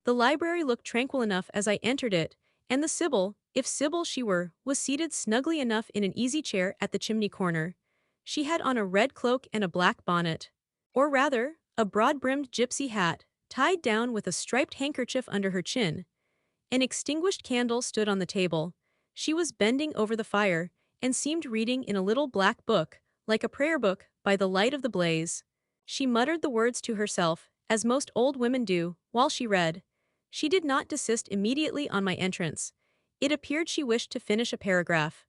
The library looked tranquil enough as I entered it, and the Sibyl, if Sibyl she were, was seated snugly enough in an easy chair at the chimney corner. She had on a red cloak and a black bonnet. Or rather, a broad-brimmed gypsy hat, tied down with a striped handkerchief under her chin. An extinguished candle stood on the table. She was bending over the fire, and seemed reading in a little black book, like a prayer book, by the light of the blaze. She muttered the words to herself, as most old women do, while she read. She did not desist immediately on my entrance. It appeared she wished to finish a paragraph.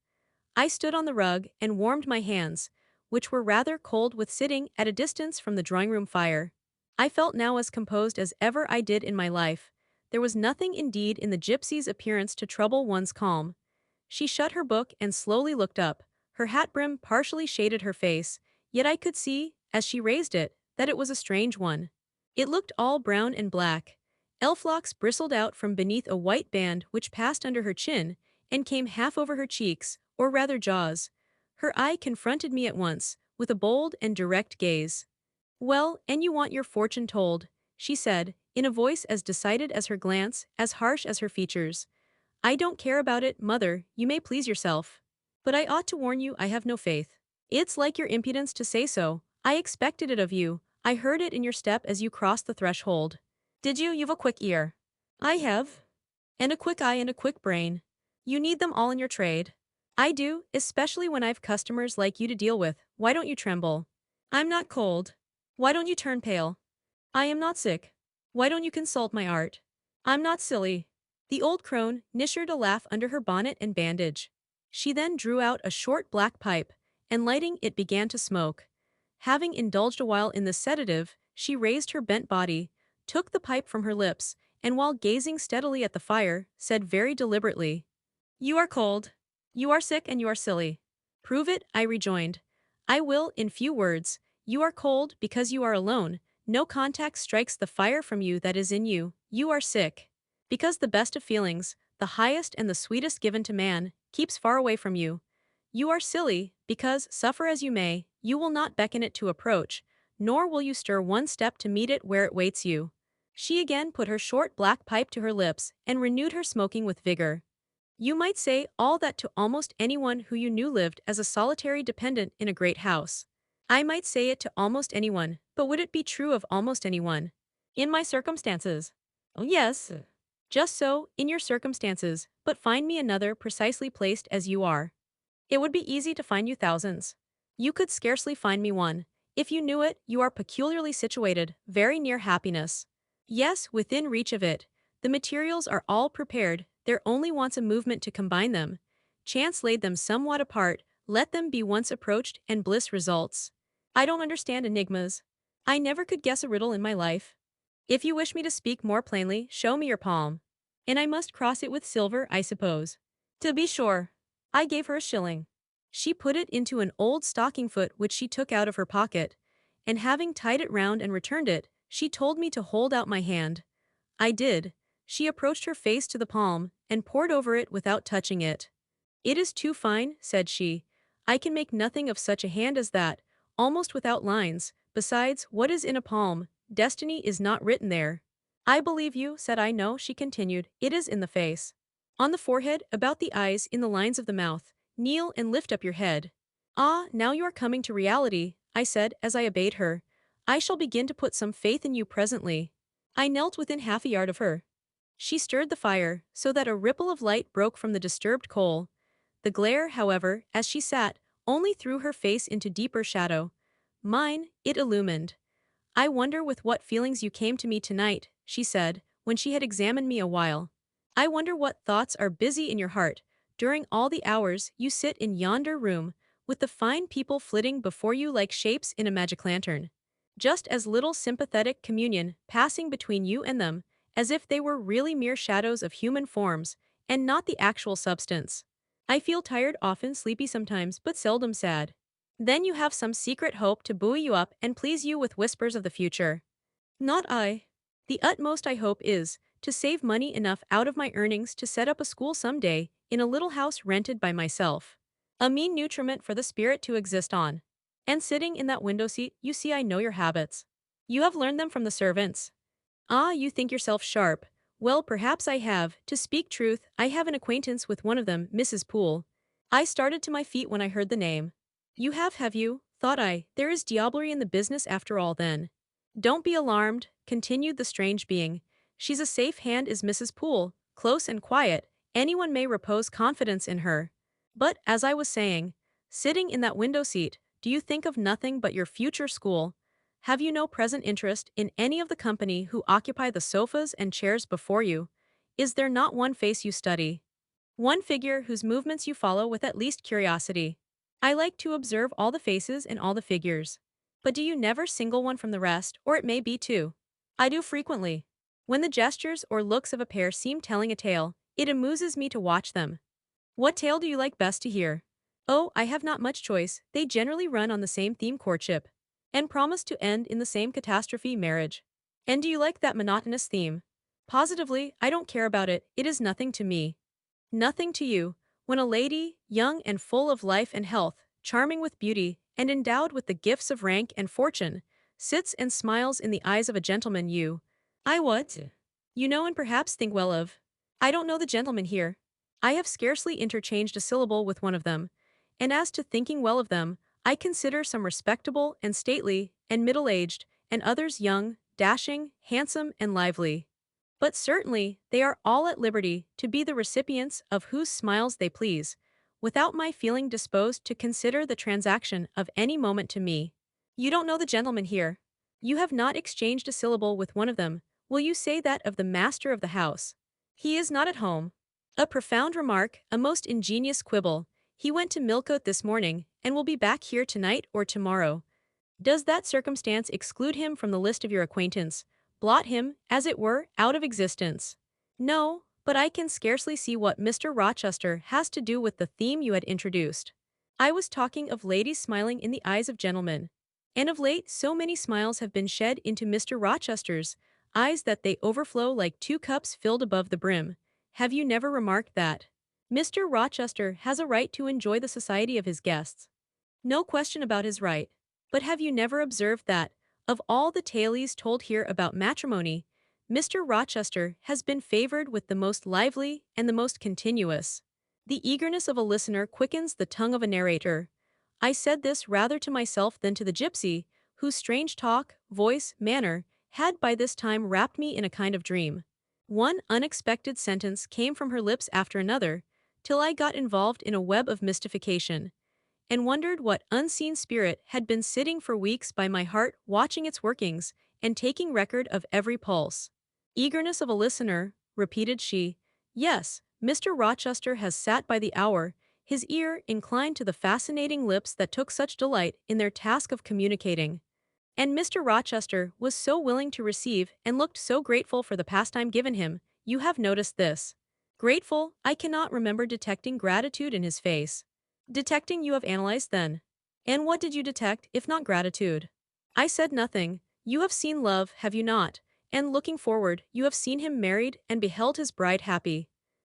I stood on the rug and warmed my hands, which were rather cold with sitting at a distance from the drawing-room fire. I felt now as composed as ever I did in my life. There was nothing indeed in the gypsy's appearance to trouble one's calm. She shut her book and slowly looked up. Her hat brim partially shaded her face, yet I could see, as she raised it, that it was a strange one. It looked all brown and black. Elf-locks bristled out from beneath a white band which passed under her chin and came half over her cheeks, or rather jaws. Her eye confronted me at once, with a bold and direct gaze. "Well, and you want your fortune told," she said, in a voice as decided as her glance, as harsh as her features. "I don't care about it, mother, you may please yourself. But I ought to warn you I have no faith. It's like your impudence to say so. I expected it of you. I heard it in your step as you crossed the threshold." "Did you? You've a quick ear." "I have. And a quick eye and a quick brain. You need them all in your trade." "I do, especially when I've customers like you to deal with. Why don't you tremble?" "I'm not cold." "Why don't you turn pale?" "I am not sick." "Why don't you consult my art?" "I'm not silly." The old crone nishered a laugh under her bonnet and bandage. She then drew out a short black pipe, and lighting it began to smoke. Having indulged a while in this sedative, she raised her bent body, took the pipe from her lips, and while gazing steadily at the fire, said very deliberately, "You are cold. You are sick and you are silly." "Prove it," I rejoined. "I will, in few words. You are cold because you are alone. No contact strikes the fire from you that is in you. You are sick because the best of feelings, the highest and the sweetest given to man, keeps far away from you. You are silly because, suffer as you may, you will not beckon it to approach, nor will you stir one step to meet it where it waits you." She again put her short black pipe to her lips and renewed her smoking with vigor. "You might say all that to almost anyone who you knew lived as a solitary dependent in a great house. I might say it to almost anyone, but would it be true of almost anyone? In my circumstances?" "Oh, yes." "Just so, in your circumstances, but find me another precisely placed as you are. It would be easy to find you thousands. You could scarcely find me one. If you knew it, you are peculiarly situated, very near happiness. Yes, within reach of it. The materials are all prepared, there only wants a movement to combine them. Chance laid them somewhat apart, let them be once approached and bliss results. I don't understand enigmas. I never could guess a riddle in my life. If you wish me to speak more plainly, show me your palm. And I must cross it with silver, I suppose." "To be sure." I gave her a shilling. She put it into an old stocking foot which she took out of her pocket, and having tied it round and returned it, she told me to hold out my hand. I did. She approached her face to the palm, and pored over it without touching it. "It is too fine," said she. "I can make nothing of such a hand as that, almost without lines. Besides, what is in a palm? Destiny is not written there." "I believe you," said I. "No," she continued, "it is in the face. On the forehead, about the eyes, in the lines of the mouth. Kneel and lift up your head." "Ah, now you are coming to reality," I said as I obeyed her. "I shall begin to put some faith in you presently." I knelt within half a yard of her. She stirred the fire, so that a ripple of light broke from the disturbed coal. The glare, however, as she sat, only threw her face into deeper shadow. Mine, it illumined. "I wonder with what feelings you came to me tonight," she said, when she had examined me a while. "I wonder what thoughts are busy in your heart, during all the hours you sit in yonder room, with the fine people flitting before you like shapes in a magic lantern. Just as little sympathetic communion passing between you and them, as if they were really mere shadows of human forms, and not the actual substance. I feel tired often, sleepy sometimes, but seldom sad. Then you have some secret hope to buoy you up and please you with whispers of the future." "Not I. The utmost I hope is, to save money enough out of my earnings to set up a school some day, in a little house rented by myself. A mean nutriment for the spirit to exist on. And sitting in that window seat, you see I know your habits. You have learned them from the servants. Ah, you think yourself sharp. Well, perhaps I have. To speak truth, I have an acquaintance with one of them, Mrs. Poole. I started to my feet when I heard the name. You have you? Thought I. There is diablerie in the business after all then. Don't be alarmed, continued the strange being. She's a safe hand is Mrs. Poole, close and quiet, anyone may repose confidence in her. But, as I was saying, sitting in that window seat, do you think of nothing but your future school? Have you no present interest in any of the company who occupy the sofas and chairs before you? Is there not one face you study? One figure whose movements you follow with at least curiosity? I like to observe all the faces and all the figures. But do you never single one from the rest, or it may be two? I do frequently. When the gestures or looks of a pair seem telling a tale, it amuses me to watch them. What tale do you like best to hear? Oh, I have not much choice, they generally run on the same theme courtship. And promise to end in the same catastrophe marriage. And do you like that monotonous theme? Positively, I don't care about it, it is nothing to me. Nothing to you. When a lady, young and full of life and health, charming with beauty, and endowed with the gifts of rank and fortune, sits and smiles in the eyes of a gentleman I what? You know and perhaps think well of. I don't know the gentleman here. I have scarcely interchanged a syllable with one of them, and as to thinking well of them, I consider some respectable and stately and middle-aged, and others young, dashing, handsome, and lively. But certainly, they are all at liberty to be the recipients of whose smiles they please, without my feeling disposed to consider the transaction of any moment to me. You don't know the gentleman here. You have not exchanged a syllable with one of them. Will you say that of the master of the house? He is not at home. A profound remark, a most ingenious quibble. He went to Millcote this morning, and will be back here tonight or tomorrow. Does that circumstance exclude him from the list of your acquaintance, blot him, as it were, out of existence? No, but I can scarcely see what Mr. Rochester has to do with the theme you had introduced. I was talking of ladies smiling in the eyes of gentlemen. And of late so many smiles have been shed into Mr. Rochester's eyes that they overflow like two cups filled above the brim. Have you never remarked that? Mr. Rochester has a right to enjoy the society of his guests. No question about his right. But have you never observed that, of all the tales told here about matrimony, Mr. Rochester has been favored with the most lively and the most continuous? The eagerness of a listener quickens the tongue of a narrator. I said this rather to myself than to the gypsy, whose strange talk, voice, manner, had by this time wrapped me in a kind of dream. One unexpected sentence came from her lips after another, till I got involved in a web of mystification, and wondered what unseen spirit had been sitting for weeks by my heart watching its workings, and taking record of every pulse. Eagerness of a listener, repeated she. Yes, Mr. Rochester has sat by the hour, his ear inclined to the fascinating lips that took such delight in their task of communicating. And Mr. Rochester was so willing to receive and looked so grateful for the pastime given him. You have noticed this. Grateful, I cannot remember detecting gratitude in his face. Detecting you have analyzed then. And what did you detect, if not gratitude? I said nothing. You have seen love, have you not? And looking forward, you have seen him married and beheld his bride happy.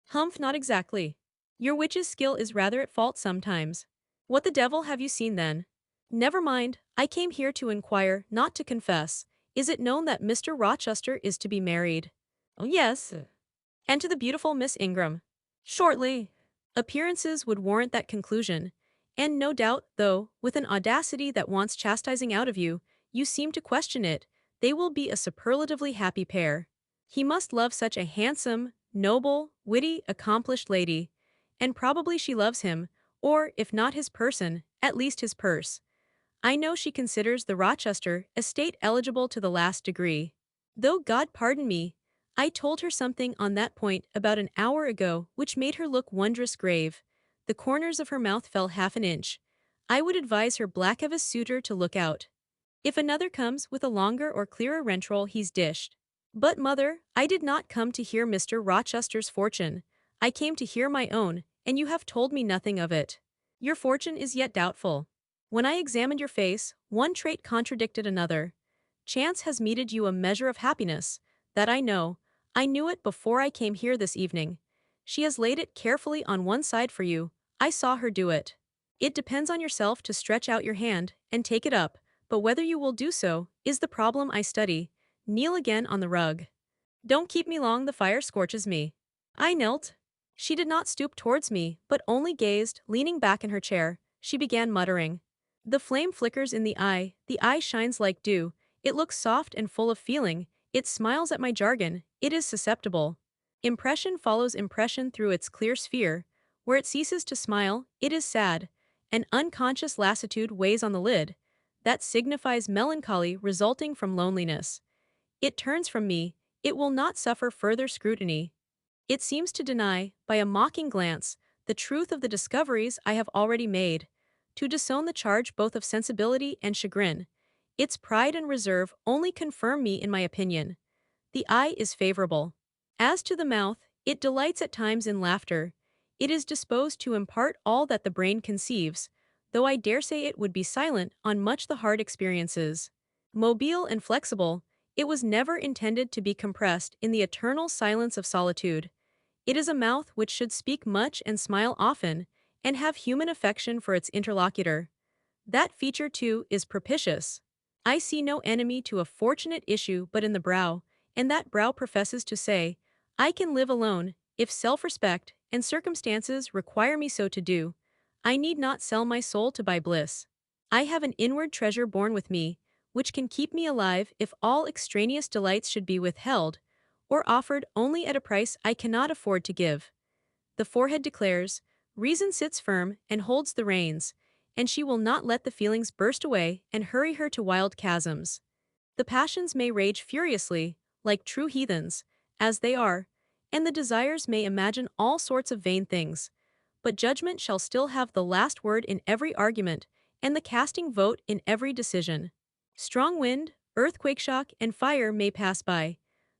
Humph, not exactly. Your witch's skill is rather at fault sometimes. What the devil have you seen then? Never mind, I came here to inquire, not to confess. Is it known that Mr. Rochester is to be married? Oh, yes. And to the beautiful Miss Ingram. Shortly. Appearances would warrant that conclusion. And no doubt, though, with an audacity that wants chastising out of you, you seem to question it, they will be a superlatively happy pair. He must love such a handsome, noble, witty, accomplished lady. And probably she loves him, or, if not his person, at least his purse. I know she considers the Rochester estate eligible to the last degree. Though God pardon me, I told her something on that point about an hour ago which made her look wondrous grave. The corners of her mouth fell half an inch. I would advise her black of a suitor to look out. If another comes with a longer or clearer rentroll, he's dished. But, mother, I did not come to hear Mr. Rochester's fortune. I came to hear my own, and you have told me nothing of it. Your fortune is yet doubtful. When I examined your face, one trait contradicted another. Chance has meted you a measure of happiness, that I know. I knew it before I came here this evening. She has laid it carefully on one side for you. I saw her do it. It depends on yourself to stretch out your hand and take it up, but whether you will do so is the problem I study. Kneel again on the rug. Don't keep me long, the fire scorches me. I knelt. She did not stoop towards me, but only gazed, leaning back in her chair. She began muttering. The flame flickers in the eye shines like dew, it looks soft and full of feeling, it smiles at my jargon, it is susceptible. Impression follows impression through its clear sphere, where it ceases to smile, it is sad. An unconscious lassitude weighs on the lid, that signifies melancholy resulting from loneliness. It turns from me, it will not suffer further scrutiny. It seems to deny, by a mocking glance, the truth of the discoveries I have already made, to disown the charge both of sensibility and chagrin. Its pride and reserve only confirm me in my opinion. The eye is favorable. As to the mouth, it delights at times in laughter. It is disposed to impart all that the brain conceives, though I dare say it would be silent on much the hard experiences. Mobile and flexible, it was never intended to be compressed in the eternal silence of solitude. It is a mouth which should speak much and smile often, and have human affection for its interlocutor. That feature, too, is propitious. I see no enemy to a fortunate issue but in the brow, and that brow professes to say, I can live alone, if self-respect and circumstances require me so to do. I need not sell my soul to buy bliss. I have an inward treasure born with me, which can keep me alive if all extraneous delights should be withheld, or offered only at a price I cannot afford to give. The forehead declares, reason sits firm and holds the reins, and she will not let the feelings burst away and hurry her to wild chasms. The passions may rage furiously, like true heathens, as they are, and the desires may imagine all sorts of vain things, but judgment shall still have the last word in every argument, and the casting vote in every decision. Strong wind, earthquake shock, and fire may pass by,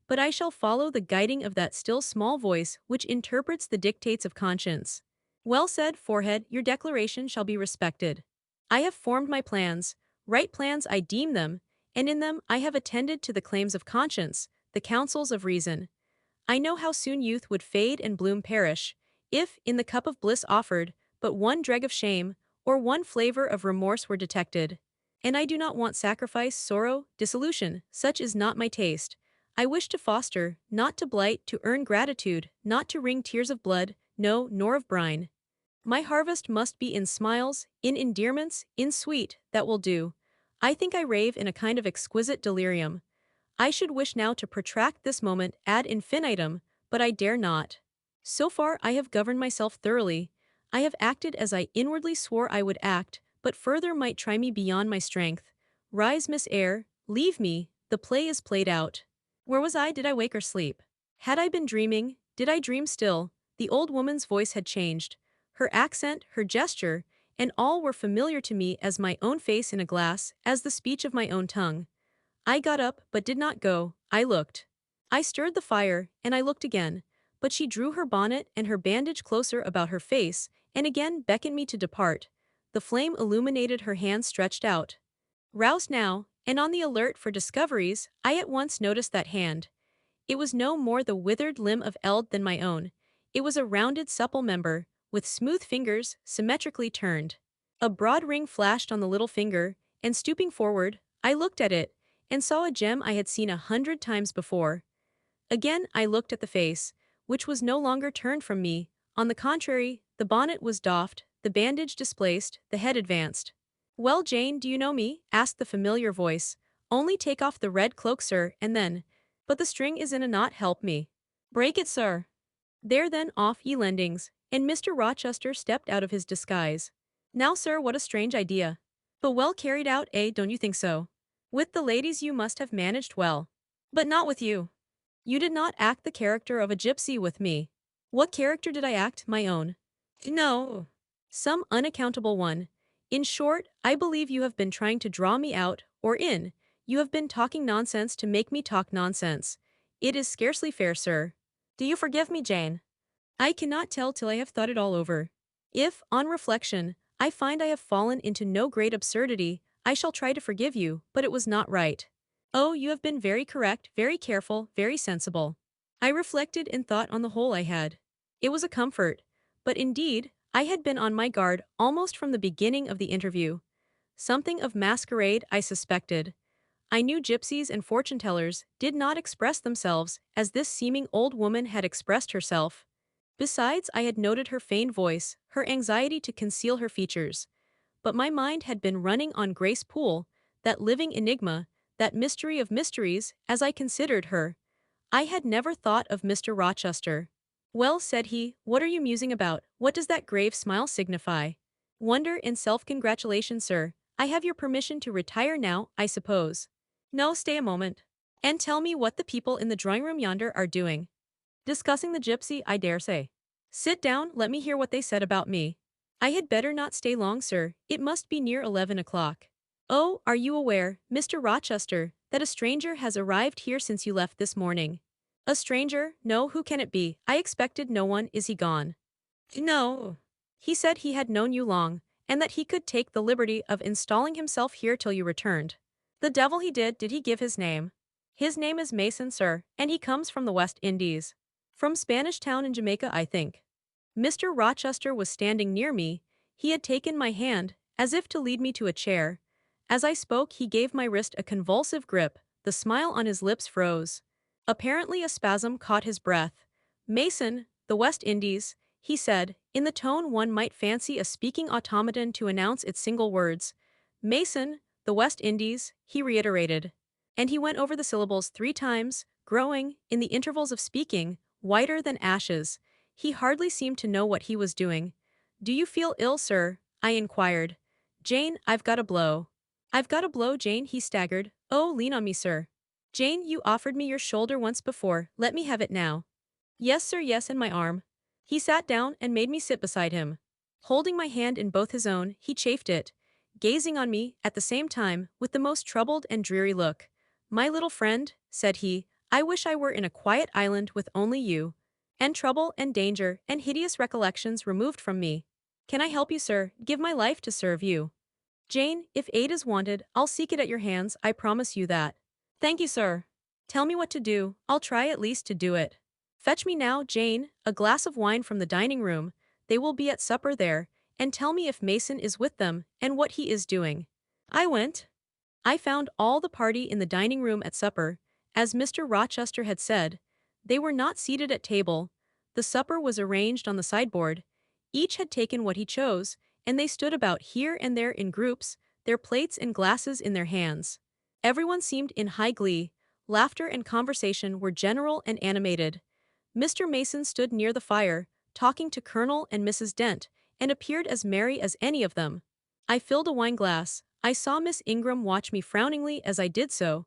but I shall follow the guiding of that still small voice which interprets the dictates of conscience. Well said, forehead, your declaration shall be respected. I have formed my plans, right plans I deem them, and in them I have attended to the claims of conscience, the counsels of reason. I know how soon youth would fade and bloom perish, if, in the cup of bliss offered, but one dreg of shame, or one flavor of remorse were detected. And I do not want sacrifice, sorrow, dissolution, such is not my taste. I wish to foster, not to blight, to earn gratitude, not to wring tears of blood, no, nor of brine. My harvest must be in smiles, in endearments, in sweet, that will do. I think I rave in a kind of exquisite delirium. I should wish now to protract this moment ad infinitum, but I dare not. So far I have governed myself thoroughly. I have acted as I inwardly swore I would act, but further might try me beyond my strength. Rise, Miss Eyre, leave me, the play is played out. Where was I? Did I wake or sleep? Had I been dreaming? Did I dream still? The old woman's voice had changed. Her accent, her gesture, and all were familiar to me as my own face in a glass, as the speech of my own tongue. I got up, but did not go. I looked. I stirred the fire, and I looked again, but she drew her bonnet and her bandage closer about her face, and again beckoned me to depart. The flame illuminated her hands stretched out. Roused now, and on the alert for discoveries, I at once noticed that hand. It was no more the withered limb of eld than my own. It was a rounded supple member, with smooth fingers, symmetrically turned. A broad ring flashed on the little finger, and stooping forward, I looked at it, and saw a gem I had seen 100 times before. Again I looked at the face, which was no longer turned from me. On the contrary, the bonnet was doffed, the bandage displaced, the head advanced. Well, Jane, do you know me? Asked the familiar voice. Only take off the red cloak, sir, and then. But the string is in a knot, help me. Break it, sir. There then, off ye lendings, and Mr. Rochester stepped out of his disguise. Now, sir, what a strange idea. But well carried out, eh, don't you think so? With the ladies you must have managed well. But not with you. You did not act the character of a gypsy with me. What character did I act? My own? No. Some unaccountable one. In short, I believe you have been trying to draw me out, or in. You have been talking nonsense to make me talk nonsense. It is scarcely fair, sir. Do you forgive me, Jane? I cannot tell till I have thought it all over. If, on reflection, I find I have fallen into no great absurdity, I shall try to forgive you, but it was not right. Oh, you have been very correct, very careful, very sensible. I reflected and thought on the whole I had. It was a comfort. But indeed, I had been on my guard almost from the beginning of the interview. Something of masquerade I suspected. I knew gypsies and fortune-tellers did not express themselves as this seeming old woman had expressed herself. Besides, I had noted her feigned voice, her anxiety to conceal her features. But my mind had been running on Grace Poole, that living enigma, that mystery of mysteries, as I considered her. I had never thought of Mr. Rochester. "Well," said he, "what are you musing about? What does that grave smile signify?" "Wonder and self-congratulation, sir. I have your permission to retire now, I suppose." "No, stay a moment. And tell me what the people in the drawing-room yonder are doing." "Discussing the gypsy, I dare say." "Sit down, let me hear what they said about me." "I had better not stay long, sir. It must be near 11 o'clock." "Oh, are you aware, Mr. Rochester, that a stranger has arrived here since you left this morning?" "A stranger? No, who can it be? I expected no one. Is he gone?" "No. He said he had known you long, and that he could take the liberty of installing himself here till you returned." "The devil he did. Did he give his name?" "His name is Mason, sir, and he comes from the West Indies. From Spanish Town in Jamaica, I think." Mr. Rochester was standing near me. He had taken my hand, as if to lead me to a chair. As I spoke, he gave my wrist a convulsive grip, the smile on his lips froze. Apparently a spasm caught his breath. "Mason, the West Indies," he said, in the tone one might fancy a speaking automaton to announce its single words. "Mason, the West Indies," he reiterated. And he went over the syllables 3 times, growing, in the intervals of speaking, whiter than ashes. He hardly seemed to know what he was doing. "Do you feel ill, sir?" I inquired. "Jane, I've got a blow." "I've got a blow, Jane," he staggered. "Oh, lean on me, sir." "Jane, you offered me your shoulder once before, let me have it now." "Yes, sir, yes, and my arm." He sat down and made me sit beside him. Holding my hand in both his own, he chafed it, gazing on me, at the same time, with the most troubled and dreary look. "My little friend," said he, "I wish I were in a quiet island with only you, and trouble and danger and hideous recollections removed from me. Can I help you, sir? Give my life to serve you. Jane, if aid is wanted, I'll seek it at your hands, I promise you that." "Thank you, sir." "Tell me what to do, I'll try at least to do it." "Fetch me now, Jane, a glass of wine from the dining room, they will be at supper there, and tell me if Mason is with them, and what he is doing." I went. I found all the party in the dining room at supper, as Mr. Rochester had said. They were not seated at table. The supper was arranged on the sideboard. Each had taken what he chose, and they stood about here and there in groups, their plates and glasses in their hands. Everyone seemed in high glee. Laughter and conversation were general and animated. Mr. Mason stood near the fire, talking to Colonel and Mrs. Dent, and appeared as merry as any of them. I filled a wine-glass. I saw Miss Ingram watch me frowningly as I did so.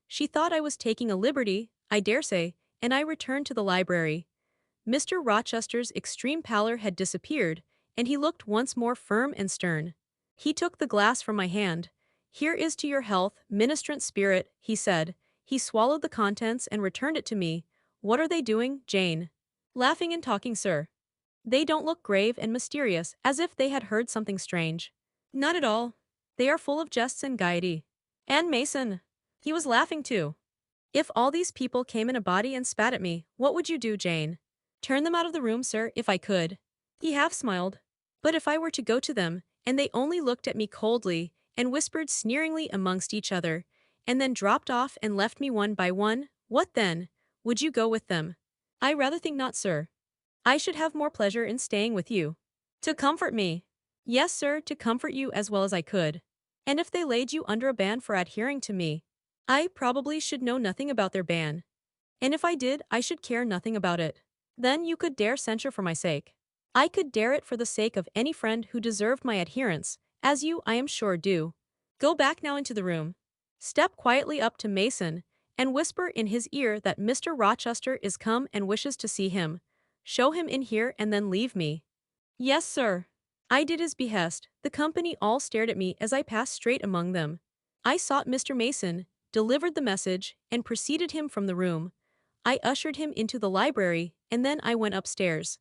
She thought I was taking a liberty, I dare say, and I returned to the library. Mr. Rochester's extreme pallor had disappeared, and he looked once more firm and stern. He took the glass from my hand. "Here is to your health, ministrant spirit," he said. He swallowed the contents and returned it to me. "What are they doing, Jane?" "Laughing and talking, sir." "They don't look grave and mysterious, as if they had heard something strange." "Not at all. They are full of jests and gaiety." "And Mason. He was laughing too." "If all these people came in a body and spat at me, what would you do, Jane?" "Turn them out of the room, sir, if I could." He half smiled. "But if I were to go to them, and they only looked at me coldly, and whispered sneeringly amongst each other, and then dropped off and left me one by one, what then? Would you go with them?" "I rather think not, sir. I should have more pleasure in staying with you." "To comfort me?" "Yes, sir, to comfort you as well as I could." "And if they laid you under a ban for adhering to me?" "I probably should know nothing about their ban. And if I did, I should care nothing about it." "Then you could dare censure for my sake." "I could dare it for the sake of any friend who deserved my adherence, as you, I am sure, do. Go back now into the room. Step quietly up to Mason, and whisper in his ear that Mr. Rochester is come and wishes to see him. Show him in here and then leave me." "Yes, sir." I did his behest. The company all stared at me as I passed straight among them. I sought Mr. Mason, delivered the message, and preceded him from the room. I ushered him into the library, and then I went upstairs.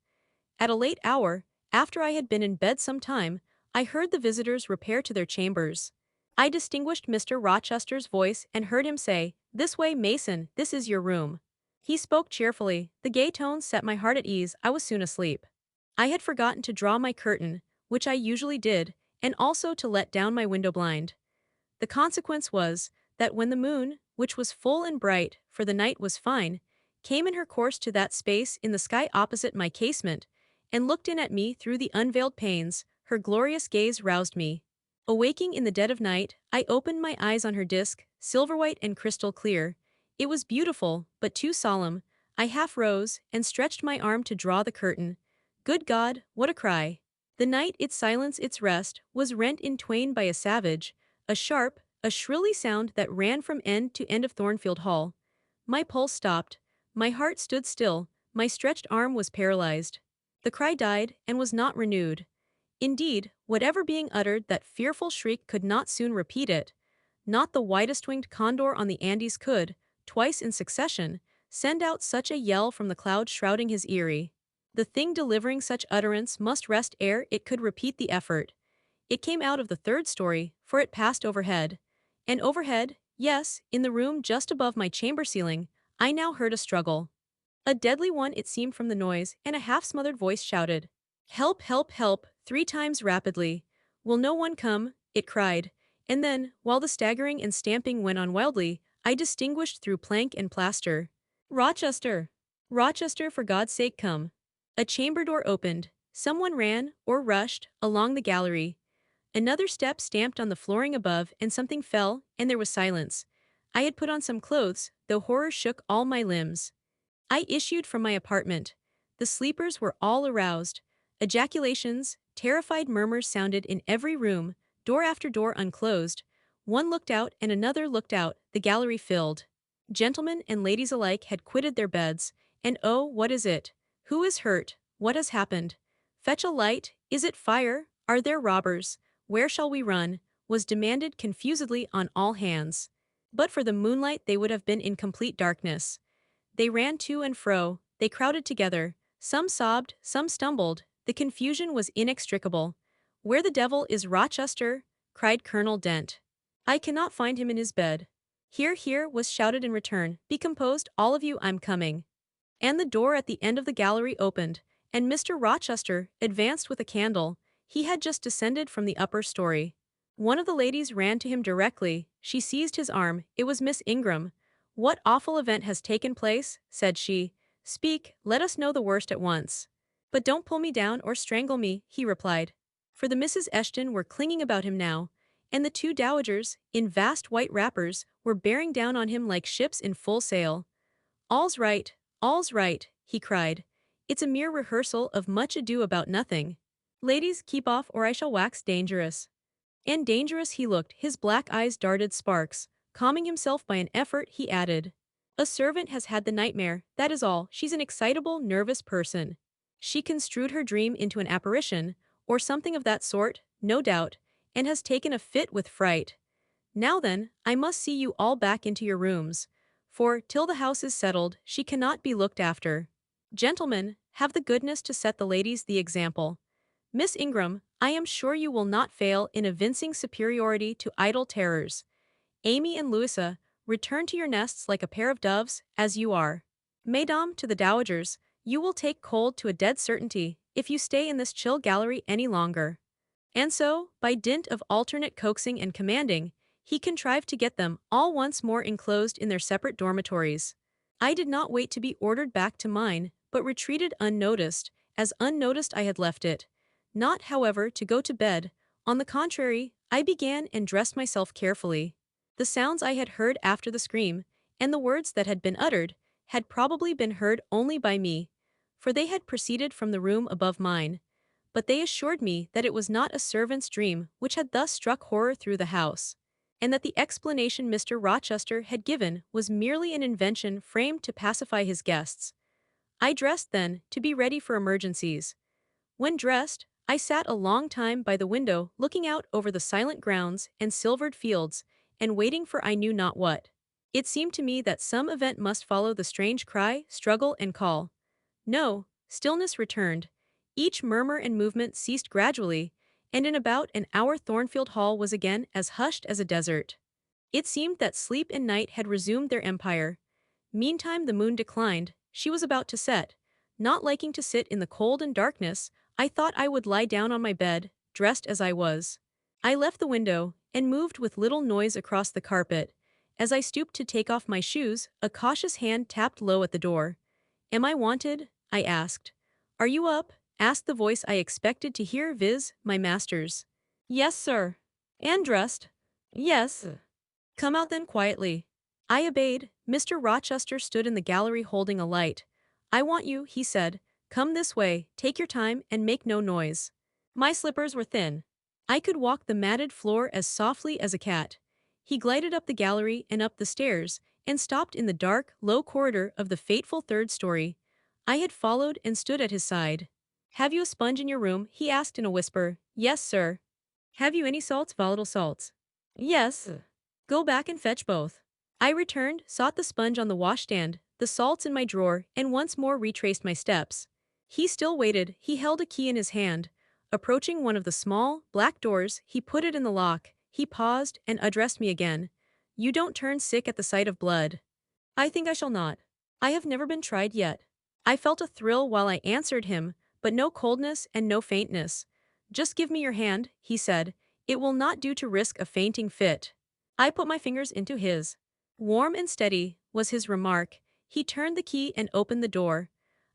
At a late hour, after I had been in bed some time, I heard the visitors repair to their chambers. I distinguished Mr. Rochester's voice and heard him say, "This way, Mason, this is your room." He spoke cheerfully. The gay tones set my heart at ease. I was soon asleep. I had forgotten to draw my curtain, which I usually did, and also to let down my window blind. The consequence was, that when the moon, which was full and bright, for the night was fine, came in her course to that space in the sky opposite my casement, and looked in at me through the unveiled panes, her glorious gaze roused me. Awaking in the dead of night, I opened my eyes on her disk, silver-white and crystal clear. It was beautiful, but too solemn. I half rose, and stretched my arm to draw the curtain. Good God, what a cry! The night, its silence, its rest, was rent in twain by a savage, a sharp, a shrilly sound that ran from end to end of Thornfield Hall. My pulse stopped, my heart stood still, my stretched arm was paralyzed. The cry died, and was not renewed. Indeed, whatever being uttered that fearful shriek could not soon repeat it. Not the widest-winged condor on the Andes could, twice in succession, send out such a yell from the clouds shrouding his eyrie. The thing delivering such utterance must rest ere it could repeat the effort. It came out of the third story, for it passed overhead. And overhead, yes, in the room just above my chamber ceiling, I now heard a struggle. A deadly one it seemed from the noise, and a half-smothered voice shouted, "Help, help, help," 3 times rapidly. "Will no one come?" it cried. And then, while the staggering and stamping went on wildly, I distinguished through plank and plaster, "Rochester! Rochester, for God's sake come!" A chamber door opened. Someone ran, or rushed, along the gallery. Another step stamped on the flooring above, and something fell, and there was silence. I had put on some clothes, though horror shook all my limbs. I issued from my apartment. The sleepers were all aroused. Ejaculations, terrified murmurs sounded in every room, door after door unclosed. One looked out and another looked out, the gallery filled. Gentlemen and ladies alike had quitted their beds, and oh, what is it? Who is hurt? What has happened? Fetch a light, is it fire? Are there robbers? Where shall we run? Was demanded confusedly on all hands. But for the moonlight they would have been in complete darkness. They ran to and fro, they crowded together, some sobbed, some stumbled, the confusion was inextricable. "Where the devil is Rochester?" cried Colonel Dent. "I cannot find him in his bed." "Here, here," was shouted in return, "be composed, all of you, I'm coming." And the door at the end of the gallery opened, and Mr. Rochester advanced with a candle. He had just descended from the upper story. One of the ladies ran to him directly, she seized his arm, it was Miss Ingram. "What awful event has taken place?" said she. "Speak, let us know the worst at once." "But don't pull me down or strangle me," he replied. For the Misses Eshton were clinging about him now, and the 2 dowagers, in vast white wrappers, were bearing down on him like ships in full sail. All's right," he cried. "It's a mere rehearsal of Much Ado About Nothing. Ladies, keep off or I shall wax dangerous." And dangerous he looked, his black eyes darted sparks. Calming himself by an effort, he added, "A servant has had the nightmare, that is all, she's an excitable, nervous person. She construed her dream into an apparition, or something of that sort, no doubt, and has taken a fit with fright. Now then, I must see you all back into your rooms, for, till the house is settled, she cannot be looked after. Gentlemen, have the goodness to set the ladies the example. Miss Ingram, I am sure you will not fail in evincing superiority to idle terrors. Amy and Louisa, return to your nests like a pair of doves, as you are. Mesdames, to the dowagers, you will take cold to a dead certainty, if you stay in this chill gallery any longer." And so, by dint of alternate coaxing and commanding, he contrived to get them all once more enclosed in their separate dormitories. I did not wait to be ordered back to mine, but retreated unnoticed, as unnoticed I had left it. Not, however, to go to bed. On the contrary, I began and dressed myself carefully. The sounds I had heard after the scream, and the words that had been uttered, had probably been heard only by me, for they had proceeded from the room above mine. But they assured me that it was not a servant's dream which had thus struck horror through the house, and that the explanation Mr. Rochester had given was merely an invention framed to pacify his guests. I dressed then, to be ready for emergencies. When dressed, I sat a long time by the window looking out over the silent grounds and silvered fields, and waiting for I knew not what. It seemed to me that some event must follow the strange cry, struggle, and call. No, stillness returned. Each murmur and movement ceased gradually, and in about an hour Thornfield Hall was again as hushed as a desert. It seemed that sleep and night had resumed their empire. Meantime the moon declined, she was about to set. Not liking to sit in the cold and darkness, I thought I would lie down on my bed, dressed as I was. I left the window, and moved with little noise across the carpet, As I stooped to take off my shoes, a cautious hand tapped low at the door. "Am I wanted?" I asked. "Are you up?" asked the voice I expected to hear, viz., my master's. "Yes, sir." "And dressed?" "Yes." "Come out then quietly." I obeyed. Mr. Rochester stood in the gallery holding a light. "I want you," he said. "Come this way, take your time, and make no noise." My slippers were thin. I could walk the matted floor as softly as a cat. He glided up the gallery and up the stairs, and stopped in the dark, low corridor of the fateful third story. I had followed and stood at his side. "Have you a sponge in your room?" he asked in a whisper. "Yes, sir." "Have you any salts, volatile salts?" "Yes." "Go back and fetch both." I returned, sought the sponge on the washstand, the salts in my drawer, and once more retraced my steps. He still waited. He held a key in his hand. Approaching one of the small, black doors, he put it in the lock. He paused and addressed me again. "You don't turn sick at the sight of blood." "I think I shall not. I have never been tried yet." I felt a thrill while I answered him, but no coldness and no faintness. "Just give me your hand," he said. "It will not do to risk a fainting fit." I put my fingers into his. "Warm and steady," was his remark. He turned the key and opened the door.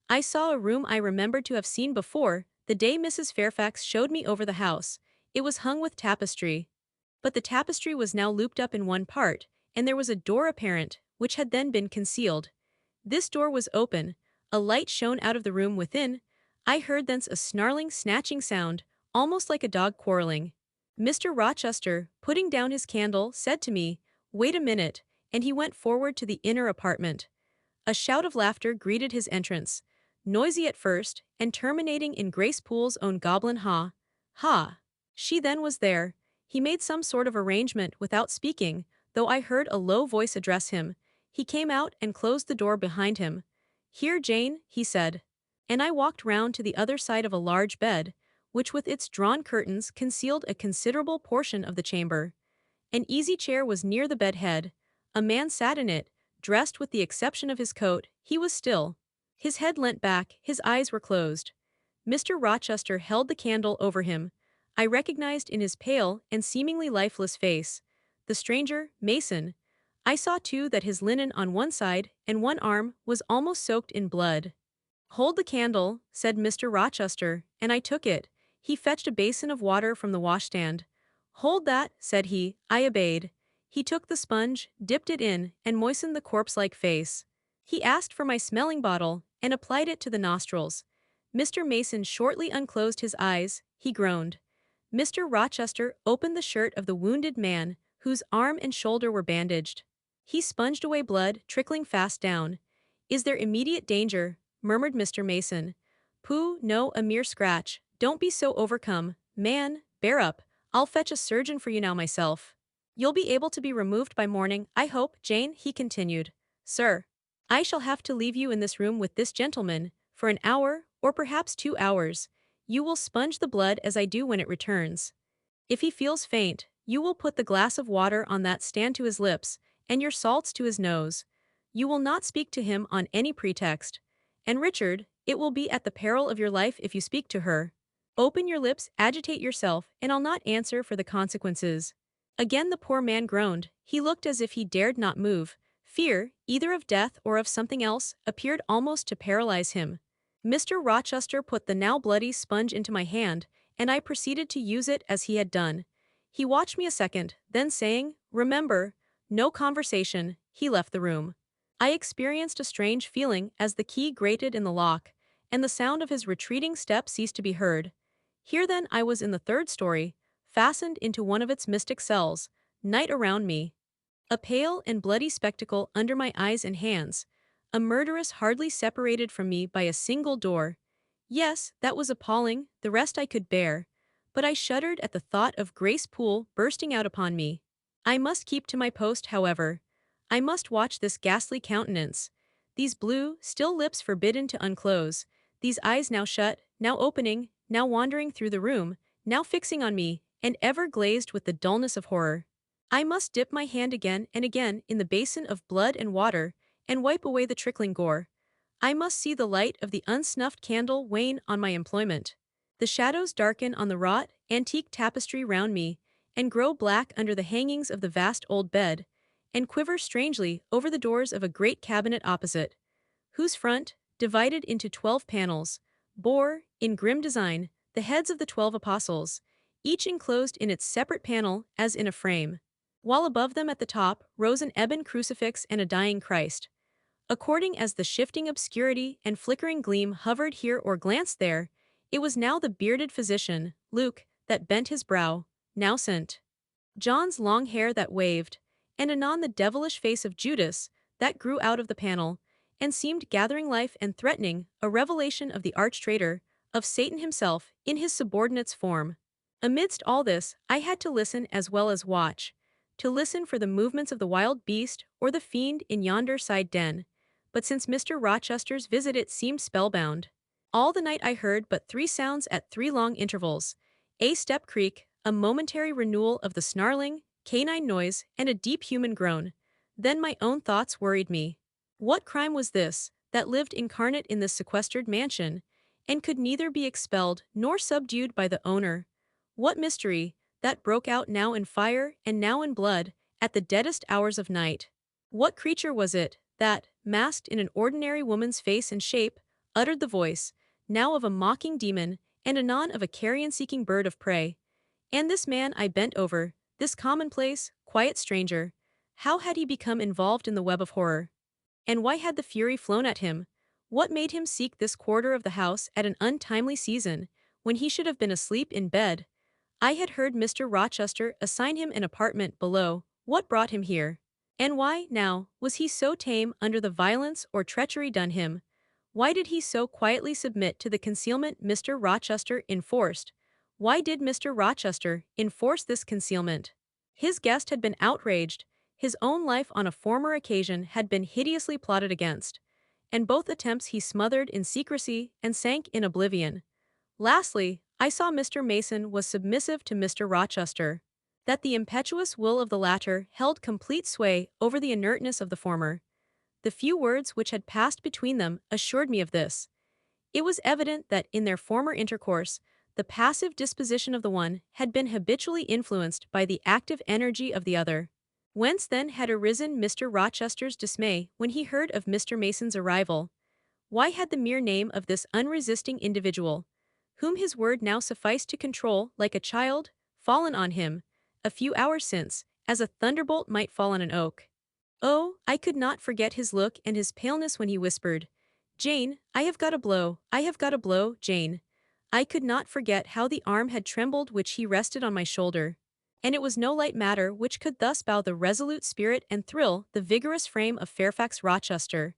I saw a room I remembered to have seen before, the day Mrs. Fairfax showed me over the house. It was hung with tapestry. But the tapestry was now looped up in one part, and there was a door apparent, which had then been concealed. This door was open. A light shone out of the room within. I heard thence a snarling, snatching sound, almost like a dog quarreling. Mr. Rochester, putting down his candle, said to me, "Wait a minute," and he went forward to the inner apartment. A shout of laughter greeted his entrance, noisy at first, and terminating in Grace Poole's own goblin ha. Ha! She then was there. He made some sort of arrangement without speaking, though I heard a low voice address him. He came out and closed the door behind him. "Here, Jane," he said. And I walked round to the other side of a large bed, which with its drawn curtains concealed a considerable portion of the chamber. An easy chair was near the bed head. A man sat in it, dressed with the exception of his coat. He was still. His head leant back, his eyes were closed. Mr. Rochester held the candle over him. I recognized in his pale and seemingly lifeless face the stranger, Mason. I saw too that his linen on one side and one arm was almost soaked in blood. "Hold the candle," said Mr. Rochester, and I took it. He fetched a basin of water from the washstand. "Hold that," said he. I obeyed. He took the sponge, dipped it in, and moistened the corpse-like face. He asked for my smelling bottle, and applied it to the nostrils. Mr. Mason shortly unclosed his eyes. He groaned. Mr. Rochester opened the shirt of the wounded man, whose arm and shoulder were bandaged. He sponged away blood, trickling fast down. "Is there immediate danger?" murmured Mr. Mason. "Pooh, no, a mere scratch. Don't be so overcome, man, bear up. I'll fetch a surgeon for you now myself. You'll be able to be removed by morning, I hope, Jane," he continued. "Sir, I shall have to leave you in this room with this gentleman, for an hour, or perhaps 2 hours. You will sponge the blood as I do when it returns. If he feels faint, you will put the glass of water on that stand to his lips, and your salts to his nose. You will not speak to him on any pretext. And Richard, it will be at the peril of your life if you speak to her. Open your lips, agitate yourself, and I'll not answer for the consequences." Again the poor man groaned. He looked as if he dared not move. Fear, either of death or of something else, appeared almost to paralyze him. Mr. Rochester put the now bloody sponge into my hand, and I proceeded to use it as he had done. He watched me a second, then saying, "Remember, no conversation," he left the room. I experienced a strange feeling as the key grated in the lock, and the sound of his retreating step ceased to be heard. Here then I was in the third story, fastened into one of its mystic cells, night around me. A pale and bloody spectacle under my eyes and hands, a murderess hardly separated from me by a single door. Yes, that was appalling, the rest I could bear. But I shuddered at the thought of Grace Poole bursting out upon me. I must keep to my post, however. I must watch this ghastly countenance. These blue, still lips forbidden to unclose, these eyes now shut, now opening, now wandering through the room, now fixing on me, and ever glazed with the dullness of horror. I must dip my hand again and again in the basin of blood and water, and wipe away the trickling gore. I must see the light of the unsnuffed candle wane on my employment. The shadows darken on the wrought, antique tapestry round me, and grow black under the hangings of the vast old bed, and quiver strangely over the doors of a great cabinet opposite, whose front, divided into 12 panels, bore, in grim design, the heads of the 12 apostles, each enclosed in its separate panel as in a frame, while above them at the top rose an ebon crucifix and a dying Christ. According as the shifting obscurity and flickering gleam hovered here or glanced there, it was now the bearded physician, Luke, that bent his brow, now St. John's long hair that waved, and anon the devilish face of Judas, that grew out of the panel, and seemed gathering life and threatening, a revelation of the arch-traitor, of Satan himself, in his subordinate's form. Amidst all this, I had to listen as well as watch, to listen for the movements of the wild beast or the fiend in yonder side den, but since Mr. Rochester's visit it seemed spellbound. All the night I heard but 3 sounds at 3 long intervals, a step creak, a momentary renewal of the snarling, canine noise, and a deep human groan. Then my own thoughts worried me. What crime was this, that lived incarnate in this sequestered mansion, and could neither be expelled nor subdued by the owner? What mystery, that broke out now in fire and now in blood, at the deadest hours of night? What creature was it, that, masked in an ordinary woman's face and shape, uttered the voice, now of a mocking demon, and anon of a carrion-seeking bird of prey? And this man I bent over, this commonplace, quiet stranger, how had he become involved in the web of horror? And why had the fury flown at him? What made him seek this quarter of the house at an untimely season, when he should have been asleep in bed? I had heard Mr. Rochester assign him an apartment below. What brought him here? And why, now, was he so tame under the violence or treachery done him? Why did he so quietly submit to the concealment Mr. Rochester enforced? Why did Mr. Rochester enforce this concealment? His guest had been outraged, his own life on a former occasion had been hideously plotted against, and both attempts he smothered in secrecy and sank in oblivion. Lastly, I saw Mr. Mason was submissive to Mr. Rochester, that the impetuous will of the latter held complete sway over the inertness of the former. The few words which had passed between them assured me of this. It was evident that in their former intercourse, the passive disposition of the one had been habitually influenced by the active energy of the other. Whence then had arisen Mr. Rochester's dismay when he heard of Mr. Mason's arrival? Why had the mere name of this unresisting individual, whom his word now sufficed to control like a child, fallen on him, a few hours since, as a thunderbolt might fall on an oak? Oh, I could not forget his look and his paleness when he whispered, "Jane, I have got a blow, I have got a blow, Jane." I could not forget how the arm had trembled which he rested on my shoulder. And it was no light matter which could thus bow the resolute spirit and thrill the vigorous frame of Fairfax Rochester.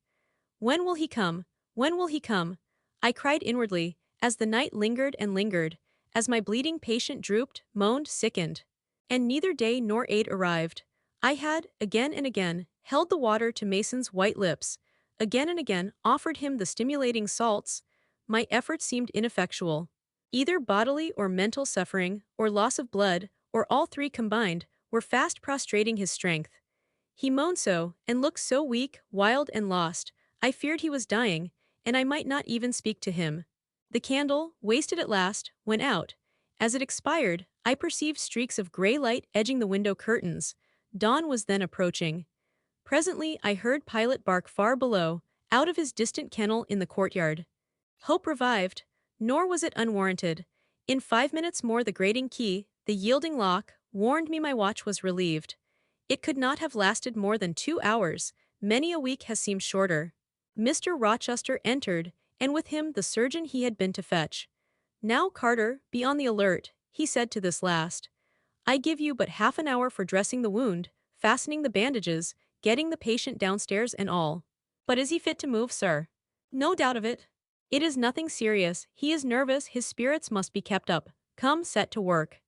"When will he come? When will he come?" I cried inwardly, as the night lingered and lingered, as my bleeding patient drooped, moaned, sickened. And neither day nor aid arrived. I had, again and again, held the water to Mason's white lips, again and again offered him the stimulating salts. My efforts seemed ineffectual. Either bodily or mental suffering, or loss of blood, or all 3 combined, were fast prostrating his strength. He moaned so, and looked so weak, wild and lost, I feared he was dying, and I might not even speak to him. The candle, wasted at last, went out. As it expired, I perceived streaks of grey light edging the window curtains. Dawn was then approaching. Presently I heard Pilot bark far below, out of his distant kennel in the courtyard. Hope revived, nor was it unwarranted. In 5 minutes more the grating key, the yielding lock, warned me my watch was relieved. It could not have lasted more than 2 hours, many a week has seemed shorter. Mr. Rochester entered, and with him the surgeon he had been to fetch. "Now, Carter, be on the alert," he said to this last. "I give you but half an hour for dressing the wound, fastening the bandages, getting the patient downstairs and all." "But is he fit to move, sir?" "No doubt of it. It is nothing serious, he is nervous, his spirits must be kept up. Come, set to work."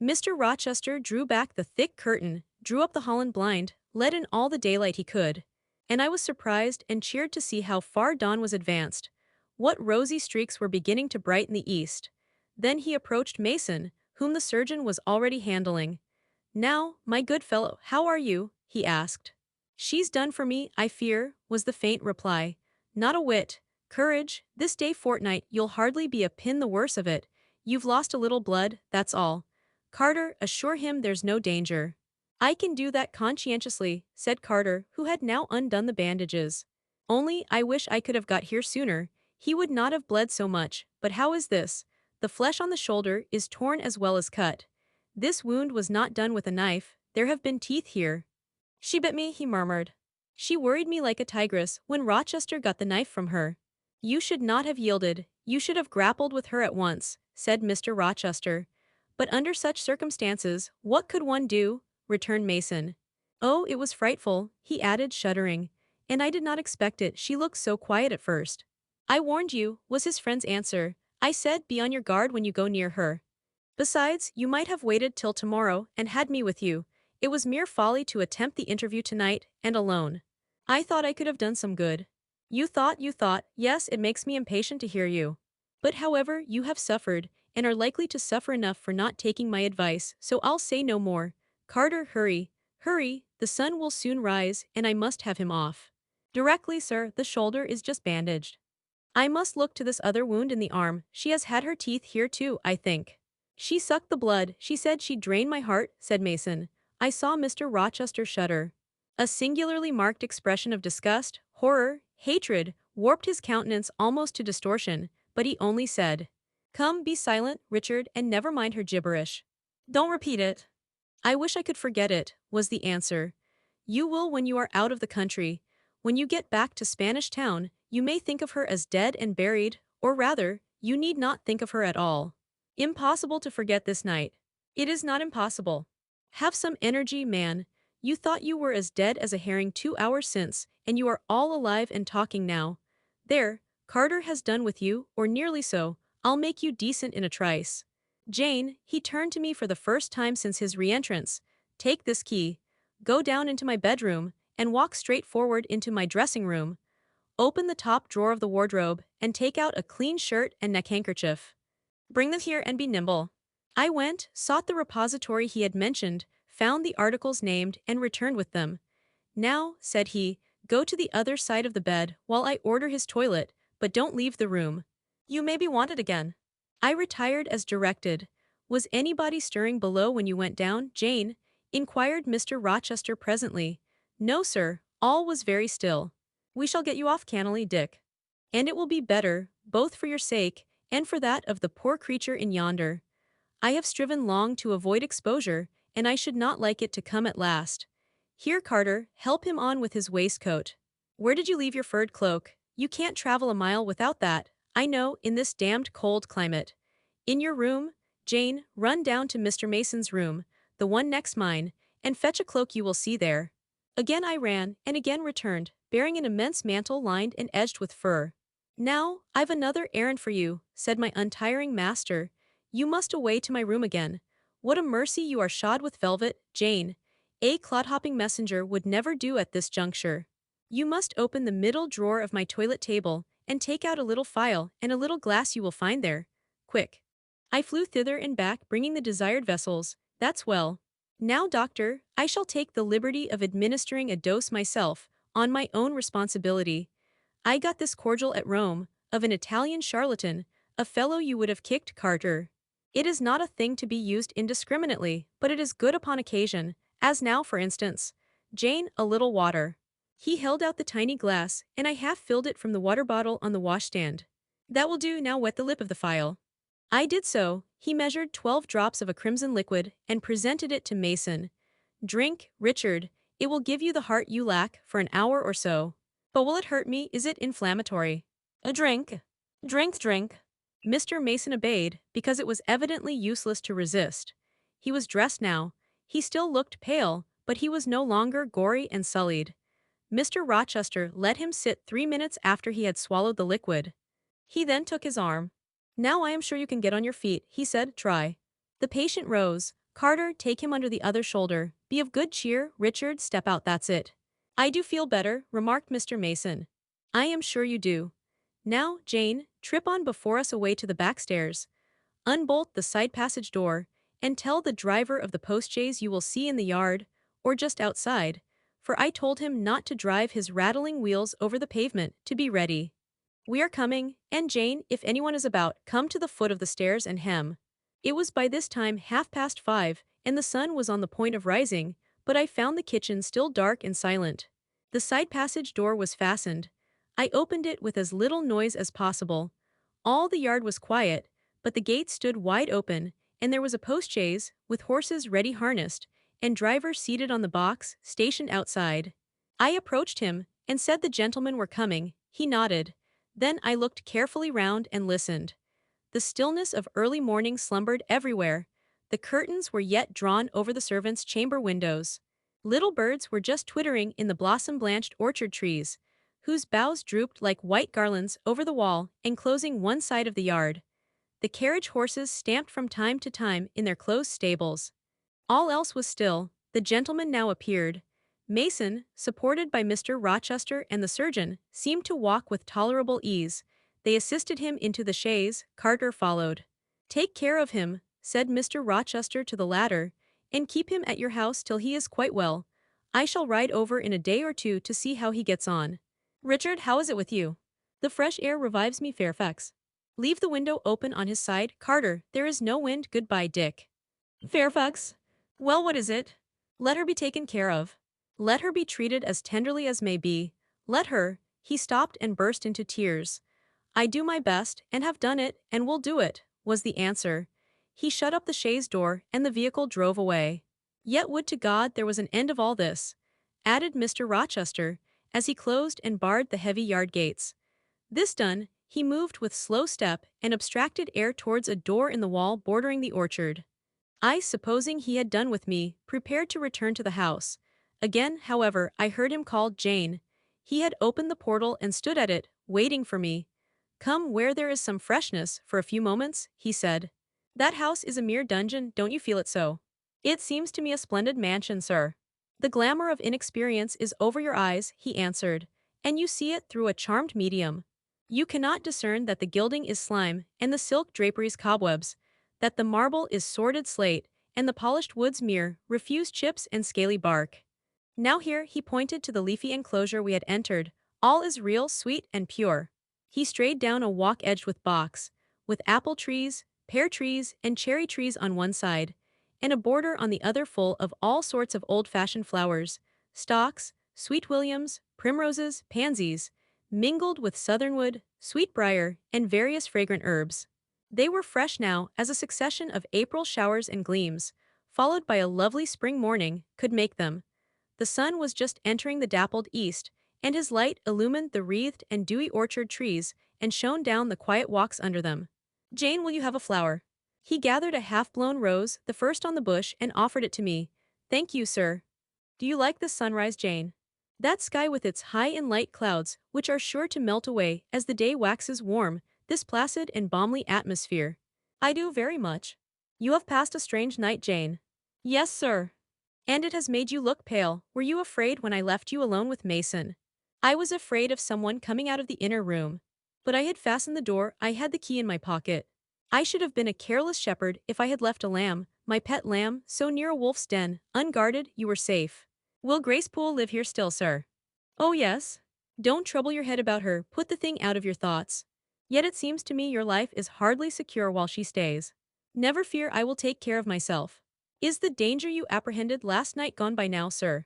Mr. Rochester drew back the thick curtain, drew up the Holland blind, let in all the daylight he could. And I was surprised and cheered to see how far dawn was advanced, what rosy streaks were beginning to brighten the east. Then he approached Mason, whom the surgeon was already handling. "Now, my good fellow, how are you?" he asked. "She's done for me, I fear," was the faint reply. "Not a whit. Courage, this day fortnight you'll hardly be a pin the worse of it. You've lost a little blood, that's all. Carter, assure him there's no danger." I can do that conscientiously, said Carter, who had now undone the bandages. Only I wish I could have got here sooner. He would not have bled so much, but how is this? The flesh on the shoulder is torn as well as cut. This wound was not done with a knife, there have been teeth here. She bit me, he murmured. She worried me like a tigress when Rochester got the knife from her. You should not have yielded, you should have grappled with her at once, said Mr. Rochester. But under such circumstances, what could one do? Returned Mason. Oh, it was frightful, he added, shuddering. And I did not expect it, she looked so quiet at first. I warned you, was his friend's answer. I said, be on your guard when you go near her. Besides, you might have waited till tomorrow and had me with you. It was mere folly to attempt the interview tonight, and alone. I thought I could have done some good. You thought, yes, it makes me impatient to hear you. But however, you have suffered, and are likely to suffer enough for not taking my advice, so I'll say no more. Carter, hurry, hurry, the sun will soon rise, and I must have him off. Directly, sir, the shoulder is just bandaged. I must look to this other wound in the arm, she has had her teeth here too, I think. She sucked the blood, she said she'd drain my heart, said Mason. I saw Mr. Rochester shudder. A singularly marked expression of disgust, horror, hatred, warped his countenance almost to distortion, but he only said, come, be silent, Richard, and never mind her gibberish. Don't repeat it. I wish I could forget it, was the answer. You will when you are out of the country. When you get back to Spanish Town, you may think of her as dead and buried, or rather, you need not think of her at all. Impossible to forget this night. It is not impossible. Have some energy, man. You thought you were as dead as a herring 2 hours since, and you are all alive and talking now. There, Carter has done with you, or nearly so. I'll make you decent in a trice. Jane, he turned to me for the first time since his re-entrance. Take this key. Go down into my bedroom, and walk straight forward into my dressing room. Open the top drawer of the wardrobe, and take out a clean shirt and neck-handkerchief. Bring them here and be nimble. I went, sought the repository he had mentioned, found the articles named, and returned with them. Now, said he, go to the other side of the bed while I order his toilet, but don't leave the room. You may be wanted again. I retired as directed. Was anybody stirring below when you went down, Jane? Inquired Mr. Rochester presently. No, sir, all was very still. We shall get you off cannily, Dick. And it will be better, both for your sake, and for that of the poor creature in yonder. I have striven long to avoid exposure, and I should not like it to come at last. Here, Carter, help him on with his waistcoat. Where did you leave your furred cloak? You can't travel a mile without that, I know, in this damned cold climate. In your room? Jane, run down to Mr. Mason's room, the one next mine, and fetch a cloak you will see there. Again I ran, and again returned, bearing an immense mantle lined and edged with fur. Now, I've another errand for you, said my untiring master. You must away to my room again. What a mercy you are shod with velvet, Jane. A clodhopping messenger would never do at this juncture. You must open the middle drawer of my toilet table, and take out a little phial and a little glass you will find there. Quick. I flew thither and back bringing the desired vessels. That's well. Now, doctor, I shall take the liberty of administering a dose myself, on my own responsibility. I got this cordial at Rome, of an Italian charlatan, a fellow you would have kicked, Carter. It is not a thing to be used indiscriminately, but it is good upon occasion, as now for instance. Jane, a little water. He held out the tiny glass, and I half filled it from the water bottle on the washstand. That will do, now wet the lip of the phial. I did so. He measured 12 drops of a crimson liquid, and presented it to Mason. Drink, Richard, it will give you the heart you lack, for an hour or so. But will it hurt me? Is it inflammatory? A drink. Drink. Mr. Mason obeyed, because it was evidently useless to resist. He was dressed now. He still looked pale, but he was no longer gory and sullied. Mr. Rochester let him sit 3 minutes after he had swallowed the liquid. He then took his arm. Now I am sure you can get on your feet, he said, try. The patient rose. Carter, take him under the other shoulder. Be of good cheer, Richard, step out, that's it. I do feel better, remarked Mr. Mason. I am sure you do. Now, Jane, trip on before us away to the back stairs. Unbolt the side passage door, and tell the driver of the postchaise you will see in the yard, or just outside, for I told him not to drive his rattling wheels over the pavement, to be ready. We are coming, and Jane, if anyone is about, come to the foot of the stairs and hem. It was by this time 5:30, and the sun was on the point of rising, but I found the kitchen still dark and silent. The side passage door was fastened. I opened it with as little noise as possible. All the yard was quiet, but the gate stood wide open, and there was a postchaise, with horses ready harnessed, and driver seated on the box, stationed outside. I approached him, and said the gentlemen were coming. He nodded. Then I looked carefully round and listened. The stillness of early morning slumbered everywhere. The curtains were yet drawn over the servants' chamber windows. Little birds were just twittering in the blossom-blanched orchard trees, whose boughs drooped like white garlands over the wall enclosing one side of the yard. The carriage horses stamped from time to time in their closed stables. All else was still. The gentleman now appeared. Mason, supported by Mr. Rochester and the surgeon, seemed to walk with tolerable ease. They assisted him into the chaise. Carter followed. "Take care of him," said Mr. Rochester to the latter, "and keep him at your house till he is quite well. I shall ride over in a day or two to see how he gets on. Richard, how is it with you? The fresh air revives me, Fairfax. Leave the window open on his side, Carter. There is no wind. Goodbye, Dick. Fairfax. Well, what is it? Let her be taken care of. Let her be treated as tenderly as may be. Let her—" He stopped and burst into tears. "I do my best, and have done it, and will do it," was the answer. He shut up the chaise door, and the vehicle drove away. "Yet would to God there was an end of all this," added Mr. Rochester, as he closed and barred the heavy yard gates. This done, he moved with slow step and abstracted air towards a door in the wall bordering the orchard. I, supposing he had done with me, prepared to return to the house. Again, however, I heard him call Jane. He had opened the portal and stood at it, waiting for me. "Come where there is some freshness, for a few moments," he said. "That house is a mere dungeon, don't you feel it so?" "It seems to me a splendid mansion, sir." "The glamour of inexperience is over your eyes," he answered, "and you see it through a charmed medium. You cannot discern that the gilding is slime, and the silk draperies cobwebs, that the marble is sordid slate, and the polished woods mere, refuse chips and scaly bark. Now here," he pointed to the leafy enclosure we had entered, "all is real, sweet, and pure." He strayed down a walk edged with box, with apple trees, pear trees, and cherry trees on one side, and a border on the other full of all sorts of old-fashioned flowers, stocks, sweet williams, primroses, pansies, mingled with southernwood, sweetbriar, and various fragrant herbs. They were fresh now as a succession of April showers and gleams, followed by a lovely spring morning, could make them. The sun was just entering the dappled east, and his light illumined the wreathed and dewy orchard trees and shone down the quiet walks under them. "Jane, will you have a flower?" He gathered a half-blown rose, the first on the bush, and offered it to me. "Thank you, sir. Do you like this sunrise, Jane? That sky with its high and light clouds, which are sure to melt away as the day waxes warm, this placid and balmy atmosphere." "I do very much." "You have passed a strange night, Jane." "Yes, sir. And it has made you look pale. Were you afraid when I left you alone with Mason?" "I was afraid of someone coming out of the inner room. But I had fastened the door, I had the key in my pocket. I should have been a careless shepherd if I had left a lamb, my pet lamb, so near a wolf's den, unguarded. You were safe." "Will Grace Poole live here still, sir?" "Oh yes. Don't trouble your head about her, put the thing out of your thoughts. Yet it seems to me your life is hardly secure while she stays." "Never fear, I will take care of myself." "Is the danger you apprehended last night gone by now, sir?"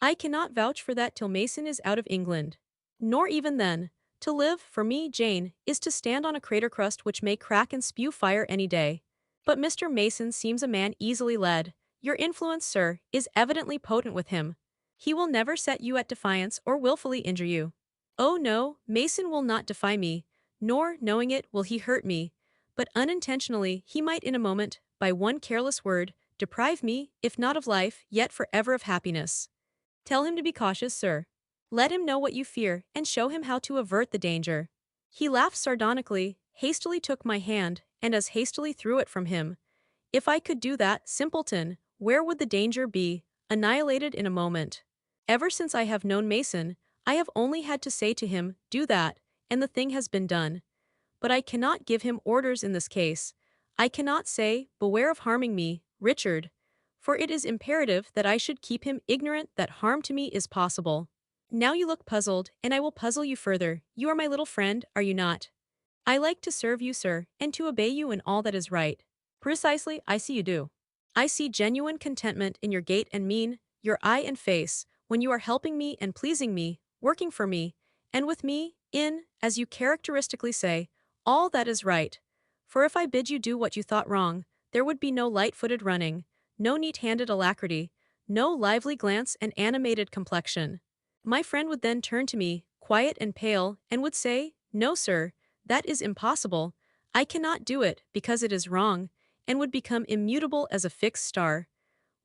"I cannot vouch for that till Mason is out of England. Nor even then. To live, for me, Jane, is to stand on a crater crust which may crack and spew fire any day. But Mr. Mason seems a man easily led. Your influence, sir, is evidently potent with him. He will never set you at defiance or willfully injure you." "Oh no, Mason will not defy me, nor, knowing it, will he hurt me. But unintentionally he might in a moment, by one careless word, deprive me, if not of life, yet forever of happiness." "Tell him to be cautious, sir. Let him know what you fear, and show him how to avert the danger." He laughed sardonically, hastily took my hand, and as hastily threw it from him. "If I could do that, simpleton, where would the danger be? Annihilated in a moment. Ever since I have known Mason, I have only had to say to him, 'Do that,' and the thing has been done. But I cannot give him orders in this case. I cannot say, 'Beware of harming me, Richard,' for it is imperative that I should keep him ignorant that harm to me is possible. Now you look puzzled, and I will puzzle you further. You are my little friend, are you not?" "I like to serve you, sir, and to obey you in all that is right." "Precisely, I see you do. I see genuine contentment in your gait and mien. your eye and face, when you are helping me and pleasing me, working for me, and with me, in, as you characteristically say, all that is right. For if I bid you do what you thought wrong, there would be no light-footed running, no neat-handed alacrity, no lively glance and animated complexion. My friend would then turn to me, quiet and pale, and would say, "No, sir, that is impossible. I cannot do it, because it is wrong," and would become immutable as a fixed star.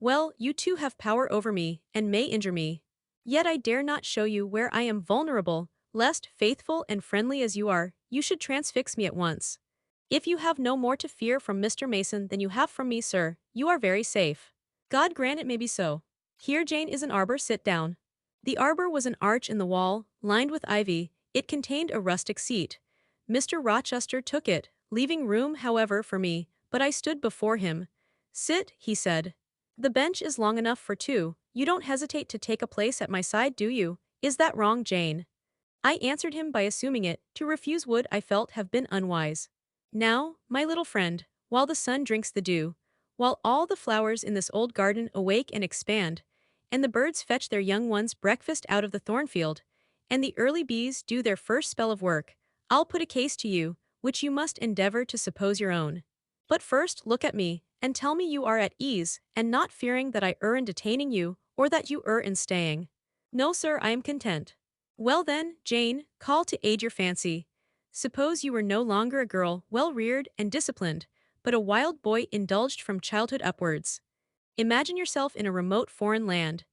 Well, you too have power over me, and may injure me. Yet I dare not show you where I am vulnerable, lest, faithful and friendly as you are, you should transfix me at once. If you have no more to fear from Mr. Mason than you have from me, sir, you are very safe. God grant it may be so. Here, Jane, is an arbor, sit down. The arbor was an arch in the wall, lined with ivy. It contained a rustic seat. Mr. Rochester took it, leaving room, however, for me, but I stood before him. "Sit," he said. "The bench is long enough for two. You don't hesitate to take a place at my side, do you? Is that wrong, Jane?" I answered him by assuming it. To refuse would, I felt, have been unwise. "Now, my little friend, while the sun drinks the dew, while all the flowers in this old garden awake and expand, and the birds fetch their young ones breakfast out of the thornfield, and the early bees do their first spell of work, I'll put a case to you, which you must endeavor to suppose your own. But first look at me, and tell me you are at ease, and not fearing that I err in detaining you, or that you err in staying." "No, sir, I am content." "Well then, Jane, call to aid your fancy. Suppose you were no longer a girl well reared and disciplined, but a wild boy indulged from childhood upwards. Imagine yourself in a remote foreign land.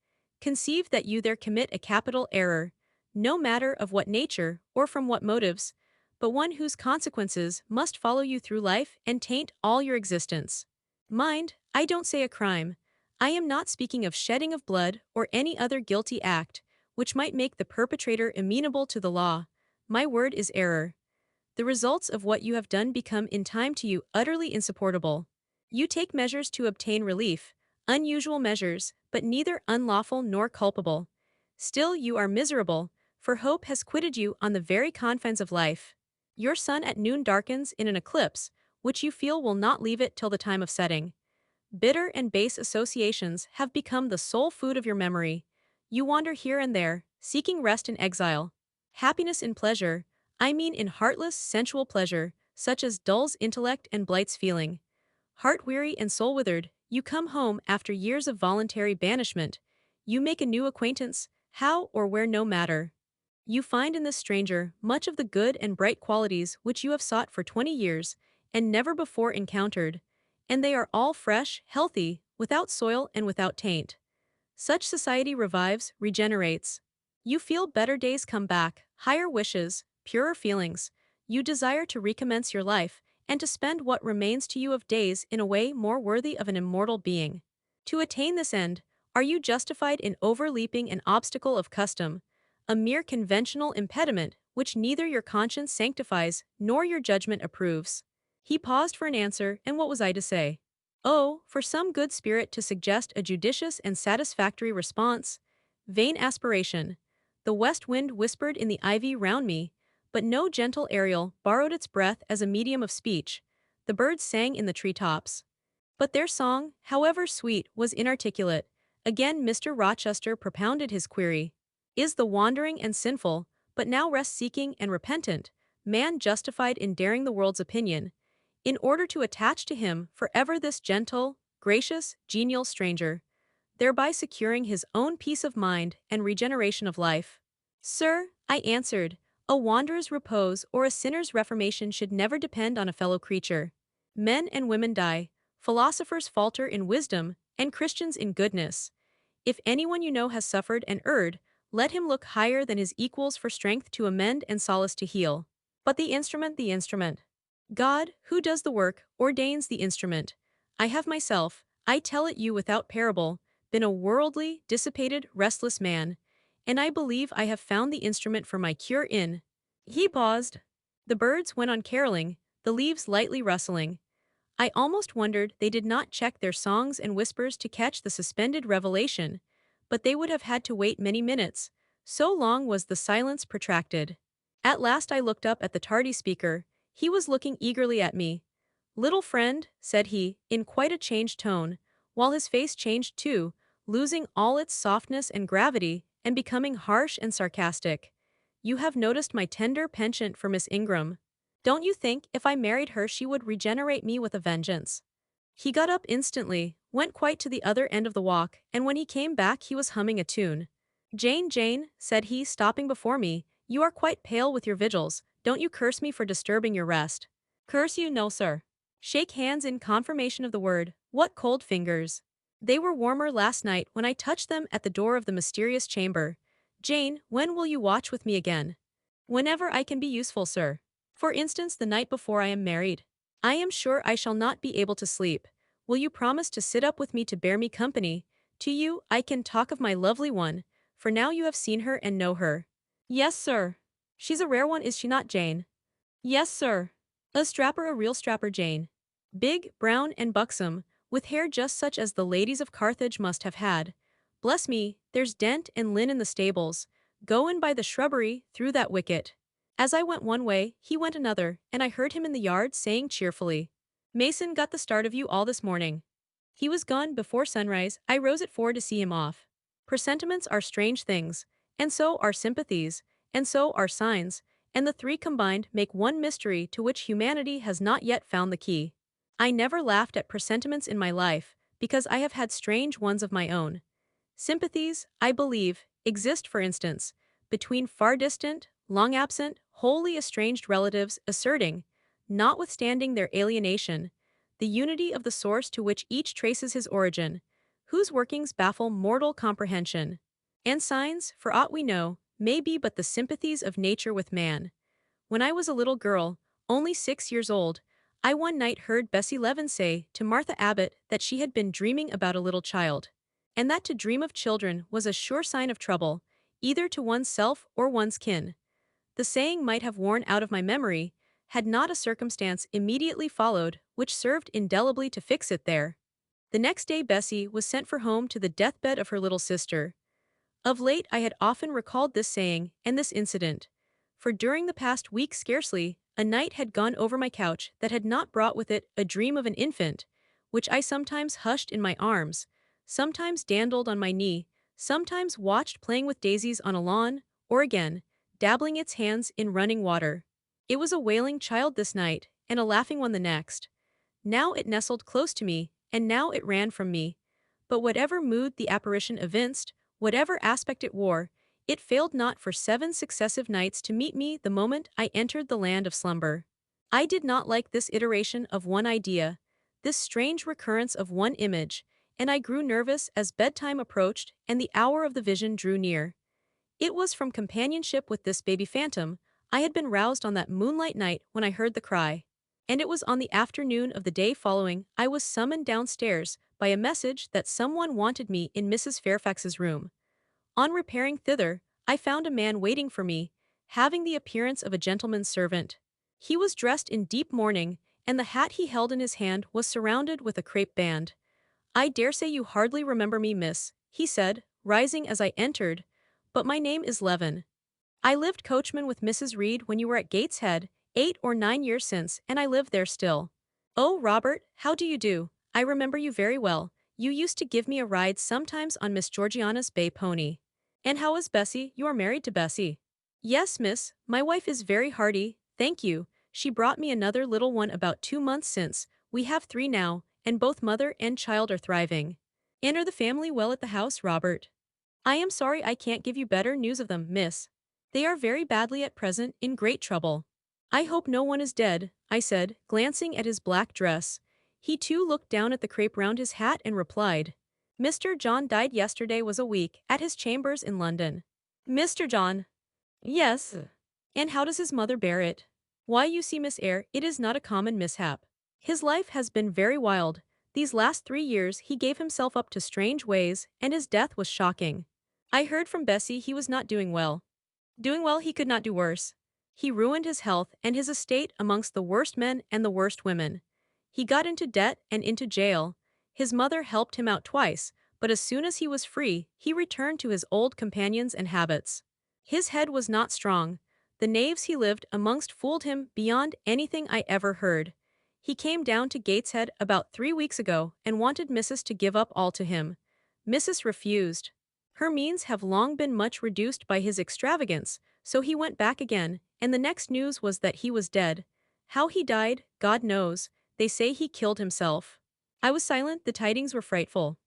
Conceive that you there commit a capital error, no matter of what nature or from what motives, but one whose consequences must follow you through life and taint all your existence. Mind, I don't say a crime. I am not speaking of shedding of blood or any other guilty act, which might make the perpetrator amenable to the law. My word is error. The results of what you have done become in time to you utterly insupportable. You take measures to obtain relief, unusual measures, but neither unlawful nor culpable. Still you are miserable, for hope has quitted you on the very confines of life. Your sun at noon darkens in an eclipse, which you feel will not leave it till the time of setting. Bitter and base associations have become the sole food of your memory. You wander here and there, seeking rest in exile. Happiness in pleasure, I mean in heartless, sensual pleasure, such as dulls intellect and blights feeling. Heart-weary and soul-withered, you come home after years of voluntary banishment. You make a new acquaintance, how or where no matter. You find in this stranger much of the good and bright qualities which you have sought for 20 years, and never before encountered, and they are all fresh, healthy, without soil and without taint. Such society revives, regenerates. You feel better days come back, higher wishes, purer feelings. You desire to recommence your life, and to spend what remains to you of days in a way more worthy of an immortal being. To attain this end, are you justified in overleaping an obstacle of custom, a mere conventional impediment which neither your conscience sanctifies nor your judgment approves? He paused for an answer, and what was I to say? Oh, for some good spirit to suggest a judicious and satisfactory response. Vain aspiration. The west wind whispered in the ivy round me, but no gentle Ariel borrowed its breath as a medium of speech. The birds sang in the tree-tops, but their song, however sweet, was inarticulate. Again Mr. Rochester propounded his query. Is the wandering and sinful, but now rest-seeking and repentant, man justified in daring the world's opinion, in order to attach to him forever this gentle, gracious, genial stranger, thereby securing his own peace of mind and regeneration of life? "Sir," I answered, "a wanderer's repose or a sinner's reformation should never depend on a fellow creature. Men and women die, philosophers falter in wisdom, and Christians in goodness. If anyone you know has suffered and erred, let him look higher than his equals for strength to amend and solace to heal. But the instrument, the instrument. God, who does the work, ordains the instrument. I have myself, I tell it you without parable, been a worldly, dissipated, restless man, and I believe I have found the instrument for my cure in—" He paused. The birds went on caroling, the leaves lightly rustling. I almost wondered they did not check their songs and whispers to catch the suspended revelation, but they would have had to wait many minutes, so long was the silence protracted. At last I looked up at the tardy speaker. He was looking eagerly at me. "Little friend," said he, in quite a changed tone, while his face changed too, losing all its softness and gravity, and becoming harsh and sarcastic. You have noticed my tender penchant for Miss Ingram. Don't you think if I married her she would regenerate me with a vengeance? He got up instantly, went quite to the other end of the walk, and when he came back he was humming a tune. Jane, Jane, said he, stopping before me, you are quite pale with your vigils, don't you curse me for disturbing your rest. Curse you, no sir. Shake hands in confirmation of the word, what cold fingers. They were warmer last night when I touched them at the door of the mysterious chamber. Jane, when will you watch with me again? Whenever I can be useful, sir. For instance, the night before I am married. I am sure I shall not be able to sleep. Will you promise to sit up with me to bear me company? To you, I can talk of my lovely one, for now you have seen her and know her. Yes, sir. She's a rare one, is she not, Jane? Yes, sir. A real strapper, Jane. Big, brown, and buxom, with hair just such as the ladies of Carthage must have had. Bless me, there's Dent and Lynn in the stables. Go in by the shrubbery, through that wicket. As I went one way, he went another, and I heard him in the yard saying cheerfully, Mason got the start of you all this morning. He was gone before sunrise, I rose at 4 to see him off. Presentiments are strange things, and so are sympathies, and so are signs, and the three combined make one mystery to which humanity has not yet found the key. I never laughed at presentiments in my life, because I have had strange ones of my own. Sympathies, I believe, exist, for instance, between far distant, long absent, wholly estranged relatives asserting, notwithstanding their alienation, the unity of the source to which each traces his origin, whose workings baffle mortal comprehension. And signs, for aught we know, may be but the sympathies of nature with man. When I was a little girl, only 6 years old, I one night heard Bessie Leaven say to Martha Abbott that she had been dreaming about a little child, and that to dream of children was a sure sign of trouble, either to one's self or one's kin. The saying might have worn out of my memory, had not a circumstance immediately followed which served indelibly to fix it there. The next day Bessie was sent for home to the deathbed of her little sister. Of late I had often recalled this saying and this incident, for during the past week scarcely a night had gone over my couch that had not brought with it a dream of an infant, which I sometimes hushed in my arms, sometimes dandled on my knee, sometimes watched playing with daisies on a lawn, or again, dabbling its hands in running water. It was a wailing child this night, and a laughing one the next. Now it nestled close to me, and now it ran from me. But whatever mood the apparition evinced, whatever aspect it wore, it failed not for 7 successive nights to meet me the moment I entered the land of slumber. I did not like this iteration of one idea, this strange recurrence of one image, and I grew nervous as bedtime approached and the hour of the vision drew near. It was from companionship with this baby phantom I had been roused on that moonlight night when I heard the cry. And it was on the afternoon of the day following I was summoned downstairs by a message that someone wanted me in Mrs. Fairfax's room. On repairing thither, I found a man waiting for me, having the appearance of a gentleman's servant. He was dressed in deep mourning, and the hat he held in his hand was surrounded with a crape band. I dare say you hardly remember me, miss, he said, rising as I entered, but my name is Leaven. I lived coachman with Mrs. Reed when you were at Gateshead, 8 or 9 years since, and I live there still. Oh, Robert, how do you do? I remember you very well. You used to give me a ride sometimes on Miss Georgiana's bay pony. And how is Bessie? You are married to Bessie? Yes, miss, my wife is very hearty, thank you. She brought me another little one about 2 months since. We have 3 now, and both mother and child are thriving. And are the family well at the house, Robert? I am sorry I can't give you better news of them, miss. They are very badly at present, in great trouble. I hope no one is dead, I said, glancing at his black dress. He too looked down at the crape round his hat and replied, Mr. John died yesterday was a week, at his chambers in London. Mr. John? Yes. And how does his mother bear it? Why, you see, Miss Eyre, it is not a common mishap. His life has been very wild. These last 3 years he gave himself up to strange ways, and his death was shocking. I heard from Bessie he was not doing well. Doing well, he could not do worse. He ruined his health and his estate amongst the worst men and the worst women. He got into debt and into jail. His mother helped him out twice, but as soon as he was free, he returned to his old companions and habits. His head was not strong. The knaves he lived amongst fooled him beyond anything I ever heard. He came down to Gateshead about 3 weeks ago and wanted Mrs. to give up all to him. Mrs. refused. Her means have long been much reduced by his extravagance, so he went back again, and the next news was that he was dead. How he died, God knows, they say he killed himself. I was silent, the tidings were frightful.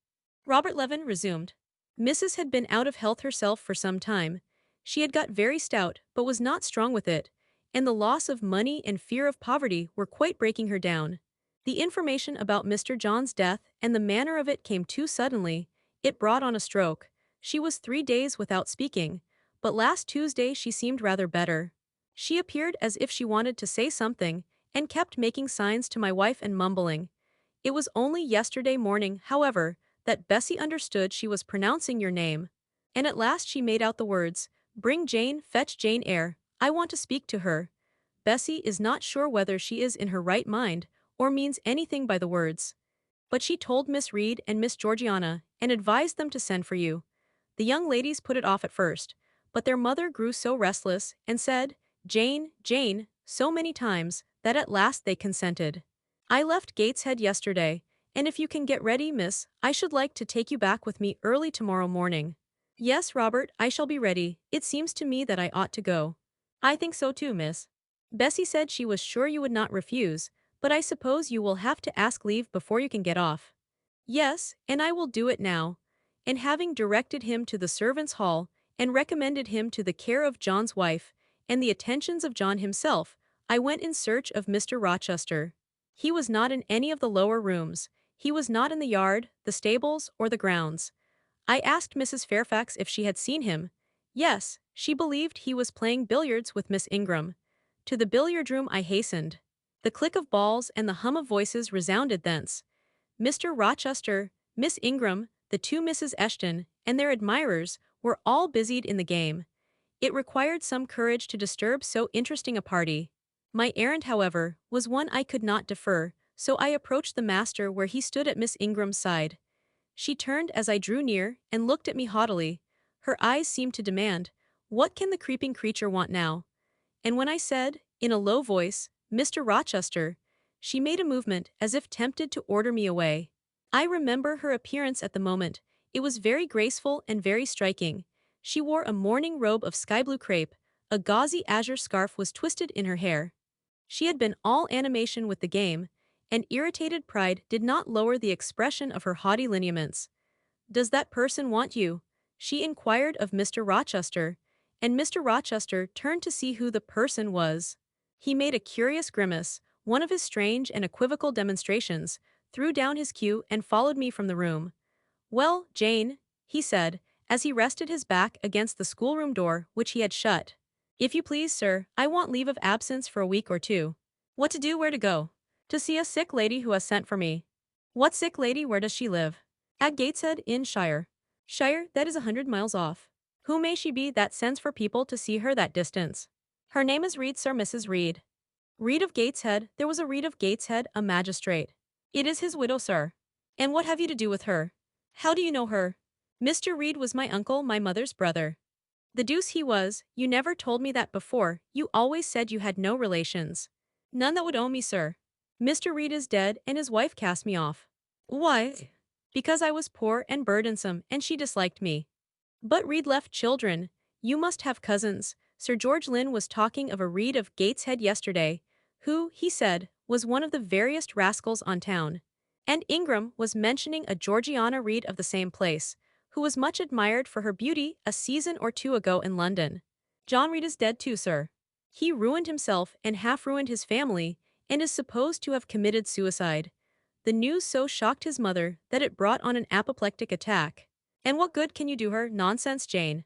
Robert Levin resumed. Mrs. had been out of health herself for some time. She had got very stout, but was not strong with it, and the loss of money and fear of poverty were quite breaking her down. The information about Mr. John's death and the manner of it came too suddenly. It brought on a stroke. She was 3 days without speaking, but last Tuesday she seemed rather better. She appeared as if she wanted to say something, and kept making signs to my wife and mumbling. It was only yesterday morning, however, that Bessie understood she was pronouncing your name. And at last she made out the words, "Bring Jane, fetch Jane Eyre, I want to speak to her." Bessie is not sure whether she is in her right mind, or means anything by the words. But she told Miss Reed and Miss Georgiana, and advised them to send for you. The young ladies put it off at first, but their mother grew so restless, and said, "Jane, Jane," so many times, that at last they consented. I left Gateshead yesterday, and if you can get ready, miss, I should like to take you back with me early tomorrow morning. Yes, Robert, I shall be ready. It seems to me that I ought to go. I think so too, miss. Bessie said she was sure you would not refuse, but I suppose you will have to ask leave before you can get off. Yes, and I will do it now. And having directed him to the servants' hall, and recommended him to the care of John's wife, and the attentions of John himself, I went in search of Mr. Rochester. He was not in any of the lower rooms. He was not in the yard, the stables, or the grounds. I asked Mrs. Fairfax if she had seen him. Yes, she believed he was playing billiards with Miss Ingram. To the billiard room I hastened. The click of balls and the hum of voices resounded thence. Mr. Rochester, Miss Ingram, the two Misses Eshton, and their admirers were all busied in the game. It required some courage to disturb so interesting a party. My errand, however, was one I could not defer, so I approached the master where he stood at Miss Ingram's side. She turned as I drew near, and looked at me haughtily. Her eyes seemed to demand, "What can the creeping creature want now?" And when I said, in a low voice, "Mr. Rochester," she made a movement as if tempted to order me away. I remember her appearance at the moment. It was very graceful and very striking. She wore a morning robe of sky-blue crepe, a gauzy azure scarf was twisted in her hair. She had been all animation with the game, and irritated pride did not lower the expression of her haughty lineaments. "Does that person want you?" she inquired of Mr. Rochester, and Mr. Rochester turned to see who the person was. He made a curious grimace, one of his strange and equivocal demonstrations, threw down his cue and followed me from the room. "Well, Jane," he said, as he rested his back against the schoolroom door which he had shut. "If you please, sir, I want leave of absence for a week or two." "What to do, where to go?" "To see a sick lady who has sent for me." "What sick lady, where does she live?" "At Gateshead, in Shire." "Shire, that is 100 miles off. Who may she be that sends for people to see her that distance?" "Her name is Reed, sir, Mrs. Reed." "Reed of Gateshead, there was a Reed of Gateshead, a magistrate." "It is his widow, sir." "And what have you to do with her?" "How do you know her?" "Mr. Reed was my uncle, my mother's brother." "The deuce he was, you never told me that before, you always said you had no relations." "None that would own me, sir. Mr. Reed is dead, and his wife cast me off." "Why?" "Because I was poor and burdensome, and she disliked me." "But Reed left children. You must have cousins. Sir George Lynn was talking of a Reed of Gateshead yesterday, who, he said, was one of the veriest rascals on town. And Ingram was mentioning a Georgiana Reed of the same place, who was much admired for her beauty a season or two ago in London." "John Reed is dead too, sir." "He ruined himself and half ruined his family, and is supposed to have committed suicide. The news so shocked his mother that it brought on an apoplectic attack." "And what good can you do her?" "Nonsense, Jane.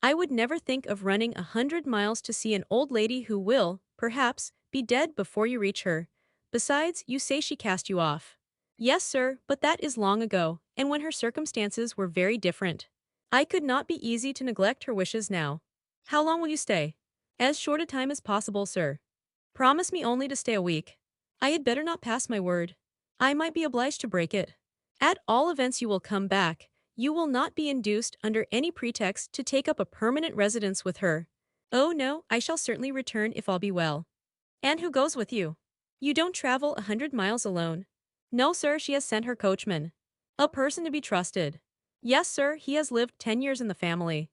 I would never think of running 100 miles to see an old lady who will, perhaps, be dead before you reach her. Besides, you say she cast you off." "Yes, sir, but that is long ago, and when her circumstances were very different. I could not be easy to neglect her wishes now." "How long will you stay?" "As short a time as possible, sir." "Promise me only to stay a week." "I had better not pass my word. I might be obliged to break it." "At all events you will come back. You will not be induced under any pretext to take up a permanent residence with her." "Oh no, I shall certainly return if all be well." "And who goes with you?" "You don't travel 100 miles alone." "No, sir, she has sent her coachman." "A person to be trusted." Yes, sir, he has lived 10 years in the family.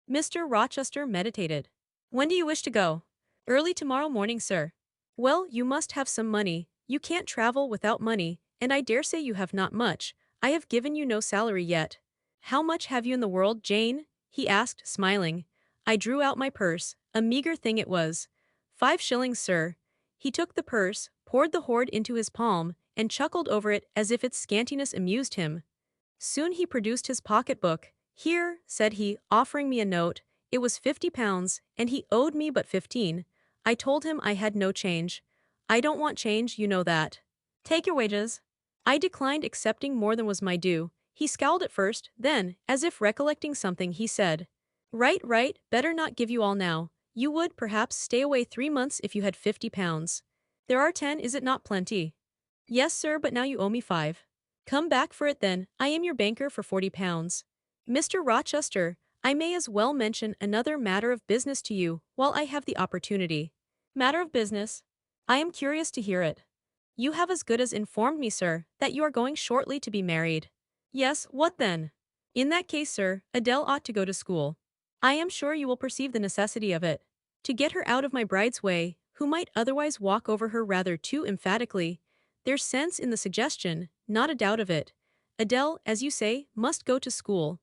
Mr. Rochester meditated. When do you wish to go? Early tomorrow morning, sir. Well, you must have some money. You can't travel without money, and I dare say you have not much. I have given you no salary yet. How much have you in the world, Jane? He asked, smiling. I drew out my purse. A meager thing it was. 5 shillings, sir. He took the purse, poured the hoard into his palm, and chuckled over it as if its scantiness amused him. Soon he produced his pocketbook. Here, said he, offering me a note. It was £50, and he owed me but 15. I told him I had no change. I don't want change, you know that. Take your wages. I declined accepting more than was my due. He scowled at first, then, as if recollecting something, he said, right, right, better not give you all now. You would, perhaps, stay away 3 months if you had £50. There are 10, is it not plenty? Yes, sir, but now you owe me 5. Come back for it then, I am your banker for £40. Mr. Rochester, I may as well mention another matter of business to you while I have the opportunity. Matter of business? I am curious to hear it. You have as good as informed me, sir, that you are going shortly to be married. Yes, what then? In that case, sir, Adele ought to go to school. I am sure you will perceive the necessity of it. To get her out of my bride's way, who might otherwise walk over her rather too emphatically. There's sense in the suggestion, not a doubt of it. Adele, as you say, must go to school.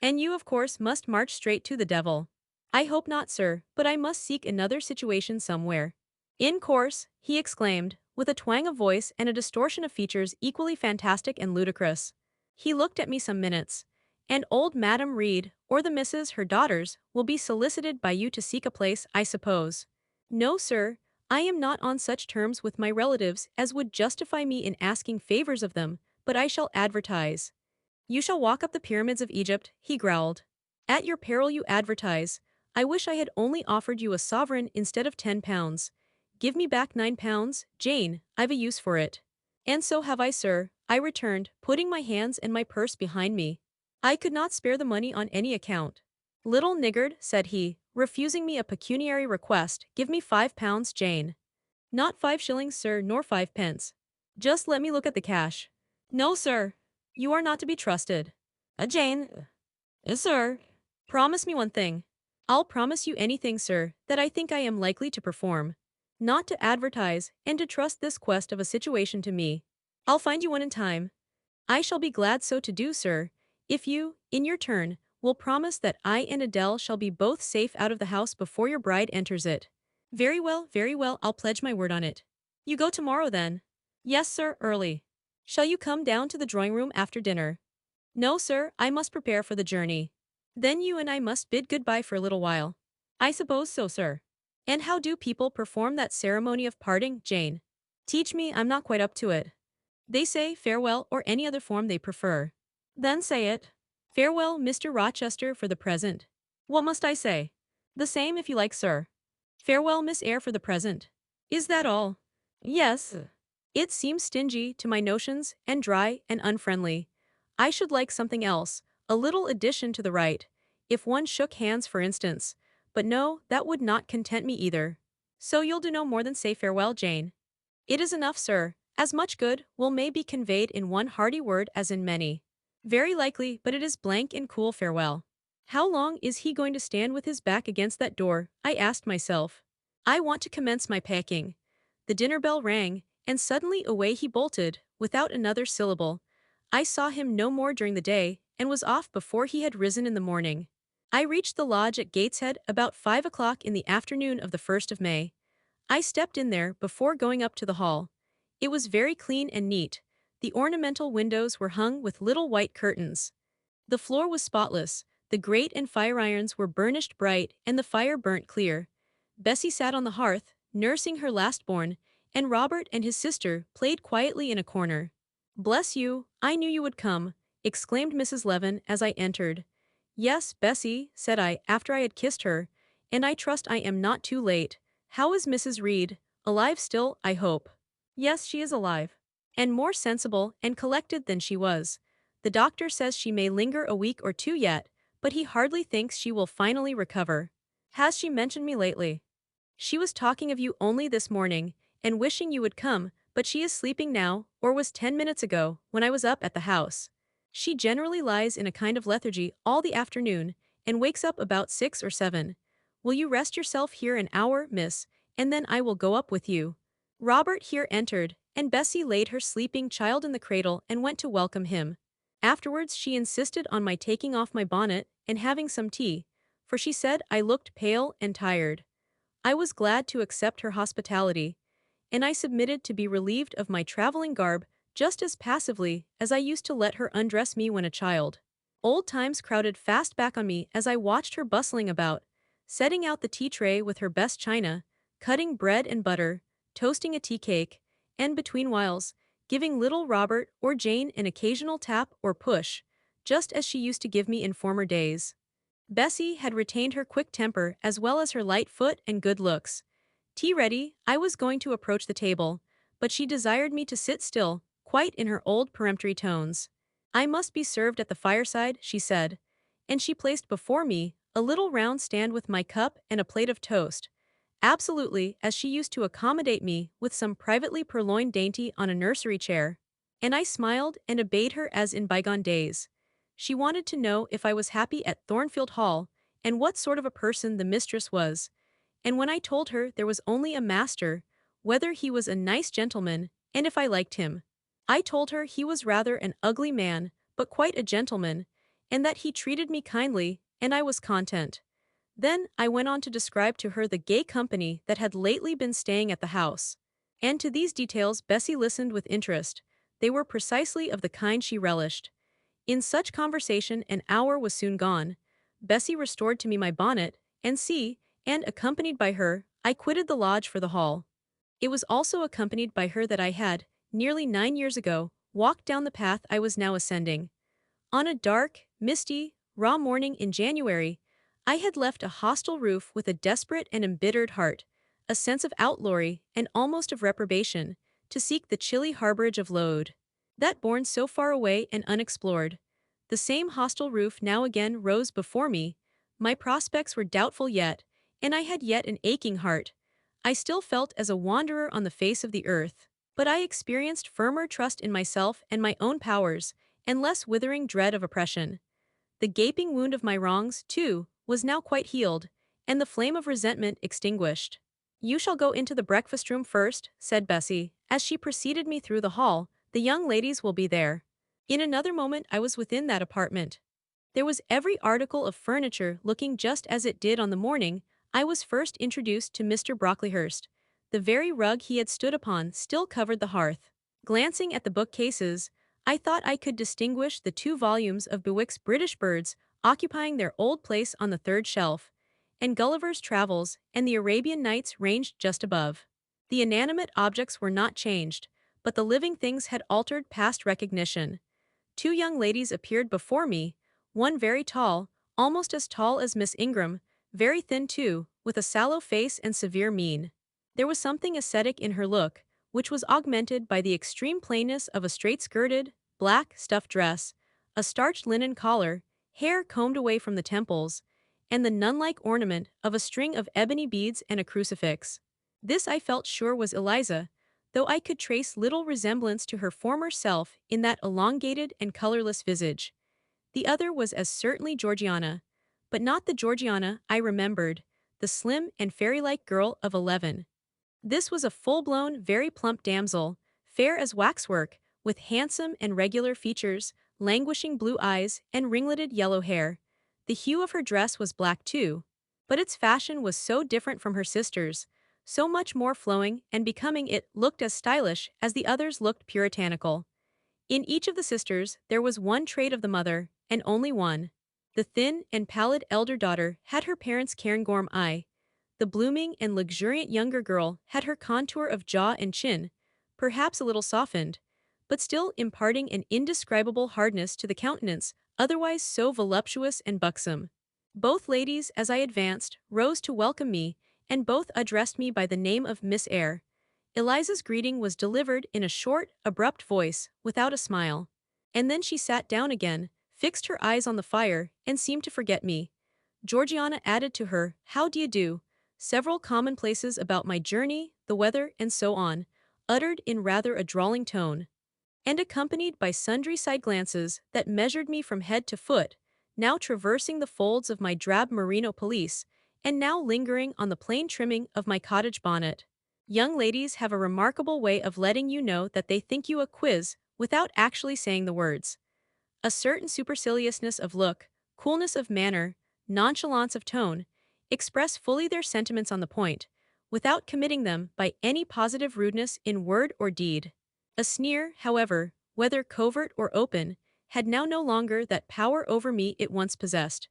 And you, of course, must march straight to the devil. I hope not, sir, but I must seek another situation somewhere. In course, he exclaimed, with a twang of voice and a distortion of features equally fantastic and ludicrous. He looked at me some minutes. And old Madam Reed, or the misses, her daughters, will be solicited by you to seek a place, I suppose. No, sir, I am not on such terms with my relatives as would justify me in asking favors of them, but I shall advertise. You shall walk up the pyramids of Egypt, he growled. At your peril you advertise. I wish I had only offered you a sovereign instead of £10. Give me back £9, Jane, I've a use for it. And so have I, sir, I returned, putting my hands and my purse behind me. I could not spare the money on any account. Little niggard, said he, refusing me a pecuniary request, give me £5, Jane. Not 5 shillings, sir, nor 5 pence. Just let me look at the cash. No, sir. You are not to be trusted. Jane. Sir. Promise me one thing. I'll promise you anything, sir, that I think I am likely to perform. Not to advertise, and to trust this quest of a situation to me. I'll find you one in time. I shall be glad so to do, sir, if you, in your turn, will promise that I and Adele shall be both safe out of the house before your bride enters it. Very well, I'll pledge my word on it. You go tomorrow then? Yes, sir, early. Shall you come down to the drawing-room after dinner? No, sir, I must prepare for the journey. Then you and I must bid goodbye for a little while. I suppose so, sir. And how do people perform that ceremony of parting, Jane? Teach me, I'm not quite up to it. They say farewell or any other form they prefer. Then say it. Farewell, Mr. Rochester, for the present. What must I say? The same if you like, sir. Farewell, Miss Eyre, for the present. Is that all? Yes. It seems stingy to my notions, and dry, and unfriendly. I should like something else, a little addition to the rite. If one shook hands, for instance. But no, that would not content me either. So you'll do no more than say farewell, Jane. It is enough, sir. As much good will may be conveyed in one hearty word as in many. Very likely, but it is blank and cool farewell. How long is he going to stand with his back against that door? I asked myself. I want to commence my packing. The dinner bell rang, and suddenly away he bolted, without another syllable. I saw him no more during the day, and was off before he had risen in the morning. I reached the lodge at Gateshead about 5 o'clock in the afternoon of the 1st of May. I stepped in there before going up to the hall. It was very clean and neat. The ornamental windows were hung with little white curtains. The floor was spotless, the grate and fire irons were burnished bright, and the fire burnt clear. Bessie sat on the hearth, nursing her last-born, and Robert and his sister played quietly in a corner. Bless you, I knew you would come, exclaimed Mrs. Levin as I entered. Yes, Bessie, said I after I had kissed her, and I trust I am not too late. How is Mrs. Reed? Alive still, I hope. Yes, she is alive. And more sensible and collected than she was. The doctor says she may linger a week or two yet, but he hardly thinks she will finally recover. Has she mentioned me lately? She was talking of you only this morning, and wishing you would come, but she is sleeping now, or was 10 minutes ago, when I was up at the house. She generally lies in a kind of lethargy all the afternoon and wakes up about 6 or 7. Will you rest yourself here an hour, miss, and then I will go up with you. Robert here entered, and Bessie laid her sleeping child in the cradle and went to welcome him. Afterwards she insisted on my taking off my bonnet and having some tea, for she said I looked pale and tired. I was glad to accept her hospitality, and I submitted to be relieved of my traveling garb just as passively as I used to let her undress me when a child. Old times crowded fast back on me as I watched her bustling about, setting out the tea tray with her best china, cutting bread and butter, toasting a tea cake, and between whiles, giving little Robert or Jane an occasional tap or push, just as she used to give me in former days. Bessie had retained her quick temper as well as her light foot and good looks. Tea ready, I was going to approach the table, but she desired me to sit still, quite in her old peremptory tones. I must be served at the fireside, she said, and she placed before me a little round stand with my cup and a plate of toast, absolutely as she used to accommodate me with some privately purloined dainty on a nursery chair. And I smiled and obeyed her as in bygone days. She wanted to know if I was happy at Thornfield Hall, and what sort of a person the mistress was. And when I told her there was only a master, whether he was a nice gentleman, and if I liked him, I told her he was rather an ugly man, but quite a gentleman, and that he treated me kindly, and I was content. Then I went on to describe to her the gay company that had lately been staying at the house. And to these details Bessie listened with interest. They were precisely of the kind she relished. In such conversation an hour was soon gone. Bessie restored to me my bonnet, and accompanied by her, I quitted the lodge for the hall. It was also accompanied by her that I had, nearly 9 years ago, walked down the path I was now ascending. On a dark, misty, raw morning in January, I had left a hostel roof with a desperate and embittered heart, a sense of outlawry and almost of reprobation, to seek the chilly harborage of Lode, that bourne so far away and unexplored. The same hostel roof now again rose before me. My prospects were doubtful yet, and I had yet an aching heart. I still felt as a wanderer on the face of the earth, but I experienced firmer trust in myself and my own powers, and less withering dread of oppression. The gaping wound of my wrongs, too, was now quite healed, and the flame of resentment extinguished. You shall go into the breakfast-room first, said Bessie, as she preceded me through the hall. The young ladies will be there. In another moment I was within that apartment. There was every article of furniture looking just as it did on the morning I was first introduced to Mr. Brocklehurst. The very rug he had stood upon still covered the hearth. Glancing at the bookcases, I thought I could distinguish the 2 volumes of Bewick's British Birds occupying their old place on the 3rd shelf, and Gulliver's Travels and the Arabian Nights ranged just above. The inanimate objects were not changed, but the living things had altered past recognition. 2 young ladies appeared before me, one very tall, almost as tall as Miss Ingram, very thin too, with a sallow face and severe mien. There was something ascetic in her look, which was augmented by the extreme plainness of a straight-skirted, black stuff dress, a starched linen collar, hair combed away from the temples, and the nun-like ornament of a string of ebony beads and a crucifix. This I felt sure was Eliza, though I could trace little resemblance to her former self in that elongated and colorless visage. The other was as certainly Georgiana, but not the Georgiana I remembered, the slim and fairy-like girl of 11. This was a full-blown, very plump damsel, fair as waxwork, with handsome and regular features, languishing blue eyes, and ringleted yellow hair. The hue of her dress was black too, but its fashion was so different from her sister's, so much more flowing and becoming, it looked as stylish as the others looked puritanical. In each of the sisters there was one trait of the mother, and only one. The thin and pallid elder daughter had her parents' cairngorm eye. The blooming and luxuriant younger girl had her contour of jaw and chin, perhaps a little softened, but still imparting an indescribable hardness to the countenance, otherwise so voluptuous and buxom. Both ladies, as I advanced, rose to welcome me, and both addressed me by the name of Miss Eyre. Eliza's greeting was delivered in a short, abrupt voice, without a smile. And then she sat down again, fixed her eyes on the fire, and seemed to forget me. Georgiana added to her, "How d'ye do?" several commonplaces about my journey, the weather, and so on, uttered in rather a drawling tone. and accompanied by sundry side glances that measured me from head to foot, now traversing the folds of my drab merino pelisse, and now lingering on the plain trimming of my cottage bonnet. Young ladies have a remarkable way of letting you know that they think you a quiz without actually saying the words. A certain superciliousness of look, coolness of manner, nonchalance of tone, express fully their sentiments on the point, without committing them by any positive rudeness in word or deed. A sneer, however, whether covert or open, had now no longer that power over me it once possessed.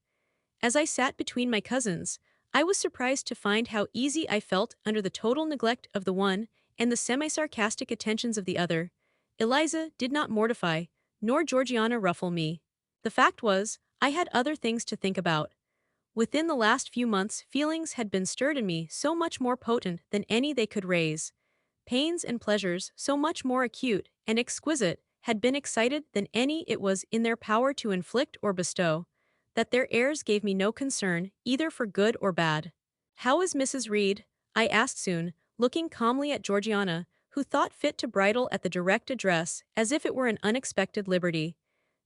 As I sat between my cousins, I was surprised to find how easy I felt under the total neglect of the one and the semi-sarcastic attentions of the other. Eliza did not mortify, nor Georgiana ruffle me. The fact was, I had other things to think about. Within the last few months, feelings had been stirred in me so much more potent than any they could raise. Pains and pleasures, so much more acute and exquisite, had been excited than any it was in their power to inflict or bestow, that their airs gave me no concern, either for good or bad. "How is Mrs. Reed?" I asked soon, looking calmly at Georgiana, who thought fit to bridle at the direct address, as if it were an unexpected liberty.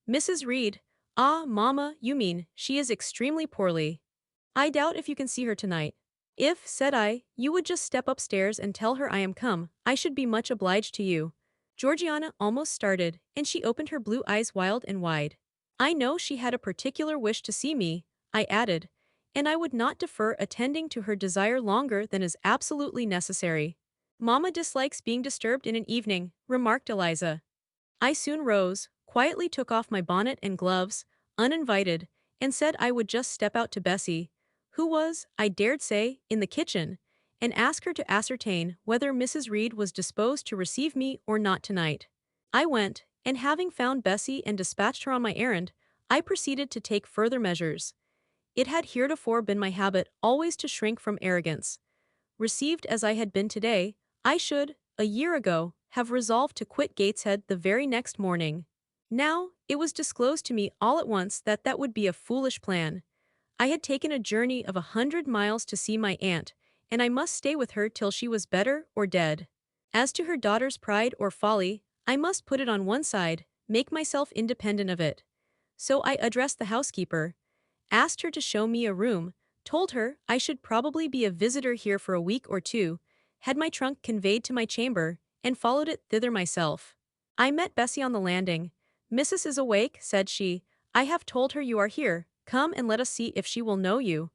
"Mrs. Reed? Ah, mamma, you mean, she is extremely poorly. I doubt if you can see her tonight." "If," said I, "you would just step upstairs and tell her I am come, I should be much obliged to you." Georgiana almost started, and she opened her blue eyes wild and wide. "I know she had a particular wish to see me," I added, "and I would not defer attending to her desire longer than is absolutely necessary." "Mamma dislikes being disturbed in an evening," remarked Eliza. I soon rose, quietly took off my bonnet and gloves, uninvited, and said I would just step out to Bessie, who was, I dared say, in the kitchen, and ask her to ascertain whether Mrs. Reed was disposed to receive me or not tonight. I went, and having found Bessie and dispatched her on my errand, I proceeded to take further measures. It had heretofore been my habit always to shrink from arrogance. Received as I had been today, I should, a year ago, have resolved to quit Gateshead the very next morning. Now, it was disclosed to me all at once that that would be a foolish plan. I had taken a journey of 100 miles to see my aunt, and I must stay with her till she was better or dead. As to her daughter's pride or folly, I must put it on one side, make myself independent of it. So I addressed the housekeeper, asked her to show me a room, told her I should probably be a visitor here for a week or two, had my trunk conveyed to my chamber, and followed it thither myself. I met Bessie on the landing. "Missus is awake," said she. "I have told her you are here. Come and let us see if she will know you."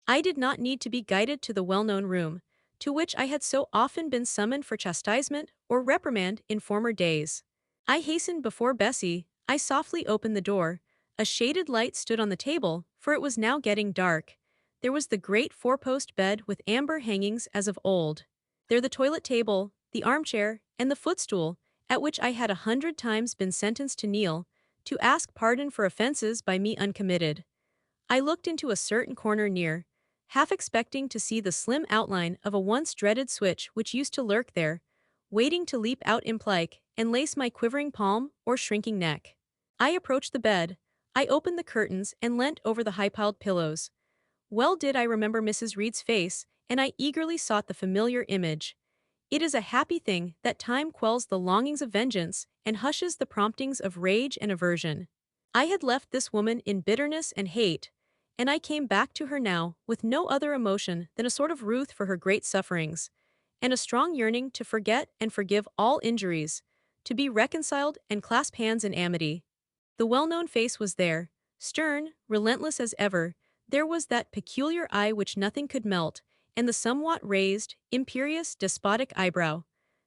I did not need to be guided to the well-known room, to which I had so often been summoned for chastisement or reprimand in former days. I hastened before Bessie. I softly opened the door. A shaded light stood on the table, for it was now getting dark. There was the great four-post bed with amber hangings as of old. There the toilet table, the armchair, and the footstool, at which I had 100 times been sentenced to kneel, to ask pardon for offences by me uncommitted. I looked into a certain corner near, half expecting to see the slim outline of a once dreaded switch which used to lurk there, waiting to leap out implique and lace my quivering palm or shrinking neck. I approached the bed. I opened the curtains and leant over the high-piled pillows. Well did I remember Mrs. Reed's face, and I eagerly sought the familiar image. It is a happy thing that time quells the longings of vengeance and hushes the promptings of rage and aversion. I had left this woman in bitterness and hate, and I came back to her now with no other emotion than a sort of ruth for her great sufferings, and a strong yearning to forget and forgive all injuries, to be reconciled and clasp hands in amity. The well-known face was there, stern, relentless as ever. There was that peculiar eye which nothing could melt, and the somewhat raised, imperious, despotic eyebrow.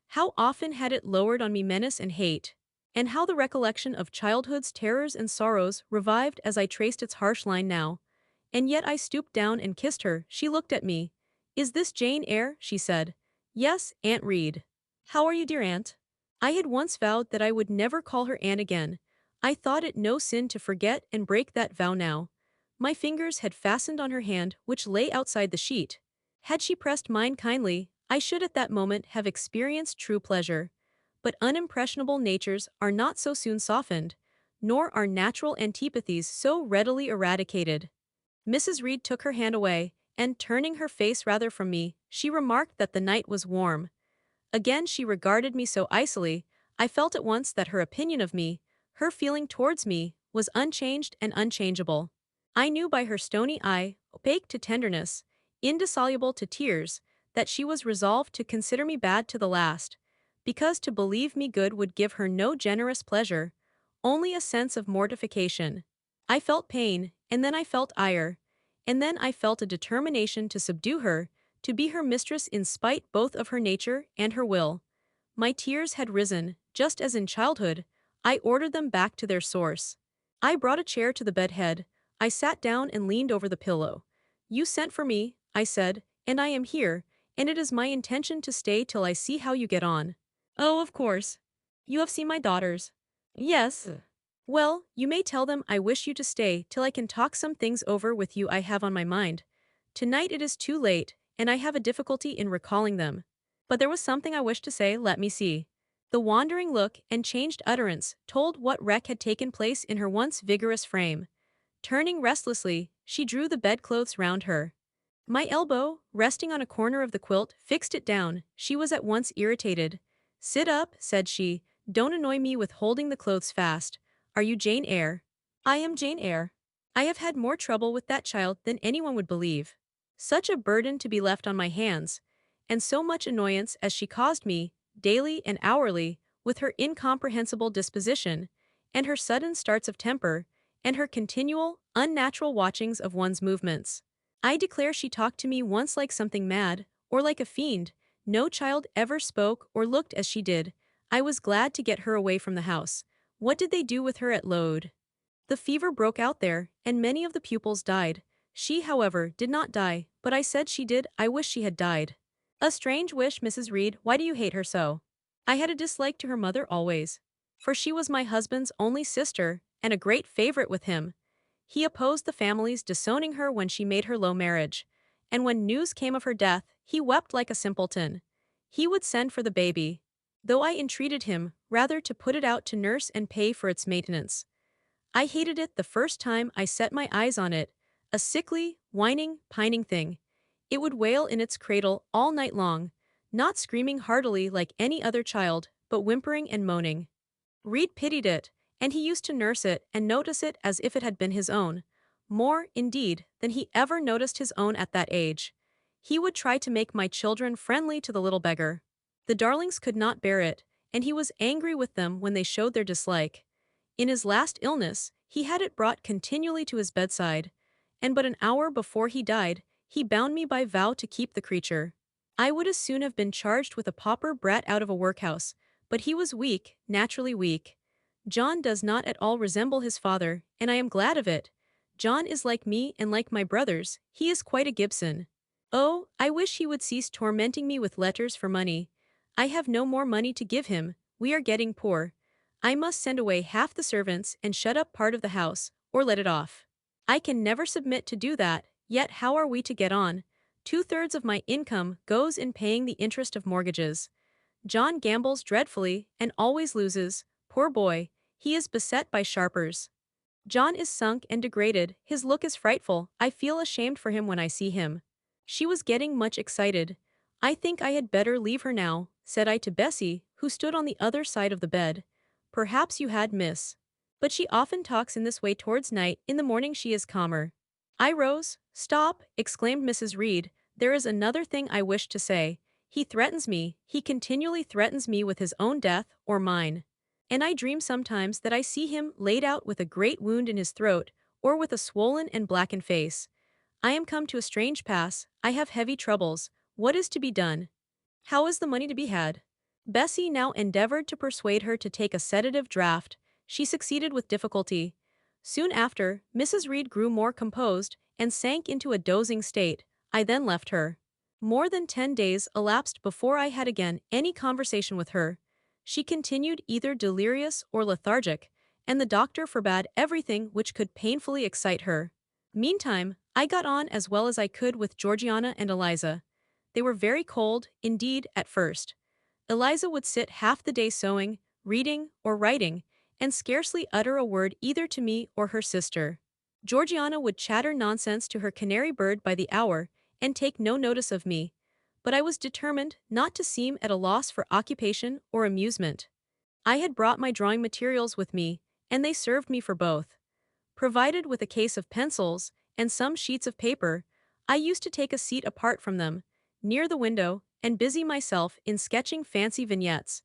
How often had it lowered on me menace and hate, and how the recollection of childhood's terrors and sorrows revived as I traced its harsh line now. And yet I stooped down and kissed her. She looked at me. "Is this Jane Eyre?" she said. "Yes, Aunt Reed." "How are you, dear aunt?" I had once vowed that I would never call her aunt again. I thought it no sin to forget and break that vow now. My fingers had fastened on her hand which lay outside the sheet. Had she pressed mine kindly, I should at that moment have experienced true pleasure. But unimpressionable natures are not so soon softened, nor are natural antipathies so readily eradicated. Mrs. Reed took her hand away, and turning her face rather from me, she remarked that the night was warm. Again she regarded me so icily, I felt at once that her opinion of me, her feeling towards me, was unchanged and unchangeable. I knew by her stony eye, opaque to tenderness, indissoluble to tears, that she was resolved to consider me bad to the last, because to believe me good would give her no generous pleasure, only a sense of mortification. I felt pain, and then I felt ire, and then I felt a determination to subdue her, to be her mistress in spite both of her nature and her will. My tears had risen, just as in childhood, I ordered them back to their source. I brought a chair to the bed head, I sat down and leaned over the pillow. "You sent for me," I said, "and I am here, and it is my intention to stay till I see how you get on." "Oh, of course. You have seen my daughters." "Yes." "Well, you may tell them I wish you to stay till I can talk some things over with you I have on my mind. Tonight it is too late, and I have a difficulty in recalling them. But there was something I wished to say, let me see." The wandering look and changed utterance told what wreck had taken place in her once vigorous frame. Turning restlessly, she drew the bedclothes round her. My elbow, resting on a corner of the quilt, fixed it down. She was at once irritated. "Sit up," said she. "Don't annoy me with holding the clothes fast. Are you Jane Eyre?" "I am Jane Eyre. I have had more trouble with that child than anyone would believe. Such a burden to be left on my hands, and so much annoyance as she caused me, daily and hourly, with her incomprehensible disposition, and her sudden starts of temper, and her continual, unnatural watchings of one's movements. I declare she talked to me once like something mad, or like a fiend. No child ever spoke or looked as she did. I was glad to get her away from the house. What did they do with her at Lode? The fever broke out there, and many of the pupils died. She, however, did not die, but I said she did. I wish she had died." "A strange wish, Mrs. Reed. Why do you hate her so?" "I had a dislike to her mother always. For she was my husband's only sister, and a great favorite with him. He opposed the family's disowning her when she made her low marriage, and when news came of her death, he wept like a simpleton. He would send for the baby, though I entreated him rather to put it out to nurse and pay for its maintenance. I hated it the first time I set my eyes on it, a sickly, whining, pining thing. It would wail in its cradle all night long, not screaming heartily like any other child, but whimpering and moaning. Reed pitied it, and he used to nurse it and notice it as if it had been his own. More, indeed, than he ever noticed his own at that age. He would try to make my children friendly to the little beggar. The darlings could not bear it, and he was angry with them when they showed their dislike. In his last illness, he had it brought continually to his bedside, and but an hour before he died, he bound me by vow to keep the creature. I would as soon have been charged with a pauper brat out of a workhouse, but he was weak, naturally weak. John does not at all resemble his father, and I am glad of it. John is like me and like my brothers, he is quite a Gibson. Oh, I wish he would cease tormenting me with letters for money. I have no more money to give him, we are getting poor. I must send away half the servants and shut up part of the house, or let it off. I can never submit to do that, yet how are we to get on? 2/3 of my income goes in paying the interest of mortgages. John gambles dreadfully and always loses, poor boy, he is beset by sharpers. John is sunk and degraded, his look is frightful, I feel ashamed for him when I see him. She was getting much excited. "I think I had better leave her now," said I to Bessie, who stood on the other side of the bed. "Perhaps you had, miss. But she often talks in this way towards night, in the morning she is calmer." I rose. "Stop," exclaimed Mrs. Reed, "there is another thing I wish to say. He threatens me, he continually threatens me with his own death, or mine. And I dream sometimes that I see him laid out with a great wound in his throat, or with a swollen and blackened face. I am come to a strange pass, I have heavy troubles, what is to be done? How is the money to be had?" Bessie now endeavored to persuade her to take a sedative draught. She succeeded with difficulty. Soon after, Mrs. Reed grew more composed, and sank into a dozing state. I then left her. More than 10 days elapsed before I had again any conversation with her. She continued either delirious or lethargic, and the doctor forbade everything which could painfully excite her. Meantime, I got on as well as I could with Georgiana and Eliza. They were very cold, indeed, at first. Eliza would sit half the day sewing, reading, or writing, and scarcely utter a word either to me or her sister. Georgiana would chatter nonsense to her canary bird by the hour, and take no notice of me. But I was determined not to seem at a loss for occupation or amusement. I had brought my drawing materials with me, and they served me for both. Provided with a case of pencils and some sheets of paper, I used to take a seat apart from them, near the window, and busy myself in sketching fancy vignettes,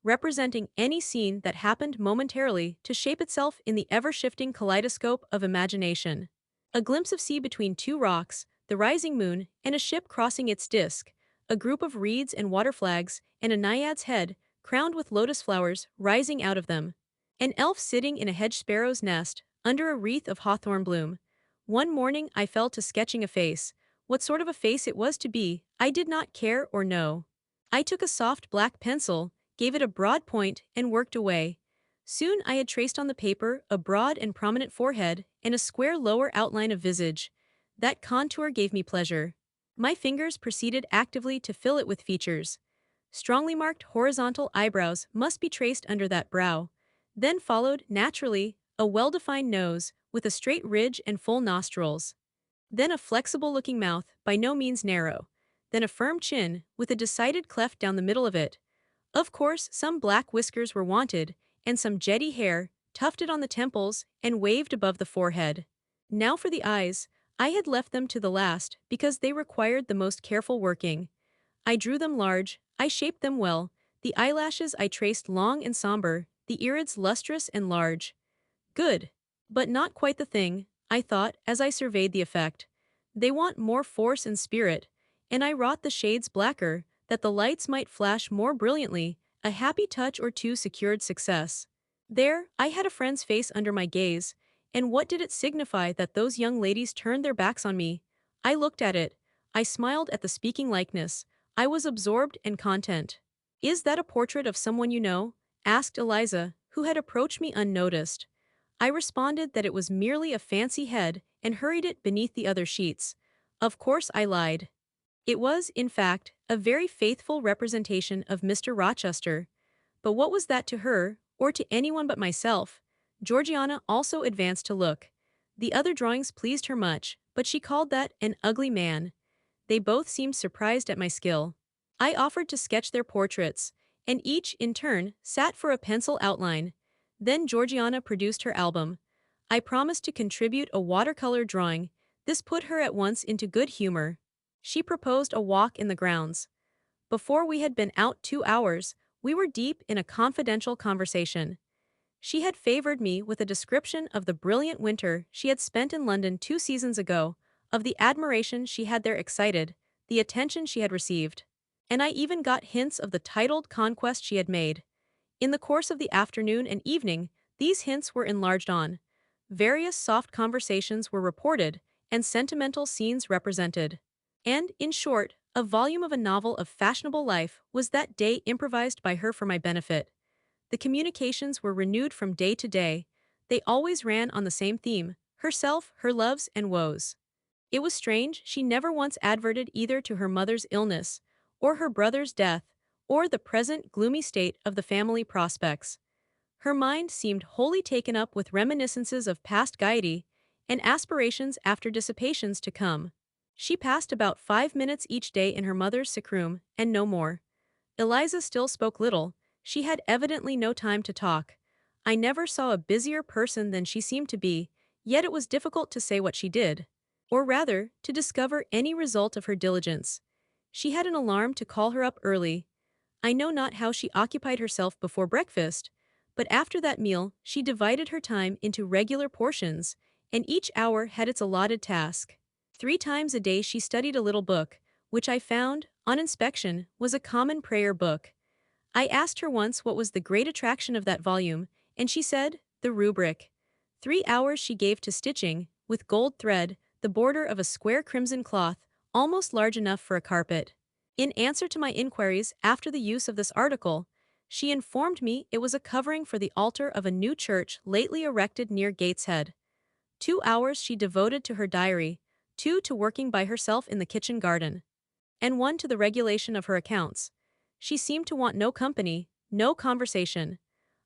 representing any scene that happened momentarily to shape itself in the ever-shifting kaleidoscope of imagination. A glimpse of sea between two rocks, the rising moon, and a ship crossing its disk, a group of reeds and water flags, and a naiad's head, crowned with lotus flowers, rising out of them. An elf sitting in a hedge sparrow's nest, under a wreath of hawthorn bloom. One morning I fell to sketching a face. What sort of a face it was to be, I did not care or know. I took a soft black pencil, gave it a broad point, and worked away. Soon I had traced on the paper a broad and prominent forehead and a square lower outline of visage. That contour gave me pleasure. My fingers proceeded actively to fill it with features. Strongly marked horizontal eyebrows must be traced under that brow. Then followed, naturally, a well-defined nose, with a straight ridge and full nostrils. Then a flexible-looking mouth, by no means narrow. Then a firm chin, with a decided cleft down the middle of it. Of course, some black whiskers were wanted, and some jetty hair, tufted on the temples and waved above the forehead. Now for the eyes, I had left them to the last because they required the most careful working. I drew them large, I shaped them well, the eyelashes I traced long and somber, the irids lustrous and large. Good. But not quite the thing, I thought as I surveyed the effect. They want more force and spirit, and I wrought the shades blacker, that the lights might flash more brilliantly. A happy touch or two secured success. There, I had a friend's face under my gaze, and what did it signify that those young ladies turned their backs on me? I looked at it, I smiled at the speaking likeness, I was absorbed and content. "Is that a portrait of someone you know?" asked Eliza, who had approached me unnoticed. I responded that it was merely a fancy head and hurried it beneath the other sheets. Of course I lied. It was, in fact, a very faithful representation of Mr. Rochester. But what was that to her, or to anyone but myself? Georgiana also advanced to look. The other drawings pleased her much, but she called that an ugly man. They both seemed surprised at my skill. I offered to sketch their portraits, and each, in turn, sat for a pencil outline. Then Georgiana produced her album. I promised to contribute a watercolor drawing. This put her at once into good humor. She proposed a walk in the grounds. Before we had been out 2 hours, we were deep in a confidential conversation. She had favored me with a description of the brilliant winter she had spent in London 2 seasons ago, of the admiration she had there excited, the attention she had received. And I even got hints of the titled conquest she had made. In the course of the afternoon and evening, these hints were enlarged on. Various soft conversations were reported, and sentimental scenes represented. And, in short, a volume of a novel of fashionable life was that day improvised by her for my benefit. The communications were renewed from day to day. They always ran on the same theme: herself, her loves and woes. It was strange, she never once adverted either to her mother's illness, or her brother's death, or the present gloomy state of the family prospects. Her mind seemed wholly taken up with reminiscences of past gaiety, and aspirations after dissipations to come. She passed about 5 minutes each day in her mother's sick room, and no more. Eliza still spoke little, she had evidently no time to talk. I never saw a busier person than she seemed to be, yet it was difficult to say what she did. Or rather, to discover any result of her diligence. She had an alarm to call her up early. I know not how she occupied herself before breakfast, but after that meal she divided her time into regular portions, and each hour had its allotted task. 3 times a day she studied a little book, which I found, on inspection, was a common prayer book. I asked her once what was the great attraction of that volume, and she said, the rubric. 3 hours she gave to stitching, with gold thread, the border of a square crimson cloth, almost large enough for a carpet. In answer to my inquiries after the use of this article, she informed me it was a covering for the altar of a new church lately erected near Gateshead. 2 hours she devoted to her diary, 2 to working by herself in the kitchen garden, and 1 to the regulation of her accounts. She seemed to want no company, no conversation.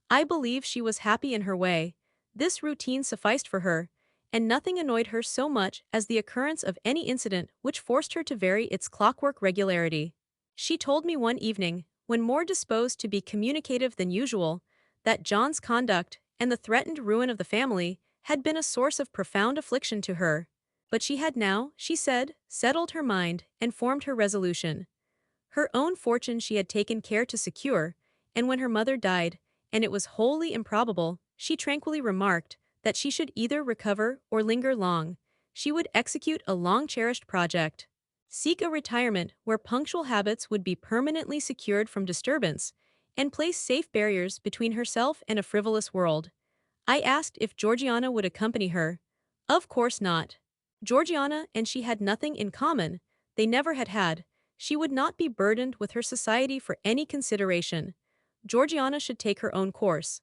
I believe she was happy in her way. This routine sufficed for her, and nothing annoyed her so much as the occurrence of any incident which forced her to vary its clockwork regularity. She told me one evening, when more disposed to be communicative than usual, that John's conduct and the threatened ruin of the family had been a source of profound affliction to her. But she had now, she said, settled her mind and formed her resolution. Her own fortune she had taken care to secure, and when her mother died, and it was wholly improbable, she tranquilly remarked that she should either recover or linger long. She would execute a long-cherished project. Seek a retirement where punctual habits would be permanently secured from disturbance, and place safe barriers between herself and a frivolous world. I asked if Georgiana would accompany her. Of course not. Georgiana and she had nothing in common, they never had had. She would not be burdened with her society for any consideration. Georgiana should take her own course.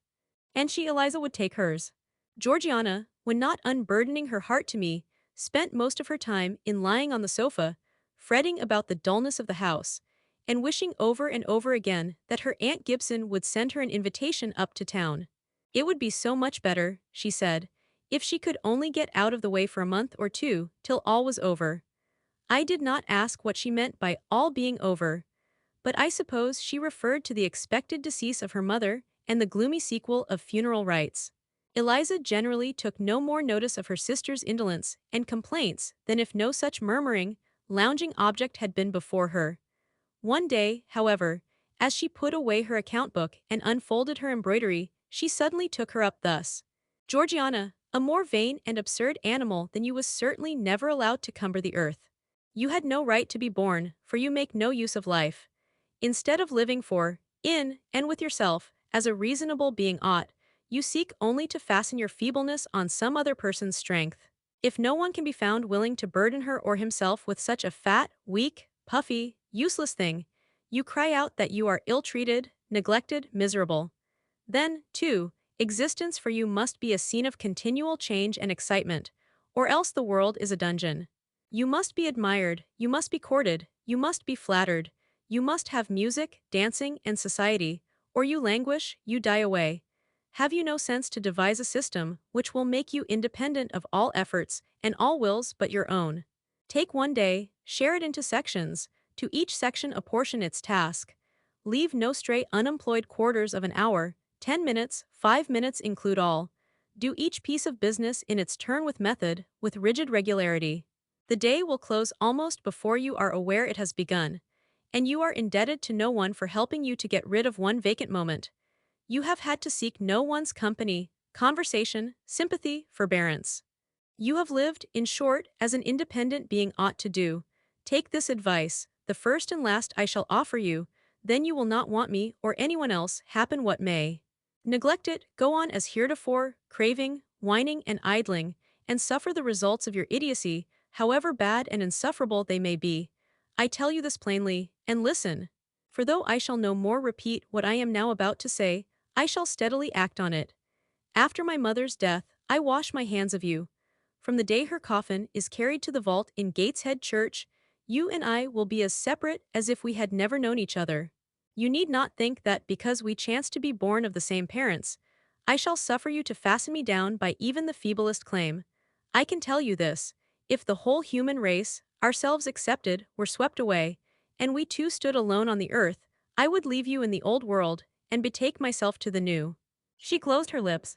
And she, Eliza, would take hers. Georgiana, when not unburdening her heart to me, spent most of her time in lying on the sofa, fretting about the dullness of the house, and wishing over and over again that her Aunt Gibson would send her an invitation up to town. It would be so much better, she said, if she could only get out of the way for a month or two till all was over. I did not ask what she meant by all being over, but I suppose she referred to the expected decease of her mother and the gloomy sequel of funeral rites. Eliza generally took no more notice of her sister's indolence and complaints than if no such murmuring, lounging object had been before her. One day, however, as she put away her account book and unfolded her embroidery, she suddenly took her up thus. Georgiana, a more vain and absurd animal than you was certainly never allowed to cumber the earth. You had no right to be born, for you make no use of life. Instead of living for, in, and with yourself, as a reasonable being ought, you seek only to fasten your feebleness on some other person's strength. If no one can be found willing to burden her or himself with such a fat, weak, puffy, useless thing, you cry out that you are ill-treated, neglected, miserable. Then, too, existence for you must be a scene of continual change and excitement, or else the world is a dungeon. You must be admired, you must be courted, you must be flattered, you must have music, dancing, and society, or you languish, you die away. Have you no sense to devise a system which will make you independent of all efforts and all wills but your own? Take one day, share it into sections, to each section apportion its task. Leave no stray unemployed quarters of an hour, 10 minutes, 5 minutes include all. Do each piece of business in its turn with method, with rigid regularity. The day will close almost before you are aware it has begun, and you are indebted to no one for helping you to get rid of one vacant moment. You have had to seek no one's company, conversation, sympathy, forbearance. You have lived, in short, as an independent being ought to do. Take this advice, the first and last I shall offer you, then you will not want me or anyone else, happen what may. Neglect it, go on as heretofore, craving, whining, and idling, and suffer the results of your idiocy, however bad and insufferable they may be. I tell you this plainly, and listen. For though I shall no more repeat what I am now about to say, I shall steadily act on it. After my mother's death, I wash my hands of you. From the day her coffin is carried to the vault in Gateshead Church, you and I will be as separate as if we had never known each other. You need not think that because we chance to be born of the same parents, I shall suffer you to fasten me down by even the feeblest claim. I can tell you this, if the whole human race, ourselves excepted, were swept away, and we two stood alone on the earth, I would leave you in the old world, and betake myself to the new. She closed her lips.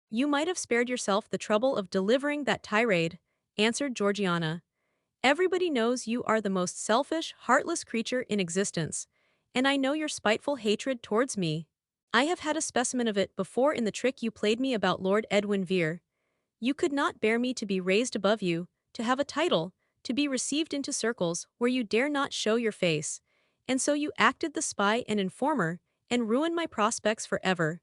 You might have spared yourself the trouble of delivering that tirade, answered Georgiana. Everybody knows you are the most selfish, heartless creature in existence, and I know your spiteful hatred towards me. I have had a specimen of it before in the trick you played me about Lord Edwin Vere. You could not bear me to be raised above you, to have a title, to be received into circles where you dare not show your face, and so you acted the spy and informer, and ruined my prospects forever.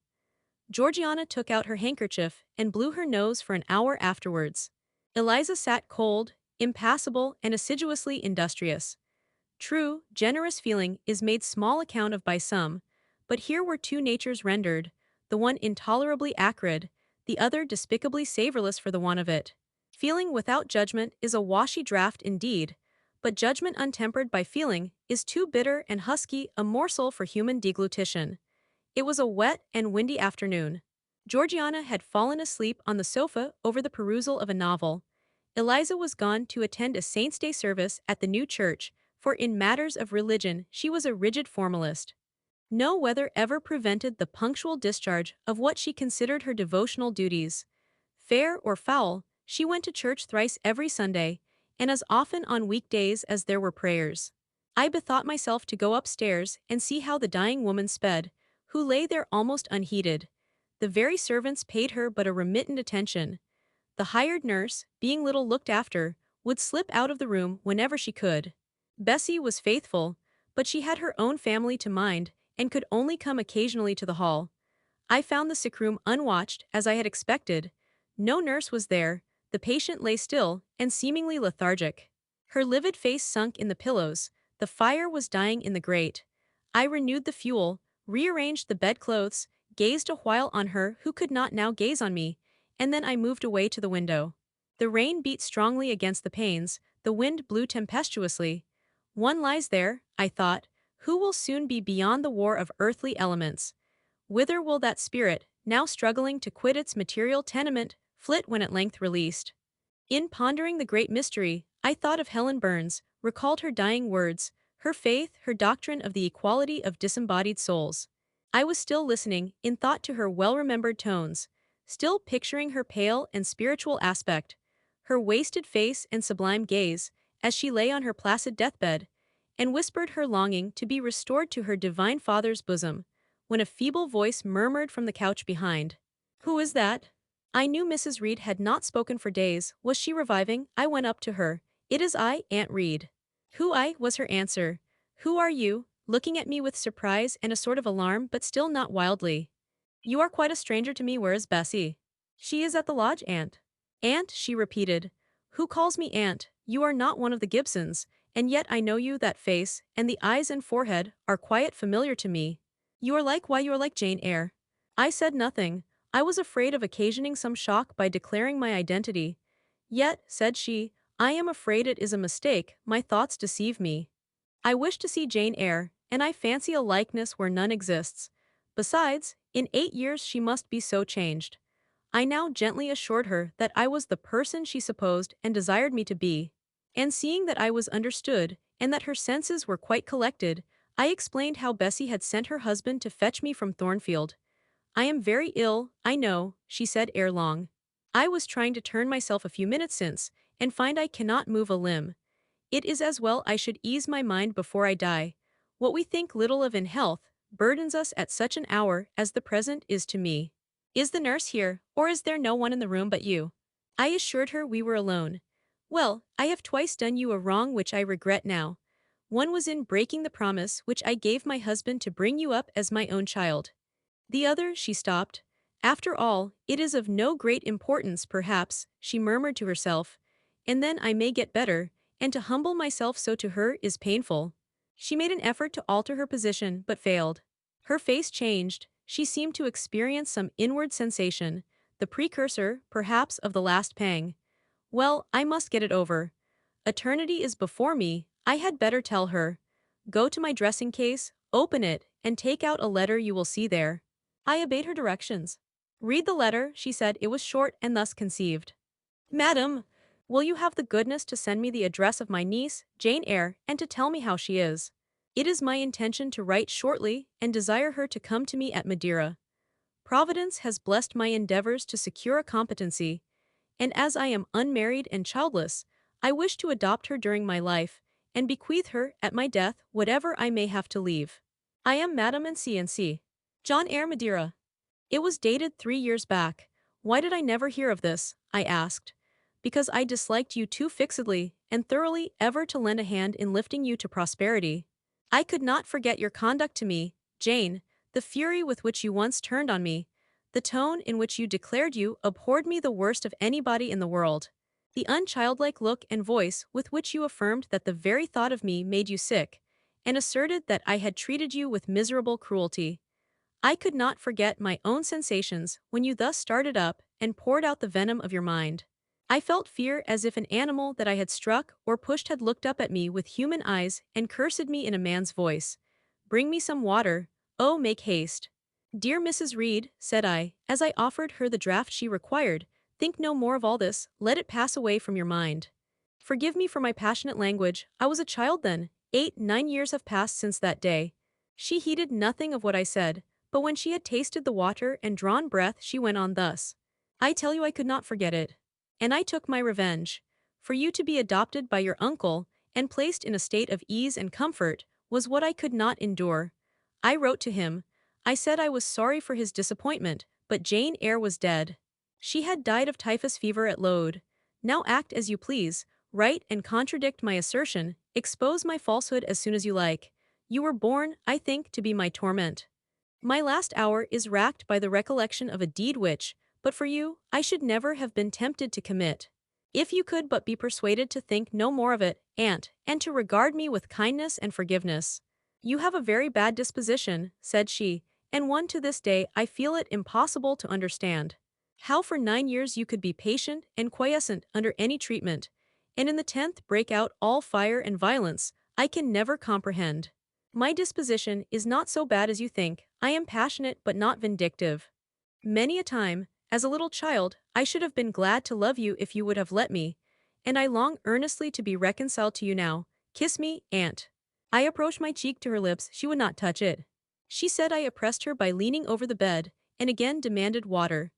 Georgiana took out her handkerchief and blew her nose for an hour afterwards. Eliza sat cold, impassible, and assiduously industrious. True, generous feeling is made small account of by some, but here were two natures rendered, the one intolerably acrid, the other despicably savorless for the want of it. Feeling without judgment is a washy draught indeed, but judgment untempered by feeling is too bitter and husky a morsel for human deglutition. It was a wet and windy afternoon. Georgiana had fallen asleep on the sofa over the perusal of a novel. Eliza was gone to attend a Saint's Day service at the new church, for in matters of religion she was a rigid formalist. No weather ever prevented the punctual discharge of what she considered her devotional duties. Fair or foul, she went to church thrice every Sunday, and as often on weekdays as there were prayers. I bethought myself to go upstairs and see how the dying woman sped, who lay there almost unheeded. The very servants paid her but a remittent attention. The hired nurse, being little looked after, would slip out of the room whenever she could. Bessie was faithful, but she had her own family to mind and could only come occasionally to the hall. I found the sick room unwatched, as I had expected. No nurse was there, the patient lay still and seemingly lethargic. Her livid face sunk in the pillows, the fire was dying in the grate. I renewed the fuel, rearranged the bedclothes, gazed a while on her who could not now gaze on me, and then I moved away to the window. The rain beat strongly against the panes, the wind blew tempestuously. One lies there, I thought, who will soon be beyond the war of earthly elements. Whither will that spirit, now struggling to quit its material tenement, flit when at length released? In pondering the great mystery, I thought of Helen Burns, recalled her dying words, her faith, her doctrine of the equality of disembodied souls. I was still listening, in thought, to her well-remembered tones, still picturing her pale and spiritual aspect, her wasted face and sublime gaze, as she lay on her placid deathbed, and whispered her longing to be restored to her divine Father's bosom, when a feeble voice murmured from the couch behind. "Who is that?" I knew Mrs. Reed had not spoken for days. Was she reviving? I went up to her. "It is I, Aunt Reed." "Who I?" was her answer. "Who are you?" looking at me with surprise and a sort of alarm, but still not wildly. "You are quite a stranger to me. Where is Bessie?" "She is at the lodge, Aunt." "Aunt," she repeated. "Who calls me Aunt? You are not one of the Gibsons, and yet I know you. That face, and the eyes and forehead, are quite familiar to me. You are like, why, you are like Jane Eyre." I said nothing. I was afraid of occasioning some shock by declaring my identity. "Yet," said she, "I am afraid it is a mistake, my thoughts deceive me. I wish to see Jane Eyre, and I fancy a likeness where none exists. Besides, in 8 years she must be so changed." I now gently assured her that I was the person she supposed and desired me to be. And seeing that I was understood, and that her senses were quite collected, I explained how Bessie had sent her husband to fetch me from Thornfield. "I am very ill, I know," she said ere long. "I was trying to turn myself a few minutes since, and find I cannot move a limb. It is as well I should ease my mind before I die. What we think little of in health, burdens us at such an hour as the present is to me. Is the nurse here, or is there no one in the room but you?" I assured her we were alone. "Well, I have twice done you a wrong which I regret now. One was in breaking the promise which I gave my husband to bring you up as my own child. The other," she stopped. "After all, it is of no great importance, perhaps," she murmured to herself, "and then I may get better, and to humble myself so to her is painful." She made an effort to alter her position, but failed. Her face changed, she seemed to experience some inward sensation, the precursor, perhaps, of the last pang. "Well, I must get it over. Eternity is before me, I had better tell her. Go to my dressing case, open it, and take out a letter you will see there." I obeyed her directions. "Read the letter," she said. It was short and thus conceived. "Madam, will you have the goodness to send me the address of my niece, Jane Eyre, and to tell me how she is? It is my intention to write shortly and desire her to come to me at Madeira. Providence has blessed my endeavors to secure a competency, and as I am unmarried and childless, I wish to adopt her during my life, and bequeath her, at my death, whatever I may have to leave. I am Madam and C. John Eyre, Madeira." It was dated 3 years back. Why did I never hear of this? I asked. "Because I disliked you too fixedly and thoroughly ever to lend a hand in lifting you to prosperity. I could not forget your conduct to me, Jane, the fury with which you once turned on me, the tone in which you declared you abhorred me the worst of anybody in the world, the unchildlike look and voice with which you affirmed that the very thought of me made you sick, and asserted that I had treated you with miserable cruelty. I could not forget my own sensations when you thus started up and poured out the venom of your mind. I felt fear as if an animal that I had struck or pushed had looked up at me with human eyes and cursed me in a man's voice. 'Bring me some water, oh, make haste.' Dear Mrs. Reed," said I, as I offered her the draught she required, "think no more of all this, let it pass away from your mind. Forgive me for my passionate language, I was a child then, 8, 9 years have passed since that day. She heeded nothing of what I said, but when she had tasted the water and drawn breath, she went on thus. I tell you I could not forget it. And I took my revenge. For you to be adopted by your uncle, and placed in a state of ease and comfort, was what I could not endure. I wrote to him. I said I was sorry for his disappointment, but Jane Eyre was dead. She had died of typhus fever at Lode. Now act as you please, write and contradict my assertion, expose my falsehood as soon as you like. You were born, I think, to be my torment. My last hour is racked by the recollection of a deed which, but for you, I should never have been tempted to commit. If you could but be persuaded to think no more of it, and to regard me with kindness and forgiveness. You have a very bad disposition, said she, and one to this day I feel it impossible to understand. How for 9 years you could be patient and quiescent under any treatment, and in the 10th break out all fire and violence, I can never comprehend. My disposition is not so bad as you think, I am passionate but not vindictive. Many a time, as a little child, I should have been glad to love you if you would have let me, and I long earnestly to be reconciled to you now. Kiss me, aunt. I approached my cheek to her lips, she would not touch it. She said I oppressed her by leaning over the bed, and again demanded water.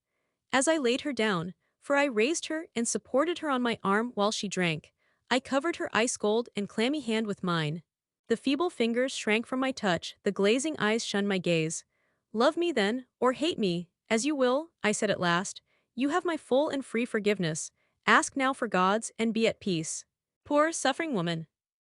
As I laid her down, for I raised her and supported her on my arm while she drank, I covered her ice-cold and clammy hand with mine. The feeble fingers shrank from my touch, the glazing eyes shunned my gaze. Love me then, or hate me, as you will, I said at last. You have my full and free forgiveness. Ask now for God's and be at peace. Poor, suffering woman.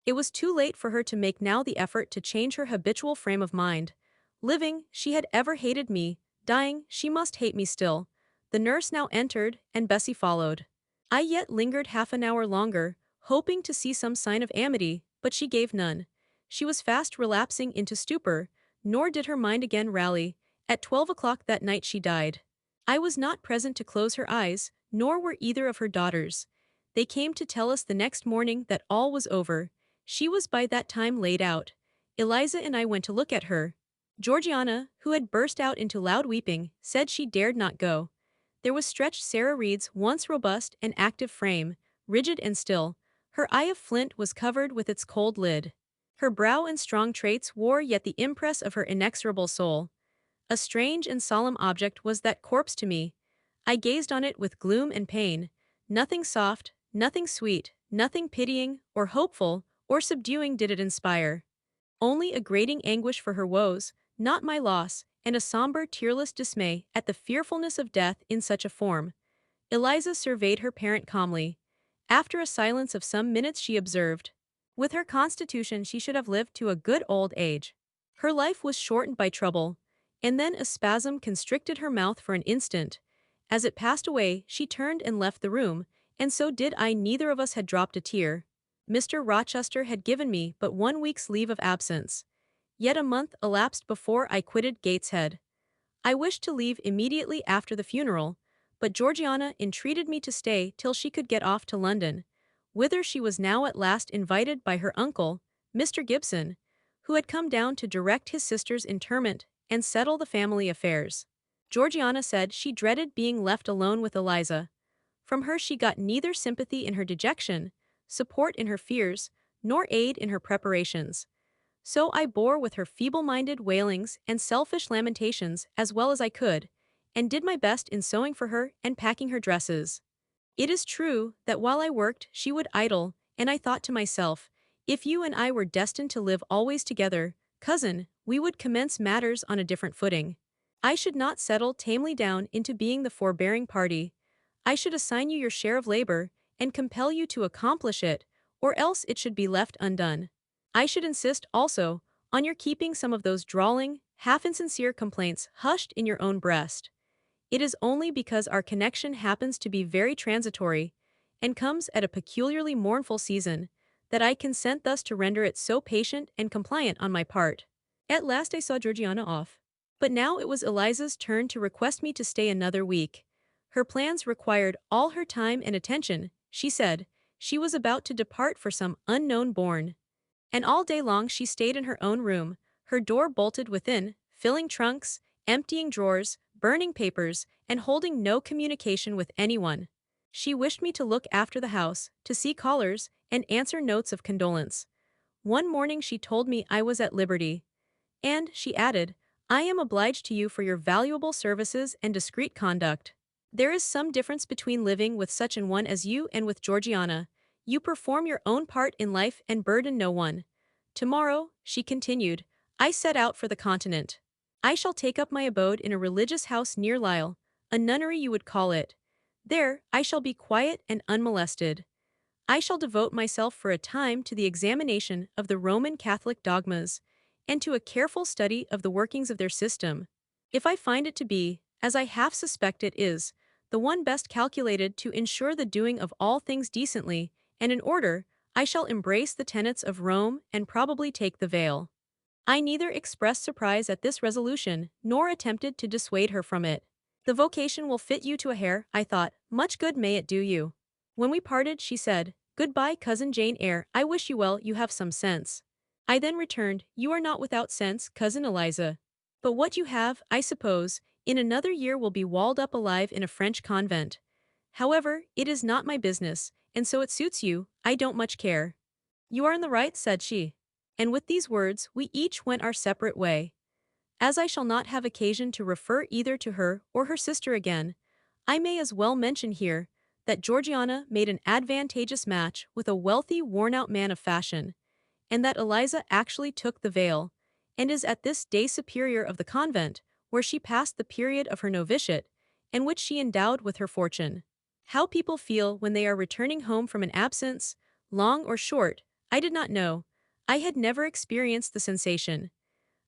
It was too late for her to make now the effort to change her habitual frame of mind. Living, she had ever hated me, dying, she must hate me still. The nurse now entered, and Bessie followed. I yet lingered half an hour longer, hoping to see some sign of amity, but she gave none. She was fast relapsing into stupor, nor did her mind again rally. At 12 o'clock that night she died. I was not present to close her eyes, nor were either of her daughters. They came to tell us the next morning that all was over. She was by that time laid out. Eliza and I went to look at her. Georgiana, who had burst out into loud weeping, said she dared not go. There was stretched Sarah Reed's once robust and active frame, rigid and still. Her eye of flint was covered with its cold lid. Her brow and strong traits wore yet the impress of her inexorable soul. A strange and solemn object was that corpse to me. I gazed on it with gloom and pain. Nothing soft, nothing sweet, nothing pitying, or hopeful, or subduing did it inspire. Only a grating anguish for her woes, not my loss, and a somber, tearless dismay at the fearfulness of death in such a form. Eliza surveyed her parent calmly. After a silence of some minutes she observed, with her constitution she should have lived to a good old age. Her life was shortened by trouble, and then a spasm constricted her mouth for an instant. As it passed away, she turned and left the room, and so did I. Neither of us had dropped a tear. Mr. Rochester had given me but 1 week's leave of absence. Yet a month elapsed before I quitted Gateshead. I wished to leave immediately after the funeral, but Georgiana entreated me to stay till she could get off to London, whither she was now at last invited by her uncle, Mr. Gibson, who had come down to direct his sister's interment and settle the family affairs. Georgiana said she dreaded being left alone with Eliza. From her she got neither sympathy in her dejection, support in her fears, nor aid in her preparations. So I bore with her feeble-minded wailings and selfish lamentations as well as I could, and did my best in sewing for her and packing her dresses. It is true that while I worked she would idle, and I thought to myself, if you and I were destined to live always together, cousin, we would commence matters on a different footing. I should not settle tamely down into being the forbearing party. I should assign you your share of labor, and compel you to accomplish it, or else it should be left undone. I should insist, also, on your keeping some of those drawling, half-insincere complaints hushed in your own breast. It is only because our connection happens to be very transitory, and comes at a peculiarly mournful season, that I consent thus to render it so patient and compliant on my part. At last I saw Georgiana off. But now it was Eliza's turn to request me to stay another week. Her plans required all her time and attention, she said. She was about to depart for some unknown bourne. And all day long she stayed in her own room, her door bolted within, filling trunks, emptying drawers, burning papers, and holding no communication with anyone. She wished me to look after the house, to see callers, and answer notes of condolence. One morning she told me I was at liberty. And, she added, I am obliged to you for your valuable services and discreet conduct. There is some difference between living with such an one as you and with Georgiana. You perform your own part in life and burden no one. Tomorrow, she continued, I set out for the continent. I shall take up my abode in a religious house near Lisle, a nunnery you would call it. There, I shall be quiet and unmolested. I shall devote myself for a time to the examination of the Roman Catholic dogmas, and to a careful study of the workings of their system. If I find it to be, as I half suspect it is, the one best calculated to ensure the doing of all things decently and in order, I shall embrace the tenets of Rome and probably take the veil. I neither expressed surprise at this resolution nor attempted to dissuade her from it. The vocation will fit you to a hair, I thought, much good may it do you. When we parted, she said, Goodbye, cousin Jane Eyre, I wish you well, you have some sense. I then returned, You are not without sense, cousin Eliza. But what you have, I suppose, in another year will be walled up alive in a French convent. However, it is not my business, and so it suits you, I don't much care. You are in the right, said she. And with these words, we each went our separate way. As I shall not have occasion to refer either to her or her sister again, I may as well mention here that Georgiana made an advantageous match with a wealthy, worn-out man of fashion, and that Eliza actually took the veil, and is at this day superior of the convent, where she passed the period of her novitiate, and which she endowed with her fortune. How people feel when they are returning home from an absence, long or short, I did not know. I had never experienced the sensation.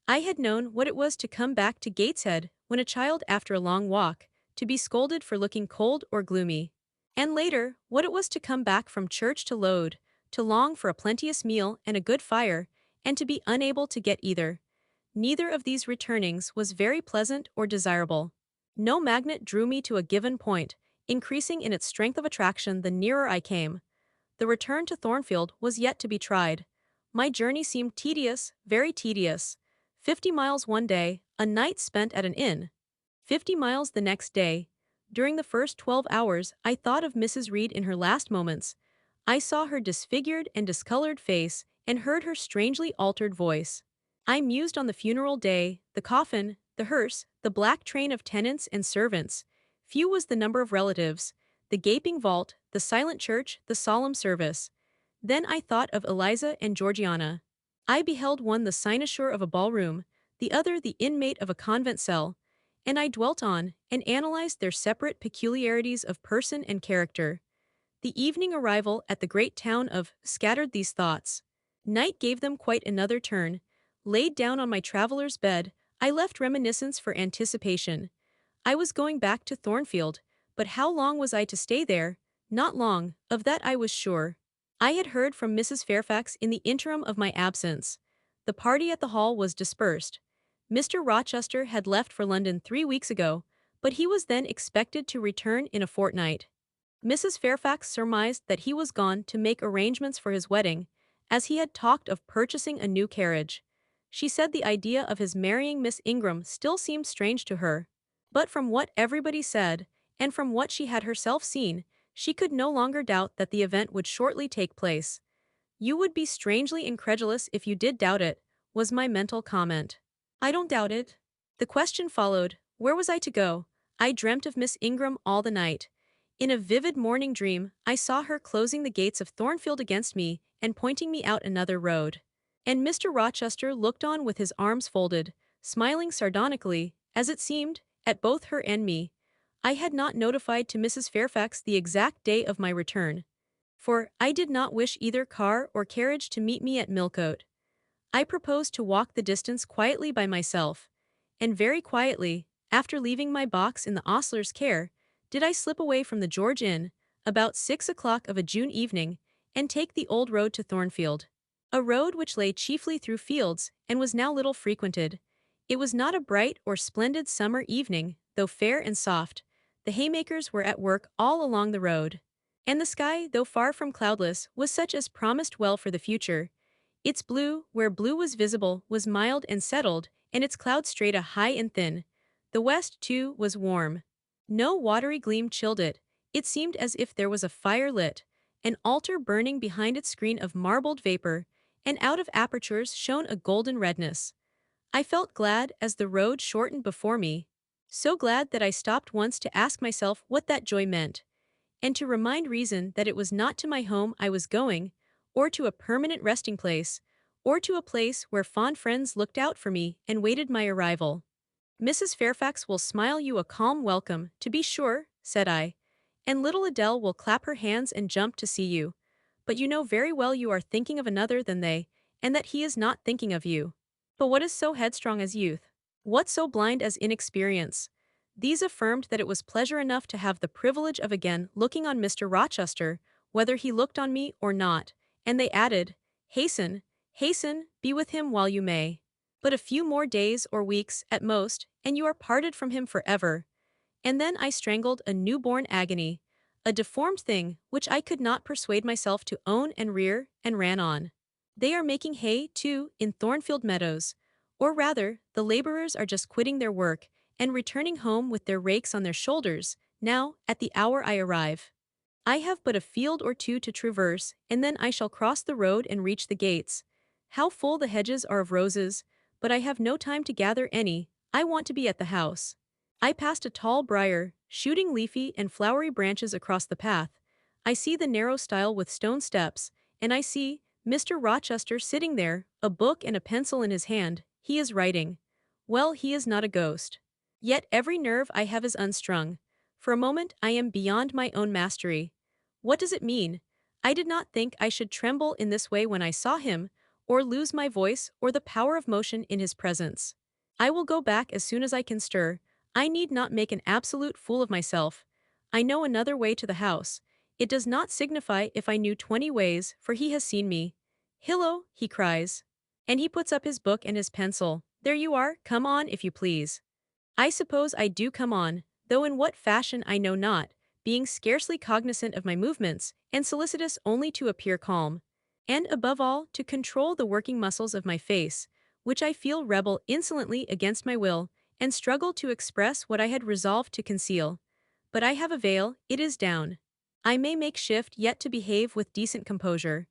I had known what it was to come back to Gateshead when a child after a long walk, to be scolded for looking cold or gloomy. And later, what it was to come back from church to load, to long for a plenteous meal and a good fire, and to be unable to get either. Neither of these returnings was very pleasant or desirable. No magnet drew me to a given point, increasing in its strength of attraction the nearer I came. The return to Thornfield was yet to be tried. My journey seemed tedious, very tedious. 50 miles one day, a night spent at an inn. 50 miles the next day. During the first 12 hours, I thought of Mrs. Reed in her last moments. I saw her disfigured and discolored face, and heard her strangely altered voice. I mused on the funeral day, the coffin, the hearse, the black train of tenants and servants. Few was the number of relatives, the gaping vault, the silent church, the solemn service. Then I thought of Eliza and Georgiana. I beheld one the cynosure of a ballroom, the other the inmate of a convent cell, and I dwelt on and analyzed their separate peculiarities of person and character. The evening arrival at the great town of scattered these thoughts. Night gave them quite another turn. Laid down on my traveler's bed, I left reminiscence for anticipation. I was going back to Thornfield, but how long was I to stay there? Not long, of that I was sure. I had heard from Mrs. Fairfax in the interim of my absence. The party at the Hall was dispersed. Mr. Rochester had left for London 3 weeks ago, but he was then expected to return in a fortnight. Mrs. Fairfax surmised that he was gone to make arrangements for his wedding, as he had talked of purchasing a new carriage. She said the idea of his marrying Miss Ingram still seemed strange to her. But from what everybody said, and from what she had herself seen, she could no longer doubt that the event would shortly take place. You would be strangely incredulous if you did doubt it, was my mental comment. I don't doubt it. The question followed, where was I to go? I dreamt of Miss Ingram all the night. In a vivid morning dream, I saw her closing the gates of Thornfield against me and pointing me out another road. And Mr. Rochester looked on with his arms folded, smiling sardonically, as it seemed, at both her and me. I had not notified to Mrs. Fairfax the exact day of my return, for I did not wish either car or carriage to meet me at Millcote. I proposed to walk the distance quietly by myself, and very quietly, after leaving my box in the ostler's care, did I slip away from the George Inn, about 6 o'clock of a June evening, and take the old road to Thornfield. A road which lay chiefly through fields and was now little frequented. It was not a bright or splendid summer evening, though fair and soft. The haymakers were at work all along the road. And the sky, though far from cloudless, was such as promised well for the future. Its blue, where blue was visible, was mild and settled, and its cloud strata high and thin. The west, too, was warm. No watery gleam chilled it. It seemed as if there was a fire lit, an altar burning behind its screen of marbled vapor, and out of apertures shone a golden redness. I felt glad as the road shortened before me. So glad that I stopped once to ask myself what that joy meant, and to remind reason that it was not to my home I was going, or to a permanent resting place, or to a place where fond friends looked out for me and waited my arrival. Mrs. Fairfax will smile you a calm welcome, to be sure, said I, and little Adele will clap her hands and jump to see you. But you know very well you are thinking of another than they, and that he is not thinking of you. But what is so headstrong as youth? What so blind as inexperience? These affirmed that it was pleasure enough to have the privilege of again looking on Mr. Rochester, whether he looked on me or not, and they added, hasten, hasten, be with him while you may. But a few more days or weeks, at most, and you are parted from him forever. And then I strangled a newborn agony, a deformed thing which I could not persuade myself to own and rear, and ran on. They are making hay, too, in Thornfield Meadows. Or rather, the laborers are just quitting their work, and returning home with their rakes on their shoulders, now, at the hour I arrive. I have but a field or two to traverse, and then I shall cross the road and reach the gates. How full the hedges are of roses, but I have no time to gather any, I want to be at the house. I passed a tall briar, shooting leafy and flowery branches across the path. I see the narrow stile with stone steps, and I see Mr. Rochester sitting there, a book and a pencil in his hand. He is writing. Well, he is not a ghost. Yet every nerve I have is unstrung. For a moment I am beyond my own mastery. What does it mean? I did not think I should tremble in this way when I saw him, or lose my voice or the power of motion in his presence. I will go back as soon as I can stir. I need not make an absolute fool of myself. I know another way to the house. It does not signify if I knew 20 ways, for he has seen me. Hillo, he cries. And he puts up his book and his pencil. There you are, come on if you please. I suppose I do come on, though in what fashion I know not, being scarcely cognizant of my movements, and solicitous only to appear calm. And above all, to control the working muscles of my face, which I feel rebel insolently against my will, and struggle to express what I had resolved to conceal. But I have a veil, it is down. I may make shift yet to behave with decent composure.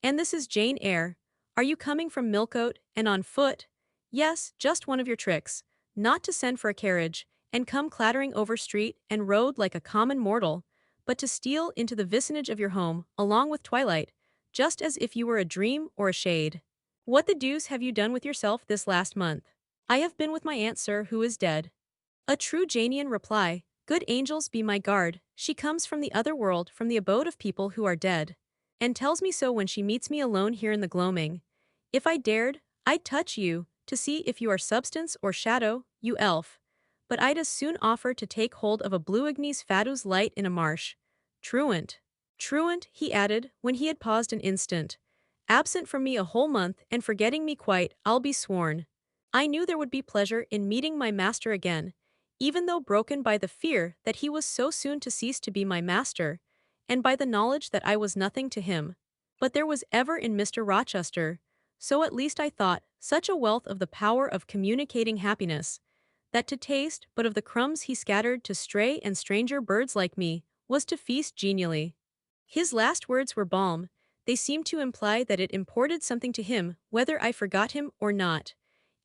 And this is Jane Eyre. Are you coming from Millcote, and on foot? Yes, just one of your tricks. Not to send for a carriage, and come clattering over street and road like a common mortal, but to steal into the vicinage of your home, along with twilight, just as if you were a dream or a shade. What the deuce have you done with yourself this last month? I have been with my aunt, sir, who is dead. A true Janian reply. Good angels be my guard, she comes from the other world, from the abode of people who are dead. And tells me so when she meets me alone here in the gloaming. If I dared, I'd touch you, to see if you are substance or shadow, you elf. But I'd as soon offer to take hold of a blue ignis fatuus light in a marsh. Truant. Truant, he added, when he had paused an instant. Absent from me a whole month, and forgetting me quite, I'll be sworn. I knew there would be pleasure in meeting my master again, even though broken by the fear that he was so soon to cease to be my master, and by the knowledge that I was nothing to him. But there was ever in Mr. Rochester, so at least I thought, such a wealth of the power of communicating happiness, that to taste but of the crumbs he scattered to stray and stranger birds like me, was to feast genially. His last words were balm. They seemed to imply that it imported something to him whether I forgot him or not.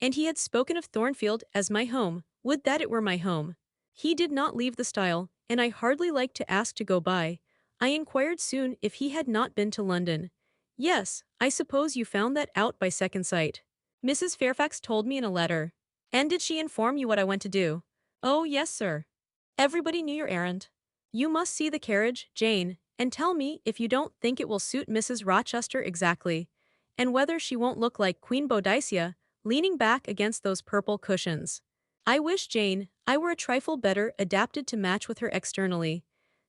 And he had spoken of Thornfield as my home. Would that it were my home. He did not leave the stile, and I hardly liked to ask to go by. I inquired soon if he had not been to London. Yes, I suppose you found that out by second sight. Mrs. Fairfax told me in a letter. And did she inform you what I went to do? Oh, yes, sir. Everybody knew your errand. You must see the carriage, Jane, and tell me if you don't think it will suit Mrs. Rochester exactly, and whether she won't look like Queen Boadicea, leaning back against those purple cushions. I wish, Jane, I were a trifle better adapted to match with her externally.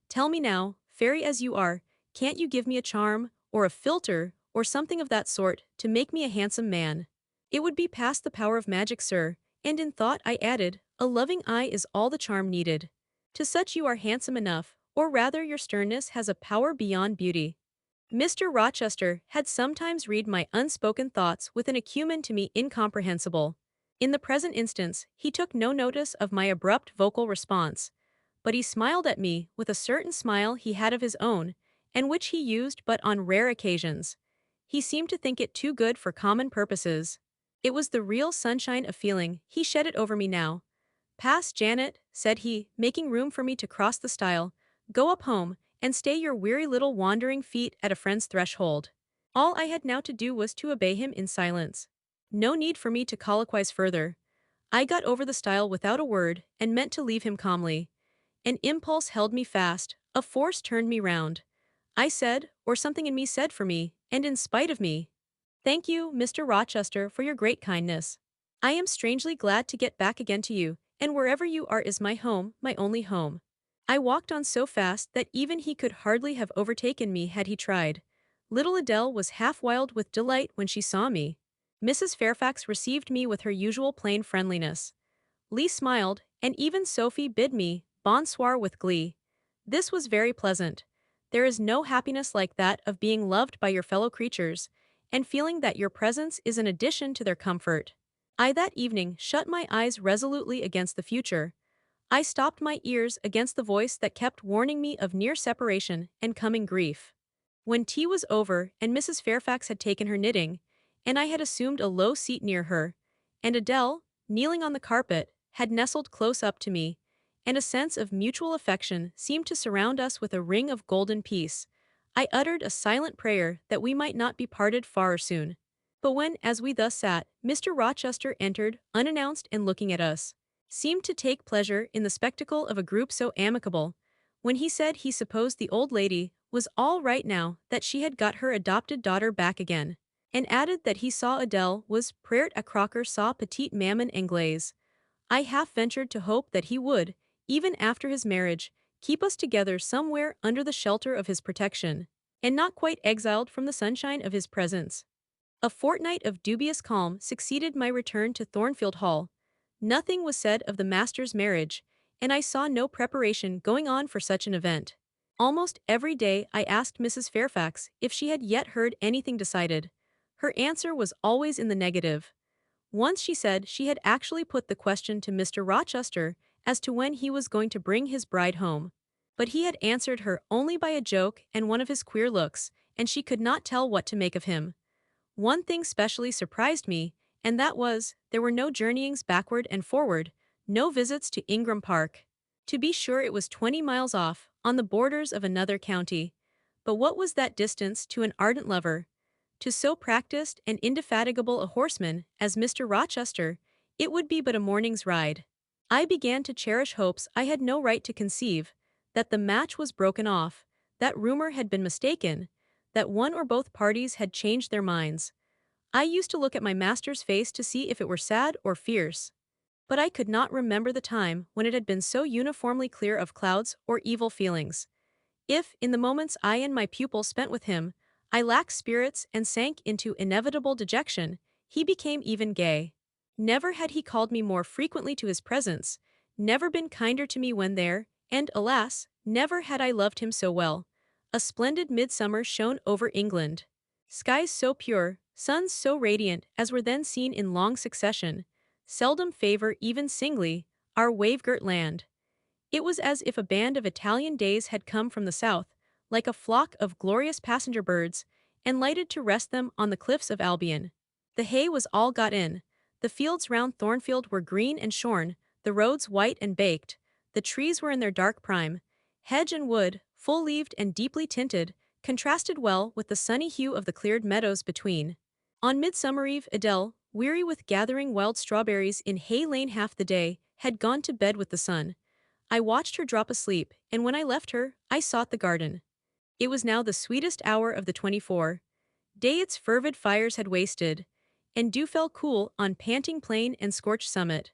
Tell me now, fairy as you are, can't you give me a charm, or a philter, or something of that sort, to make me a handsome man? It would be past the power of magic, sir, and in thought I added, a loving eye is all the charm needed. To such you are handsome enough, or rather your sternness has a power beyond beauty. Mr. Rochester had sometimes read my unspoken thoughts with an acumen to me incomprehensible. In the present instance, he took no notice of my abrupt vocal response, but he smiled at me with a certain smile he had of his own, and which he used but on rare occasions. He seemed to think it too good for common purposes. It was the real sunshine of feeling, he shed it over me now. "Pass, Janet," said he, making room for me to cross the stile. "Go up home, and stay your weary little wandering feet at a friend's threshold." All I had now to do was to obey him in silence. No need for me to colloquize further. I got over the stile without a word, and meant to leave him calmly. An impulse held me fast, a force turned me round. I said, or something in me said for me, and in spite of me, "Thank you, Mr. Rochester, for your great kindness. I am strangely glad to get back again to you, and wherever you are is my home, my only home." I walked on so fast that even he could hardly have overtaken me had he tried. Little Adele was half wild with delight when she saw me. Mrs. Fairfax received me with her usual plain friendliness. Lee smiled, and even Sophie bid me bonsoir with glee. This was very pleasant. There is no happiness like that of being loved by your fellow creatures, and feeling that your presence is an addition to their comfort. I that evening shut my eyes resolutely against the future. I stopped my ears against the voice that kept warning me of near separation and coming grief. When tea was over and Mrs. Fairfax had taken her knitting, and I had assumed a low seat near her, and Adele, kneeling on the carpet, had nestled close up to me, and a sense of mutual affection seemed to surround us with a ring of golden peace, I uttered a silent prayer that we might not be parted far or soon. But when, as we thus sat, Mr. Rochester entered, unannounced and looking at us, seemed to take pleasure in the spectacle of a group so amicable, when he said he supposed the old lady was all right now that she had got her adopted daughter back again, and added that he saw Adele was prêt à croquer sa petite maman anglaise, I half ventured to hope that he would, even after his marriage, keep us together somewhere under the shelter of his protection, and not quite exiled from the sunshine of his presence. A fortnight of dubious calm succeeded my return to Thornfield Hall. Nothing was said of the master's marriage, and I saw no preparation going on for such an event. Almost every day I asked Mrs. Fairfax if she had yet heard anything decided. Her answer was always in the negative. Once she said she had actually put the question to Mr. Rochester as to when he was going to bring his bride home. But he had answered her only by a joke and one of his queer looks, and she could not tell what to make of him. One thing specially surprised me, and that was, there were no journeyings backward and forward, no visits to Ingram Park. To be sure, it was 20 miles off, on the borders of another county. But what was that distance to an ardent lover? To so practiced and indefatigable a horseman as Mr. Rochester, it would be but a morning's ride. I began to cherish hopes I had no right to conceive, that the match was broken off, that rumor had been mistaken, that one or both parties had changed their minds. I used to look at my master's face to see if it were sad or fierce, but I could not remember the time when it had been so uniformly clear of clouds or evil feelings. If, in the moments I and my pupil spent with him, I lacked spirits and sank into inevitable dejection, he became even gay. Never had he called me more frequently to his presence, never been kinder to me when there, and alas, never had I loved him so well. A splendid midsummer shone over England. Skies so pure, suns so radiant as were then seen in long succession, seldom favor even singly, our wave-girt land. It was as if a band of Italian days had come from the south, like a flock of glorious passenger birds, and lighted to rest them on the cliffs of Albion. The hay was all got in, the fields round Thornfield were green and shorn, the roads white and baked, the trees were in their dark prime. Hedge and wood, full-leaved and deeply tinted, contrasted well with the sunny hue of the cleared meadows between. On Midsummer Eve, Adele, weary with gathering wild strawberries in Hay Lane half the day, had gone to bed with the sun. I watched her drop asleep, and when I left her, I sought the garden. It was now the sweetest hour of the 24. Day its fervid fires had wasted, and dew fell cool on panting plain and scorched summit.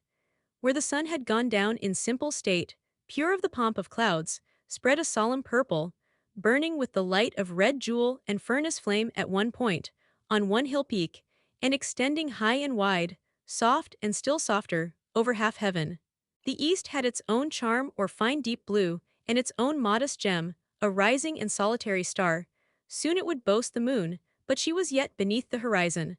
Where the sun had gone down in simple state, pure of the pomp of clouds, spread a solemn purple, burning with the light of red jewel and furnace flame at one point, on one hill peak, and extending high and wide, soft and still softer, over half heaven. The east had its own charm or fine deep blue, and its own modest gem, a rising and solitary star. Soon it would boast the moon, but she was yet beneath the horizon.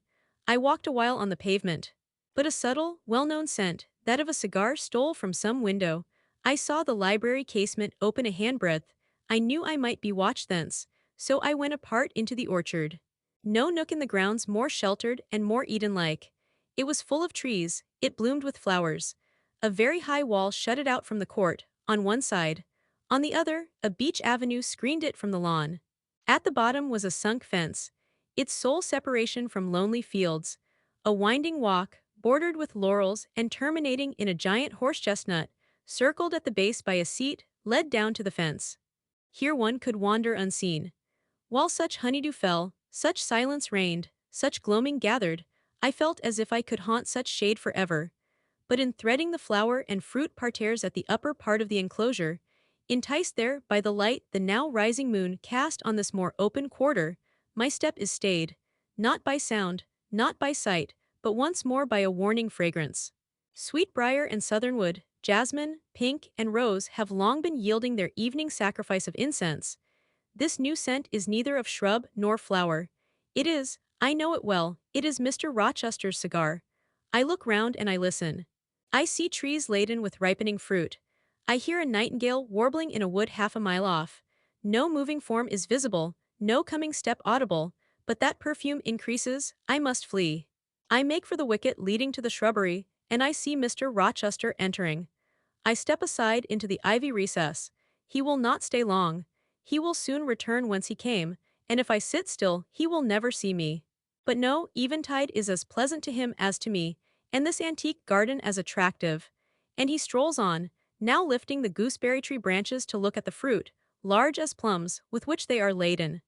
I walked a while on the pavement. But a subtle, well-known scent, that of a cigar, stole from some window. I saw the library casement open a handbreadth. I knew I might be watched thence, so I went apart into the orchard. No nook in the grounds more sheltered and more Eden-like. It was full of trees, it bloomed with flowers. A very high wall shut it out from the court, on one side. On the other, a beech avenue screened it from the lawn. At the bottom was a sunk fence, its sole separation from lonely fields. A winding walk, bordered with laurels and terminating in a giant horse-chestnut, circled at the base by a seat, led down to the fence. Here one could wander unseen. While such honeydew fell, such silence reigned, such gloaming gathered, I felt as if I could haunt such shade forever. But in threading the flower and fruit parterres at the upper part of the enclosure, enticed there by the light the now rising moon cast on this more open quarter, my step is stayed, not by sound, not by sight, but once more by a warning fragrance. Sweetbriar and southernwood, jasmine, pink, and rose have long been yielding their evening sacrifice of incense. This new scent is neither of shrub nor flower. It is, I know it well, it is Mr. Rochester's cigar. I look round and I listen. I see trees laden with ripening fruit. I hear a nightingale warbling in a wood half a mile off. No moving form is visible, no coming step audible, but that perfume increases, I must flee. I make for the wicket leading to the shrubbery, and I see Mr. Rochester entering. I step aside into the ivy recess. He will not stay long. He will soon return whence he came, and if I sit still, he will never see me. But no, eventide is as pleasant to him as to me, and this antique garden as attractive. And he strolls on, now lifting the gooseberry tree branches to look at the fruit, large as plums, with which they are laden.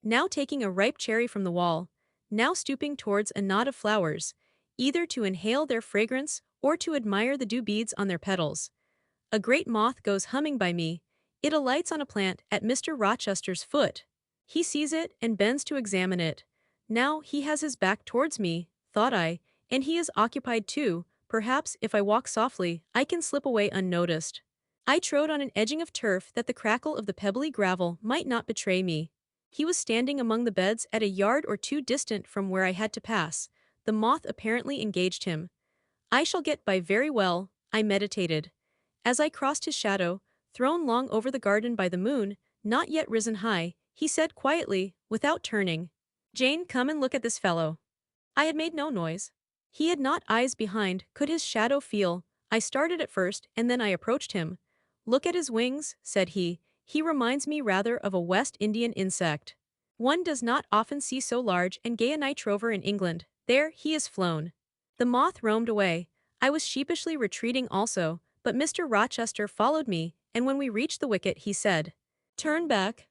Now taking a ripe cherry from the wall, now stooping towards a knot of flowers, either to inhale their fragrance or to admire the dew beads on their petals. A great moth goes humming by me. It alights on a plant at Mr. Rochester's foot. He sees it and bends to examine it. Now he has his back towards me, thought I, and he is occupied too. Perhaps if I walk softly, I can slip away unnoticed. I trode on an edging of turf that the crackle of the pebbly gravel might not betray me. He was standing among the beds at a yard or two distant from where I had to pass. The moth apparently engaged him. I shall get by very well, I meditated. As I crossed his shadow, thrown long over the garden by the moon, not yet risen high, he said quietly, without turning, "Jane, come and look at this fellow." I had made no noise. He had not eyes behind, could his shadow feel. I started at first, and then I approached him. "Look at his wings," said he reminds me rather of a West Indian insect. One does not often see so large and gay a night rover in England. There, he is flown. The moth roamed away. I was sheepishly retreating also, but Mr. Rochester followed me, and when we reached the wicket he said, "Turn back.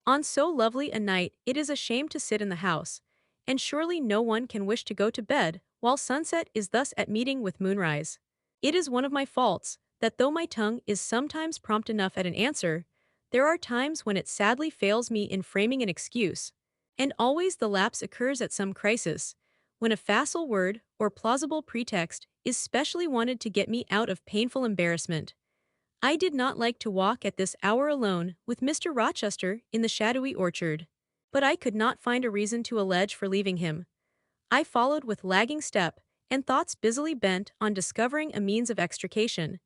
On so lovely a night it is a shame to sit in the house, and surely no one can wish to go to bed while sunset is thus at meeting with moonrise. It is one of my faults, that though my tongue is sometimes prompt enough at an answer, there are times when it sadly fails me in framing an excuse, and always the lapse occurs at some crisis, when a facile word or plausible pretext is specially wanted to get me out of painful embarrassment. I did not like to walk at this hour alone with Mr. Rochester in the shadowy orchard, but I could not find a reason to allege for leaving him. I followed with lagging step, and thoughts busily bent on discovering a means of extrication.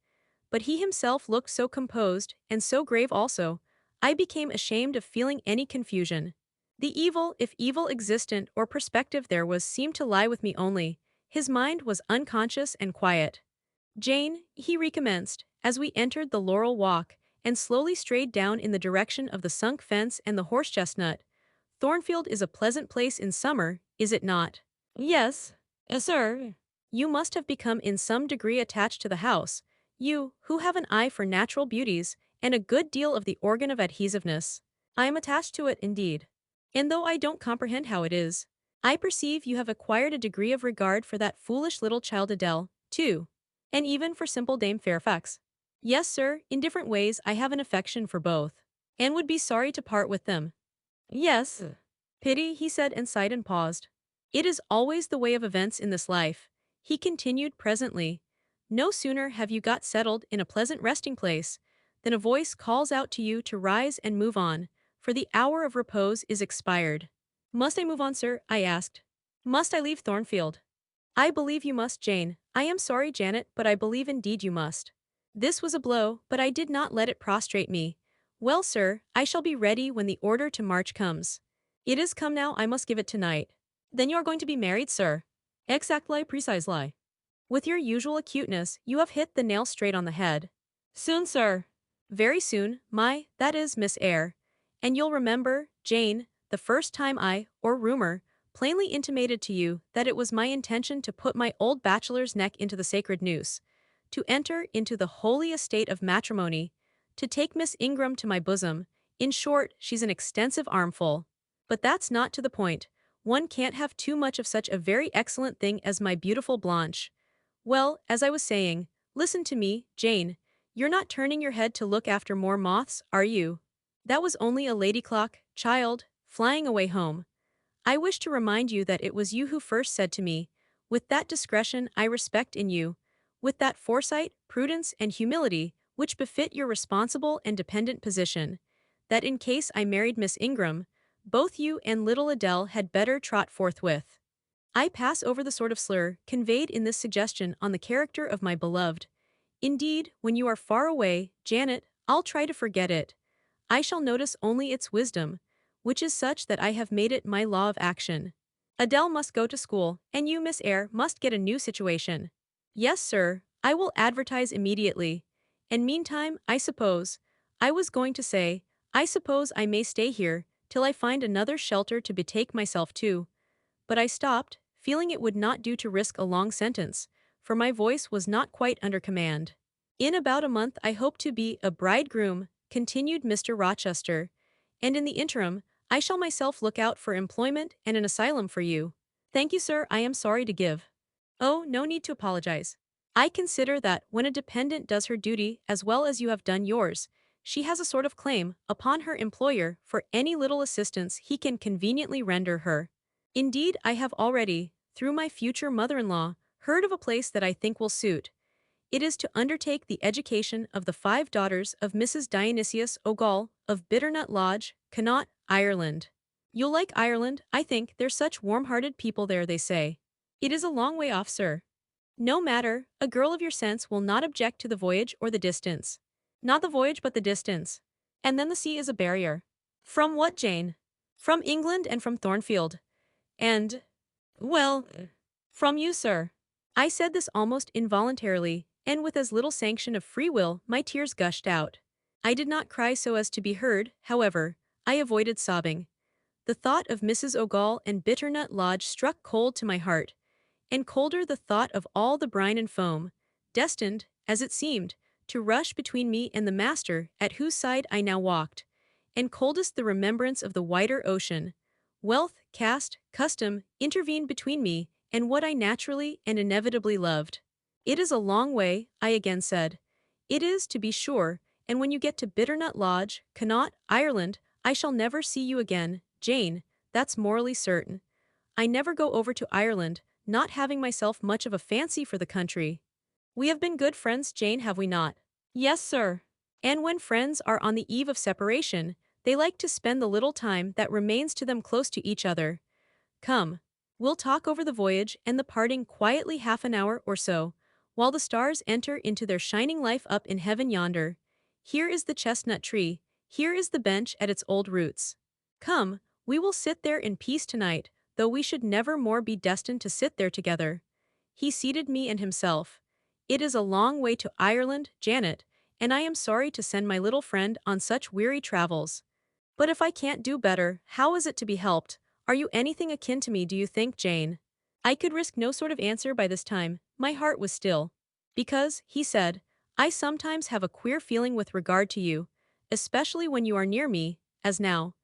But he himself looked so composed, and so grave also, I became ashamed of feeling any confusion. The evil, if evil existent or perspective there was, seemed to lie with me only. His mind was unconscious and quiet. "Jane," he recommenced, as we entered the laurel walk, and slowly strayed down in the direction of the sunk fence and the horse-chestnut. "Thornfield is a pleasant place in summer, is it not?" "Yes, sir." "You must have become in some degree attached to the house, you, who have an eye for natural beauties, and a good deal of the organ of adhesiveness." "I am attached to it, indeed. And though I don't comprehend how it is, I perceive you have acquired a degree of regard for that foolish little child Adele, too. And even for simple Dame Fairfax." "Yes, sir, in different ways I have an affection for both, and would be sorry to part with them." "Yes. Pity," he said, and sighed and paused. "It is always the way of events in this life," he continued presently. "No sooner have you got settled in a pleasant resting place, than a voice calls out to you to rise and move on, for the hour of repose is expired." "Must I move on, sir?" I asked. "Must I leave Thornfield?" "I believe you must, Jane. I am sorry, Janet, but I believe indeed you must." This was a blow, but I did not let it prostrate me. "Well, sir, I shall be ready when the order to march comes." "It is come now, I must give it tonight." "Then you are going to be married, sir?" Exactly precisely. With your usual acuteness, you have hit the nail straight on the head. Soon, sir. Very soon, that is Miss Eyre. And you'll remember, Jane, the first time or rumor, plainly intimated to you that it was my intention to put my old bachelor's neck into the sacred noose, to enter into the holy estate of matrimony, to take Miss Ingram to my bosom. In short, she's an extensive armful. But that's not to the point. One can't have too much of such a very excellent thing as my beautiful Blanche. Well, as I was saying, listen to me, Jane. You're not turning your head to look after more moths, are you? That was only a lady clock, child, flying away home. I wish to remind you that it was you who first said to me, with that discretion I respect in you, with that foresight, prudence, and humility which befit your responsible and dependent position, that in case I married Miss Ingram, both you and little Adele had better trot forthwith. I pass over the sort of slur conveyed in this suggestion on the character of my beloved. Indeed, when you are far away, Janet, I'll try to forget it. I shall notice only its wisdom, which is such that I have made it my law of action. Adele must go to school, and you, Miss Eyre, must get a new situation. Yes, sir, I will advertise immediately. And meantime, I was going to say, I suppose I may stay here, till I find another shelter to betake myself to. But I stopped, feeling it would not do to risk a long sentence, for my voice was not quite under command. In about a month I hope to be a bridegroom, continued Mr. Rochester, and in the interim, I shall myself look out for employment and an asylum for you. Thank you, sir, I am sorry to give. Oh, no need to apologize. I consider that when a dependent does her duty as well as you have done yours, she has a sort of claim upon her employer for any little assistance he can conveniently render her. Indeed, I have already, through my future mother-in-law, heard of a place that I think will suit. It is to undertake the education of the 5 daughters of Mrs. Dionysius Ogle of Bitternut Lodge, Connaught, Ireland. You'll like Ireland, I think, they're such warm-hearted people there, they say. It is a long way off, sir. No matter, a girl of your sense will not object to the voyage or the distance. Not the voyage but the distance. And then the sea is a barrier. From what, Jane? From England and from Thornfield. And, well, from you, sir. I said this almost involuntarily, and with as little sanction of free will, my tears gushed out. I did not cry so as to be heard, however. I avoided sobbing. The thought of Mrs. Ogle and Bitternut Lodge struck cold to my heart, and colder the thought of all the brine and foam, destined, as it seemed, to rush between me and the master at whose side I now walked, and coldest the remembrance of the wider ocean. Wealth, caste, custom, intervened between me and what I naturally and inevitably loved. It is a long way, I again said. It is, to be sure, and when you get to Bitternut Lodge, Connaught, Ireland, I shall never see you again, Jane, that's morally certain. I never go over to Ireland, not having myself much of a fancy for the country. We have been good friends, Jane, have we not? Yes, sir. And when friends are on the eve of separation, they like to spend the little time that remains to them close to each other. Come, we'll talk over the voyage and the parting quietly half an hour or so, while the stars enter into their shining life up in heaven yonder. Here is the chestnut tree, here is the bench at its old roots. Come, we will sit there in peace tonight, though we should never more be destined to sit there together. He seated me and himself. It is a long way to Ireland, Janet, and I am sorry to send my little friend on such weary travels. But if I can't do better, how is it to be helped? Are you anything akin to me, do you think, Jane? I could risk no sort of answer by this time, my heart was still. Because, he said, I sometimes have a queer feeling with regard to you, especially when you are near me, as now.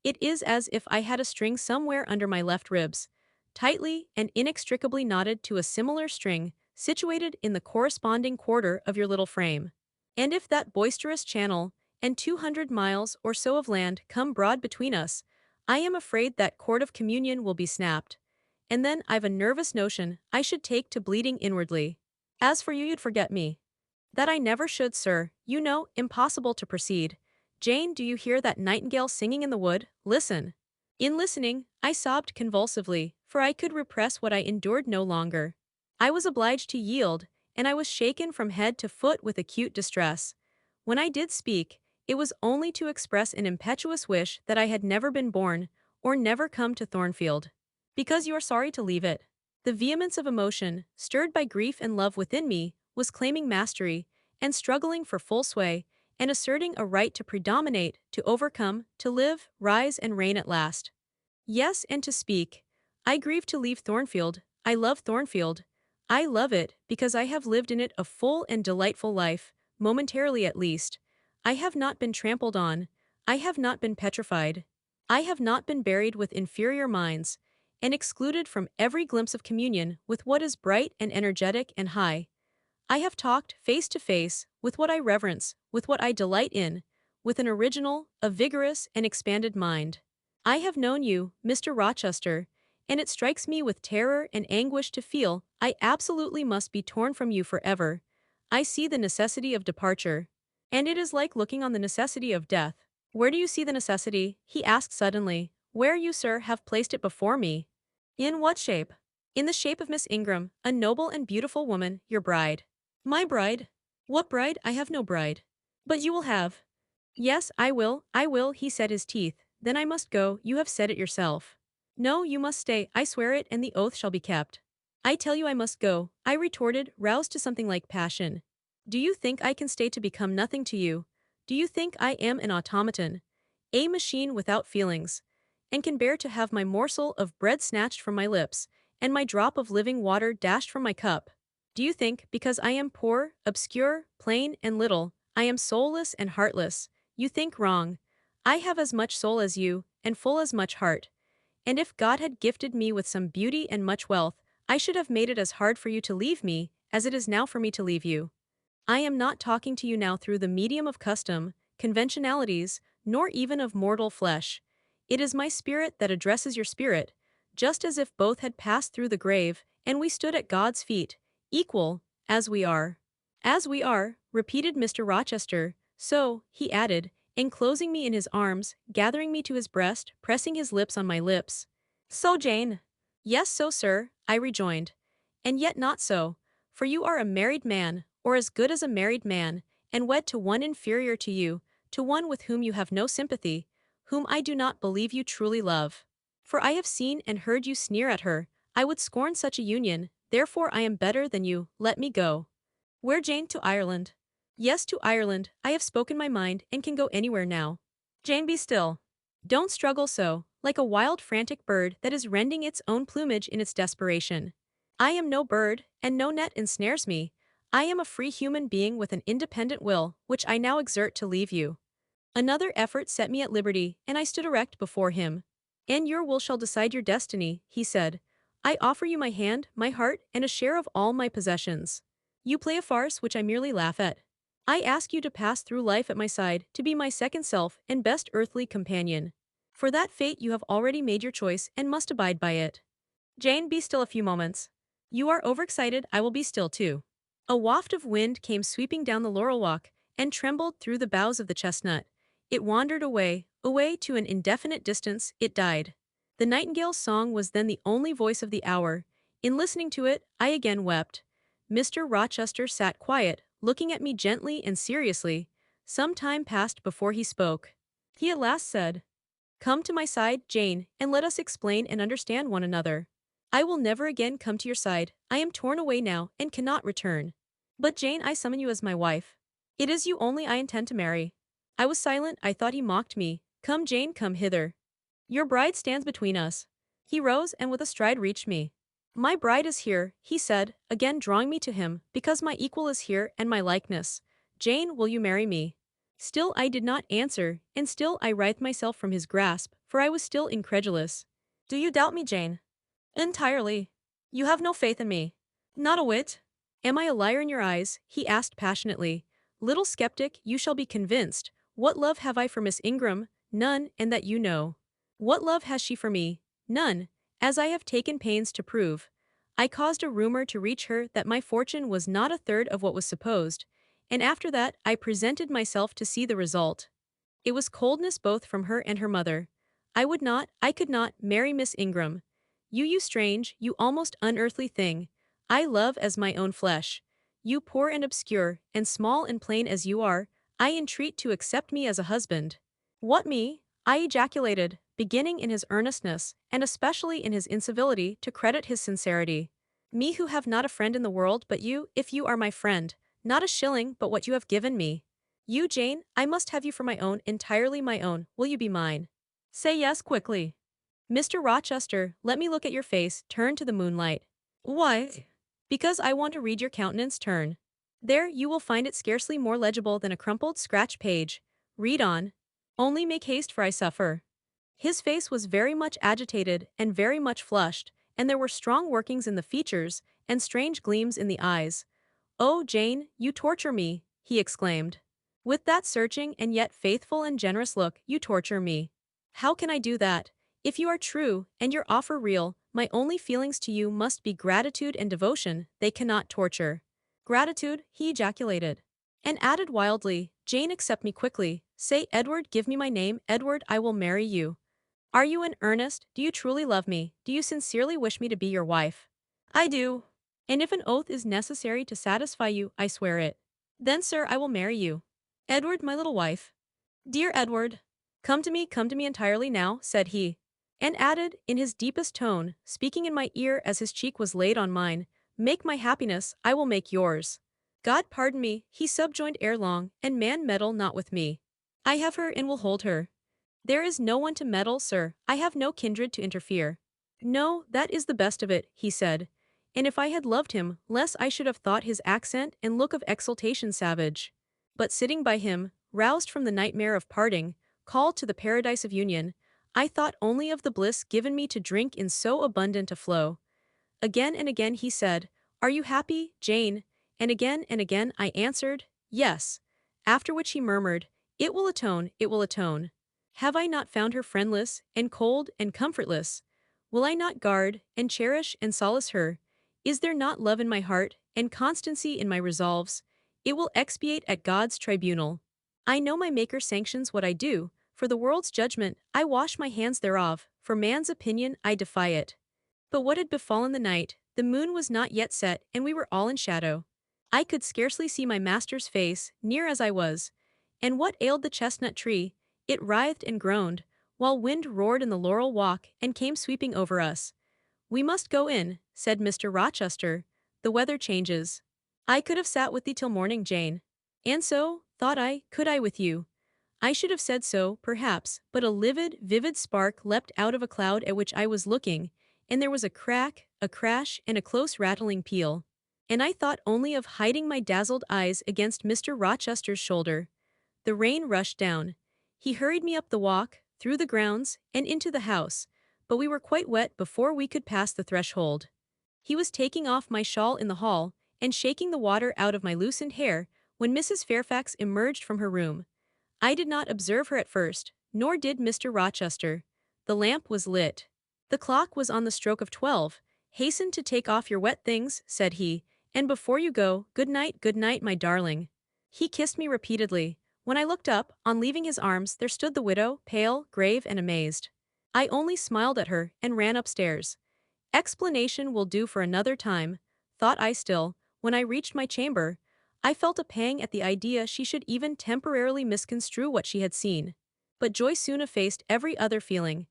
It is as if I had a string somewhere under my left ribs, tightly and inextricably knotted to a similar string, situated in the corresponding quarter of your little frame. And if that boisterous channel, and 200 miles or so of land come broad between us, I am afraid that cord of communion will be snapped. And then I've a nervous notion I should take to bleeding inwardly. As for you, you'd forget me. That I never should, sir, you know, impossible to proceed. Jane, do you hear that nightingale singing in the wood? Listen. In listening, I sobbed convulsively, for I could repress what I endured no longer. I was obliged to yield, and I was shaken from head to foot with acute distress. When I did speak, it was only to express an impetuous wish that I had never been born, or never come to Thornfield. Because you are sorry to leave it. The vehemence of emotion, stirred by grief and love within me, was claiming mastery, and struggling for full sway, and asserting a right to predominate, to overcome, to live, rise and reign at last. Yes, and to speak. I grieve to leave Thornfield. I love Thornfield. I love it because I have lived in it a full and delightful life, momentarily at least. I have not been trampled on. I have not been petrified. I have not been buried with inferior minds, and excluded from every glimpse of communion with what is bright and energetic and high. I have talked face to face with what I reverence, with what I delight in, with an original, a vigorous, and expanded mind. I have known you, Mr. Rochester, and it strikes me with terror and anguish to feel I absolutely must be torn from you forever. I see the necessity of departure. And it is like looking on the necessity of death. Where do you see the necessity? He asked suddenly. Where you, sir, have placed it before me. In what shape? In the shape of Miss Ingram, a noble and beautiful woman, your bride. My bride? What bride? I have no bride. But you will have. Yes, I will, he set his teeth. Then I must go, you have said it yourself. No, you must stay, I swear it, and the oath shall be kept. I tell you I must go, I retorted, roused to something like passion. Do you think I can stay to become nothing to you? Do you think I am an automaton? A machine without feelings? And can bear to have my morsel of bread snatched from my lips, and my drop of living water dashed from my cup? Do you think, because I am poor, obscure, plain, and little, I am soulless and heartless? You think wrong. I have as much soul as you, and full as much heart. And if God had gifted me with some beauty and much wealth, I should have made it as hard for you to leave me, as it is now for me to leave you. I am not talking to you now through the medium of custom, conventionalities, nor even of mortal flesh. It is my spirit that addresses your spirit, just as if both had passed through the grave, and we stood at God's feet, equal, as we are. As we are, repeated Mr. Rochester, so, he added, enclosing me in his arms, gathering me to his breast, pressing his lips on my lips. So, Jane? Yes, so, sir, I rejoined. And yet not so, for you are a married man, or as good as a married man, and wed to one inferior to you, to one with whom you have no sympathy, whom I do not believe you truly love. For I have seen and heard you sneer at her. I would scorn such a union, therefore I am better than you, let me go. Where, Jane? To Ireland? Yes, to Ireland, I have spoken my mind and can go anywhere now. Jane, be still. Don't struggle so, like a wild frantic bird that is rending its own plumage in its desperation. I am no bird, and no net ensnares me. I am a free human being with an independent will, which I now exert to leave you. Another effort set me at liberty, and I stood erect before him. And your will shall decide your destiny, he said. I offer you my hand, my heart, and a share of all my possessions. You play a farce which I merely laugh at. I ask you to pass through life at my side, to be my second self and best earthly companion. For that fate you have already made your choice and must abide by it. Jane, be still a few moments. You are overexcited, I will be still too. A waft of wind came sweeping down the laurel walk, and trembled through the boughs of the chestnut. It wandered away, away to an indefinite distance, it died. The nightingale's song was then the only voice of the hour. In listening to it, I again wept. Mr. Rochester sat quiet, looking at me gently and seriously. Some time passed before he spoke. He at last said, Come to my side, Jane, and let us explain and understand one another. I will never again come to your side. I am torn away now and cannot return. But Jane, I summon you as my wife. It is you only I intend to marry. I was silent, I thought he mocked me. Come, Jane, come hither. Your bride stands between us. He rose and with a stride reached me. My bride is here, he said, again drawing me to him, because my equal is here and my likeness. Jane, will you marry me? Still I did not answer, and still I writhed myself from his grasp, for I was still incredulous. Do you doubt me, Jane? Entirely. You have no faith in me. Not a whit. Am I a liar in your eyes? He asked passionately. Little skeptic, you shall be convinced. What love have I for Miss Ingram? None, and that you know. What love has she for me? None, as I have taken pains to prove. I caused a rumor to reach her that my fortune was not a third of what was supposed, and after that I presented myself to see the result. It was coldness both from her and her mother. I could not, marry Miss Ingram. You strange, you almost unearthly thing, I love as my own flesh. You poor and obscure, and small and plain as you are, I entreat to accept me as a husband. What me? I ejaculated, beginning in his earnestness, and especially in his incivility, to credit his sincerity. Me who have not a friend in the world but you, if you are my friend, not a shilling but what you have given me. You, Jane, I must have you for my own, entirely my own, will you be mine? Say yes quickly. Mr. Rochester, let me look at your face, turn to the moonlight. Why? Because I want to read your countenance turn. There you will find it scarcely more legible than a crumpled scratch page. Read on. Only make haste for I suffer. His face was very much agitated and very much flushed, and there were strong workings in the features and strange gleams in the eyes. "Oh, Jane, you torture me," he exclaimed. "With that searching and yet faithful and generous look, you torture me. How can I do that? If you are true, and your offer real, my only feelings to you must be gratitude and devotion, they cannot torture." "Gratitude," he ejaculated. And added wildly, "Jane, accept me quickly. Say, Edward, give me my name, Edward, I will marry you. Are you in earnest? Do you truly love me? Do you sincerely wish me to be your wife?" "I do. And if an oath is necessary to satisfy you, I swear it." "Then, sir, I will marry you. Edward, my little wife." "Dear Edward." Come to me entirely now," said he. And added, in his deepest tone, speaking in my ear as his cheek was laid on mine, "Make my happiness, I will make yours." "God pardon me," he subjoined ere long, "and man meddle not with me. I have her and will hold her. There is no one to meddle, sir, I have no kindred to interfere." "No, that is the best of it," he said. And if I had loved him less I should have thought his accent and look of exultation savage. But sitting by him, roused from the nightmare of parting, called to the paradise of union, I thought only of the bliss given me to drink in so abundant a flow. Again and again he said, "Are you happy, Jane?" And again I answered, "Yes." After which he murmured, "It will atone, it will atone. Have I not found her friendless, and cold, and comfortless? Will I not guard, and cherish, and solace her? Is there not love in my heart, and constancy in my resolves? It will expiate at God's tribunal. I know my Maker sanctions what I do, for the world's judgment I wash my hands thereof, for man's opinion I defy it." But what had befallen the night? The moon was not yet set, and we were all in shadow. I could scarcely see my master's face, near as I was. And what ailed the chestnut tree? It writhed and groaned, while wind roared in the laurel walk and came sweeping over us. "We must go in," said Mr. Rochester. "The weather changes." "I could have sat with thee till morning, Jane." And so, thought I, could I with you. I should have said so, perhaps, but a livid, vivid spark leapt out of a cloud at which I was looking, and there was a crack, a crash, and a close rattling peal. And I thought only of hiding my dazzled eyes against Mr. Rochester's shoulder. The rain rushed down. He hurried me up the walk, through the grounds, and into the house, but we were quite wet before we could pass the threshold. He was taking off my shawl in the hall, and shaking the water out of my loosened hair, when Mrs. Fairfax emerged from her room. I did not observe her at first, nor did Mr. Rochester. The lamp was lit. The clock was on the stroke of 12. "Hasten to take off your wet things," said he, "and before you go, good night, my darling." He kissed me repeatedly. When I looked up, on leaving his arms, there stood the widow, pale, grave, and amazed. I only smiled at her, and ran upstairs. Explanation will do for another time, thought I still. When I reached my chamber, I felt a pang at the idea she should even temporarily misconstrue what she had seen. But joy soon effaced every other feeling.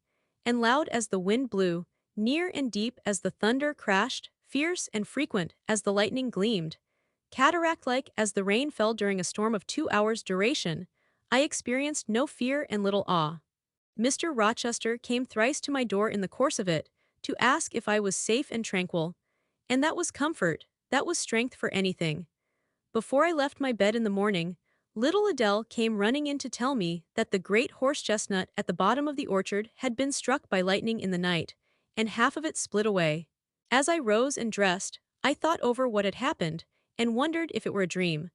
And loud as the wind blew, near and deep as the thunder crashed, fierce and frequent as the lightning gleamed, cataract-like as the rain fell during a storm of 2 hours' duration, I experienced no fear and little awe. Mr. Rochester came thrice to my door in the course of it, to ask if I was safe and tranquil. And that was comfort, that was strength for anything. Before I left my bed in the morning, little Adele came running in to tell me that the great horse-chestnut at the bottom of the orchard had been struck by lightning in the night, and half of it split away. As I rose and dressed, I thought over what had happened, and wondered if it were a dream.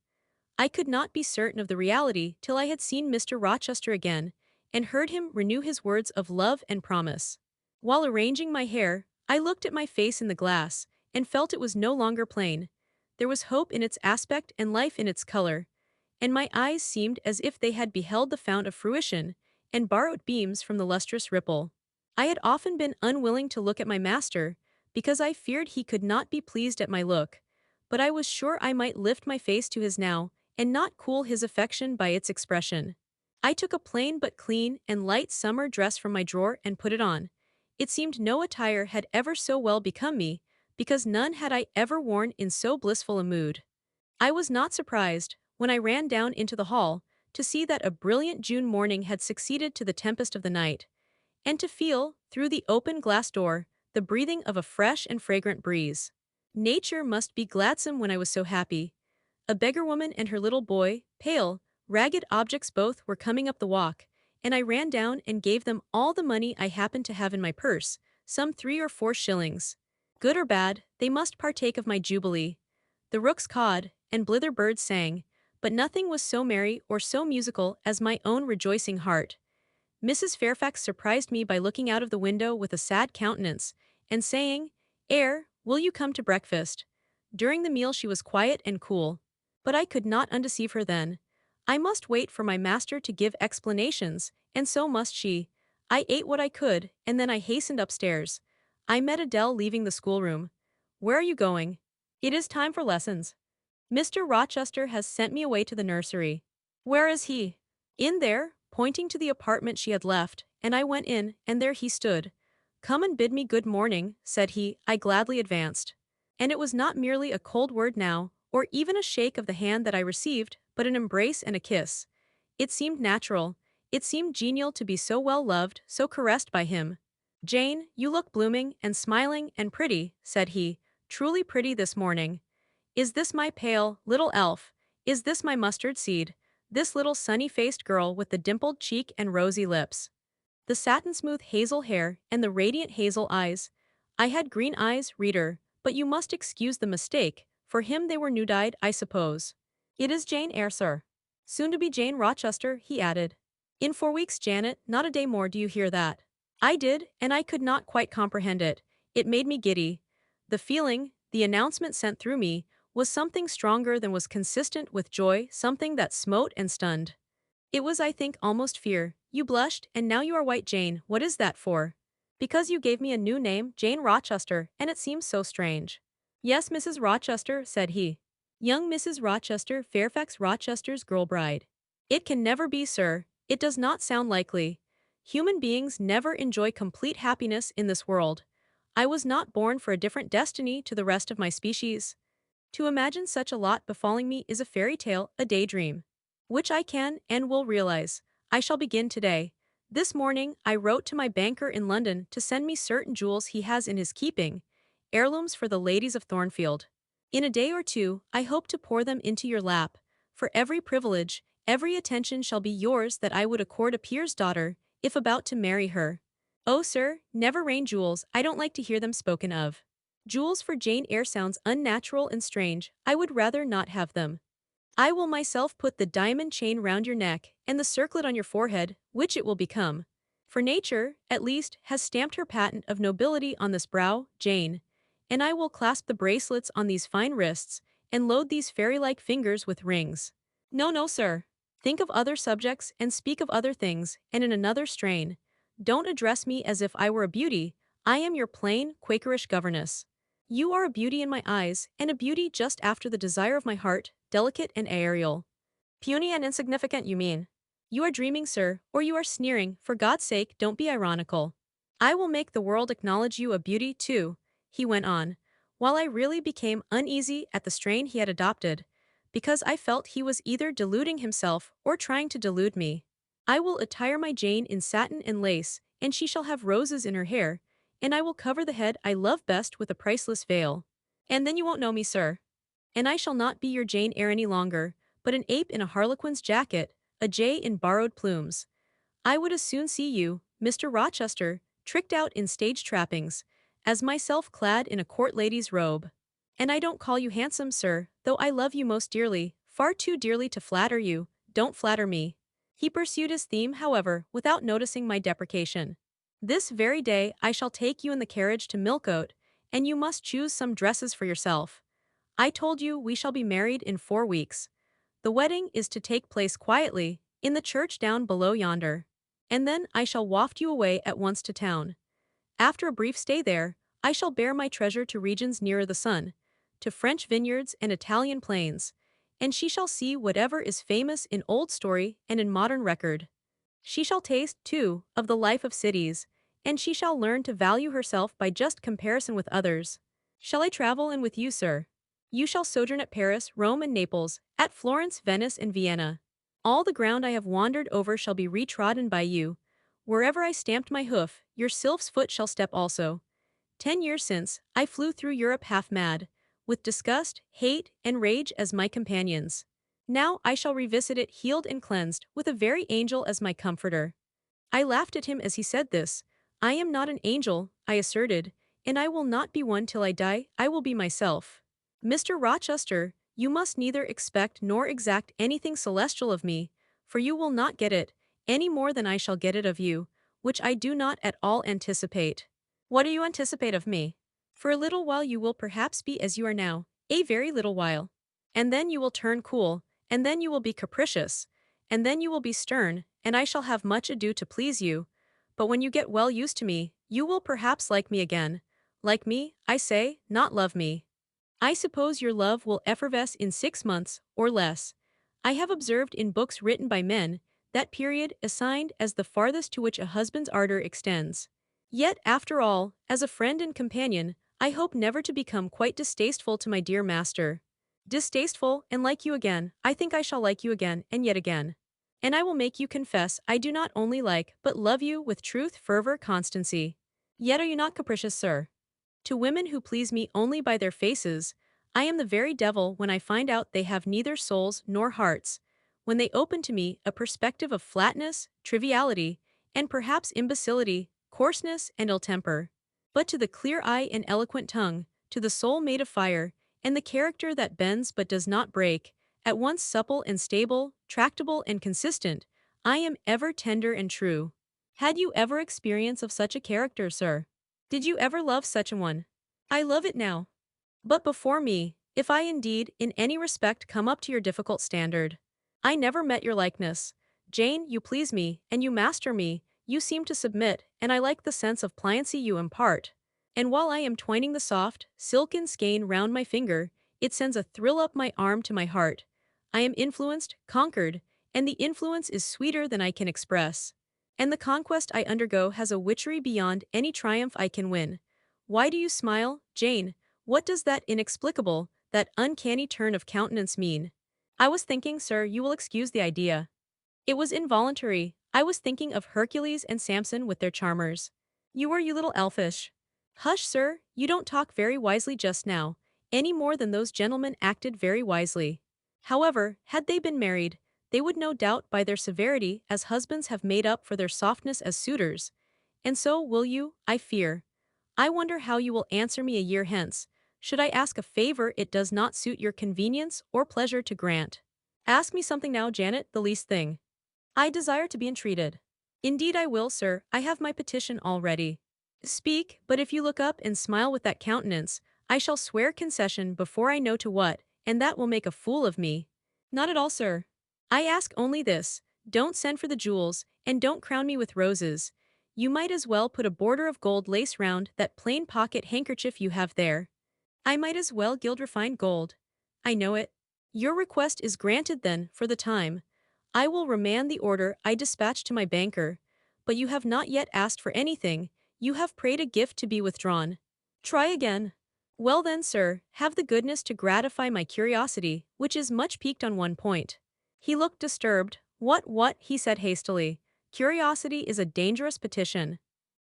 I could not be certain of the reality till I had seen Mr. Rochester again, and heard him renew his words of love and promise. While arranging my hair, I looked at my face in the glass, and felt it was no longer plain. There was hope in its aspect and life in its color, and my eyes seemed as if they had beheld the fount of fruition, and borrowed beams from the lustrous ripple. I had often been unwilling to look at my master, because I feared he could not be pleased at my look, but I was sure I might lift my face to his now, and not cool his affection by its expression. I took a plain but clean and light summer dress from my drawer and put it on. It seemed no attire had ever so well become me, because none had I ever worn in so blissful a mood. I was not surprised, when I ran down into the hall, to see that a brilliant June morning had succeeded to the tempest of the night, and to feel, through the open glass door, the breathing of a fresh and fragrant breeze. Nature must be gladsome when I was so happy. A beggar woman and her little boy, pale, ragged objects both, were coming up the walk, and I ran down and gave them all the money I happened to have in my purse, some 3 or 4 shillings. Good or bad, they must partake of my jubilee. The rooks cawed, and blither birds sang, but nothing was so merry or so musical as my own rejoicing heart. Mrs. Fairfax surprised me by looking out of the window with a sad countenance, and saying, "Eyre, will you come to breakfast?" During the meal she was quiet and cool. But I could not undeceive her then. I must wait for my master to give explanations, and so must she. I ate what I could, and then I hastened upstairs. I met Adele leaving the schoolroom. "Where are you going?" "It is time for lessons. Mr. Rochester has sent me away to the nursery." "Where is he?" "In there," pointing to the apartment she had left, and I went in, and there he stood. "Come and bid me good morning," said he. I gladly advanced. And it was not merely a cold word now, or even a shake of the hand that I received, but an embrace and a kiss. It seemed natural. It seemed genial to be so well loved, so caressed by him. "Jane, you look blooming, and smiling, and pretty," said he, "truly pretty this morning. Is this my pale, little elf? Is this my mustard seed? This little sunny-faced girl with the dimpled cheek and rosy lips, the satin-smooth hazel hair, and the radiant hazel eyes? I had green eyes, reader, but you must excuse the mistake. For him they were new-dyed, I suppose. It is Jane Eyre, sir. Soon to be Jane Rochester," he added. "In 4 weeks, Janet, not a day more, do you hear that?" I did, and I could not quite comprehend it. It made me giddy. The feeling, the announcement sent through me, was something stronger than was consistent with joy, something that smote and stunned. It was, I think, almost fear. "You blushed, and now you are white, Jane. What is that for?" "Because you gave me a new name, Jane Rochester, and it seems so strange." "Yes, Mrs. Rochester," said he. "Young Mrs. Rochester, Fairfax Rochester's girl bride." "It can never be, sir. It does not sound likely. Human beings never enjoy complete happiness in this world. I was not born for a different destiny to the rest of my species. To imagine such a lot befalling me is a fairy tale, a daydream, which I can and will realize. I shall begin today. This morning, I wrote to my banker in London to send me certain jewels he has in his keeping, heirlooms for the ladies of Thornfield. In a day or two, I hope to pour them into your lap. For every privilege, every attention shall be yours that I would accord a peer's daughter, if about to marry her. Oh, sir, never rain jewels, I don't like to hear them spoken of. Jewels for Jane Eyre sounds unnatural and strange, I would rather not have them. I will myself put the diamond chain round your neck, and the circlet on your forehead, which it will become. For nature, at least, has stamped her patent of nobility on this brow, Jane, and I will clasp the bracelets on these fine wrists, and load these fairy-like fingers with rings. No, no, sir. Think of other subjects, and speak of other things, and in another strain. Don't address me as if I were a beauty. I am your plain, Quakerish governess. You are a beauty in my eyes, and a beauty just after the desire of my heart, delicate and aerial." "Puny and insignificant, you mean?" "You are dreaming, sir, or you are sneering. For God's sake, don't be ironical." "I will make the world acknowledge you a beauty, too," he went on, while I really became uneasy at the strain he had adopted, because I felt he was either deluding himself or trying to delude me. "I will attire my Jane in satin and lace, and she shall have roses in her hair, and I will cover the head I love best with a priceless veil. And then you won't know me, sir. And I shall not be your Jane Eyre any longer, but an ape in a harlequin's jacket, a jay in borrowed plumes. I would as soon see you, Mr. Rochester, tricked out in stage trappings, as myself clad in a court lady's robe. And I don't call you handsome, sir, though I love you most dearly, far too dearly to flatter you. Don't flatter me." He pursued his theme, however, without noticing my deprecation. "This very day I shall take you in the carriage to Millcote, and you must choose some dresses for yourself. I told you we shall be married in 4 weeks. The wedding is to take place quietly, in the church down below yonder. And then I shall waft you away at once to town. After a brief stay there, I shall bear my treasure to regions nearer the sun, to French vineyards and Italian plains, and she shall see whatever is famous in old story and in modern record. She shall taste, too, of the life of cities, and she shall learn to value herself by just comparison with others. Shall I travel in with you, sir? You shall sojourn at Paris, Rome, and Naples, at Florence, Venice, and Vienna. All the ground I have wandered over shall be retrodden by you. Wherever I stamped my hoof, your sylph's foot shall step also. 10 years since, I flew through Europe half mad, with disgust, hate, and rage as my companions. Now I shall revisit it healed and cleansed, with a very angel as my comforter. I laughed at him as he said this. I am not an angel, I asserted, and I will not be one till I die. I will be myself. Mr. Rochester, you must neither expect nor exact anything celestial of me, for you will not get it, any more than I shall get it of you, which I do not at all anticipate. What do you anticipate of me? For a little while you will perhaps be as you are now, a very little while. And then you will turn cool, and then you will be capricious, and then you will be stern, and I shall have much ado to please you. But when you get well used to me, you will perhaps like me again. Like me, I say, not love me. I suppose your love will effervesce in 6 months, or less. I have observed in books written by men, that period assigned as the farthest to which a husband's ardor extends. Yet, after all, as a friend and companion, I hope never to become quite distasteful to my dear master. Distasteful, and like you again, I think I shall like you again, and yet again. And I will make you confess I do not only like, but love you with truth, fervor, constancy. Yet are you not capricious, sir? To women who please me only by their faces, I am the very devil when I find out they have neither souls nor hearts, when they open to me a perspective of flatness, triviality, and perhaps imbecility, coarseness, and ill temper. But to the clear eye and eloquent tongue, to the soul made of fire, and the character that bends but does not break, at once supple and stable, tractable and consistent, I am ever tender and true. Had you ever experience of such a character, sir? Did you ever love such a one? I love it now. But before me, if I indeed in any respect come up to your difficult standard. I never met your likeness. Jane, you please me, and you master me, you seem to submit, and I like the sense of pliancy you impart. And while I am twining the soft, silken skein round my finger, it sends a thrill up my arm to my heart. I am influenced, conquered, and the influence is sweeter than I can express. And the conquest I undergo has a witchery beyond any triumph I can win. Why do you smile, Jane? What does that inexplicable, that uncanny turn of countenance mean? I was thinking, sir, you will excuse the idea. It was involuntary. I was thinking of Hercules and Samson with their charmers. You little elfish. Hush, sir, you don't talk very wisely just now, any more than those gentlemen acted very wisely. However, had they been married, they would no doubt by their severity as husbands have made up for their softness as suitors. And so will you, I fear. I wonder how you will answer me a year hence, should I ask a favor it does not suit your convenience or pleasure to grant. Ask me something now, Janet, the least thing. I desire to be entreated. Indeed I will, sir, I have my petition all ready. Speak, but if you look up and smile with that countenance, I shall swear concession before I know to what, and that will make a fool of me. Not at all, sir. I ask only this, don't send for the jewels, and don't crown me with roses. You might as well put a border of gold lace round that plain pocket handkerchief you have there. I might as well gild refined gold. I know it. Your request is granted then, for the time. I will remand the order I dispatched to my banker. But you have not yet asked for anything, you have prayed a gift to be withdrawn. Try again. Well then, sir, have the goodness to gratify my curiosity, which is much piqued on one point. He looked disturbed. What, he said hastily. Curiosity is a dangerous petition.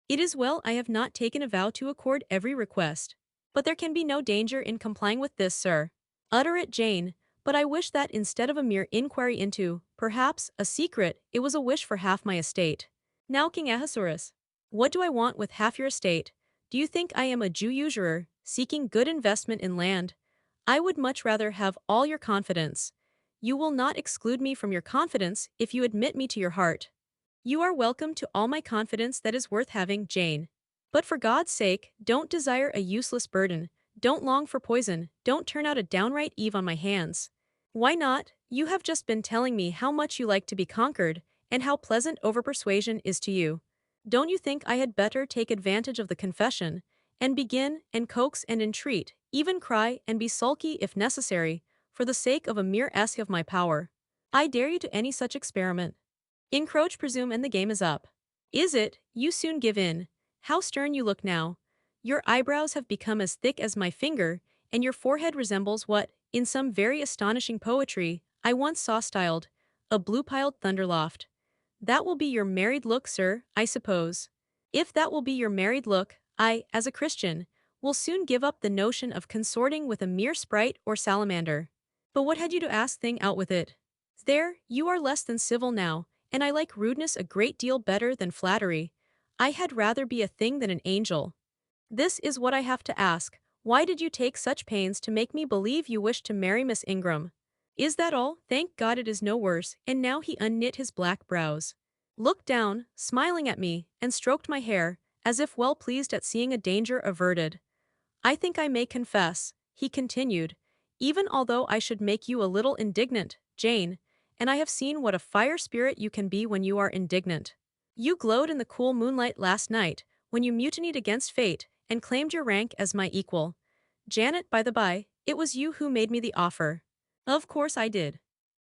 It is well I have not taken a vow to accord every request. But there can be no danger in complying with this, sir. Utter it, Jane, but I wish that instead of a mere inquiry into, perhaps, a secret, it was a wish for half my estate. Now, King Ahasuerus, what do I want with half your estate? Do you think I am a Jew usurer, seeking good investment in land? I would much rather have all your confidence. You will not exclude me from your confidence if you admit me to your heart. You are welcome to all my confidence that is worth having, Jane. But for God's sake, don't desire a useless burden, don't long for poison, don't turn out a downright Eve on my hands. Why not? You have just been telling me how much you like to be conquered, and how pleasant overpersuasion is to you. Don't you think I had better take advantage of the confession, and begin, and coax and entreat, even cry and be sulky if necessary, for the sake of a mere essay of my power? I dare you to any such experiment. Encroach, presume, and the game is up. Is it? You soon give in. How stern you look now. Your eyebrows have become as thick as my finger, and your forehead resembles what, in some very astonishing poetry, I once saw styled a blue-piled thunderloft. That will be your married look, sir, I suppose. If that will be your married look, I, as a Christian, will soon give up the notion of consorting with a mere sprite or salamander. But what had you to ask thing out with it? There, you are less than civil now, and I like rudeness a great deal better than flattery. I had rather be a thing than an angel. This is what I have to ask. Why did you take such pains to make me believe you wished to marry Miss Ingram? Is that all? Thank God it is no worse, and now he unknit his black brows, looked down, smiling at me, and stroked my hair, as if well pleased at seeing a danger averted. I think I may confess, he continued, even although I should make you a little indignant, Jane, and I have seen what a fire spirit you can be when you are indignant. You glowed in the cool moonlight last night, when you mutinied against fate, and claimed your rank as my equal. Janet, by the by, it was you who made me the offer. Of course I did.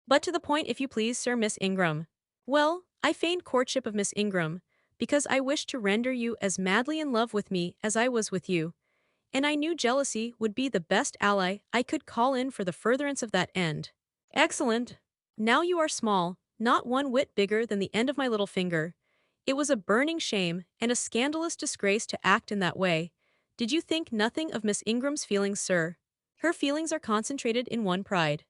But to the point if you please, Sir Miss Ingram. Well, I feigned courtship of Miss Ingram, because I wished to render you as madly in love with me as I was with you, and I knew jealousy would be the best ally I could call in for the furtherance of that end. Excellent. Now you are small, not one whit bigger than the end of my little finger. It was a burning shame and a scandalous disgrace to act in that way. Did you think nothing of Miss Ingram's feelings, sir? Her feelings are concentrated in one pride.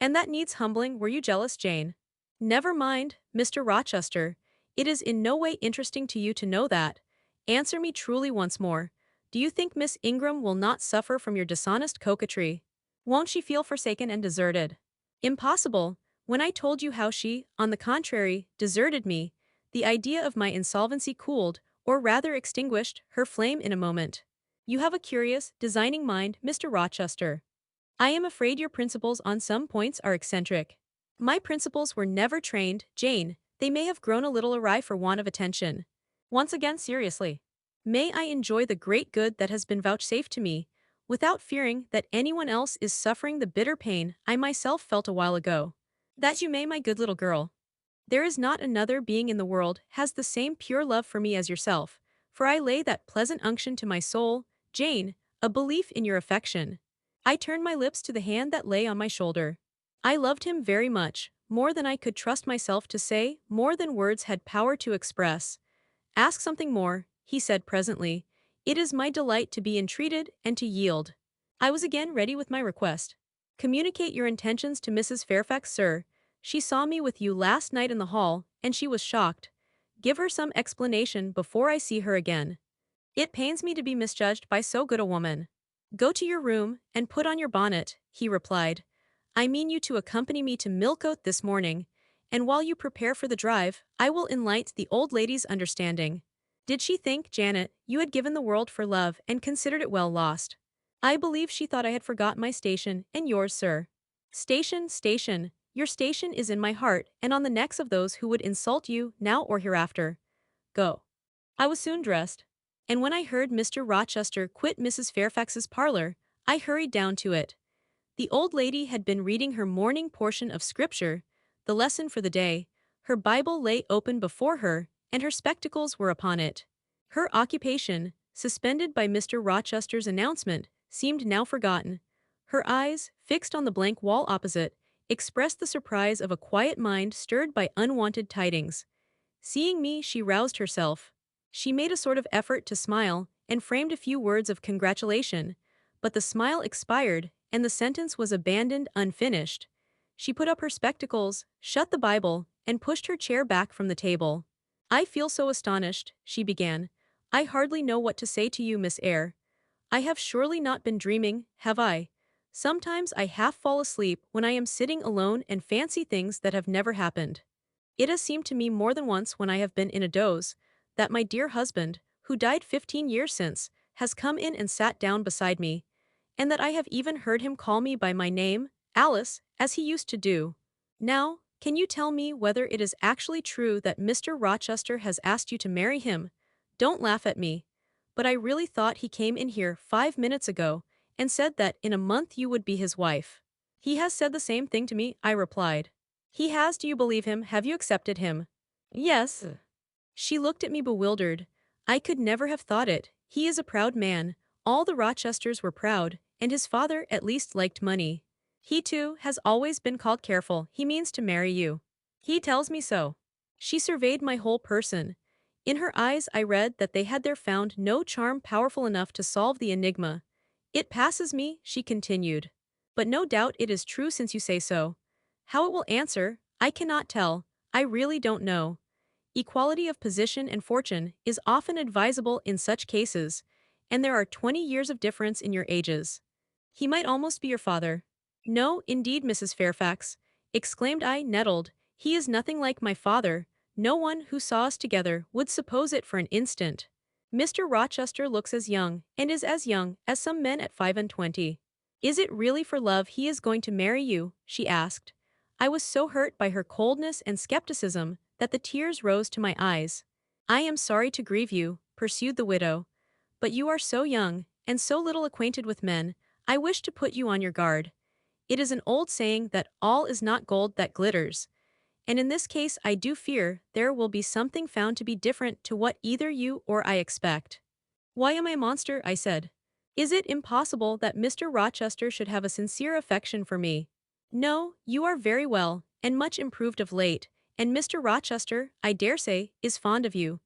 And that needs humbling. Were you jealous, Jane? Never mind, Mr. Rochester. It is in no way interesting to you to know that. Answer me truly once more. Do you think Miss Ingram will not suffer from your dishonest coquetry? Won't she feel forsaken and deserted? Impossible. When I told you how she, on the contrary, deserted me, the idea of my insolvency cooled, or rather extinguished, her flame in a moment. You have a curious, designing mind, Mr. Rochester. I am afraid your principles on some points are eccentric. My principles were never trained, Jane. They may have grown a little awry for want of attention. Once again, seriously. May I enjoy the great good that has been vouchsafed to me, without fearing that anyone else is suffering the bitter pain I myself felt a while ago. That you may, my good little girl. There is not another being in the world has the same pure love for me as yourself, for I lay that pleasant unction to my soul, Jane, a belief in your affection. I turned my lips to the hand that lay on my shoulder. I loved him very much, more than I could trust myself to say, more than words had power to express. Ask something more, he said presently. It is my delight to be entreated and to yield. I was again ready with my request. Communicate your intentions to Mrs. Fairfax, sir. She saw me with you last night in the hall, and she was shocked. Give her some explanation before I see her again. It pains me to be misjudged by so good a woman. Go to your room, and put on your bonnet, he replied. I mean you to accompany me to Millcote this morning, and while you prepare for the drive, I will enlighten the old lady's understanding. Did she think, Janet, you had given the world for love and considered it well lost? I believe she thought I had forgotten my station, and yours, sir. Station, station. Your station is in my heart and on the necks of those who would insult you, now or hereafter. Go. I was soon dressed, and when I heard Mr. Rochester quit Mrs. Fairfax's parlor, I hurried down to it. The old lady had been reading her morning portion of Scripture, the lesson for the day. Her Bible lay open before her, and her spectacles were upon it. Her occupation, suspended by Mr. Rochester's announcement, seemed now forgotten. Her eyes, fixed on the blank wall opposite, expressed the surprise of a quiet mind stirred by unwonted tidings. Seeing me, she roused herself. She made a sort of effort to smile, and framed a few words of congratulation, but the smile expired, and the sentence was abandoned unfinished. She put up her spectacles, shut the Bible, and pushed her chair back from the table. I feel so astonished, she began. I hardly know what to say to you, Miss Eyre. I have surely not been dreaming, have I? Sometimes I half fall asleep when I am sitting alone and fancy things that have never happened. It has seemed to me more than once when I have been in a doze, that my dear husband, who died 15 years since, has come in and sat down beside me, and that I have even heard him call me by my name, Alice, as he used to do. Now, can you tell me whether it is actually true that Mr. Rochester has asked you to marry him? Don't laugh at me. But I really thought he came in here 5 minutes ago and said that in a month you would be his wife. He has said the same thing to me, I replied. He has. Do you believe him? Have you accepted him? Yes. She looked at me bewildered. I could never have thought it. He is a proud man. All the Rochesters were proud, and his father at least liked money. He too has always been called careful. He means to marry you. He tells me so. She surveyed my whole person. In her eyes I read that they had there found no charm powerful enough to solve the enigma. It passes me, she continued. But no doubt it is true since you say so. How it will answer, I cannot tell. I really don't know. Equality of position and fortune is often advisable in such cases, and there are 20 years of difference in your ages. He might almost be your father. No, indeed, Mrs. Fairfax, exclaimed I, nettled. He is nothing like my father. No one who saw us together would suppose it for an instant. Mr. Rochester looks as young, and is as young, as some men at 25. Is it really for love he is going to marry you? She asked. I was so hurt by her coldness and skepticism that the tears rose to my eyes. I am sorry to grieve you, pursued the widow. But you are so young, and so little acquainted with men, I wish to put you on your guard. It is an old saying that all is not gold that glitters, and in this case I do fear there will be something found to be different to what either you or I expect. Why am I a monster? I said. Is it impossible that Mr. Rochester should have a sincere affection for me? No, you are very well, and much improved of late, and Mr. Rochester, I dare say, is fond of you.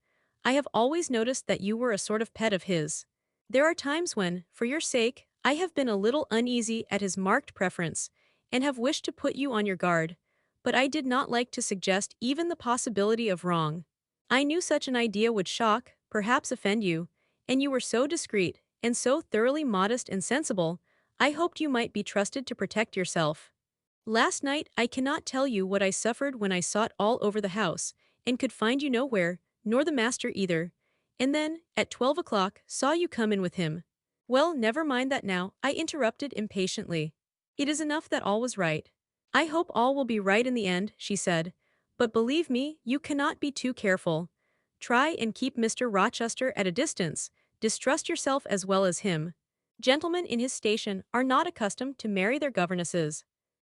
I have always noticed that you were a sort of pet of his. There are times when, for your sake, I have been a little uneasy at his marked preference, and have wished to put you on your guard, but I did not like to suggest even the possibility of wrong. I knew such an idea would shock, perhaps offend you, and you were so discreet, and so thoroughly modest and sensible, I hoped you might be trusted to protect yourself. Last night I cannot tell you what I suffered when I sought all over the house, and could find you nowhere, nor the master either, and then, at 12 o'clock, saw you come in with him. Well, never mind that now, I interrupted impatiently. It is enough that all was right. I hope all will be right in the end, she said, but believe me, you cannot be too careful. Try and keep Mr. Rochester at a distance, distrust yourself as well as him. Gentlemen in his station are not accustomed to marry their governesses.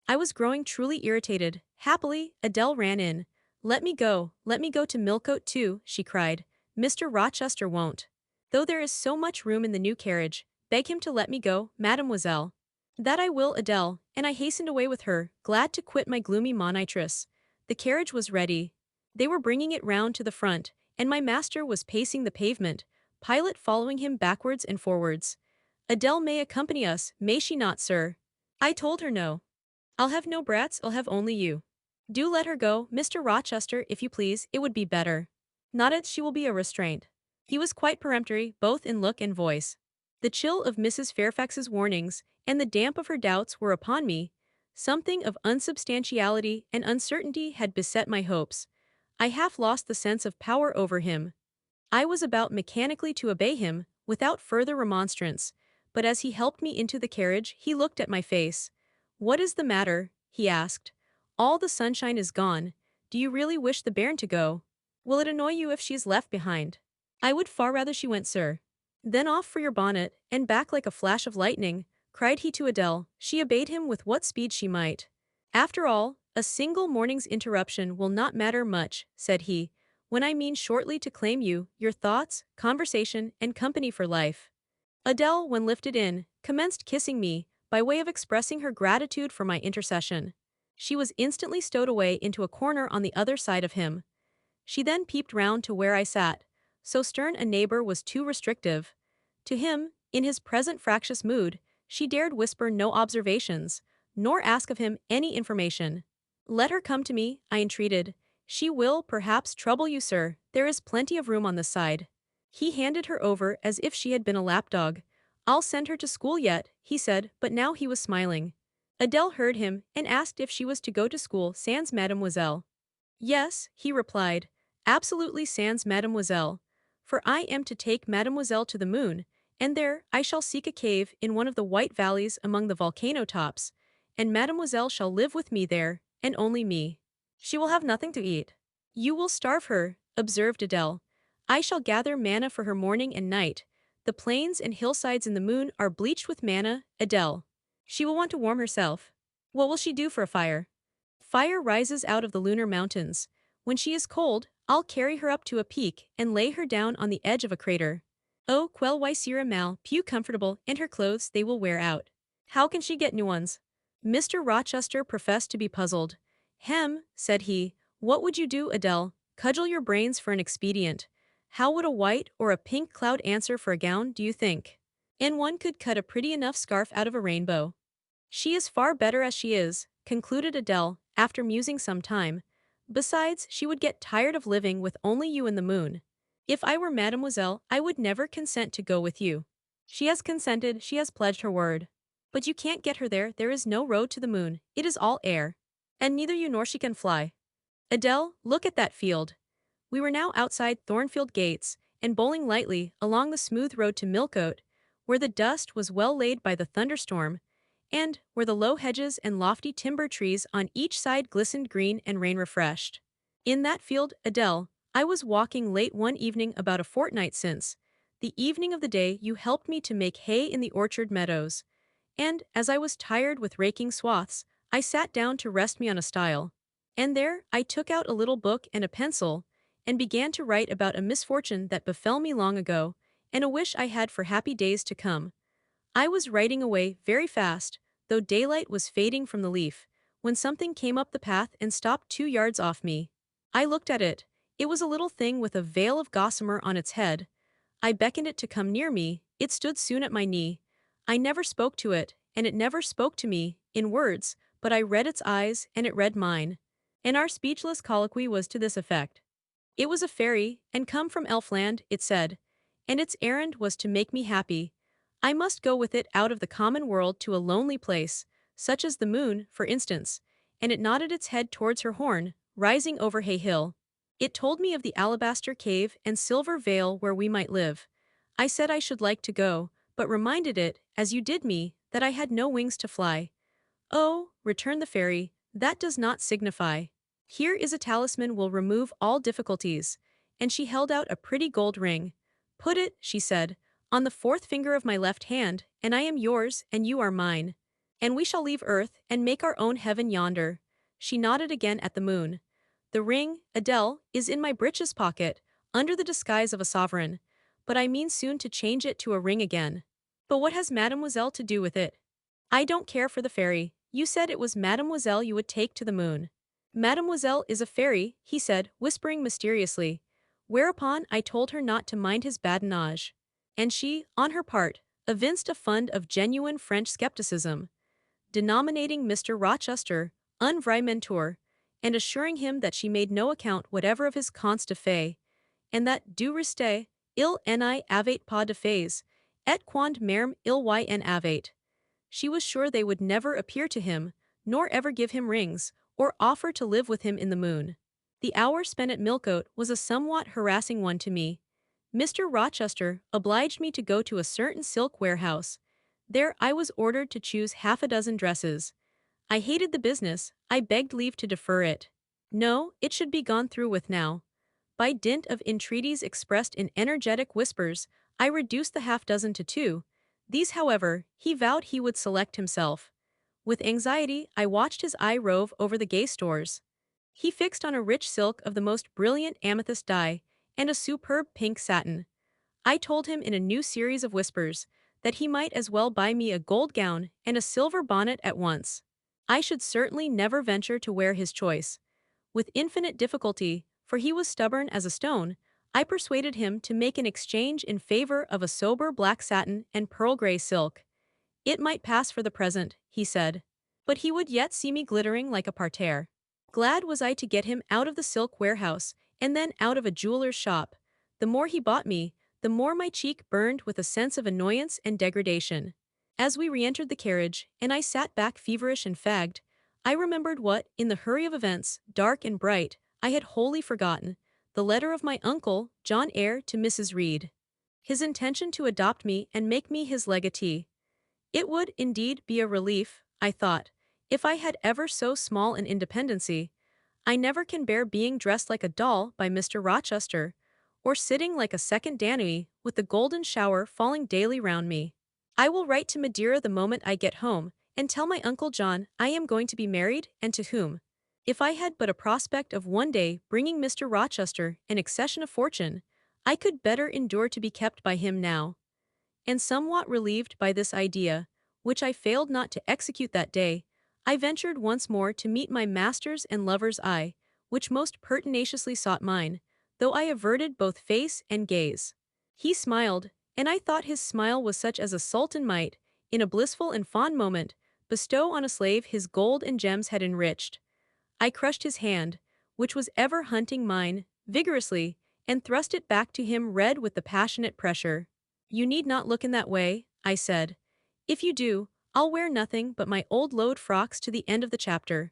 I was growing truly irritated. Happily, Adele ran in. Let me go to Millcote too, she cried. Mr. Rochester won't. Though there is so much room in the new carriage, beg him to let me go, mademoiselle. That I will, Adele, and I hastened away with her, glad to quit my gloomy monitress. The carriage was ready. They were bringing it round to the front, and my master was pacing the pavement, Pilot following him backwards and forwards. Adele may accompany us, may she not, sir? I told her no. I'll have no brats, I'll have only you. Do let her go, Mr. Rochester, if you please, it would be better. Not it, she will be a restraint. He was quite peremptory, both in look and voice. The chill of Mrs. Fairfax's warnings, and the damp of her doubts were upon me. Something of unsubstantiality and uncertainty had beset my hopes. I half lost the sense of power over him. I was about mechanically to obey him, without further remonstrance, but as he helped me into the carriage, he looked at my face. What is the matter? He asked. All the sunshine is gone. Do you really wish the bairn to go? Will it annoy you if she is left behind? I would far rather she went, sir. Then off for your bonnet, and back like a flash of lightning, cried he to Adele. She obeyed him with what speed she might. After all, a single morning's interruption will not matter much, said he, when I mean shortly to claim you, your thoughts, conversation, and company for life. Adele, when lifted in, commenced kissing me, by way of expressing her gratitude for my intercession. She was instantly stowed away into a corner on the other side of him. She then peeped round to where I sat. So stern a neighbor was too restrictive. To him, in his present fractious mood, she dared whisper no observations, nor ask of him any information. Let her come to me, I entreated. She will, perhaps, trouble you, sir. There is plenty of room on this side. He handed her over as if she had been a lapdog. I'll send her to school yet, he said, but now he was smiling. Adele heard him, and asked if she was to go to school sans mademoiselle. Yes, he replied, absolutely sans mademoiselle. For I am to take mademoiselle to the moon, and there I shall seek a cave in one of the white valleys among the volcano tops, and mademoiselle shall live with me there, and only me. She will have nothing to eat. You will starve her, observed Adele. I shall gather manna for her morning and night. The plains and hillsides in the moon are bleached with manna, Adele. She will want to warm herself. What will she do for a fire? Fire rises out of the lunar mountains. When she is cold, I'll carry her up to a peak and lay her down on the edge of a crater. Oh, quelle why sera mal, pew comfortable, and her clothes they will wear out. How can she get new ones? Mr. Rochester professed to be puzzled. Hem, said he, what would you do, Adele? Cudgel your brains for an expedient. How would a white or a pink cloud answer for a gown, do you think? And one could cut a pretty enough scarf out of a rainbow. She is far better as she is, concluded Adele, after musing some time. Besides, she would get tired of living with only you in the moon. If I were mademoiselle, I would never consent to go with you. She has consented, she has pledged her word. But you can't get her there, there is no road to the moon, it is all air. And neither you nor she can fly. Adele, look at that field. We were now outside Thornfield Gates, and bowling lightly along the smooth road to Millcote, where the dust was well laid by the thunderstorm, and where the low hedges and lofty timber trees on each side glistened green and rain-refreshed. In that field, Adele, I was walking late one evening about a fortnight since, the evening of the day you helped me to make hay in the orchard meadows, and, as I was tired with raking swaths, I sat down to rest me on a stile. And there, I took out a little book and a pencil, and began to write about a misfortune that befell me long ago, and a wish I had for happy days to come. I was writing away very fast, though daylight was fading from the leaf, when something came up the path and stopped 2 yards off me. I looked at it. It was a little thing with a veil of gossamer on its head. I beckoned it to come near me, it stood soon at my knee. I never spoke to it, and it never spoke to me, in words, but I read its eyes, and it read mine. And our speechless colloquy was to this effect. It was a fairy, and come from Elfland, it said, and its errand was to make me happy. I must go with it out of the common world to a lonely place, such as the moon, for instance, and it nodded its head towards her horn, rising over Hay Hill. It told me of the alabaster cave and silver vale where we might live. I said I should like to go, but reminded it, as you did me, that I had no wings to fly. Oh, returned the fairy, that does not signify. Here is a talisman will remove all difficulties. And she held out a pretty gold ring. Put it, she said, on the fourth finger of my left hand, and I am yours, and you are mine. And we shall leave earth, and make our own heaven yonder. She nodded again at the moon. The ring, Adele, is in my breeches pocket, under the disguise of a sovereign. But I mean soon to change it to a ring again. But what has mademoiselle to do with it? I don't care for the fairy. You said it was mademoiselle you would take to the moon. Mademoiselle is a fairy, he said, whispering mysteriously. Whereupon I told her not to mind his badinage. And she, on her part, evinced a fund of genuine French skepticism, denominating Mr. Rochester un vrai menteur, and assuring him that she made no account whatever of his contes de fées, and that du reste, il n'y avait pas de fées, et quond merme il y en avait. She was sure they would never appear to him, nor ever give him rings, or offer to live with him in the moon. The hour spent at Millcote was a somewhat harassing one to me. Mr. Rochester obliged me to go to a certain silk warehouse. There I was ordered to choose half a dozen dresses. I hated the business, I begged leave to defer it. No, it should be gone through with now. By dint of entreaties expressed in energetic whispers, I reduced the half-dozen to 2. These, however, he vowed he would select himself. With anxiety, I watched his eye rove over the gay stores. He fixed on a rich silk of the most brilliant amethyst dye, and a superb pink satin. I told him in a new series of whispers that he might as well buy me a gold gown and a silver bonnet at once. I should certainly never venture to wear his choice. With infinite difficulty, for he was stubborn as a stone, I persuaded him to make an exchange in favor of a sober black satin and pearl gray silk. It might pass for the present, he said. But he would yet see me glittering like a parterre. Glad was I to get him out of the silk warehouse, and then out of a jeweler's shop. The more he bought me, the more my cheek burned with a sense of annoyance and degradation. As we re-entered the carriage, and I sat back feverish and fagged, I remembered what, in the hurry of events, dark and bright, I had wholly forgotten, the letter of my uncle, Jane Eyre, to Mrs. Reed. His intention to adopt me and make me his legatee. It would, indeed, be a relief, I thought, if I had ever so small an independency. I never can bear being dressed like a doll by Mr. Rochester, or sitting like a second Danae with the golden shower falling daily round me. I will write to Madeira the moment I get home, and tell my Uncle John I am going to be married, and to whom. If I had but a prospect of one day bringing Mr. Rochester an accession of fortune, I could better endure to be kept by him now. And somewhat relieved by this idea, which I failed not to execute that day, I ventured once more to meet my master's and lover's eye, which most pertinaciously sought mine, though I averted both face and gaze. He smiled, and I thought his smile was such as a sultan might, in a blissful and fond moment, bestow on a slave his gold and gems had enriched. I crushed his hand, which was ever hunting mine, vigorously, and thrust it back to him red with the passionate pressure. You need not look in that way, I said. If you do, I'll wear nothing but my old load frocks to the end of the chapter.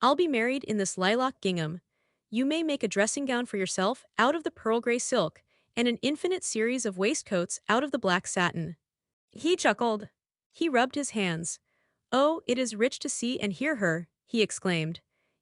I'll be married in this lilac gingham. You may make a dressing gown for yourself out of the pearl gray silk, and an infinite series of waistcoats out of the black satin. He chuckled. He rubbed his hands. Oh, it is rich to see and hear her, he exclaimed.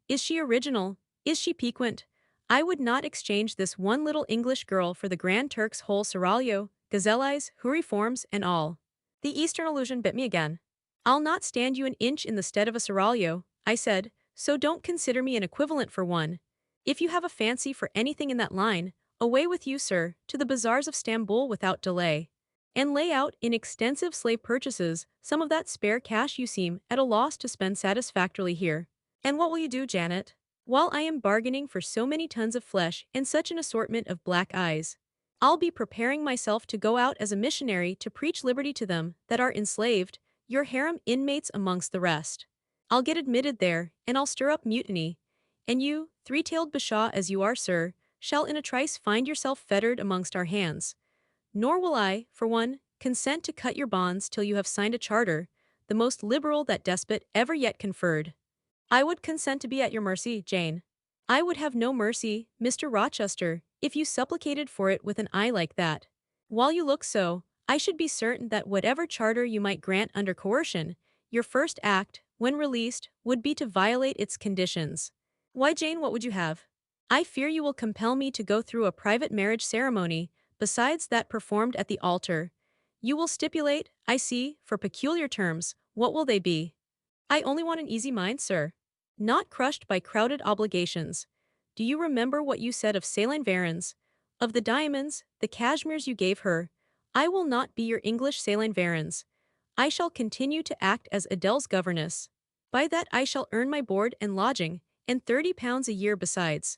Is she original? Is she piquant? I would not exchange this one little English girl for the Grand Turk's whole seraglio, gazelles, huriforms, and all. The Eastern allusion bit me again. I'll not stand you an inch in the stead of a seraglio, I said, so don't consider me an equivalent for one. If you have a fancy for anything in that line, away with you, sir, to the bazaars of Stamboul without delay. And lay out in extensive slave purchases some of that spare cash you seem at a loss to spend satisfactorily here. And what will you do, Janet? While I am bargaining for so many tons of flesh and such an assortment of black eyes, I'll be preparing myself to go out as a missionary to preach liberty to them that are enslaved, your harem inmates amongst the rest. I'll get admitted there, and I'll stir up mutiny. And you, three-tailed bashaw as you are, sir, shall in a trice find yourself fettered amongst our hands. Nor will I, for one, consent to cut your bonds till you have signed a charter, the most liberal that despot ever yet conferred. I would consent to be at your mercy, Jane. I would have no mercy, Mr. Rochester, if you supplicated for it with an eye like that. While you look so, I should be certain that whatever charter you might grant under coercion, your first act, when released, would be to violate its conditions. Why, Jane, what would you have? I fear you will compel me to go through a private marriage ceremony, besides that performed at the altar. You will stipulate, I see, for peculiar terms. What will they be? I only want an easy mind, sir. Not crushed by crowded obligations. Do you remember what you said of Céline Varens? Of the diamonds, the cashmeres you gave her? I will not be your English Céline Varens. I shall continue to act as Adele's governess. By that I shall earn my board and lodging, and £30 a year besides.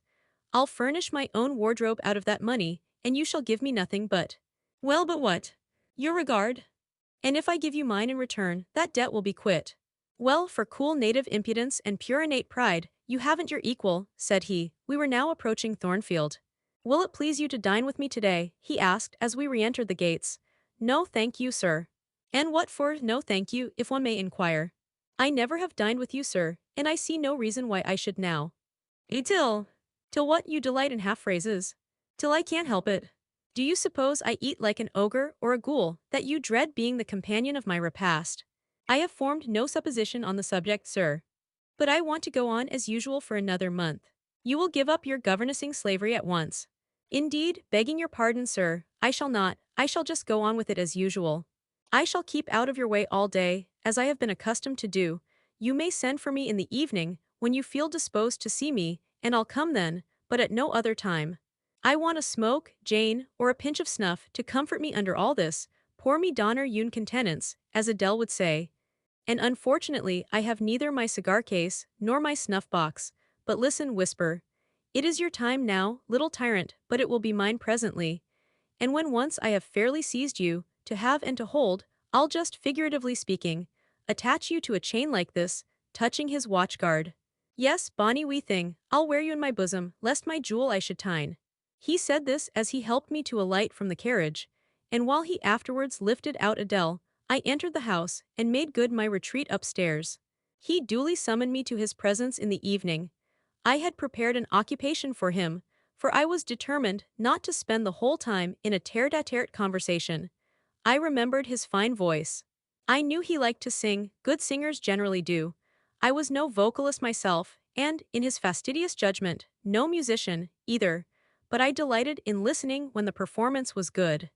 I'll furnish my own wardrobe out of that money, and you shall give me nothing but— Well, but what? Your regard? And if I give you mine in return, that debt will be quit. Well, for cool native impudence and pure innate pride, you haven't your equal, said he. We were now approaching Thornfield. Will it please you to dine with me today? He asked as we re-entered the gates. No, thank you, sir. And what for no thank you, if one may inquire? I never have dined with you, sir, and I see no reason why I should now. Till what, you delight in half-phrases? Till I can't help it. Do you suppose I eat like an ogre or a ghoul, that you dread being the companion of my repast? I have formed no supposition on the subject, sir. But I want to go on as usual for another month. You will give up your governessing slavery at once. Indeed, begging your pardon, sir, I shall not. I shall just go on with it as usual. I shall keep out of your way all day, as I have been accustomed to do. You may send for me in the evening, when you feel disposed to see me, and I'll come then, but at no other time. I want a smoke, Jane, or a pinch of snuff, to comfort me under all this. Pour me donner une contentance, as Adele would say. And unfortunately I have neither my cigar case, nor my snuff box. But listen, whisper. It is your time now, little tyrant, but it will be mine presently. And when once I have fairly seized you, to have and to hold, I'll just, figuratively speaking, attach you to a chain like this, touching his watch-guard. Yes, bonny wee thing, I'll wear you in my bosom, lest my jewel I should tine. He said this as he helped me to alight from the carriage, and while he afterwards lifted out Adele, I entered the house and made good my retreat upstairs. He duly summoned me to his presence in the evening. I had prepared an occupation for him, for I was determined not to spend the whole time in a tete-a-tete conversation. I remembered his fine voice. I knew he liked to sing, good singers generally do. I was no vocalist myself, and, in his fastidious judgment, no musician, either, but I delighted in listening when the performance was good.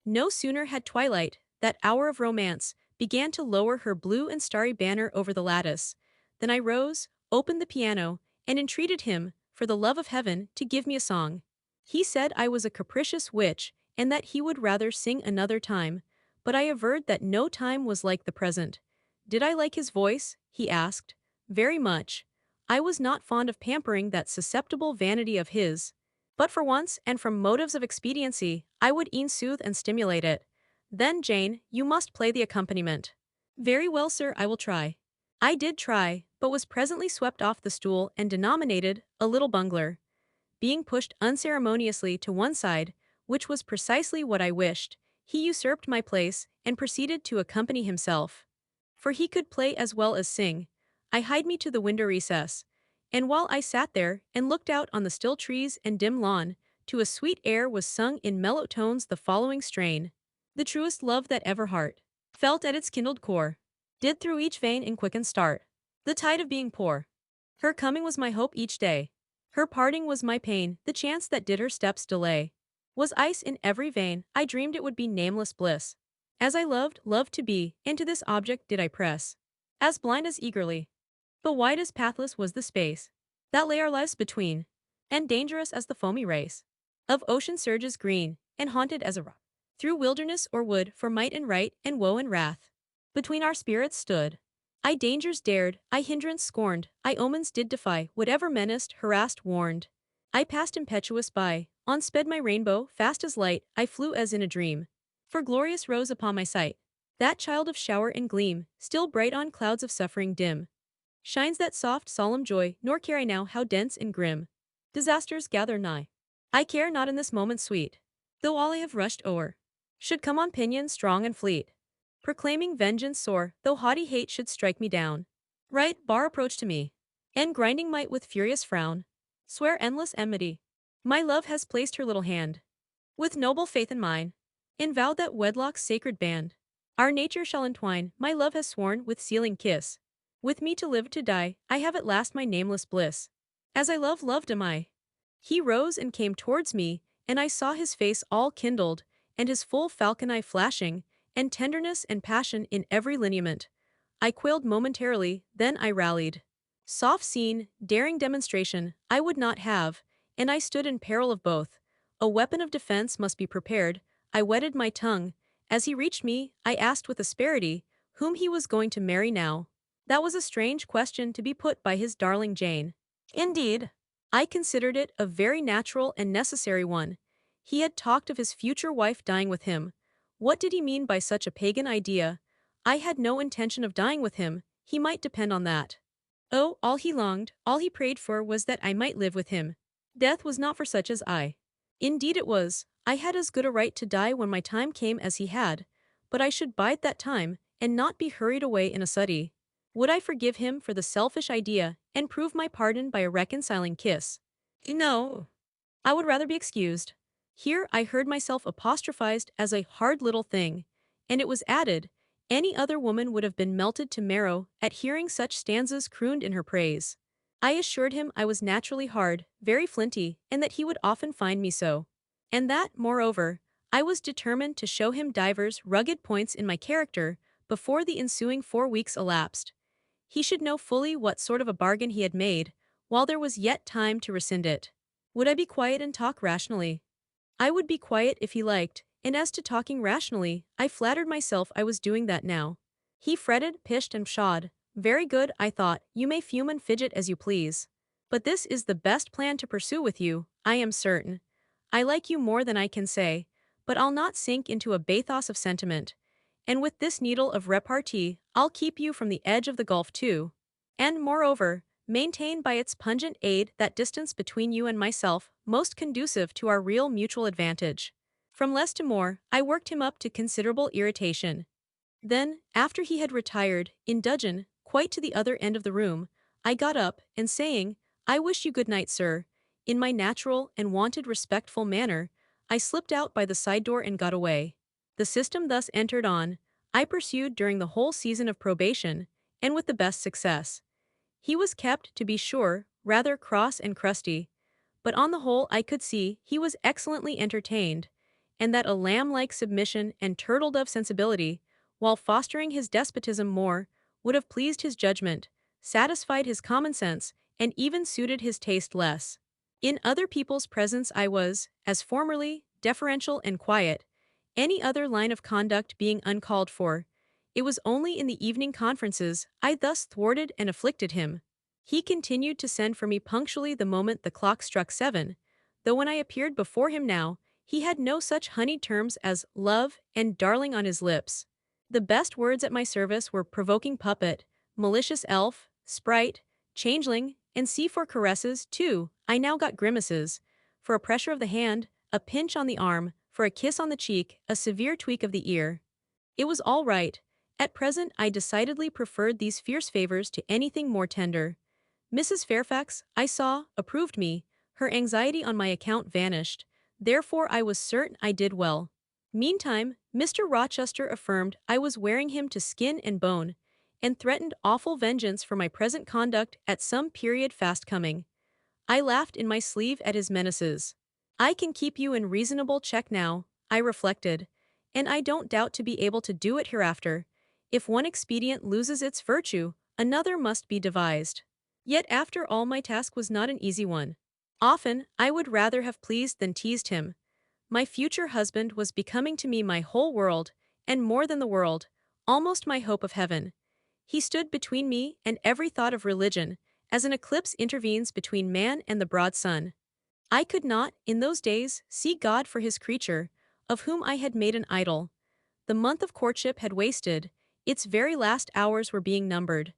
No sooner had twilight, that hour of romance, began to lower her blue and starry banner over the lattice, than I rose, opened the piano, and entreated him, for the love of heaven, to give me a song. He said I was a capricious witch, and that he would rather sing another time, but I averred that no time was like the present. Did I like his voice? He asked. Very much. I was not fond of pampering that susceptible vanity of his. But for once, and from motives of expediency, I would e'en soothe and stimulate it. Then, Jane, you must play the accompaniment. Very well, sir, I will try. I did try, but was presently swept off the stool and denominated a little bungler. Being pushed unceremoniously to one side, which was precisely what I wished, he usurped my place and proceeded to accompany himself. For he could play as well as sing. I hied me to the window recess, and while I sat there and looked out on the still trees and dim lawn, to a sweet air was sung in mellow tones the following strain. The truest love that ever heart felt at its kindled core, did through each vein in quicken start. The tide of being poor. Her coming was my hope each day. Her parting was my pain, the chance that did her steps delay. Was ice in every vein, I dreamed it would be nameless bliss. As I loved to be, and to this object did I press. As blind as eagerly. But wide as pathless was the space that lay our lives between, and dangerous as the foamy race of ocean surges green, and haunted as a rock. Through wilderness or wood, for might and right, and woe and wrath, between our spirits stood. I dangers dared, I hindrance scorned, I omens did defy, whatever menaced, harassed, warned. I passed impetuous by, on sped my rainbow, fast as light, I flew as in a dream. For glorious rose upon my sight, that child of shower and gleam, still bright on clouds of suffering dim. Shines that soft, solemn joy, nor care I now how dense and grim disasters gather nigh. I care not in this moment sweet, though all I have rushed o'er should come on pinions strong and fleet, proclaiming vengeance sore, though haughty hate should strike me down. Right bar approach to me, and grinding might with furious frown, swear endless enmity. My love has placed her little hand, with noble faith in mine, and vowed that wedlock's sacred band our nature shall entwine. My love has sworn with sealing kiss, with me to live to die. I have at last my nameless bliss. As I loved am I. He rose and came towards me, and I saw his face all kindled, and his full falcon eye flashing, and tenderness and passion in every lineament. I quailed momentarily, then I rallied. Soft scene, daring demonstration, I would not have, and I stood in peril of both. A weapon of defense must be prepared. I wetted my tongue. As he reached me, I asked with asperity, whom he was going to marry now. That was a strange question to be put by his darling Jane. Indeed, I considered it a very natural and necessary one. He had talked of his future wife dying with him. What did he mean by such a pagan idea? I had no intention of dying with him, he might depend on that. Oh, all he longed, all he prayed for was that I might live with him. Death was not for such as I. Indeed it was. I had as good a right to die when my time came as he had, but I should bide that time, and not be hurried away in a suddie. Would I forgive him for the selfish idea, and prove my pardon by a reconciling kiss? No. I would rather be excused. Here I heard myself apostrophized as a hard little thing, and it was added, any other woman would have been melted to marrow at hearing such stanzas crooned in her praise. I assured him I was naturally hard, very flinty, and that he would often find me so. And that, moreover, I was determined to show him divers rugged points in my character before the ensuing 4 weeks elapsed. He should know fully what sort of a bargain he had made, while there was yet time to rescind it. Would I be quiet and talk rationally? I would be quiet if he liked, and as to talking rationally, I flattered myself I was doing that now. He fretted, pished, and pshawed. Very good, I thought, you may fume and fidget as you please. But this is the best plan to pursue with you, I am certain. I like you more than I can say, but I'll not sink into a bathos of sentiment. And with this needle of repartee, I'll keep you from the edge of the gulf too. And, moreover, maintain by its pungent aid that distance between you and myself, most conducive to our real mutual advantage. From less to more, I worked him up to considerable irritation. Then, after he had retired, in dudgeon, quite to the other end of the room, I got up, and saying, I wish you good night, sir, in my natural and wonted respectful manner, I slipped out by the side door and got away. The system thus entered on, I pursued during the whole season of probation, and with the best success. He was kept, to be sure, rather cross and crusty, but on the whole I could see he was excellently entertained, and that a lamb-like submission and turtle-dove sensibility, while fostering his despotism more, would have pleased his judgment, satisfied his common sense, and even suited his taste less. In other people's presence I was, as formerly, deferential and quiet, any other line of conduct being uncalled for. It was only in the evening conferences I thus thwarted and afflicted him. He continued to send for me punctually the moment the clock struck 7, though when I appeared before him now, he had no such honeyed terms as love and darling on his lips. The best words at my service were provoking puppet, malicious elf, sprite, changeling, and see for caresses, too, I now got grimaces. For a pressure of the hand, a pinch on the arm, for a kiss on the cheek, a severe tweak of the ear. It was all right. At present I decidedly preferred these fierce favors to anything more tender. Mrs. Fairfax, I saw, approved me, her anxiety on my account vanished, therefore I was certain I did well. Meantime, Mr. Rochester affirmed I was wearing him to skin and bone, and threatened awful vengeance for my present conduct at some period fast coming. I laughed in my sleeve at his menaces. I can keep you in reasonable check now, I reflected, and I don't doubt to be able to do it hereafter. If one expedient loses its virtue, another must be devised. Yet after all my task was not an easy one. Often, I would rather have pleased than teased him. My future husband was becoming to me my whole world, and more than the world, almost my hope of heaven. He stood between me and every thought of religion, as an eclipse intervenes between man and the broad sun. I could not, in those days, see God for his creature, of whom I had made an idol. The month of courtship had wasted, its very last hours were being numbered.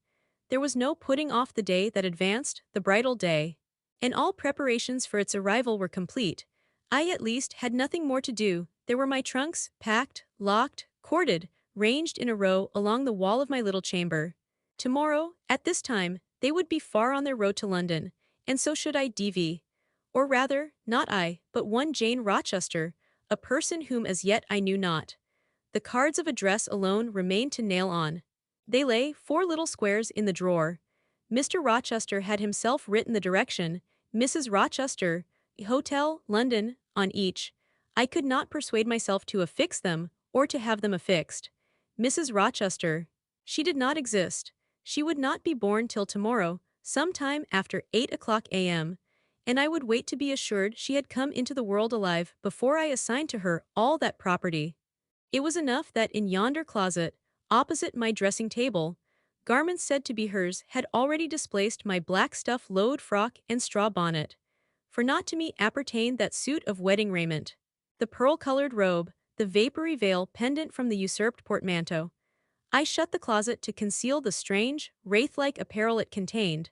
There was no putting off the day that advanced, the bridal day. And all preparations for its arrival were complete. I at least had nothing more to do. There were my trunks, packed, locked, corded, ranged in a row along the wall of my little chamber. Tomorrow, at this time, they would be far on their road to London, and so should I DV. Or rather, not I, but one Jane Rochester, a person whom as yet I knew not. The cards of address alone remained to nail on. They lay, 4 little squares, in the drawer. Mr. Rochester had himself written the direction, Mrs. Rochester, Hotel, London, on each. I could not persuade myself to affix them, or to have them affixed. Mrs. Rochester. She did not exist. She would not be born till tomorrow, some time after 8 o'clock a.m., and I would wait to be assured she had come into the world alive before I assigned to her all that property. It was enough that in yonder closet, opposite my dressing table, garments said to be hers had already displaced my black stuff load frock and straw bonnet. For not to me appertained that suit of wedding raiment, the pearl-colored robe, the vapory veil pendant from the usurped portmanteau. I shut the closet to conceal the strange, wraith-like apparel it contained,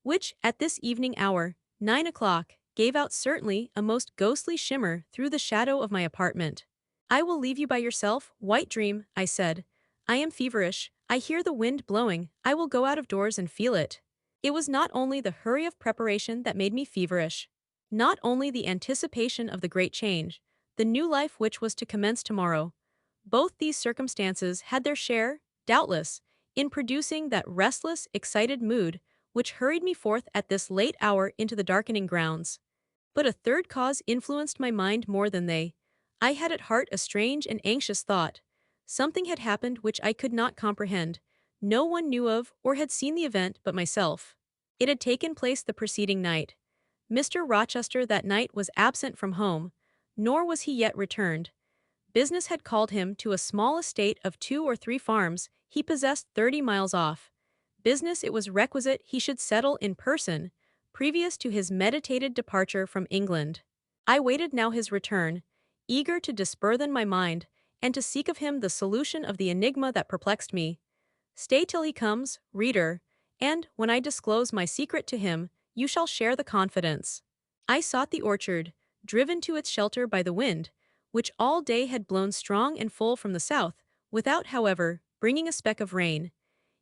which, at this evening hour, 9 o'clock, gave out certainly a most ghostly shimmer through the shadow of my apartment. I will leave you by yourself, white dream, I said. I am feverish, I hear the wind blowing, I will go out of doors and feel it. It was not only the hurry of preparation that made me feverish, not only the anticipation of the great change, the new life which was to commence tomorrow. Both these circumstances had their share, doubtless, in producing that restless, excited mood which hurried me forth at this late hour into the darkening grounds. But a third cause influenced my mind more than they. I had at heart a strange and anxious thought. Something had happened which I could not comprehend. No one knew of or had seen the event but myself. It had taken place the preceding night. Mr. Rochester that night was absent from home, nor was he yet returned. Business had called him to a small estate of 2 or 3 farms he possessed 30 miles off. Business it was requisite he should settle in person, previous to his meditated departure from England. I waited now his return, eager to disburthen my mind, and to seek of him the solution of the enigma that perplexed me. Stay till he comes, reader, and, when I disclose my secret to him, you shall share the confidence. I sought the orchard, driven to its shelter by the wind, which all day had blown strong and full from the south, without, however, bringing a speck of rain.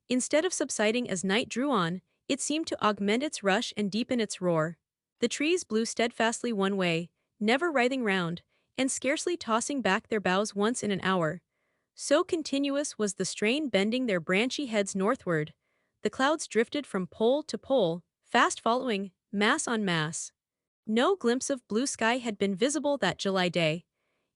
Instead of subsiding as night drew on, it seemed to augment its rush and deepen its roar. The trees blew steadfastly one way, never writhing round, and scarcely tossing back their boughs once in an hour. So continuous was the strain bending their branchy heads northward. The clouds drifted from pole to pole, fast following, mass on mass. No glimpse of blue sky had been visible that July day.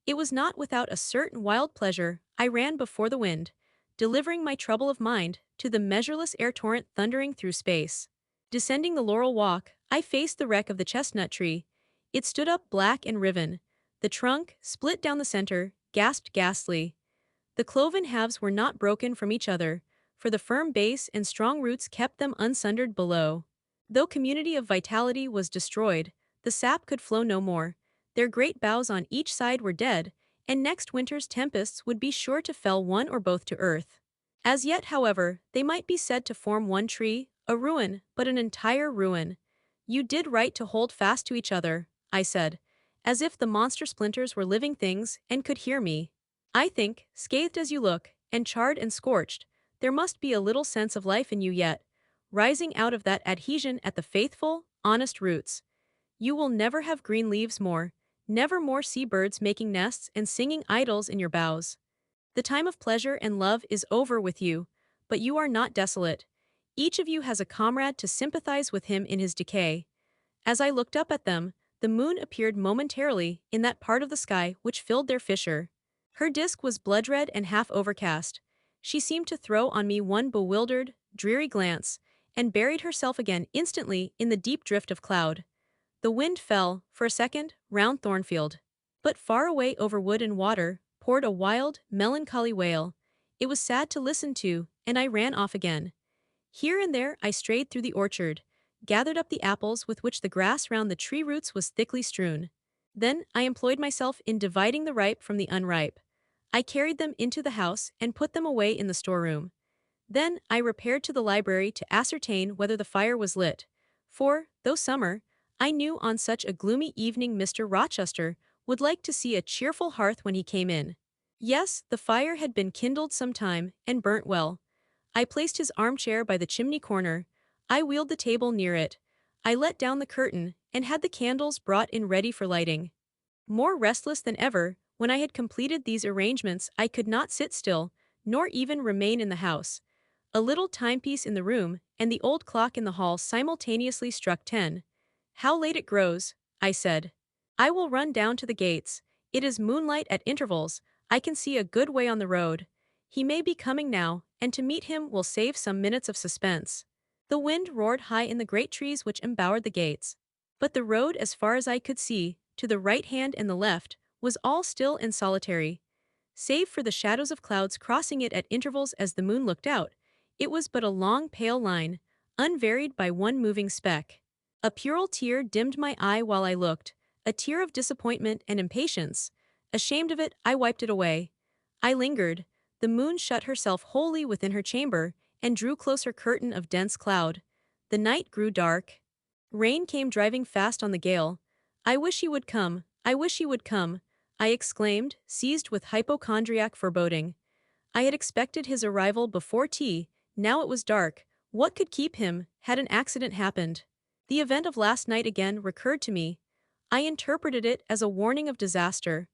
It was not without a certain wild pleasure I ran before the wind, delivering my trouble of mind to the measureless air torrent thundering through space. Descending the laurel walk, I faced the wreck of the chestnut tree. It stood up black and riven. The trunk, split down the center, gasped ghastly. The cloven halves were not broken from each other, for the firm base and strong roots kept them unsundered below. Though community of vitality was destroyed, the sap could flow no more. Their great boughs on each side were dead, and next winter's tempests would be sure to fell one or both to earth. As yet, however, they might be said to form one tree, a ruin, but an entire ruin. You did right to hold fast to each other, I said, as if the monster splinters were living things and could hear me. I think, scathed as you look, and charred and scorched, there must be a little sense of life in you yet, rising out of that adhesion at the faithful, honest roots. You will never have green leaves more, never more see birds making nests and singing idyls in your boughs. The time of pleasure and love is over with you, but you are not desolate. Each of you has a comrade to sympathize with him in his decay. As I looked up at them, the moon appeared momentarily in that part of the sky which filled their fissure. Her disk was blood-red and half overcast. She seemed to throw on me one bewildered, dreary glance, and buried herself again instantly in the deep drift of cloud. The wind fell, for a second, round Thornfield. But far away over wood and water, poured a wild, melancholy wail. It was sad to listen to, and I ran off again. Here and there I strayed through the orchard, gathered up the apples with which the grass round the tree roots was thickly strewn. Then I employed myself in dividing the ripe from the unripe. I carried them into the house and put them away in the storeroom. Then I repaired to the library to ascertain whether the fire was lit. For, though summer, I knew on such a gloomy evening Mr. Rochester would like to see a cheerful hearth when he came in. Yes, the fire had been kindled some time, and burnt well. I placed his armchair by the chimney corner. I wheeled the table near it. I let down the curtain, and had the candles brought in ready for lighting. More restless than ever, when I had completed these arrangements I could not sit still, nor even remain in the house. A little timepiece in the room, and the old clock in the hall simultaneously struck 10. How late it grows, I said. I will run down to the gates. It is moonlight at intervals, I can see a good way on the road. He may be coming now, and to meet him will save some minutes of suspense. The wind roared high in the great trees which embowered the gates. But the road, as far as I could see, to the right hand and the left, was all still and solitary. Save for the shadows of clouds crossing it at intervals as the moon looked out, it was but a long pale line, unvaried by one moving speck. A puerile tear dimmed my eye while I looked, a tear of disappointment and impatience. Ashamed of it, I wiped it away. I lingered. The moon shut herself wholly within her chamber, and drew close her curtain of dense cloud. The night grew dark. Rain came driving fast on the gale. I wish he would come, I wish he would come, I exclaimed, seized with hypochondriac foreboding. I had expected his arrival before tea, now it was dark. What could keep him, had an accident happened? The event of last night again recurred to me. I interpreted it as a warning of disaster.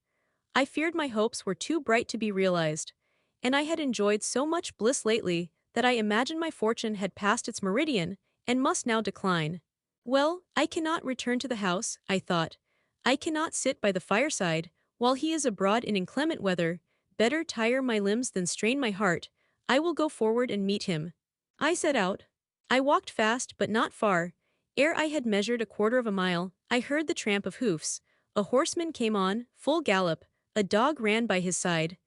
I feared my hopes were too bright to be realized, and I had enjoyed so much bliss lately that I imagined my fortune had passed its meridian and must now decline. Well, I cannot return to the house, I thought. I cannot sit by the fireside while he is abroad in inclement weather. Better tire my limbs than strain my heart. I will go forward and meet him. I set out. I walked fast but not far. Ere I had measured a quarter of a mile, I heard the tramp of hoofs. A horseman came on, full gallop. A dog ran by his side.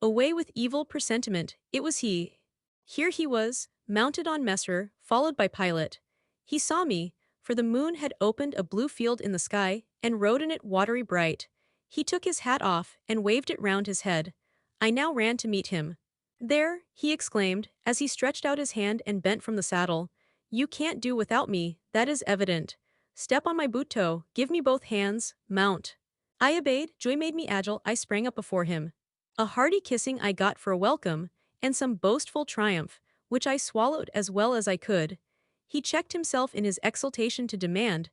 Away with evil presentiment, it was he. Here he was, mounted on Messer, followed by Pilot. He saw me, for the moon had opened a blue field in the sky, and rode in it watery bright. He took his hat off, and waved it round his head. I now ran to meet him. There, he exclaimed, as he stretched out his hand and bent from the saddle. You can't do without me, that is evident. Step on my boot toe, give me both hands, mount. I obeyed, joy made me agile, I sprang up before him. A hearty kissing I got for a welcome, and some boastful triumph, which I swallowed as well as I could. He checked himself in his exultation to demand,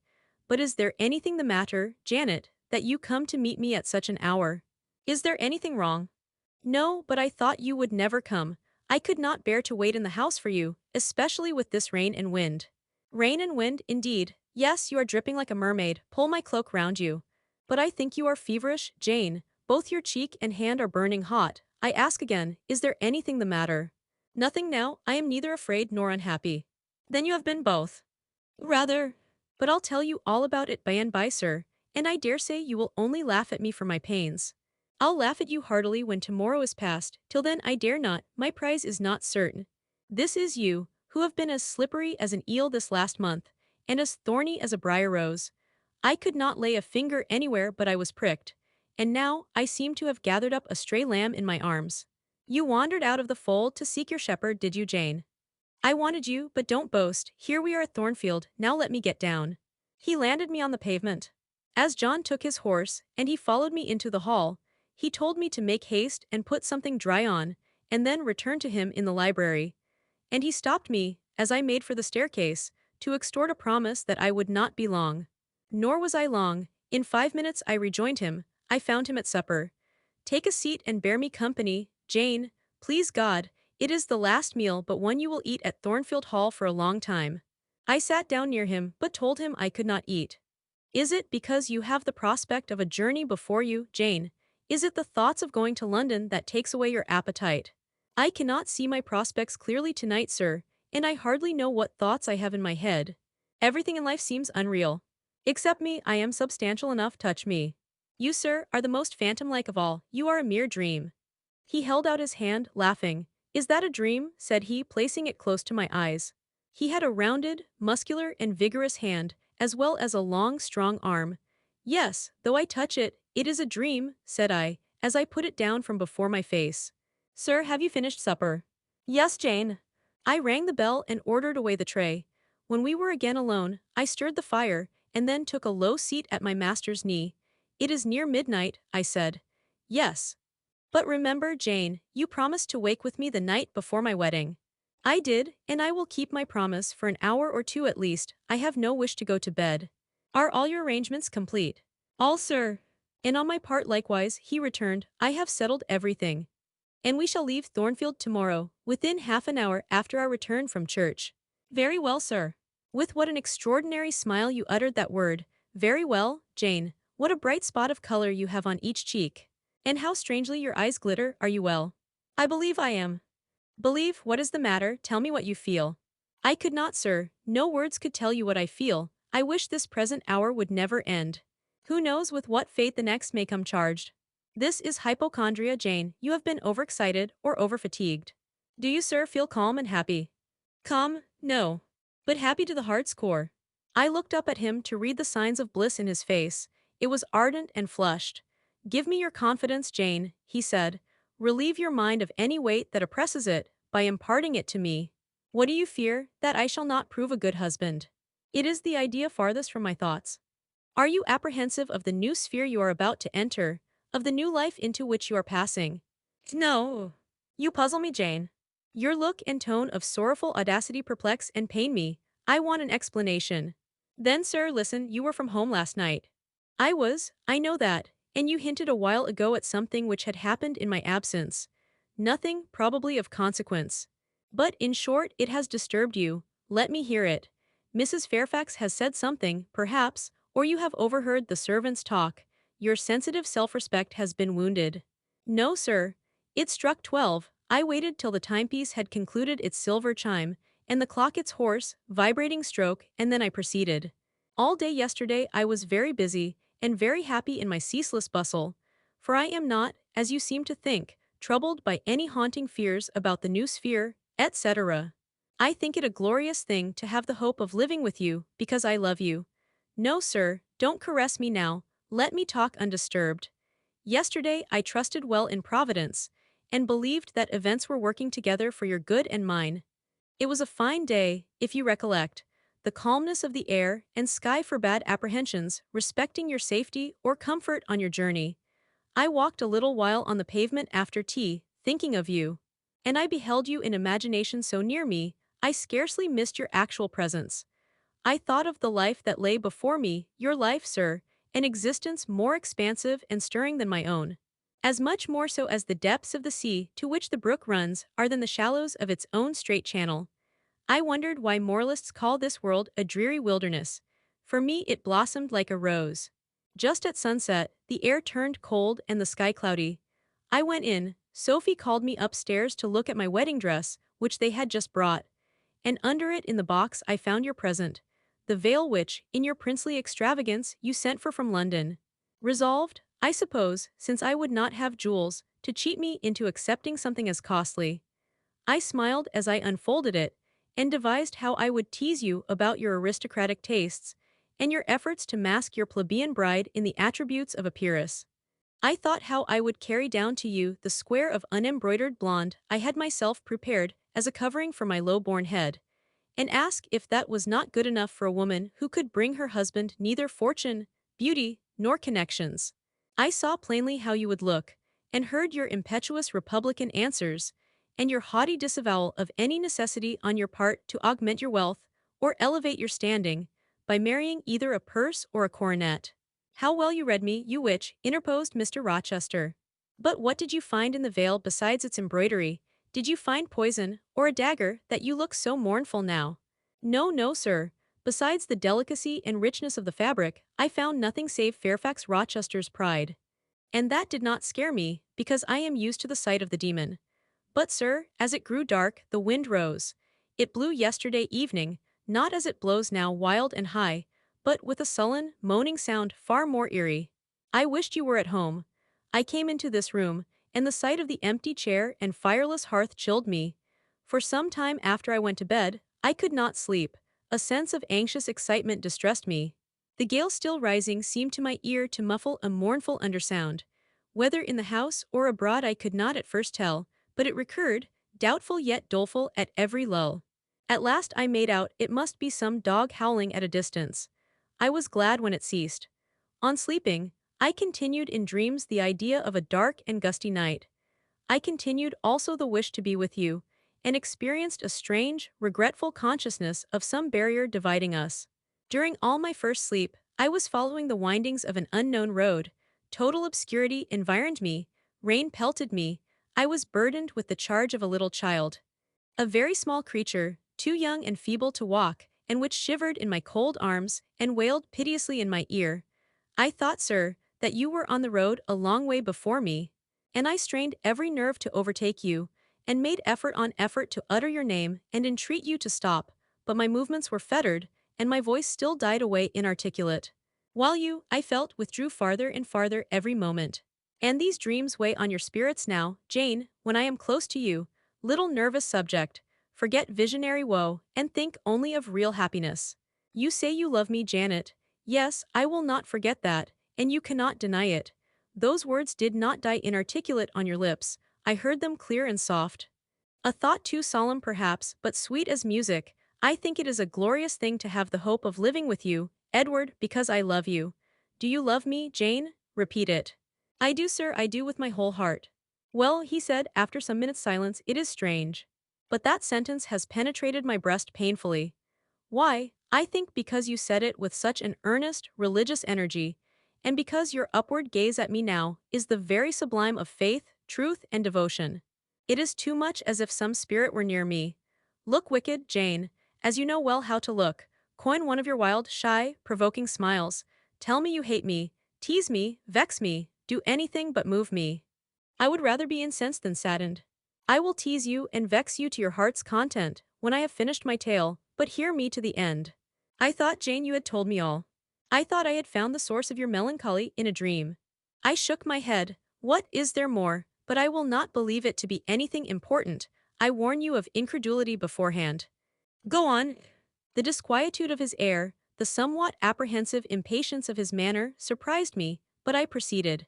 "But is there anything the matter, Janet, that you come to meet me at such an hour? Is there anything wrong?" "No, but I thought you would never come. I could not bear to wait in the house for you, especially with this rain and wind." "Rain and wind, indeed. Yes, you are dripping like a mermaid. Pull my cloak round you. But I think you are feverish, Jane. Both your cheek and hand are burning hot. I ask again, is there anything the matter?" "Nothing now, I am neither afraid nor unhappy." "Then you have been both." "Rather." But I'll tell you all about it by and by, sir, and I dare say you will only laugh at me for my pains. I'll laugh at you heartily when tomorrow is past, till then I dare not, my prize is not certain. This is you, who have been as slippery as an eel this last month, and as thorny as a briar rose. I could not lay a finger anywhere but I was pricked, and now I seem to have gathered up a stray lamb in my arms. You wandered out of the fold to seek your shepherd, did you, Jane? I wanted you, but don't boast, here we are at Thornfield, now let me get down. He landed me on the pavement. As John took his horse, and he followed me into the hall, he told me to make haste and put something dry on, and then return to him in the library. And he stopped me, as I made for the staircase, to extort a promise that I would not be long. Nor was I long, in 5 minutes I rejoined him, I found him at supper. Take a seat and bear me company, Jane, please God, it is the last meal but one you will eat at Thornfield Hall for a long time. I sat down near him, but told him I could not eat. Is it because you have the prospect of a journey before you, Jane? Is it the thoughts of going to London that takes away your appetite? I cannot see my prospects clearly tonight, sir, and I hardly know what thoughts I have in my head. Everything in life seems unreal. Except me, I am substantial enough, touch me. You, sir, are the most phantom-like of all, you are a mere dream. He held out his hand, laughing. Is that a dream? Said he, placing it close to my eyes. He had a rounded, muscular, and vigorous hand, as well as a long, strong arm. Yes, though I touch it, it is a dream, said I, as I put it down from before my face. Sir, have you finished supper? Yes, Jane. I rang the bell and ordered away the tray. When we were again alone, I stirred the fire, and then took a low seat at my master's knee. It is near midnight, I said. Yes. But remember, Jane, you promised to wake with me the night before my wedding. I did, and I will keep my promise for an hour or two at least. I have no wish to go to bed. Are all your arrangements complete? All, sir. And on my part likewise, he returned, I have settled everything. And we shall leave Thornfield tomorrow, within half an hour after our return from church. Very well, sir. With what an extraordinary smile you uttered that word. Very well, Jane. What a bright spot of color you have on each cheek. And how strangely your eyes glitter, are you well? I believe I am. Believe, what is the matter, tell me what you feel. I could not, sir, no words could tell you what I feel. I wish this present hour would never end. Who knows with what fate the next may come charged? This is hypochondria, Jane, you have been overexcited or overfatigued. Do you, sir, feel calm and happy? Calm, no. But happy to the heart's core. I looked up at him to read the signs of bliss in his face. It was ardent and flushed. Give me your confidence, Jane, he said. Relieve your mind of any weight that oppresses it, by imparting it to me. What do you fear? That I shall not prove a good husband. It is the idea farthest from my thoughts. Are you apprehensive of the new sphere you are about to enter, of the new life into which you are passing? No. You puzzle me, Jane. Your look and tone of sorrowful audacity perplex and pain me. I want an explanation. Then, sir, listen, you were from home last night. I was, I know that, and you hinted a while ago at something which had happened in my absence. Nothing, probably, of consequence. But, in short, it has disturbed you. Let me hear it. Mrs. Fairfax has said something, perhaps, or you have overheard the servants' talk. Your sensitive self-respect has been wounded. No, sir. It struck 12. I waited till the timepiece had concluded its silver chime, and the clock its hoarse, vibrating stroke, and then I proceeded. All day yesterday I was very busy, and very happy in my ceaseless bustle, for I am not, as you seem to think, troubled by any haunting fears about the new sphere, etc. I think it a glorious thing to have the hope of living with you, because I love you. No, sir, don't caress me now, let me talk undisturbed. Yesterday I trusted well in Providence, and believed that events were working together for your good and mine. It was a fine day, if you recollect. The calmness of the air and sky forbade apprehensions respecting your safety or comfort on your journey. I walked a little while on the pavement after tea, thinking of you. And I beheld you in imagination so near me, I scarcely missed your actual presence. I thought of the life that lay before me, your life, sir, an existence more expansive and stirring than my own. As much more so as the depths of the sea to which the brook runs are than the shallows of its own straight channel. I wondered why moralists call this world a dreary wilderness. For me it blossomed like a rose. Just at sunset, the air turned cold and the sky cloudy. I went in, Sophie called me upstairs to look at my wedding dress, which they had just brought. And under it in the box I found your present. the veil which, in your princely extravagance, you sent for from London. Resolved, I suppose, since I would not have jewels, to cheat me into accepting something as costly. I smiled as I unfolded it, and devised how I would tease you about your aristocratic tastes, and your efforts to mask your plebeian bride in the attributes of a peeress. I thought how I would carry down to you the square of unembroidered blonde I had myself prepared as a covering for my low-born head, and ask if that was not good enough for a woman who could bring her husband neither fortune, beauty, nor connections. I saw plainly how you would look, and heard your impetuous republican answers, and your haughty disavowal of any necessity on your part to augment your wealth, or elevate your standing, by marrying either a purse or a coronet. How well you read me, you witch, interposed Mr. Rochester. But what did you find in the veil besides its embroidery? Did you find poison, or a dagger, that you look so mournful now? No, no, sir. Besides the delicacy and richness of the fabric, I found nothing save Fairfax Rochester's pride. And that did not scare me, because I am used to the sight of the demon. But, sir, as it grew dark, the wind rose. It blew yesterday evening, not as it blows now wild and high, but with a sullen, moaning sound far more eerie. I wished you were at home. I came into this room, and the sight of the empty chair and fireless hearth chilled me. For some time after I went to bed, I could not sleep. A sense of anxious excitement distressed me. The gale still rising seemed to my ear to muffle a mournful undersound. Whether in the house or abroad I could not at first tell, but it recurred, doubtful yet doleful at every lull. At last I made out it must be some dog howling at a distance. I was glad when it ceased. On sleeping, I continued in dreams the idea of a dark and gusty night. I continued also the wish to be with you, and experienced a strange, regretful consciousness of some barrier dividing us. During all my first sleep, I was following the windings of an unknown road. Total obscurity environed me, rain pelted me, I was burdened with the charge of a little child. A very small creature, too young and feeble to walk, and which shivered in my cold arms and wailed piteously in my ear. I thought, sir, that you were on the road a long way before me, and I strained every nerve to overtake you, and made effort on effort to utter your name and entreat you to stop, but my movements were fettered, and my voice still died away inarticulate. While you, I felt, withdrew farther and farther every moment. And these dreams weigh on your spirits now, Jane, when I am close to you, little nervous subject, forget visionary woe, and think only of real happiness. You say you love me, Janet. Yes, I will not forget that, and you cannot deny it. Those words did not die inarticulate on your lips, I heard them clear and soft. A thought too solemn perhaps, but sweet as music. I think it is a glorious thing to have the hope of living with you, Edward, because I love you. Do you love me, Jane? Repeat it. I do, sir, I do with my whole heart. Well, he said, after some minutes' silence, it is strange. But that sentence has penetrated my breast painfully. Why? I think because you said it with such an earnest, religious energy, and because your upward gaze at me now is the very sublime of faith, truth, and devotion. It is too much as if some spirit were near me. Look wicked, Jane, as you know well how to look. Coin one of your wild, shy, provoking smiles. Tell me you hate me, tease me, vex me, do anything but move me. I would rather be incensed than saddened. I will tease you and vex you to your heart's content when I have finished my tale, but hear me to the end. I thought, Jane, you had told me all. I thought I had found the source of your melancholy in a dream. I shook my head. What is there more? But I will not believe it to be anything important. I warn you of incredulity beforehand. Go on. The disquietude of his air, the somewhat apprehensive impatience of his manner, surprised me, but I proceeded.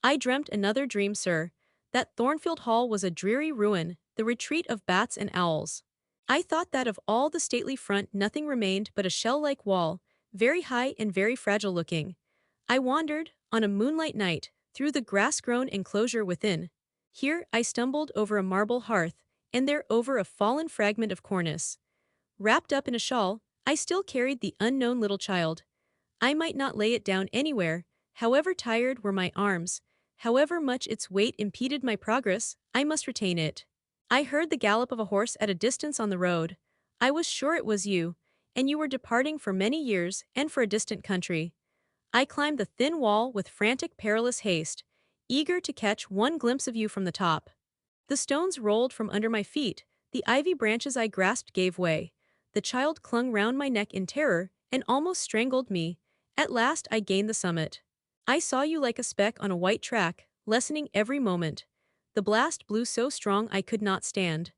I dreamt another dream, sir. That Thornfield Hall was a dreary ruin, the retreat of bats and owls. I thought that of all the stately front nothing remained but a shell-like wall, very high and very fragile-looking. I wandered, on a moonlight night, through the grass-grown enclosure within. Here I stumbled over a marble hearth, and there over a fallen fragment of cornice. Wrapped up in a shawl, I still carried the unknown little child. I might not lay it down anywhere, however tired were my arms, however much its weight impeded my progress, I must retain it. I heard the gallop of a horse at a distance on the road. I was sure it was you, and you were departing for many years and for a distant country. I climbed the thin wall with frantic perilous haste, eager to catch one glimpse of you from the top. The stones rolled from under my feet, the ivy branches I grasped gave way. The child clung round my neck in terror, and almost strangled me. At last I gained the summit. I saw you like a speck on a white track, lessening every moment. The blast blew so strong I could not stand.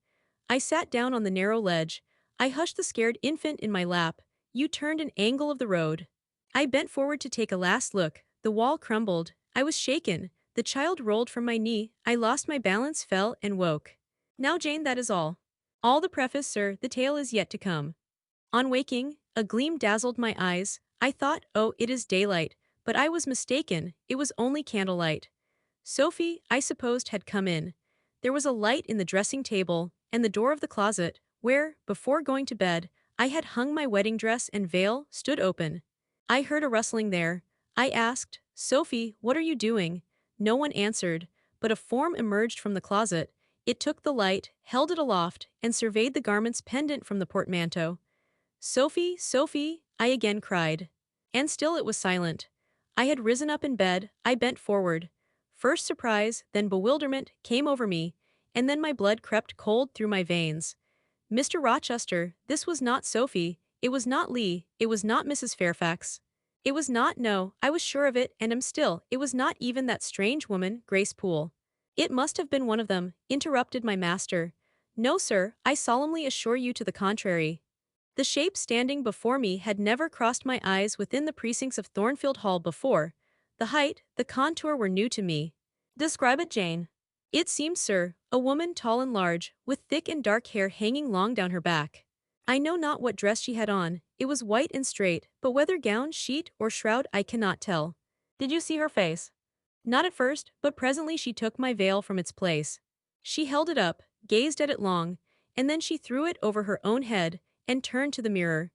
I sat down on the narrow ledge. I hushed the scared infant in my lap. You turned an angle of the road. I bent forward to take a last look. The wall crumbled. I was shaken. The child rolled from my knee. I lost my balance, fell, and woke. Now, Jane, that is all. All the preface, sir, the tale is yet to come. On waking, a gleam dazzled my eyes. I thought, oh, it is daylight, but I was mistaken, it was only candlelight. Sophie, I supposed, had come in. There was a light in the dressing table, and the door of the closet, where, before going to bed, I had hung my wedding dress and veil, stood open. I heard a rustling there. I asked, Sophie, what are you doing? No one answered, but a form emerged from the closet. It took the light, held it aloft, and surveyed the garments pendant from the portmanteau. Sophie, Sophie, I again cried. And still it was silent. I had risen up in bed, I bent forward. First surprise, then bewilderment, came over me, and then my blood crept cold through my veins. Mr. Rochester, this was not Sophie, it was not Lee, it was not Mrs. Fairfax. It was not, no, I was sure of it and am still, it was not even that strange woman, Grace Poole. It must have been one of them, interrupted my master. No, sir, I solemnly assure you to the contrary. The shape standing before me had never crossed my eyes within the precincts of Thornfield Hall before. The height, the contour were new to me. Describe it, Jane. It seemed, sir, a woman tall and large, with thick and dark hair hanging long down her back. I know not what dress she had on, it was white and straight, but whether gown, sheet, or shroud I cannot tell. Did you see her face? Not at first, but presently she took my veil from its place. She held it up, gazed at it long, and then she threw it over her own head, and turned to the mirror.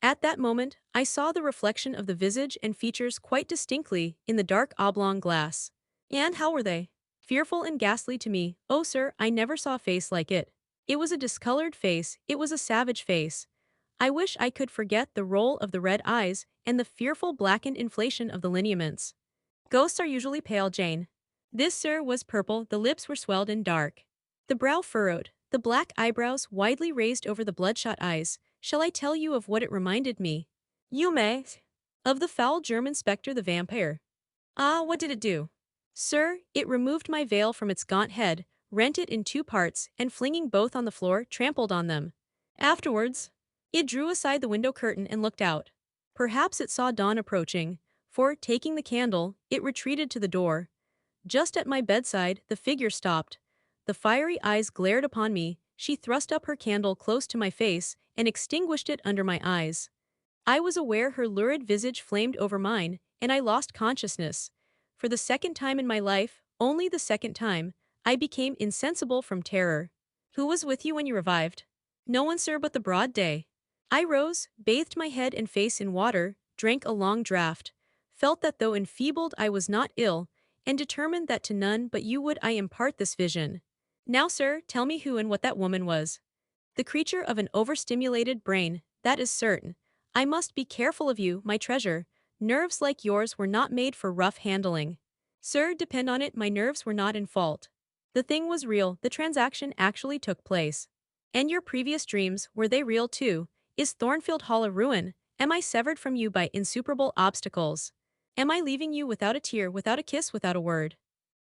At that moment, I saw the reflection of the visage and features quite distinctly in the dark oblong glass. And how were they? Fearful and ghastly to me. Oh, sir, I never saw a face like it. It was a discolored face, it was a savage face. I wish I could forget the roll of the red eyes and the fearful blackened inflation of the lineaments. Ghosts are usually pale, Jane. This, sir, was purple, the lips were swelled and dark. The brow furrowed, the black eyebrows widely raised over the bloodshot eyes. Shall I tell you of what it reminded me? You may. Of the foul German spectre, the vampire. Ah, what did it do? Sir, it removed my veil from its gaunt head, rent it in two parts, and flinging both on the floor, trampled on them. Afterwards, it drew aside the window curtain and looked out. Perhaps it saw dawn approaching, for, taking the candle, it retreated to the door. Just at my bedside, the figure stopped. The fiery eyes glared upon me, she thrust up her candle close to my face, and extinguished it under my eyes. I was aware her lurid visage flamed over mine, and I lost consciousness. For the second time in my life, only the second time, I became insensible from terror. Who was with you when you revived? No one, sir, but the broad day. I rose, bathed my head and face in water, drank a long draught, felt that though enfeebled I was not ill, and determined that to none but you would I impart this vision. Now, sir, tell me who and what that woman was. The creature of an overstimulated brain, that is certain. I must be careful of you, my treasure. Nerves like yours were not made for rough handling. Sir, depend on it, my nerves were not in fault. The thing was real, the transaction actually took place. And your previous dreams, were they real too? Is Thornfield Hall a ruin? Am I severed from you by insuperable obstacles? Am I leaving you without a tear, without a kiss, without a word?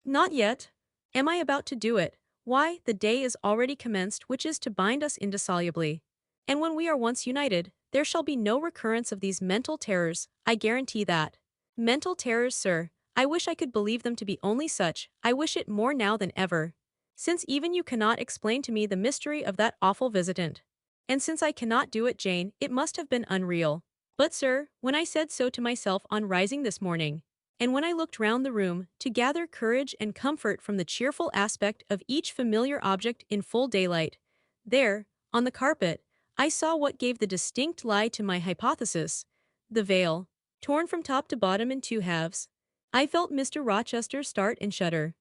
Not yet. Am I about to do it? Why, the day is already commenced which is to bind us indissolubly. And when we are once united, there shall be no recurrence of these mental terrors, I guarantee that. Mental terrors, sir, I wish I could believe them to be only such, I wish it more now than ever. Since even you cannot explain to me the mystery of that awful visitant. And since I cannot do it, Jane, it must have been unreal. But, sir, when I said so to myself on rising this morning, and when I looked round the room, to gather courage and comfort from the cheerful aspect of each familiar object in full daylight, there, on the carpet, I saw what gave the distinct lie to my hypothesis. The veil, torn from top to bottom in two halves. I felt Mr. Rochester start and shudder.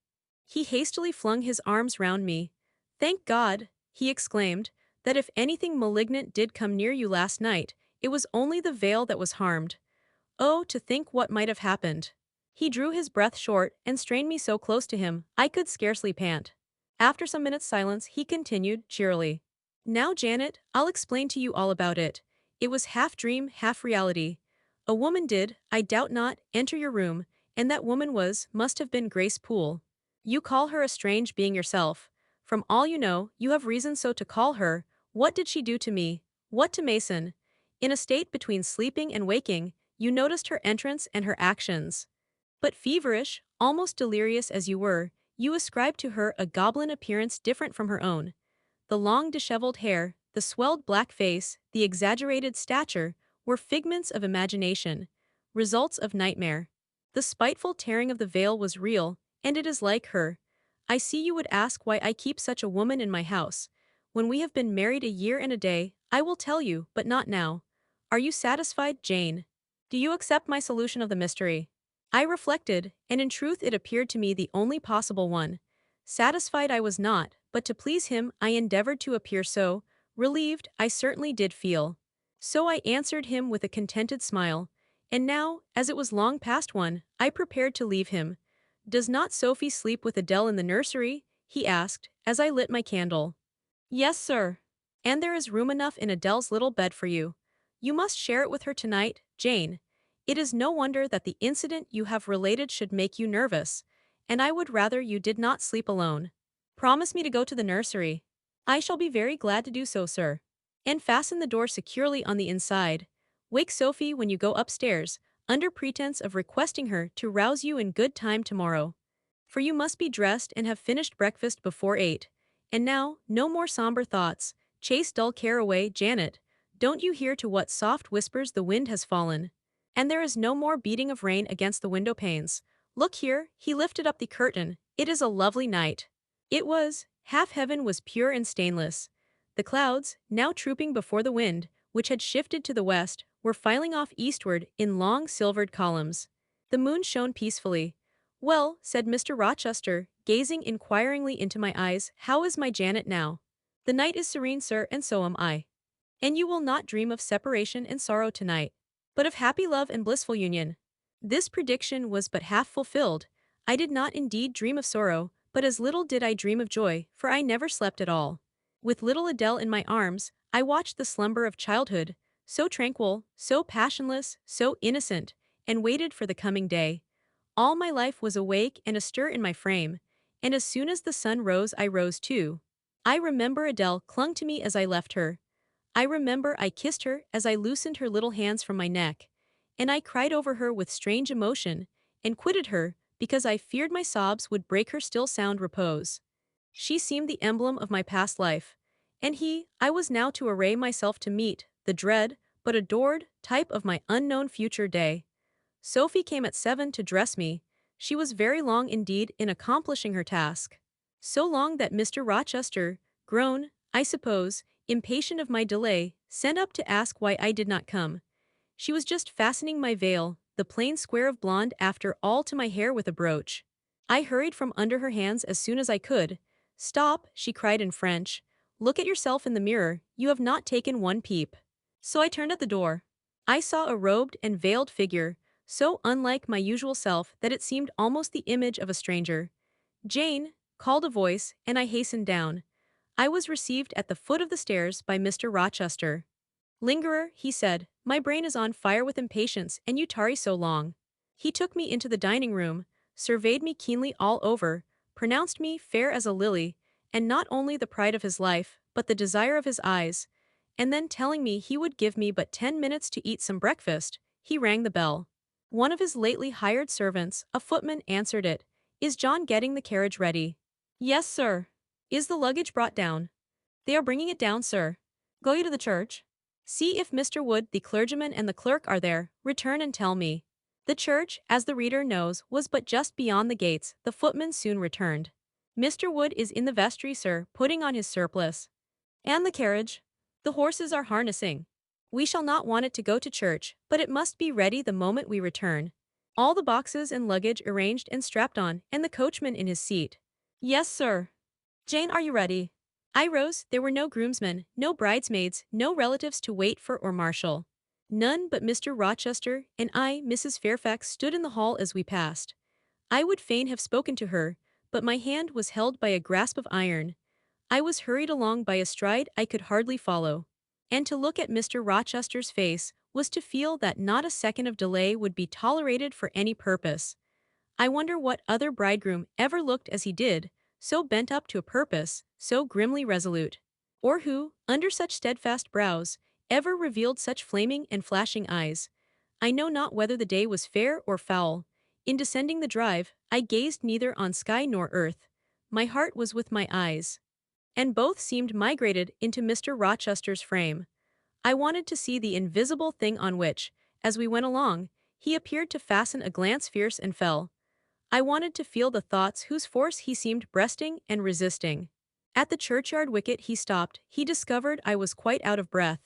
He hastily flung his arms round me. Thank God, he exclaimed, that if anything malignant did come near you last night, it was only the veil that was harmed. Oh, to think what might have happened. He drew his breath short and strained me so close to him, I could scarcely pant. After some minutes' silence, he continued, cheerily. Now, Janet, I'll explain to you all about it. It was half dream, half reality. A woman did, I doubt not, enter your room, and that woman must have been Grace Poole. You call her a strange being yourself. From all you know, you have reason so to call her. What did she do to me? What to Mason? In a state between sleeping and waking, you noticed her entrance and her actions. But feverish, almost delirious as you were, you ascribed to her a goblin appearance different from her own. The long disheveled hair, the swelled black face, the exaggerated stature, were figments of imagination, results of nightmare. The spiteful tearing of the veil was real, and it is like her. I see you would ask why I keep such a woman in my house. When we have been married a year and a day, I will tell you, but not now. Are you satisfied, Jane? Do you accept my solution of the mystery? I reflected, and in truth it appeared to me the only possible one. Satisfied I was not, but to please him I endeavored to appear so. Relieved I certainly did feel. So I answered him with a contented smile, and now, as it was long past 1, I prepared to leave him. "Does not Sophie sleep with Adele in the nursery?" he asked, as I lit my candle. "Yes, sir. And there is room enough in Adele's little bed for you. You must share it with her tonight, Jane. It is no wonder that the incident you have related should make you nervous, and I would rather you did not sleep alone. Promise me to go to the nursery." "I shall be very glad to do so, sir." "And fasten the door securely on the inside. Wake Sophie when you go upstairs, under pretense of requesting her to rouse you in good time tomorrow. For you must be dressed and have finished breakfast before 8. And now, no more somber thoughts. Chase dull care away, Janet. Don't you hear to what soft whispers the wind has fallen? And there is no more beating of rain against the window panes. Look here," he lifted up the curtain, "it is a lovely night." It was. Half heaven was pure and stainless. The clouds, now trooping before the wind, which had shifted to the west, were filing off eastward in long silvered columns. The moon shone peacefully. "Well," said Mr. Rochester, gazing inquiringly into my eyes, "how is my Janet now?" "The night is serene, sir, and so am I." "And you will not dream of separation and sorrow tonight, but of happy love and blissful union." This prediction was but half fulfilled. I did not indeed dream of sorrow, but as little did I dream of joy, for I never slept at all. With little Adele in my arms, I watched the slumber of childhood, so tranquil, so passionless, so innocent, and waited for the coming day. All my life was awake and astir in my frame, and as soon as the sun rose I rose too. I remember Adele clung to me as I left her. I remember I kissed her as I loosened her little hands from my neck, and I cried over her with strange emotion, and quitted her, because I feared my sobs would break her still sound repose. She seemed the emblem of my past life, and I was now to array myself to meet the dread, but adored, type of my unknown future day. Sophie came at 7 to dress me. She was very long indeed in accomplishing her task. So long that Mr. Rochester, grown, I suppose, impatient of my delay, sent up to ask why I did not come. She was just fastening my veil, the plain square of blonde after all to my hair with a brooch. I hurried from under her hands as soon as I could. "Stop," she cried in French. "Look at yourself in the mirror, you have not taken one peep." So I turned at the door. I saw a robed and veiled figure, so unlike my usual self that it seemed almost the image of a stranger. "Jane," called a voice, and I hastened down. I was received at the foot of the stairs by Mr. Rochester. "Lingerer," he said, "my brain is on fire with impatience and you tarry so long." He took me into the dining room, surveyed me keenly all over, pronounced me fair as a lily, and not only the pride of his life, but the desire of his eyes, and then telling me he would give me but 10 minutes to eat some breakfast, he rang the bell. One of his lately hired servants, a footman, answered it. "Is John getting the carriage ready?" "Yes, sir." "Is the luggage brought down?" "They are bringing it down, sir." "Go you to the church? See if Mr. Wood, the clergyman, and the clerk are there, return and tell me." The church, as the reader knows, was but just beyond the gates. The footman soon returned. "Mr. Wood is in the vestry, sir, putting on his surplice." "And the carriage?" "The horses are harnessing. We shall not want it to go to church, but it must be ready the moment we return. All the boxes and luggage arranged and strapped on, and the coachman in his seat." "Yes, sir." "Jane, are you ready?" I rose. There were no groomsmen, no bridesmaids, no relatives to wait for or marshal. None but Mr. Rochester, and I, Mrs. Fairfax, stood in the hall as we passed. I would fain have spoken to her, but my hand was held by a grasp of iron. I was hurried along by a stride I could hardly follow. And to look at Mr. Rochester's face was to feel that not a second of delay would be tolerated for any purpose. I wonder what other bridegroom ever looked as he did, so bent up to a purpose, so grimly resolute. Or who, under such steadfast brows, ever revealed such flaming and flashing eyes. I know not whether the day was fair or foul. In descending the drive, I gazed neither on sky nor earth. My heart was with my eyes. And both seemed migrated into Mr. Rochester's frame. I wanted to see the invisible thing on which, as we went along, he appeared to fasten a glance fierce and fell. I wanted to feel the thoughts whose force he seemed breasting and resisting. At the churchyard wicket he stopped. He discovered I was quite out of breath.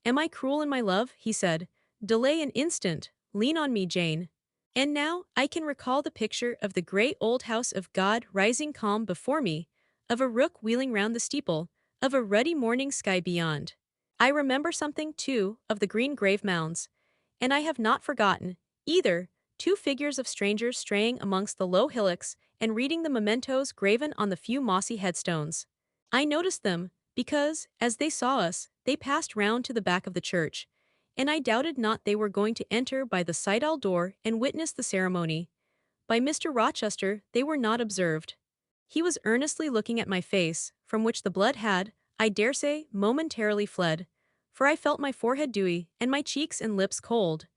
"Am I cruel in my love?" he said. "Delay an instant. Lean on me, Jane." And now I can recall the picture of the grey old house of God rising calm before me, of a rook wheeling round the steeple, of a ruddy morning sky beyond. I remember something, too, of the green grave mounds. And I have not forgotten, either, two figures of strangers straying amongst the low hillocks and reading the mementos graven on the few mossy headstones. I noticed them, because, as they saw us, they passed round to the back of the church, and I doubted not they were going to enter by the side-aisle door and witness the ceremony. By Mr. Rochester they were not observed. He was earnestly looking at my face, from which the blood had, I dare say, momentarily fled, for I felt my forehead dewy and my cheeks and lips cold.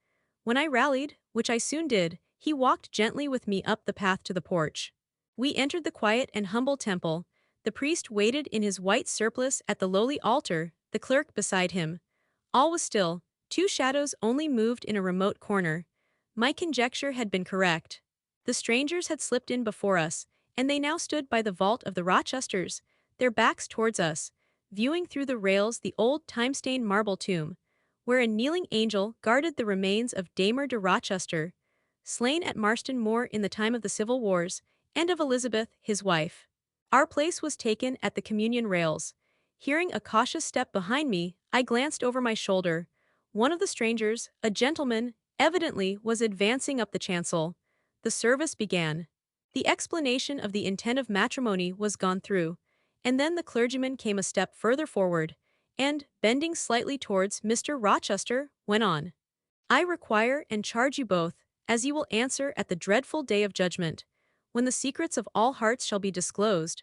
When I rallied, which I soon did, he walked gently with me up the path to the porch. We entered the quiet and humble temple. The priest waited in his white surplice at the lowly altar, the clerk beside him. All was still, two shadows only moved in a remote corner. My conjecture had been correct. The strangers had slipped in before us, and they now stood by the vault of the Rochesters, their backs towards us, viewing through the rails the old time-stained marble tomb, where a kneeling angel guarded the remains of Damer de Rochester, slain at Marston Moor in the time of the Civil Wars, and of Elizabeth, his wife. Our place was taken at the communion rails. Hearing a cautious step behind me, I glanced over my shoulder. One of the strangers, a gentleman, evidently was advancing up the chancel. The service began. The explanation of the intent of matrimony was gone through, and then the clergyman came a step further forward, and, bending slightly towards Mr. Rochester, went on. "I require and charge you both, as ye will answer at the dreadful day of judgment, when the secrets of all hearts shall be disclosed,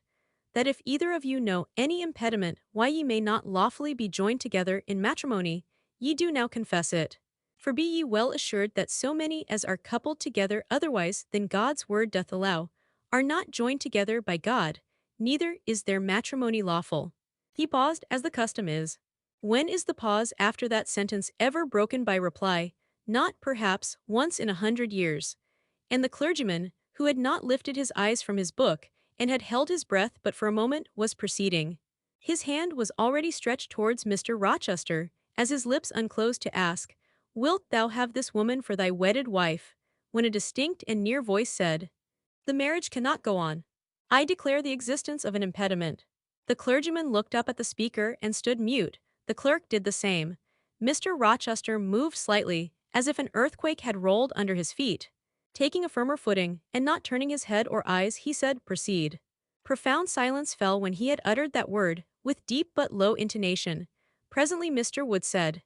that if either of you know any impediment why ye may not lawfully be joined together in matrimony, ye do now confess it. For be ye well assured that so many as are coupled together otherwise than God's word doth allow, are not joined together by God, neither is their matrimony lawful." He paused, as the custom is. When is the pause after that sentence ever broken by reply? Not, perhaps, once in 100 years. And the clergyman, who had not lifted his eyes from his book, and had held his breath but for a moment, was proceeding. His hand was already stretched towards Mr. Rochester, as his lips unclosed to ask, "Wilt thou have this woman for thy wedded wife?" when a distinct and near voice said, "The marriage cannot go on. I declare the existence of an impediment." The clergyman looked up at the speaker and stood mute. The clerk did the same. Mr. Rochester moved slightly, as if an earthquake had rolled under his feet. Taking a firmer footing, and not turning his head or eyes, he said, "Proceed." Profound silence fell when he had uttered that word, with deep but low intonation. Presently Mr. Wood said,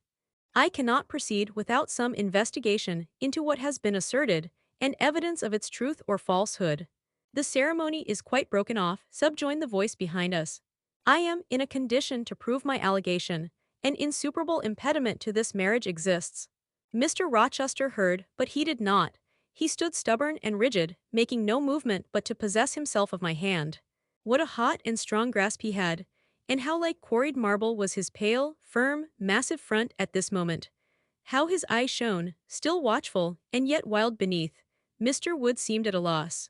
"I cannot proceed without some investigation into what has been asserted, and evidence of its truth or falsehood." "The ceremony is quite broken off," subjoined the voice behind us. "I am in a condition to prove my allegation. An insuperable impediment to this marriage exists." Mr. Rochester heard, but he did not. He stood stubborn and rigid, making no movement but to possess himself of my hand. What a hot and strong grasp he had, and how like quarried marble was his pale, firm, massive front at this moment. How his eyes shone, still watchful, and yet wild beneath. Mr. Wood seemed at a loss.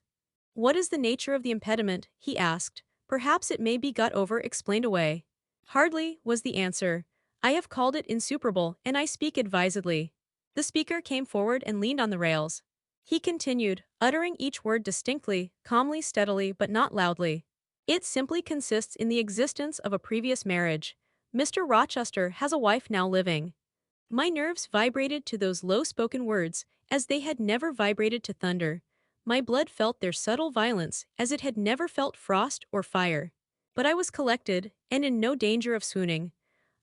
"What is the nature of the impediment?" he asked. "Perhaps it may be got over, explained away." "Hardly," was the answer. "I have called it insuperable, and I speak advisedly." The speaker came forward and leaned on the rails. He continued, uttering each word distinctly, calmly, steadily, but not loudly. "It simply consists in the existence of a previous marriage. Mr. Rochester has a wife now living." My nerves vibrated to those low-spoken words, as they had never vibrated to thunder. My blood felt their subtle violence, as it had never felt frost or fire. But I was collected, and in no danger of swooning.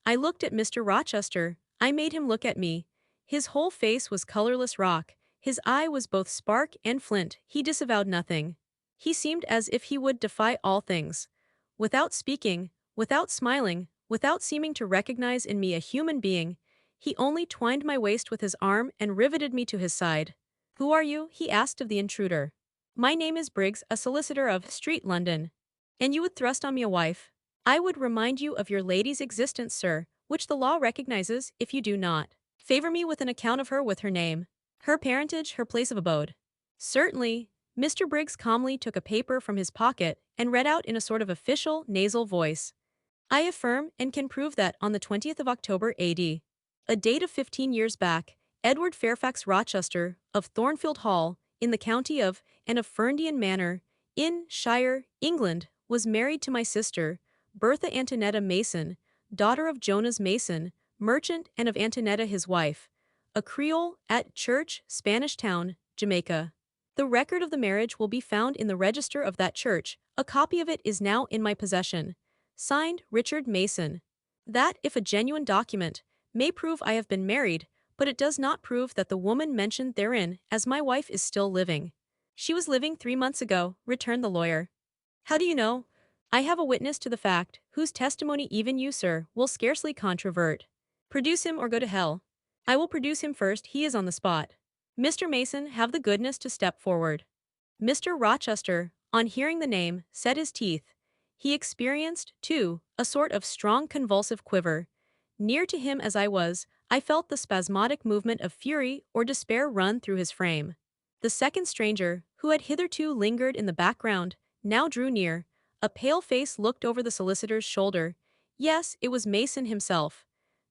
I looked at Mr. Rochester. I made him look at me. His whole face was colorless rock. His eye was both spark and flint. He disavowed nothing. He seemed as if he would defy all things. Without speaking, without smiling, without seeming to recognize in me a human being, he only twined my waist with his arm and riveted me to his side. "Who are you?" he asked of the intruder. "My name is Briggs, a solicitor of Street, London. And you would thrust on me a wife? I would remind you of your lady's existence, sir, which the law recognizes if you do not. Favor me with an account of her with her name, her parentage, her place of abode." "Certainly." Mr. Briggs calmly took a paper from his pocket and read out in a sort of official, nasal voice. "I affirm and can prove that on the 20th of October A.D., a date of 15 years back, Edward Fairfax Rochester, of Thornfield Hall, in the county of, and of Ferndean Manor, in shire, England, was married to my sister, Bertha Antonetta Mason, daughter of Jonas Mason, merchant, and of Antonetta his wife, a Creole, at Church, Spanish Town, Jamaica. The record of the marriage will be found in the register of that church. A copy of it is now in my possession. Signed, Richard Mason. That, if a genuine document, may prove I have been married, but it does not prove that the woman mentioned therein as my wife is still living." "She was living 3 months ago," returned the lawyer. "How do you know?" "I have a witness to the fact, whose testimony even you, sir, will scarcely controvert." "Produce him or go to hell." "I will produce him first, he is on the spot." "Mr. Mason, have the goodness to step forward." Mr. Rochester, on hearing the name, set his teeth. He experienced, too, a sort of strong convulsive quiver. Near to him as I was, I felt the spasmodic movement of fury or despair run through his frame. The second stranger, who had hitherto lingered in the background, now drew near. A pale face looked over the solicitor's shoulder. Yes, it was Mason himself.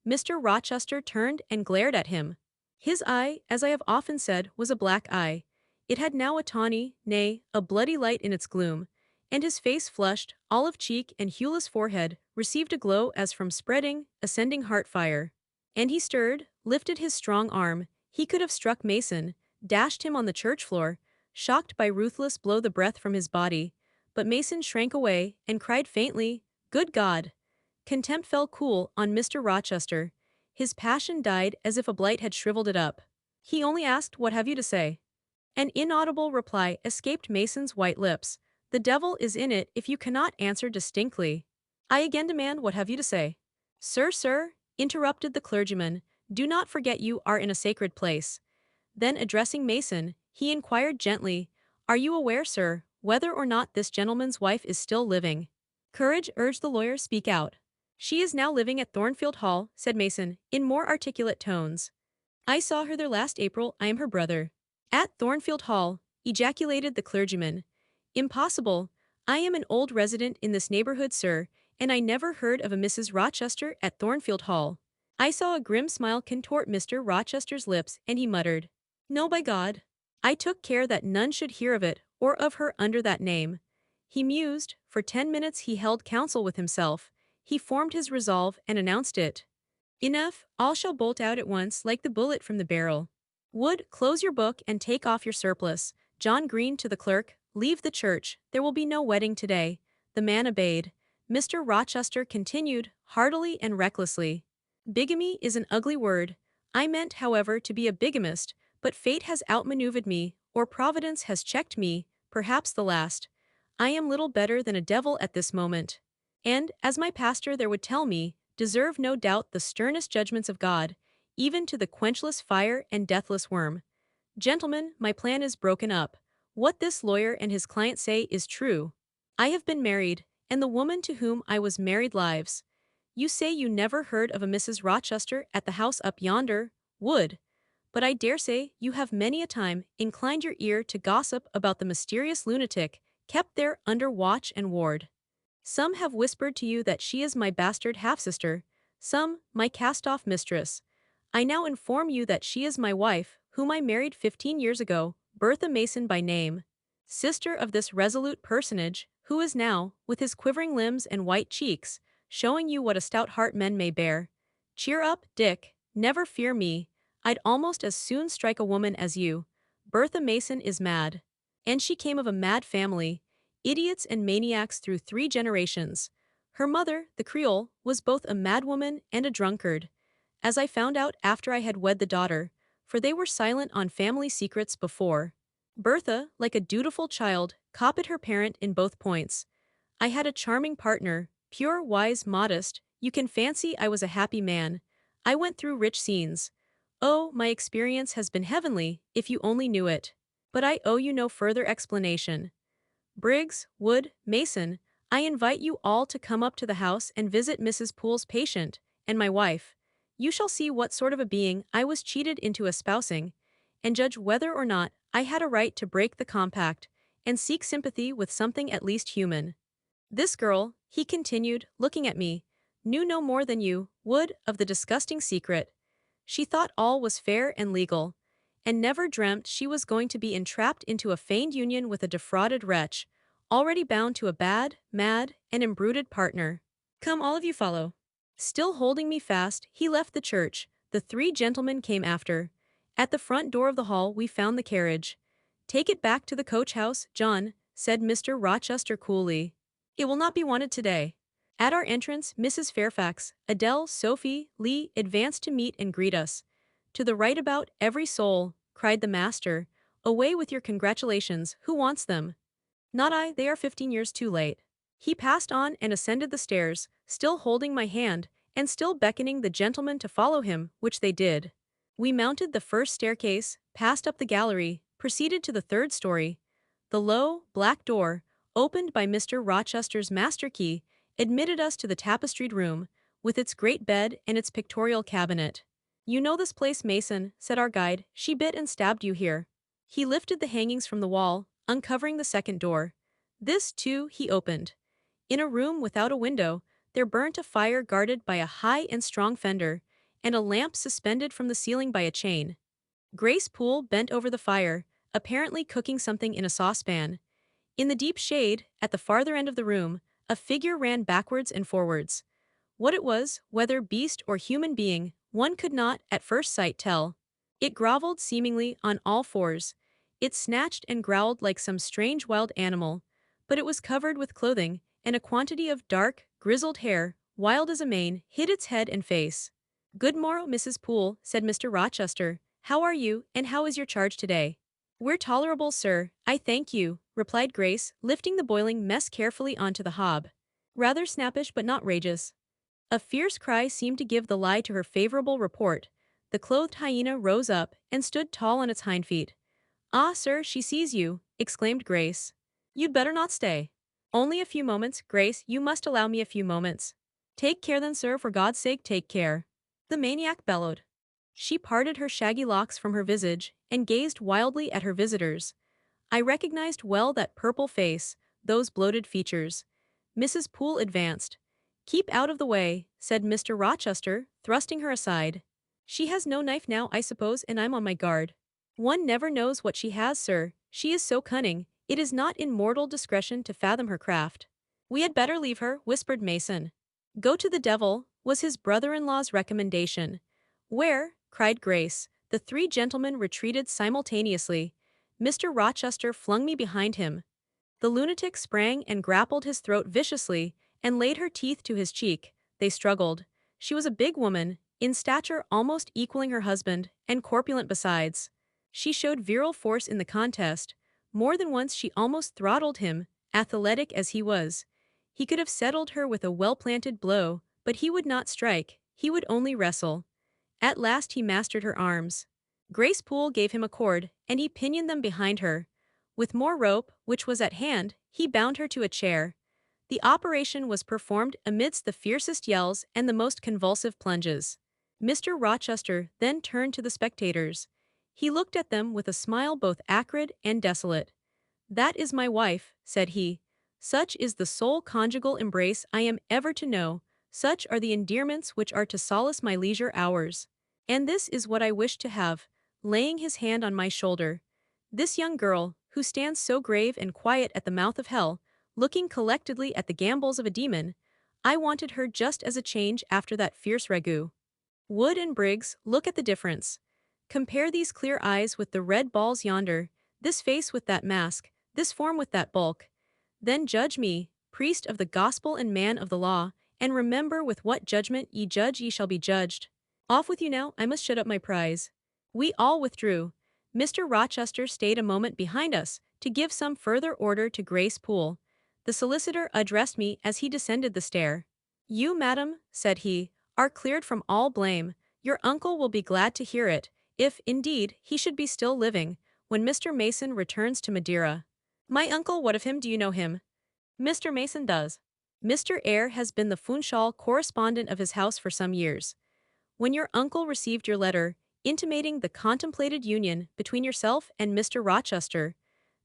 Mr. Rochester turned and glared at him. His eye, as I have often said, was a black eye. It had now a tawny, nay, a bloody light in its gloom, and his face flushed, olive cheek and hueless forehead, received a glow as from spreading, ascending heart fire. And he stirred, lifted his strong arm. He could have struck Mason, dashed him on the church floor, shocked by ruthless blow the breath from his body, but Mason shrank away, and cried faintly, "Good God!" Contempt fell cool on Mr. Rochester. His passion died as if a blight had shriveled it up. He only asked, "What have you to say?" An inaudible reply escaped Mason's white lips. "The devil is in it if you cannot answer distinctly. I again demand, what have you to say?" Sir," interrupted the clergyman, "do not forget you are in a sacred place." Then addressing Mason, he inquired gently, "Are you aware, sir, whether or not this gentleman's wife is still living?" "Courage," urged the lawyer, "speak out." "She is now living at Thornfield Hall," said Mason, in more articulate tones. "I saw her there last April, I am her brother." "At Thornfield Hall," ejaculated the clergyman. "Impossible. I am an old resident in this neighborhood, sir, and I never heard of a Mrs. Rochester at Thornfield Hall." I saw a grim smile contort Mr. Rochester's lips, and he muttered, "No, by God. I took care that none should hear of it, or of her under that name." He mused. For 10 minutes he held counsel with himself. He formed his resolve and announced it. "Enough, all shall bolt out at once like the bullet from the barrel. Wood, close your book and take off your surplice." John Green to the clerk, "Leave the church, there will be no wedding today." The man obeyed. Mr. Rochester continued, heartily and recklessly, "Bigamy is an ugly word. I meant, however, to be a bigamist, but fate has outmaneuvered me, or Providence has checked me, perhaps the last. I am little better than a devil at this moment. And, as my pastor there would tell me, deserve no doubt the sternest judgments of God, even to the quenchless fire and deathless worm. Gentlemen, my plan is broken up. What this lawyer and his client say is true. I have been married, and the woman to whom I was married lives. You say you never heard of a Mrs. Rochester at the house up yonder, Wood, but I dare say you have many a time inclined your ear to gossip about the mysterious lunatic kept there under watch and ward. Some have whispered to you that she is my bastard half-sister, some, my cast-off mistress. I now inform you that she is my wife, whom I married 15 years ago, Bertha Mason by name, sister of this resolute personage, who is now, with his quivering limbs and white cheeks, showing you what a stout heart men may bear. Cheer up, Dick, never fear me. I'd almost as soon strike a woman as you. Bertha Mason is mad. And she came of a mad family, idiots and maniacs through 3 generations. Her mother, the Creole, was both a madwoman and a drunkard, as I found out after I had wed the daughter, for they were silent on family secrets before. Bertha, like a dutiful child, copied her parent in both points. I had a charming partner, pure, wise, modest. You can fancy I was a happy man. I went through rich scenes. Oh, my experience has been heavenly, if you only knew it. But I owe you no further explanation. Briggs, Wood, Mason, I invite you all to come up to the house and visit Mrs. Poole's patient, and my wife. You shall see what sort of a being I was cheated into espousing, and judge whether or not I had a right to break the compact, and seek sympathy with something at least human. This girl, he continued, looking at me, knew no more than you would of the disgusting secret. She thought all was fair and legal, and never dreamt she was going to be entrapped into a feigned union with a defrauded wretch, already bound to a bad, mad, and embruted partner. Come, all of you follow. Still holding me fast, he left the church. The three gentlemen came after. At the front door of the hall we found the carriage. Take it back to the coach house, John, said Mr. Rochester coolly. It will not be wanted today. At our entrance, Mrs. Fairfax, Adele, Sophie, Lee advanced to meet and greet us. To the right about every soul, cried the master. Away with your congratulations, who wants them? Not I, they are 15 years too late. He passed on and ascended the stairs, still holding my hand, and still beckoning the gentlemen to follow him, which they did. We mounted the first staircase, passed up the gallery, proceeded to the third story. The low, black door, opened by Mr. Rochester's master key, admitted us to the tapestried room, with its great bed and its pictorial cabinet. You know this place, Mason, said our guide, she bit and stabbed you here. He lifted the hangings from the wall, uncovering the second door. This, too, he opened. In a room without a window, there burnt a fire guarded by a high and strong fender, and a lamp suspended from the ceiling by a chain. Grace Poole bent over the fire, apparently cooking something in a saucepan. In the deep shade, at the farther end of the room, a figure ran backwards and forwards. What it was, whether beast or human being, one could not, at first sight, tell. It groveled seemingly on all fours. It snatched and growled like some strange wild animal, but it was covered with clothing, and a quantity of dark, grizzled hair, wild as a mane, hid its head and face. Good morrow, Mrs. Poole, said Mr. Rochester. How are you, and how is your charge today? We're tolerable, sir, I thank you, replied Grace, lifting the boiling mess carefully onto the hob. Rather snappish but not rageous. A fierce cry seemed to give the lie to her favorable report. The clothed hyena rose up and stood tall on its hind feet. Ah, sir, she sees you, exclaimed Grace. You'd better not stay. Only a few moments, Grace, you must allow me a few moments. Take care then, sir, for God's sake take care. The maniac bellowed. She parted her shaggy locks from her visage and gazed wildly at her visitors. I recognized well that purple face, those bloated features. Mrs. Poole advanced. Keep out of the way, said Mr. Rochester, thrusting her aside. She has no knife now, I suppose, and I'm on my guard. One never knows what she has, sir. She is so cunning, it is not in mortal discretion to fathom her craft. We had better leave her, whispered Mason. Go to the devil, was his brother-in-law's recommendation. Where? Cried Grace. The three gentlemen retreated simultaneously. Mr. Rochester flung me behind him. The lunatic sprang and grappled his throat viciously, and laid her teeth to his cheek. They struggled. She was a big woman, in stature almost equaling her husband, and corpulent besides. She showed virile force in the contest. More than once she almost throttled him, athletic as he was. He could have settled her with a well-planted blow, but he would not strike, he would only wrestle. At last he mastered her arms. Grace Poole gave him a cord, and he pinioned them behind her. With more rope, which was at hand, he bound her to a chair. The operation was performed amidst the fiercest yells and the most convulsive plunges. Mr. Rochester then turned to the spectators. He looked at them with a smile both acrid and desolate. That is my wife, said he. Such is the sole conjugal embrace I am ever to know, such are the endearments which are to solace my leisure hours. And this is what I wish to have, laying his hand on my shoulder. This young girl, who stands so grave and quiet at the mouth of hell, looking collectedly at the gambols of a demon, I wanted her just as a change after that fierce ragout. Wood and Briggs, look at the difference. Compare these clear eyes with the red balls yonder, this face with that mask, this form with that bulk. Then judge me, priest of the gospel and man of the law, and remember with what judgment ye judge ye shall be judged. Off with you now, I must shut up my prize. We all withdrew. Mr. Rochester stayed a moment behind us, to give some further order to Grace Poole. The solicitor addressed me as he descended the stair. You, madam, said he, are cleared from all blame. Your uncle will be glad to hear it, if, indeed, he should be still living, when Mr. Mason returns to Madeira. My uncle, what of him? Do you know him? Mr. Mason does. Mr. Eyre has been the Funchal correspondent of his house for some years. When your uncle received your letter, intimating the contemplated union between yourself and Mr. Rochester,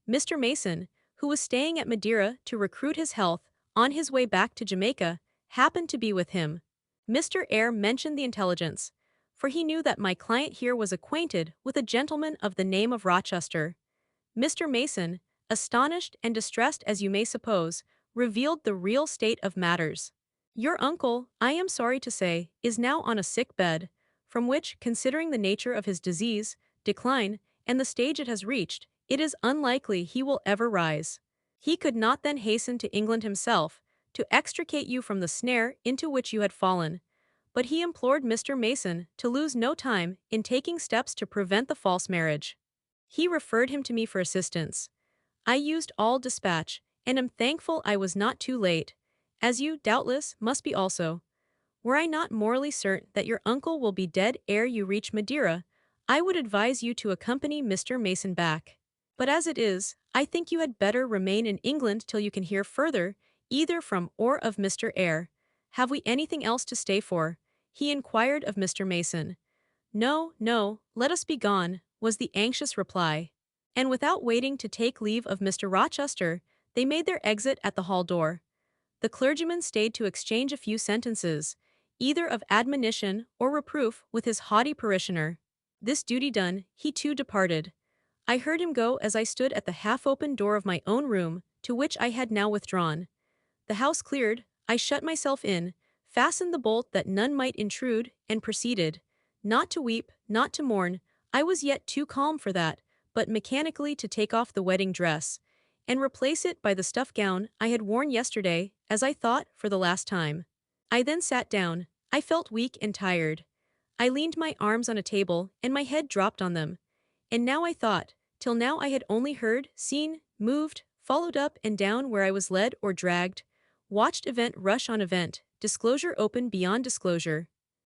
Mr. Mason, who was staying at Madeira to recruit his health on his way back to Jamaica, happened to be with him. Mr. Eyre mentioned the intelligence, for he knew that my client here was acquainted with a gentleman of the name of Rochester. Mr. Mason, astonished and distressed as you may suppose, revealed the real state of matters. Your uncle, I am sorry to say, is now on a sick bed, from which, considering the nature of his disease, decline, and the stage it has reached, it is unlikely he will ever rise. He could not then hasten to England himself, to extricate you from the snare into which you had fallen, but he implored Mr. Mason to lose no time in taking steps to prevent the false marriage. He referred him to me for assistance. I used all dispatch, and am thankful I was not too late, as you, doubtless, must be also. Were I not morally certain that your uncle will be dead ere you reach Madeira, I would advise you to accompany Mr. Mason back. But as it is, I think you had better remain in England till you can hear further, either from or of Mr. Eyre. Have we anything else to stay for? He inquired of Mr. Mason. No, no, let us be gone, was the anxious reply. And without waiting to take leave of Mr. Rochester, they made their exit at the hall door. The clergyman stayed to exchange a few sentences, either of admonition or reproof, with his haughty parishioner. This duty done, he too departed. I heard him go as I stood at the half-open door of my own room, to which I had now withdrawn. The house cleared, I shut myself in, fastened the bolt that none might intrude, and proceeded, not to weep, not to mourn, I was yet too calm for that, but mechanically to take off the wedding dress, and replace it by the stuff gown I had worn yesterday, as I thought, for the last time. I then sat down. I felt weak and tired. I leaned my arms on a table, and my head dropped on them. And now I thought, till now I had only heard, seen, moved, followed up and down where I was led or dragged, watched event rush on event, disclosure open beyond disclosure.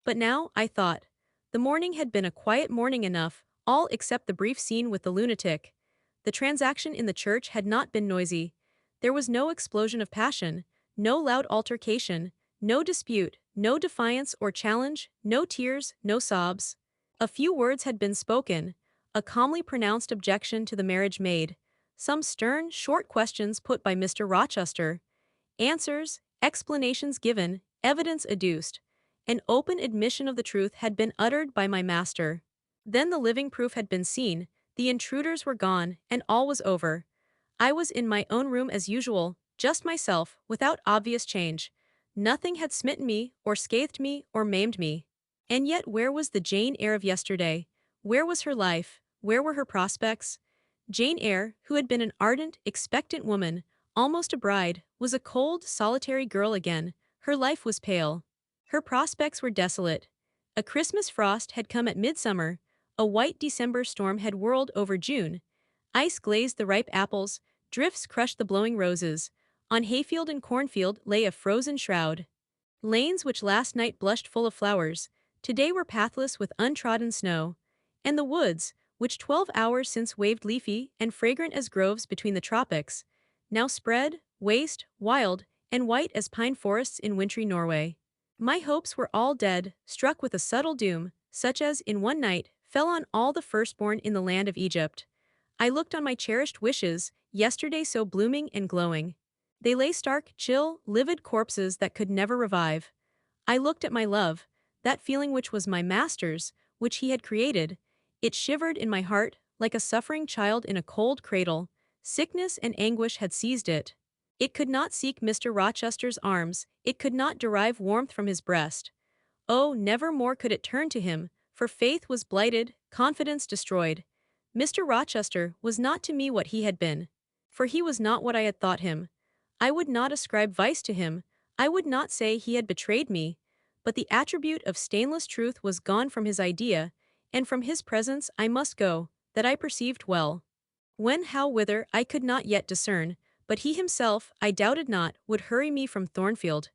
But now, I thought, the morning had been a quiet morning enough, all except the brief scene with the lunatic. The transaction in the church had not been noisy. There was no explosion of passion, no loud altercation, no dispute, no defiance or challenge, no tears, no sobs. A few words had been spoken, a calmly pronounced objection to the marriage made, some stern, short questions put by Mr. Rochester, answers, explanations given, evidence adduced. An open admission of the truth had been uttered by my master. Then the living proof had been seen, the intruders were gone, and all was over. I was in my own room as usual, just myself, without obvious change. Nothing had smitten me, or scathed me, or maimed me. And yet where was the Jane Eyre of yesterday? Where was her life? Where were her prospects? Jane Eyre, who had been an ardent, expectant woman, almost a bride, was a cold, solitary girl again. Her life was pale. Her prospects were desolate. A Christmas frost had come at midsummer, a white December storm had whirled over June. Ice glazed the ripe apples, drifts crushed the blowing roses. On hayfield and cornfield lay a frozen shroud. Lanes which last night blushed full of flowers, today were pathless with untrodden snow. And the woods, which 12 hours since waved leafy and fragrant as groves between the tropics, now spread, waste, wild, and white as pine forests in wintry Norway. My hopes were all dead, struck with a subtle doom, such as, in one night, fell on all the firstborn in the land of Egypt. I looked on my cherished wishes, yesterday so blooming and glowing. They lay stark, chill, livid corpses that could never revive. I looked at my love, that feeling which was my master's, which he had created. It shivered in my heart, like a suffering child in a cold cradle. Sickness and anguish had seized it. It could not seek Mr. Rochester's arms, it could not derive warmth from his breast. Oh, never more could it turn to him, for faith was blighted, confidence destroyed. Mr. Rochester was not to me what he had been, for he was not what I had thought him. I would not ascribe vice to him, I would not say he had betrayed me, but the attribute of stainless truth was gone from his idea, and from his presence I must go, that I perceived well. When, how, whither, I could not yet discern, but he himself, I doubted not, would hurry me from Thornfield.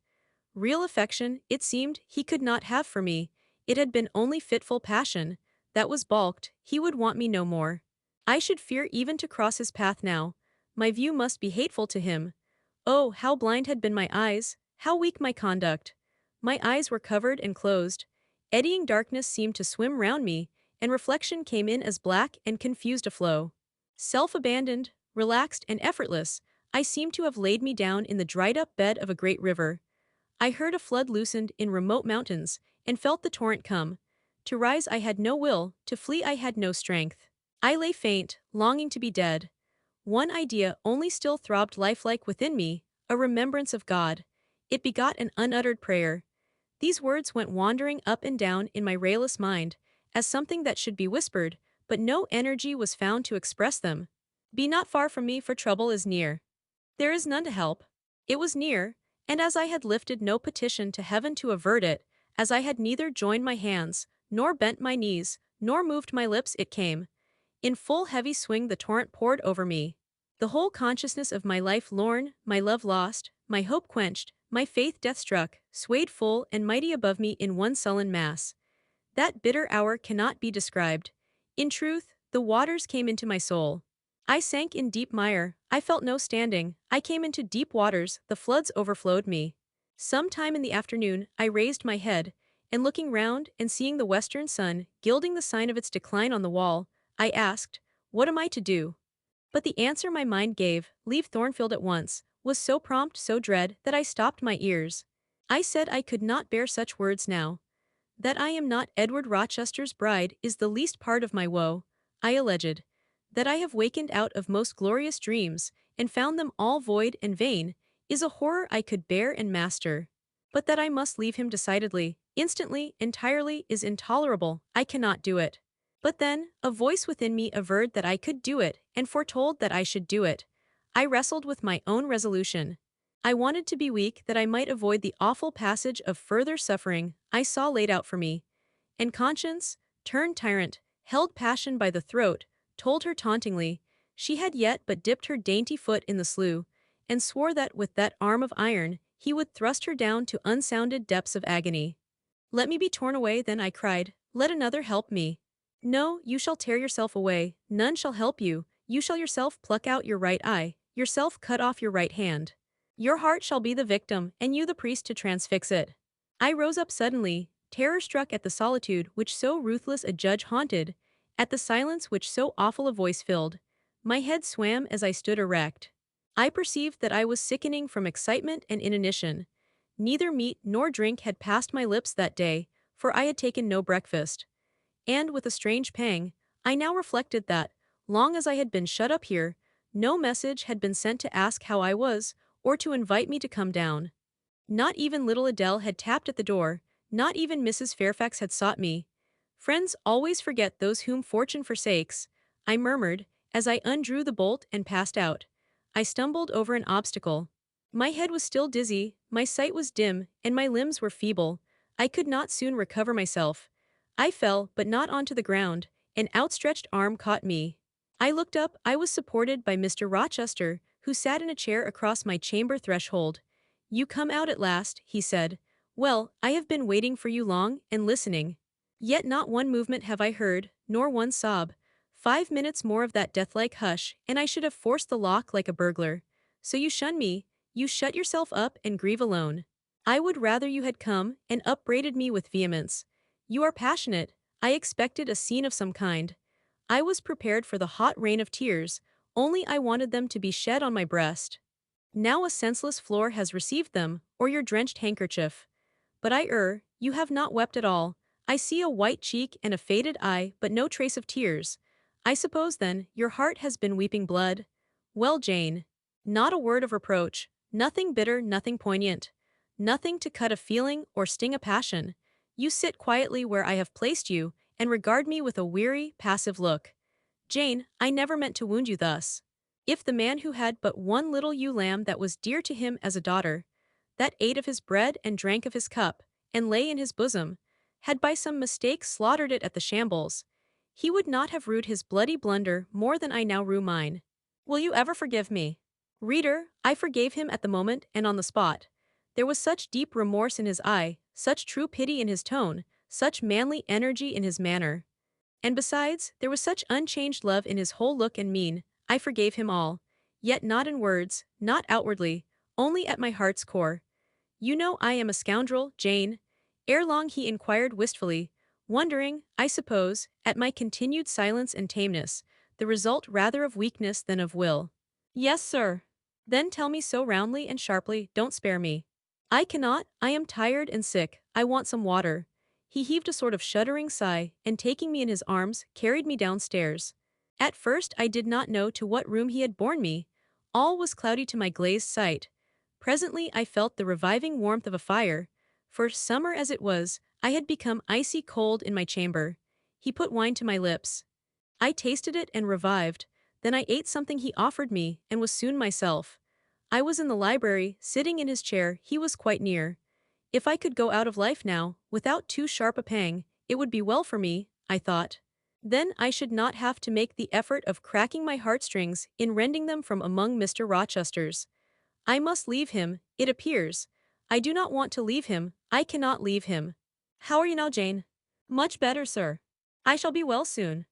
Real affection, it seemed, he could not have for me, it had been only fitful passion, that was balked, he would want me no more. I should fear even to cross his path now, my view must be hateful to him. Oh, how blind had been my eyes, how weak my conduct. My eyes were covered and closed, eddying darkness seemed to swim round me, and reflection came in as black and confused a flow. Self-abandoned, relaxed and effortless, I seemed to have laid me down in the dried-up bed of a great river. I heard a flood loosened in remote mountains, and felt the torrent come. To rise I had no will, to flee I had no strength. I lay faint, longing to be dead. One idea only still throbbed lifelike within me, a remembrance of God. It begot an unuttered prayer. These words went wandering up and down in my rayless mind, as something that should be whispered, but no energy was found to express them. Be not far from me, for trouble is near. There is none to help. It was near, and as I had lifted no petition to heaven to avert it, as I had neither joined my hands, nor bent my knees, nor moved my lips, it came. In full heavy swing the torrent poured over me. The whole consciousness of my life lorn, my love lost, my hope quenched, my faith death-struck, swayed full and mighty above me in one sullen mass. That bitter hour cannot be described. In truth, the waters came into my soul. I sank in deep mire, I felt no standing, I came into deep waters, the floods overflowed me. Some time in the afternoon, I raised my head, and looking round and seeing the western sun gilding the sign of its decline on the wall, I asked, what am I to do? But the answer my mind gave, leave Thornfield at once, was so prompt, so dread, that I stopped my ears. I said I could not bear such words now. That I am not Edward Rochester's bride is the least part of my woe, I alleged. That I have wakened out of most glorious dreams, and found them all void and vain, is a horror I could bear and master. But that I must leave him decidedly, instantly, entirely, is intolerable, I cannot do it. But then, a voice within me averred that I could do it, and foretold that I should do it. I wrestled with my own resolution. I wanted to be weak that I might avoid the awful passage of further suffering I saw laid out for me. And conscience, turned tyrant, held passion by the throat, told her tauntingly, she had yet but dipped her dainty foot in the slough, and swore that with that arm of iron, he would thrust her down to unsounded depths of agony. Let me be torn away then, I cried, let another help me. No, you shall tear yourself away, none shall help you, you shall yourself pluck out your right eye, yourself cut off your right hand. Your heart shall be the victim, and you the priest to transfix it. I rose up suddenly, terror-struck at the solitude which so ruthless a judge haunted, at the silence which so awful a voice filled. My head swam as I stood erect. I perceived that I was sickening from excitement and inanition. Neither meat nor drink had passed my lips that day, for I had taken no breakfast. And with a strange pang, I now reflected that, long as I had been shut up here, no message had been sent to ask how I was, or to invite me to come down. Not even little Adele had tapped at the door, not even Mrs. Fairfax had sought me. Friends always forget those whom fortune forsakes, I murmured, as I undrew the bolt and passed out. I stumbled over an obstacle. My head was still dizzy, my sight was dim, and my limbs were feeble. I could not soon recover myself. I fell, but not onto the ground. An outstretched arm caught me. I looked up, I was supported by Mr. Rochester, who sat in a chair across my chamber threshold. You come out at last, he said. Well, I have been waiting for you long, and listening. Yet not one movement have I heard, nor one sob. 5 minutes more of that death-like hush, and I should have forced the lock like a burglar. So you shun me, you shut yourself up and grieve alone. I would rather you had come, and upbraided me with vehemence. You are passionate, I expected a scene of some kind. I was prepared for the hot rain of tears, only I wanted them to be shed on my breast. Now a senseless floor has received them, or your drenched handkerchief. But I err, you have not wept at all. I see a white cheek and a faded eye, but no trace of tears. I suppose then, your heart has been weeping blood. Well, Jane. Not a word of reproach, nothing bitter, nothing poignant. Nothing to cut a feeling or sting a passion. You sit quietly where I have placed you, and regard me with a weary, passive look. Jane, I never meant to wound you thus. If the man who had but one little ewe lamb that was dear to him as a daughter, that ate of his bread and drank of his cup, and lay in his bosom, had by some mistake slaughtered it at the shambles, he would not have rued his bloody blunder more than I now rue mine. Will you ever forgive me? Reader, I forgave him at the moment and on the spot. There was such deep remorse in his eye, such true pity in his tone, such manly energy in his manner. And besides, there was such unchanged love in his whole look and mien. I forgave him all. Yet not in words, not outwardly, only at my heart's core. You know I am a scoundrel, Jane. Ere long he inquired wistfully, wondering, I suppose, at my continued silence and tameness, the result rather of weakness than of will. Yes, sir. Then tell me so roundly and sharply, don't spare me. I cannot, I am tired and sick, I want some water. He heaved a sort of shuddering sigh, and taking me in his arms, carried me downstairs. At first I did not know to what room he had borne me. All was cloudy to my glazed sight. Presently I felt the reviving warmth of a fire, for, summer as it was, I had become icy cold in my chamber. He put wine to my lips. I tasted it and revived, then I ate something he offered me, and was soon myself. I was in the library, sitting in his chair, he was quite near. If I could go out of life now, without too sharp a pang, it would be well for me, I thought. Then I should not have to make the effort of cracking my heartstrings in rending them from among Mr. Rochester's. I must leave him, it appears. I do not want to leave him, I cannot leave him. How are you now, Jane? Much better, sir. I shall be well soon.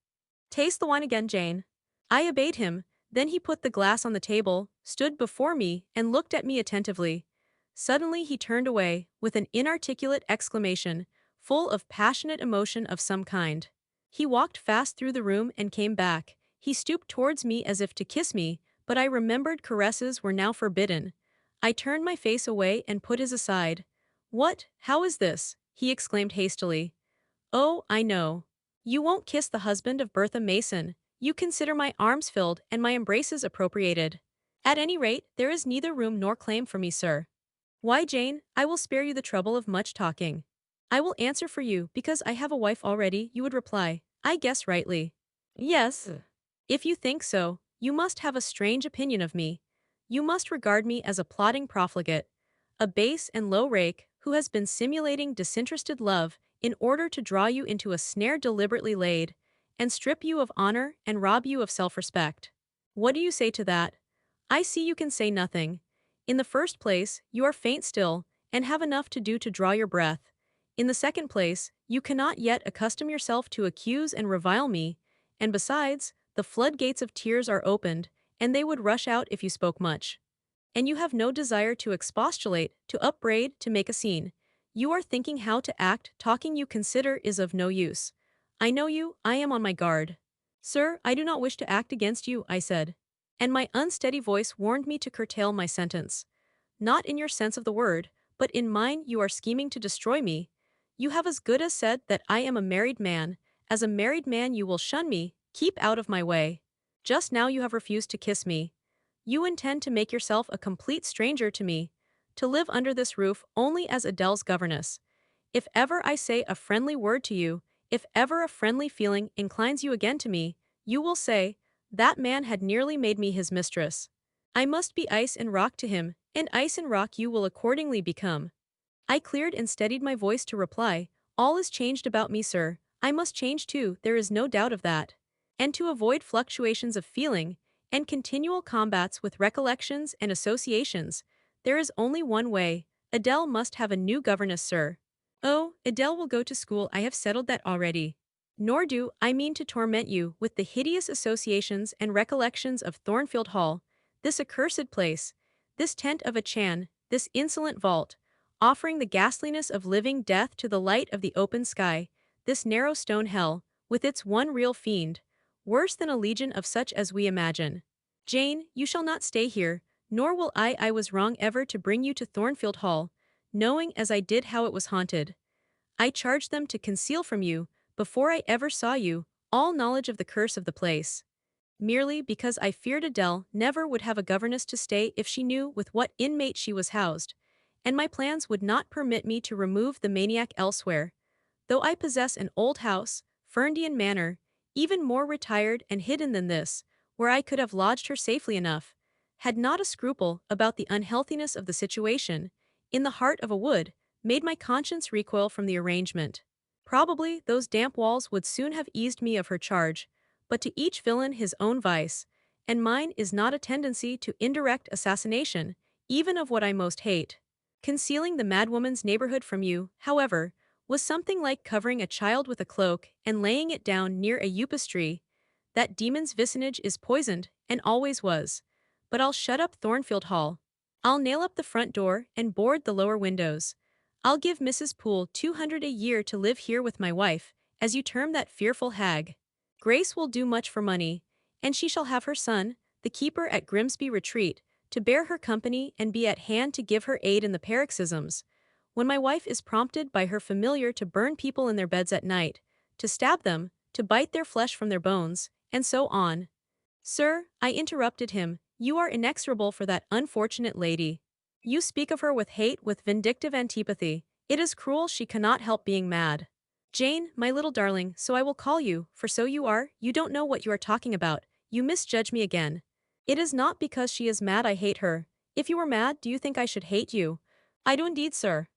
Taste the wine again, Jane. I obeyed him, then he put the glass on the table, stood before me, and looked at me attentively. Suddenly he turned away, with an inarticulate exclamation, full of passionate emotion of some kind. He walked fast through the room and came back. He stooped towards me as if to kiss me, but I remembered caresses were now forbidden. I turned my face away and put his aside. What, how is this? He exclaimed hastily. Oh, I know. You won't kiss the husband of Bertha Mason. You consider my arms filled and my embraces appropriated. At any rate, there is neither room nor claim for me, sir. Why, Jane, I will spare you the trouble of much talking. I will answer for you, because I have a wife already, you would reply. I guess rightly. Yes. If you think so, you must have a strange opinion of me. You must regard me as a plodding profligate, a base and low rake, who has been simulating disinterested love in order to draw you into a snare deliberately laid, and strip you of honor and rob you of self-respect. What do you say to that? I see you can say nothing. In the first place, you are faint still, and have enough to do to draw your breath. In the second place, you cannot yet accustom yourself to accuse and revile me, and besides, the floodgates of tears are opened, and they would rush out if you spoke much. And you have no desire to expostulate, to upbraid, to make a scene. You are thinking how to act, talking you consider is of no use. I know you, I am on my guard. Sir, I do not wish to act against you, I said. And my unsteady voice warned me to curtail my sentence. Not in your sense of the word, but in mine you are scheming to destroy me. You have as good as said that I am a married man. As a married man you will shun me, keep out of my way. Just now you have refused to kiss me. You intend to make yourself a complete stranger to me, to live under this roof only as Adele's governess. If ever I say a friendly word to you, if ever a friendly feeling inclines you again to me, you will say, that man had nearly made me his mistress. I must be ice and rock to him, and ice and rock you will accordingly become. I cleared and steadied my voice to reply, all is changed about me, sir. I must change too, there is no doubt of that. And to avoid fluctuations of feeling, and continual combats with recollections and associations, there is only one way. Adele must have a new governess, sir. Oh, Adele will go to school, I have settled that already. Nor do I mean to torment you with the hideous associations and recollections of Thornfield Hall, this accursed place, this tent of a Chan, this insolent vault, offering the ghastliness of living death to the light of the open sky, this narrow stone hell, with its one real fiend, worse than a legion of such as we imagine. Jane, you shall not stay here, nor will I was wrong ever to bring you to Thornfield Hall, knowing as I did how it was haunted. I charged them to conceal from you, before I ever saw you, all knowledge of the curse of the place. Merely because I feared Adele never would have a governess to stay if she knew with what inmate she was housed, and my plans would not permit me to remove the maniac elsewhere. Though I possess an old house, Ferndean Manor, even more retired and hidden than this, where I could have lodged her safely enough, had not a scruple about the unhealthiness of the situation, in the heart of a wood, made my conscience recoil from the arrangement. Probably those damp walls would soon have eased me of her charge, but to each villain his own vice, and mine is not a tendency to indirect assassination, even of what I most hate. Concealing the madwoman's neighborhood from you, however, was something like covering a child with a cloak and laying it down near a upas tree. That demon's vicinage is poisoned, and always was. But I'll shut up Thornfield Hall. I'll nail up the front door and board the lower windows. I'll give Mrs. Poole 200 a year to live here with my wife, as you term that fearful hag. Grace will do much for money, and she shall have her son, the keeper at Grimsby Retreat, to bear her company and be at hand to give her aid in the paroxysms. When my wife is prompted by her familiar to burn people in their beds at night, to stab them, to bite their flesh from their bones, and so on. Sir, I interrupted him, you are inexorable for that unfortunate lady. You speak of her with hate, with vindictive antipathy. It is cruel she cannot help being mad. Jane, my little darling, so I will call you, for so you are, you don't know what you are talking about, you misjudge me again. It is not because she is mad I hate her. If you were mad, do you think I should hate you? I do indeed, sir.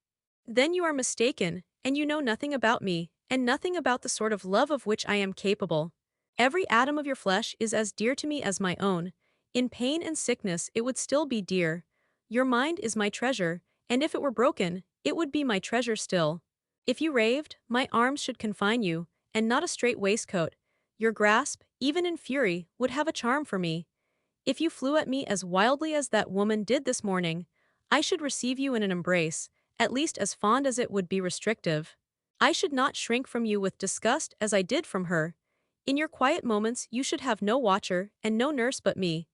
Then you are mistaken, and you know nothing about me, and nothing about the sort of love of which I am capable. Every atom of your flesh is as dear to me as my own. In pain and sickness it would still be dear. Your mind is my treasure, and if it were broken, it would be my treasure still. If you raved, my arms should confine you, and not a straight waistcoat. Your grasp, even in fury, would have a charm for me. If you flew at me as wildly as that woman did this morning, I should receive you in an embrace, at least as fond as it would be restrictive. I should not shrink from you with disgust as I did from her. In your quiet moments you should have no watcher and no nurse but me,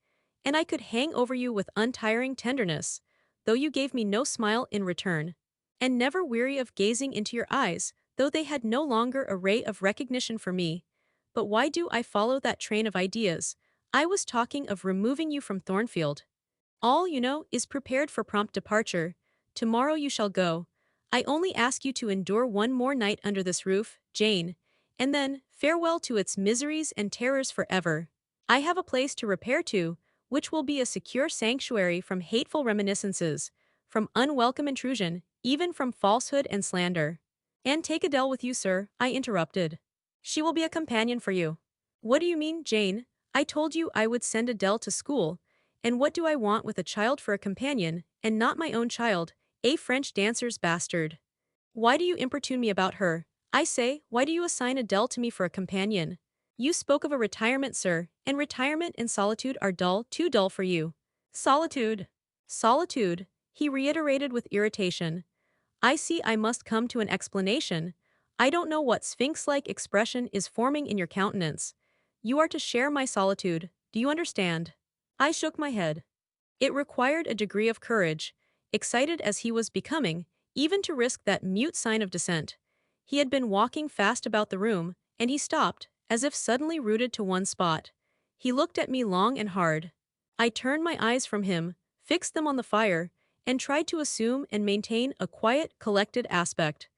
and I could hang over you with untiring tenderness, though you gave me no smile in return, and never weary of gazing into your eyes, though they had no longer a ray of recognition for me. But why do I follow that train of ideas? I was talking of removing you from Thornfield. All, you know, is prepared for prompt departure. Tomorrow you shall go. I only ask you to endure one more night under this roof, Jane, and then, farewell to its miseries and terrors forever. I have a place to repair to, which will be a secure sanctuary from hateful reminiscences, from unwelcome intrusion, even from falsehood and slander. And take Adele with you, sir, I interrupted. She will be a companion for you. What do you mean, Jane? I told you I would send Adele to school, and what do I want with a child for a companion, and not my own child, a French dancer's bastard? Why do you importune me about her? I say, why do you assign Adele to me for a companion? You spoke of a retirement, sir, and retirement and solitude are dull, too dull for you. Solitude. Solitude, he reiterated with irritation. I see I must come to an explanation. I don't know what sphinx-like expression is forming in your countenance. You are to share my solitude, do you understand? I shook my head. It required a degree of courage, excited as he was becoming, even to risk that mute sign of dissent. He had been walking fast about the room, and he stopped, as if suddenly rooted to one spot. He looked at me long and hard. I turned my eyes from him, fixed them on the fire, and tried to assume and maintain a quiet, collected aspect.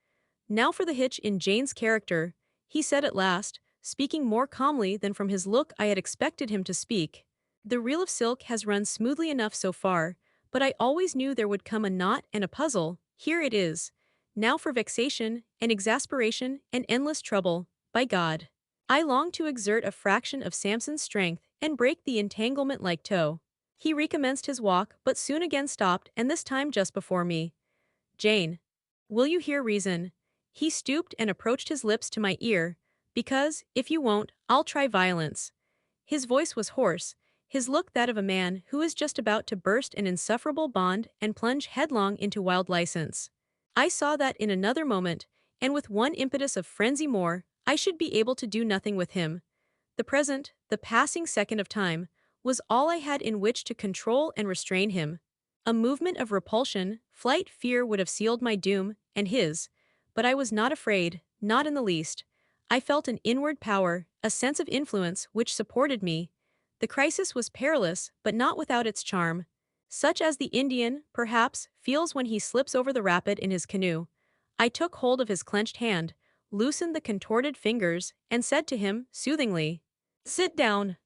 Now for the hitch in Jane's character, he said at last, speaking more calmly than from his look I had expected him to speak. The reel of silk has run smoothly enough so far, but I always knew there would come a knot and a puzzle. Here it is. Now for vexation, and exasperation, and endless trouble, by God. I long to exert a fraction of Samson's strength, and break the entanglement like tow. He recommenced his walk, but soon again stopped, and this time just before me. Jane. Will you hear reason? He stooped and approached his lips to my ear, because, if you won't, I'll try violence. His voice was hoarse, his look that of a man who is just about to burst an insufferable bond and plunge headlong into wild license. I saw that in another moment, and with one impetus of frenzy more, I should be able to do nothing with him. The present, the passing second of time, was all I had in which to control and restrain him. A movement of repulsion, flight, fear would have sealed my doom, and his. But I was not afraid, not in the least. I felt an inward power, a sense of influence which supported me. The crisis was perilous, but not without its charm. Such as the Indian, perhaps, feels when he slips over the rapid in his canoe. I took hold of his clenched hand, loosened the contorted fingers, and said to him, soothingly, "Sit down."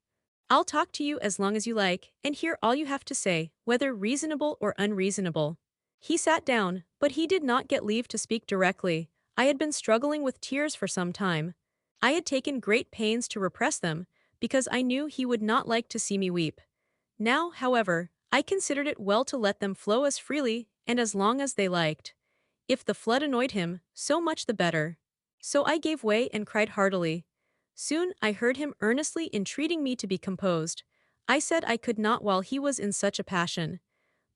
I'll talk to you as long as you like, and hear all you have to say, whether reasonable or unreasonable. He sat down, but he did not get leave to speak directly. I had been struggling with tears for some time. I had taken great pains to repress them, because I knew he would not like to see me weep. Now, however, I considered it well to let them flow as freely and as long as they liked. If the flood annoyed him, so much the better. So I gave way and cried heartily. Soon I heard him earnestly entreating me to be composed. I said I could not while he was in such a passion.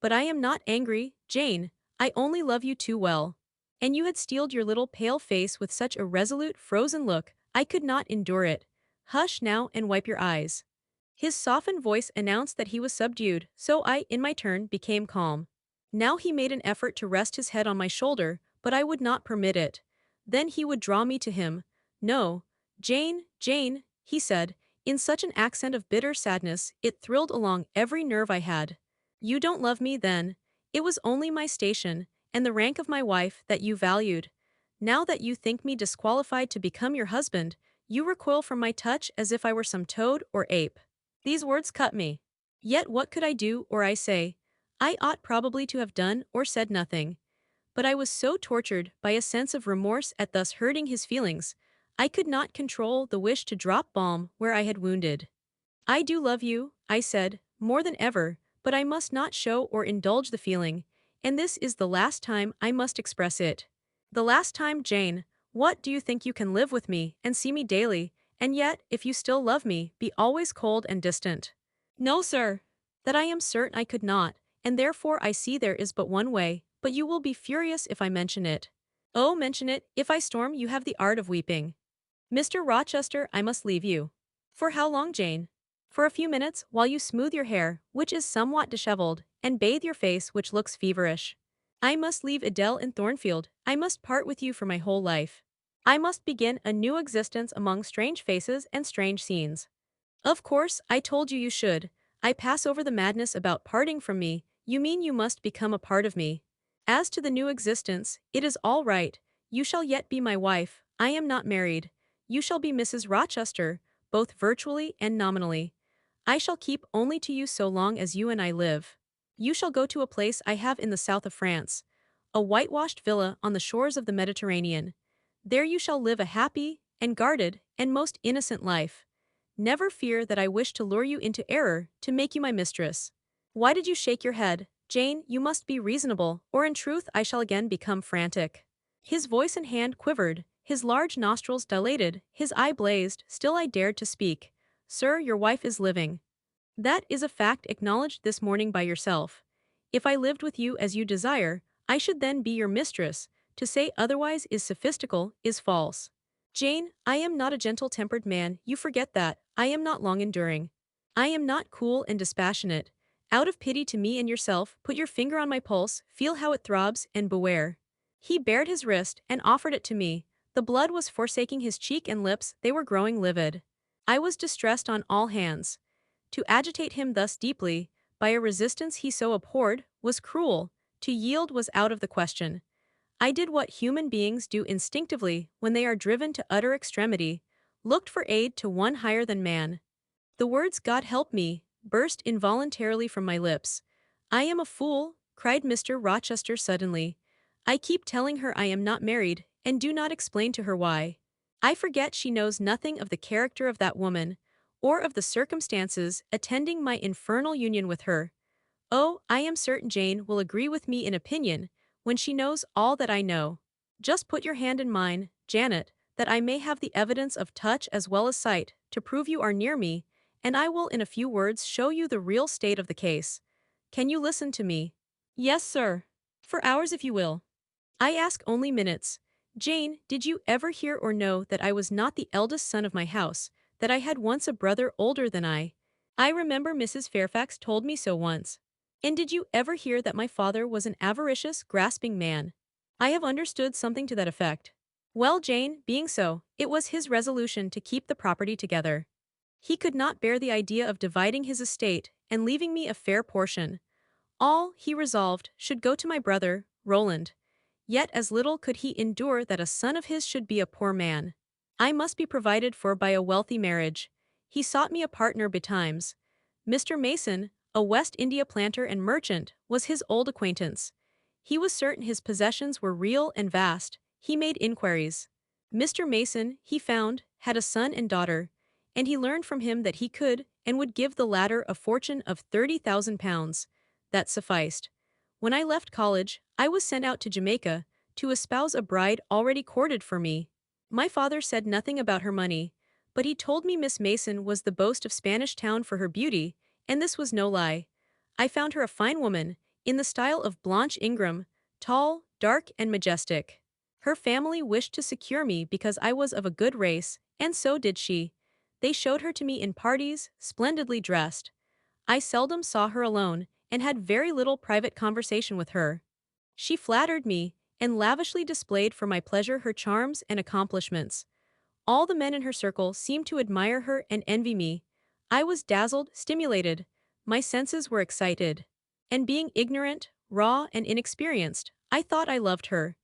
But I am not angry, Jane, I only love you too well. And you had steeled your little pale face with such a resolute, frozen look, I could not endure it. Hush now and wipe your eyes. His softened voice announced that he was subdued, so I, in my turn, became calm. Now he made an effort to rest his head on my shoulder, but I would not permit it. Then he would draw me to him. No, Jane, Jane, he said, in such an accent of bitter sadness, it thrilled along every nerve I had. You don't love me, then. It was only my station, and the rank of my wife, that you valued. Now that you think me disqualified to become your husband, you recoil from my touch as if I were some toad or ape. These words cut me. Yet what could I do or I say? I ought probably to have done or said nothing. But I was so tortured by a sense of remorse at thus hurting his feelings, I could not control the wish to drop balm where I had wounded. I do love you, I said, more than ever, but I must not show or indulge the feeling, and this is the last time I must express it. The last time, Jane. What, do you think you can live with me and see me daily, and yet, if you still love me, be always cold and distant? No, sir. That I am certain I could not, and therefore I see there is but one way, but you will be furious if I mention it. Oh, mention it, if I storm you have the art of weeping. Mr. Rochester, I must leave you. For how long, Jane? For a few minutes, while you smooth your hair, which is somewhat disheveled, and bathe your face, which looks feverish. I must leave Adele in Thornfield, I must part with you for my whole life. I must begin a new existence among strange faces and strange scenes. Of course, I told you you should. I pass over the madness about parting from me, you mean you must become a part of me. As to the new existence, it is all right, you shall yet be my wife, I am not married. You shall be Mrs. Rochester, both virtually and nominally. I shall keep only to you so long as you and I live. You shall go to a place I have in the south of France, a whitewashed villa on the shores of the Mediterranean. There you shall live a happy, and guarded, and most innocent life. Never fear that I wish to lure you into error, to make you my mistress. Why did you shake your head, Jane? You must be reasonable, or in truth I shall again become frantic. His voice and hand quivered, his large nostrils dilated, his eye blazed, still I dared to speak. Sir, your wife is living. That is a fact acknowledged this morning by yourself. If I lived with you as you desire, I should then be your mistress. To say otherwise is sophistical, is false. Jane, I am not a gentle-tempered man, you forget that, I am not long-enduring. I am not cool and dispassionate. Out of pity to me and yourself, put your finger on my pulse, feel how it throbs, and beware. He bared his wrist and offered it to me. The blood was forsaking his cheek and lips, they were growing livid. I was distressed on all hands. To agitate him thus deeply, by a resistance he so abhorred, was cruel, to yield was out of the question. I did what human beings do instinctively when they are driven to utter extremity, looked for aid to one higher than man. The words "God help me" burst involuntarily from my lips. I am a fool, cried Mr. Rochester suddenly. I keep telling her I am not married, and do not explain to her why. I forget she knows nothing of the character of that woman, or of the circumstances attending my infernal union with her. Oh, I am certain Jane will agree with me in opinion, when she knows all that I know. Just put your hand in mine, Janet, that I may have the evidence of touch as well as sight, to prove you are near me, and I will in a few words show you the real state of the case. Can you listen to me? Yes, sir. For hours if you will. I ask only minutes. Jane, did you ever hear or know that I was not the eldest son of my house, that I had once a brother older than I? I remember Mrs. Fairfax told me so once. And did you ever hear that my father was an avaricious, grasping man? I have understood something to that effect. Well, Jane, being so, it was his resolution to keep the property together. He could not bear the idea of dividing his estate and leaving me a fair portion. All, he resolved, should go to my brother, Roland. Yet as little could he endure that a son of his should be a poor man. I must be provided for by a wealthy marriage. He sought me a partner betimes. Mr. Mason, a West India planter and merchant, was his old acquaintance. He was certain his possessions were real and vast. He made inquiries. Mr. Mason, he found, had a son and daughter, and he learned from him that he could and would give the latter a fortune of £30,000. That sufficed. When I left college, I was sent out to Jamaica to espouse a bride already courted for me. My father said nothing about her money, but he told me Miss Mason was the boast of Spanish Town for her beauty, and this was no lie. I found her a fine woman, in the style of Blanche Ingram, tall, dark, and majestic. Her family wished to secure me because I was of a good race, and so did she. They showed her to me in parties, splendidly dressed. I seldom saw her alone, and had very little private conversation with her. She flattered me, and lavishly displayed for my pleasure her charms and accomplishments. All the men in her circle seemed to admire her and envy me. I was dazzled, stimulated. My senses were excited. And being ignorant, raw, and inexperienced, I thought I loved her.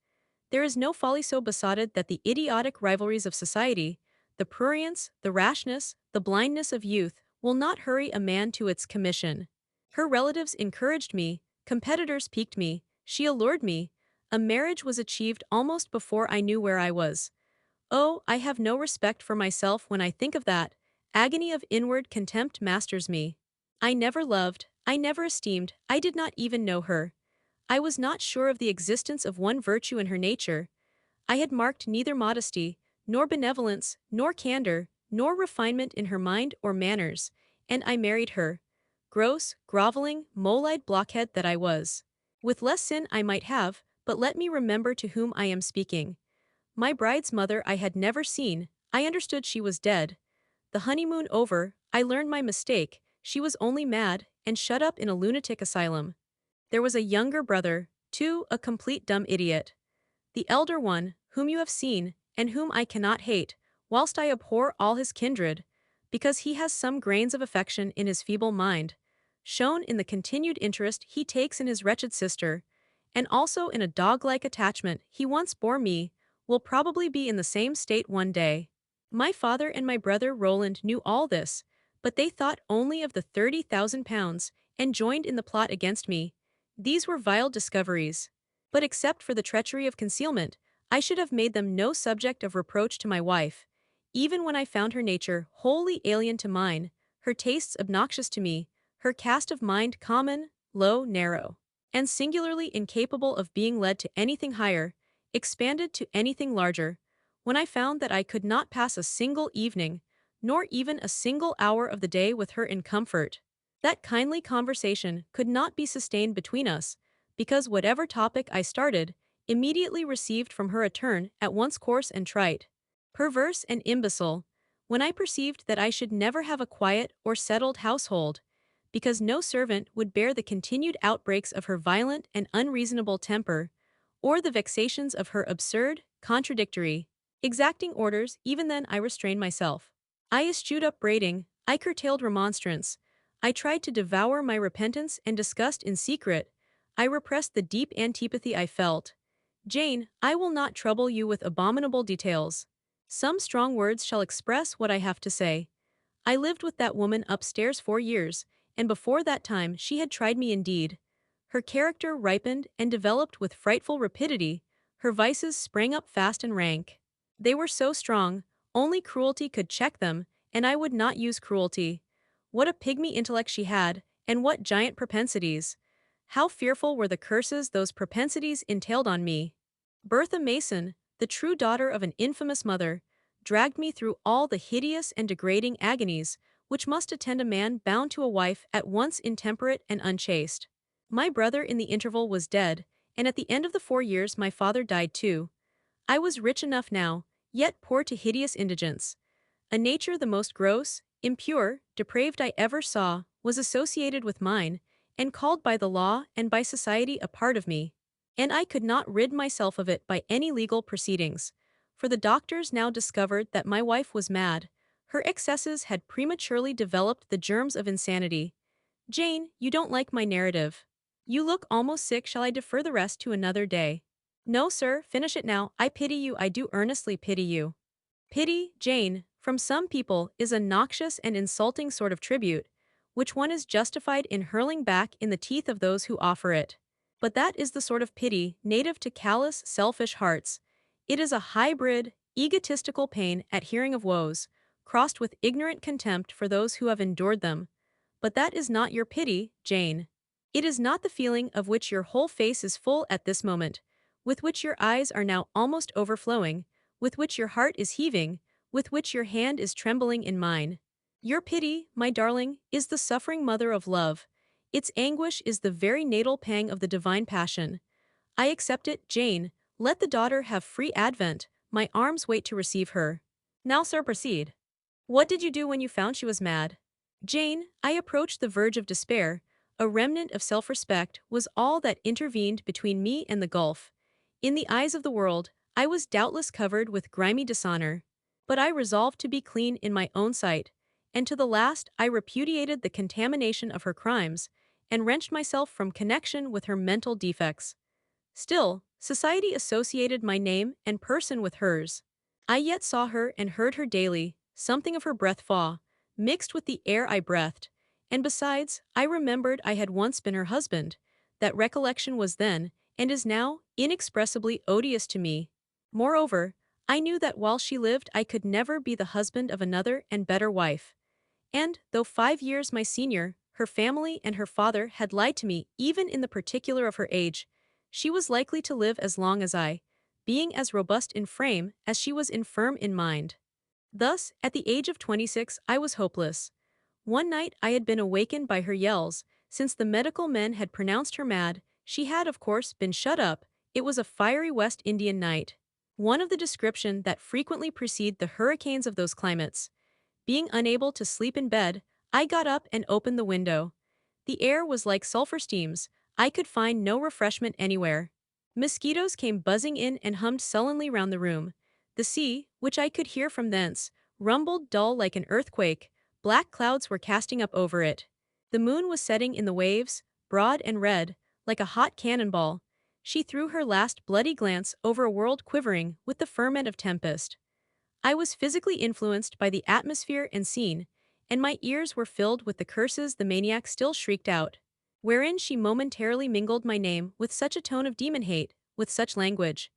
There is no folly so besotted that the idiotic rivalries of society, the prurience, the rashness, the blindness of youth, will not hurry a man to its commission. Her relatives encouraged me, competitors piqued me, she allured me. A marriage was achieved almost before I knew where I was. Oh, I have no respect for myself when I think of that. Agony of inward contempt masters me. I never loved, I never esteemed, I did not even know her. I was not sure of the existence of one virtue in her nature. I had marked neither modesty, nor benevolence, nor candor, nor refinement in her mind or manners, and I married her. Gross, groveling, mole-eyed blockhead that I was. With less sin I might have, but let me remember to whom I am speaking. My bride's mother I had never seen, I understood she was dead. The honeymoon over, I learned my mistake, she was only mad, and shut up in a lunatic asylum. There was a younger brother, too, a complete dumb idiot. The elder one, whom you have seen, and whom I cannot hate, whilst I abhor all his kindred, because he has some grains of affection in his feeble mind, shown in the continued interest he takes in his wretched sister, and also in a dog-like attachment he once bore me, will probably be in the same state one day. My father and my brother Roland knew all this, but they thought only of the £30,000, and joined in the plot against me. These were vile discoveries. But except for the treachery of concealment, I should have made them no subject of reproach to my wife. Even when I found her nature wholly alien to mine, her tastes obnoxious to me, her cast of mind common, low, narrow, and singularly incapable of being led to anything higher, expanded to anything larger, when I found that I could not pass a single evening, nor even a single hour of the day with her in comfort, that kindly conversation could not be sustained between us, because whatever topic I started, immediately received from her a turn at once coarse and trite, perverse and imbecile, when I perceived that I should never have a quiet or settled household, because no servant would bear the continued outbreaks of her violent and unreasonable temper, or the vexations of her absurd, contradictory, exacting orders. Even then I restrained myself. I eschewed upbraiding, I curtailed remonstrance, I tried to devour my repentance and disgust in secret, I repressed the deep antipathy I felt. Jane, I will not trouble you with abominable details. Some strong words shall express what I have to say. I lived with that woman upstairs 4 years, and before that time she had tried me indeed. Her character ripened and developed with frightful rapidity, her vices sprang up fast and rank. They were so strong, only cruelty could check them, and I would not use cruelty. What a pygmy intellect she had, and what giant propensities! How fearful were the curses those propensities entailed on me! Bertha Mason, the true daughter of an infamous mother, dragged me through all the hideous and degrading agonies which must attend a man bound to a wife at once intemperate and unchaste. My brother in the interval was dead, and at the end of the 4 years my father died too. I was rich enough now, yet poor to hideous indigence. A nature the most gross, impure, depraved I ever saw, was associated with mine, and called by the law and by society a part of me. And I could not rid myself of it by any legal proceedings, for the doctors now discovered that my wife was mad. Her excesses had prematurely developed the germs of insanity. Jane, you don't like my narrative. You look almost sick. Shall I defer the rest to another day? No, sir, finish it now. I pity you, I do earnestly pity you. Pity, Jane, from some people is a noxious and insulting sort of tribute, which one is justified in hurling back in the teeth of those who offer it. But that is the sort of pity native to callous, selfish hearts. It is a hybrid, egotistical pain at hearing of woes, crossed with ignorant contempt for those who have endured them. But that is not your pity, Jane. It is not the feeling of which your whole face is full at this moment, with which your eyes are now almost overflowing, with which your heart is heaving, with which your hand is trembling in mine. Your pity, my darling, is the suffering mother of love. Its anguish is the very natal pang of the divine passion. I accept it, Jane. Let the daughter have free advent, my arms wait to receive her. Now, sir, proceed. What did you do when you found she was mad? Jane, I approached the verge of despair. A remnant of self-respect was all that intervened between me and the gulf. In the eyes of the world, I was doubtless covered with grimy dishonor. But I resolved to be clean in my own sight, and to the last I repudiated the contamination of her crimes, and wrenched myself from connection with her mental defects. Still, society associated my name and person with hers. I yet saw her and heard her daily, something of her breath thaw, mixed with the air I breathed, and besides, I remembered I had once been her husband. That recollection was then, and is now, inexpressibly odious to me. Moreover, I knew that while she lived I could never be the husband of another and better wife. And, though 5 years my senior, her family and her father had lied to me even in the particular of her age, she was likely to live as long as I, being as robust in frame as she was infirm in mind. Thus, at the age of 26 I was hopeless. One night I had been awakened by her yells. Since the medical men had pronounced her mad, she had of course been shut up. It was a fiery West Indian night, one of the description that frequently precede the hurricanes of those climates. Being unable to sleep in bed, I got up and opened the window. The air was like sulfur steams. I could find no refreshment anywhere. Mosquitoes came buzzing in and hummed sullenly round the room. The sea, which I could hear from thence, rumbled dull like an earthquake. Black clouds were casting up over it. The moon was setting in the waves, broad and red, like a hot cannonball. She threw her last bloody glance over a world quivering with the ferment of tempest. I was physically influenced by the atmosphere and scene, and my ears were filled with the curses the maniac still shrieked out, wherein she momentarily mingled my name with such a tone of demon hate, with such language.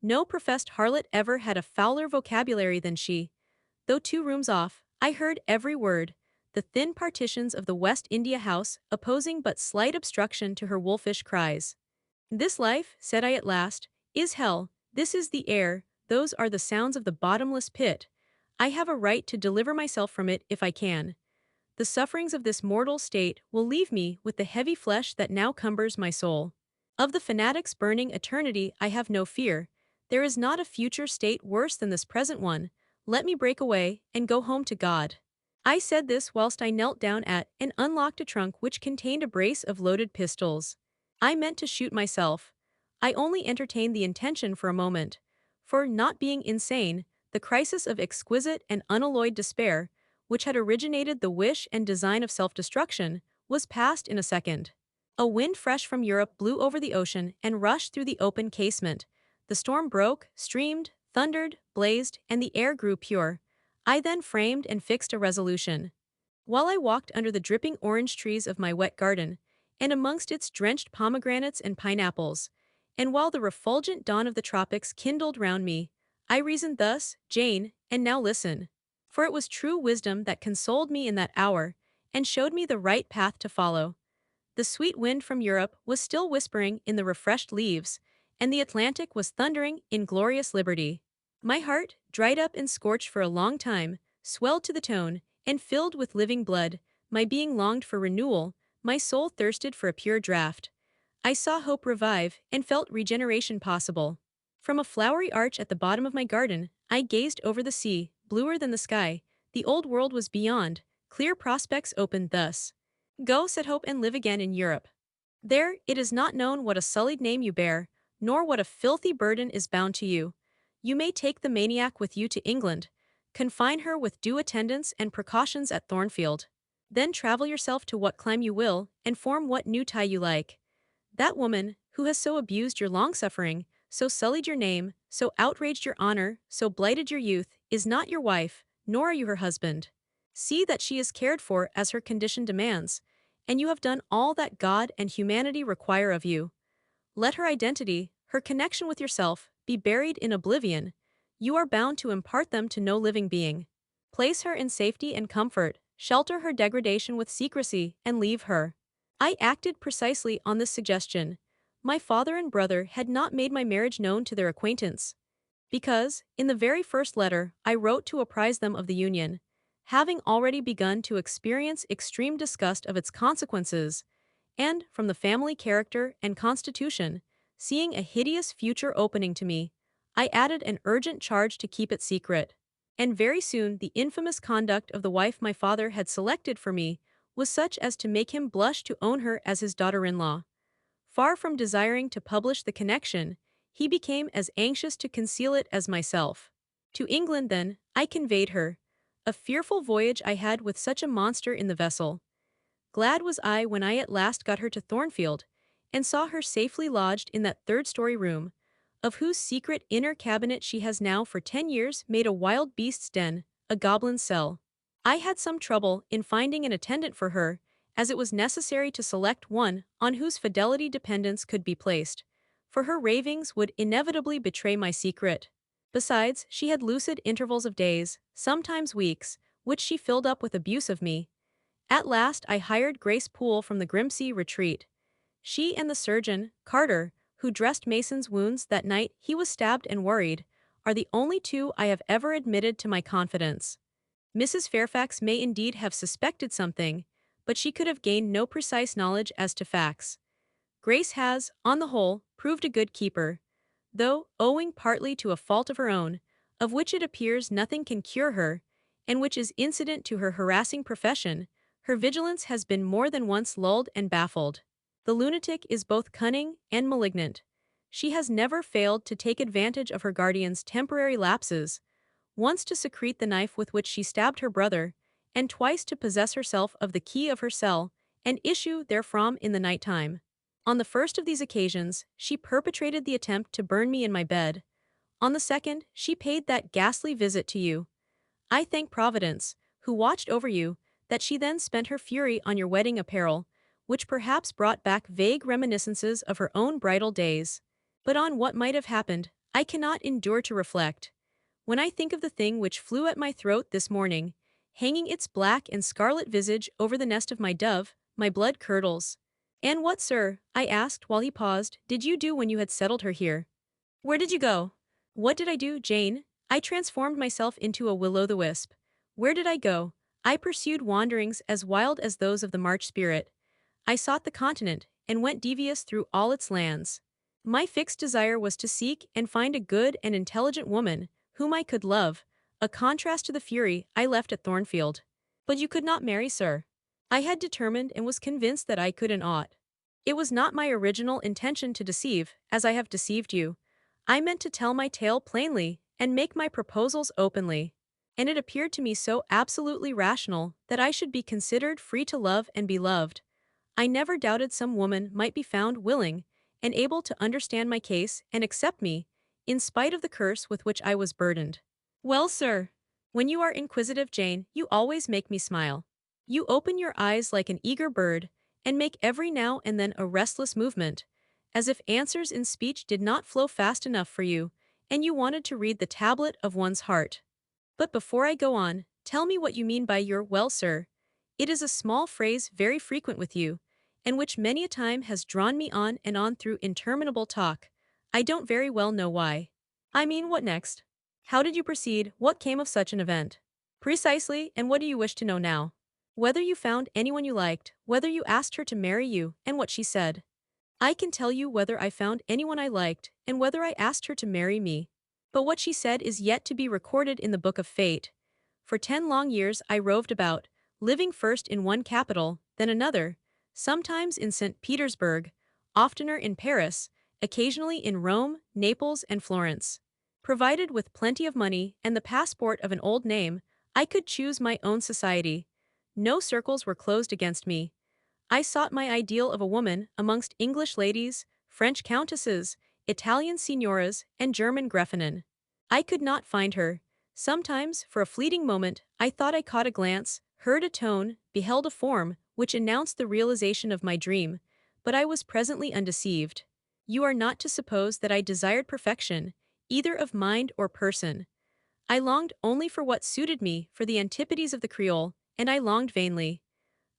No professed harlot ever had a fouler vocabulary than she. Though 2 rooms off, I heard every word, the thin partitions of the West India House opposing but slight obstruction to her wolfish cries. This life, said I at last, is hell. This is the air, those are the sounds of the bottomless pit. I have a right to deliver myself from it if I can. The sufferings of this mortal state will leave me with the heavy flesh that now cumbers my soul. Of the fanatic's burning eternity I have no fear. There is not a future state worse than this present one. Let me break away and go home to God. I said this whilst I knelt down at and unlocked a trunk which contained a brace of loaded pistols. I meant to shoot myself. I only entertained the intention for a moment. For, not being insane, the crisis of exquisite and unalloyed despair, which had originated the wish and design of self-destruction, was past in a second. A wind fresh from Europe blew over the ocean and rushed through the open casement. The storm broke, streamed, thundered, blazed, and the air grew pure. I then framed and fixed a resolution. While I walked under the dripping orange trees of my wet garden, and amongst its drenched pomegranates and pineapples, and while the refulgent dawn of the tropics kindled round me, I reasoned thus, Jane, and now listen. For it was true wisdom that consoled me in that hour, and showed me the right path to follow. The sweet wind from Europe was still whispering in the refreshed leaves, and the Atlantic was thundering in glorious liberty. My heart, dried up and scorched for a long time, swelled to the tone, and filled with living blood. My being longed for renewal, my soul thirsted for a pure draught. I saw hope revive, and felt regeneration possible. From a flowery arch at the bottom of my garden, I gazed over the sea, bluer than the sky. The old world was beyond, clear prospects opened thus. Go, said Hope, and live again in Europe. There, it is not known what a sullied name you bear, nor what a filthy burden is bound to you. You may take the maniac with you to England, confine her with due attendance and precautions at Thornfield. Then travel yourself to what clime you will, and form what new tie you like. That woman, who has so abused your long-suffering, so sullied your name, so outraged your honor, so blighted your youth, is not your wife, nor are you her husband. See that she is cared for as her condition demands, and you have done all that God and humanity require of you. Let her identity, her connection with yourself, be buried in oblivion. You are bound to impart them to no living being. Place her in safety and comfort, shelter her degradation with secrecy, and leave her. I acted precisely on this suggestion. My father and brother had not made my marriage known to their acquaintance, because, in the very first letter, I wrote to apprise them of the union, having already begun to experience extreme disgust of its consequences, and, from the family character and constitution, seeing a hideous future opening to me, I added an urgent charge to keep it secret. And very soon the infamous conduct of the wife my father had selected for me was such as to make him blush to own her as his daughter-in-law. Far from desiring to publish the connection, he became as anxious to conceal it as myself. To England, then, I conveyed her. A fearful voyage I had with such a monster in the vessel. Glad was I when I at last got her to Thornfield, and saw her safely lodged in that third-story room, of whose secret inner cabinet she has now for 10 years made a wild beast's den, a goblin's cell. I had some trouble in finding an attendant for her, as it was necessary to select one on whose fidelity dependence could be placed, for her ravings would inevitably betray my secret. Besides, she had lucid intervals of days, sometimes weeks, which she filled up with abuse of me. At last I hired Grace Poole from the Grimsby retreat. She and the surgeon, Carter, who dressed Mason's wounds that night he was stabbed and worried, are the only two I have ever admitted to my confidence. Mrs. Fairfax may indeed have suspected something, but she could have gained no precise knowledge as to facts. Grace has, on the whole, proved a good keeper, though, owing partly to a fault of her own, of which it appears nothing can cure her, and which is incident to her harassing profession, her vigilance has been more than once lulled and baffled. The lunatic is both cunning and malignant. She has never failed to take advantage of her guardian's temporary lapses, once to secrete the knife with which she stabbed her brother, and twice to possess herself of the key of her cell, and issue therefrom in the night time. On the first of these occasions, she perpetrated the attempt to burn me in my bed. On the second, she paid that ghastly visit to you. I thank Providence, who watched over you, that she then spent her fury on your wedding apparel, which perhaps brought back vague reminiscences of her own bridal days. But on what might have happened, I cannot endure to reflect. When I think of the thing which flew at my throat this morning, hanging its black and scarlet visage over the nest of my dove, my blood curdles. "And what, sir," I asked while he paused, "did you do when you had settled her here? Where did you go?" "What did I do, Jane? I transformed myself into a will-o'-the-wisp. Where did I go? I pursued wanderings as wild as those of the March spirit. I sought the continent, and went devious through all its lands. My fixed desire was to seek and find a good and intelligent woman, whom I could love, a contrast to the fury I left at Thornfield." "But you could not marry, sir." "I had determined and was convinced that I could and ought. It was not my original intention to deceive, as I have deceived you. I meant to tell my tale plainly, and make my proposals openly. And it appeared to me so absolutely rational that I should be considered free to love and be loved. I never doubted some woman might be found willing and able to understand my case and accept me, in spite of the curse with which I was burdened." "Well, sir, when you are inquisitive, Jane, you always make me smile. You open your eyes like an eager bird, and make every now and then a restless movement, as if answers in speech did not flow fast enough for you, and you wanted to read the tablet of one's heart. But before I go on, tell me what you mean by your 'well, sir.' It is a small phrase very frequent with you, and which many a time has drawn me on and on through interminable talk. I don't very well know why." "I mean, what next? How did you proceed? What came of such an event?" "Precisely, and what do you wish to know now?" "Whether you found anyone you liked, whether you asked her to marry you, and what she said." "I can tell you whether I found anyone I liked, and whether I asked her to marry me. But what she said is yet to be recorded in the book of fate. For 10 long years I roved about, living first in one capital, then another, sometimes in St. Petersburg, oftener in Paris, occasionally in Rome, Naples, and Florence. Provided with plenty of money and the passport of an old name, I could choose my own society. No circles were closed against me. I sought my ideal of a woman amongst English ladies, French countesses, Italian signoras, and German Gräfinnen. I could not find her. Sometimes, for a fleeting moment, I thought I caught a glance, heard a tone, beheld a form, which announced the realization of my dream, but I was presently undeceived. You are not to suppose that I desired perfection, either of mind or person. I longed only for what suited me, for the antipodes of the Creole, and I longed vainly.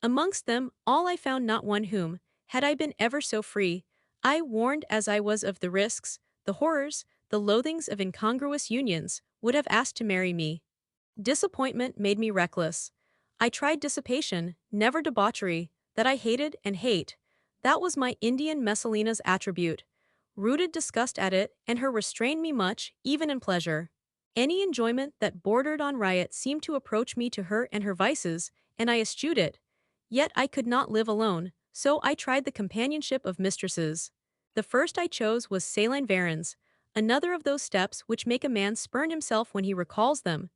Amongst them all I found not one whom, had I been ever so free, I, warned as I was of the risks, the horrors, the loathings of incongruous unions, would have asked to marry me. Disappointment made me reckless. I tried dissipation, never debauchery, that I hated and hate. That was my Indian Messalina's attribute. Rooted disgust at it, and her restrained me much, even in pleasure. Any enjoyment that bordered on riot seemed to approach me to her and her vices, and I eschewed it. Yet I could not live alone, so I tried the companionship of mistresses. The first I chose was Céline Varens, another of those steps which make a man spurn himself when he recalls them.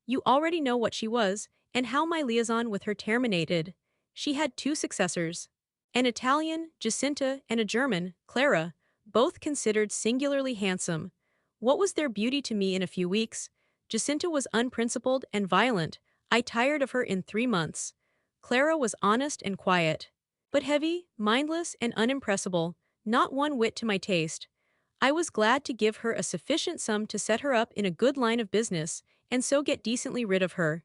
You already know what she was, and how my liaison with her terminated. She had two successors. An Italian, Jacinta, and a German, Clara, both considered singularly handsome. What was their beauty to me in a few weeks? Jacinta was unprincipled and violent. I tired of her in 3 months. Clara was honest and quiet, but heavy, mindless, and unimpressible, not one whit to my taste. I was glad to give her a sufficient sum to set her up in a good line of business, and so get decently rid of her.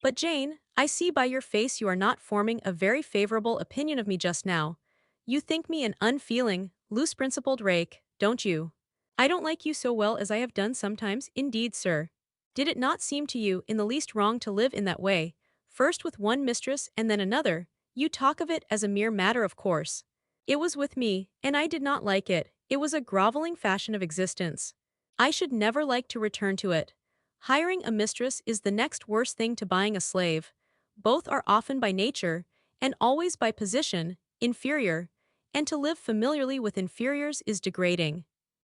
But Jane, I see by your face you are not forming a very favorable opinion of me just now. You think me an unfeeling, loose-principled rake, don't you? I don't like you so well as I have done sometimes, indeed, sir. Did it not seem to you in the least wrong to live in that way, first with one mistress and then another? You talk of it as a mere matter of course. It was with me, and I did not like it. It was a groveling fashion of existence. I should never like to return to it. Hiring a mistress is the next worst thing to buying a slave. Both are often by nature, and always by position, inferior, and to live familiarly with inferiors is degrading.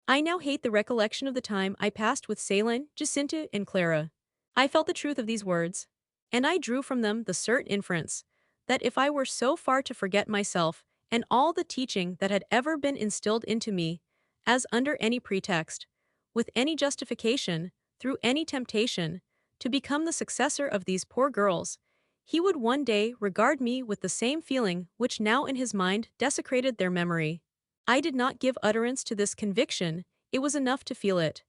I now hate the recollection of the time I passed with Céline, Jacinta, and Clara. I felt the truth of these words, and I drew from them the certain inference that if I were so far to forget myself and all the teaching that had ever been instilled into me, as under any pretext, with any justification, through any temptation, to become the successor of these poor girls, he would one day regard me with the same feeling which now in his mind desecrated their memory. I did not give utterance to this conviction, it was enough to feel it.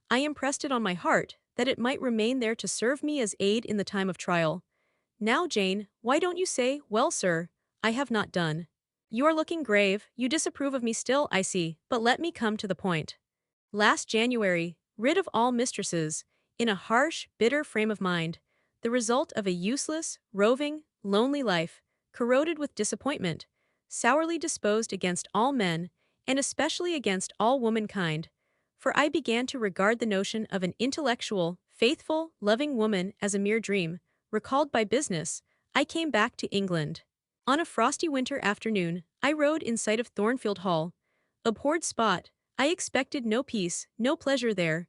I impressed it on my heart, that it might remain there to serve me as aid in the time of trial. Now, Jane, why don't you say, well, sir, I have not done. You are looking grave, you disapprove of me still, I see, but let me come to the point. Last January, rid of all mistresses, in a harsh, bitter frame of mind, the result of a useless, roving, lonely life, corroded with disappointment, sourly disposed against all men, and especially against all womankind, for I began to regard the notion of an intellectual, faithful, loving woman as a mere dream. Recalled by business, I came back to England. On a frosty winter afternoon, I rode in sight of Thornfield Hall. Abhorred spot, I expected no peace, no pleasure there.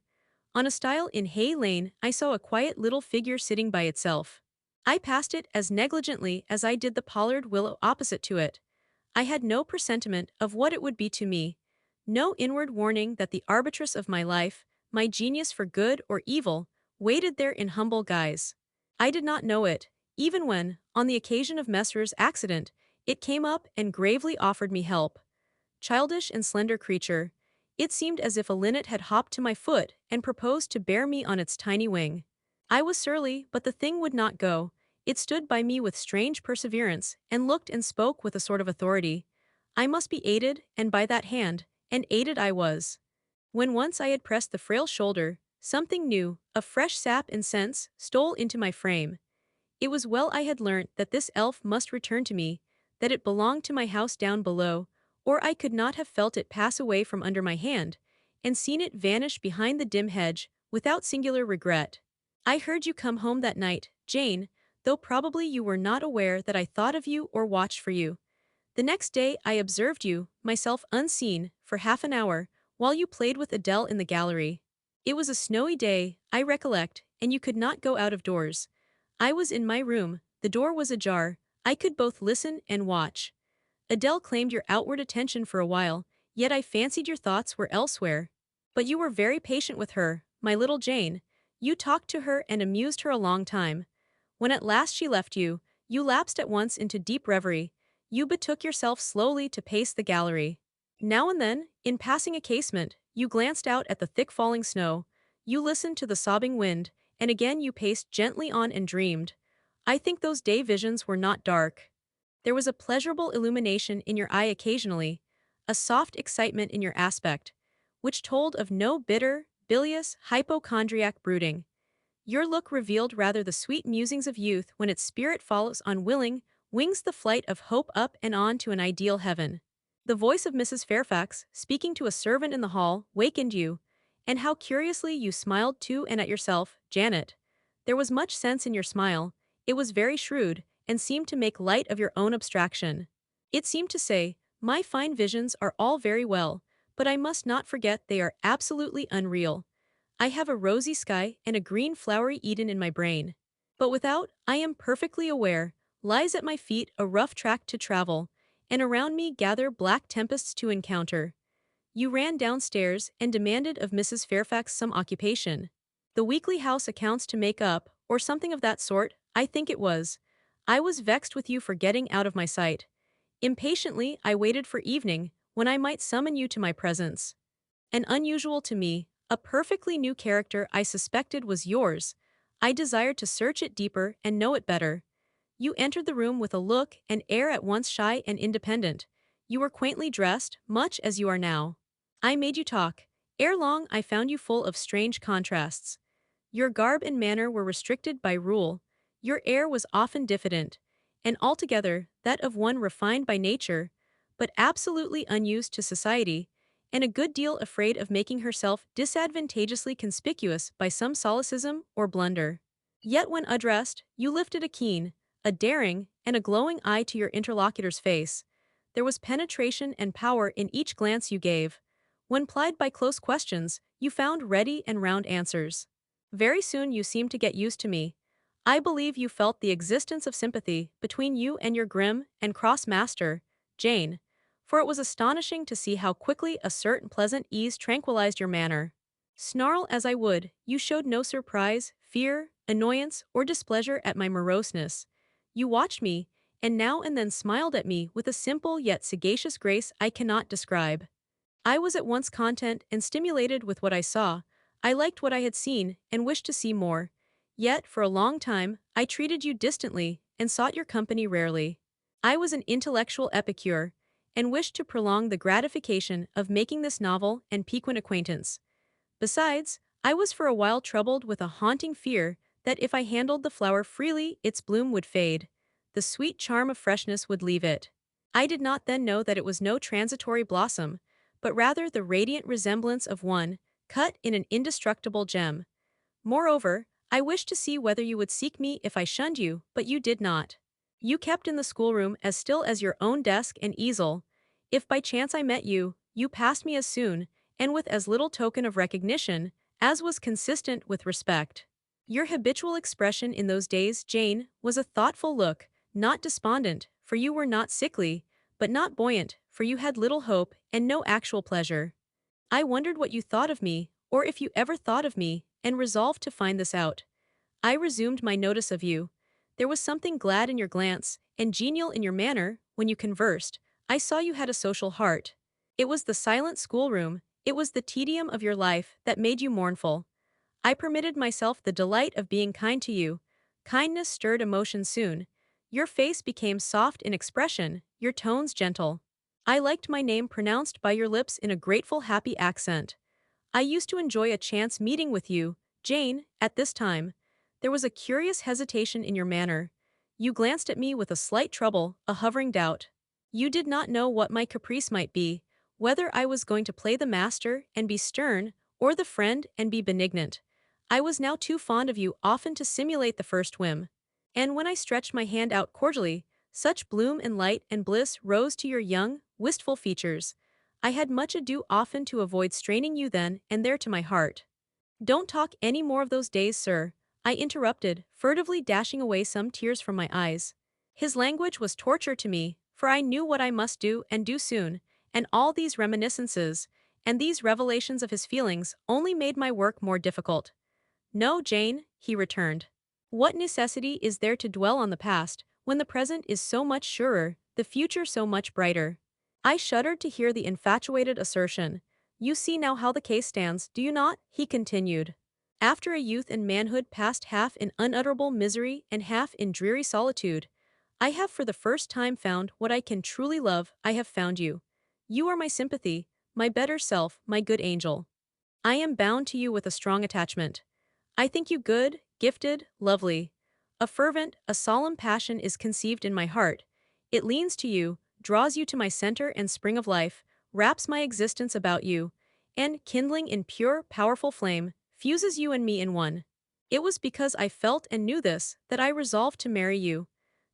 On a stile in Hay Lane, I saw a quiet little figure sitting by itself. I passed it as negligently as I did the pollard willow opposite to it. I had no presentiment of what it would be to me, no inward warning that the arbitress of my life, my genius for good or evil, waited there in humble guise. I did not know it, even when, on the occasion of Messrs. Accident, it came up and gravely offered me help. Childish and slender creature, it seemed as if a linnet had hopped to my foot and proposed to bear me on its tiny wing. I was surly, but the thing would not go. It stood by me with strange perseverance, and looked and spoke with a sort of authority. I must be aided, and by that hand, and aided I was. When once I had pressed the frail shoulder, something new, a fresh sap and sense, stole into my frame. It was well I had learnt that this elf must return to me, that it belonged to my house down below, or I could not have felt it pass away from under my hand, and seen it vanish behind the dim hedge, without singular regret. I heard you come home that night, Jane, though probably you were not aware that I thought of you or watched for you. The next day I observed you, myself unseen, for half an hour, while you played with Adele in the gallery. It was a snowy day, I recollect, and you could not go out of doors. I was in my room, the door was ajar, I could both listen and watch. Adele claimed your outward attention for a while, yet I fancied your thoughts were elsewhere. But you were very patient with her, my little Jane. You talked to her and amused her a long time. When at last she left you, you lapsed at once into deep reverie. You betook yourself slowly to pace the gallery. Now and then, in passing a casement, you glanced out at the thick falling snow. You listened to the sobbing wind, and again you paced gently on and dreamed. I think those day visions were not dark. There was a pleasurable illumination in your eye occasionally, a soft excitement in your aspect, which told of no bitter, bilious, hypochondriac brooding. Your look revealed rather the sweet musings of youth when its spirit follows unwilling, wings the flight of hope up and on to an ideal heaven. The voice of Mrs. Fairfax, speaking to a servant in the hall, wakened you, and how curiously you smiled to and at yourself, Janet. There was much sense in your smile, it was very shrewd, and seemed to make light of your own abstraction. It seemed to say, my fine visions are all very well, but I must not forget they are absolutely unreal. I have a rosy sky and a green flowery Eden in my brain. But without, I am perfectly aware, lies at my feet a rough track to travel, and around me gather black tempests to encounter. You ran downstairs and demanded of Mrs. Fairfax some occupation. The weekly house accounts to make up, or something of that sort, I think it was. I was vexed with you for getting out of my sight. Impatiently I waited for evening, when I might summon you to my presence. An unusual to me, a perfectly new character I suspected was yours. I desired to search it deeper and know it better. You entered the room with a look and air at once shy and independent. You were quaintly dressed, much as you are now. I made you talk. Ere long I found you full of strange contrasts. Your garb and manner were restricted by rule. Your air was often diffident, and altogether that of one refined by nature, but absolutely unused to society, and a good deal afraid of making herself disadvantageously conspicuous by some solecism or blunder. Yet when addressed, you lifted a keen, a daring, and a glowing eye to your interlocutor's face. There was penetration and power in each glance you gave. When plied by close questions, you found ready and round answers. Very soon you seemed to get used to me. I believe you felt the existence of sympathy between you and your grim and cross master, Jane, for it was astonishing to see how quickly a certain pleasant ease tranquilized your manner. Snarl as I would, you showed no surprise, fear, annoyance, or displeasure at my moroseness. You watched me, and now and then smiled at me with a simple yet sagacious grace I cannot describe. I was at once content and stimulated with what I saw. I liked what I had seen and wished to see more. Yet, for a long time, I treated you distantly and sought your company rarely. I was an intellectual epicure, and wished to prolong the gratification of making this novel and piquant acquaintance. Besides, I was for a while troubled with a haunting fear that if I handled the flower freely, its bloom would fade. The sweet charm of freshness would leave it. I did not then know that it was no transitory blossom, but rather the radiant resemblance of one, cut in an indestructible gem. Moreover, I wished to see whether you would seek me if I shunned you, but you did not. You kept in the schoolroom as still as your own desk and easel. If by chance I met you, you passed me as soon, and with as little token of recognition, as was consistent with respect. Your habitual expression in those days, Jane, was a thoughtful look, not despondent, for you were not sickly, but not buoyant, for you had little hope and no actual pleasure. I wondered what you thought of me, or if you ever thought of me, and resolved to find this out. I resumed my notice of you. There was something glad in your glance, and genial in your manner, when you conversed. I saw you had a social heart. It was the silent schoolroom, it was the tedium of your life, that made you mournful. I permitted myself the delight of being kind to you. Kindness stirred emotion soon. Your face became soft in expression, your tones gentle. I liked my name pronounced by your lips in a grateful happy accent. I used to enjoy a chance meeting with you, Jane, at this time. There was a curious hesitation in your manner. You glanced at me with a slight trouble, a hovering doubt. You did not know what my caprice might be, whether I was going to play the master and be stern, or the friend and be benignant. I was now too fond of you often to simulate the first whim. And when I stretched my hand out cordially, such bloom and light and bliss rose to your young, wistful features. I had much ado often to avoid straining you then and there to my heart. Don't talk any more of those days, sir, I interrupted, furtively dashing away some tears from my eyes. His language was torture to me, for I knew what I must do and do soon, and all these reminiscences, and these revelations of his feelings only made my work more difficult. No, Jane, he returned. What necessity is there to dwell on the past, when the present is so much surer, the future so much brighter? I shuddered to hear the infatuated assertion. You see now how the case stands, do you not? He continued. After a youth and manhood passed half in unutterable misery and half in dreary solitude, I have for the first time found what I can truly love. I have found you. You are my sympathy, my better self, my good angel. I am bound to you with a strong attachment. I think you good, gifted, lovely. A fervent, a solemn passion is conceived in my heart. It leans to you, draws you to my center and spring of life, wraps my existence about you, and, kindling in pure, powerful flame, fuses you and me in one. It was because I felt and knew this that I resolved to marry you.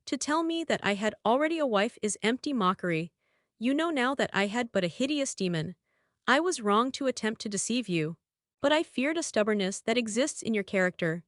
To tell me that I had already a wife is empty mockery. You know now that I had but a hideous demon. I was wrong to attempt to deceive you. But I feared a stubbornness that exists in your character.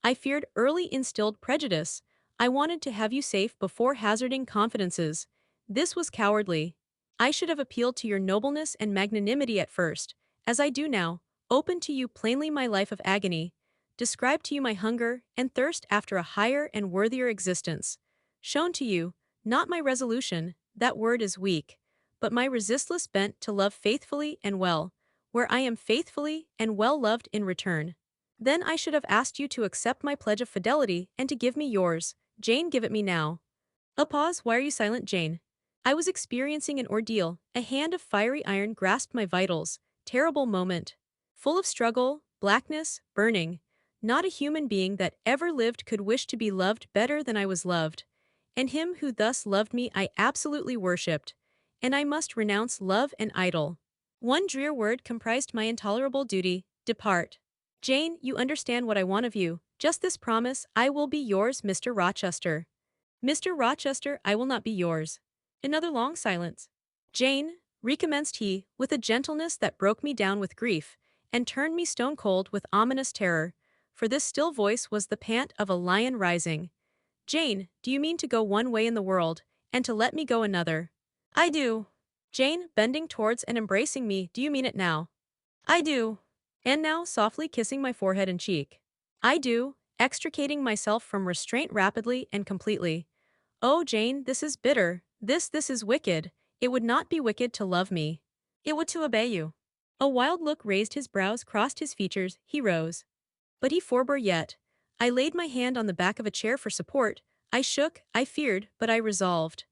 I feared early instilled prejudice. I wanted to have you safe before hazarding confidences. This was cowardly. I should have appealed to your nobleness and magnanimity at first, as I do now, opened to you plainly my life of agony, described to you my hunger and thirst after a higher and worthier existence, shown to you, not my resolution, that word is weak, but my resistless bent to love faithfully and well, where I am faithfully and well loved in return. Then I should have asked you to accept my pledge of fidelity and to give me yours. Jane, give it me now. A pause. Why are you silent, Jane? I was experiencing an ordeal. A hand of fiery iron grasped my vitals. Terrible moment. Full of struggle, blackness, burning. Not a human being that ever lived could wish to be loved better than I was loved. And him who thus loved me I absolutely worshipped. And I must renounce love and idol. One drear word comprised my intolerable duty: depart. Jane, you understand what I want of you. Just this promise: I will be yours, Mr. Rochester. Mr. Rochester, I will not be yours. Another long silence. Jane, recommenced he, with a gentleness that broke me down with grief, and turned me stone cold with ominous terror, for this still voice was the pant of a lion rising. Jane, do you mean to go one way in the world, and to let me go another? I do. Jane, bending towards and embracing me, do you mean it now? I do. And now, softly kissing my forehead and cheek. I do, extricating myself from restraint rapidly and completely. Oh, Jane, this is bitter. This is wicked. It would not be wicked to love me. It would to obey you. A wild look raised his brows, crossed his features, he rose. But he forbore yet. I laid my hand on the back of a chair for support. I shook, I feared, but I resolved.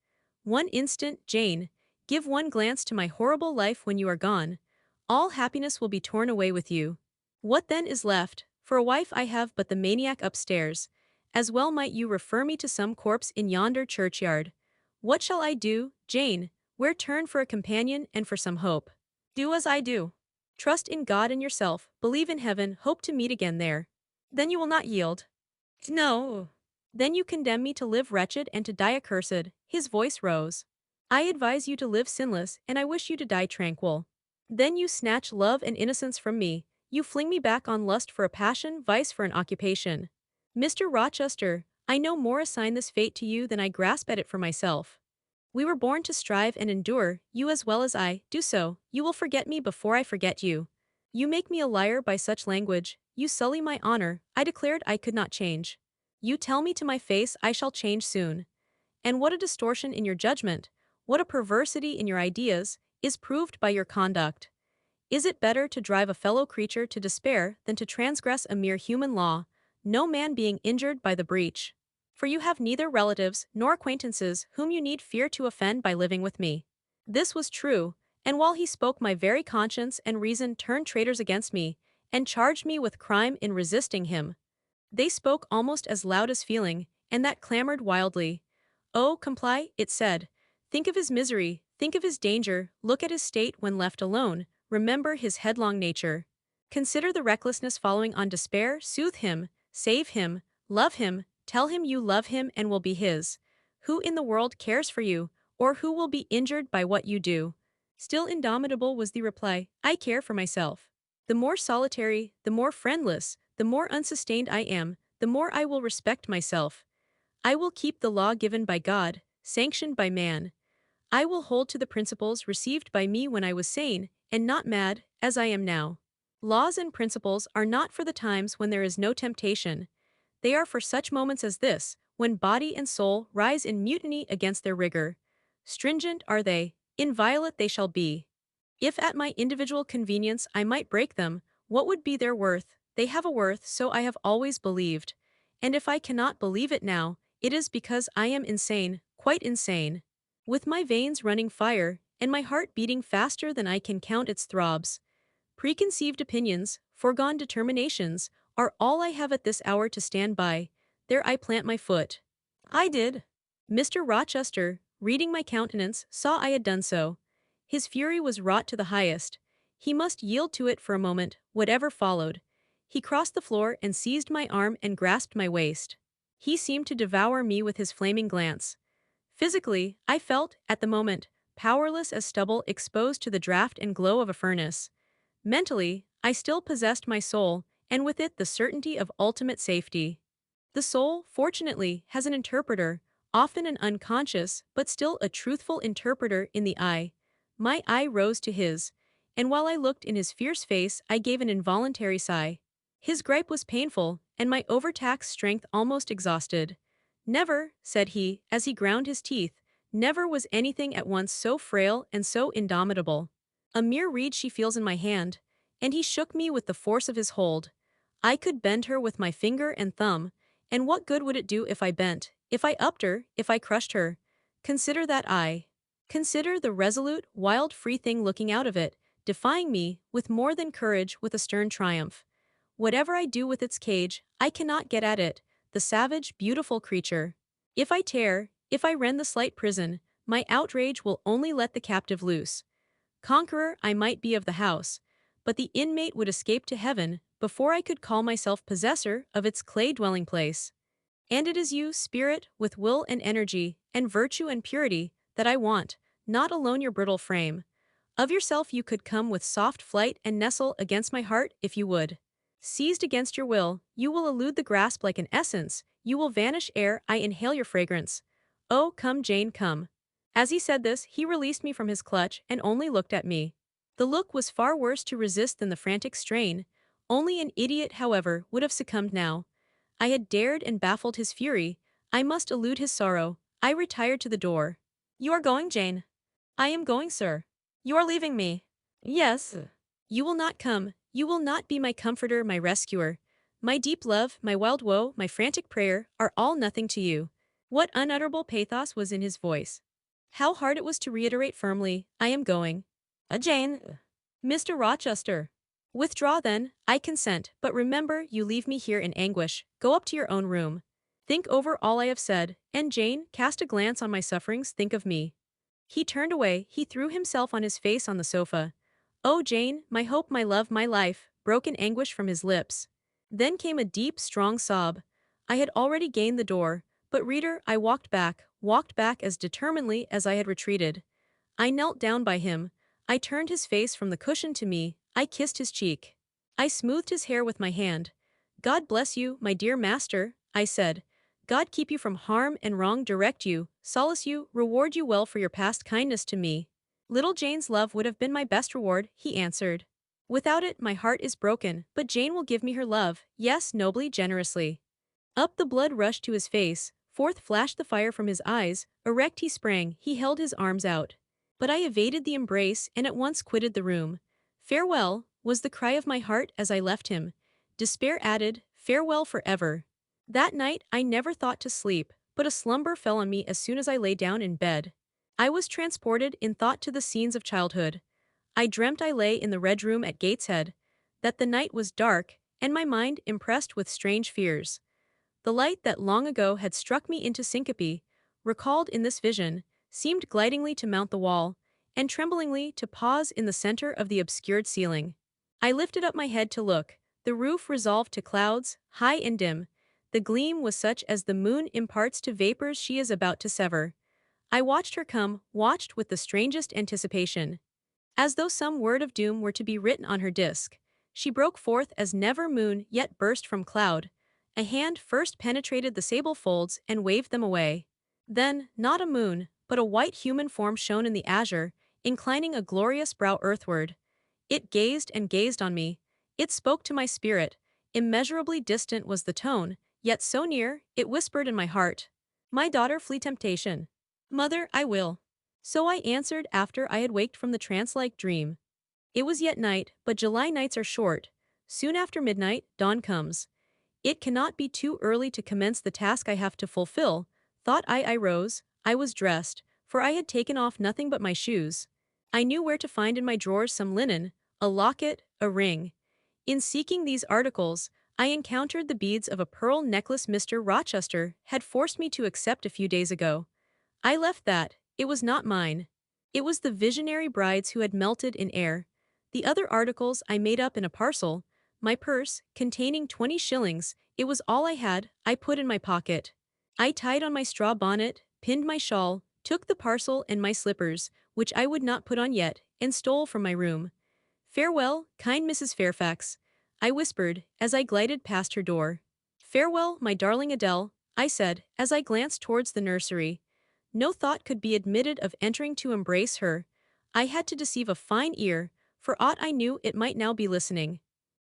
One instant, Jane. Give one glance to my horrible life when you are gone. All happiness will be torn away with you. What then is left? For a wife I have but the maniac upstairs. As well might you refer me to some corpse in yonder churchyard. What shall I do, Jane? Where turn for a companion and for some hope? Do as I do. Trust in God and yourself, believe in heaven, hope to meet again there. Then you will not yield. No. Then you condemn me to live wretched and to die accursed. His voice rose. I advise you to live sinless, and I wish you to die tranquil. Then you snatch love and innocence from me. You fling me back on lust for a passion, vice for an occupation. Mr. Rochester, I no more assign this fate to you than I grasp at it for myself. We were born to strive and endure, you as well as I. Do so. You will forget me before I forget you. You make me a liar by such language. You sully my honor. I declared I could not change. You tell me to my face I shall change soon. And what a distortion in your judgment, what a perversity in your ideas, is proved by your conduct. Is it better to drive a fellow creature to despair than to transgress a mere human law, no man being injured by the breach? For you have neither relatives nor acquaintances whom you need fear to offend by living with me. This was true, and while he spoke my very conscience and reason turned traitors against me, and charged me with crime in resisting him. They spoke almost as loud as feeling, and that clamored wildly. Oh, comply, it said. Think of his misery, think of his danger, look at his state when left alone, remember his headlong nature. Consider the recklessness following on despair, soothe him, save him, love him, tell him you love him and will be his. Who in the world cares for you, or who will be injured by what you do? Still indomitable was the reply, I care for myself. The more solitary, the more friendless, the more unsustained I am, the more I will respect myself. I will keep the law given by God, sanctioned by man. I will hold to the principles received by me when I was sane, and not mad, as I am now. Laws and principles are not for the times when there is no temptation. They are for such moments as this, when body and soul rise in mutiny against their rigor. Stringent are they, inviolate they shall be. If at my individual convenience I might break them, what would be their worth? They have a worth, so I have always believed. And if I cannot believe it now, it is because I am insane, quite insane. With my veins running fire, and my heart beating faster than I can count its throbs. Preconceived opinions, foregone determinations, are all I have at this hour to stand by. There I plant my foot. I did. Mr. Rochester, reading my countenance, saw I had done so. His fury was wrought to the highest. He must yield to it for a moment, whatever followed. He crossed the floor and seized my arm and grasped my waist. He seemed to devour me with his flaming glance. Physically, I felt, at the moment, powerless as stubble exposed to the draft and glow of a furnace. Mentally, I still possessed my soul, and with it the certainty of ultimate safety. The soul, fortunately, has an interpreter, often an unconscious, but still a truthful interpreter in the eye. My eye rose to his, and while I looked in his fierce face, I gave an involuntary sigh. His gripe was painful, and my overtaxed strength almost exhausted. Never, said he, as he ground his teeth, never was anything at once so frail and so indomitable. A mere reed she feels in my hand, and he shook me with the force of his hold. I could bend her with my finger and thumb, and what good would it do if I bent, if I upped her, if I crushed her? Consider that eye. Consider the resolute, wild free thing looking out of it, defying me, with more than courage, with a stern triumph. Whatever I do with its cage, I cannot get at it, the savage, beautiful creature. If I tear, if I rend the slight prison, my outrage will only let the captive loose. Conqueror I might be of the house, but the inmate would escape to heaven before I could call myself possessor of its clay dwelling place. And it is you, spirit, with will and energy, and virtue and purity, that I want, not alone your brittle frame. Of yourself you could come with soft flight and nestle against my heart if you would. Seized against your will, you will elude the grasp like an essence, you will vanish ere I inhale your fragrance. Oh, come Jane, come. As he said this, he released me from his clutch and only looked at me. The look was far worse to resist than the frantic strain. Only an idiot, however, would have succumbed now. I had dared and baffled his fury. I must elude his sorrow. I retired to the door. You are going, Jane? I am going, sir. You are leaving me? Yes. You will not come. You will not be my comforter, my rescuer. My deep love, my wild woe, my frantic prayer, are all nothing to you. What unutterable pathos was in his voice. How hard it was to reiterate firmly, I am going. Jane. Mr. Rochester. Withdraw then, I consent, but remember you leave me here in anguish, go up to your own room. Think over all I have said, and Jane, cast a glance on my sufferings, think of me. He turned away, he threw himself on his face on the sofa. Oh Jane, my hope, my love, my life, broke in anguish from his lips. Then came a deep, strong sob. I had already gained the door, but reader, I walked back as determinedly as I had retreated. I knelt down by him. I turned his face from the cushion to me. I kissed his cheek. I smoothed his hair with my hand. God bless you, my dear master, I said. God keep you from harm and wrong, direct you, solace you, reward you well for your past kindness to me. Little Jane's love would have been my best reward, he answered. Without it, my heart is broken, but Jane will give me her love, yes, nobly, generously. Up the blood rushed to his face, forth flashed the fire from his eyes, erect he sprang, he held his arms out. But I evaded the embrace and at once quitted the room. Farewell, was the cry of my heart as I left him. Despair added, farewell forever. That night I never thought to sleep, but a slumber fell on me as soon as I lay down in bed. I was transported in thought to the scenes of childhood. I dreamt I lay in the Red Room at Gateshead, that the night was dark, and my mind impressed with strange fears. The light that long ago had struck me into syncope, recalled in this vision, seemed glidingly to mount the wall, and tremblingly to pause in the center of the obscured ceiling. I lifted up my head to look, the roof resolved to clouds, high and dim. The gleam was such as the moon imparts to vapors she is about to sever. I watched her come, watched with the strangest anticipation. As though some word of doom were to be written on her disk, she broke forth as never moon yet burst from cloud. A hand first penetrated the sable folds and waved them away. Then, not a moon, but a white human form shone in the azure, inclining a glorious brow earthward. It gazed and gazed on me. It spoke to my spirit. Immeasurably distant was the tone, yet so near, it whispered in my heart. My daughter, flee temptation. Mother, I will. So I answered after I had waked from the trance-like dream. It was yet night, but July nights are short. Soon after midnight, dawn comes. It cannot be too early to commence the task I have to fulfill, thought I rose, I was dressed, for I had taken off nothing but my shoes. I knew where to find in my drawers some linen, a locket, a ring. In seeking these articles, I encountered the beads of a pearl necklace Mr. Rochester had forced me to accept a few days ago. I left that, it was not mine. It was the visionary bride's who had melted in air. The other articles I made up in a parcel, my purse, containing 20 shillings, it was all I had, I put in my pocket. I tied on my straw bonnet, pinned my shawl, took the parcel and my slippers, which I would not put on yet, and stole from my room. Farewell, kind Mrs. Fairfax, I whispered, as I glided past her door. Farewell, my darling Adele, I said, as I glanced towards the nursery. No thought could be admitted of entering to embrace her. I had to deceive a fine ear, for aught I knew it might now be listening.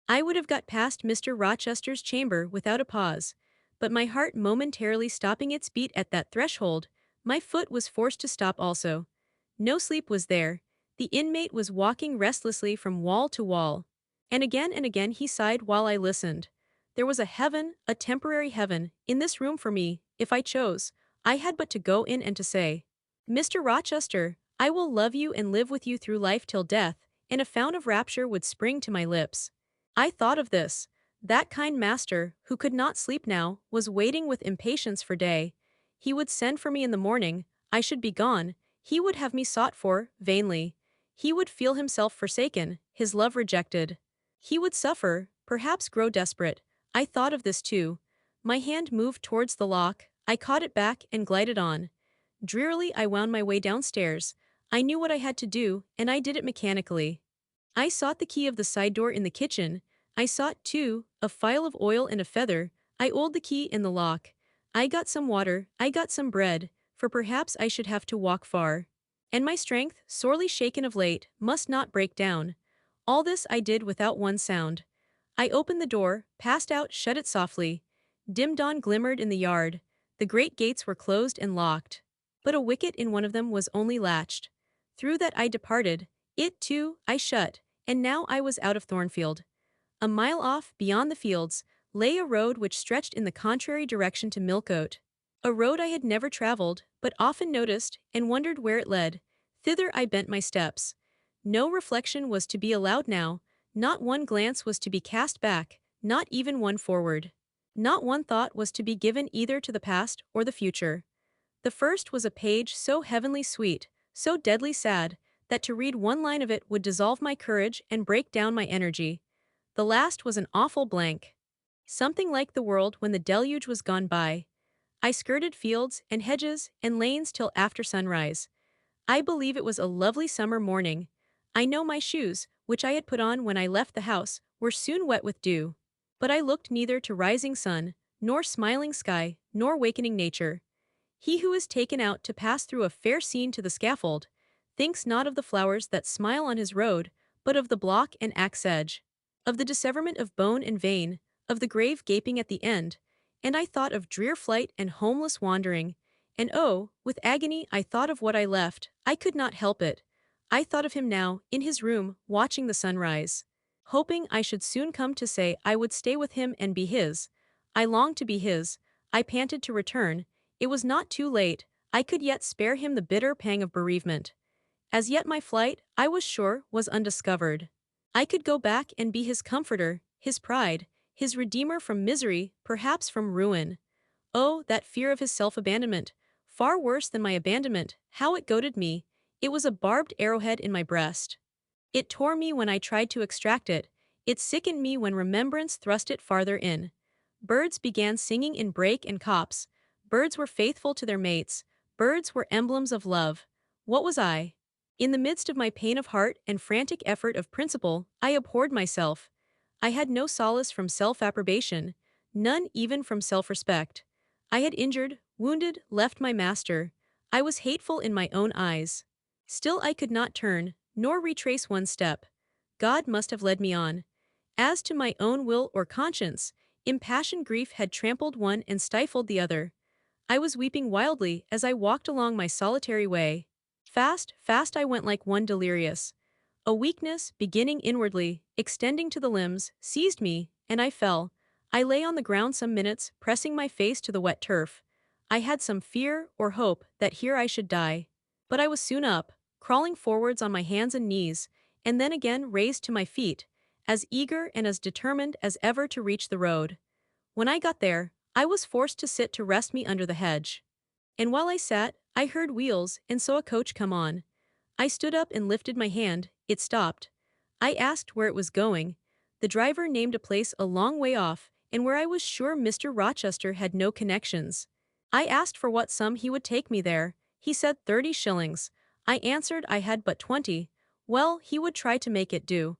I would have got past Mr. Rochester's chamber without a pause, but my heart momentarily stopping its beat at that threshold, my foot was forced to stop also. No sleep was there. The inmate was walking restlessly from wall to wall. And again he sighed while I listened. There was a heaven, a temporary heaven, in this room for me, if I chose. I had but to go in and to say, Mr. Rochester, I will love you and live with you through life till death, and a fount of rapture would spring to my lips. I thought of this. That kind master, who could not sleep now, was waiting with impatience for day. He would send for me in the morning, I should be gone, he would have me sought for, vainly. He would feel himself forsaken, his love rejected. He would suffer, perhaps grow desperate. I thought of this too. My hand moved towards the lock, I caught it back and glided on. Drearily I wound my way downstairs. I knew what I had to do, and I did it mechanically. I sought the key of the side door in the kitchen. I sought, too, a phial of oil and a feather. I oiled the key in the lock. I got some water, I got some bread, for perhaps I should have to walk far. And my strength, sorely shaken of late, must not break down. All this I did without one sound. I opened the door, passed out, shut it softly. Dim dawn glimmered in the yard. The great gates were closed and locked. But a wicket in one of them was only latched. Through that I departed. It, too, I shut, and now I was out of Thornfield. A mile off, beyond the fields, lay a road which stretched in the contrary direction to Millcote. A road I had never travelled, but often noticed, and wondered where it led. Thither I bent my steps. No reflection was to be allowed now, not one glance was to be cast back, not even one forward. Not one thought was to be given either to the past or the future. The first was a page so heavenly sweet, so deadly sad, that to read one line of it would dissolve my courage and break down my energy. The last was an awful blank. Something like the world when the deluge was gone by. I skirted fields and hedges and lanes till after sunrise. I believe it was a lovely summer morning. I know my shoes, which I had put on when I left the house, were soon wet with dew. But I looked neither to rising sun, nor smiling sky, nor wakening nature. He who is taken out to pass through a fair scene to the scaffold, thinks not of the flowers that smile on his road, but of the block and axe edge, of the disseverment of bone and vein, of the grave gaping at the end, and I thought of drear flight and homeless wandering, and oh, with agony I thought of what I left, I could not help it. I thought of him now, in his room, watching the sunrise. Hoping I should soon come to say I would stay with him and be his. I longed to be his, I panted to return, it was not too late, I could yet spare him the bitter pang of bereavement. As yet my flight, I was sure, was undiscovered. I could go back and be his comforter, his pride, his redeemer from misery, perhaps from ruin. Oh, that fear of his self-abandonment, far worse than my abandonment, how it goaded me, it was a barbed arrowhead in my breast. It tore me when I tried to extract it, it sickened me when remembrance thrust it farther in. Birds began singing in brake and copse, birds were faithful to their mates, birds were emblems of love. What was I? In the midst of my pain of heart and frantic effort of principle, I abhorred myself. I had no solace from self-approbation, none even from self-respect. I had injured, wounded, left my master. I was hateful in my own eyes. Still I could not turn, nor retrace one step. God must have led me on. As to my own will or conscience, impassioned grief had trampled one and stifled the other. I was weeping wildly as I walked along my solitary way. Fast, fast I went like one delirious. A weakness, beginning inwardly, extending to the limbs, seized me, and I fell. I lay on the ground some minutes, pressing my face to the wet turf. I had some fear or hope that here I should die. But I was soon up, crawling forwards on my hands and knees, and then again raised to my feet, as eager and as determined as ever to reach the road. When I got there, I was forced to sit to rest me under the hedge. And while I sat, I heard wheels and saw a coach come on. I stood up and lifted my hand, it stopped. I asked where it was going. The driver named a place a long way off, and where I was sure Mr. Rochester had no connections. I asked for what sum he would take me there. He said 30 shillings. I answered I had but 20. Well, he would try to make it do.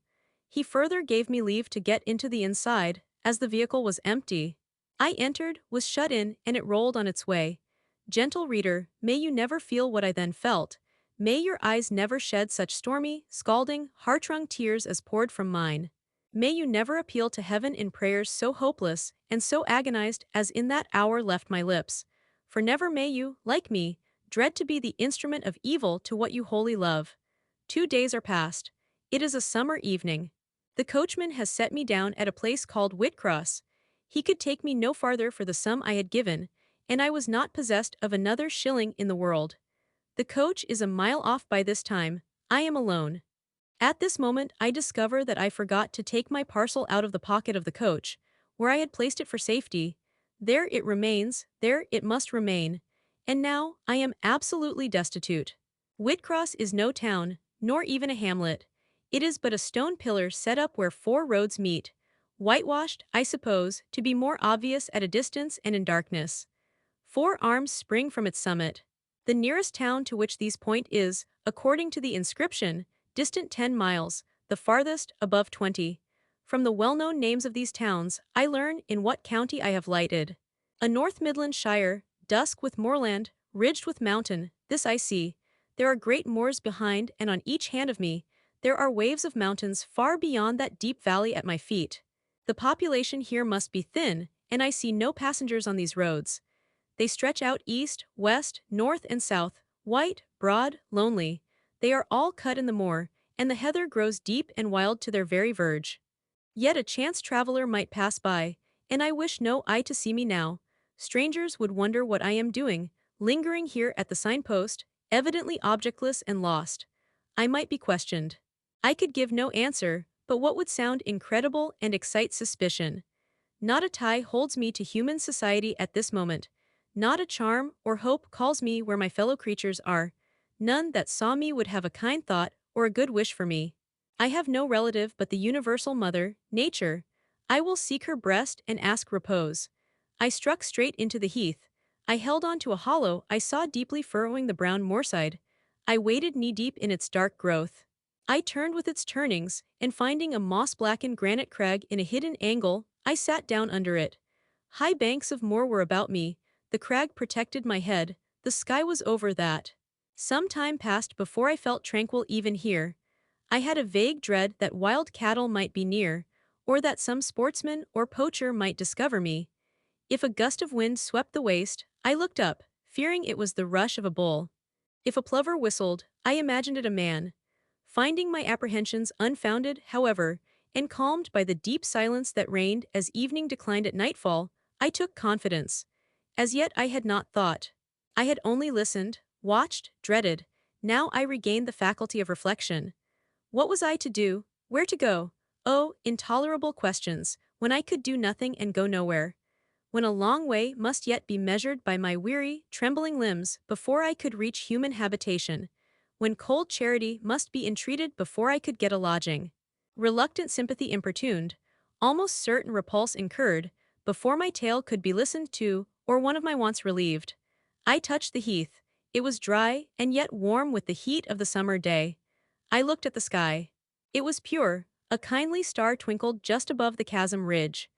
He further gave me leave to get into the inside, as the vehicle was empty. I entered, was shut in, and it rolled on its way. Gentle reader, may you never feel what I then felt. May your eyes never shed such stormy, scalding, heart-wrung tears as poured from mine. May you never appeal to heaven in prayers so hopeless and so agonized as in that hour left my lips. For never may you, like me, dread to be the instrument of evil to what you wholly love. 2 days are past. It is a summer evening. The coachman has set me down at a place called Whitcross. He could take me no farther for the sum I had given, and I was not possessed of another shilling in the world. The coach is a mile off by this time. I am alone. At this moment I discover that I forgot to take my parcel out of the pocket of the coach, where I had placed it for safety. There it remains, there it must remain. And now I am absolutely destitute. Whitcross is no town, nor even a hamlet. It is but a stone pillar set up where 4 roads meet, whitewashed, I suppose, to be more obvious at a distance and in darkness. 4 arms spring from its summit. The nearest town to which these point is, according to the inscription, distant 10 miles, the farthest above 20. From the well-known names of these towns, I learn in what county I have lighted. A North Midland shire, dusk with moorland, ridged with mountain, this I see. There are great moors behind and on each hand of me. There are waves of mountains far beyond that deep valley at my feet. The population here must be thin, and I see no passengers on these roads. They stretch out east, west, north and south, white, broad, lonely. They are all cut in the moor, and the heather grows deep and wild to their very verge. Yet a chance traveler might pass by, and I wish no eye to see me now. Strangers would wonder what I am doing, lingering here at the signpost, evidently objectless and lost. I might be questioned. I could give no answer, but what would sound incredible and excite suspicion. Not a tie holds me to human society at this moment. Not a charm or hope calls me where my fellow creatures are. None that saw me would have a kind thought or a good wish for me. I have no relative but the universal mother, nature. I will seek her breast and ask repose. I struck straight into the heath. I held on to a hollow I saw deeply furrowing the brown moorside. I waded knee-deep in its dark growth. I turned with its turnings, and finding a moss-blackened granite crag in a hidden angle, I sat down under it. High banks of moor were about me. The crag protected my head, the sky was over that. Some time passed before I felt tranquil even here. I had a vague dread that wild cattle might be near, or that some sportsman or poacher might discover me. If a gust of wind swept the waste, I looked up, fearing it was the rush of a bull. If a plover whistled, I imagined it a man. Finding my apprehensions unfounded, however, and calmed by the deep silence that reigned as evening declined at nightfall, I took confidence. As yet I had not thought. I had only listened, watched, dreaded. Now I regained the faculty of reflection. What was I to do? Where to go? Oh, intolerable questions, when I could do nothing and go nowhere. When a long way must yet be measured by my weary, trembling limbs before I could reach human habitation. When cold charity must be entreated before I could get a lodging. Reluctant sympathy importuned, almost certain repulse incurred, before my tale could be listened to or one of my wants relieved. I touched the heath. It was dry and yet warm with the heat of the summer day. I looked at the sky. It was pure. A kindly star twinkled just above the chasm ridge.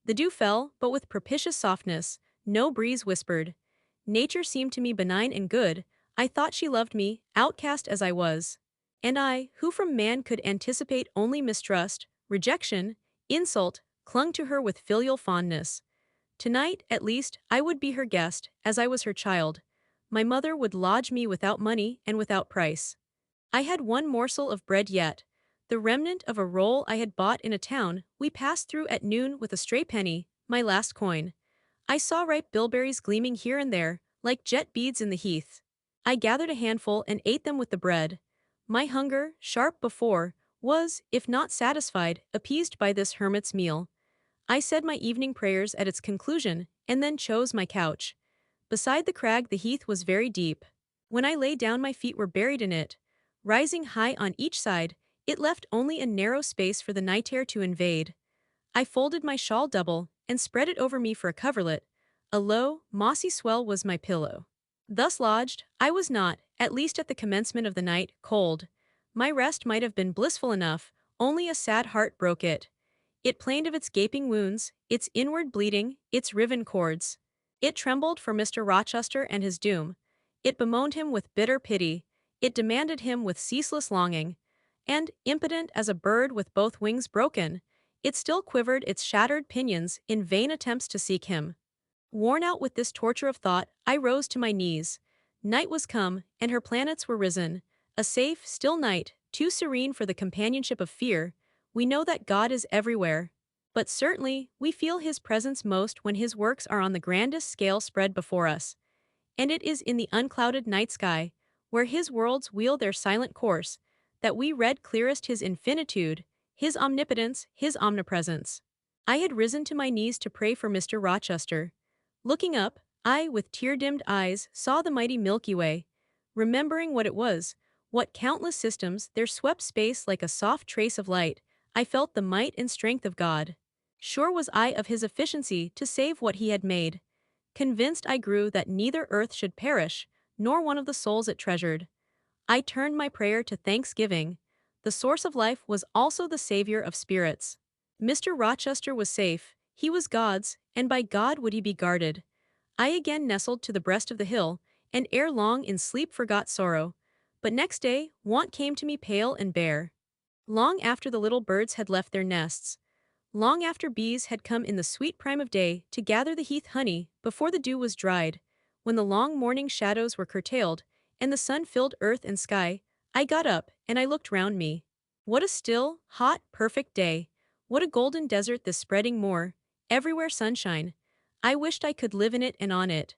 The dew fell, but with propitious softness. No breeze whispered. Nature seemed to me benign and good. I thought she loved me, outcast as I was. And I, who from man could anticipate only mistrust, rejection, insult, clung to her with filial fondness. Tonight, at least, I would be her guest, as I was her child. My mother would lodge me without money and without price. I had one morsel of bread yet, the remnant of a roll I had bought in a town we passed through at noon with a stray penny, my last coin. I saw ripe bilberries gleaming here and there, like jet beads in the heath. I gathered a handful and ate them with the bread. My hunger, sharp before, was, if not satisfied, appeased by this hermit's meal. I said my evening prayers at its conclusion, and then chose my couch. Beside the crag the heath was very deep. When I lay down my feet were buried in it. Rising high on each side, it left only a narrow space for the night air to invade. I folded my shawl double, and spread it over me for a coverlet. A low, mossy swell was my pillow. Thus lodged, I was not, at least at the commencement of the night, cold. My rest might have been blissful enough, only a sad heart broke it. It plained of its gaping wounds, its inward bleeding, its riven cords. It trembled for Mr. Rochester and his doom. It bemoaned him with bitter pity. It demanded him with ceaseless longing. And, impotent as a bird with both wings broken, it still quivered its shattered pinions in vain attempts to seek him. Worn out with this torture of thought, I rose to my knees. Night was come, and her planets were risen. A safe, still night, too serene for the companionship of fear. We know that God is everywhere. But certainly, we feel His presence most when His works are on the grandest scale spread before us. And it is in the unclouded night sky, where His worlds wheel their silent course, that we read clearest His infinitude, His omnipotence, His omnipresence. I had risen to my knees to pray for Mr. Rochester. Looking up, I, with tear-dimmed eyes, saw the mighty Milky Way. Remembering what it was, what countless systems there swept space like a soft trace of light, I felt the might and strength of God. Sure was I of His efficiency to save what He had made. Convinced I grew that neither earth should perish, nor one of the souls it treasured. I turned my prayer to thanksgiving. The source of life was also the savior of spirits. Mr. Rochester was safe, he was God's, and by God would he be guarded. I again nestled to the breast of the hill, and ere long in sleep forgot sorrow. But next day, want came to me pale and bare. Long after the little birds had left their nests, long after bees had come in the sweet prime of day to gather the heath honey before the dew was dried, when the long morning shadows were curtailed, and the sun filled earth and sky, I got up, and I looked round me. What a still, hot, perfect day! What a golden desert this spreading moor, everywhere sunshine. I wished I could live in it and on it.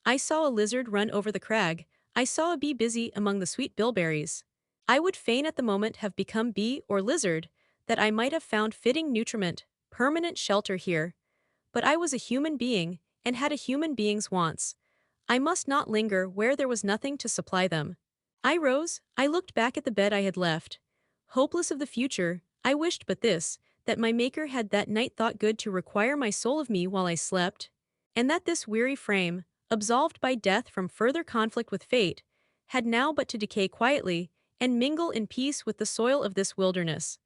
I saw a lizard run over the crag, I saw a bee busy among the sweet bilberries. I would fain at the moment have become bee or lizard, that I might have found fitting nutriment, permanent shelter here. But I was a human being, and had a human being's wants. I must not linger where there was nothing to supply them. I rose, I looked back at the bed I had left. Hopeless of the future, I wished but this, that my Maker had that night thought good to require my soul of me while I slept, and that this weary frame, absolved by death from further conflict with fate, had now but to decay quietly, and mingle in peace with the soil of this wilderness.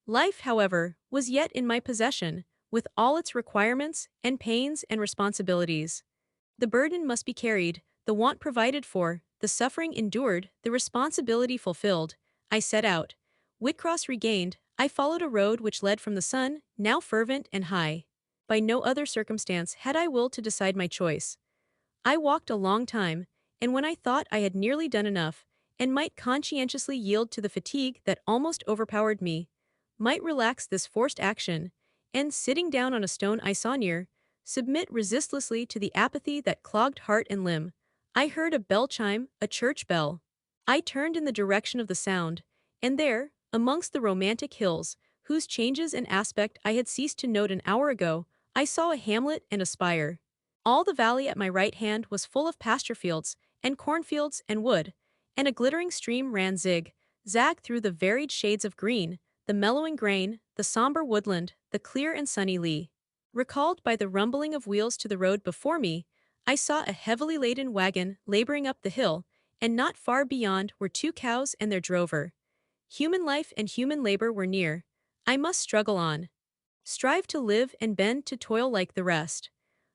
Life, however, was yet in my possession, with all its requirements, and pains, and responsibilities. The burden must be carried, the want provided for, the suffering endured, the responsibility fulfilled. I set out. Whitcross regained, I followed a road which led from the sun, now fervent and high. By no other circumstance had I will to decide my choice. I walked a long time, and when I thought I had nearly done enough, and might conscientiously yield to the fatigue that almost overpowered me, might relax this forced action, and, sitting down on a stone I saw near, submit resistlessly to the apathy that clogged heart and limb, I heard a bell chime, a church bell. I turned in the direction of the sound, and there, amongst the romantic hills, whose changes and aspect I had ceased to note an hour ago, I saw a hamlet and a spire. All the valley at my right hand was full of pasture fields, and cornfields, and wood, and a glittering stream ran zag through the varied shades of green, the mellowing grain, the somber woodland, the clear and sunny lea. Recalled by the rumbling of wheels to the road before me, I saw a heavily laden wagon laboring up the hill, and not far beyond were two cows and their drover. Human life and human labor were near. I must struggle on. Strive to live and bend to toil like the rest.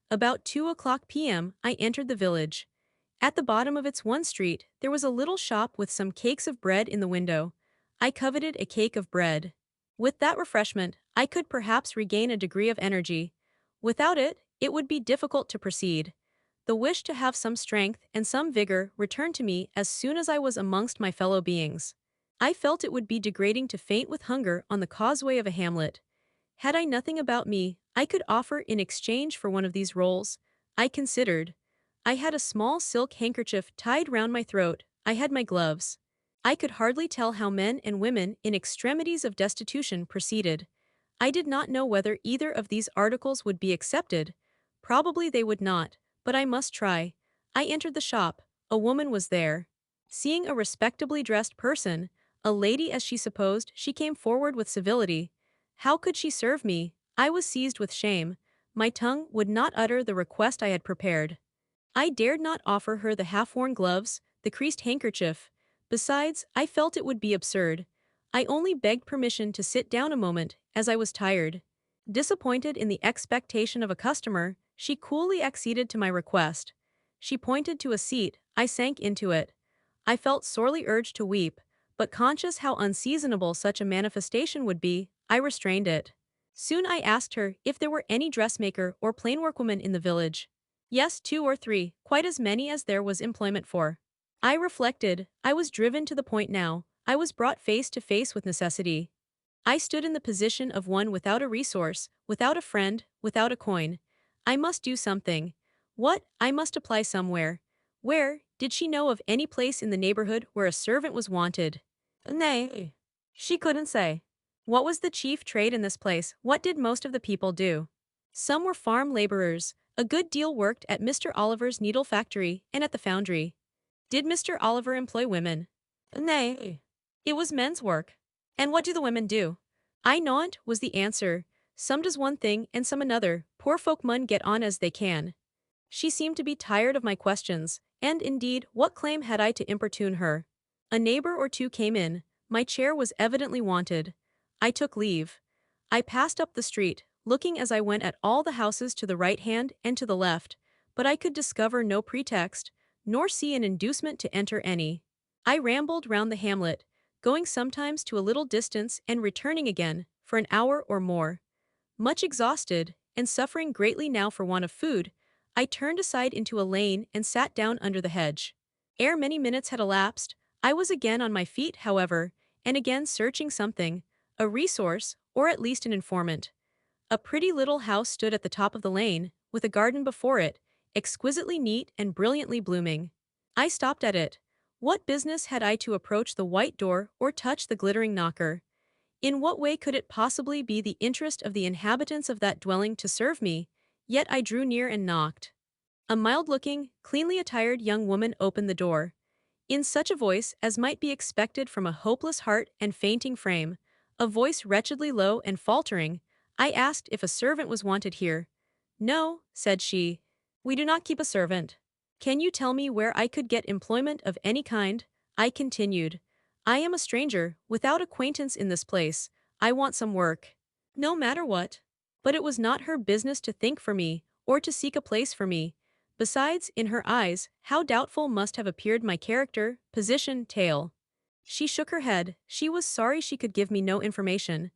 About 2 o'clock p.m. I entered the village. At the bottom of its one street, there was a little shop with some cakes of bread in the window. I coveted a cake of bread. With that refreshment, I could perhaps regain a degree of energy. Without it, it would be difficult to proceed. The wish to have some strength and some vigor returned to me as soon as I was amongst my fellow beings. I felt it would be degrading to faint with hunger on the causeway of a hamlet. Had I nothing about me I could offer in exchange for one of these rolls, I considered. I had a small silk handkerchief tied round my throat, I had my gloves. I could hardly tell how men and women in extremities of destitution proceeded. I did not know whether either of these articles would be accepted. Probably they would not, but I must try. I entered the shop. A woman was there. Seeing a respectably dressed person, a lady as she supposed, she came forward with civility. How could she serve me? I was seized with shame. My tongue would not utter the request I had prepared. I dared not offer her the half-worn gloves, the creased handkerchief. Besides, I felt it would be absurd. I only begged permission to sit down a moment, as I was tired. Disappointed in the expectation of a customer, she coolly acceded to my request. She pointed to a seat, I sank into it. I felt sorely urged to weep, but conscious how unseasonable such a manifestation would be, I restrained it. Soon I asked her if there were any dressmaker or plainworkwoman in the village. Yes, 2 or 3, quite as many as there was employment for. I reflected, I was driven to the point now, I was brought face to face with necessity. I stood in the position of one without a resource, without a friend, without a coin. I must do something. What? I must apply somewhere. Where? Did she know of any place in the neighborhood where a servant was wanted? Nay. She couldn't say. What was the chief trade in this place? What did most of the people do? Some were farm laborers. A good deal worked at Mr. Oliver's needle factory and at the foundry. Did Mr. Oliver employ women? Nay. It was men's work. And what do the women do? I know't, was the answer. Some does one thing and some another, poor folk mun get on as they can. She seemed to be tired of my questions, and indeed, what claim had I to importune her? A neighbor or two came in, my chair was evidently wanted. I took leave. I passed up the street, looking as I went at all the houses to the right hand and to the left, but I could discover no pretext, nor see an inducement to enter any. I rambled round the hamlet, going sometimes to a little distance and returning again, for an hour or more. Much exhausted, and suffering greatly now for want of food, I turned aside into a lane and sat down under the hedge. Ere many minutes had elapsed, I was again on my feet, however, and again searching something, a resource, or at least an informant. A pretty little house stood at the top of the lane, with a garden before it, exquisitely neat and brilliantly blooming. I stopped at it. What business had I to approach the white door or touch the glittering knocker? In what way could it possibly be the interest of the inhabitants of that dwelling to serve me? Yet I drew near and knocked. A mild-looking, cleanly attired young woman opened the door. In such a voice as might be expected from a hopeless heart and fainting frame, a voice wretchedly low and faltering, I asked if a servant was wanted here. No, said she. We do not keep a servant. Can you tell me where I could get employment of any kind? I continued. I am a stranger, without acquaintance in this place. I want some work. No matter what. But it was not her business to think for me, or to seek a place for me. Besides, in her eyes, how doubtful must have appeared my character, position, tale. She shook her head, she was sorry she could give me no information.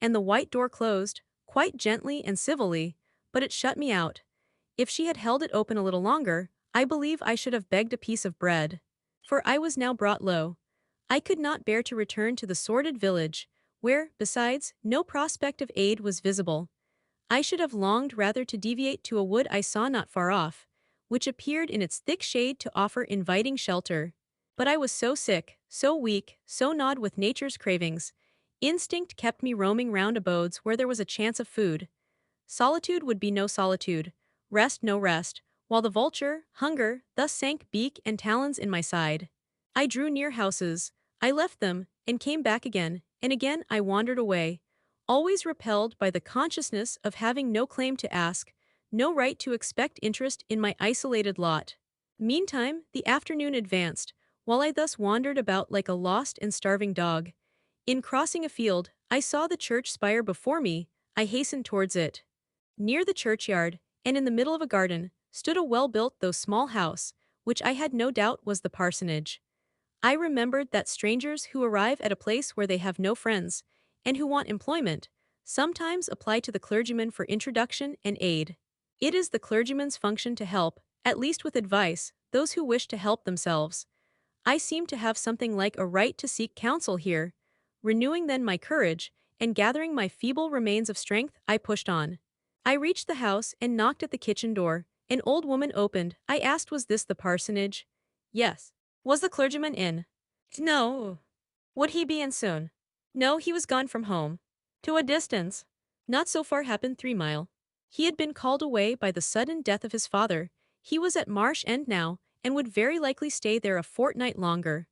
And the white door closed, quite gently and civilly, but it shut me out. If she had held it open a little longer, I believe I should have begged a piece of bread. For I was now brought low. I could not bear to return to the sordid village, where, besides, no prospect of aid was visible. I should have longed rather to deviate to a wood I saw not far off, which appeared in its thick shade to offer inviting shelter. But I was so sick, so weak, so gnawed with nature's cravings. Instinct kept me roaming round abodes where there was a chance of food. Solitude would be no solitude, rest no rest, while the vulture, hunger, thus sank beak and talons in my side. I drew near houses, I left them, and came back again, and again I wandered away, always repelled by the consciousness of having no claim to ask, no right to expect interest in my isolated lot. Meantime, the afternoon advanced, while I thus wandered about like a lost and starving dog. In crossing a field, I saw the church spire before me, I hastened towards it. Near the churchyard, and in the middle of a garden, stood a well-built though small house, which I had no doubt was the parsonage. I remembered that strangers who arrive at a place where they have no friends, and who want employment, sometimes apply to the clergyman for introduction and aid. It is the clergyman's function to help, at least with advice, those who wish to help themselves. I seem to have something like a right to seek counsel here. Renewing then my courage, and gathering my feeble remains of strength, I pushed on. I reached the house and knocked at the kitchen door. An old woman opened. I asked, was this the parsonage? Yes. Was the clergyman in? No. Would he be in soon? No, he was gone from home. To a distance. Not so far, happened 3 mile. He had been called away by the sudden death of his father. He was at Marsh End now, and would very likely stay there a fortnight longer.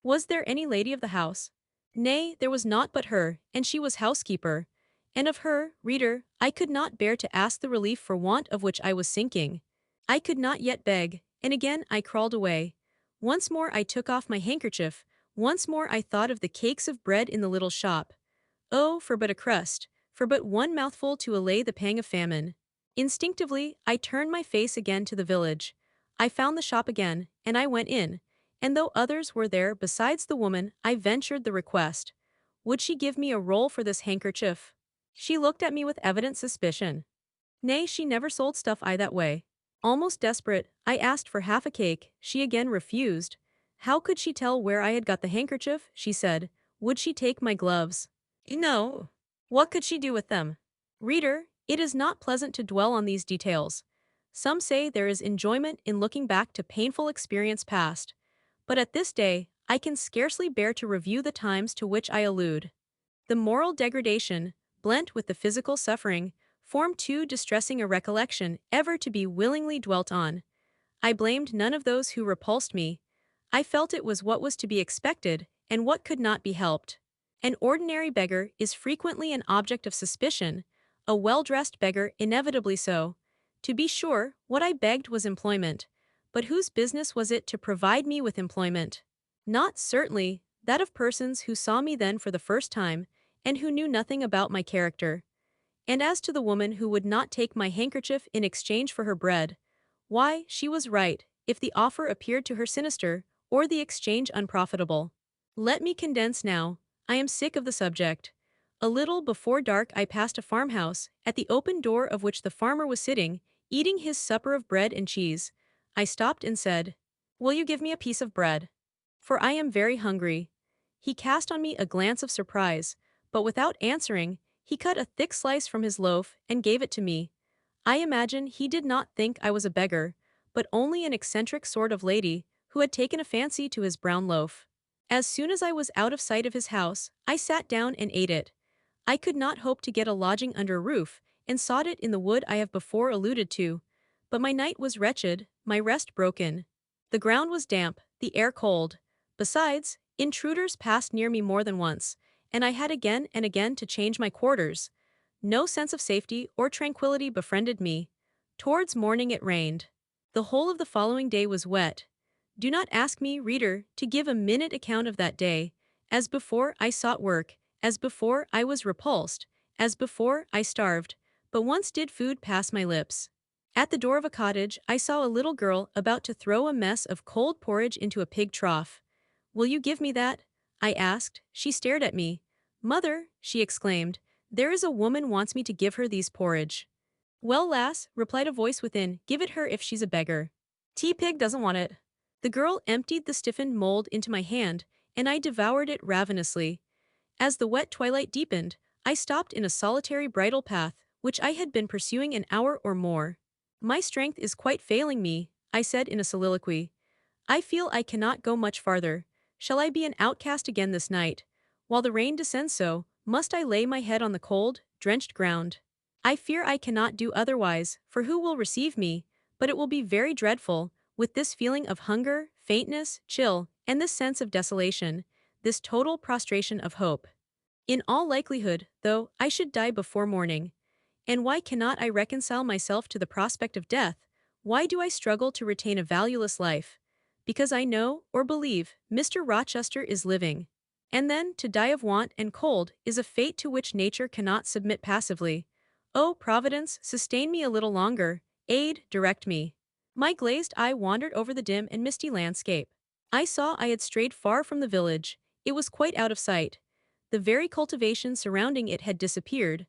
Was there any lady of the house? Nay, there was naught but her, and she was housekeeper. And of her, reader, I could not bear to ask the relief for want of which I was sinking. I could not yet beg, and again I crawled away. Once more I took off my handkerchief, once more I thought of the cakes of bread in the little shop. Oh, for but a crust, for but one mouthful to allay the pang of famine. Instinctively, I turned my face again to the village. I found the shop again, and I went in, and though others were there besides the woman, I ventured the request. Would she give me a roll for this handkerchief? She looked at me with evident suspicion. Nay, she never sold stuff that way. Almost desperate, I asked for half a cake. She again refused. How could she tell where I had got the handkerchief? She said. Would she take my gloves? No. What could she do with them? Reader, it is not pleasant to dwell on these details. Some say there is enjoyment in looking back to painful experience past. But at this day, I can scarcely bear to review the times to which I allude. The moral degradation, blent with the physical suffering, form too distressing a recollection ever to be willingly dwelt on. I blamed none of those who repulsed me. I felt it was what was to be expected, and what could not be helped. An ordinary beggar is frequently an object of suspicion, a well-dressed beggar inevitably so. To be sure, what I begged was employment. But whose business was it to provide me with employment? Not, certainly, that of persons who saw me then for the first time, and who knew nothing about my character. And as to the woman who would not take my handkerchief in exchange for her bread, why, she was right, if the offer appeared to her sinister, or the exchange unprofitable. Let me condense now. I am sick of the subject. A little before dark I passed a farmhouse, at the open door of which the farmer was sitting, eating his supper of bread and cheese. I stopped and said, "Will you give me a piece of bread? For I am very hungry." He cast on me a glance of surprise, but without answering, he cut a thick slice from his loaf and gave it to me. I imagine he did not think I was a beggar, but only an eccentric sort of lady who had taken a fancy to his brown loaf. As soon as I was out of sight of his house, I sat down and ate it. I could not hope to get a lodging under a roof, and sought it in the wood I have before alluded to. But my night was wretched, my rest broken. The ground was damp, the air cold. Besides, intruders passed near me more than once, and I had again and again to change my quarters. No sense of safety or tranquility befriended me. Towards morning it rained. The whole of the following day was wet. Do not ask me, reader, to give a minute account of that day. As before, I sought work. As before, I was repulsed. As before, I starved. But once did food pass my lips. At the door of a cottage, I saw a little girl about to throw a mess of cold porridge into a pig trough. "Will you give me that?" I asked. She stared at me. "Mother," she exclaimed, "there is a woman wants me to give her these porridge." "Well, lass," replied a voice within, "give it her if she's a beggar. Pig doesn't want it." The girl emptied the stiffened mold into my hand, and I devoured it ravenously. As the wet twilight deepened, I stopped in a solitary bridle path, which I had been pursuing an hour or more. "My strength is quite failing me," I said in a soliloquy. "I feel I cannot go much farther. Shall I be an outcast again this night? While the rain descends so, must I lay my head on the cold, drenched ground? I fear I cannot do otherwise, for who will receive me? But it will be very dreadful, with this feeling of hunger, faintness, chill, and this sense of desolation, this total prostration of hope. In all likelihood, though, I should die before morning. And why cannot I reconcile myself to the prospect of death? Why do I struggle to retain a valueless life? Because I know, or believe, Mr. Rochester is living. And then, to die of want and cold is a fate to which nature cannot submit passively. Oh, Providence, sustain me a little longer, aid, direct me. My glazed eye wandered over the dim and misty landscape. I saw I had strayed far from the village. It was quite out of sight. The very cultivation surrounding it had disappeared.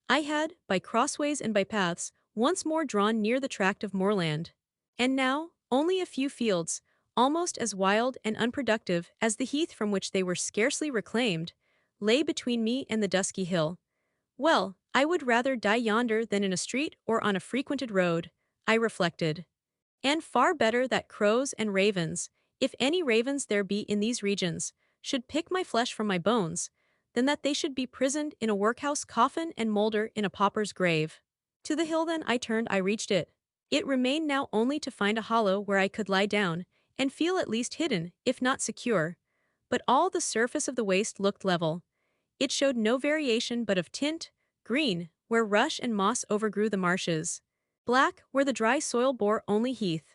I had, by crossways and by paths, once more drawn near the tract of moorland. And now, only a few fields, almost as wild and unproductive as the heath from which they were scarcely reclaimed, lay between me and the dusky hill. Well, I would rather die yonder than in a street or on a frequented road, I reflected. And far better that crows and ravens, if any ravens there be in these regions, should pick my flesh from my bones, than that they should be prisoned in a workhouse coffin and moulder in a pauper's grave. To the hill then I turned. I reached it. It remained now only to find a hollow where I could lie down, and feel at least hidden, if not secure. But all the surface of the waste looked level. It showed no variation but of tint: green, where rush and moss overgrew the marshes; black, where the dry soil bore only heath.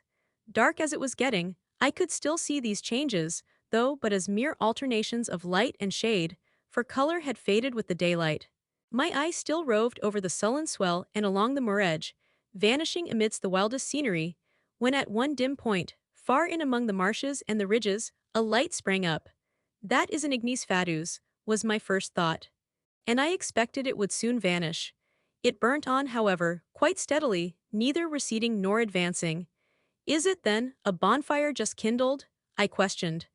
Dark as it was getting, I could still see these changes, though but as mere alternations of light and shade, for color had faded with the daylight. My eye still roved over the sullen swell and along the moor edge, vanishing amidst the wildest scenery, when at one dim point, far in among the marshes and the ridges, a light sprang up. That is an ignis fatuus, was my first thought. And I expected it would soon vanish. It burnt on, however, quite steadily, neither receding nor advancing. Is it, then, a bonfire just kindled? I questioned.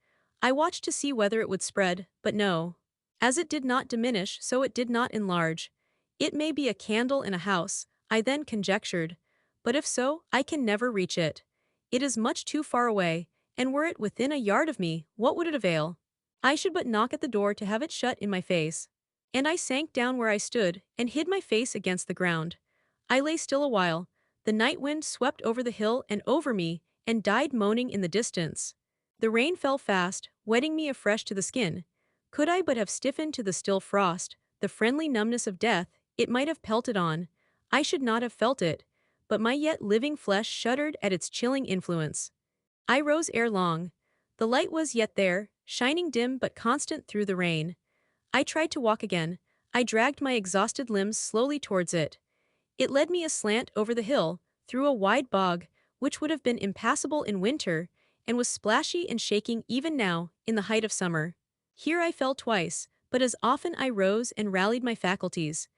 I watched to see whether it would spread, but no. As it did not diminish, so it did not enlarge. It may be a candle in a house, I then conjectured, but if so, I can never reach it. It is much too far away, and were it within a yard of me, what would it avail? I should but knock at the door to have it shut in my face. And I sank down where I stood, and hid my face against the ground. I lay still a while. The night wind swept over the hill and over me, and died moaning in the distance. The rain fell fast, wetting me afresh to the skin. Could I but have stiffened to the still frost, the friendly numbness of death, it might have pelted on. I should not have felt it, but my yet living flesh shuddered at its chilling influence. I rose ere long. The light was yet there, shining dim but constant through the rain. I tried to walk again. I dragged my exhausted limbs slowly towards it. It led me aslant over the hill, through a wide bog, which would have been impassable in winter, and was splashy and shaking even now, in the height of summer. Here I fell twice, but as often I rose and rallied my faculties.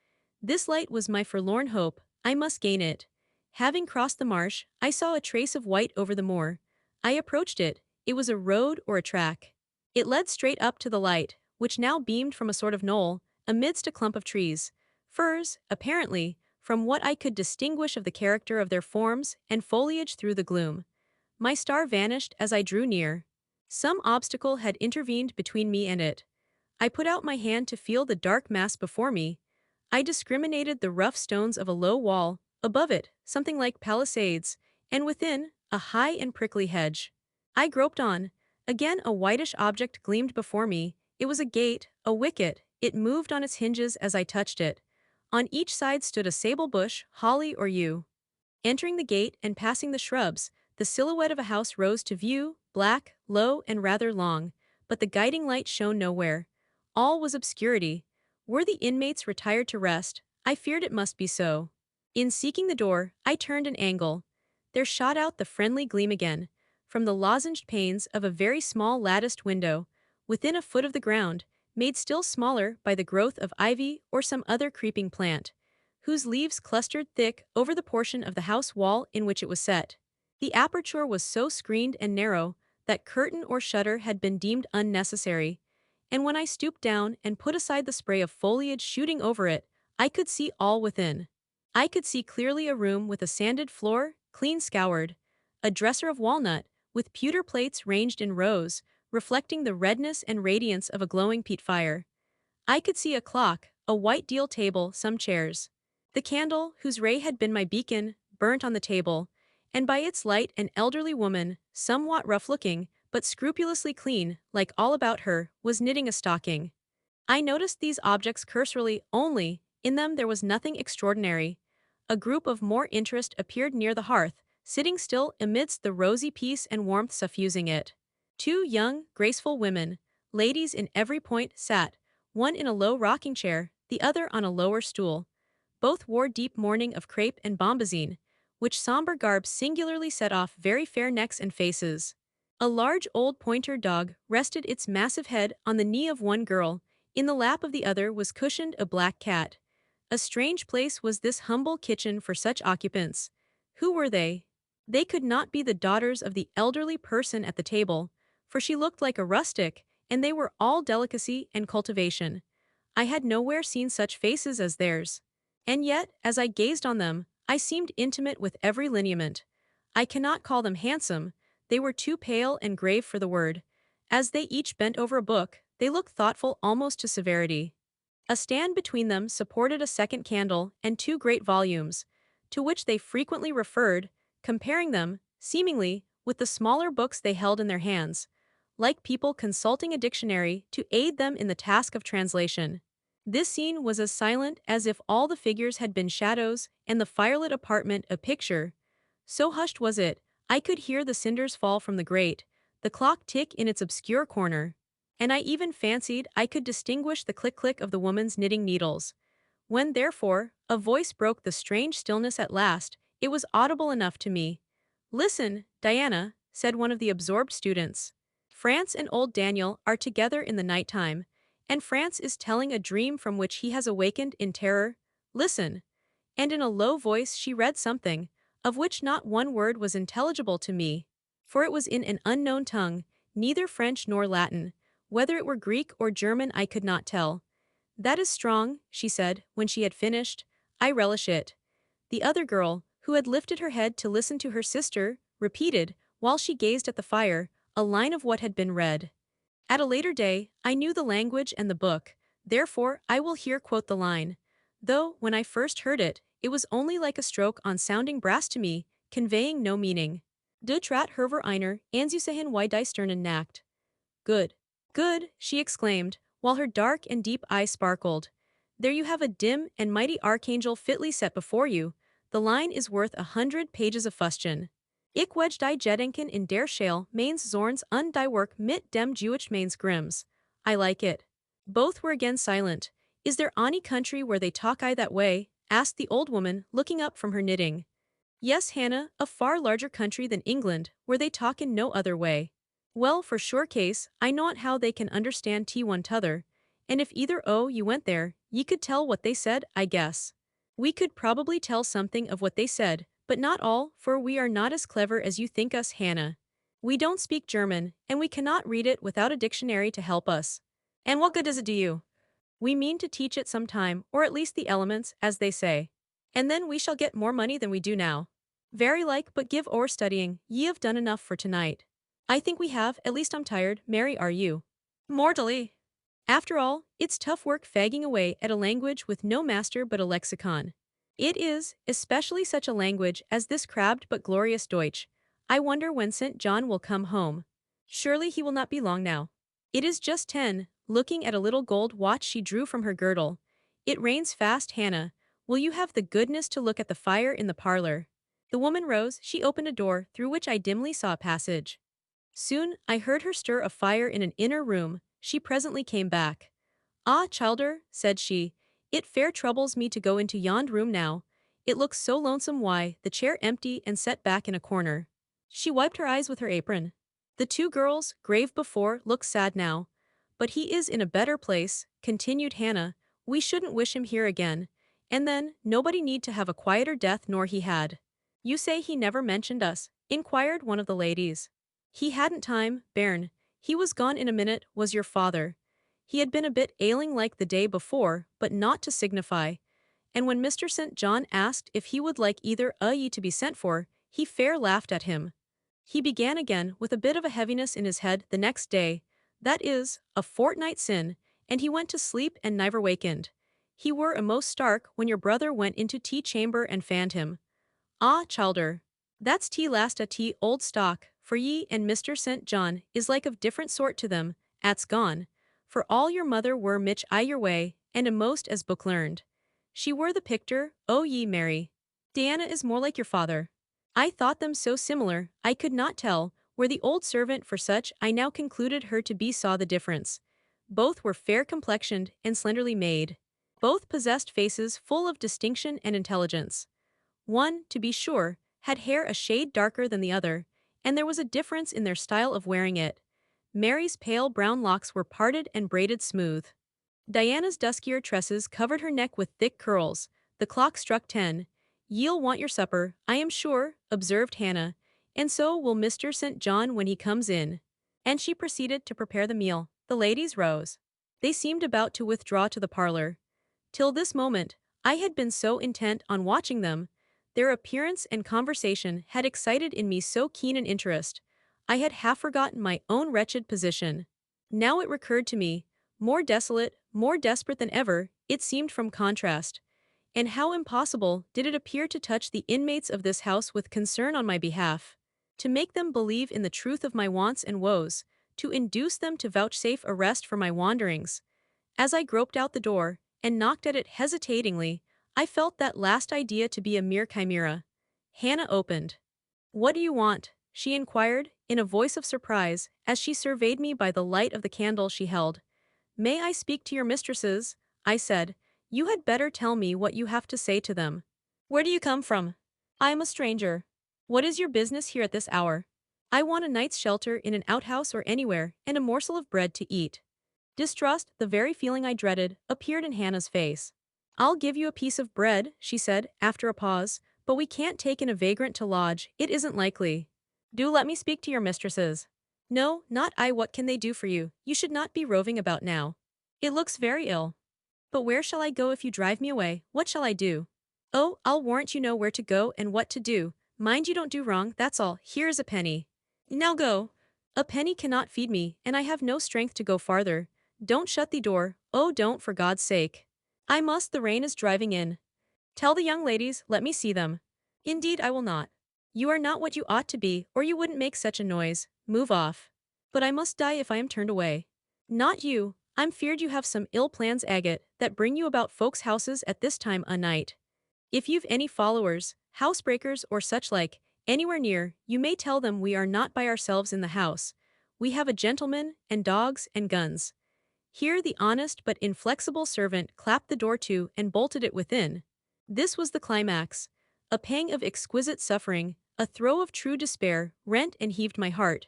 This light was my forlorn hope. I must gain it. Having crossed the marsh, I saw a trace of white over the moor. I approached it. It was a road or a track. It led straight up to the light, which now beamed from a sort of knoll, amidst a clump of trees. Firs, apparently, from what I could distinguish of the character of their forms and foliage through the gloom. My star vanished as I drew near. Some obstacle had intervened between me and it. I put out my hand to feel the dark mass before me. I discriminated the rough stones of a low wall, above it, something like palisades, and within, a high and prickly hedge. I groped on. Again a whitish object gleamed before me. It was a gate, a wicket. It moved on its hinges as I touched it. On each side stood a sable bush, holly or yew. Entering the gate and passing the shrubs, the silhouette of a house rose to view, black, low and rather long, but the guiding light shone nowhere. All was obscurity. Were the inmates retired to rest? I feared it must be so. In seeking the door, I turned an angle. There shot out the friendly gleam again, from the lozenged panes of a very small latticed window, within a foot of the ground, made still smaller by the growth of ivy or some other creeping plant, whose leaves clustered thick over the portion of the house wall in which it was set. The aperture was so screened and narrow that curtain or shutter had been deemed unnecessary, and when I stooped down and put aside the spray of foliage shooting over it, I could see all within. I could see clearly a room with a sanded floor, clean scoured, a dresser of walnut, with pewter plates ranged in rows, reflecting the redness and radiance of a glowing peat fire. I could see a clock, a white deal table, some chairs. The candle, whose ray had been my beacon, burnt on the table, and by its light an elderly woman, somewhat rough-looking, but scrupulously clean, like all about her, was knitting a stocking. I noticed these objects cursorily only. In them there was nothing extraordinary. A group of more interest appeared near the hearth, sitting still amidst the rosy peace and warmth suffusing it. Two young, graceful women, ladies in every point, sat, one in a low rocking chair, the other on a lower stool. Both wore deep mourning of crepe and bombazine, which somber garb singularly set off very fair necks and faces. A large old pointer dog rested its massive head on the knee of one girl, In the lap of the other was cushioned a black cat. A strange place was this humble kitchen for such occupants. Who were they? They could not be the daughters of the elderly person at the table, for she looked like a rustic, and they were all delicacy and cultivation. I had nowhere seen such faces as theirs. And yet, as I gazed on them, I seemed intimate with every lineament. I cannot call them handsome, they were too pale and grave for the word. As they each bent over a book, they looked thoughtful almost to severity. A stand between them supported a second candle and two great volumes, to which they frequently referred, comparing them, seemingly, with the smaller books they held in their hands, like people consulting a dictionary to aid them in the task of translation. This scene was as silent as if all the figures had been shadows and the firelit apartment a picture. So hushed was it, I could hear the cinders fall from the grate, the clock tick in its obscure corner. And I even fancied I could distinguish the click-click of the woman's knitting needles. When, therefore, a voice broke the strange stillness at last, it was audible enough to me. "Listen, Diana," said one of the absorbed students. "France and old Daniel are together in the night time, and France is telling a dream from which he has awakened in terror. Listen." And in a low voice she read something, of which not one word was intelligible to me, for it was in an unknown tongue, neither French nor Latin. Whether it were Greek or German I could not tell. "That is strong," she said, when she had finished. "I relish it." The other girl, who had lifted her head to listen to her sister, repeated, while she gazed at the fire, a line of what had been read. At a later day, I knew the language and the book, therefore I will here quote the line. Though, when I first heard it, it was only like a stroke on sounding brass to me, conveying no meaning. De trat herver einer, anzusehen wie die Sternen nacht. Good. Good, she exclaimed, while her dark and deep eyes sparkled. There you have a dim and mighty archangel fitly set before you. The line is worth 100 pages of fustian. Ik wedge die gedenken in der Schale mains zorns und die Work mit dem Jewish mains grims. I like it. Both were again silent. Is there any country where they talk I that way? Asked the old woman, looking up from her knitting. Yes, Hannah, a far larger country than England, where they talk in no other way. Well, for sure case, I know't how they can understand one t'other, and if either o' you went there, ye could tell what they said, I guess. We could probably tell something of what they said, but not all, for we are not as clever as you think us, Hannah. We don't speak German, and we cannot read it without a dictionary to help us. And what good does it do you? We mean to teach it some time, or at least the elements, as they say. And then we shall get more money than we do now. Very like, but give o'er studying, ye have done enough for tonight. I think we have, at least I'm tired, Mary, are you? Mortally. After all, it's tough work fagging away at a language with no master but a lexicon. It is, especially such a language as this crabbed but glorious Deutsch. I wonder when St. John will come home. Surely he will not be long now. It is just 10, looking at a little gold watch she drew from her girdle. It rains fast, Hannah. Will you have the goodness to look at the fire in the parlor? The woman rose, she opened a door, through which I dimly saw a passage. Soon, I heard her stir a fire in an inner room. She presently came back. "Ah, childer," said she, "it fair troubles me to go into yond room now. It looks so lonesome, why, the chair empty and set back in a corner." She wiped her eyes with her apron. The two girls, grave before, look sad now. "But he is in a better place," continued Hannah. "We shouldn't wish him here again. And then, nobody need to have a quieter death nor he had." "You say he never mentioned us?" inquired one of the ladies. "He hadn't time, bairn. He was gone in a minute, was your father. He had been a bit ailing like the day before, but not to signify. And when Mr. St. John asked if he would like either a ye to be sent for, he fair laughed at him. He began again with a bit of a heaviness in his head the next day, that is, a fortnight sin, and he went to sleep and never wakened. He were a most stark when your brother went into tea chamber and fanned him. Ah, childer, that's tea last a tea old stock, for ye and Mr. St. John is like of different sort to them, at's gone. For all your mother were mich I your way, and a most as book learned. She were the picter, oh ye Mary. Diana is more like your father. I thought them so similar, I could not tell, where the old servant for such I now concluded her to be saw the difference. Both were fair complexioned and slenderly made. Both possessed faces full of distinction and intelligence. One, to be sure, had hair a shade darker than the other, and there was a difference in their style of wearing it. Mary's pale brown locks were parted and braided smooth. Diana's duskier tresses covered her neck with thick curls. The clock struck 10. "You'll want your supper, I am sure," observed Hannah. "And so will Mr. St. John when he comes in." And she proceeded to prepare the meal. The ladies rose. They seemed about to withdraw to the parlor. Till this moment, I had been so intent on watching them. Their appearance and conversation had excited in me so keen an interest. I had half forgotten my own wretched position. Now it recurred to me, more desolate, more desperate than ever, it seemed from contrast. And how impossible did it appear to touch the inmates of this house with concern on my behalf, to make them believe in the truth of my wants and woes, to induce them to vouchsafe a rest for my wanderings. As I groped out the door, and knocked at it hesitatingly, I felt that last idea to be a mere chimera. Hannah opened. "What do you want?" she inquired, in a voice of surprise, as she surveyed me by the light of the candle she held. "May I speak to your mistresses?" I said. "You had better tell me what you have to say to them." "Where do you come from?" "I am a stranger." "What is your business here at this hour?" "I want a night's shelter in an outhouse or anywhere, and a morsel of bread to eat." Distrust, the very feeling I dreaded, appeared in Hannah's face. "I'll give you a piece of bread," she said, after a pause, "but we can't take in a vagrant to lodge, it isn't likely." "Do let me speak to your mistresses." "No, not I. What can they do for you? You should not be roving about now. It looks very ill." "But where shall I go if you drive me away? What shall I do?" "Oh, I'll warrant you know where to go and what to do. Mind you don't do wrong, that's all. Here is a penny. Now go." "A penny cannot feed me, and I have no strength to go farther. Don't shut the door, oh don't for God's sake." "I must, the rain is driving in." "Tell the young ladies, let me see them." "Indeed I will not." "You are not what you ought to be, or you wouldn't make such a noise. Move off." "But I must die if I am turned away." "Not you. I'm feared you have some ill plans, Agate, that bring you about folks' houses at this time o' night. If you've any followers, housebreakers or such like, anywhere near, you may tell them we are not by ourselves in the house. We have a gentleman, and dogs, and guns." Here the honest but inflexible servant clapped the door to and bolted it within. This was the climax. A pang of exquisite suffering, a throe of true despair, rent and heaved my heart.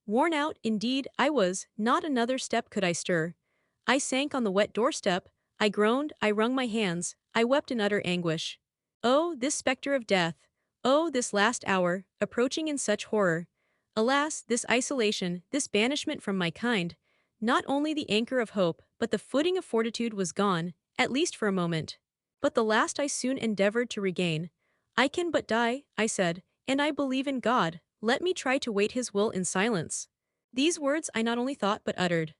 Worn out, indeed, I was, not another step could I stir. I sank on the wet doorstep, I groaned, I wrung my hands, I wept in utter anguish. Oh, this spectre of death! Oh, this last hour, approaching in such horror! Alas, this isolation, this banishment from my kind! Not only the anchor of hope, but the footing of fortitude was gone, at least for a moment. But the last I soon endeavored to regain. "I can but die," I said, "and I believe in God, let me try to wait his will in silence." These words I not only thought but uttered.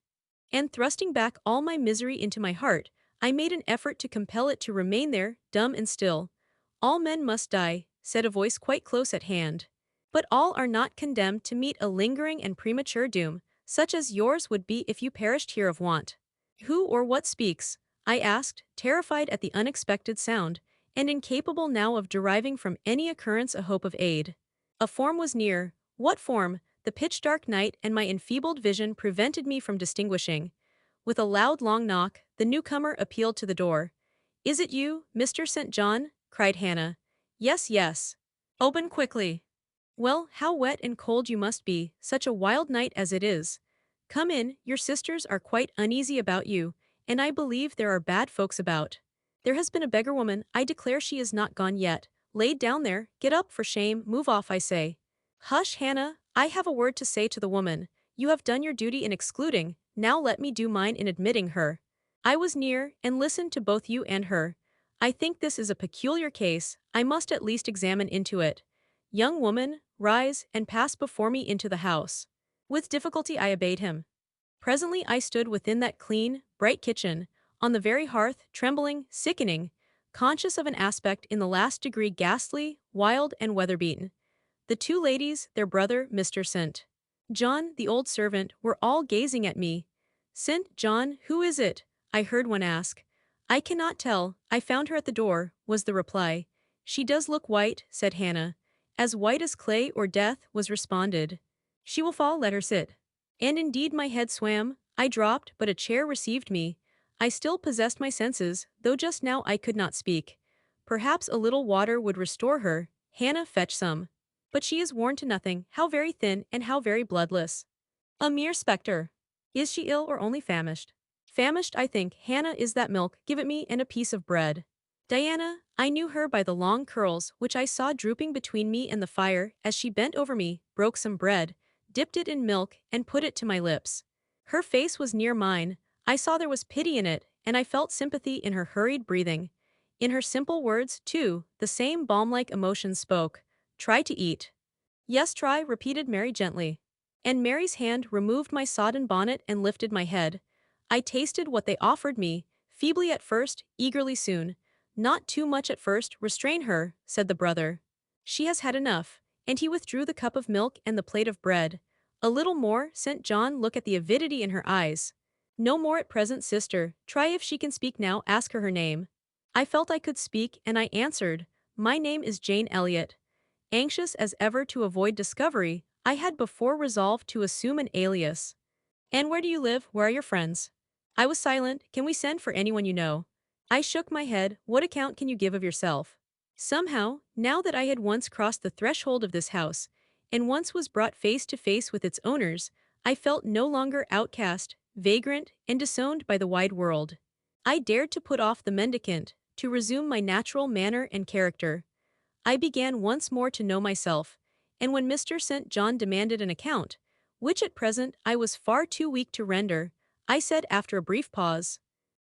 And thrusting back all my misery into my heart, I made an effort to compel it to remain there, dumb and still. "All men must die," said a voice quite close at hand. "But all are not condemned to meet a lingering and premature doom, such as yours would be if you perished here of want." "Who or what speaks?" I asked, terrified at the unexpected sound, and incapable now of deriving from any occurrence a hope of aid. A form was near. What form? The pitch-dark night and my enfeebled vision prevented me from distinguishing. With a loud long knock, the newcomer appealed to the door. "Is it you, Mr. St. John?" cried Hannah. "Yes, yes." "Open quickly." "Well, how wet and cold you must be, such a wild night as it is. Come in, your sisters are quite uneasy about you, and I believe there are bad folks about. There has been a beggar woman, I declare she is not gone yet, laid down there. Get up, for shame, move off, I say." "Hush, Hannah, I have a word to say to the woman. You have done your duty in excluding, now let me do mine in admitting her. I was near, and listened to both you and her. I think this is a peculiar case, I must at least examine into it. Young woman, rise, and pass before me into the house." With difficulty I obeyed him. Presently I stood within that clean, bright kitchen, on the very hearth, trembling, sickening, conscious of an aspect in the last degree ghastly, wild, and weather-beaten. The two ladies, their brother, Mr. St. John, the old servant, were all gazing at me. "St. John, who is it?" I heard one ask. "I cannot tell, I found her at the door," was the reply. "She does look white," said Hannah. "As white as clay or death," was responded. "She will fall, let her sit." And indeed my head swam, I dropped, but a chair received me. I still possessed my senses, though just now I could not speak. Perhaps a little water would restore her. Hannah, fetch some. "But she is worn to nothing, how very thin and how very bloodless." "A mere spectre." "Is she ill or only famished?" Famished, I think. Hannah, is that milk? Give it me and a piece of bread. Diana, I knew her by the long curls which I saw drooping between me and the fire as she bent over me, broke some bread, dipped it in milk, and put it to my lips. Her face was near mine. I saw there was pity in it, and I felt sympathy in her hurried breathing. In her simple words, too, the same balm-like emotion spoke. Try to eat. Yes, try, repeated Mary gently. And Mary's hand removed my sodden bonnet and lifted my head. I tasted what they offered me, feebly at first, eagerly soon. Not too much at first, restrain her, said the brother. She has had enough, and he withdrew the cup of milk and the plate of bread. A little more, St. John, look at the avidity in her eyes. No more at present, sister, try if she can speak now, ask her name. I felt I could speak, and I answered, my name is Jane Eyre. Anxious as ever to avoid discovery, I had before resolved to assume an alias. And where do you live? Where are your friends? I was silent. Can we send for anyone you know? I shook my head. What account can you give of yourself? Somehow, now that I had once crossed the threshold of this house, and once was brought face to face with its owners, I felt no longer outcast, vagrant, and disowned by the wide world. I dared to put off the mendicant, to resume my natural manner and character. I began once more to know myself, and when Mr. St. John demanded an account, which at present I was far too weak to render, I said after a brief pause,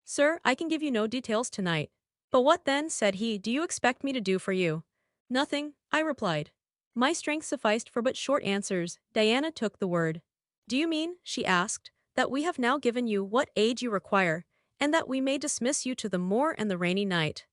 Sir, I can give you no details tonight. But what then, said he, do you expect me to do for you? Nothing, I replied. My strength sufficed for but short answers. Diana took the word. Do you mean, she asked, that we have now given you what aid you require, and that we may dismiss you to the moor and the rainy night?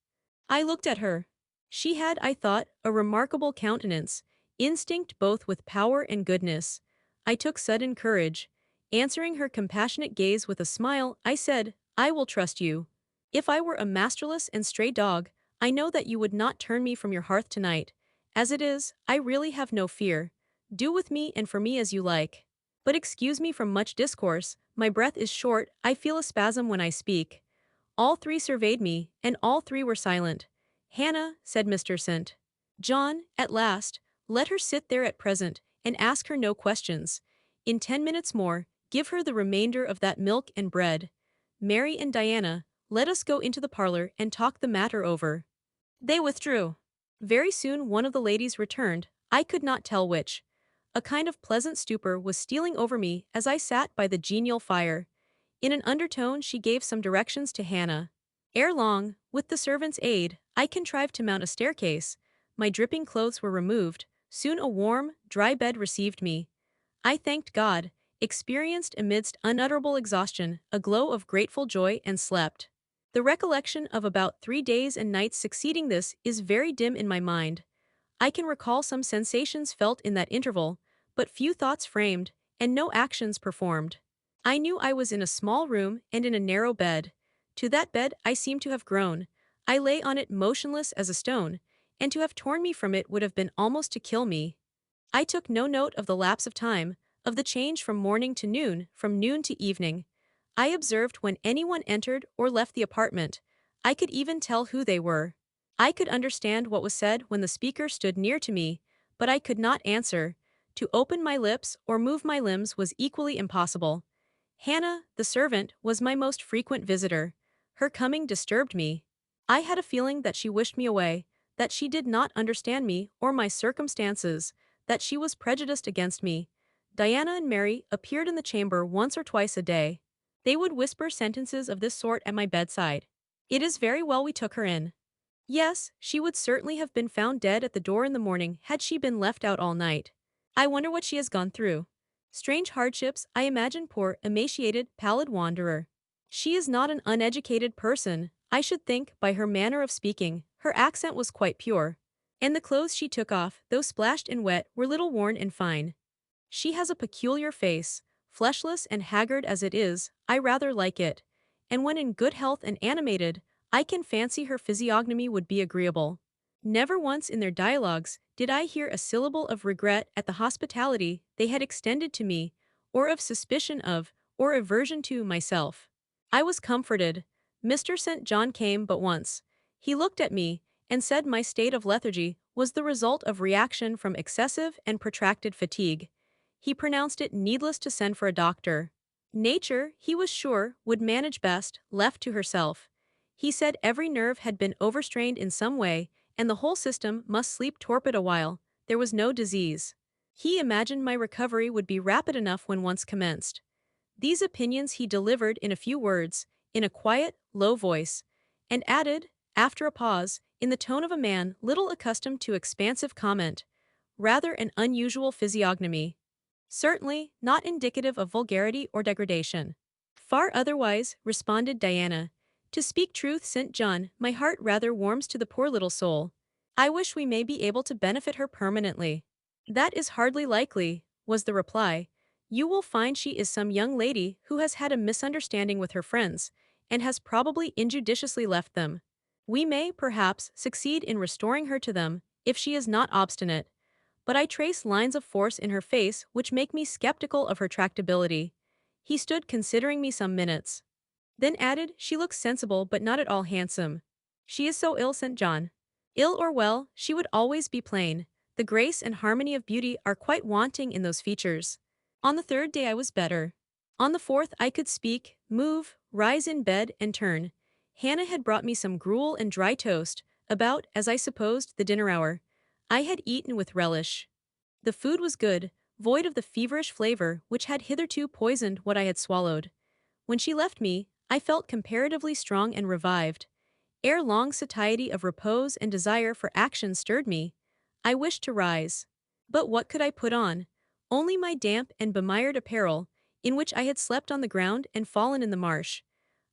I looked at her. She had, I thought, a remarkable countenance, instinct both with power and goodness. I took sudden courage. Answering her compassionate gaze with a smile, I said, I will trust you. If I were a masterless and stray dog, I know that you would not turn me from your hearth tonight. As it is, I really have no fear. Do with me and for me as you like. But excuse me from much discourse, my breath is short, I feel a spasm when I speak. All three surveyed me, and all three were silent. Hannah, said Mr. St. John, at last, let her sit there at present, and ask her no questions. In 10 minutes more, give her the remainder of that milk and bread. Mary and Diana, let us go into the parlor and talk the matter over. They withdrew. Very soon one of the ladies returned, I could not tell which. A kind of pleasant stupor was stealing over me as I sat by the genial fire. In an undertone she gave some directions to Hannah. Ere long, with the servant's aid, I contrived to mount a staircase. My dripping clothes were removed. Soon a warm, dry bed received me. I thanked God, experienced amidst unutterable exhaustion a glow of grateful joy, and slept. The recollection of about 3 days and nights succeeding this is very dim in my mind. I can recall some sensations felt in that interval, but few thoughts framed, and no actions performed. I knew I was in a small room and in a narrow bed. To that bed I seemed to have grown. I lay on it motionless as a stone, and to have torn me from it would have been almost to kill me. I took no note of the lapse of time, of the change from morning to noon, from noon to evening. I observed when anyone entered or left the apartment. I could even tell who they were. I could understand what was said when the speaker stood near to me, but I could not answer. To open my lips or move my limbs was equally impossible. Hannah, the servant, was my most frequent visitor. Her coming disturbed me. I had a feeling that she wished me away, that she did not understand me or my circumstances, that she was prejudiced against me. Diana and Mary appeared in the chamber once or twice a day. They would whisper sentences of this sort at my bedside. It is very well we took her in. Yes, she would certainly have been found dead at the door in the morning had she been left out all night. I wonder what she has gone through. Strange hardships, I imagine, poor, emaciated, pallid wanderer. She is not an uneducated person, I should think, by her manner of speaking. Her accent was quite pure. And the clothes she took off, though splashed and wet, were little worn and fine. She has a peculiar face, fleshless and haggard as it is, I rather like it. And when in good health and animated, I can fancy her physiognomy would be agreeable. Never once in their dialogues did I hear a syllable of regret at the hospitality they had extended to me, or of suspicion of, or aversion to, myself. I was comforted. Mr. St. John came but once. He looked at me, and said my state of lethargy was the result of reaction from excessive and protracted fatigue. He pronounced it needless to send for a doctor. Nature, he was sure, would manage best, left to herself. He said every nerve had been overstrained in some way, and the whole system must sleep torpid a while. There was no disease. He imagined my recovery would be rapid enough when once commenced. These opinions he delivered in a few words, in a quiet, low voice, and added, after a pause, in the tone of a man little accustomed to expansive comment, rather an unusual physiognomy. Certainly, not indicative of vulgarity or degradation. Far otherwise, responded Diana. To speak truth, St. John, my heart rather warms to the poor little soul. I wish we may be able to benefit her permanently. That is hardly likely, was the reply. You will find she is some young lady who has had a misunderstanding with her friends, and has probably injudiciously left them. We may, perhaps, succeed in restoring her to them, if she is not obstinate. But I trace lines of force in her face which make me skeptical of her tractability. He stood considering me some minutes. Then added, she looks sensible but not at all handsome. She is so ill, St. John. Ill or well, she would always be plain. The grace and harmony of beauty are quite wanting in those features. On the third day I was better. On the fourth I could speak, move, rise in bed, and turn. Hannah had brought me some gruel and dry toast, about, as I supposed, the dinner hour. I had eaten with relish. The food was good, void of the feverish flavor which had hitherto poisoned what I had swallowed. When she left me, I felt comparatively strong and revived. Ere long satiety of repose and desire for action stirred me. I wished to rise. But what could I put on? Only my damp and bemired apparel, in which I had slept on the ground and fallen in the marsh.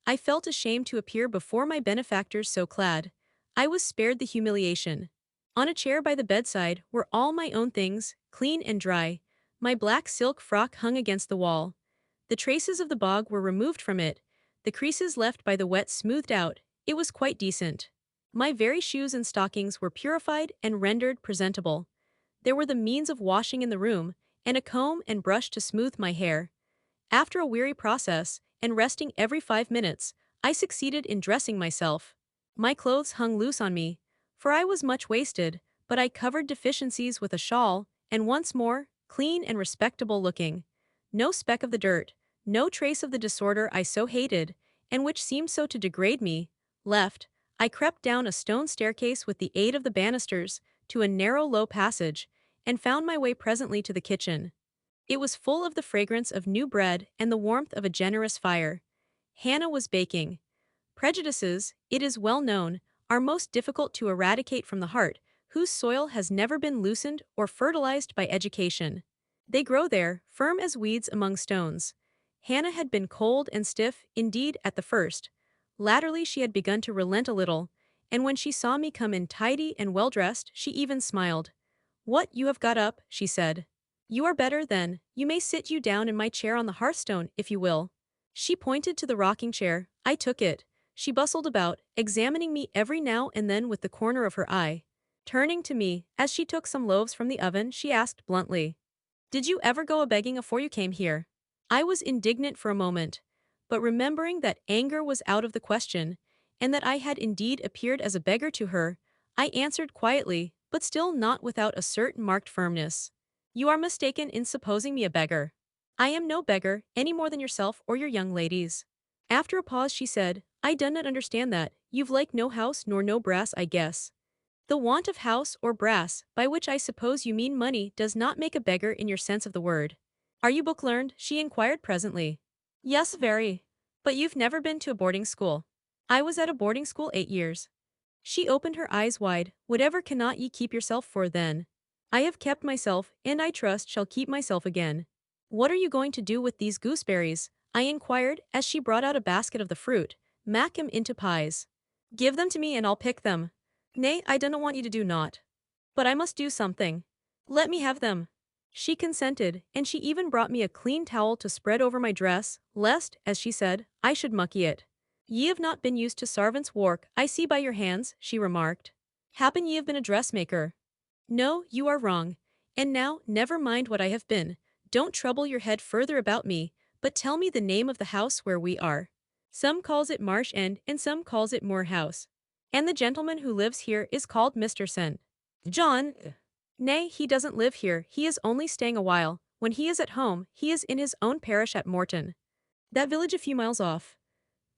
I felt ashamed to appear before my benefactors so clad. I was spared the humiliation. On a chair by the bedside were all my own things, clean and dry. My black silk frock hung against the wall. The traces of the bog were removed from it, the creases left by the wet smoothed out. It was quite decent. My very shoes and stockings were purified and rendered presentable. There were the means of washing in the room, and a comb and brush to smooth my hair. After a weary process, and resting every 5 minutes, I succeeded in dressing myself. My clothes hung loose on me, for I was much wasted, but I covered deficiencies with a shawl, and once more, clean and respectable looking. No speck of the dirt, no trace of the disorder I so hated, and which seemed so to degrade me, left. I crept down a stone staircase with the aid of the banisters, to a narrow low passage, and found my way presently to the kitchen. It was full of the fragrance of new bread and the warmth of a generous fire. Hannah was baking. Prejudices, it is well known, are most difficult to eradicate from the heart, whose soil has never been loosened or fertilized by education. They grow there, firm as weeds among stones. Hannah had been cold and stiff, indeed, at the first. Latterly she had begun to relent a little, and when she saw me come in tidy and well-dressed, she even smiled. "What, you have got up," she said. "You are better, then. You may sit you down in my chair on the hearthstone, if you will." She pointed to the rocking chair. I took it. She bustled about, examining me every now and then with the corner of her eye. Turning to me, as she took some loaves from the oven, she asked bluntly, "Did you ever go a-begging afore you came here?" I was indignant for a moment, but remembering that anger was out of the question, and that I had indeed appeared as a beggar to her, I answered quietly, but still not without a certain marked firmness. "You are mistaken in supposing me a beggar. I am no beggar, any more than yourself or your young ladies." After a pause she said, "I do not understand that. You've like no house nor no brass, I guess." "The want of house or brass, by which I suppose you mean money, does not make a beggar in your sense of the word." "Are you book-learned?" she inquired presently. "Yes, very. But you've never been to a boarding school." "I was at a boarding school 8 years." She opened her eyes wide. "Whatever cannot ye keep yourself for, then?" "I have kept myself, and I trust shall keep myself again." "What are you going to do with these gooseberries?" I inquired, as she brought out a basket of the fruit. "Mak 'em into pies." "Give them to me and I'll pick them." "Nay, I dunna want you to do naught." "But I must do something." "Let me have them." She consented, and she even brought me a clean towel to spread over my dress, lest, as she said, I should mucky it. "Ye have not been used to sarvants' work, I see by your hands," she remarked. "Happen ye have been a dressmaker?" "No, you are wrong. And now, never mind what I have been. Don't trouble your head further about me, but tell me the name of the house where we are." "Some calls it Marsh End, and some calls it Moor House. And the gentleman who lives here is called Mr. St. John." "Nay, he doesn't live here, he is only staying a while. When he is at home, he is in his own parish at Morton." That village a few miles off.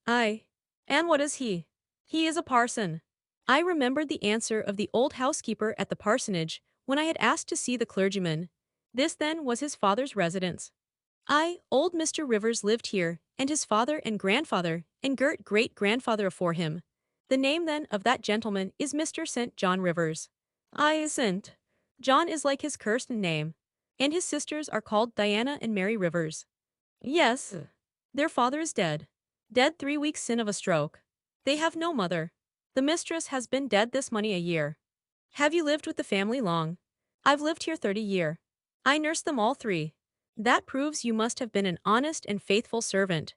Aye. And what is he? He is a parson. I remembered the answer of the old housekeeper at the parsonage when I had asked to see the clergyman. This then was his father's residence. Old Mr. Rivers lived here, and his father and grandfather, and great-grandfather afore him. The name then of that gentleman is Mr. St. John Rivers. St. John is like his cursed name. And his sisters are called Diana and Mary Rivers. Yes. Their father is dead. Dead 3 weeks sin of a stroke. They have no mother. The mistress has been dead this many a year. Have you lived with the family long? I've lived here 30 year. I nursed them all three. That proves you must have been an honest and faithful servant.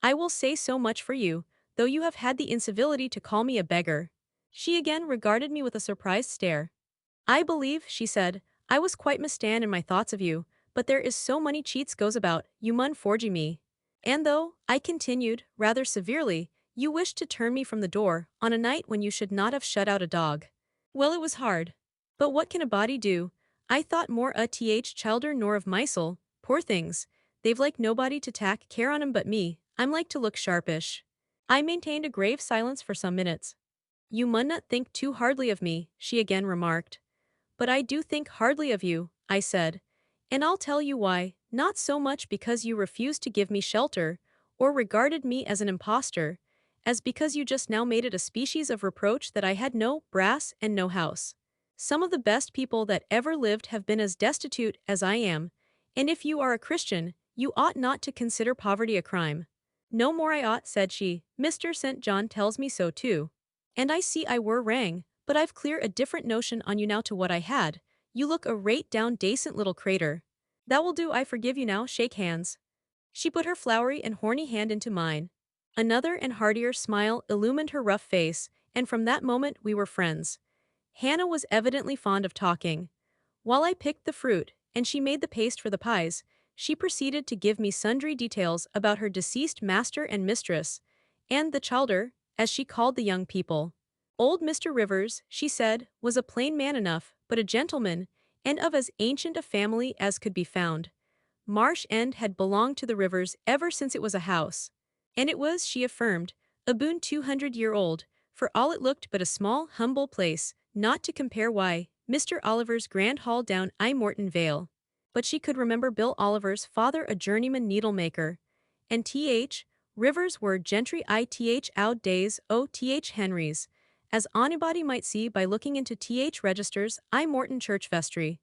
I will say so much for you, though you have had the incivility to call me a beggar. She again regarded me with a surprised stare. I believe, she said, I was quite mistan in my thoughts of you, but there is so many cheats goes about, you mun forgy me. And though, I continued, rather severely, you wished to turn me from the door, on a night when you should not have shut out a dog. Well, it was hard. But what can a body do? I thought more a childer nor of mysel, poor things. They've like nobody to tak care on 'em but me, I'm like to look sharpish. I maintained a grave silence for some minutes. You mun not think too hardly of me, she again remarked. But I do think hardly of you, I said. And I'll tell you why, not so much because you refused to give me shelter, or regarded me as an impostor, as because you just now made it a species of reproach that I had no brass and no house. Some of the best people that ever lived have been as destitute as I am, and if you are a Christian, you ought not to consider poverty a crime. No more I ought, said she, Mr. St. John tells me so too. And I see I were rang, but I've clear a different notion on you now to what I had. You look a rate down dacent little crater. That will do, I forgive you now, shake hands. She put her flowery and horny hand into mine. Another and heartier smile illumined her rough face, and from that moment we were friends. Hannah was evidently fond of talking. While I picked the fruit, and she made the paste for the pies, she proceeded to give me sundry details about her deceased master and mistress, and the childer, as she called the young people. Old Mr. Rivers, she said, was a plain man enough, but a gentleman, and of as ancient a family as could be found. Marsh End had belonged to the Rivers ever since it was a house. And it was, she affirmed, a boon 200-year-old, for all it looked but a small, humble place, not to compare why, Mr. Oliver's grand hall down I Morton Vale. But she could remember Bill Oliver's father a journeyman needlemaker. And T.H. Rivers were gentry ith out days o.th. Henry's, as anybody might see by looking into Th. registers I Morton church vestry.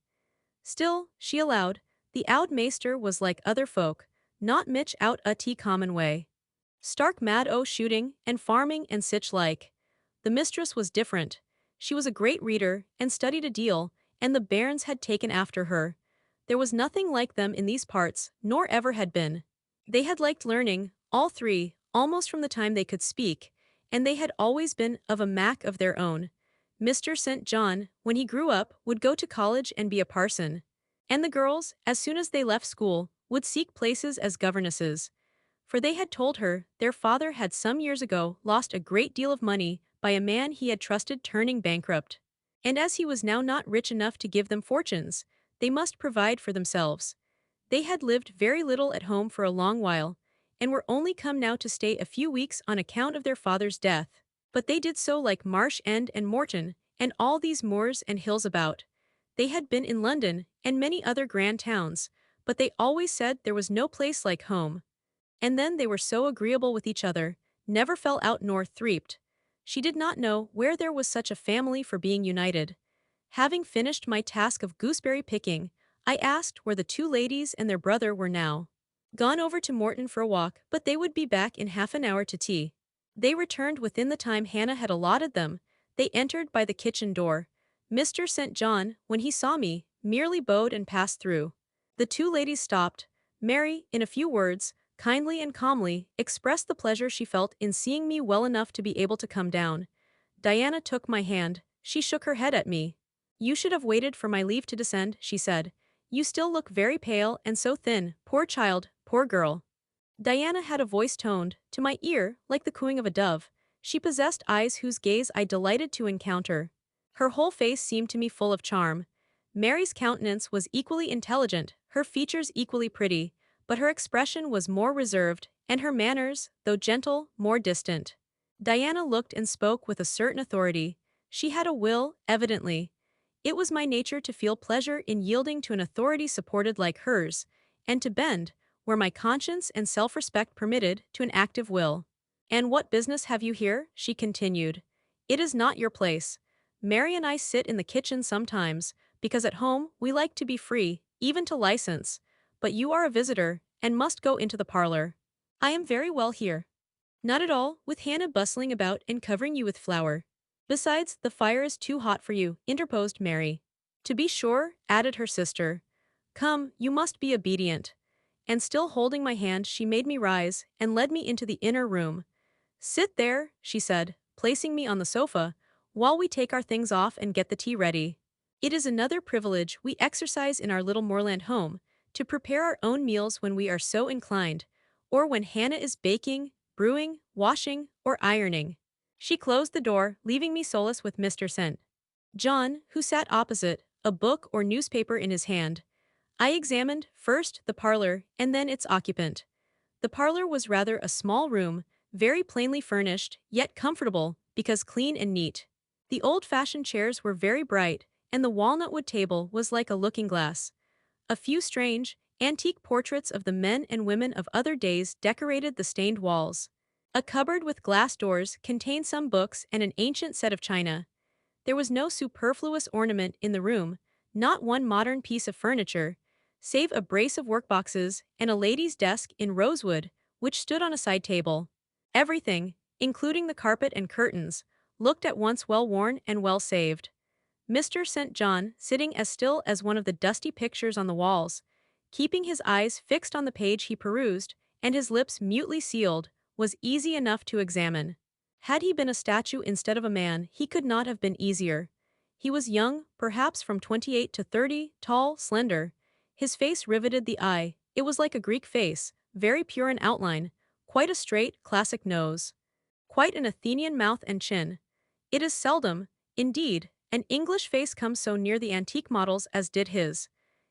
Still, she allowed, the oud maester was like other folk, not mitch out a tea common way. Stark mad o' shooting, and farming and sich like. The mistress was different. She was a great reader, and studied a deal, and the bairns had taken after her. There was nothing like them in these parts, nor ever had been. They had liked learning, all three, almost from the time they could speak, and they had always been of a mack of their own. Mr. St. John, when he grew up, would go to college and be a parson. And the girls, as soon as they left school, would seek places as governesses. For they had told her their father had some years ago lost a great deal of money by a man he had trusted turning bankrupt. And as he was now not rich enough to give them fortunes, they must provide for themselves. They had lived very little at home for a long while, and were only come now to stay a few weeks on account of their father's death. But they did so like Marsh End and Morton, and all these moors and hills about. They had been in London, and many other grand towns, but they always said there was no place like home. And then they were so agreeable with each other, never fell out nor threeped. She did not know where there was such a family for being united. Having finished my task of gooseberry picking, I asked where the two ladies and their brother were now. Gone over to Morton for a walk, but they would be back in half an hour to tea. They returned within the time Hannah had allotted them. They entered by the kitchen door. Mr. St. John, when he saw me, merely bowed and passed through. The two ladies stopped. Mary, in a few words, kindly and calmly, expressed the pleasure she felt in seeing me well enough to be able to come down. Diana took my hand. She shook her head at me. You should have waited for my leave to descend, she said. You still look very pale and so thin, poor child, poor girl. Diana had a voice toned, to my ear, like the cooing of a dove. She possessed eyes whose gaze I delighted to encounter. Her whole face seemed to me full of charm. Mary's countenance was equally intelligent, her features equally pretty, but her expression was more reserved, and her manners, though gentle, more distant. Diana looked and spoke with a certain authority. She had a will, evidently. It was my nature to feel pleasure in yielding to an authority supported like hers, and to bend, where my conscience and self-respect permitted, to an active will. "And what business have you here?" she continued. "It is not your place. Mary and I sit in the kitchen sometimes, because at home we like to be free, even to license. But you are a visitor, and must go into the parlor. I am very well here." "Not at all, with Hannah bustling about and covering you with flour. Besides, the fire is too hot for you," interposed Mary. "To be sure," added her sister. "Come, you must be obedient." And still holding my hand, she made me rise, and led me into the inner room. "Sit there," she said, placing me on the sofa, "while we take our things off and get the tea ready. It is another privilege we exercise in our little moorland home, to prepare our own meals when we are so inclined, or when Hannah is baking, brewing, washing, or ironing." She closed the door, leaving me solace with Mr. St. John, who sat opposite, a book or newspaper in his hand. I examined, first, the parlor, and then its occupant. The parlor was rather a small room, very plainly furnished, yet comfortable, because clean and neat. The old-fashioned chairs were very bright, and the walnut-wood table was like a looking-glass. A few strange, antique portraits of the men and women of other days decorated the stained walls. A cupboard with glass doors contained some books and an ancient set of china. There was no superfluous ornament in the room, not one modern piece of furniture, save a brace of workboxes and a lady's desk in rosewood, which stood on a side table. Everything, including the carpet and curtains, looked at once well worn and well saved. Mr. St. John, sitting as still as one of the dusty pictures on the walls, keeping his eyes fixed on the page he perused, and his lips mutely sealed, was easy enough to examine. Had he been a statue instead of a man, he could not have been easier. He was young, perhaps from 28 to 30, tall, slender. His face riveted the eye. It was like a Greek face, very pure in outline, quite a straight, classic nose, quite an Athenian mouth and chin. It is seldom, indeed, an English face comes so near the antique models as did his.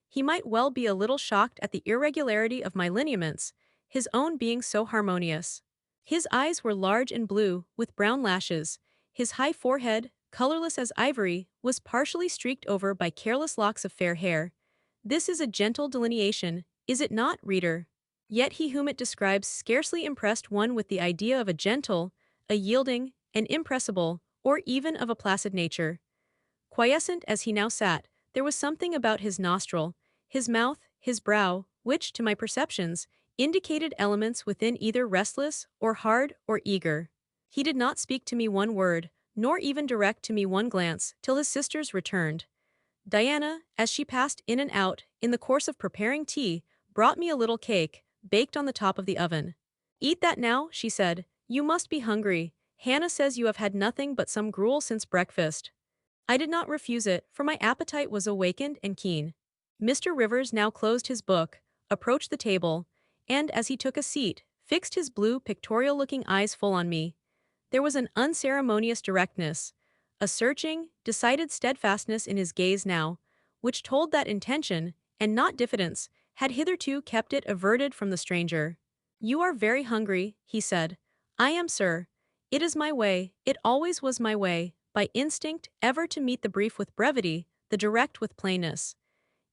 He might well be a little shocked at the irregularity of my lineaments, his own being so harmonious. His eyes were large and blue, with brown lashes. His high forehead, colorless as ivory, was partially streaked over by careless locks of fair hair. This is a gentle delineation, is it not, reader? Yet he whom it describes scarcely impressed one with the idea of a gentle, a yielding, an impressible, or even of a placid nature. Quiescent as he now sat, there was something about his nostril, his mouth, his brow, which, to my perceptions, indicated elements within either restless, or hard, or eager. He did not speak to me one word, nor even direct to me one glance, till his sisters returned. Diana, as she passed in and out, in the course of preparing tea, brought me a little cake, baked on the top of the oven. "Eat that now," she said. "You must be hungry. Hannah says you have had nothing but some gruel since breakfast." I did not refuse it, for my appetite was awakened and keen. Mr. Rivers now closed his book, approached the table, and, as he took a seat, fixed his blue, pictorial-looking eyes full on me. There was an unceremonious directness, a searching, decided steadfastness in his gaze now, which told that intention, and not diffidence, had hitherto kept it averted from the stranger. "You are very hungry," he said. "I am, sir. It is my way, it always was my way, by instinct, ever to meet the brief with brevity, the direct with plainness.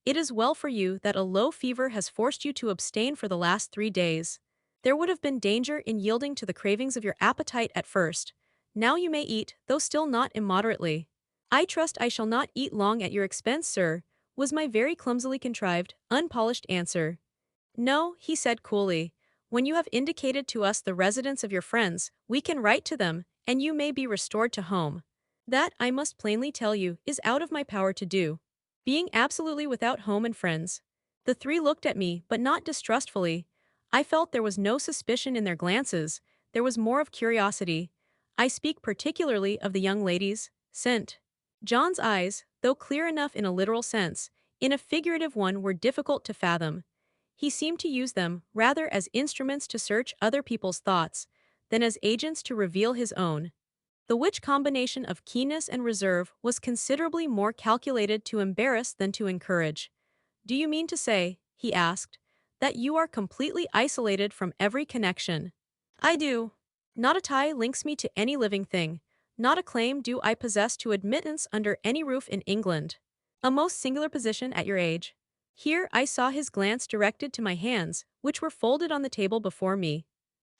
It is well for you that a low fever has forced you to abstain for the last 3 days. There would have been danger in yielding to the cravings of your appetite at first. Now you may eat, though still not immoderately." "I trust I shall not eat long at your expense, sir," was my very clumsily contrived, unpolished answer. "No," he said coolly. "When you have indicated to us the residence of your friends, we can write to them, and you may be restored to home. That, I must plainly tell you, is out of my power to do. Being absolutely without home and friends." The three looked at me, but not distrustfully. I felt there was no suspicion in their glances, there was more of curiosity. I speak particularly of the young ladies. St. John's eyes, though clear enough in a literal sense, in a figurative one were difficult to fathom. He seemed to use them rather as instruments to search other people's thoughts, than as agents to reveal his own. The which combination of keenness and reserve was considerably more calculated to embarrass than to encourage. "Do you mean to say," he asked, That you are completely isolated from every connection. I do. Not a tie links me to any living thing. Not a claim do I possess to admittance under any roof in England. A most singular position at your age. Here I saw his glance directed to my hands, which were folded on the table before me.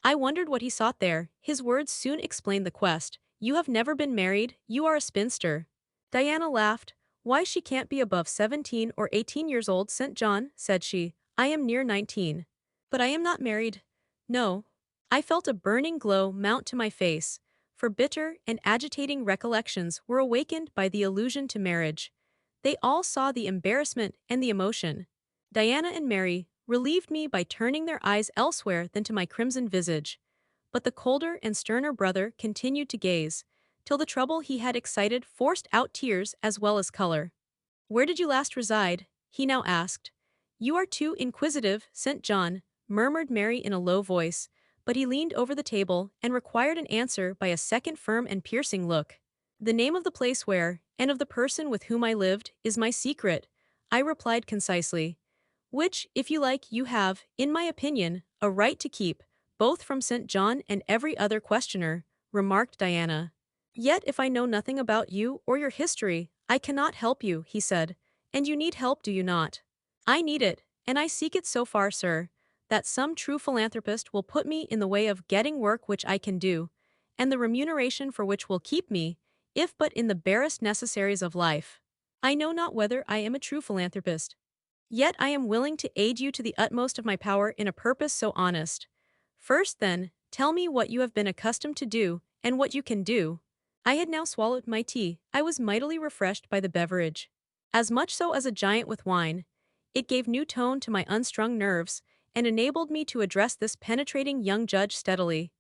I wondered what he sought there. His words soon explained the quest. You have never been married, you are a spinster. Diana laughed. Why, she can't be above 17 or 18 years old, St. John, said she. I am near 19. But I am not married. No. I felt a burning glow mount to my face, for bitter and agitating recollections were awakened by the allusion to marriage. They all saw the embarrassment and the emotion. Diana and Mary relieved me by turning their eyes elsewhere than to my crimson visage. But the colder and sterner brother continued to gaze, till the trouble he had excited forced out tears as well as color. Where did you last reside? He now asked. You are too inquisitive, St. John, murmured Mary in a low voice, but he leaned over the table and required an answer by a second firm and piercing look. The name of the place where, and of the person with whom I lived, is my secret, I replied concisely. Which, if you like, you have, in my opinion, a right to keep, both from St. John and every other questioner, remarked Diana. Yet if I know nothing about you or your history, I cannot help you, he said. And you need help, do you not? I need it, and I seek it so far, sir, that some true philanthropist will put me in the way of getting work which I can do, and the remuneration for which will keep me, if but in the barest necessaries of life. I know not whether I am a true philanthropist. Yet I am willing to aid you to the utmost of my power in a purpose so honest. First, then, tell me what you have been accustomed to do, and what you can do. I had now swallowed my tea. I was mightily refreshed by the beverage. As much so as a giant with wine. It gave new tone to my unstrung nerves, and enabled me to address this penetrating young judge steadily.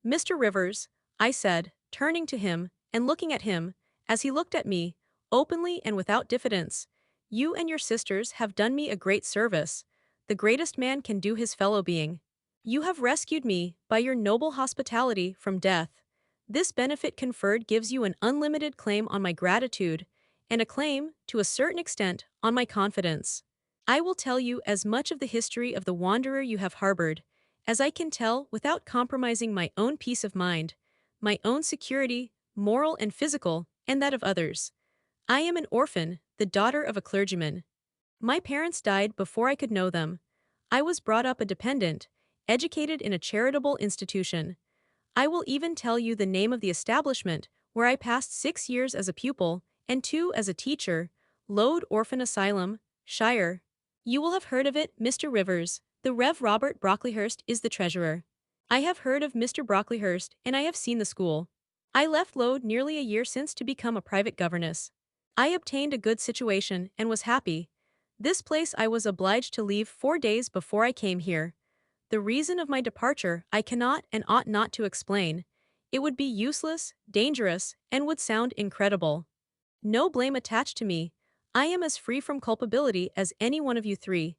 Mr. Rivers, I said, turning to him, and looking at him, as he looked at me, openly and without diffidence, you and your sisters have done me a great service, the greatest man can do his fellow being. You have rescued me, by your noble hospitality, from death. This benefit conferred gives you an unlimited claim on my gratitude, and a claim, to a certain extent, on my confidence. I will tell you as much of the history of the wanderer you have harbored, as I can tell without compromising my own peace of mind, my own security, moral and physical, and that of others. I am an orphan, the daughter of a clergyman. My parents died before I could know them. I was brought up a dependent, educated in a charitable institution. I will even tell you the name of the establishment, where I passed 6 years as a pupil, and 2 as a teacher, Lode Orphan Asylum, Shire. You will have heard of it, Mr. Rivers. The Rev. Robert Brocklehurst is the treasurer. I have heard of Mr. Brocklehurst, and I have seen the school. I left Lode nearly a year since to become a private governess. I obtained a good situation and was happy. This place I was obliged to leave 4 days before I came here. The reason of my departure I cannot and ought not to explain. It would be useless, dangerous, and would sound incredible. No blame attached to me. I am as free from culpability as any one of you three.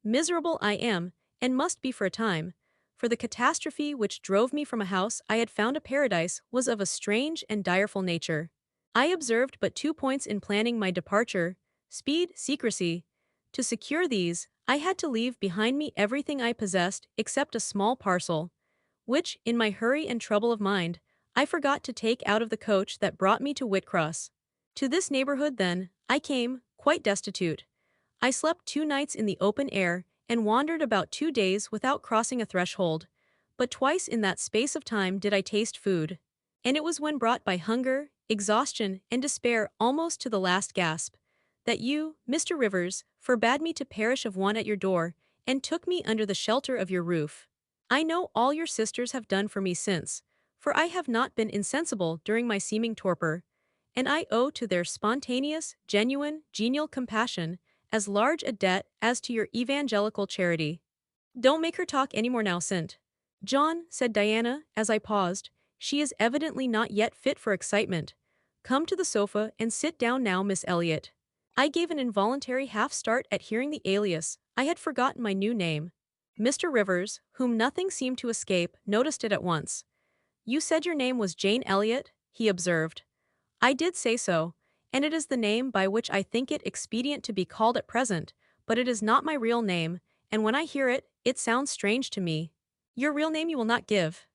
Miserable I am, and must be for a time, for the catastrophe which drove me from a house I had found a paradise was of a strange and direful nature. I observed but 2 points in planning my departure: speed, secrecy. To secure these, I had to leave behind me everything I possessed except a small parcel, which, in my hurry and trouble of mind, I forgot to take out of the coach that brought me to Whitcross. To this neighborhood, then, I came, quite destitute. I slept 2 nights in the open air, and wandered about 2 days without crossing a threshold, but twice in that space of time did I taste food. And it was when brought by hunger, exhaustion, and despair almost to the last gasp, that you, Mr. Rivers, forbade me to perish of want at your door, and took me under the shelter of your roof. I know all your sisters have done for me since, for I have not been insensible during my seeming torpor, and I owe to their spontaneous, genuine, genial compassion as large a debt as to your evangelical charity. Don't make her talk any more now, St. John, said Diana, as I paused. She is evidently not yet fit for excitement. Come to the sofa and sit down now, Miss Elliot. I gave an involuntary half-start at hearing the alias. I had forgotten my new name. Mr. Rivers, whom nothing seemed to escape, noticed it at once. You said your name was Jane Elliot, he observed. I did say so, and it is the name by which I think it expedient to be called at present, but it is not my real name, and when I hear it, it sounds strange to me. Your real name you will not give.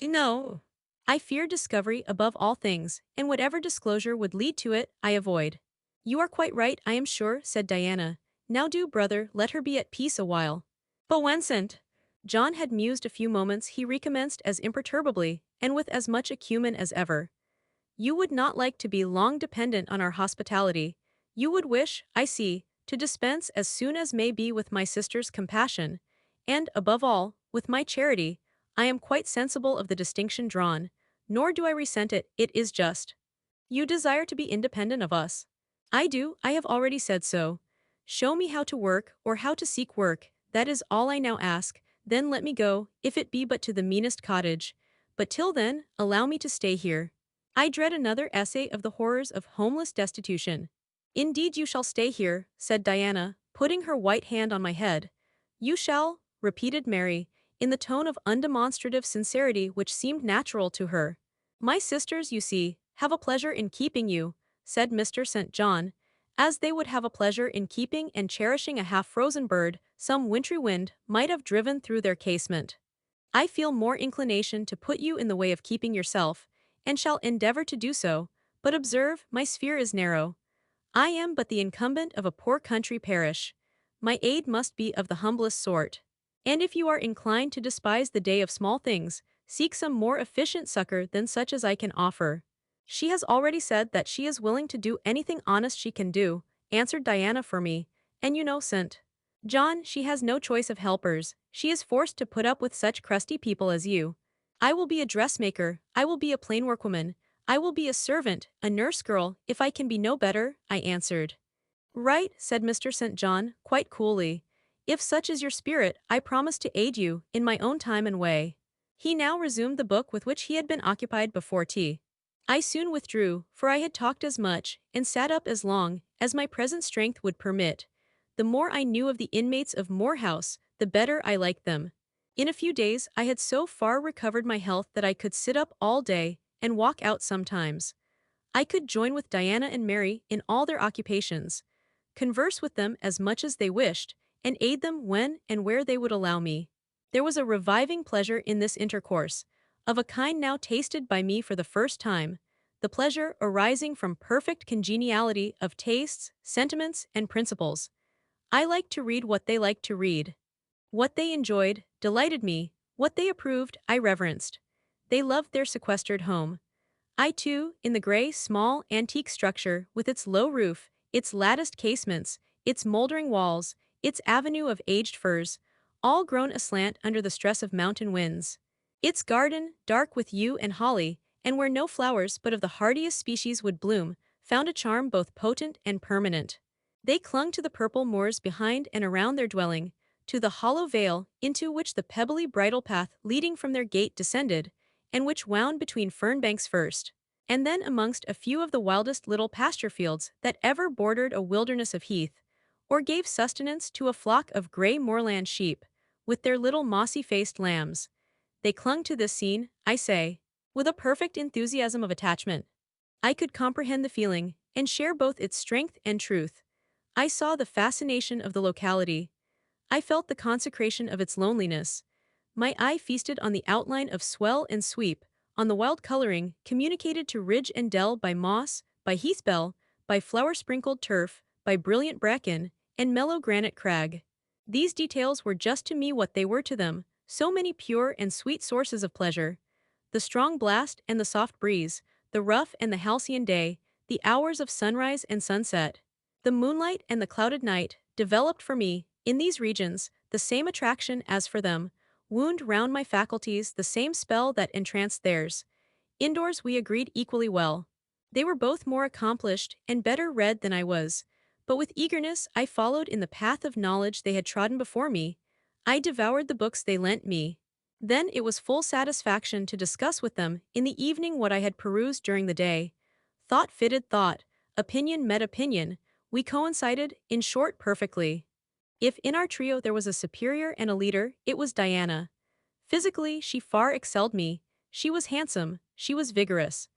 No. I fear discovery above all things, and whatever disclosure would lead to it, I avoid. You are quite right, I am sure, said Diana. Now do, brother, let her be at peace a while. But Vincent. John had mused a few moments, he recommenced as imperturbably, and with as much acumen as ever. You would not like to be long dependent on our hospitality. You would wish, I see, to dispense as soon as may be with my sister's compassion, and, above all, with my charity. I am quite sensible of the distinction drawn, nor do I resent it, it is just. You desire to be independent of us. I do, I have already said so. Show me how to work, or how to seek work, that is all I now ask, then let me go, if it be but to the meanest cottage. But till then, allow me to stay here. I dread another essay of the horrors of homeless destitution. Indeed you shall stay here, said Diana, putting her white hand on my head. You shall, repeated Mary, in the tone of undemonstrative sincerity which seemed natural to her. My sisters, you see, have a pleasure in keeping you, said Mr. St. John, as they would have a pleasure in keeping and cherishing a half-frozen bird some wintry wind might have driven through their casement. I feel more inclination to put you in the way of keeping yourself, and shall endeavor to do so, but observe, my sphere is narrow. I am but the incumbent of a poor country parish. My aid must be of the humblest sort. And if you are inclined to despise the day of small things, seek some more efficient succor than such as I can offer. She has already said that she is willing to do anything honest she can do, answered Diana for me, and you know, St. John, she has no choice of helpers, she is forced to put up with such crusty people as you. I will be a dressmaker, I will be a plain workwoman, I will be a servant, a nurse girl, if I can be no better, I answered. Right, said Mr. St. John, quite coolly. If such is your spirit, I promise to aid you, in my own time and way. He now resumed the book with which he had been occupied before tea. I soon withdrew, for I had talked as much, and sat up as long, as my present strength would permit. The more I knew of the inmates of Moor House, the better I liked them. In a few days I had so far recovered my health that I could sit up all day, and walk out sometimes. I could join with Diana and Mary in all their occupations, converse with them as much as they wished, and aid them when and where they would allow me. There was a reviving pleasure in this intercourse, of a kind now tasted by me for the first time, the pleasure arising from perfect congeniality of tastes, sentiments, and principles. I liked to read what they liked to read. What they enjoyed delighted me, what they approved I reverenced. They loved their sequestered home. I too, in the grey, small, antique structure, with its low roof, its latticed casements, its mouldering walls, its avenue of aged firs, all grown aslant under the stress of mountain winds. Its garden, dark with yew and holly, and where no flowers but of the hardiest species would bloom, found a charm both potent and permanent. They clung to the purple moors behind and around their dwelling, to the hollow vale into which the pebbly bridle path leading from their gate descended, and which wound between fern banks first, and then amongst a few of the wildest little pasture fields that ever bordered a wilderness of heath, or gave sustenance to a flock of grey moorland sheep, with their little mossy-faced lambs. They clung to this scene, I say, with a perfect enthusiasm of attachment. I could comprehend the feeling, and share both its strength and truth. I saw the fascination of the locality. I felt the consecration of its loneliness. My eye feasted on the outline of swell and sweep, on the wild coloring communicated to ridge and dell by moss, by heath-bell, by flower-sprinkled turf, by brilliant bracken, and mellow granite crag. These details were just to me what they were to them, so many pure and sweet sources of pleasure. The strong blast and the soft breeze, the rough and the halcyon day, the hours of sunrise and sunset, the moonlight and the clouded night, developed for me, in these regions, the same attraction as for them, wound round my faculties the same spell that entranced theirs. Indoors we agreed equally well. They were both more accomplished and better read than I was, but with eagerness I followed in the path of knowledge they had trodden before me. I devoured the books they lent me. Then it was full satisfaction to discuss with them in the evening what I had perused during the day. Thought fitted thought, opinion met opinion, we coincided, in short, perfectly. If in our trio there was a superior and a leader, it was Diana. Physically, she far excelled me. She was handsome, she was vigorous.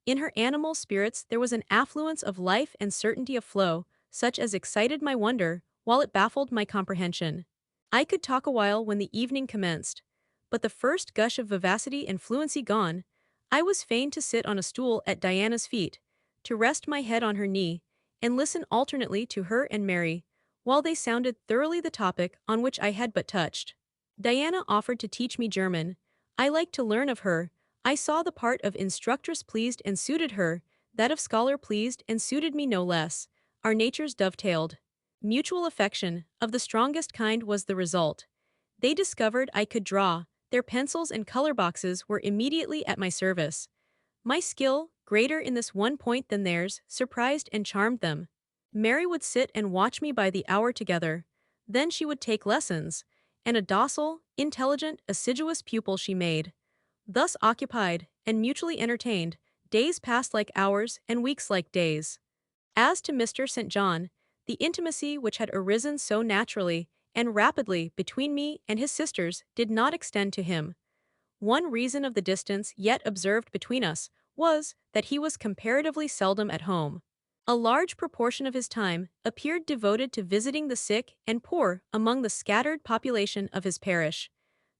In her animal spirits there was an affluence of life and certainty of flow, such as excited my wonder, while it baffled my comprehension. I could talk a while when the evening commenced, but the first gush of vivacity and fluency gone, I was fain to sit on a stool at Diana's feet, to rest my head on her knee, and listen alternately to her and Mary, while they sounded thoroughly the topic on which I had but touched. Diana offered to teach me German. I liked to learn of her. I saw the part of instructress pleased and suited her, that of scholar pleased and suited me no less. Our natures dovetailed. Mutual affection, of the strongest kind, was the result. They discovered I could draw, their pencils and color boxes were immediately at my service. My skill, greater in this one point than theirs, surprised and charmed them. Mary would sit and watch me by the hour together. Then she would take lessons, and a docile, intelligent, assiduous pupil she made. Thus occupied, and mutually entertained, days passed like hours and weeks like days. As to Mr. St. John, the intimacy which had arisen so naturally and rapidly between me and his sisters did not extend to him. One reason of the distance yet observed between us was that he was comparatively seldom at home. A large proportion of his time appeared devoted to visiting the sick and poor among the scattered population of his parish.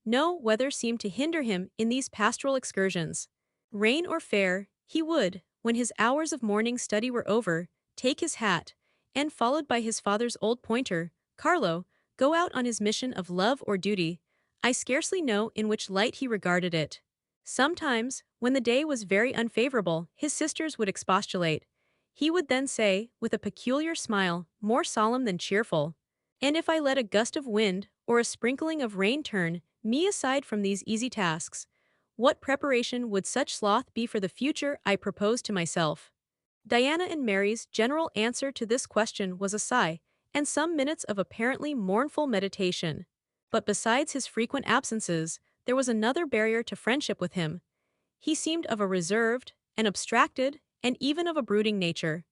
No weather seemed to hinder him in these pastoral excursions. Rain or fair, he would, when his hours of morning study were over, take his hat, and, followed by his father's old pointer, Carlo, go out on his mission of love or duty. I scarcely know in which light he regarded it. Sometimes, when the day was very unfavorable, his sisters would expostulate. He would then say, with a peculiar smile, more solemn than cheerful, "And if I let a gust of wind or a sprinkling of rain turn me aside from these easy tasks, what preparation would such sloth be for the future I propose to myself?" Diana and Mary's general answer to this question was a sigh, and some minutes of apparently mournful meditation. But besides his frequent absences, there was another barrier to friendship with him. He seemed of a reserved, an abstracted, and even of a brooding nature.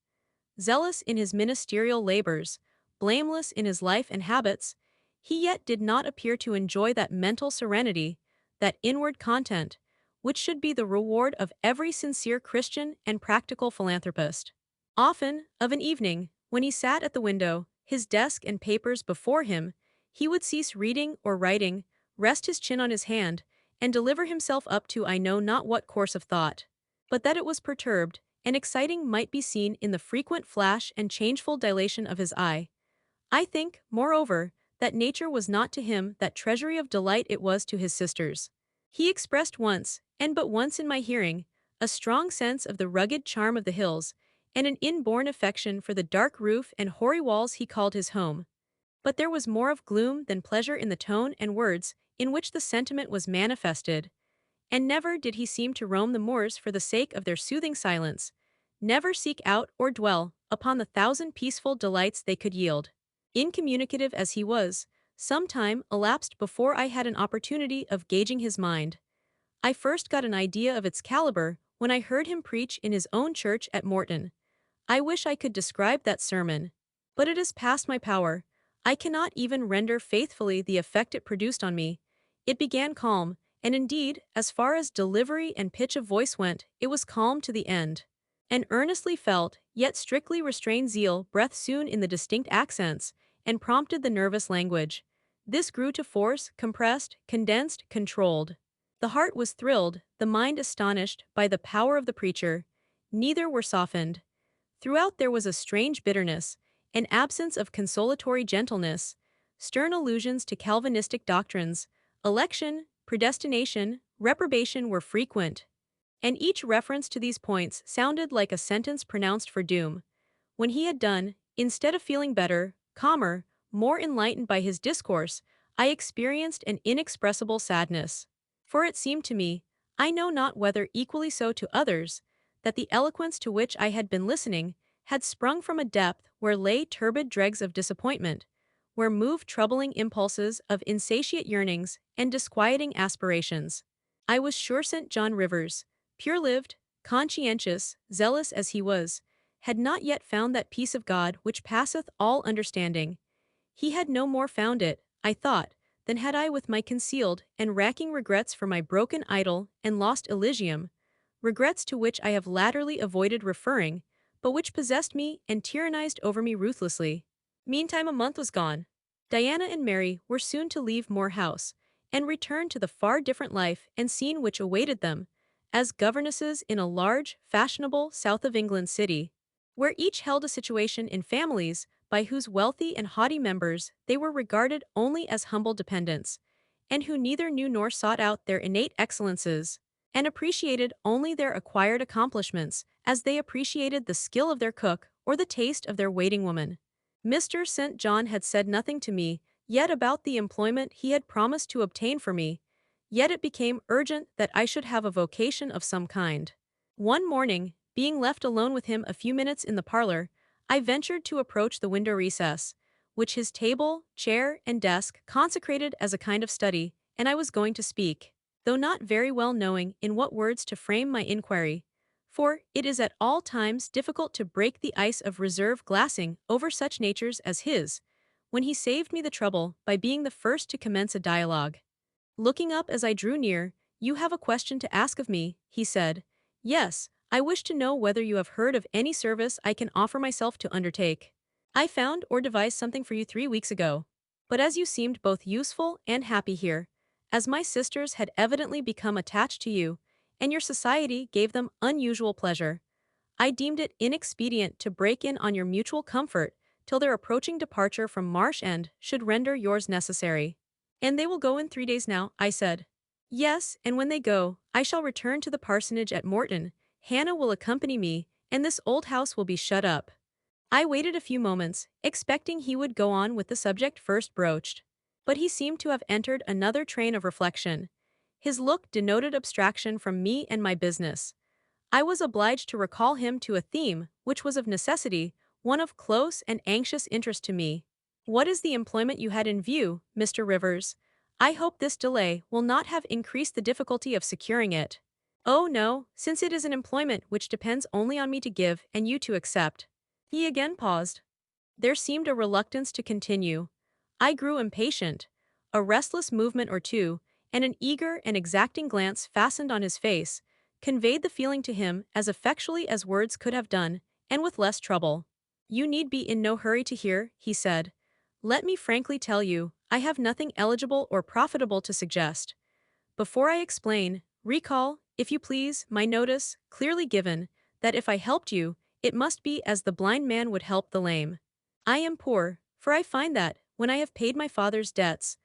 Zealous in his ministerial labors, blameless in his life and habits, he yet did not appear to enjoy that mental serenity, that inward content, which should be the reward of every sincere Christian and practical philanthropist. Often, of an evening, when he sat at the window, his desk and papers before him, he would cease reading or writing, rest his chin on his hand, and deliver himself up to I know not what course of thought. But that it was perturbed and exciting might be seen in the frequent flash and changeful dilation of his eye. I think, moreover, that nature was not to him that treasury of delight it was to his sisters. He expressed once, and but once in my hearing, a strong sense of the rugged charm of the hills, and an inborn affection for the dark roof and hoary walls he called his home. But there was more of gloom than pleasure in the tone and words in which the sentiment was manifested, and never did he seem to roam the moors for the sake of their soothing silence, never seek out or dwell upon the thousand peaceful delights they could yield. Incommunicative as he was, some time elapsed before I had an opportunity of gauging his mind. I first got an idea of its caliber when I heard him preach in his own church at Morton. I wish I could describe that sermon, but it is past my power. I cannot even render faithfully the effect it produced on me. It began calm, and indeed, as far as delivery and pitch of voice went, it was calm to the end. An earnestly felt, yet strictly restrained zeal breathed soon in the distinct accents, and prompted the nervous language. This grew to force, compressed, condensed, controlled. The heart was thrilled, the mind astonished, by the power of the preacher. Neither were softened. Throughout there was a strange bitterness, an absence of consolatory gentleness, stern allusions to Calvinistic doctrines, election, predestination, reprobation were frequent, and each reference to these points sounded like a sentence pronounced for doom. When he had done, instead of feeling better, calmer, more enlightened by his discourse, I experienced an inexpressible sadness. For it seemed to me, I know not whether equally so to others, that the eloquence to which I had been listening had sprung from a depth where lay turbid dregs of disappointment, where moved troubling impulses of insatiate yearnings and disquieting aspirations. I was sure St. John Rivers, pure-lived, conscientious, zealous as he was, had not yet found that peace of God which passeth all understanding. He had no more found it, I thought, than had I with my concealed and racking regrets for my broken idol and lost Elysium, regrets to which I have latterly avoided referring, but which possessed me and tyrannized over me ruthlessly. Meantime a month was gone. Diana and Mary were soon to leave Moor House and return to the far different life and scene which awaited them as governesses in a large, fashionable south of England city, where each held a situation in families by whose wealthy and haughty members they were regarded only as humble dependents, and who neither knew nor sought out their innate excellences, and appreciated only their acquired accomplishments as they appreciated the skill of their cook or the taste of their waiting woman. Mr. St. John had said nothing to me yet about the employment he had promised to obtain for me, yet it became urgent that I should have a vocation of some kind. One morning, being left alone with him a few minutes in the parlor, I ventured to approach the window recess, which his table, chair, and desk consecrated as a kind of study, and I was going to speak, though not very well knowing in what words to frame my inquiry, for it is at all times difficult to break the ice of reserve glassing over such natures as his, when he saved me the trouble by being the first to commence a dialogue. Looking up as I drew near, "You have a question to ask of me," he said. "Yes, I wish to know whether you have heard of any service I can offer myself to undertake. I found or devised something for you 3 weeks ago. But as you seemed both useful and happy here, as my sisters had evidently become attached to you, and your society gave them unusual pleasure, I deemed it inexpedient to break in on your mutual comfort till their approaching departure from Marsh End should render yours necessary." "And they will go in 3 days now," I said. "Yes, and when they go, I shall return to the parsonage at Morton, Hannah will accompany me, and this old house will be shut up." I waited a few moments, expecting he would go on with the subject first broached. But he seemed to have entered another train of reflection. His look denoted abstraction from me and my business. I was obliged to recall him to a theme which was of necessity one of close and anxious interest to me. "What is the employment you had in view, Mr. Rivers? I hope this delay will not have increased the difficulty of securing it." "Oh no, since it is an employment which depends only on me to give and you to accept." He again paused. There seemed a reluctance to continue. I grew impatient. A restless movement or two, and an eager and exacting glance fastened on his face, conveyed the feeling to him as effectually as words could have done, and with less trouble. "You need be in no hurry to hear," he said. "Let me frankly tell you, I have nothing eligible or profitable to suggest. Before I explain, recall, if you please, my notice, clearly given, that if I helped you, it must be as the blind man would help the lame. I am poor, for I find that, when I have paid my father's debts,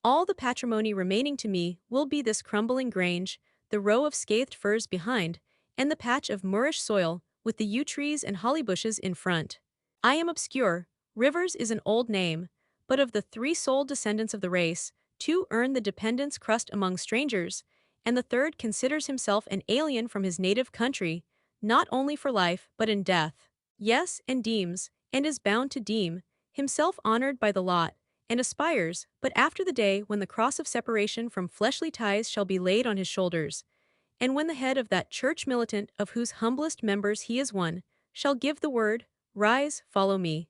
all the patrimony remaining to me will be this crumbling grange, the row of scathed firs behind, and the patch of moorish soil, with the yew trees and holly bushes in front. I am obscure. Rivers is an old name, but of the 3 sole descendants of the race, 2 earn the dependence crust among strangers, and the third considers himself an alien from his native country, not only for life but in death. Yes, and deems, and is bound to deem, himself honored by the lot, and aspires, but after the day when the cross of separation from fleshly ties shall be laid on his shoulders, and when the head of that church militant of whose humblest members he is one, shall give the word, 'Rise, follow me.'"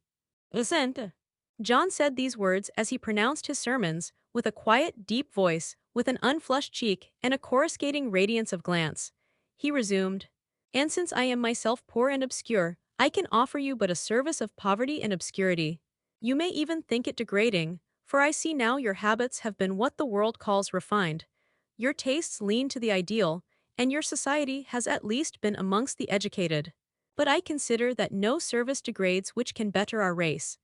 "Listen." John said these words as he pronounced his sermons, with a quiet, deep voice, with an unflushed cheek, and a coruscating radiance of glance. He resumed, "And since I am myself poor and obscure, I can offer you but a service of poverty and obscurity. You may even think it degrading, for I see now your habits have been what the world calls refined. Your tastes lean to the ideal, and your society has at least been amongst the educated. But I consider that no service degrades which can better our race.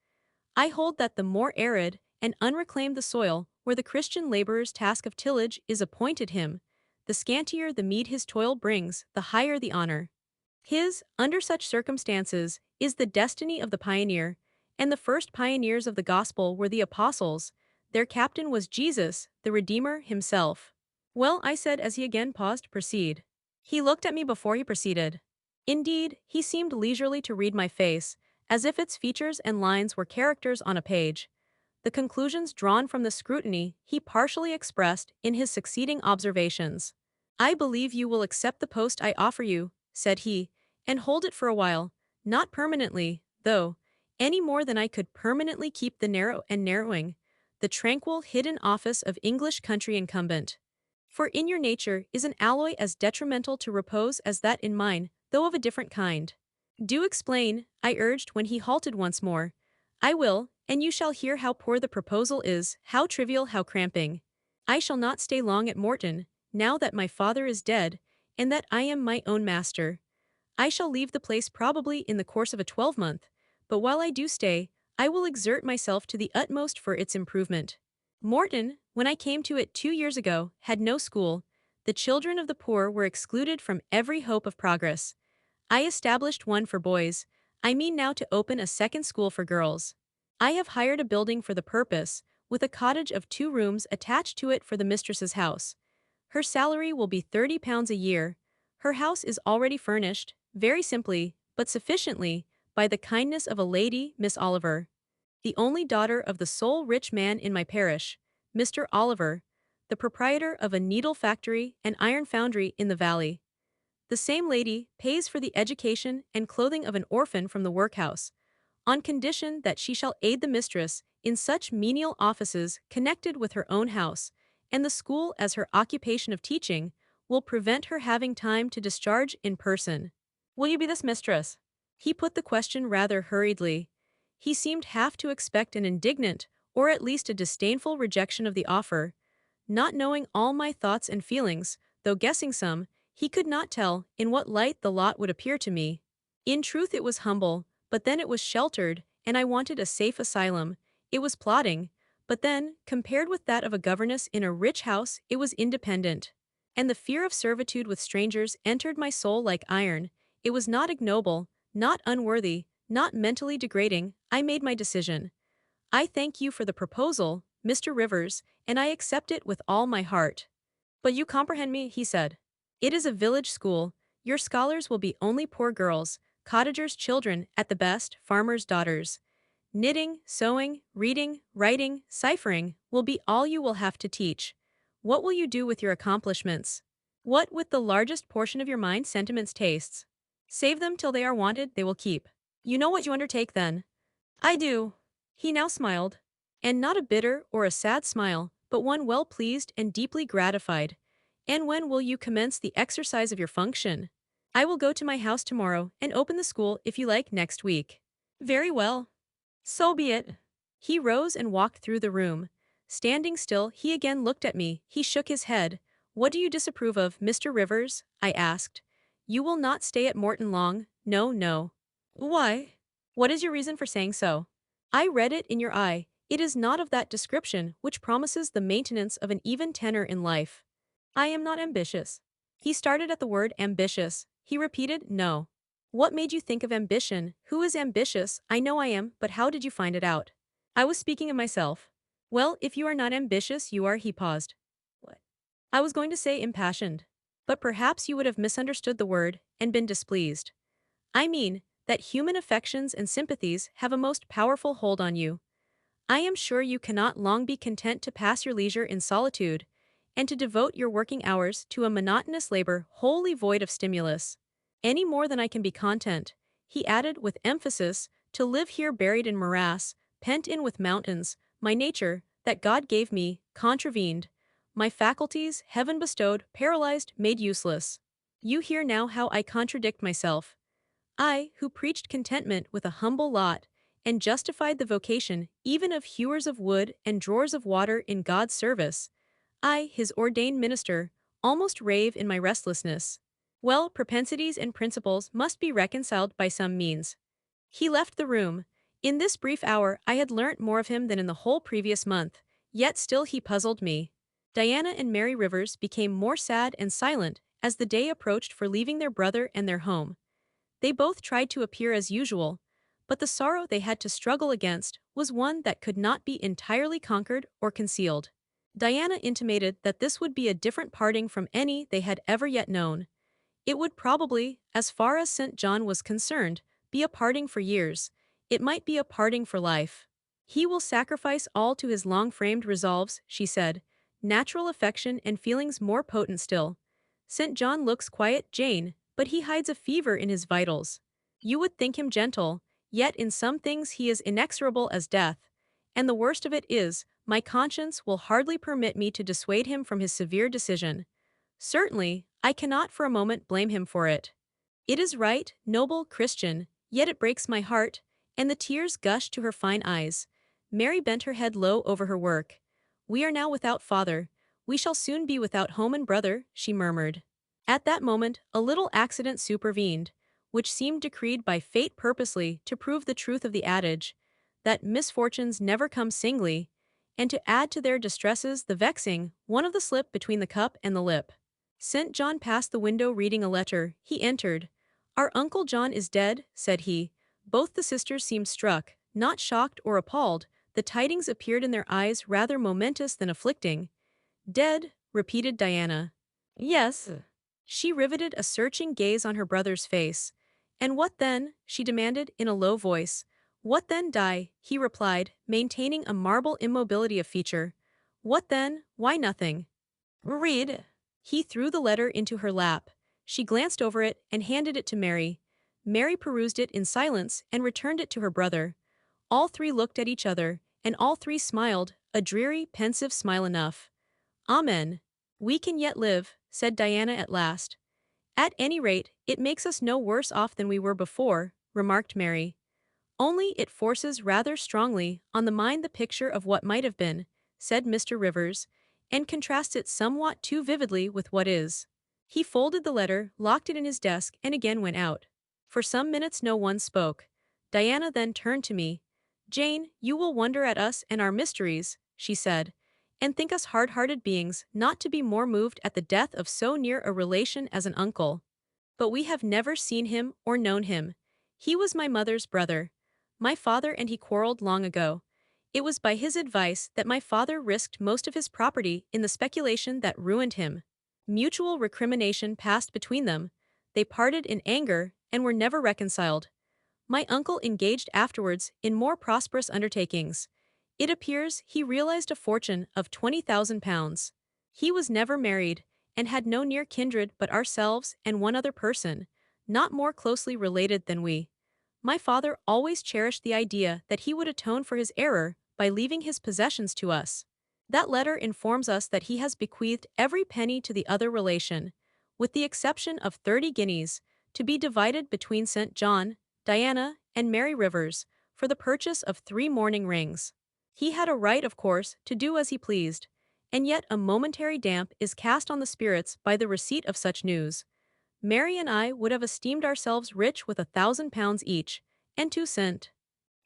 I hold that the more arid and unreclaimed the soil where the Christian laborer's task of tillage is appointed him, the scantier the meed his toil brings, the higher the honor. His, under such circumstances, is the destiny of the pioneer, and the first pioneers of the gospel were the apostles. Their captain was Jesus, the Redeemer himself." "Well," I said as he again paused, "proceed." He looked at me before he proceeded. Indeed, he seemed leisurely to read my face, as if its features and lines were characters on a page. The conclusions drawn from the scrutiny he partially expressed in his succeeding observations. "I believe you will accept the post I offer you," said he, "and hold it for a while, not permanently, though, any more than I could permanently keep the narrow and narrowing, the tranquil hidden office of English country incumbent. For in your nature is an alloy as detrimental to repose as that in mine, though of a different kind." "Do explain," I urged when he halted once more. "I will, and you shall hear how poor the proposal is, how trivial, how cramping. I shall not stay long at Morton, now that my father is dead, and that I am my own master. I shall leave the place probably in the course of a 12-month, but while I do stay, I will exert myself to the utmost for its improvement. Morton, when I came to it 2 years ago, had no school. The children of the poor were excluded from every hope of progress. I established one for boys. I mean now to open a second school for girls. I have hired a building for the purpose, with a cottage of 2 rooms attached to it for the mistress's house. Her salary will be £30 a year. Her house is already furnished, very simply, but sufficiently, by the kindness of a lady, Miss Oliver, the only daughter of the sole rich man in my parish, Mr. Oliver, the proprietor of a needle factory and iron foundry in the valley. The same lady pays for the education and clothing of an orphan from the workhouse, on condition that she shall aid the mistress in such menial offices connected with her own house, and the school, as her occupation of teaching, will prevent her having time to discharge in person. Will you be this mistress? He put the question rather hurriedly. He seemed half to expect an indignant, or at least a disdainful rejection of the offer. Not knowing all my thoughts and feelings, though guessing some, he could not tell in what light the lot would appear to me. In truth it was humble, but then it was sheltered, and I wanted a safe asylum. It was plodding, but then, compared with that of a governess in a rich house, it was independent. And the fear of servitude with strangers entered my soul like iron. It was not ignoble, not unworthy, not mentally degrading. I made my decision. I thank you for the proposal, Mr. Rivers, and I accept it with all my heart. But you comprehend me, he said. It is a village school. Your scholars will be only poor girls, cottagers' children at the best, farmers' daughters. Knitting, sewing, reading, writing, ciphering will be all you will have to teach. What will you do with your accomplishments? What with the largest portion of your mind, sentiments, tastes? Save them till they are wanted, they will keep. You know what you undertake then. I do. He now smiled. And not a bitter or a sad smile, but one well pleased and deeply gratified. And when will you commence the exercise of your function? I will go to my house tomorrow and open the school, if you like, next week. Very well. So be it. He rose and walked through the room. Standing still, he again looked at me. He shook his head. What do you disapprove of, Mr. Rivers? I asked. You will not stay at Morton long. No, no. Why? What is your reason for saying so? I read it in your eye. It is not of that description which promises the maintenance of an even tenor in life. I am not ambitious. He started at the word ambitious. He repeated, no. What made you think of ambition? Who is ambitious? I know I am, but how did you find it out? I was speaking of myself. Well, if you are not ambitious, you are, he paused. What? I was going to say impassioned. But perhaps you would have misunderstood the word and been displeased. I mean, that human affections and sympathies have a most powerful hold on you. I am sure you cannot long be content to pass your leisure in solitude, and to devote your working hours to a monotonous labor wholly void of stimulus. Any more than I can be content, he added with emphasis, to live here buried in morass, pent in with mountains, my nature, that God gave me, contravened, my faculties, heaven bestowed, paralyzed, made useless. You hear now how I contradict myself. I, who preached contentment with a humble lot, and justified the vocation even of hewers of wood and drawers of water in God's service, I, his ordained minister, almost rave in my restlessness. Well, propensities and principles must be reconciled by some means. He left the room. In this brief hour I had learnt more of him than in the whole previous month, yet still he puzzled me. Diana and Mary Rivers became more sad and silent as the day approached for leaving their brother and their home. They both tried to appear as usual, but the sorrow they had to struggle against was one that could not be entirely conquered or concealed. Diana intimated that this would be a different parting from any they had ever yet known. It would probably, as far as St. John was concerned, be a parting for years. It might be a parting for life. He will sacrifice all to his long-framed resolves, she said, natural affection and feelings more potent still. St. John looks quiet, Jane, but he hides a fever in his vitals. You would think him gentle, yet in some things he is inexorable as death. And the worst of it is, my conscience will hardly permit me to dissuade him from his severe decision. Certainly, I cannot for a moment blame him for it. It is right, noble, Christian, yet it breaks my heart, and the tears gush to her fine eyes. Mary bent her head low over her work. We are now without father. We shall soon be without home and brother, she murmured. At that moment, a little accident supervened, which seemed decreed by fate purposely to prove the truth of the adage, that misfortunes never come singly, and to add to their distresses the vexing one of the slip between the cup and the lip. St. John passed the window reading a letter. He entered. Our Uncle John is dead, said he. Both the sisters seemed struck, not shocked or appalled. The tidings appeared in their eyes rather momentous than afflicting. Dead, repeated Diana. Yes. She riveted a searching gaze on her brother's face. And what then? She demanded in a low voice. What then, Di? He replied, maintaining a marble immobility of feature. What then? Why nothing. Read. He threw the letter into her lap. She glanced over it and handed it to Mary. Mary perused it in silence and returned it to her brother. All three looked at each other, and all three smiled, a dreary, pensive smile enough. Amen. We can yet live, said Diana at last. At any rate, it makes us no worse off than we were before, remarked Mary. Only it forces rather strongly on the mind the picture of what might have been, said Mr. Rivers, and contrasts it somewhat too vividly with what is. He folded the letter, locked it in his desk, and again went out. For some minutes no one spoke. Diana then turned to me. Jane, you will wonder at us and our mysteries, she said, and think us hard-hearted beings not to be more moved at the death of so near a relation as an uncle. But we have never seen him or known him. He was my mother's brother. My father and he quarreled long ago. It was by his advice that my father risked most of his property in the speculation that ruined him. Mutual recrimination passed between them. They parted in anger and were never reconciled. My uncle engaged afterwards in more prosperous undertakings. It appears he realized a fortune of £20,000. He was never married, and had no near kindred but ourselves and one other person, not more closely related than we. My father always cherished the idea that he would atone for his error by leaving his possessions to us. That letter informs us that he has bequeathed every penny to the other relation, with the exception of 30 guineas, to be divided between St. John, Diana, and Mary Rivers, for the purchase of 3 mourning rings. He had a right, of course, to do as he pleased, and yet a momentary damp is cast on the spirits by the receipt of such news. Mary and I would have esteemed ourselves rich with £1,000 each, and 2 cents.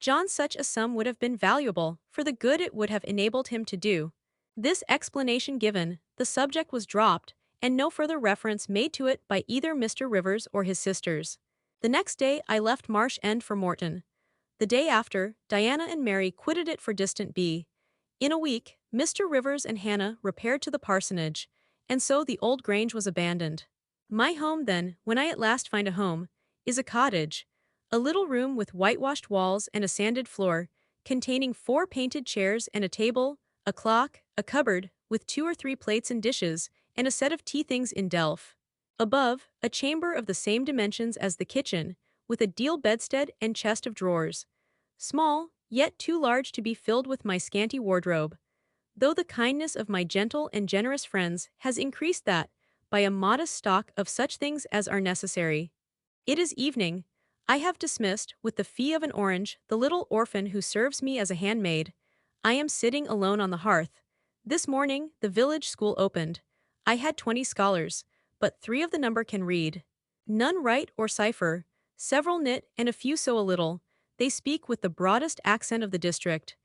John, such a sum would have been valuable for the good it would have enabled him to do. This explanation given, the subject was dropped, and no further reference made to it by either Mr. Rivers or his sisters. The next day I left Marsh End for Morton. The day after, Diana and Mary quitted it for distant B. In a week, Mr. Rivers and Hannah repaired to the parsonage, and so the old grange was abandoned. My home then, when I at last find a home, is a cottage. A little room with whitewashed walls and a sanded floor, containing 4 painted chairs and a table, a clock, a cupboard, with 2 or 3 plates and dishes, and a set of tea things in delf. Above, a chamber of the same dimensions as the kitchen, with a deal bedstead and chest of drawers. Small, yet too large to be filled with my scanty wardrobe. Though the kindness of my gentle and generous friends has increased that, by a modest stock of such things as are necessary. It is evening. I have dismissed, with the fee of an orange, the little orphan who serves me as a handmaid. I am sitting alone on the hearth. This morning, the village school opened. I had 20 scholars, but 3 of the number can read. None write or cipher, several knit and a few sew a little. They speak with the broadest accent of the district.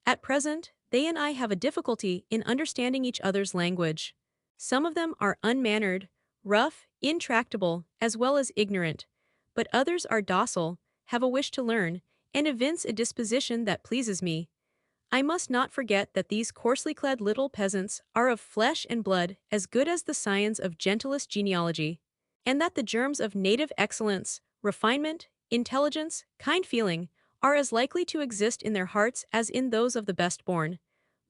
At present, they and I have a difficulty in understanding each other's language. Some of them are unmannered, rough, intractable, as well as ignorant, but others are docile, have a wish to learn, and evince a disposition that pleases me. I must not forget that these coarsely clad little peasants are of flesh and blood as good as the scions of gentlest genealogy, and that the germs of native excellence, refinement, intelligence, kind feeling, are as likely to exist in their hearts as in those of the best born.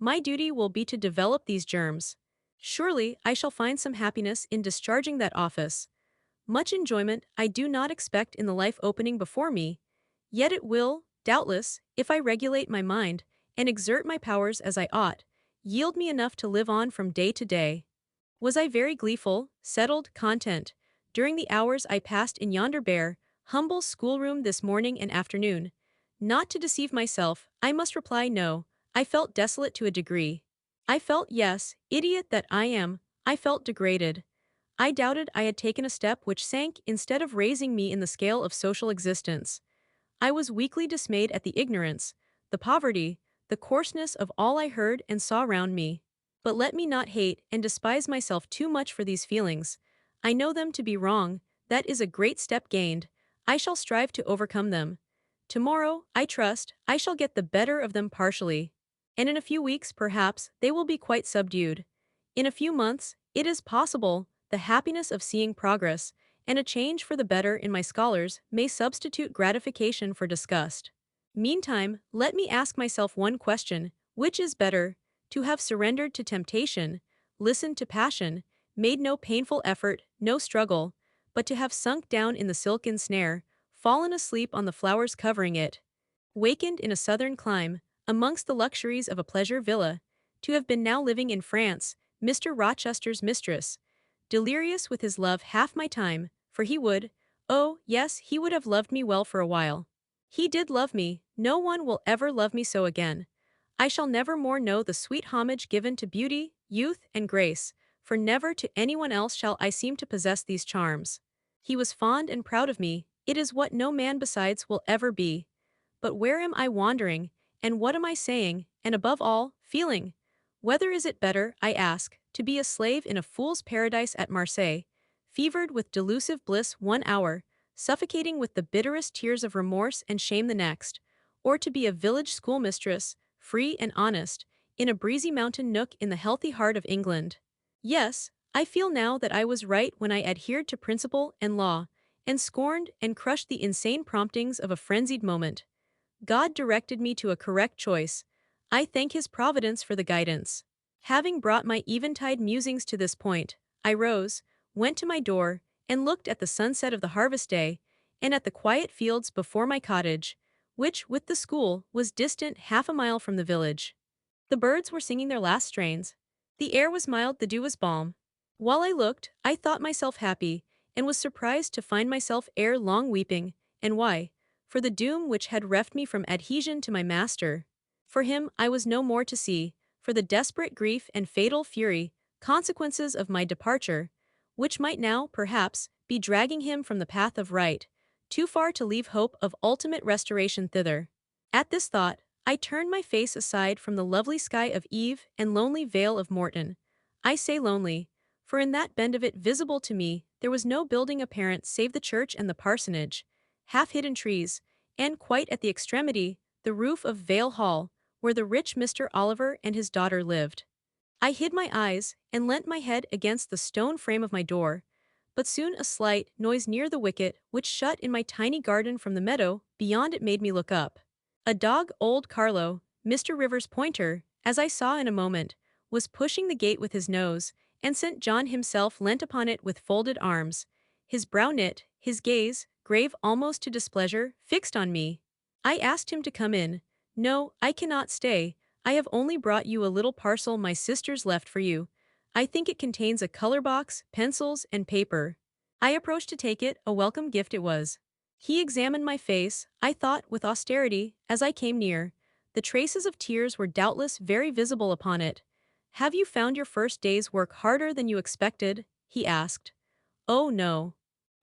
My duty will be to develop these germs. Surely I shall find some happiness in discharging that office. Much enjoyment I do not expect in the life opening before me, yet it will, doubtless, if I regulate my mind, and exert my powers as I ought, yield me enough to live on from day to day. Was I very gleeful, settled, content, during the hours I passed in yonder bare, humble schoolroom this morning and afternoon? Not to deceive myself, I must reply no. I felt desolate to a degree. I felt, yes, idiot that I am, I felt degraded. I doubted I had taken a step which sank instead of raising me in the scale of social existence. I was weakly dismayed at the ignorance, the poverty, the coarseness of all I heard and saw round me. But let me not hate and despise myself too much for these feelings. I know them to be wrong, that is a great step gained. I shall strive to overcome them. Tomorrow, I trust, I shall get the better of them partially. And in a few weeks, perhaps, they will be quite subdued. In a few months, it is possible, the happiness of seeing progress, and a change for the better in my scholars may substitute gratification for disgust. Meantime, let me ask myself one question: which is better, to have surrendered to temptation, listened to passion, made no painful effort, no struggle, but to have sunk down in the silken snare, fallen asleep on the flowers covering it, wakened in a southern clime, amongst the luxuries of a pleasure villa, to have been now living in France, Mr. Rochester's mistress, delirious with his love half my time, for he would, oh, yes, he would have loved me well for a while. He did love me, no one will ever love me so again. I shall never more know the sweet homage given to beauty, youth, and grace, for never to anyone else shall I seem to possess these charms. He was fond and proud of me, it is what no man besides will ever be. But where am I wandering, and what am I saying, and above all, feeling? Whether is it better, I ask, to be a slave in a fool's paradise at Marseilles, fevered with delusive bliss one hour, suffocating with the bitterest tears of remorse and shame the next, or to be a village schoolmistress, free and honest, in a breezy mountain nook in the healthy heart of England? Yes, I feel now that I was right when I adhered to principle and law, and scorned and crushed the insane promptings of a frenzied moment. God directed me to a correct choice. I thank His providence for the guidance. Having brought my eventide musings to this point, I rose, went to my door, and looked at the sunset of the harvest day, and at the quiet fields before my cottage, which, with the school, was distant half a mile from the village. The birds were singing their last strains. The air was mild, the dew was balm. While I looked, I thought myself happy, and was surprised to find myself ere long weeping. And why? For the doom which had reft me from adhesion to my master. For him I was no more to see, for the desperate grief and fatal fury, consequences of my departure, which might now, perhaps, be dragging him from the path of right, too far to leave hope of ultimate restoration thither. At this thought, I turned my face aside from the lovely sky of Eve and lonely vale of Morton. I say lonely, for in that bend of it visible to me there was no building apparent save the church and the parsonage, half-hidden trees, and quite at the extremity, the roof of Vale Hall, where the rich Mr. Oliver and his daughter lived. I hid my eyes, and leant my head against the stone frame of my door, but soon a slight noise near the wicket which shut in my tiny garden from the meadow beyond it made me look up. A dog, old Carlo, Mr. Rivers' pointer, as I saw in a moment, was pushing the gate with his nose, and St. John himself leant upon it with folded arms, his brow knit, his gaze, grave almost to displeasure, fixed on me. I asked him to come in. No, I cannot stay. I have only brought you a little parcel my sisters left for you. I think it contains a color box, pencils, and paper. I approached to take it, a welcome gift it was. He examined my face, I thought, with austerity, as I came near. The traces of tears were doubtless very visible upon it. Have you found your first day's work harder than you expected? He asked. Oh no.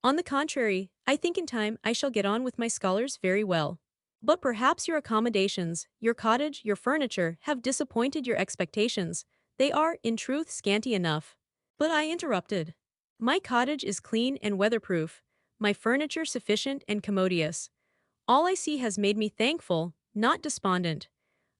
On the contrary, I think in time I shall get on with my scholars very well. But perhaps your accommodations, your cottage, your furniture, have disappointed your expectations. They are, in truth, scanty enough. But I interrupted. My cottage is clean and weatherproof, my furniture sufficient and commodious. All I see has made me thankful, not despondent.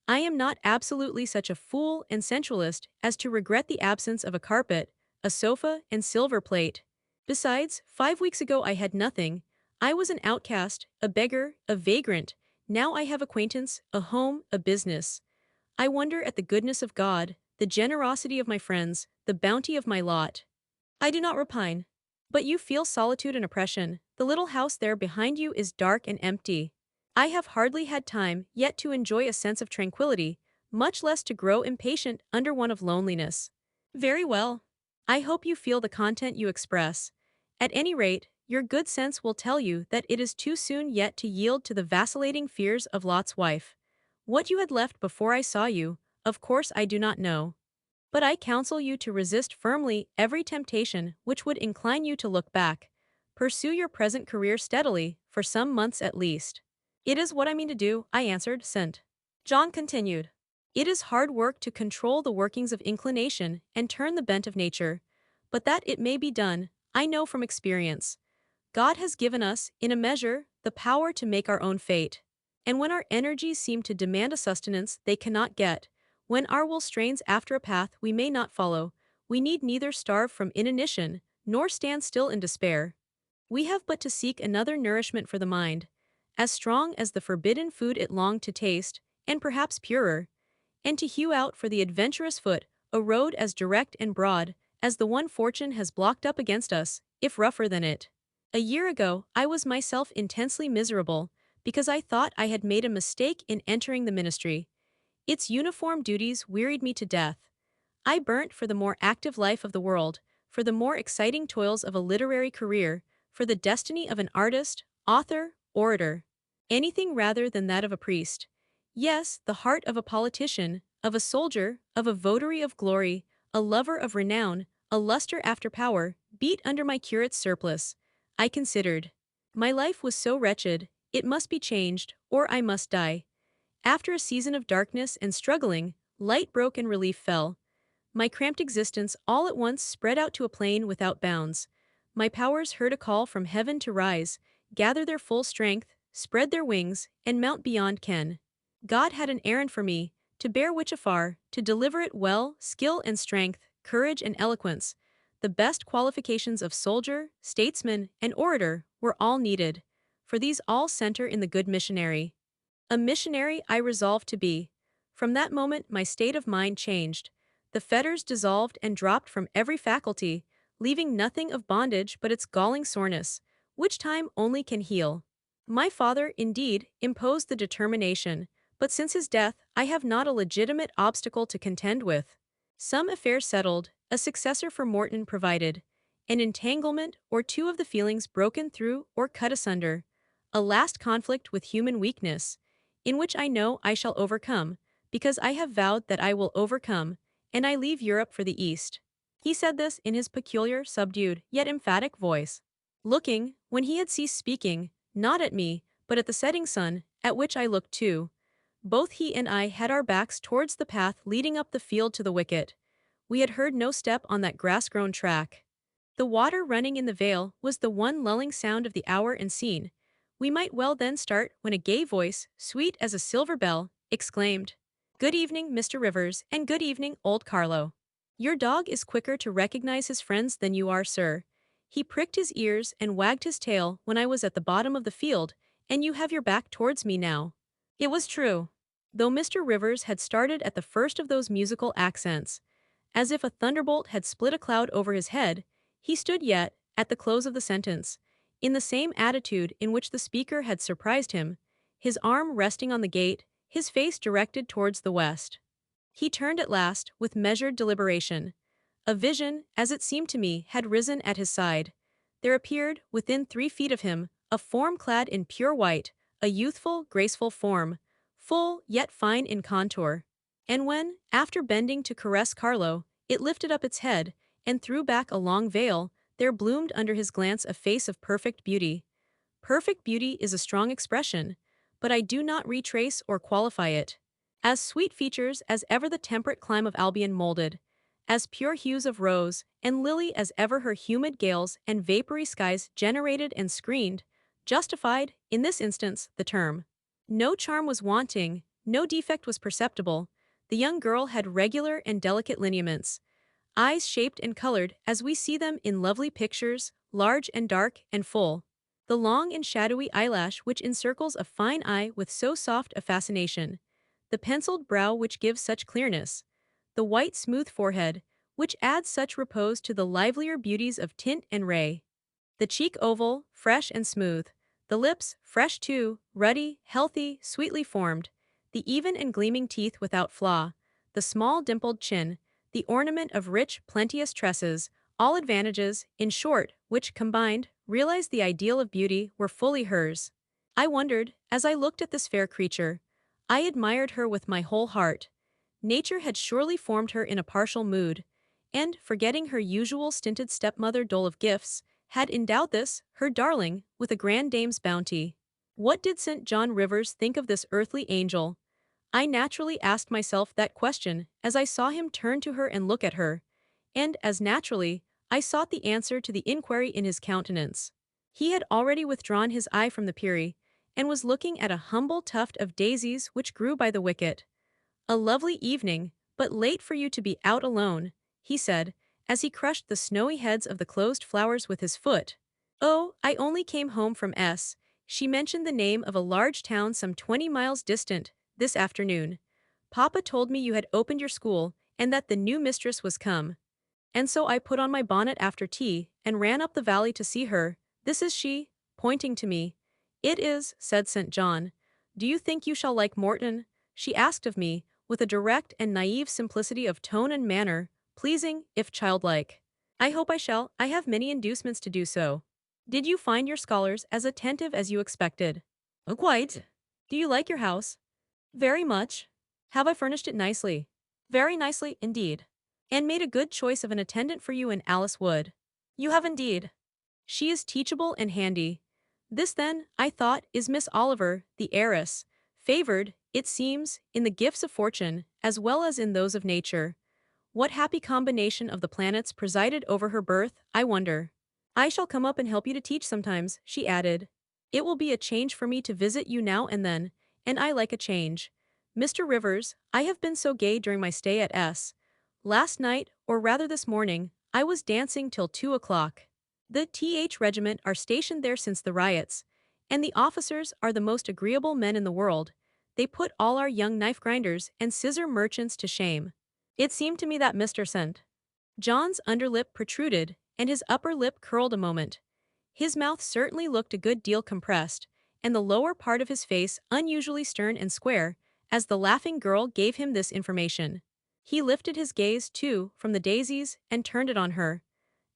I am not absolutely such a fool and sensualist as to regret the absence of a carpet, a sofa, and silver plate. Besides, 5 weeks ago I had nothing. I was an outcast, a beggar, a vagrant. Now I have acquaintance, a home, a business. I wonder at the goodness of God, the generosity of my friends, the bounty of my lot. I do not repine. But you feel solitude and oppression. The little house there behind you is dark and empty. I have hardly had time yet to enjoy a sense of tranquility, much less to grow impatient under one of loneliness. Very well. I hope you feel the content you express. At any rate, your good sense will tell you that it is too soon yet to yield to the vacillating fears of Lot's wife. What you had left before I saw you, of course I do not know. But I counsel you to resist firmly every temptation which would incline you to look back. Pursue your present career steadily, for some months at least. It is what I mean to do, I answered. St. John continued. It is hard work to control the workings of inclination and turn the bent of nature, but that it may be done, I know from experience. God has given us, in a measure, the power to make our own fate. And when our energies seem to demand a sustenance they cannot get, when our will strains after a path we may not follow, we need neither starve from inanition, nor stand still in despair. We have but to seek another nourishment for the mind, as strong as the forbidden food it longed to taste, and perhaps purer, and to hew out for the adventurous foot a road as direct and broad as the one fortune has blocked up against us, if rougher than it. A year ago, I was myself intensely miserable, because I thought I had made a mistake in entering the ministry. Its uniform duties wearied me to death. I burnt for the more active life of the world, for the more exciting toils of a literary career, for the destiny of an artist, author, orator. Anything rather than that of a priest. Yes, the heart of a politician, of a soldier, of a votary of glory, a lover of renown, a luster after power, beat under my curate's surplice. I considered. My life was so wretched, it must be changed, or I must die. After a season of darkness and struggling, light broke and relief fell. My cramped existence all at once spread out to a plain without bounds. My powers heard a call from heaven to rise, gather their full strength, spread their wings, and mount beyond ken. God had an errand for me, to bear which afar, to deliver it well, skill and strength, courage and eloquence. The best qualifications of soldier, statesman, and orator were all needed, for these all center in the good missionary. A missionary I resolved to be. From that moment my state of mind changed. The fetters dissolved and dropped from every faculty, leaving nothing of bondage but its galling soreness, which time only can heal. My father, indeed, imposed the determination, but since his death I have not a legitimate obstacle to contend with. Some affairs settled, a successor for Morton provided, an entanglement or two of the feelings broken through or cut asunder, a last conflict with human weakness, in which I know I shall overcome, because I have vowed that I will overcome, and I leave Europe for the East. He said this in his peculiar, subdued, yet emphatic voice, looking, when he had ceased speaking, not at me, but at the setting sun, at which I looked too. Both he and I had our backs towards the path leading up the field to the wicket. We had heard no step on that grass-grown track. The water running in the vale was the one lulling sound of the hour and scene. We might well then start when a gay voice, sweet as a silver bell, exclaimed, "Good evening, Mr. Rivers, and good evening, old Carlo. Your dog is quicker to recognize his friends than you are, sir. He pricked his ears and wagged his tail when I was at the bottom of the field, and you have your back towards me now." It was true. Though Mr. Rivers had started at the first of those musical accents, as if a thunderbolt had split a cloud over his head, he stood yet, at the close of the sentence, in the same attitude in which the speaker had surprised him, his arm resting on the gate, his face directed towards the west. He turned at last, with measured deliberation. A vision, as it seemed to me, had risen at his side. There appeared, within 3 feet of him, a form clad in pure white, a youthful, graceful form, full, yet fine in contour. And when, after bending to caress Carlo, it lifted up its head, and threw back a long veil, there bloomed under his glance a face of perfect beauty. Perfect beauty is a strong expression, but I do not retrace or qualify it. As sweet features as ever the temperate clime of Albion molded, as pure hues of rose and lily as ever her humid gales and vapory skies generated and screened, justified, in this instance, the term. No charm was wanting, no defect was perceptible. The young girl had regular and delicate lineaments, eyes shaped and colored as we see them in lovely pictures, large and dark and full. The long and shadowy eyelash which encircles a fine eye with so soft a fascination, the penciled brow which gives such clearness, the white smooth forehead, which adds such repose to the livelier beauties of tint and ray, the cheek oval, fresh and smooth, the lips, fresh too, ruddy, healthy, sweetly formed, the even and gleaming teeth without flaw, the small dimpled chin, the ornament of rich, plenteous tresses, All advantages, in short, which, combined, realized the ideal of beauty were fully hers. I wondered, as I looked at this fair creature. I admired her with my whole heart. Nature had surely formed her in a partial mood, and, forgetting her usual stinted stepmother dole of gifts, had endowed this, her darling, with a grand dame's bounty. What did St. John Rivers think of this earthly angel? I naturally asked myself that question as I saw him turn to her and look at her, and, as naturally, I sought the answer to the inquiry in his countenance. He had already withdrawn his eye from the Peri, and was looking at a humble tuft of daisies which grew by the wicket. "A lovely evening, but late for you to be out alone," he said, as he crushed the snowy heads of the closed flowers with his foot. "Oh, I only came home from S." She mentioned the name of a large town some 20 miles distant, "this afternoon. Papa told me you had opened your school, and that the new mistress was come. And so I put on my bonnet after tea, and ran up the valley to see her. This is she," pointing to me. "It is," said St. John. "Do you think you shall like Morton?" she asked of me, with a direct and naive simplicity of tone and manner, pleasing, if childlike. "I hope I shall. I have many inducements to do so." "Did you find your scholars as attentive as you expected?" "Quite." "Do you like your house?" "Very much." "Have I furnished it nicely?" "Very nicely, indeed." "And made a good choice of an attendant for you in Alice Wood?" "You have indeed." "She is teachable and handy." This then, I thought, is Miss Oliver, the heiress, favored, it seems, in the gifts of fortune, as well as in those of nature. What happy combination of the planets presided over her birth, I wonder. "I shall come up and help you to teach sometimes," she added. "It will be a change for me to visit you now and then, and I like a change. Mr. Rivers, I have been so gay during my stay at S. Last night, or rather this morning, I was dancing till 2 o'clock. The th regiment are stationed there since the riots, and the officers are the most agreeable men in the world. They put all our young knife grinders and scissor merchants to shame. It seemed to me that Mr. St. John's underlip protruded, and his upper lip curled a moment. His mouth certainly looked a good deal compressed, and the lower part of his face unusually stern and square, as the laughing girl gave him this information. He lifted his gaze, too, from the daisies, and turned it on her.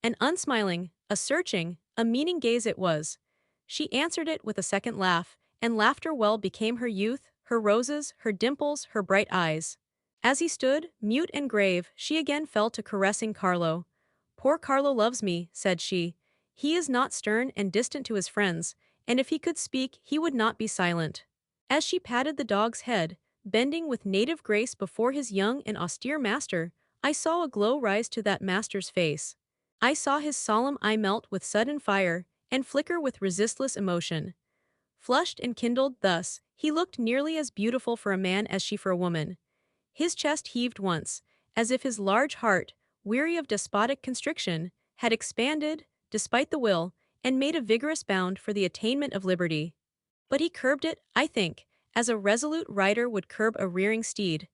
An unsmiling, a searching, a meaning gaze it was. She answered it with a second laugh, and laughter well became her youth, her roses, her dimples, her bright eyes. As he stood, mute and grave, she again fell to caressing Carlo. "Poor Carlo loves me," said she. "He is not stern and distant to his friends, and if he could speak he would not be silent." As she patted the dog's head, bending with native grace before his young and austere master, I saw a glow rise to that master's face. I saw his solemn eye melt with sudden fire, and flicker with resistless emotion. Flushed and kindled thus, he looked nearly as beautiful for a man as she for a woman. His chest heaved once, as if his large heart, weary of despotic constriction, had expanded, despite the will, and made a vigorous bound for the attainment of liberty. But he curbed it, I think, as a resolute rider would curb a rearing steed.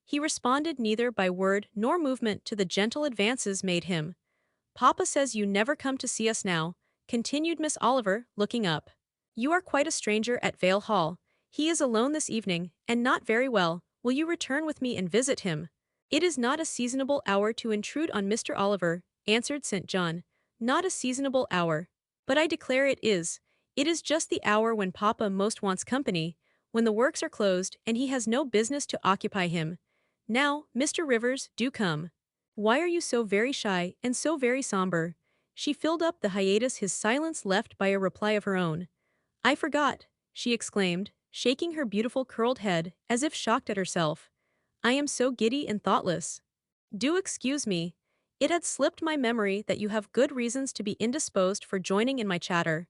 He responded neither by word nor movement to the gentle advances made him. "Papa says you never come to see us now," continued Miss Oliver, looking up. "You are quite a stranger at Vale Hall. He is alone this evening, and not very well. Will you return with me and visit him?" "It is not a seasonable hour to intrude on Mr. Oliver," answered St. John. "Not a seasonable hour. But I declare it is. It is just the hour when Papa most wants company, when the works are closed and he has no business to occupy him. Now, Mr. Rivers, do come. Why are you so very shy and so very somber?" She filled up the hiatus his silence left by a reply of her own. "I forgot," she exclaimed, shaking her beautiful curled head, as if shocked at herself. "I am so giddy and thoughtless. Do excuse me. It had slipped my memory that you have good reasons to be indisposed for joining in my chatter.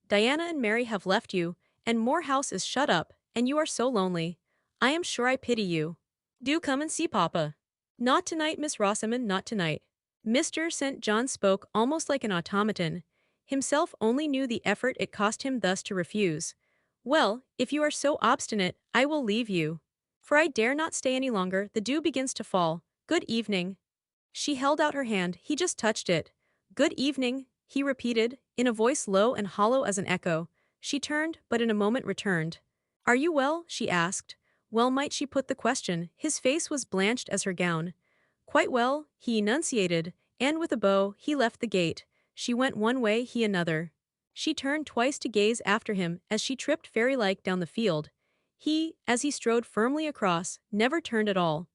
Diana and Mary have left you, and Moor House is shut up, and you are so lonely. I am sure I pity you. Do come and see Papa." "Not tonight, Miss Rosamond, not tonight." Mr. St. John spoke almost like an automaton. Himself only knew the effort it cost him thus to refuse. "Well, if you are so obstinate, I will leave you. For I dare not stay any longer, the dew begins to fall. Good evening." She held out her hand, he just touched it. "Good evening," he repeated, in a voice low and hollow as an echo. She turned, but in a moment returned. "Are you well?" she asked. Well might she put the question, his face was blanched as her gown. "Quite well," he enunciated, And with a bow, he left the gate. She went one way, he another. She turned twice to gaze after him as she tripped fairy-like down the field. He, as he strode firmly across, never turned at all.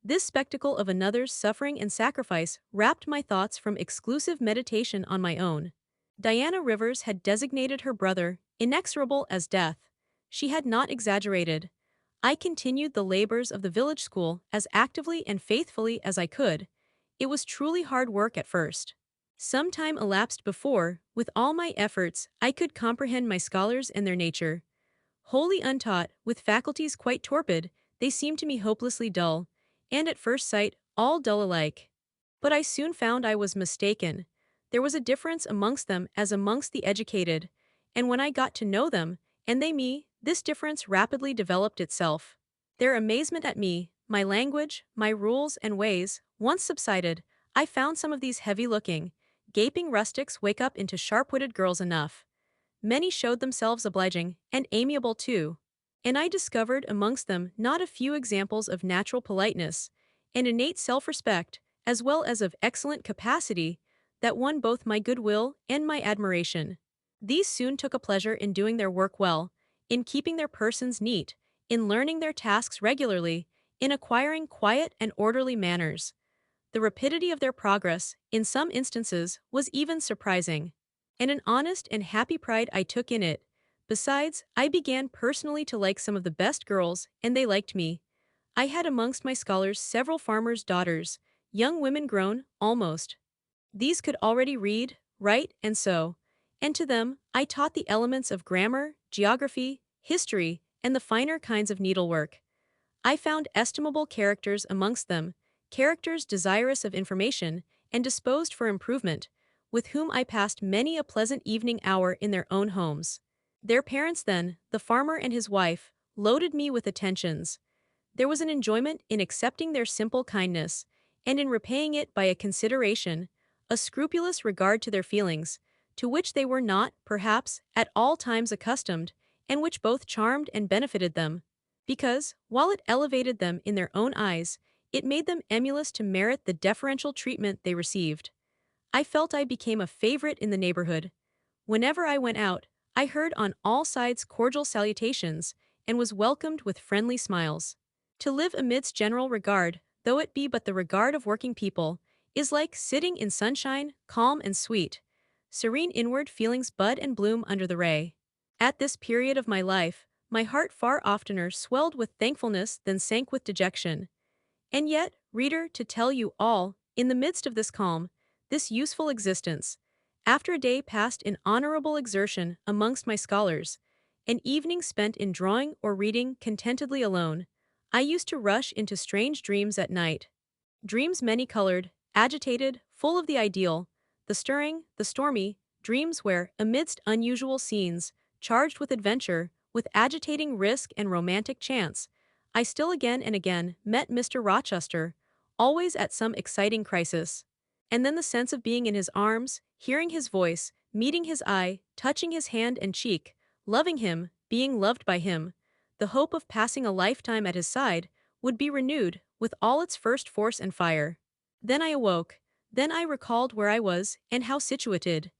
This spectacle of another's suffering and sacrifice wrapped my thoughts from exclusive meditation on my own. Diana Rivers had designated her brother inexorable as death. She had not exaggerated. I continued the labors of the village school as actively and faithfully as I could. It was truly hard work at first. Some time elapsed before, with all my efforts, I could comprehend my scholars and their nature. Wholly untaught, with faculties quite torpid, they seemed to me hopelessly dull, and at first sight, all dull alike. But I soon found I was mistaken. There was a difference amongst them as amongst the educated, and when I got to know them, and they me, this difference rapidly developed itself. Their amazement at me, my language, my rules and ways, once subsided, I found some of these heavy-looking, gaping rustics wake up into sharp-witted girls enough. Many showed themselves obliging and amiable too, and I discovered amongst them not a few examples of natural politeness and innate self-respect, as well as of excellent capacity, that won both my goodwill and my admiration. These soon took a pleasure in doing their work well, in keeping their persons neat, in learning their tasks regularly, in acquiring quiet and orderly manners. The rapidity of their progress, in some instances, was even surprising. And an honest and happy pride I took in it. Besides, I began personally to like some of the best girls, and they liked me. I had amongst my scholars several farmers' daughters, young women grown, almost. These could already read, write, and sew. And to them, I taught the elements of grammar, geography, history, and the finer kinds of needlework. I found estimable characters amongst them, characters desirous of information and disposed for improvement, with whom I passed many a pleasant evening hour in their own homes. Their parents then, the farmer and his wife, loaded me with attentions. There was an enjoyment in accepting their simple kindness, and in repaying it by a consideration, a scrupulous regard to their feelings, to which they were not, perhaps, at all times accustomed, and which both charmed and benefited them. Because, while it elevated them in their own eyes, it made them emulous to merit the deferential treatment they received. I felt I became a favorite in the neighborhood. Whenever I went out, I heard on all sides cordial salutations, and was welcomed with friendly smiles. To live amidst general regard, though it be but the regard of working people, is like sitting in sunshine, calm and sweet. Serene inward feelings bud and bloom under the ray. At this period of my life, my heart far oftener swelled with thankfulness than sank with dejection. And yet, reader, to tell you all, in the midst of this calm, this useful existence, after a day passed in honorable exertion amongst my scholars, an evening spent in drawing or reading contentedly alone, I used to rush into strange dreams at night. Dreams many-colored, agitated, full of the ideal, the stirring, the stormy, dreams where, amidst unusual scenes, charged with adventure, with agitating risk and romantic chance, I still again and again met Mr. Rochester, always at some exciting crisis. And then the sense of being in his arms, hearing his voice, meeting his eye, touching his hand and cheek, loving him, being loved by him, the hope of passing a lifetime at his side, would be renewed, with all its first force and fire. Then I awoke. Then I recalled where I was, and how situated.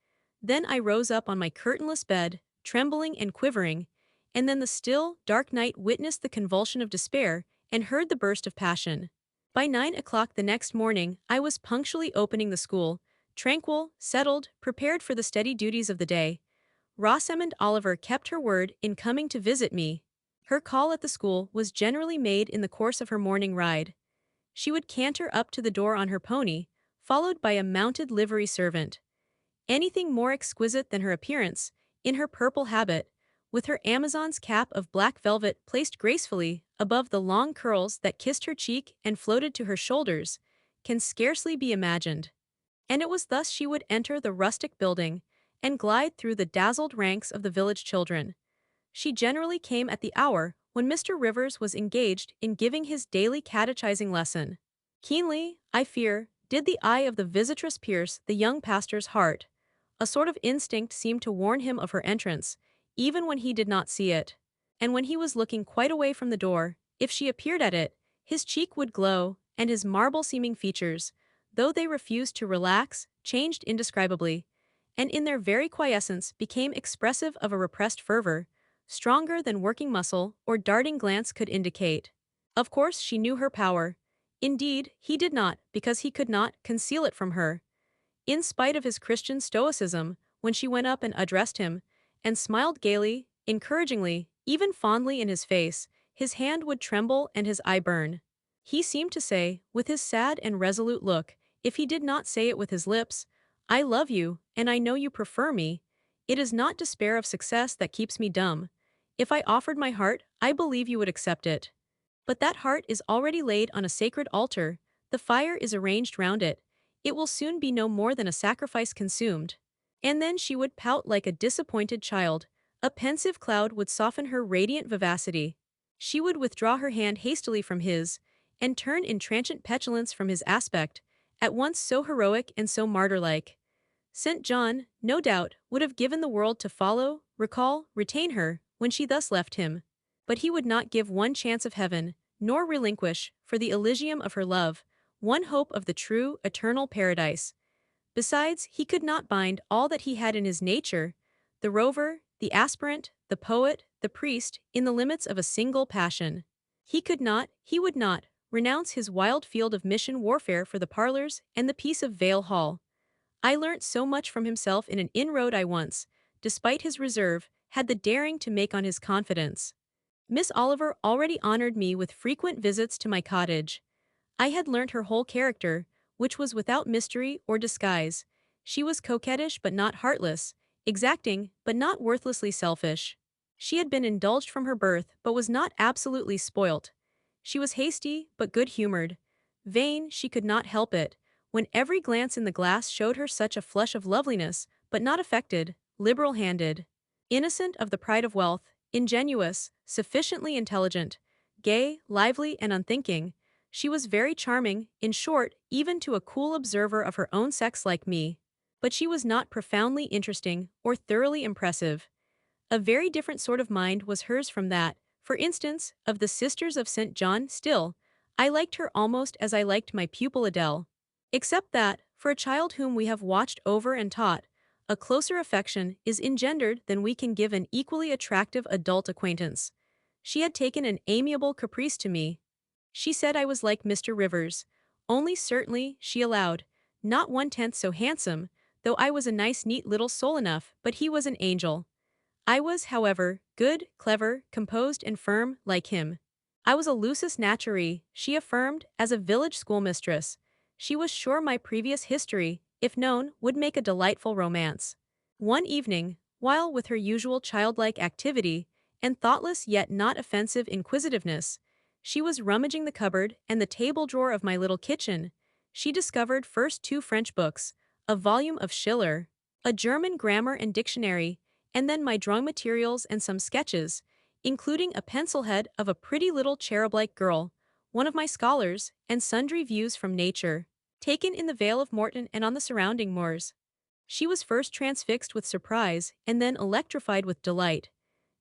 Then I rose up on my curtainless bed, trembling and quivering, and then the still, dark night witnessed the convulsion of despair, and heard the burst of passion. By 9 o'clock the next morning, I was punctually opening the school, tranquil, settled, prepared for the steady duties of the day. Rosamond Oliver kept her word in coming to visit me. Her call at the school was generally made in the course of her morning ride. She would canter up to the door on her pony, followed by a mounted livery servant. Anything more exquisite than her appearance, in her purple habit, with her Amazon's cap of black velvet placed gracefully above the long curls that kissed her cheek and floated to her shoulders, can scarcely be imagined. And it was thus she would enter the rustic building, and glide through the dazzled ranks of the village children. She generally came at the hour when Mr. Rivers was engaged in giving his daily catechizing lesson. Keenly, I fear, did the eye of the visitress pierce the young pastor's heart. A sort of instinct seemed to warn him of her entrance, even when he did not see it. And when he was looking quite away from the door, if she appeared at it, his cheek would glow, and his marble-seeming features, though they refused to relax, changed indescribably, and in their very quiescence became expressive of a repressed fervor, stronger than working muscle or darting glance could indicate. Of course she knew her power. Indeed, he did not, because he could not, conceal it from her. In spite of his Christian stoicism, when she went up and addressed him, and smiled gaily, encouragingly, even fondly in his face, his hand would tremble and his eye burn. He seemed to say, with his sad and resolute look, if he did not say it with his lips, "I love you, and I know you prefer me. It is not despair of success that keeps me dumb. If I offered my heart, I believe you would accept it. But that heart is already laid on a sacred altar, the fire is arranged round it, it will soon be no more than a sacrifice consumed." And then she would pout like a disappointed child, a pensive cloud would soften her radiant vivacity. She would withdraw her hand hastily from his, and turn in transient petulance from his aspect, at once so heroic and so martyr-like. St. John, no doubt, would have given the world to follow, recall, retain her, when she thus left him. But he would not give one chance of heaven, nor relinquish, for the Elysium of her love, one hope of the true, eternal paradise. Besides, he could not bind all that he had in his nature, the rover, the aspirant, the poet, the priest, in the limits of a single passion. He could not, he would not, renounce his wild field of mission warfare for the parlors and the peace of Vale Hall. I learnt so much from himself in an inroad I once, despite his reserve, had the daring to make on his confidence. Miss Oliver already honored me with frequent visits to my cottage. I had learnt her whole character, which was without mystery or disguise. She was coquettish but not heartless, exacting but not worthlessly selfish. She had been indulged from her birth but was not absolutely spoilt. She was hasty but good-humored. Vain, she could not help it, when every glance in the glass showed her such a flush of loveliness, but not affected, liberal-handed. Innocent of the pride of wealth, ingenuous, sufficiently intelligent, gay, lively and unthinking, she was very charming, in short, even to a cool observer of her own sex like me. But she was not profoundly interesting or thoroughly impressive. A very different sort of mind was hers from that, for instance, of the Sisters of St. John. Still, I liked her almost as I liked my pupil Adele. Except that, for a child whom we have watched over and taught, a closer affection is engendered than we can give an equally attractive adult acquaintance. She had taken an amiable caprice to me. She said I was like Mr. Rivers, only certainly, she allowed, not 1/10 so handsome, though I was a nice neat little soul enough, but he was an angel. I was, however, good, clever, composed and firm, like him. I was a lusus naturae, she affirmed, as a village schoolmistress. She was sure my previous history, if known, would make a delightful romance. One evening, while with her usual childlike activity, and thoughtless yet not offensive inquisitiveness, she was rummaging the cupboard and the table drawer of my little kitchen, she discovered first 2 French books, a volume of Schiller, a German grammar and dictionary, and then my drawing materials and some sketches, including a pencil head of a pretty little cherub-like girl, one of my scholars, and sundry views from nature, taken in the Vale of Morton and on the surrounding moors. She was first transfixed with surprise and then electrified with delight.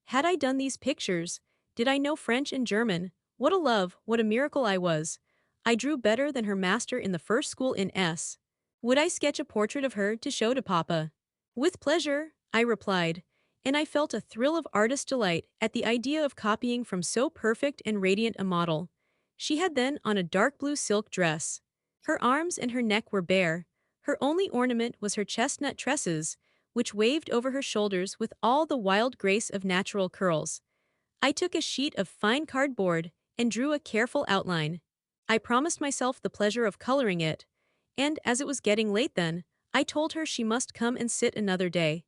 Had I done these pictures? Did I know French and German? What a love, what a miracle I was. I drew better than her master in the first school in S. Would I sketch a portrait of her to show to Papa? With pleasure, I replied, and I felt a thrill of artist delight at the idea of copying from so perfect and radiant a model. She had then on a dark blue silk dress. Her arms and her neck were bare. Her only ornament was her chestnut tresses, which waved over her shoulders with all the wild grace of natural curls. I took a sheet of fine cardboard and drew a careful outline. I promised myself the pleasure of coloring it, and as it was getting late then, I told her she must come and sit another day.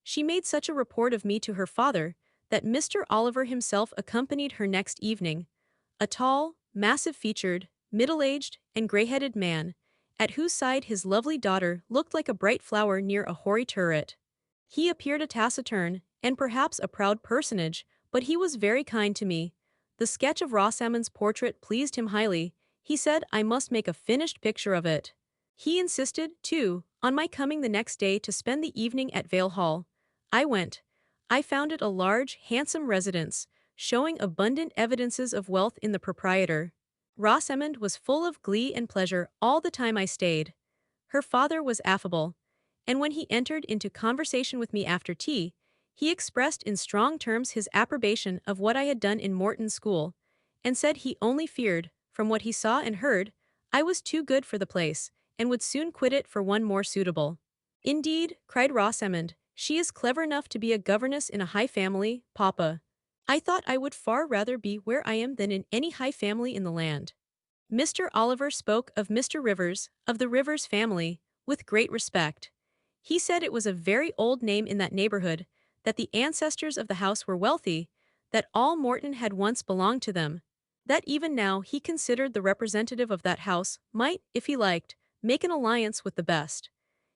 She made such a report of me to her father that Mr. Oliver himself accompanied her next evening, a tall, massive-featured, middle-aged, and gray-headed man, at whose side his lovely daughter looked like a bright flower near a hoary turret. He appeared a taciturn, and perhaps a proud personage, but he was very kind to me. The sketch of Rosamond's portrait pleased him highly. He said I must make a finished picture of it. He insisted, too, on my coming the next day to spend the evening at Vale Hall. I went. I found it a large, handsome residence, showing abundant evidences of wealth in the proprietor. Rosamond was full of glee and pleasure all the time I stayed. Her father was affable, and when he entered into conversation with me after tea, he expressed in strong terms his approbation of what I had done in Morton's school, and said he only feared, from what he saw and heard, I was too good for the place, and would soon quit it for one more suitable. Indeed, cried Rosamond, she is clever enough to be a governess in a high family, papa. I thought I would far rather be where I am than in any high family in the land. Mr. Oliver spoke of Mr. Rivers, of the Rivers family, with great respect. He said it was a very old name in that neighborhood, that the ancestors of the house were wealthy, that all Morton had once belonged to them, that even now he considered the representative of that house might, if he liked, make an alliance with the best.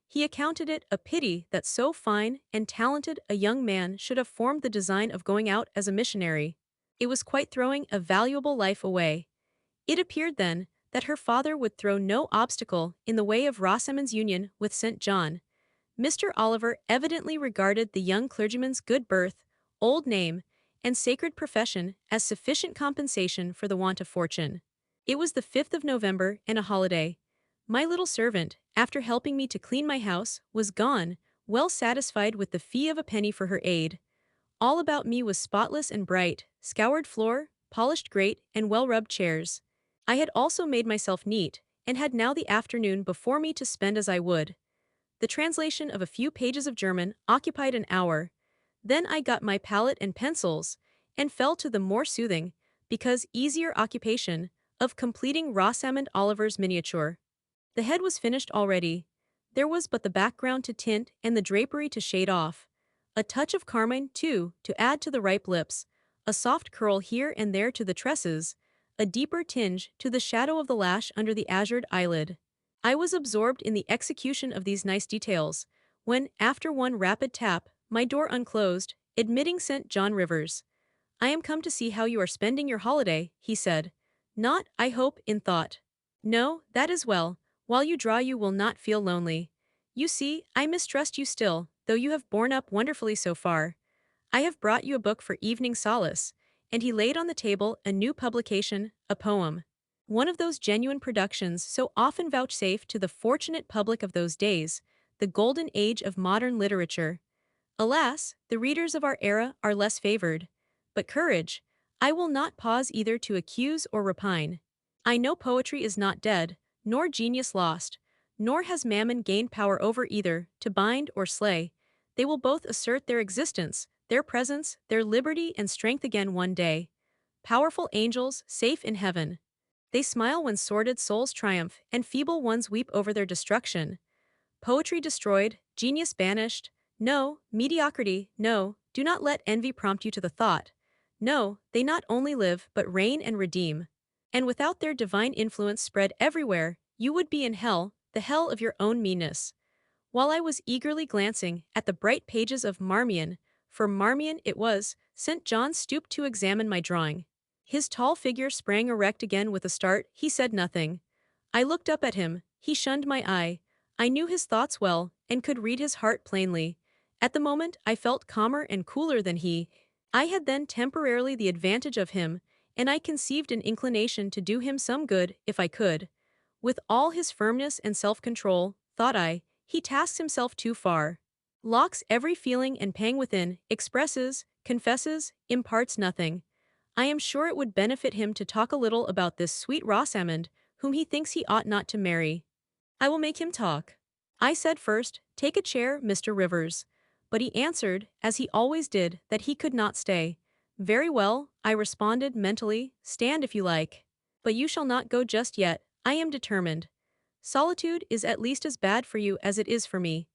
He accounted it a pity that so fine and talented a young man should have formed the design of going out as a missionary. It was quite throwing a valuable life away. It appeared then that her father would throw no obstacle in the way of Rosamond's union with St. John. Mr. Oliver evidently regarded the young clergyman's good birth, old name, and sacred profession as sufficient compensation for the want of fortune. It was the 5th of November and a holiday. My little servant, after helping me to clean my house, was gone, well satisfied with the fee of a penny for her aid. All about me was spotless and bright, scoured floor, polished grate, and well-rubbed chairs. I had also made myself neat, and had now the afternoon before me to spend as I would. The translation of a few pages of German occupied an hour. Then I got my palette and pencils, and fell to the more soothing, because easier occupation, of completing Rosamond Oliver's miniature. The head was finished already. There was but the background to tint and the drapery to shade off. A touch of carmine, too, to add to the ripe lips, a soft curl here and there to the tresses, a deeper tinge to the shadow of the lash under the azured eyelid. I was absorbed in the execution of these nice details, when, after one rapid tap, my door unclosed, admitting St. John Rivers. I am come to see how you are spending your holiday, he said. Not, I hope, in thought. No, that is well. While you draw you will not feel lonely. You see, I mistrust you still, though you have borne up wonderfully so far. I have brought you a book for evening solace, and he laid on the table a new publication, a poem. One of those genuine productions so often vouchsafed to the fortunate public of those days, the golden age of modern literature. Alas, the readers of our era are less favored. But courage! I will not pause either to accuse or repine. I know poetry is not dead, nor genius lost, nor has mammon gained power over either, to bind or slay. They will both assert their existence, their presence, their liberty and strength again one day. Powerful angels, safe in heaven. They smile when sordid souls triumph, and feeble ones weep over their destruction. Poetry destroyed, genius banished. No, mediocrity, no, do not let envy prompt you to the thought. No, they not only live, but reign and redeem. And without their divine influence spread everywhere, you would be in hell, the hell of your own meanness. While I was eagerly glancing at the bright pages of Marmion, for Marmion it was, St. John stooped to examine my drawing. His tall figure sprang erect again with a start. He said nothing. I looked up at him. He shunned my eye. I knew his thoughts well, and could read his heart plainly. At the moment I felt calmer and cooler than he. I had then temporarily the advantage of him, and I conceived an inclination to do him some good, if I could. With all his firmness and self-control, thought I, he tasks himself too far. Locks every feeling and pang within, expresses, confesses, imparts nothing. I am sure it would benefit him to talk a little about this sweet Rosamond, whom he thinks he ought not to marry. I will make him talk. I said first, take a chair, Mr. Rivers. But he answered, as he always did, that he could not stay. Very well, I responded mentally, stand if you like. But you shall not go just yet, I am determined. Solitude is at least as bad for you as it is for me.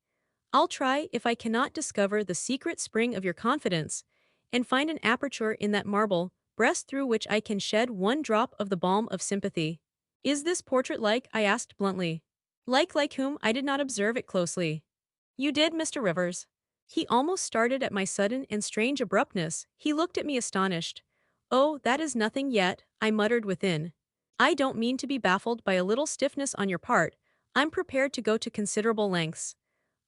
I'll try if I cannot discover the secret spring of your confidence, and find an aperture in that marble breast through which I can shed one drop of the balm of sympathy. Is this portrait like? I asked bluntly. Like whom? I did not observe it closely. You did, Mr. Rivers. He almost started at my sudden and strange abruptness. He looked at me astonished. Oh, that is nothing yet, I muttered within. I don't mean to be baffled by a little stiffness on your part. I'm prepared to go to considerable lengths.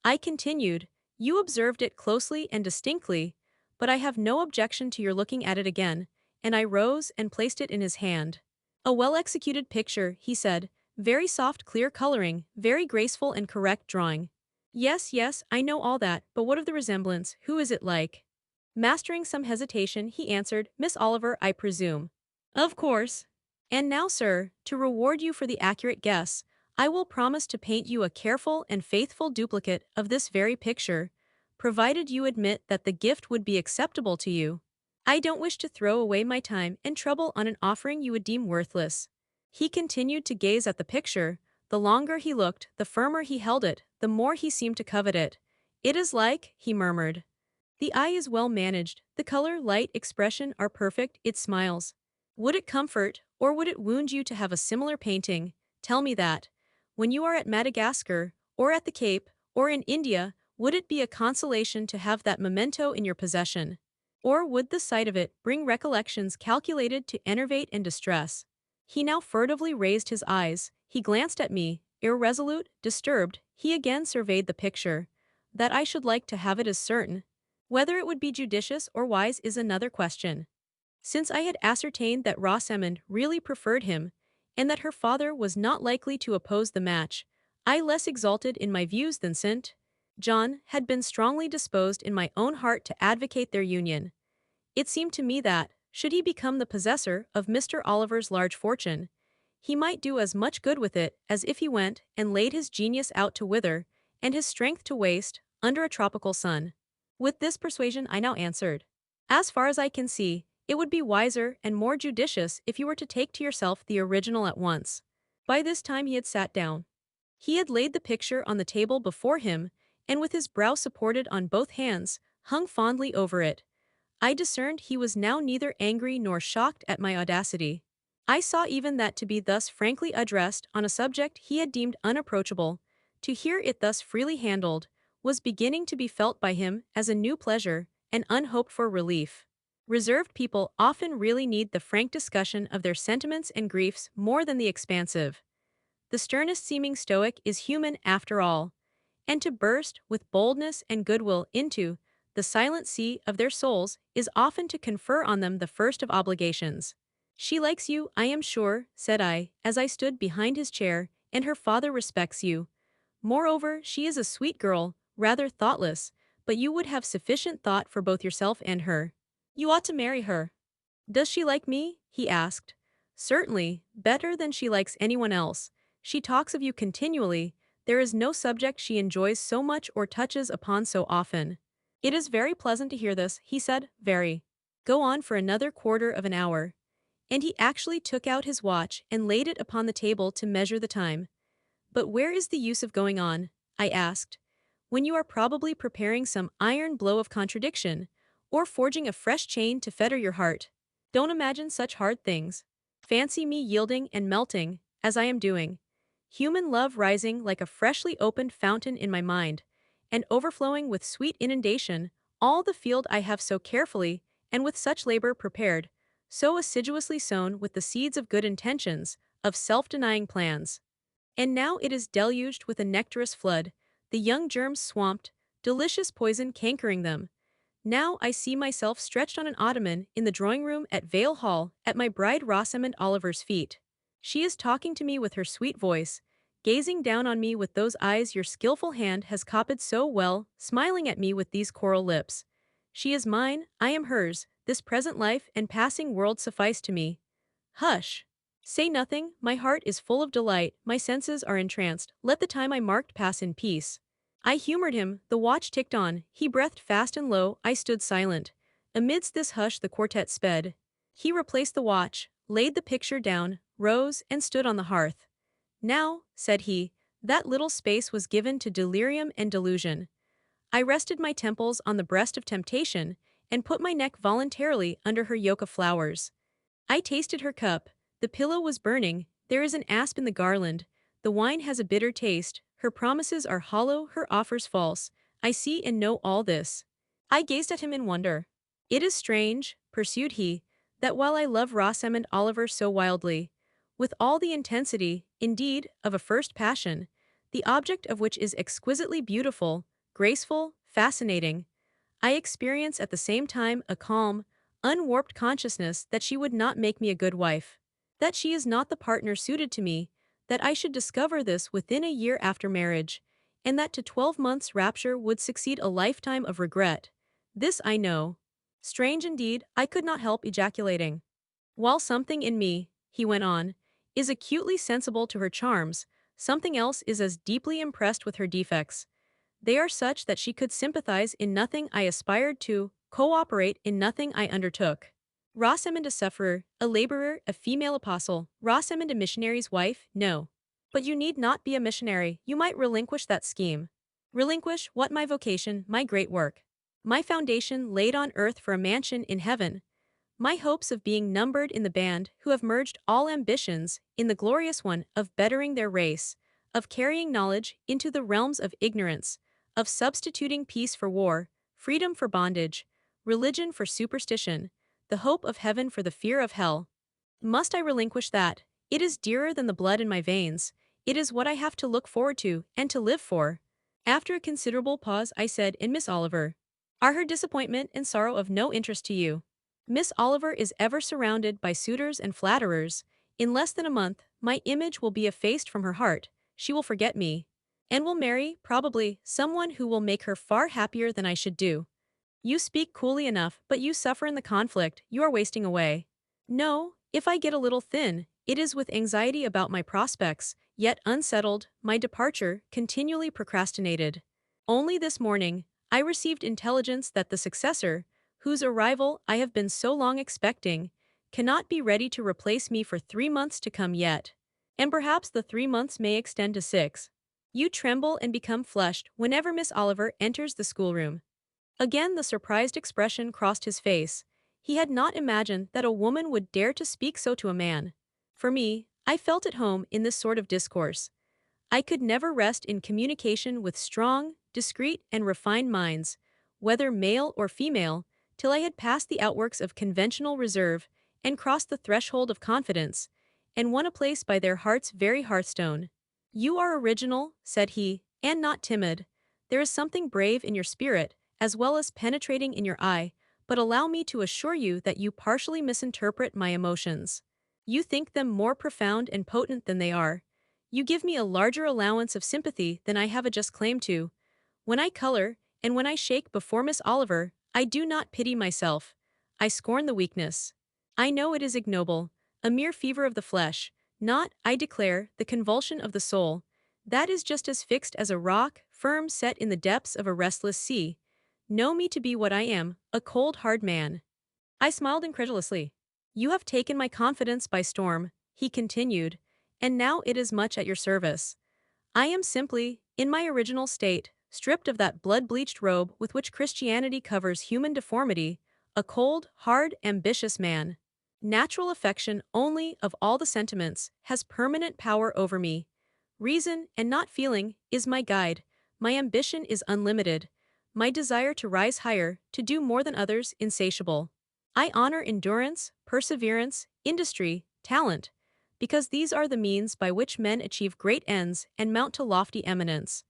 I continued, you observed it closely and distinctly, but I have no objection to your looking at it again, and I rose and placed it in his hand. A well-executed picture, he said. Very soft, clear coloring, very graceful and correct drawing. Yes, yes, I know all that, but what of the resemblance? Who is it like? Mastering some hesitation, he answered, Miss Oliver, I presume. Of course. And now, sir, to reward you for the accurate guess, I will promise to paint you a careful and faithful duplicate of this very picture, provided you admit that the gift would be acceptable to you. I don't wish to throw away my time and trouble on an offering you would deem worthless. He continued to gaze at the picture. The longer he looked, the firmer he held it, the more he seemed to covet it. It is like, he murmured. The eye is well managed, the color, light, expression are perfect, it smiles. Would it comfort, or would it wound you to have a similar painting? Tell me that. When you are at Madagascar, or at the Cape, or in India, would it be a consolation to have that memento in your possession? Or would the sight of it bring recollections calculated to enervate and distress? He now furtively raised his eyes, he glanced at me, irresolute, disturbed, he again surveyed the picture. That I should like to have it is certain. Whether it would be judicious or wise is another question. Since I had ascertained that Rosamond really preferred him, and that her father was not likely to oppose the match, I, less exalted in my views than St. John, had been strongly disposed in my own heart to advocate their union. It seemed to me that, should he become the possessor of Mr. Oliver's large fortune, he might do as much good with it as if he went and laid his genius out to wither, and his strength to waste, under a tropical sun. With this persuasion I now answered. As far as I can see, it would be wiser and more judicious if you were to take to yourself the original at once. By this time he had sat down. He had laid the picture on the table before him, and with his brow supported on both hands, hung fondly over it. I discerned he was now neither angry nor shocked at my audacity. I saw even that to be thus frankly addressed on a subject he had deemed unapproachable, to hear it thus freely handled, was beginning to be felt by him as a new pleasure, an unhoped-for relief. Reserved people often really need the frank discussion of their sentiments and griefs more than the expansive. The sternest seeming stoic is human after all, and to burst with boldness and goodwill into the silent sea of their souls is often to confer on them the first of obligations. She likes you, I am sure, said I, as I stood behind his chair, and her father respects you. Moreover, she is a sweet girl, rather thoughtless, but you would have sufficient thought for both yourself and her. You ought to marry her. Does she like me? He asked. Certainly, better than she likes anyone else. She talks of you continually. There is no subject she enjoys so much or touches upon so often. It is very pleasant to hear this, he said, very. Go on for another quarter of an hour. And he actually took out his watch and laid it upon the table to measure the time. But where is the use of going on? I asked. When you are probably preparing some iron blow of contradiction, or forging a fresh chain to fetter your heart. Don't imagine such hard things. Fancy me yielding and melting, as I am doing. Human love rising like a freshly opened fountain in my mind, and overflowing with sweet inundation, all the field I have so carefully, and with such labor prepared, so assiduously sown with the seeds of good intentions, of self-denying plans. And now it is deluged with a nectarous flood, the young germs swamped, delicious poison cankering them. Now I see myself stretched on an ottoman in the drawing-room at Vale Hall, at my bride Rosamond Oliver's feet. She is talking to me with her sweet voice, gazing down on me with those eyes your skillful hand has copied so well, smiling at me with these coral lips. She is mine, I am hers, this present life and passing world suffice to me. Hush! Say nothing, my heart is full of delight, my senses are entranced, let the time I marked pass in peace. I humored him, the watch ticked on, he breathed fast and low, I stood silent. Amidst this hush the quartet sped. He replaced the watch, laid the picture down, rose, and stood on the hearth. Now, said he, that little space was given to delirium and delusion. I rested my temples on the breast of temptation, and put my neck voluntarily under her yoke of flowers. I tasted her cup, the pillow was burning, there is an asp in the garland, the wine has a bitter taste, her promises are hollow, her offers false, I see and know all this. I gazed at him in wonder. It is strange, pursued he, that while I love Rosamond Oliver so wildly, with all the intensity, indeed, of a first passion, the object of which is exquisitely beautiful, graceful, fascinating, I experience at the same time a calm, unwarped consciousness that she would not make me a good wife. that she is not the partner suited to me, that I should discover this within a year after marriage, and that to 12 months' rapture would succeed a lifetime of regret. This I know. Strange indeed, I could not help ejaculating. While something in me, he went on, is acutely sensible to her charms, something else is as deeply impressed with her defects. They are such that she could sympathize in nothing I aspired to, cooperate in nothing I undertook. Rosamond a sufferer, a laborer, a female apostle, Rosamond a missionary's wife, no. But you need not be a missionary, you might relinquish that scheme. Relinquish what my vocation, my great work. My foundation laid on earth for a mansion in heaven. My hopes of being numbered in the band who have merged all ambitions in the glorious one of bettering their race, of carrying knowledge into the realms of ignorance, of substituting peace for war, freedom for bondage, religion for superstition, the hope of heaven for the fear of hell. Must I relinquish that? It is dearer than the blood in my veins. It is what I have to look forward to and to live for. After a considerable pause, I said, "And Miss Oliver? Are her disappointment and sorrow of no interest to you?" "Miss Oliver is ever surrounded by suitors and flatterers. In less than a month, my image will be effaced from her heart. She will forget me. And will marry, probably, someone who will make her far happier than I should do." "You speak coolly enough, but you suffer in the conflict, you are wasting away." "No, if I get a little thin, it is with anxiety about my prospects, yet unsettled, my departure, continually procrastinated. Only this morning, I received intelligence that the successor, whose arrival I have been so long expecting, cannot be ready to replace me for 3 months to come yet. And perhaps the 3 months may extend to 6. You tremble and become flushed whenever Miss Oliver enters the schoolroom. Again the surprised expression crossed his face. He had not imagined that a woman would dare to speak so to a man. For me, I felt at home in this sort of discourse. I could never rest in communication with strong, discreet, and refined minds, whether male or female, till I had passed the outworks of conventional reserve and crossed the threshold of confidence, and won a place by their heart's very hearthstone. "You are original," said he, "and not timid. There is something brave in your spirit, as well as penetrating in your eye, but allow me to assure you that you partially misinterpret my emotions. You think them more profound and potent than they are. You give me a larger allowance of sympathy than I have a just claim to. When I color, and when I shake before Miss Oliver, I do not pity myself. I scorn the weakness. I know it is ignoble, a mere fever of the flesh, not, I declare, the convulsion of the soul. That is just as fixed as a rock, firm set in the depths of a restless sea. Know me to be what I am, a cold, hard man." I smiled incredulously. "You have taken my confidence by storm," he continued, "and now it is much at your service. I am simply, in my original state, stripped of that blood-bleached robe with which Christianity covers human deformity, a cold, hard, ambitious man. Natural affection only, of all the sentiments, has permanent power over me. Reason, and not feeling, is my guide. My ambition is unlimited. My desire to rise higher, to do more than others, insatiable. I honor endurance, perseverance, industry, talent, because these are the means by which men achieve great ends and mount to lofty eminence.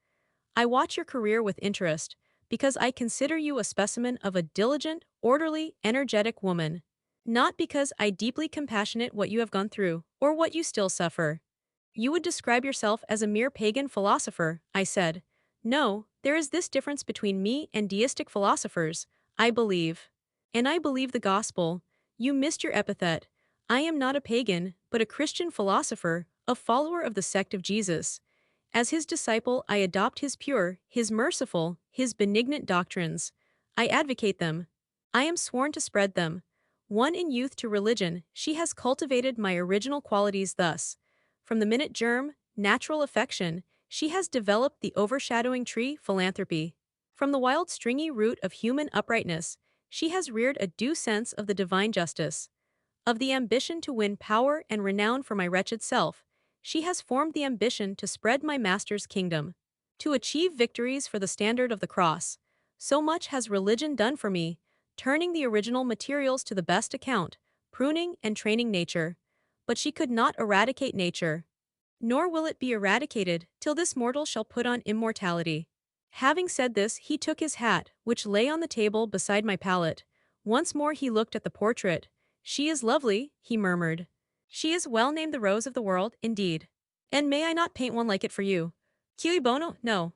I watch your career with interest, because I consider you a specimen of a diligent, orderly, energetic woman. Not because I deeply compassionate what you have gone through, or what you still suffer." "You would describe yourself as a mere pagan philosopher," I said. "No, there is this difference between me and deistic philosophers. I believe. And I believe the gospel. You missed your epithet. I am not a pagan, but a Christian philosopher, a follower of the sect of Jesus. As his disciple, I adopt his pure, his merciful, his benignant doctrines. I advocate them. I am sworn to spread them. Won in youth to religion, she has cultivated my original qualities thus. From the minute germ, natural affection, she has developed the overshadowing tree, philanthropy. From the wild stringy root of human uprightness, she has reared a due sense of the divine justice. Of the ambition to win power and renown for my wretched self, she has formed the ambition to spread my Master's kingdom, to achieve victories for the standard of the cross. So much has religion done for me, turning the original materials to the best account, pruning and training nature. But she could not eradicate nature. Nor will it be eradicated till this mortal shall put on immortality." Having said this, he took his hat, which lay on the table beside my pallet. Once more he looked at the portrait. "She is lovely," he murmured. She is well named the rose of the world, indeed. And may I not paint one like it for you? Cui bono? No.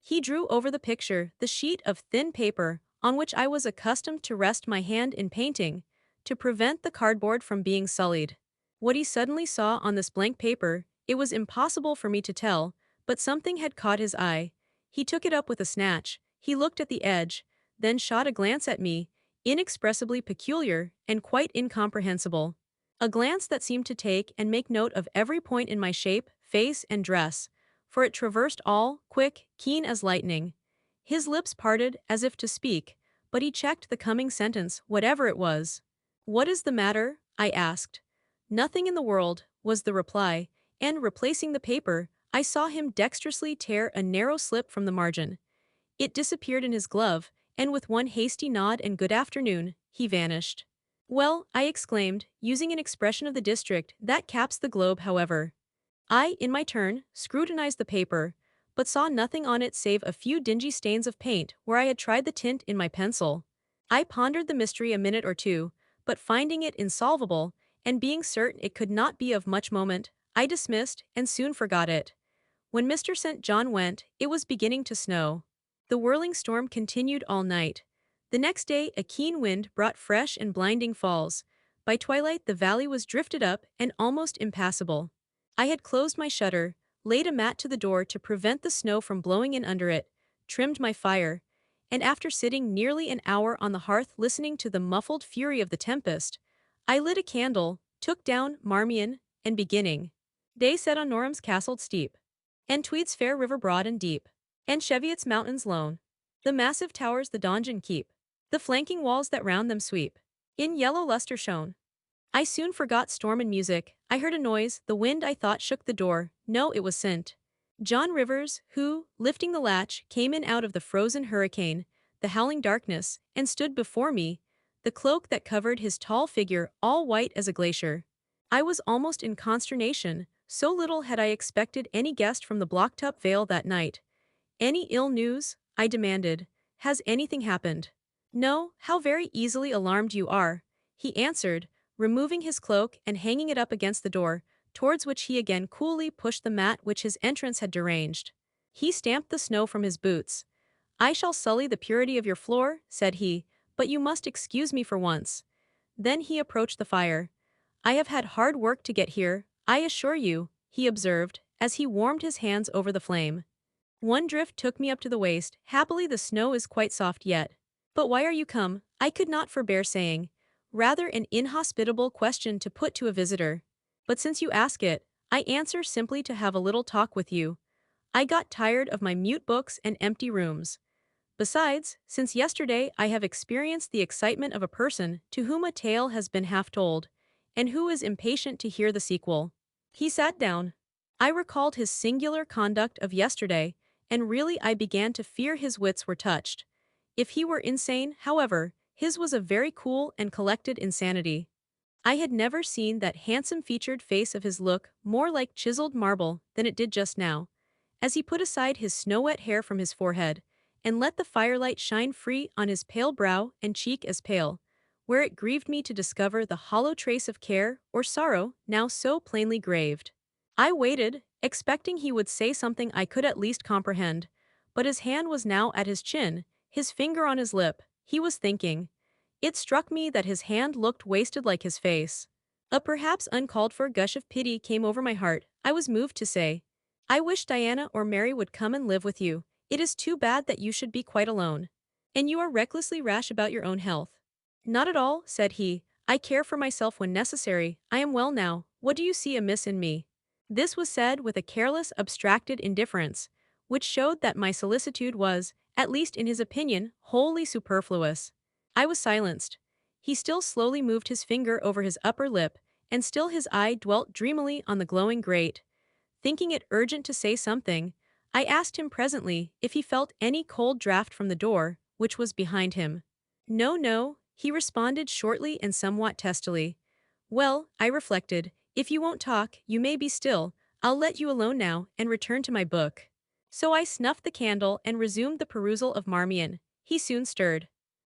He drew over the picture the sheet of thin paper on which I was accustomed to rest my hand in painting, to prevent the cardboard from being sullied. What he suddenly saw on this blank paper, it was impossible for me to tell, but something had caught his eye. He took it up with a snatch, he looked at the edge, then shot a glance at me, inexpressibly peculiar and quite incomprehensible. A glance that seemed to take and make note of every point in my shape, face, and dress, for it traversed all, quick, keen as lightning. His lips parted as if to speak, but he checked the coming sentence, whatever it was. "What is the matter?" I asked. "Nothing in the world," was the reply, and replacing the paper, I saw him dexterously tear a narrow slip from the margin. It disappeared in his glove, and with one hasty nod and good afternoon, he vanished. "Well," I exclaimed, using an expression of the district that caps the globe however. I, in my turn, scrutinized the paper, but saw nothing on it save a few dingy stains of paint where I had tried the tint in my pencil. I pondered the mystery a minute or two, but finding it insolvable, and being certain it could not be of much moment, I dismissed and soon forgot it. When Mr. St. John went, it was beginning to snow. The whirling storm continued all night. The next day a keen wind brought fresh and blinding falls. By twilight the valley was drifted up and almost impassable. I had closed my shutter, laid a mat to the door to prevent the snow from blowing in under it, trimmed my fire, and after sitting nearly an hour on the hearth listening to the muffled fury of the tempest, I lit a candle, took down Marmion, and beginning. Day set on Norham's castled steep, and Tweed's fair river broad and deep, and Cheviot's mountains lone, the massive towers the donjon keep, the flanking walls that round them sweep, in yellow lustre shone. I soon forgot storm and music. I heard a noise, the wind I thought shook the door, no it was St. John Rivers, who, lifting the latch, came in out of the frozen hurricane, the howling darkness, and stood before me, the cloak that covered his tall figure all white as a glacier. I was almost in consternation, so little had I expected any guest from the blocked-up vale that night. "Any ill news?" I demanded. "Has anything happened?" "No, how very easily alarmed you are," he answered, removing his cloak and hanging it up against the door, towards which he again coolly pushed the mat which his entrance had deranged. He stamped the snow from his boots. "I shall sully the purity of your floor," said he, "but you must excuse me for once." Then he approached the fire. "I have had hard work to get here, I assure you," he observed, as he warmed his hands over the flame. "One drift took me up to the waist, happily the snow is quite soft yet." "But why are you come?" I could not forbear saying. Rather an inhospitable question to put to a visitor. But since you ask it, I answer simply to have a little talk with you. I got tired of my mute books and empty rooms. Besides, since yesterday I have experienced the excitement of a person to whom a tale has been half told, and who is impatient to hear the sequel. He sat down. I recalled his singular conduct of yesterday, and really I began to fear his wits were touched. If he were insane, however, his was a very cool and collected insanity. I had never seen that handsome-featured face of his look more like chiseled marble than it did just now, as he put aside his snow-wet hair from his forehead, and let the firelight shine free on his pale brow and cheek as pale, where it grieved me to discover the hollow trace of care or sorrow now so plainly graved. I waited, expecting he would say something I could at least comprehend, but his hand was now at his chin, his finger on his lip. He was thinking. It struck me that his hand looked wasted like his face. A perhaps uncalled-for gush of pity came over my heart. I was moved to say, "I wish Diana or Mary would come and live with you. It is too bad that you should be quite alone. And you are recklessly rash about your own health." "Not at all," said he. "I care for myself when necessary. I am well now. What do you see amiss in me?" This was said with a careless, abstracted indifference, which showed that my solicitude was, at least in his opinion, wholly superfluous. I was silenced. He still slowly moved his finger over his upper lip, and still his eye dwelt dreamily on the glowing grate. Thinking it urgent to say something, I asked him presently if he felt any cold draught from the door, which was behind him. "No, no," he responded shortly and somewhat testily. "Well," I reflected, "if you won't talk, you may be still. I'll let you alone now and return to my book." So I snuffed the candle and resumed the perusal of Marmion. He soon stirred.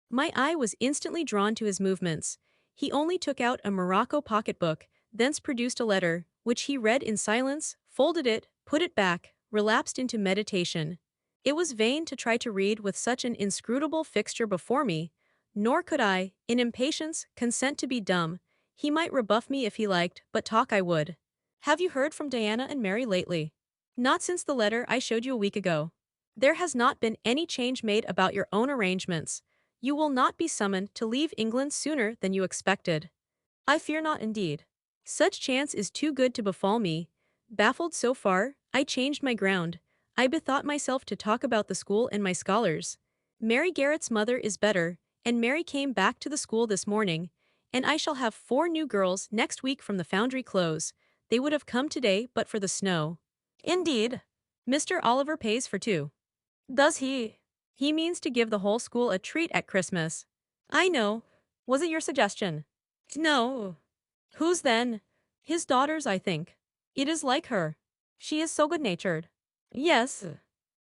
My eye was instantly drawn to his movements. He only took out a morocco pocketbook, thence produced a letter, which he read in silence, folded it, put it back, relapsed into meditation. It was vain to try to read with such an inscrutable fixture before me, nor could I, in impatience, consent to be dumb. He might rebuff me if he liked, but talk I would. Have you heard from Diana and Mary lately? Not since the letter I showed you a week ago. There has not been any change made about your own arrangements. You will not be summoned to leave England sooner than you expected. I fear not indeed. Such chance is too good to befall me. Baffled so far, I changed my ground. I bethought myself to talk about the school and my scholars. Mary Garrett's mother is better, and Mary came back to the school this morning, and I shall have 4 new girls next week from the Foundry Close. They would have come today but for the snow. Indeed. Mr. Oliver pays for 2. Does he? He means to give the whole school a treat at Christmas. I know. Was it your suggestion? No. Whose then? His daughter's, I think. It is like her. She is so good-natured. Yes.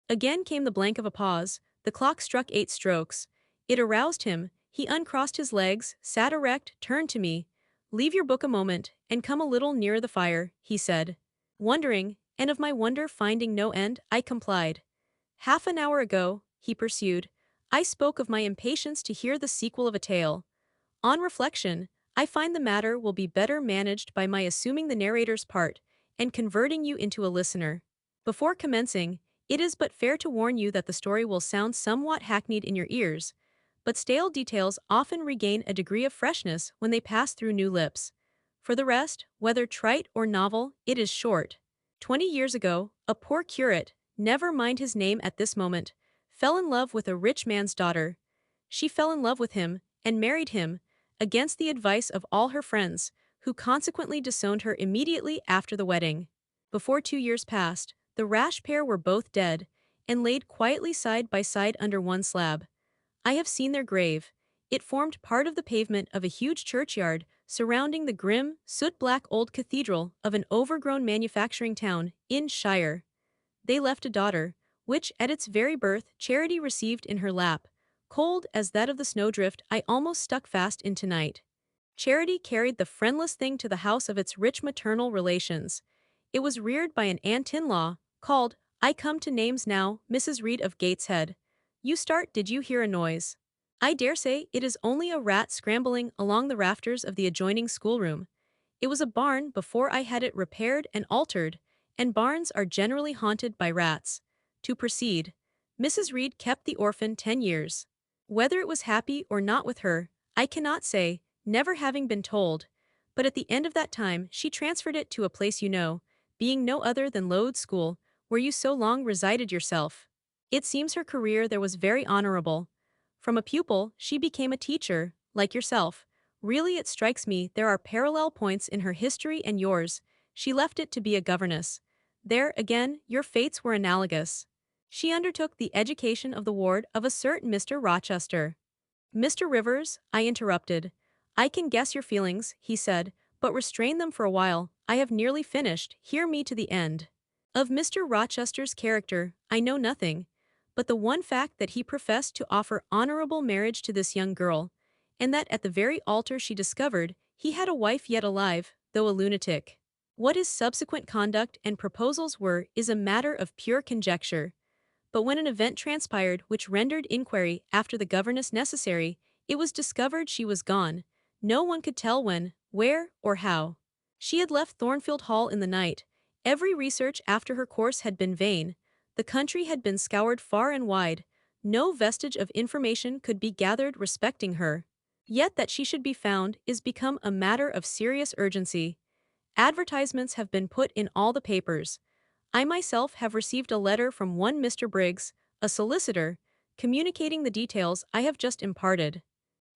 Again came the blank of a pause. The clock struck 8 strokes. It aroused him. He uncrossed his legs, sat erect, turned to me. Leave your book a moment, and come a little nearer the fire, he said. Wondering, and of my wonder finding no end, I complied. Half an hour ago, he pursued, I spoke of my impatience to hear the sequel of a tale. On reflection, I find the matter will be better managed by my assuming the narrator's part, and converting you into a listener. Before commencing, it is but fair to warn you that the story will sound somewhat hackneyed in your ears, but stale details often regain a degree of freshness when they pass through new lips. For the rest, whether trite or novel, it is short. 20 years ago, a poor curate, never mind his name at this moment, fell in love with a rich man's daughter. She fell in love with him, and married him, against the advice of all her friends, who consequently disowned her immediately after the wedding. Before 2 years passed, the rash pair were both dead, and laid quietly side by side under one slab. I have seen their grave. It formed part of the pavement of a huge churchyard surrounding the grim, soot-black old cathedral of an overgrown manufacturing town in Shire. They left a daughter, which at its very birth Charity received in her lap. Cold as that of the snowdrift I almost stuck fast in tonight. Charity carried the friendless thing to the house of its rich maternal relations. It was reared by an aunt-in-law, called, I come to names now, Mrs. Reed of Gateshead. You start, did you hear a noise? I dare say it is only a rat scrambling along the rafters of the adjoining schoolroom. It was a barn before I had it repaired and altered, and barns are generally haunted by rats. To proceed, Mrs. Reed kept the orphan 10 years. Whether it was happy or not with her, I cannot say, never having been told, but at the end of that time she transferred it to a place you know, being no other than Lowood School, where you so long resided yourself. It seems her career there was very honorable. From a pupil, she became a teacher, like yourself. Really it strikes me there are parallel points in her history and yours. She left it to be a governess. There, again, your fates were analogous. She undertook the education of the ward of a certain Mr. Rochester. Mr. Rivers, I interrupted. I can guess your feelings, he said, but restrain them for a while. I have nearly finished, hear me to the end. Of Mr. Rochester's character, I know nothing, but the one fact that he professed to offer honorable marriage to this young girl, and that at the very altar she discovered he had a wife yet alive, though a lunatic. What his subsequent conduct and proposals were is a matter of pure conjecture. But when an event transpired which rendered inquiry after the governess necessary, it was discovered she was gone. No one could tell when, where, or how. She had left Thornfield Hall in the night. Every research after her course had been vain. The country had been scoured far and wide. No vestige of information could be gathered respecting her. Yet that she should be found is become a matter of serious urgency. Advertisements have been put in all the papers. I myself have received a letter from one Mr. Briggs, a solicitor, communicating the details I have just imparted.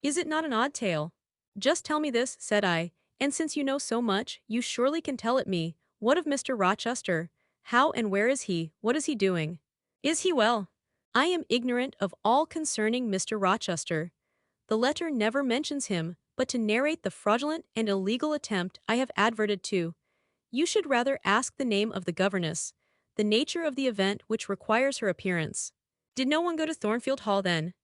Is it not an odd tale? Just tell me this, said I, and since you know so much, you surely can tell it me. What of Mr. Rochester? How and where is he? What is he doing? Is he well? I am ignorant of all concerning Mr. Rochester. The letter never mentions him, but to narrate the fraudulent and illegal attempt I have adverted to. You should rather ask the name of the governess, the nature of the event which requires her appearance. Did no one go to Thornfield Hall then?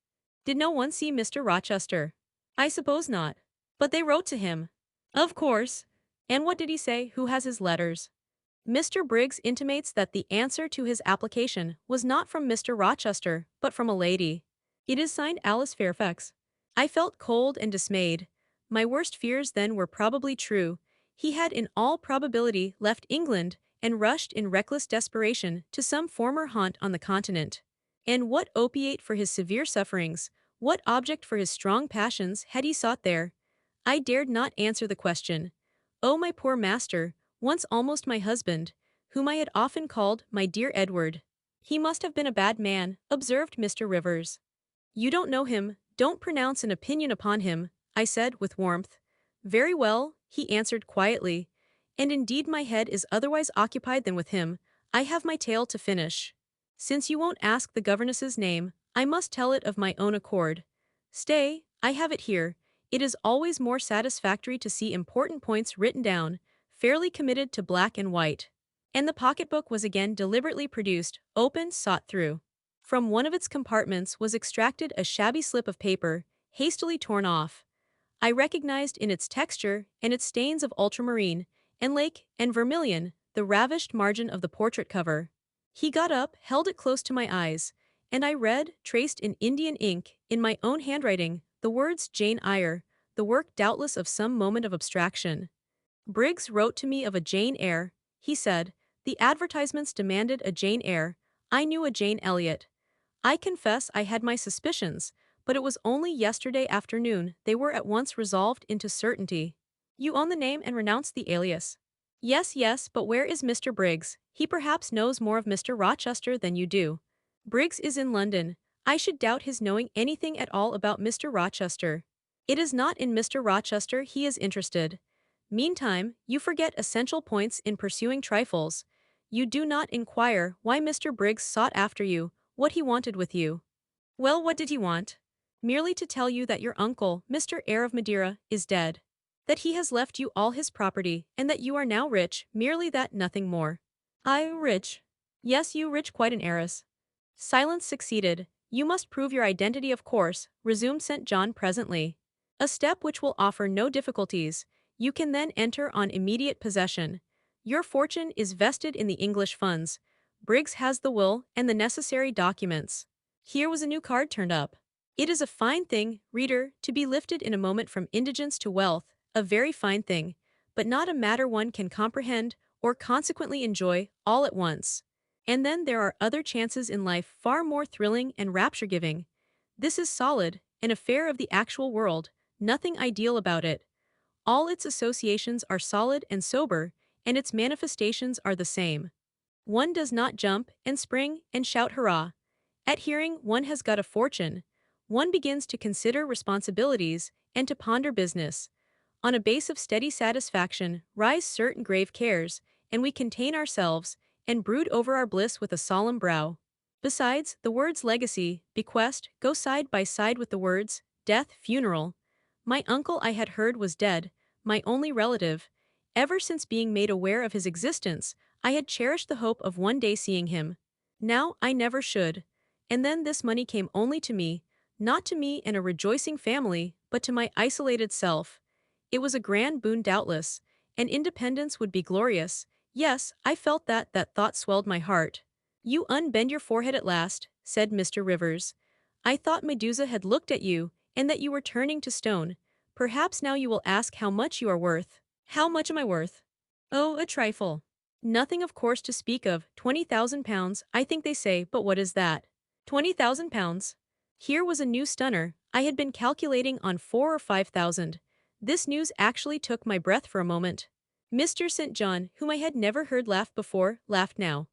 Did no one see Mr. Rochester? I suppose not. But they wrote to him. Of course. And what did he say? Who has his letters? Mr. Briggs intimates that the answer to his application was not from Mr. Rochester, but from a lady. It is signed Alice Fairfax. I felt cold and dismayed. My worst fears then were probably true. He had in all probability left England and rushed in reckless desperation to some former haunt on the continent. And what opiate for his severe sufferings, what object for his strong passions had he sought there? I dared not answer the question. Oh, my poor master, once almost my husband, whom I had often called my dear Edward. He must have been a bad man, observed Mr. Rivers. You don't know him, don't pronounce an opinion upon him, I said with warmth. Very well, he answered quietly. And indeed my head is otherwise occupied than with him. I have my tale to finish. Since you won't ask the governess's name, I must tell it of my own accord. Stay, I have it here. It is always more satisfactory to see important points written down, fairly committed to black and white. And the pocketbook was again deliberately produced, opened, sought through. From one of its compartments was extracted a shabby slip of paper, hastily torn off. I recognized in its texture and its stains of ultramarine, and lake, and vermilion, the ravished margin of the portrait cover. He got up, held it close to my eyes, and I read, traced in Indian ink, in my own handwriting, the words Jane Eyre, the work doubtless of some moment of abstraction. Briggs wrote to me of a Jane Eyre, he said. The advertisements demanded a Jane Eyre. I knew a Jane Elliot. I confess I had my suspicions, but it was only yesterday afternoon they were at once resolved into certainty. You own the name and renounce the alias. Yes, yes, but where is Mr. Briggs? He perhaps knows more of Mr. Rochester than you do. Briggs is in London. I should doubt his knowing anything at all about Mr. Rochester. It is not in Mr. Rochester he is interested. Meantime, you forget essential points in pursuing trifles. You do not inquire why Mr. Briggs sought after you, what he wanted with you. Well, what did he want? Merely to tell you that your uncle, Mr. Eyre of Madeira, is dead. That he has left you all his property, and that you are now rich, merely that, nothing more. I, rich? Yes, you rich, quite an heiress. Silence succeeded. You must prove your identity, of course, resumed St. John presently. A step which will offer no difficulties. You can then enter on immediate possession. Your fortune is vested in the English funds. Briggs has the will and the necessary documents. Here was a new card turned up. It is a fine thing, reader, to be lifted in a moment from indigence to wealth, a very fine thing, but not a matter one can comprehend or consequently enjoy all at once. And then there are other chances in life far more thrilling and rapture-giving. This is solid, an affair of the actual world, nothing ideal about it. All its associations are solid and sober, and its manifestations are the same. One does not jump and spring and shout hurrah. At hearing one has got a fortune, one begins to consider responsibilities and to ponder business. On a base of steady satisfaction rise certain grave cares, and we contain ourselves and brood over our bliss with a solemn brow. Besides, the words legacy, bequest, go side by side with the words death, funeral. My uncle I had heard was dead, my only relative. Ever since being made aware of his existence, I had cherished the hope of one day seeing him. Now I never should. And then this money came only to me, not to me and a rejoicing family, but to my isolated self. It was a grand boon doubtless, and independence would be glorious. Yes, I felt that thought swelled my heart. You unbend your forehead at last, said Mr. Rivers. I thought Medusa had looked at you, and that you were turning to stone. Perhaps now you will ask how much you are worth. How much am I worth? Oh, a trifle. Nothing of course to speak of, £20,000, I think they say, but what is that? £20,000? Here was a new stunner. I had been calculating on 4 or 5,000. This news actually took my breath for a moment. Mr. St. John, whom I had never heard laugh before, laughed now.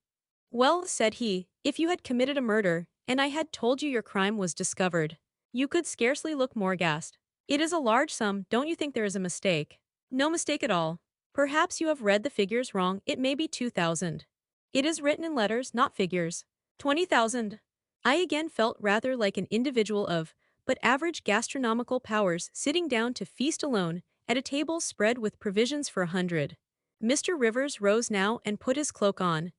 Well, said he, if you had committed a murder, and I had told you your crime was discovered, you could scarcely look more aghast. It is a large sum, don't you think there is a mistake? No mistake at all. Perhaps you have read the figures wrong, it may be 2,000. It is written in letters, not figures. 20,000. I again felt rather like an individual of but average gastronomical powers sitting down to feast alone at a table spread with provisions for 100. Mr. Rivers rose now and put his cloak on.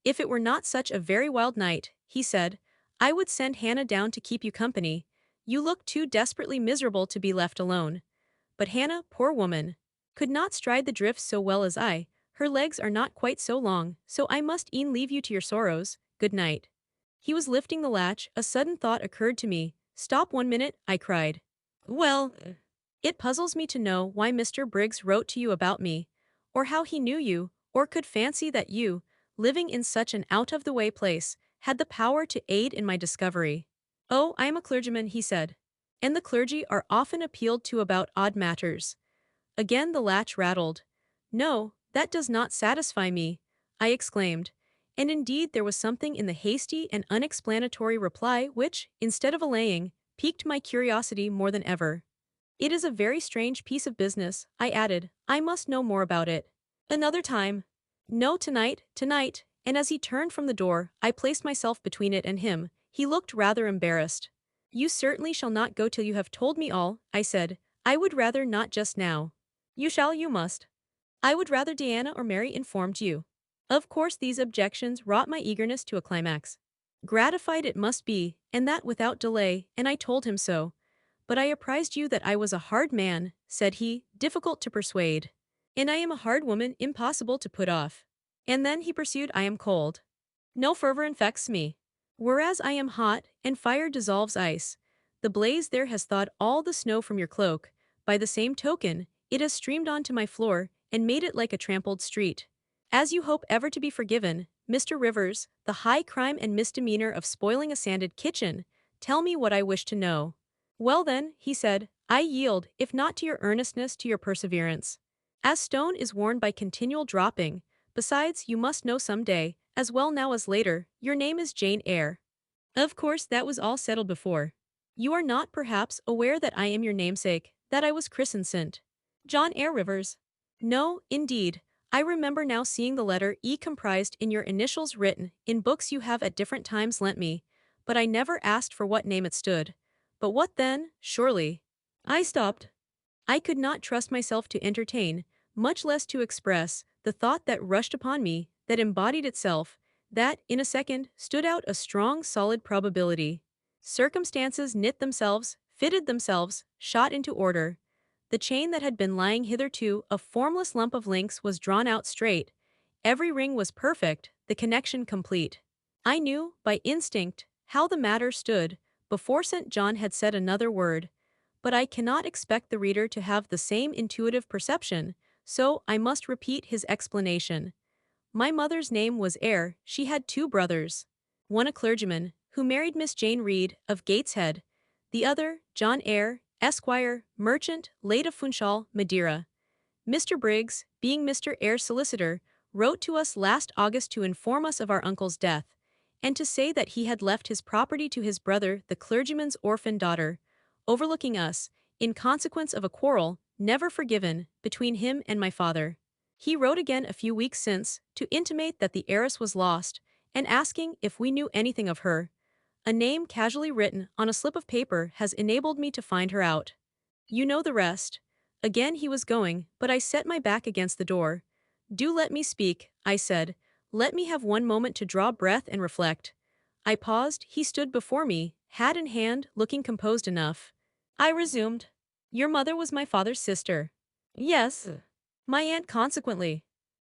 If it were not such a very wild night, he said, I would send Hannah down to keep you company. You look too desperately miserable to be left alone. But Hannah, poor woman. could not stride the drifts so well as I. Her legs are not quite so long, so I must e'en leave you to your sorrows. Good night. He was lifting the latch, a sudden thought occurred to me. Stop 1 minute, I cried. Well, it puzzles me to know why Mr. Briggs wrote to you about me, or how he knew you, or could fancy that you, living in such an out-of-the-way place, had the power to aid in my discovery. Oh, I am a clergyman, he said. And the clergy are often appealed to about odd matters. Again the latch rattled. No, that does not satisfy me, I exclaimed. And indeed there was something in the hasty and unexplanatory reply which, instead of allaying, piqued my curiosity more than ever. It is a very strange piece of business, I added. I must know more about it. Another time. No, tonight, and as he turned from the door, I placed myself between it and him. He looked rather embarrassed. You certainly shall not go till you have told me all, I said. I would rather not just now. You must. I would rather Diana or Mary informed you. Of course these objections wrought my eagerness to a climax. Gratified it must be, and that without delay, and I told him so. But I apprised you that I was a hard man, said he, difficult to persuade. And I am a hard woman, impossible to put off. And then he pursued, I am cold. No fervor infects me. Whereas I am hot, and fire dissolves ice. The blaze there has thawed all the snow from your cloak. By the same token, it has streamed onto my floor, and made it like a trampled street. As you hope ever to be forgiven, Mr. Rivers, the high crime and misdemeanor of spoiling a sanded kitchen, tell me what I wish to know. Well then, he said, I yield, if not to your earnestness, to your perseverance. As stone is worn by continual dropping, besides, you must know some day, as well now as later, your name is Jane Eyre. Of course that was all settled before. You are not perhaps aware that I am your namesake, that I was christened St. John Eyre Rivers. No, indeed. I remember now seeing the letter E comprised in your initials written in books you have at different times lent me, but I never asked for what name it stood. But what then, surely? I stopped. I could not trust myself to entertain, much less to express, the thought that rushed upon me, that embodied itself, that, in a second, stood out a strong solid probability. Circumstances knit themselves, fitted themselves, shot into order. The chain that had been lying hitherto a formless lump of links was drawn out straight. Every ring was perfect, the connection complete. I knew, by instinct, how the matter stood, before St. John had said another word. But I cannot expect the reader to have the same intuitive perception, so I must repeat his explanation. My mother's name was Eyre, she had two brothers. One a clergyman, who married Miss Jane Reed, of Gateshead. The other, John Eyre, Esquire, merchant, late of Funchal, Madeira. Mr. Briggs, being Mr. Eyre's solicitor, wrote to us last August to inform us of our uncle's death, and to say that he had left his property to his brother, the clergyman's orphan daughter, overlooking us, in consequence of a quarrel, never forgiven, between him and my father. He wrote again a few weeks since, to intimate that the heiress was lost, and asking if we knew anything of her. A name casually written on a slip of paper has enabled me to find her out. You know the rest. Again he was going, but I set my back against the door. Do let me speak, I said. Let me have 1 moment to draw breath and reflect. I paused, he stood before me, hat in hand, looking composed enough. I resumed. Your mother was my father's sister. Yes. My aunt consequently.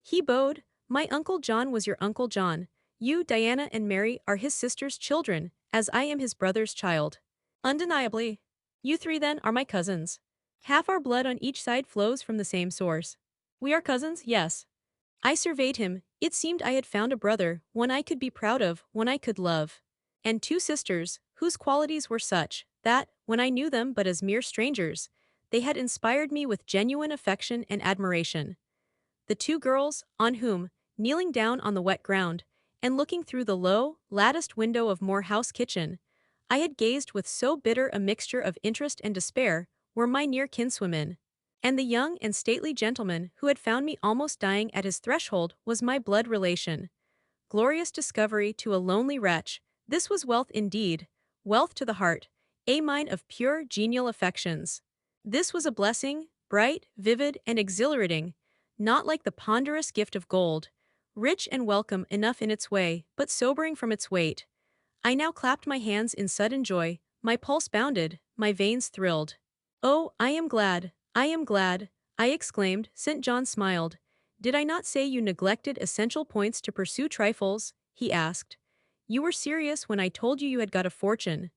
He bowed. My Uncle John was your Uncle John. You, Diana and Mary, are his sister's children, as I am his brother's child. Undeniably. You three then are my cousins. Half our blood on each side flows from the same source. We are cousins, yes. I surveyed him, it seemed I had found a brother, one I could be proud of, one I could love. And two sisters, whose qualities were such, that, when I knew them but as mere strangers, they had inspired me with genuine affection and admiration. The two girls, on whom, kneeling down on the wet ground, and looking through the low, latticed window of Moore House kitchen, I had gazed with so bitter a mixture of interest and despair, were my near kinswomen. And the young and stately gentleman who had found me almost dying at his threshold was my blood relation. Glorious discovery to a lonely wretch, this was wealth indeed, wealth to the heart, a mine of pure, genial affections. This was a blessing, bright, vivid, and exhilarating, not like the ponderous gift of gold, rich and welcome enough in its way, but sobering from its weight. I now clapped my hands in sudden joy, my pulse bounded, my veins thrilled. Oh, I am glad, I exclaimed. St. John smiled. Did I not say you neglected essential points to pursue trifles? He asked. You were serious when I told you you had got a fortune.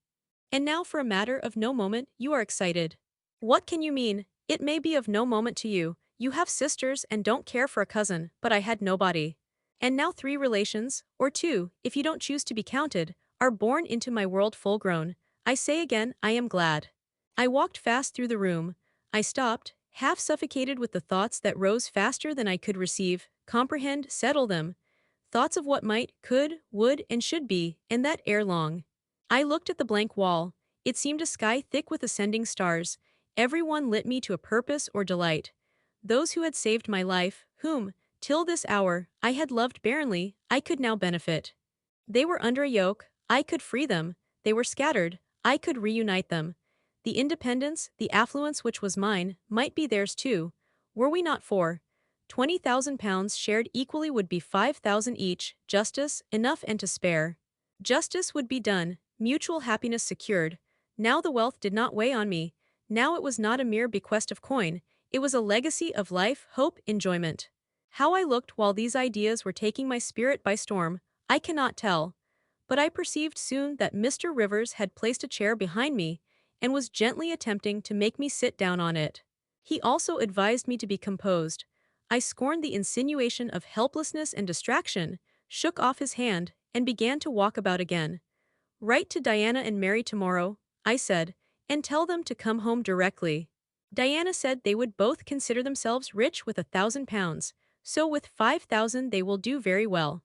And now for a matter of no moment, you are excited. What can you mean? It may be of no moment to you. You have sisters and don't care for a cousin, but I had nobody. And now 3 relations, or 2, if you don't choose to be counted, are born into my world full grown. I say again, I am glad. I walked fast through the room. I stopped, half suffocated with the thoughts that rose faster than I could receive, comprehend, settle them. Thoughts of what might, could, would, and should be, and that ere long. I looked at the blank wall. It seemed a sky thick with ascending stars. Every one lit me to a purpose or delight. Those who had saved my life, whom, till this hour, I had loved barrenly, I could now benefit. They were under a yoke, I could free them. They were scattered, I could reunite them. The independence, the affluence which was mine, might be theirs too. Were we not four? £20,000 shared equally would be 5,000 each, justice, enough and to spare. Justice would be done, mutual happiness secured. Now the wealth did not weigh on me. Now it was not a mere bequest of coin, it was a legacy of life, hope, enjoyment. How I looked while these ideas were taking my spirit by storm, I cannot tell. But I perceived soon that Mr. Rivers had placed a chair behind me, and was gently attempting to make me sit down on it. He also advised me to be composed. I scorned the insinuation of helplessness and distraction, shook off his hand, and began to walk about again. Write to Diana and Mary tomorrow, I said, and tell them to come home directly. Diana said they would both consider themselves rich with £1,000, so with 5,000 they will do very well.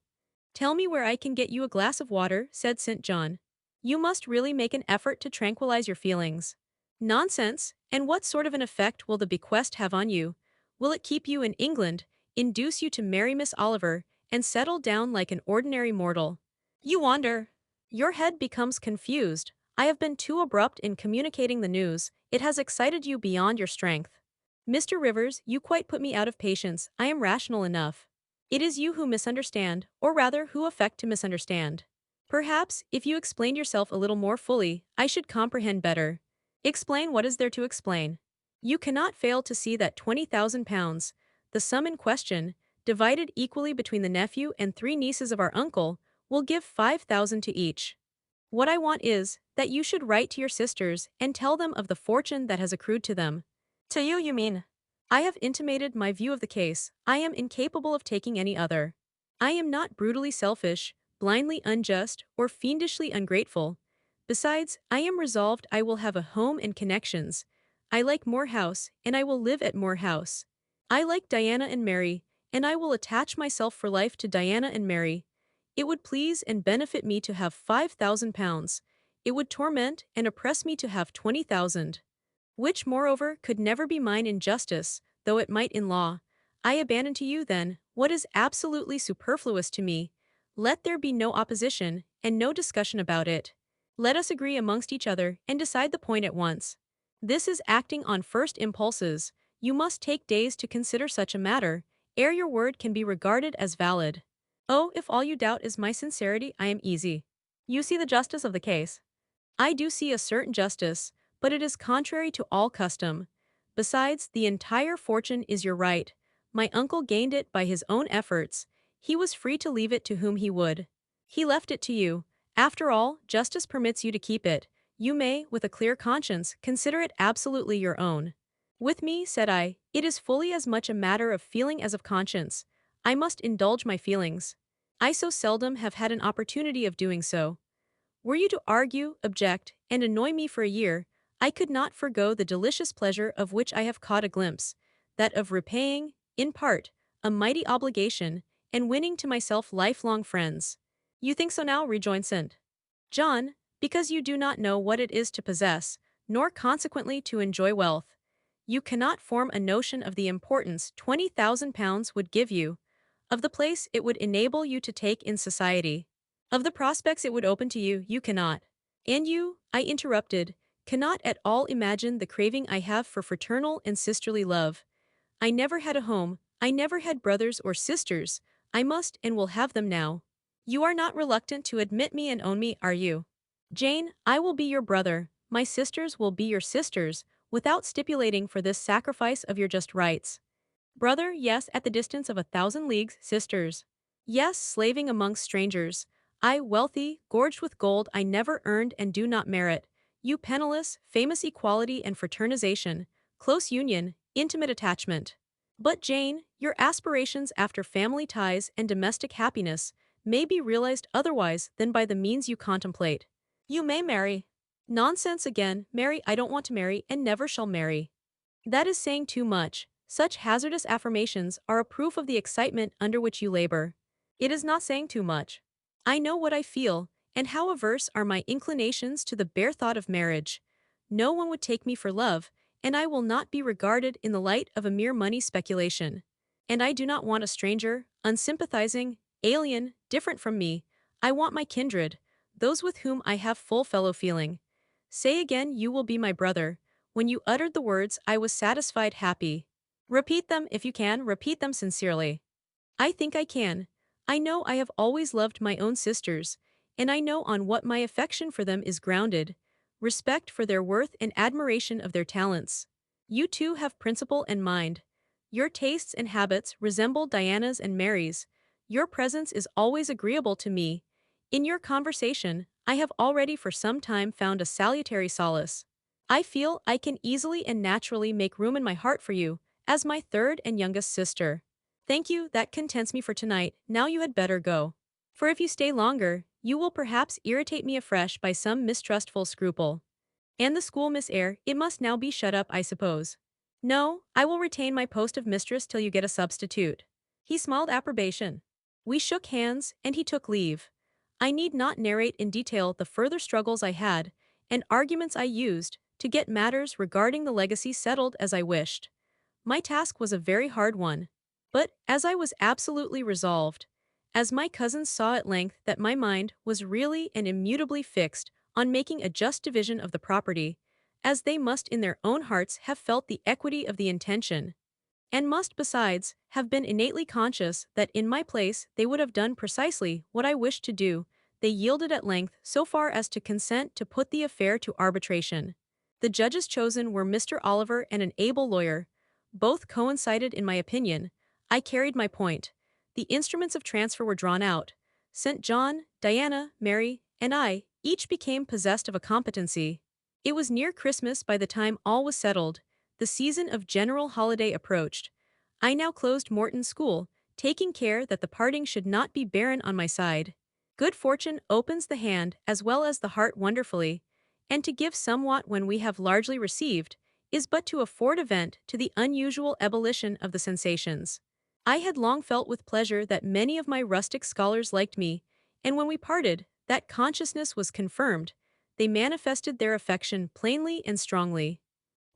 Tell me where I can get you a glass of water, said St. John. You must really make an effort to tranquilize your feelings. Nonsense, and what sort of an effect will the bequest have on you? Will it keep you in England, induce you to marry Miss Oliver, and settle down like an ordinary mortal? You wander. Your head becomes confused. I have been too abrupt in communicating the news, it has excited you beyond your strength. Mr. Rivers, you quite put me out of patience, I am rational enough. It is you who misunderstand, or rather who affect to misunderstand. Perhaps, if you explained yourself a little more fully, I should comprehend better. Explain what is there to explain. You cannot fail to see that £20,000, the sum in question, divided equally between the nephew and 3 nieces of our uncle, will give 5,000 to each. What I want is, that you should write to your sisters and tell them of the fortune that has accrued to them. To you mean? I have intimated my view of the case, I am incapable of taking any other. I am not brutally selfish, blindly unjust, or fiendishly ungrateful. Besides, I am resolved I will have a home and connections. I like Moor House, and I will live at Moor House. I like Diana and Mary, and I will attach myself for life to Diana and Mary. It would please and benefit me to have £5,000. It would torment and oppress me to have 20,000. Which, moreover, could never be mine in justice, though it might in law. I abandon to you, then, what is absolutely superfluous to me. Let there be no opposition, and no discussion about it. Let us agree amongst each other, and decide the point at once. This is acting on first impulses. You must take days to consider such a matter, ere your word can be regarded as valid. Oh, if all you doubt is my sincerity, I am easy. You see the justice of the case. I do see a certain justice, but it is contrary to all custom. Besides, the entire fortune is your right. My uncle gained it by his own efforts. He was free to leave it to whom he would. He left it to you. After all, justice permits you to keep it. You may, with a clear conscience, consider it absolutely your own. With me, said I, it is fully as much a matter of feeling as of conscience. I must indulge my feelings. I so seldom have had an opportunity of doing so. Were you to argue, object, and annoy me for a year, I could not forego the delicious pleasure of which I have caught a glimpse, that of repaying, in part, a mighty obligation, and winning to myself lifelong friends. You think so now, rejoined St. John, because you do not know what it is to possess, nor consequently to enjoy wealth. You cannot form a notion of the importance £20,000 would give you, of the place it would enable you to take in society. Of the prospects it would open to you, you cannot. And you, I interrupted, cannot at all imagine the craving I have for fraternal and sisterly love. I never had a home, I never had brothers or sisters, I must and will have them now. You are not reluctant to admit me and own me, are you? Jane, I will be your brother, my sisters will be your sisters, without stipulating for this sacrifice of your just rights. Brother, yes, at the distance of 1,000 leagues, sisters. Yes, slaving amongst strangers. I, wealthy, gorged with gold I never earned and do not merit. You penniless, famous equality and fraternization, close union, intimate attachment. But Jane, your aspirations after family ties and domestic happiness may be realized otherwise than by the means you contemplate. You may marry. Nonsense again, marry, I don't want to marry and never shall marry. That is saying too much. Such hazardous affirmations are a proof of the excitement under which you labor. It is not saying too much. I know what I feel, and how averse are my inclinations to the bare thought of marriage. No one would take me for love, and I will not be regarded in the light of a mere money speculation. And I do not want a stranger, unsympathizing, alien, different from me. I want my kindred, those with whom I have full fellow feeling. Say again, you will be my brother. When you uttered the words, I was satisfied, happy. Repeat them if you can, repeat them sincerely. I think I can. I know I have always loved my own sisters, and I know on what my affection for them is grounded: respect for their worth and admiration of their talents. You too have principle and mind. Your tastes and habits resemble Diana's and Mary's. Your presence is always agreeable to me. In your conversation, I have already for some time found a salutary solace. I feel I can easily and naturally make room in my heart for you, as my third and youngest sister. Thank you, that contents me for tonight. Now you had better go. For if you stay longer, you will perhaps irritate me afresh by some mistrustful scruple. And the school, Miss Eyre, it must now be shut up, I suppose. No, I will retain my post of mistress till you get a substitute. He smiled approbation. We shook hands, and he took leave. I need not narrate in detail the further struggles I had, and arguments I used, to get matters regarding the legacy settled as I wished. My task was a very hard one. But, as I was absolutely resolved, as my cousins saw at length that my mind was really and immutably fixed on making a just division of the property, as they must in their own hearts have felt the equity of the intention, and must besides have been innately conscious that in my place they would have done precisely what I wished to do, they yielded at length so far as to consent to put the affair to arbitration. The judges chosen were Mr. Oliver and an able lawyer. Both coincided in my opinion. I carried my point. The instruments of transfer were drawn out. St. John, Diana, Mary, and I each became possessed of a competency. It was near Christmas by the time all was settled. The season of general holiday approached. I now closed Morton School, taking care that the parting should not be barren on my side. Good fortune opens the hand as well as the heart wonderfully, and to give somewhat when we have largely received, is but to afford a vent to the unusual ebullition of the sensations. I had long felt with pleasure that many of my rustic scholars liked me, and when we parted, that consciousness was confirmed. They manifested their affection plainly and strongly.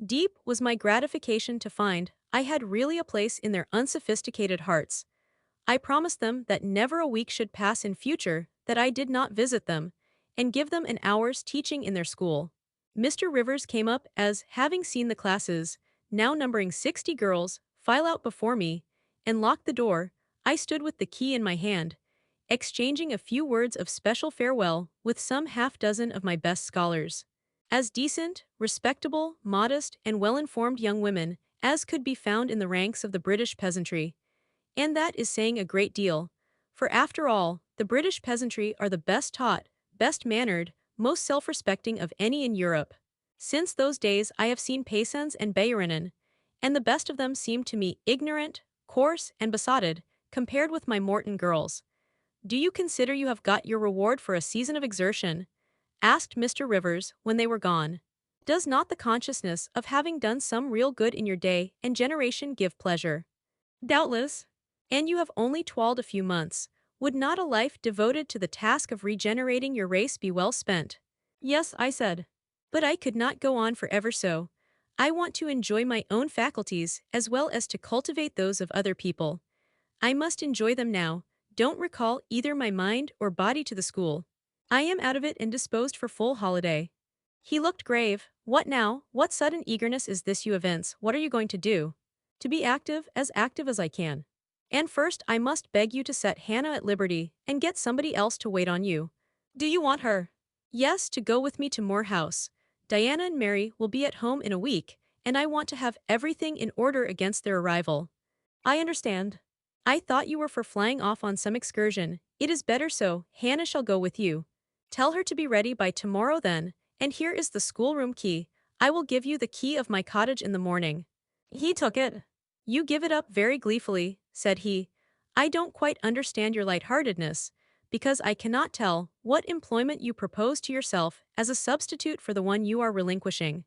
Deep was my gratification to find I had really a place in their unsophisticated hearts. I promised them that never a week should pass in future that I did not visit them, and give them an hour's teaching in their school. Mr. Rivers came up as, having seen the classes, now numbering 60 girls, file out before me, and locked the door. I stood with the key in my hand, exchanging a few words of special farewell with some half-dozen of my best scholars. As decent, respectable, modest, and well-informed young women as could be found in the ranks of the British peasantry. And that is saying a great deal, for after all, the British peasantry are the best taught, best mannered, most self-respecting of any in Europe. Since those days I have seen paysans and bayerinnen, and the best of them seemed to me ignorant, coarse, and besotted, compared with my Morton girls. Do you consider you have got your reward for a season of exertion? Asked Mr. Rivers when they were gone. Does not the consciousness of having done some real good in your day and generation give pleasure? Doubtless. And you have only toiled a few months. Would not a life devoted to the task of regenerating your race be well spent? Yes, I said. But I could not go on forever so. I want to enjoy my own faculties as well as to cultivate those of other people. I must enjoy them now. Don't recall either my mind or body to the school. I am out of it and disposed for full holiday. He looked grave. What now? What sudden eagerness is this you evince? What are you going to do? To be active as I can. And first I must beg you to set Hannah at liberty and get somebody else to wait on you. Do you want her? Yes, to go with me to Moor House. Diana and Mary will be at home in a week, and I want to have everything in order against their arrival. I understand. I thought you were for flying off on some excursion. It is better so, Hannah shall go with you. Tell her to be ready by tomorrow then, and here is the schoolroom key. I will give you the key of my cottage in the morning. He took it. You give it up very gleefully, said he. I don't quite understand your lightheartedness, because I cannot tell what employment you propose to yourself as a substitute for the one you are relinquishing.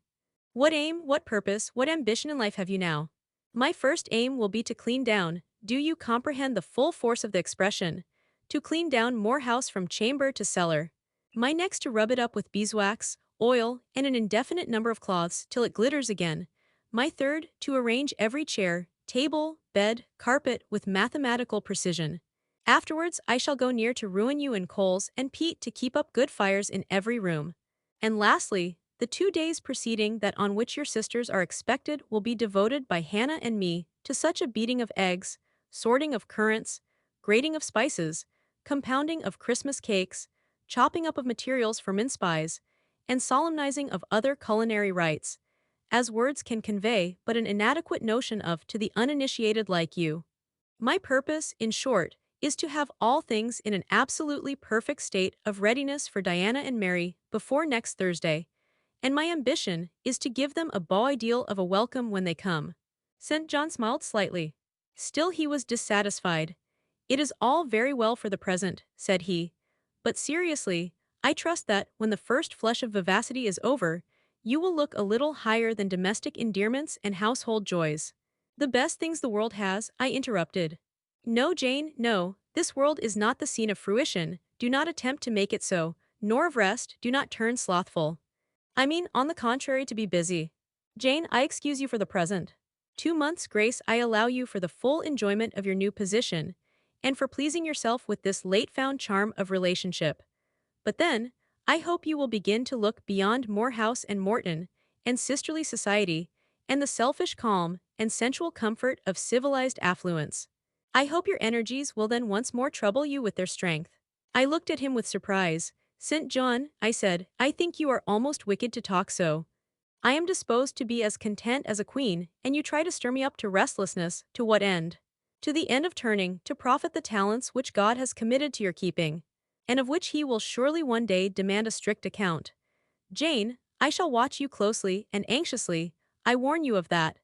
What aim, what purpose, what ambition in life have you now? My first aim will be to clean down. Do you comprehend the full force of the expression? To clean down Moor House from chamber to cellar. My next to rub it up with beeswax, oil, and an indefinite number of cloths till it glitters again. My third, to arrange every chair, table, bed, carpet with mathematical precision. Afterwards I shall go near to ruin you in coals and peat to keep up good fires in every room. And lastly, the 2 days preceding that on which your sisters are expected will be devoted by Hannah and me to such a beating of eggs, sorting of currants, grating of spices, compounding of Christmas cakes, chopping up of materials for mince pies, and solemnizing of other culinary rites, as words can convey but an inadequate notion of to the uninitiated like you. My purpose, in short, is to have all things in an absolutely perfect state of readiness for Diana and Mary before next Thursday, and my ambition is to give them a beau ideal of a welcome when they come. St. John smiled slightly. Still he was dissatisfied. It is all very well for the present, said he, but seriously, I trust that, when the first flush of vivacity is over, you will look a little higher than domestic endearments and household joys. The best things the world has, I interrupted. No, Jane, no, this world is not the scene of fruition, do not attempt to make it so, nor of rest, do not turn slothful. I mean, on the contrary, to be busy. Jane, I excuse you for the present. 2 months' grace I allow you for the full enjoyment of your new position, and for pleasing yourself with this late-found charm of relationship. But then, I hope you will begin to look beyond Moor House and Morton, and sisterly society, and the selfish calm and sensual comfort of civilized affluence. I hope your energies will then once more trouble you with their strength. I looked at him with surprise. St. John, I said, I think you are almost wicked to talk so. I am disposed to be as content as a queen, and you try to stir me up to restlessness, to what end? To the end of turning, to profit the talents which God has committed to your keeping, and of which he will surely one day demand a strict account. Jane, I shall watch you closely and anxiously, I warn you of that,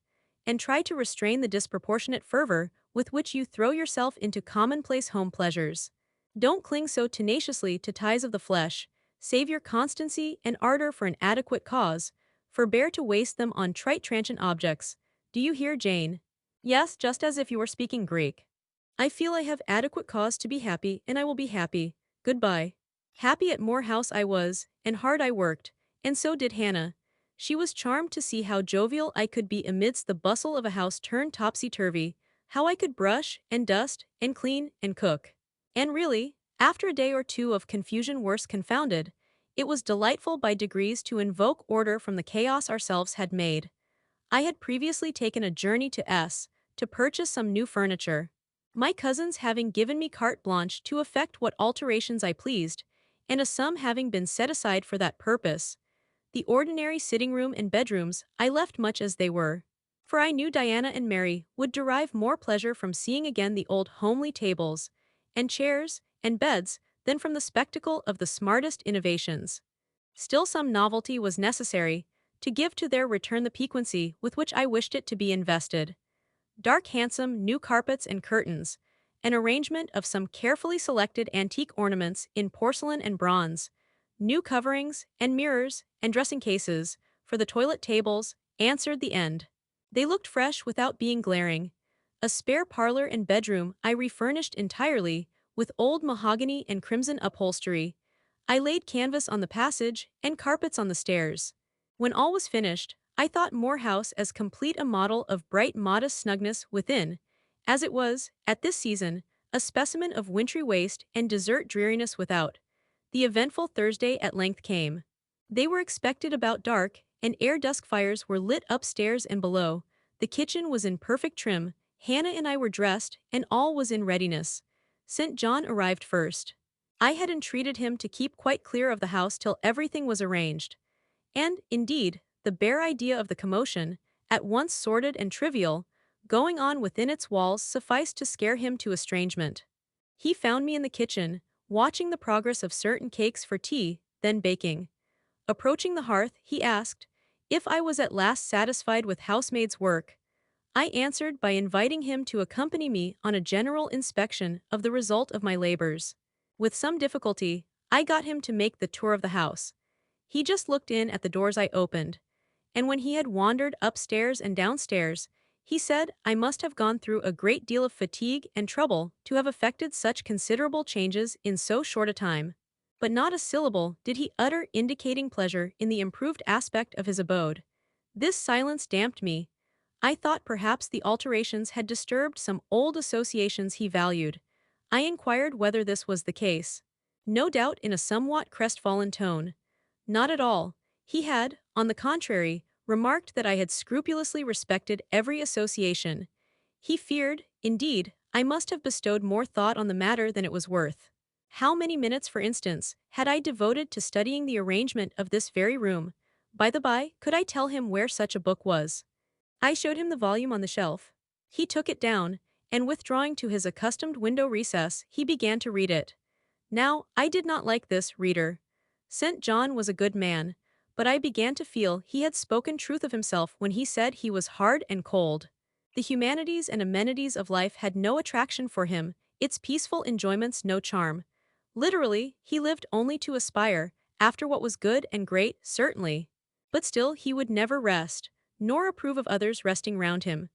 and try to restrain the disproportionate fervor with which you throw yourself into commonplace home pleasures. Don't cling so tenaciously to ties of the flesh, save your constancy and ardor for an adequate cause, forbear to waste them on trite transient objects. Do you hear, Jane? Yes, just as if you were speaking Greek. I feel I have adequate cause to be happy, and I will be happy. Goodbye. Happy at Moor House I was, and hard I worked, and so did Hannah. She was charmed to see how jovial I could be amidst the bustle of a house turned topsy-turvy, how I could brush, and dust, and clean, and cook. And really, after a day or two of confusion worse confounded, it was delightful by degrees to invoke order from the chaos ourselves had made. I had previously taken a journey to S. to purchase some new furniture, my cousins having given me carte blanche to effect what alterations I pleased, and a sum having been set aside for that purpose. The ordinary sitting room and bedrooms I left much as they were, for I knew Diana and Mary would derive more pleasure from seeing again the old homely tables, and chairs, and beds, than from the spectacle of the smartest innovations. Still some novelty was necessary, to give to their return the piquancy with which I wished it to be invested. Dark handsome new carpets and curtains, an arrangement of some carefully selected antique ornaments in porcelain and bronze, new coverings, and mirrors, and dressing cases, for the toilet tables, answered the end. They looked fresh without being glaring. A spare parlor and bedroom I refurnished entirely, with old mahogany and crimson upholstery. I laid canvas on the passage, and carpets on the stairs. When all was finished, I thought Moor House as complete a model of bright modest snugness within, as it was, at this season, a specimen of wintry waste and desert dreariness without. The eventful Thursday at length came. They were expected about dark, and ere dusk fires were lit upstairs and below. The kitchen was in perfect trim, Hannah and I were dressed, and all was in readiness. St. John arrived first. I had entreated him to keep quite clear of the house till everything was arranged. And, indeed, the bare idea of the commotion, at once sordid and trivial, going on within its walls sufficed to scare him to estrangement. He found me in the kitchen, watching the progress of certain cakes for tea, then baking. Approaching the hearth, he asked if I was at last satisfied with housemaid's work. I answered by inviting him to accompany me on a general inspection of the result of my labors. With some difficulty, I got him to make the tour of the house. He just looked in at the doors I opened, and when he had wandered upstairs and downstairs, he said I must have gone through a great deal of fatigue and trouble to have effected such considerable changes in so short a time. But not a syllable did he utter indicating pleasure in the improved aspect of his abode. This silence damped me. I thought perhaps the alterations had disturbed some old associations he valued. I inquired whether this was the case. No doubt, in a somewhat crestfallen tone. Not at all. He had, on the contrary, remarked that I had scrupulously respected every association. He feared, indeed, I must have bestowed more thought on the matter than it was worth. How many minutes, for instance, had I devoted to studying the arrangement of this very room? By the by, could I tell him where such a book was? I showed him the volume on the shelf. He took it down, and withdrawing to his accustomed window recess, he began to read it. Now, I did not like this, reader. St. John was a good man, but I began to feel he had spoken truth of himself when he said he was hard and cold. The humanities and amenities of life had no attraction for him, its peaceful enjoyments no charm. Literally, he lived only to aspire, after what was good and great, certainly. But still he would never rest, nor approve of others resting round him.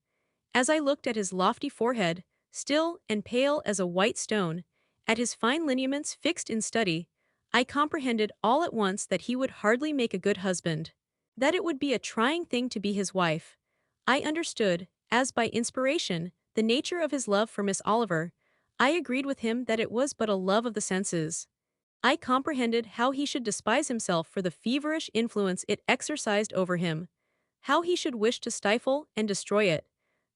As I looked at his lofty forehead, still and pale as a white stone, at his fine lineaments fixed in study, I comprehended all at once that he would hardly make a good husband, that it would be a trying thing to be his wife. I understood, as by inspiration, the nature of his love for Miss Oliver. I agreed with him that it was but a love of the senses. I comprehended how he should despise himself for the feverish influence it exercised over him, how he should wish to stifle and destroy it,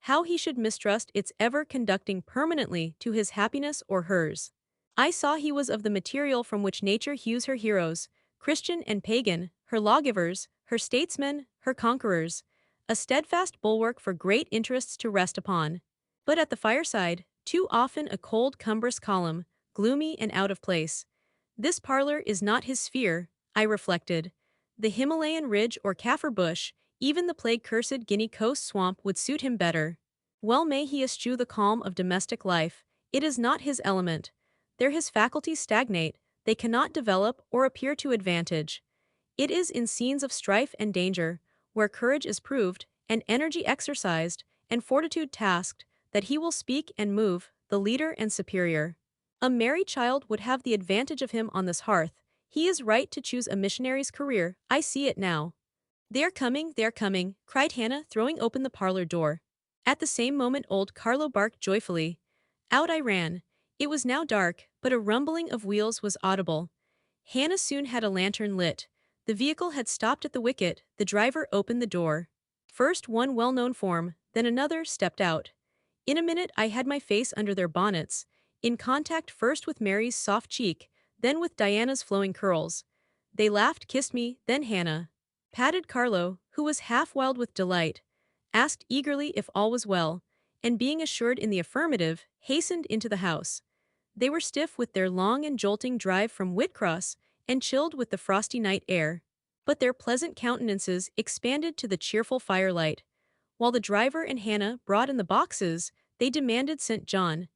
how he should mistrust its ever conducting permanently to his happiness or hers. I saw he was of the material from which nature hews her heroes, Christian and pagan, her lawgivers, her statesmen, her conquerors, a steadfast bulwark for great interests to rest upon. But at the fireside, too often a cold cumbrous column, gloomy and out of place. This parlor is not his sphere, I reflected. The Himalayan ridge or Kaffir bush, even the plague-cursed Guinea coast swamp would suit him better. Well may he eschew the calm of domestic life, it is not his element. There his faculties stagnate, they cannot develop or appear to advantage. It is in scenes of strife and danger, where courage is proved, and energy exercised, and fortitude tasked, that he will speak and move, the leader and superior. A merry child would have the advantage of him on this hearth. He is right to choose a missionary's career, I see it now. They're coming, cried Hannah, throwing open the parlor door. At the same moment old Carlo barked joyfully. Out I ran. It was now dark, but a rumbling of wheels was audible. Hannah soon had a lantern lit. The vehicle had stopped at the wicket, the driver opened the door. First one well-known form, then another, stepped out. In a minute I had my face under their bonnets, in contact first with Mary's soft cheek, then with Diana's flowing curls. They laughed, kissed me, then Hannah patted Carlo, who was half wild with delight, asked eagerly if all was well, and being assured in the affirmative, hastened into the house. They were stiff with their long and jolting drive from Whitcross, and chilled with the frosty night air. But their pleasant countenances expanded to the cheerful firelight. While the driver and Hannah brought in the boxes, they demanded St. John.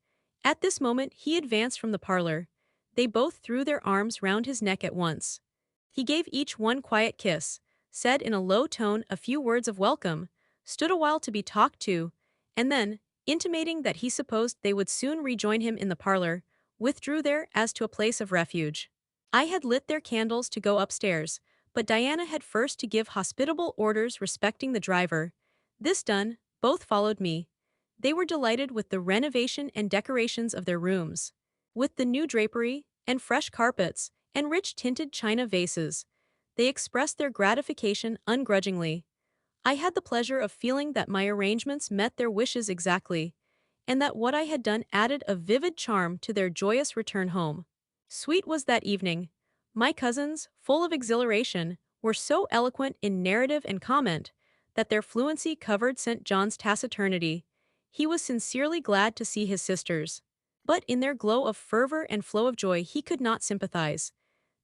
At this moment he advanced from the parlor. They both threw their arms round his neck at once. He gave each one quiet kiss, said in a low tone a few words of welcome, stood a while to be talked to, and then, intimating that he supposed they would soon rejoin him in the parlor, withdrew there as to a place of refuge. I had lit their candles to go upstairs, but Diana had first to give hospitable orders respecting the driver. This done, both followed me. They were delighted with the renovation and decorations of their rooms, with the new drapery, and fresh carpets, and rich tinted china vases. They expressed their gratification ungrudgingly. I had the pleasure of feeling that my arrangements met their wishes exactly, and that what I had done added a vivid charm to their joyous return home. Sweet was that evening. My cousins, full of exhilaration, were so eloquent in narrative and comment, that their fluency covered St. John's taciturnity. He was sincerely glad to see his sisters. But in their glow of fervor and flow of joy he could not sympathize.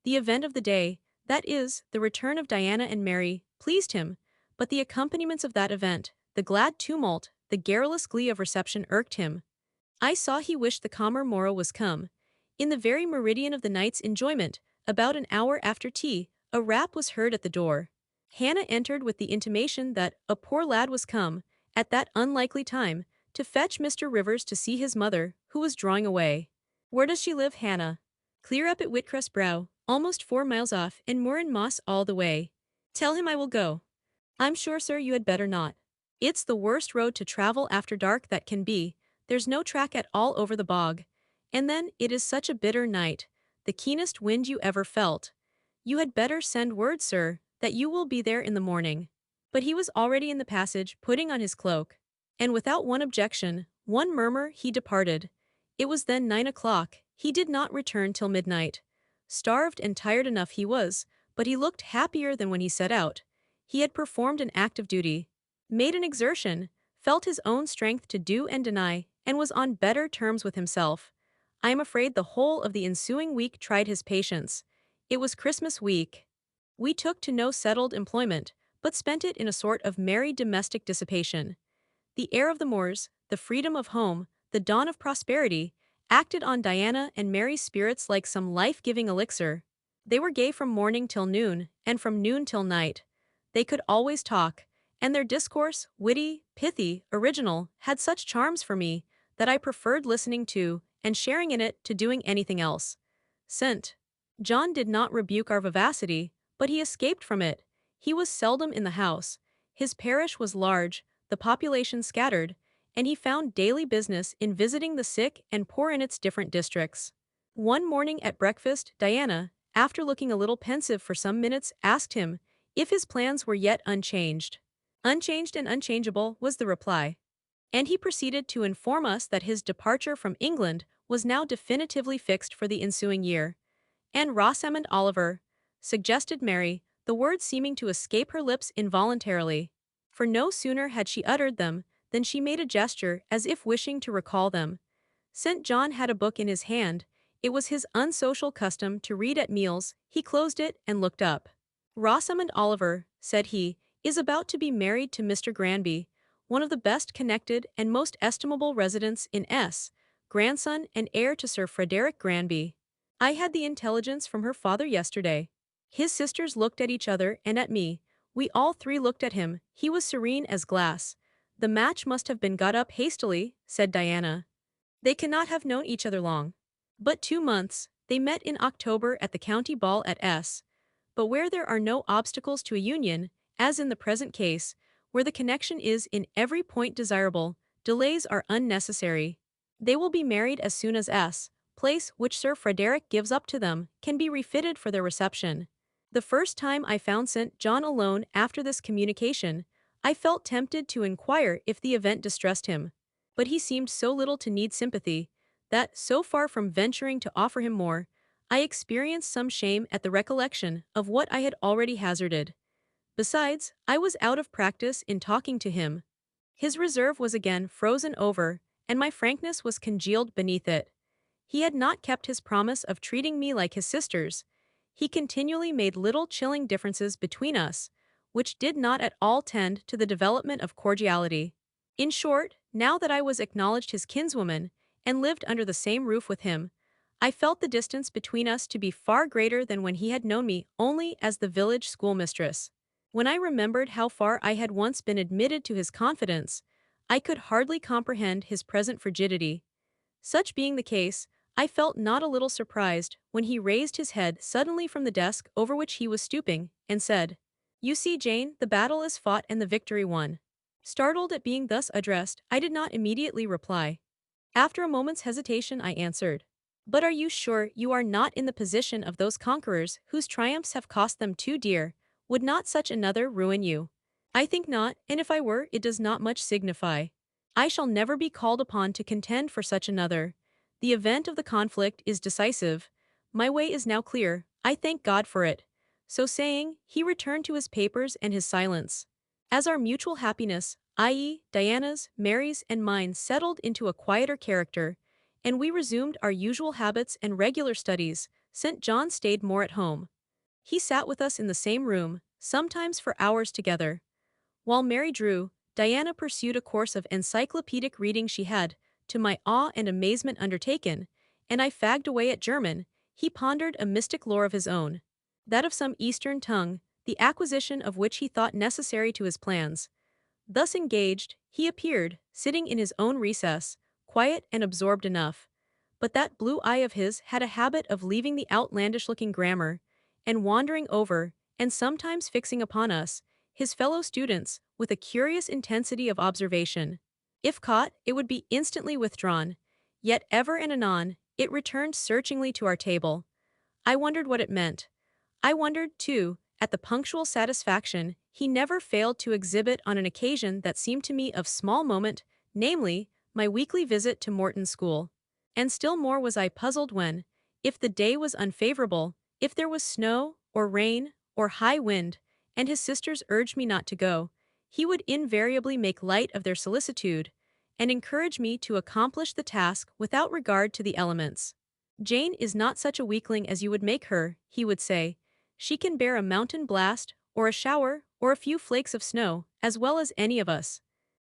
The event of the day, that is, the return of Diana and Mary, pleased him, but the accompaniments of that event, the glad tumult, the garrulous glee of reception irked him. I saw he wished the calmer morrow was come. In the very meridian of the night's enjoyment, about an hour after tea, a rap was heard at the door. Hannah entered with the intimation that a poor lad was come, at that unlikely time, to fetch Mr. Rivers to see his mother, who was drawing away. Where does she live, Hannah? Clear up at Whitcross Brow, almost 4 miles off, and Moor and Moss all the way. Tell him I will go. I'm sure, sir, you had better not. It's the worst road to travel after dark that can be, there's no track at all over the bog. And then, it is such a bitter night, the keenest wind you ever felt. You had better send word, sir, that you will be there in the morning. But he was already in the passage, putting on his cloak. And without one objection, one murmur, he departed. It was then 9 o'clock, he did not return till midnight. Starved and tired enough he was, but he looked happier than when he set out. He had performed an act of duty, made an exertion, felt his own strength to do and deny, and was on better terms with himself. I am afraid the whole of the ensuing week tried his patience. It was Christmas week. We took to no settled employment, but spent it in a sort of merry domestic dissipation. The air of the moors, the freedom of home, the dawn of prosperity, acted on Diana and Mary's spirits like some life-giving elixir. They were gay from morning till noon, and from noon till night. They could always talk, and their discourse, witty, pithy, original, had such charms for me, that I preferred listening to, and sharing in it, to doing anything else. St. John did not rebuke our vivacity, but he escaped from it. He was seldom in the house. His parish was large, the population scattered, and he found daily business in visiting the sick and poor in its different districts. One morning at breakfast, Diana, after looking a little pensive for some minutes, asked him if his plans were yet unchanged. Unchanged and unchangeable, was the reply. And he proceeded to inform us that his departure from England was now definitively fixed for the ensuing year. And Rosamond Oliver, suggested Mary, the words seeming to escape her lips involuntarily. For no sooner had she uttered them, than she made a gesture as if wishing to recall them. St. John had a book in his hand. It was his unsocial custom to read at meals. He closed it and looked up. Rosamond Oliver, said he, is about to be married to Mr. Granby, one of the best connected and most estimable residents in S., grandson and heir to Sir Frederick Granby. I had the intelligence from her father yesterday. His sisters looked at each other and at me. We all three looked at him. He was serene as glass. The match must have been got up hastily, said Diana. They cannot have known each other long. But 2 months. They met in October at the county ball at S. But where there are no obstacles to a union, as in the present case, where the connection is in every point desirable, delays are unnecessary. They will be married as soon as S. place which Sir Frederick gives up to them can be refitted for their reception. The first time I found St. John alone after this communication, I felt tempted to inquire if the event distressed him. But he seemed so little to need sympathy, that, so far from venturing to offer him more, I experienced some shame at the recollection of what I had already hazarded. Besides, I was out of practice in talking to him. His reserve was again frozen over, and my frankness was congealed beneath it. He had not kept his promise of treating me like his sisters. He continually made little chilling differences between us, which did not at all tend to the development of cordiality. In short, now that I was acknowledged his kinswoman, and lived under the same roof with him, I felt the distance between us to be far greater than when he had known me only as the village schoolmistress. When I remembered how far I had once been admitted to his confidence, I could hardly comprehend his present frigidity. Such being the case, I felt not a little surprised when he raised his head suddenly from the desk over which he was stooping, and said, "You see, Jane, the battle is fought and the victory won." Startled at being thus addressed, I did not immediately reply. After a moment's hesitation I answered, "But are you sure you are not in the position of those conquerors whose triumphs have cost them too dear? Would not such another ruin you?" "I think not, and if I were, it does not much signify. I shall never be called upon to contend for such another. The event of the conflict is decisive. My way is now clear, I thank God for it." So saying, he returned to his papers and his silence. As our mutual happiness, i.e., Diana's, Mary's, and mine, settled into a quieter character, and we resumed our usual habits and regular studies, St. John stayed more at home. He sat with us in the same room, sometimes for hours together. While Mary drew, Diana pursued a course of encyclopedic reading she had, to my awe and amazement, undertaken, and I fagged away at German. He pondered a mystic lore of his own, that of some Eastern tongue, the acquisition of which he thought necessary to his plans. Thus engaged, he appeared, sitting in his own recess, quiet and absorbed enough. But that blue eye of his had a habit of leaving the outlandish-looking grammar, and wandering over, and sometimes fixing upon us, his fellow students, with a curious intensity of observation. If caught, it would be instantly withdrawn, yet ever and anon, it returned searchingly to our table. I wondered what it meant. I wondered, too, at the punctual satisfaction he never failed to exhibit on an occasion that seemed to me of small moment, namely, my weekly visit to Morton School. And still more was I puzzled when, if the day was unfavorable, if there was snow, or rain, or high wind, and his sisters urged me not to go, he would invariably make light of their solicitude, and encourage me to accomplish the task without regard to the elements. Jane is not such a weakling as you would make her, he would say. She can bear a mountain blast, or a shower, or a few flakes of snow, as well as any of us.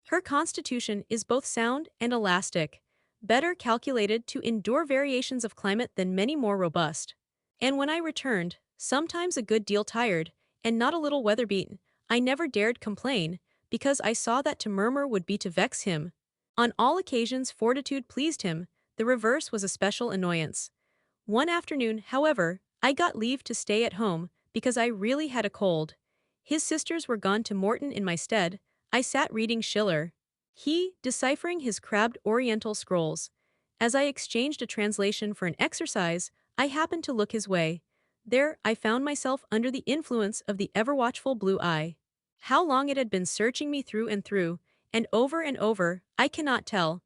Her constitution is both sound and elastic, better calculated to endure variations of climate than many more robust. And when I returned, sometimes a good deal tired, and not a little weather-beaten, I never dared complain, because I saw that to murmur would be to vex him. On all occasions fortitude pleased him, the reverse was a special annoyance. One afternoon, however, I got leave to stay at home, because I really had a cold. His sisters were gone to Morton in my stead. I sat reading Schiller. He, deciphering his crabbed oriental scrolls. As I exchanged a translation for an exercise, I happened to look his way. There, I found myself under the influence of the ever-watchful blue eye. How long it had been searching me through, and over, I cannot tell.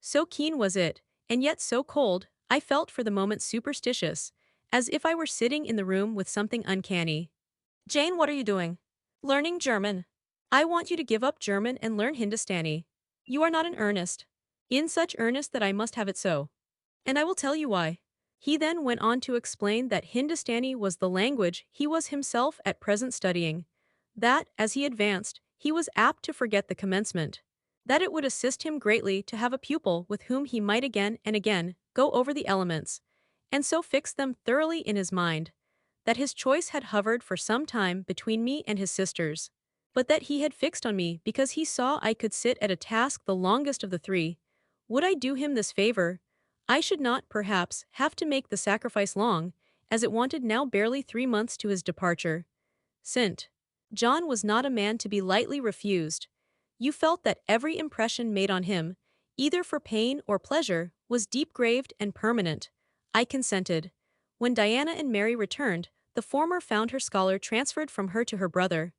So keen was it, and yet so cold, I felt for the moment superstitious, as if I were sitting in the room with something uncanny. Jane, what are you doing? Learning German. I want you to give up German and learn Hindustani. You are not in earnest. In such earnest that I must have it so. And I will tell you why. He then went on to explain that Hindustani was the language he was himself at present studying. That, as he advanced, he was apt to forget the commencement. That it would assist him greatly to have a pupil with whom he might again and again go over the elements, and so fix them thoroughly in his mind. That his choice had hovered for some time between me and his sisters, but that he had fixed on me because he saw I could sit at a task the longest of the three. Would I do him this favor? I should not, perhaps, have to make the sacrifice long, as it wanted now barely 3 months to his departure. St. John was not a man to be lightly refused. You felt that every impression made on him, either for pain or pleasure, was deep-graved and permanent. I consented. When Diana and Mary returned, the former found her scholar transferred from her to her brother.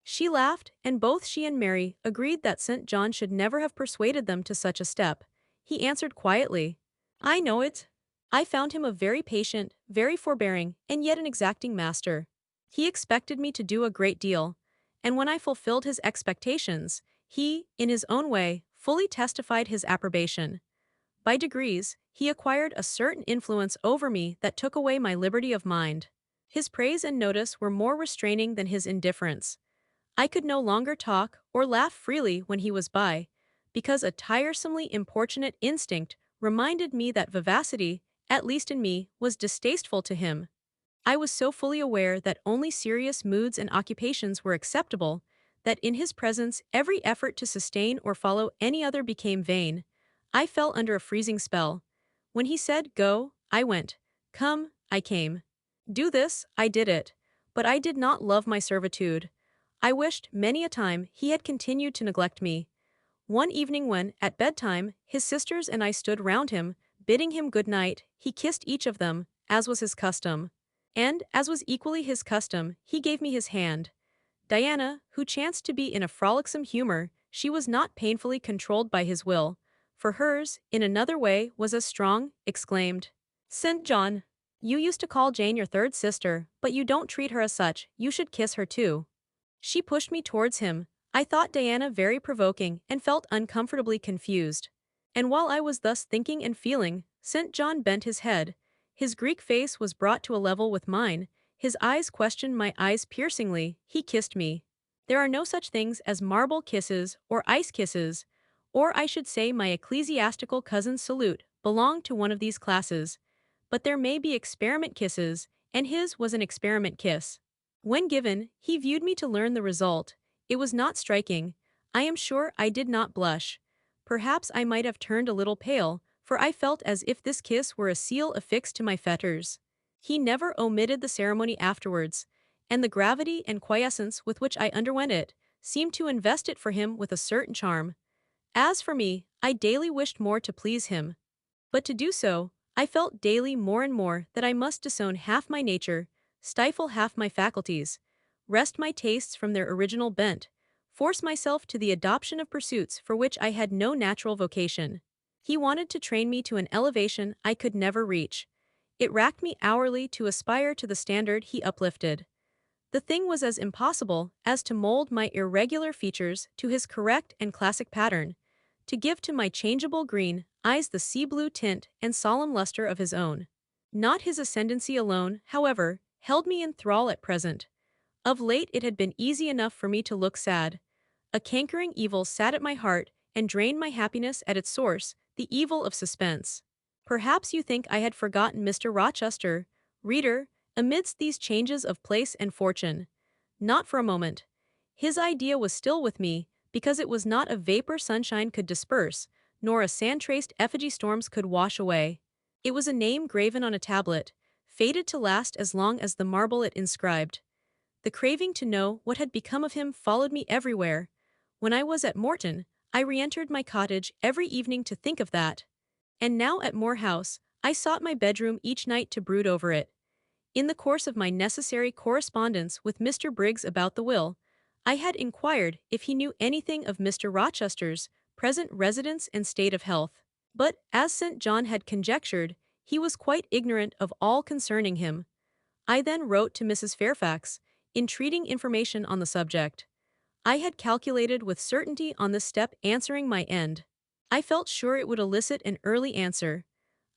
She laughed, and both she and Mary agreed that St. John should never have persuaded them to such a step. He answered quietly, "I know it. I found him a very patient, very forbearing, and yet an exacting master. He expected me to do a great deal, and when I fulfilled his expectations, he, in his own way, fully testified his approbation. By degrees, he acquired a certain influence over me that took away my liberty of mind. His praise and notice were more restraining than his indifference. I could no longer talk or laugh freely when he was by, because a tiresomely importunate instinct reminded me that vivacity, at least in me, was distasteful to him. I was so fully aware that only serious moods and occupations were acceptable, that in his presence every effort to sustain or follow any other became vain. I fell under a freezing spell. When he said, "Go," I went. "Come," I came. Do this, I did it. But I did not love my servitude. I wished, many a time, he had continued to neglect me. One evening when, at bedtime, his sisters and I stood round him, bidding him good night, he kissed each of them, as was his custom. And, as was equally his custom, he gave me his hand. Diana, who chanced to be in a frolicsome humor, she was not painfully controlled by his will, for hers, in another way, was as strong, exclaimed, "St. John, you used to call Jane your third sister, but you don't treat her as such, you should kiss her too." She pushed me towards him. I thought Diana very provoking and felt uncomfortably confused. And while I was thus thinking and feeling, St. John bent his head. His Greek face was brought to a level with mine, his eyes questioned my eyes piercingly, he kissed me. There are no such things as marble kisses or ice kisses, or I should say my ecclesiastical cousin's salute belonged to one of these classes. But there may be experiment kisses, and his was an experiment kiss. When given, he viewed me to learn the result. It was not striking. I am sure I did not blush. Perhaps I might have turned a little pale, for I felt as if this kiss were a seal affixed to my fetters. He never omitted the ceremony afterwards, and the gravity and quiescence with which I underwent it seemed to invest it for him with a certain charm. As for me, I daily wished more to please him. But to do so, I felt daily more and more that I must disown half my nature, stifle half my faculties, wrest my tastes from their original bent, force myself to the adoption of pursuits for which I had no natural vocation. He wanted to train me to an elevation I could never reach. It racked me hourly to aspire to the standard he uplifted. The thing was as impossible as to mold my irregular features to his correct and classic pattern, to give to my changeable green eyes the sea blue tint and solemn luster of his own. Not his ascendancy alone, however, held me in thrall at present. Of late it had been easy enough for me to look sad. A cankering evil sat at my heart and drained my happiness at its source, the evil of suspense. Perhaps you think I had forgotten Mr. Rochester, reader, amidst these changes of place and fortune. Not for a moment. His idea was still with me, because it was not a vapor sunshine could disperse, nor a sand-traced effigy storms could wash away. It was a name graven on a tablet, fated to last as long as the marble it inscribed. The craving to know what had become of him followed me everywhere. When I was at Morton, I re-entered my cottage every evening to think of that. And now at Moor House, I sought my bedroom each night to brood over it. In the course of my necessary correspondence with Mr. Briggs about the will, I had inquired if he knew anything of Mr. Rochester's present residence and state of health. But, as St. John had conjectured, he was quite ignorant of all concerning him. I then wrote to Mrs. Fairfax, entreating information on the subject. I had calculated with certainty on this step answering my end. I felt sure it would elicit an early answer.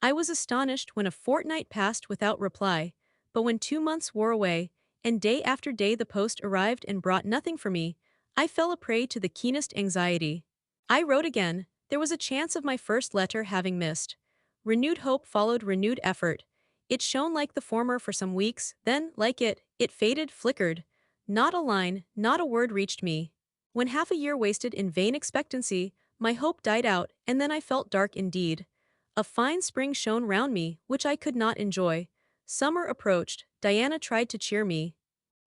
I was astonished when a fortnight passed without reply, but when 2 months wore away, and day after day the post arrived and brought nothing for me, I fell a prey to the keenest anxiety. I wrote again. There was a chance of my first letter having missed. Renewed hope followed renewed effort. It shone like the former for some weeks, then, like it faded, flickered. Not a line, not a word reached me. When half a year wasted in vain expectancy, my hope died out, and then I felt dark indeed. A fine spring shone round me, which I could not enjoy. Summer approached. Diana tried to cheer me.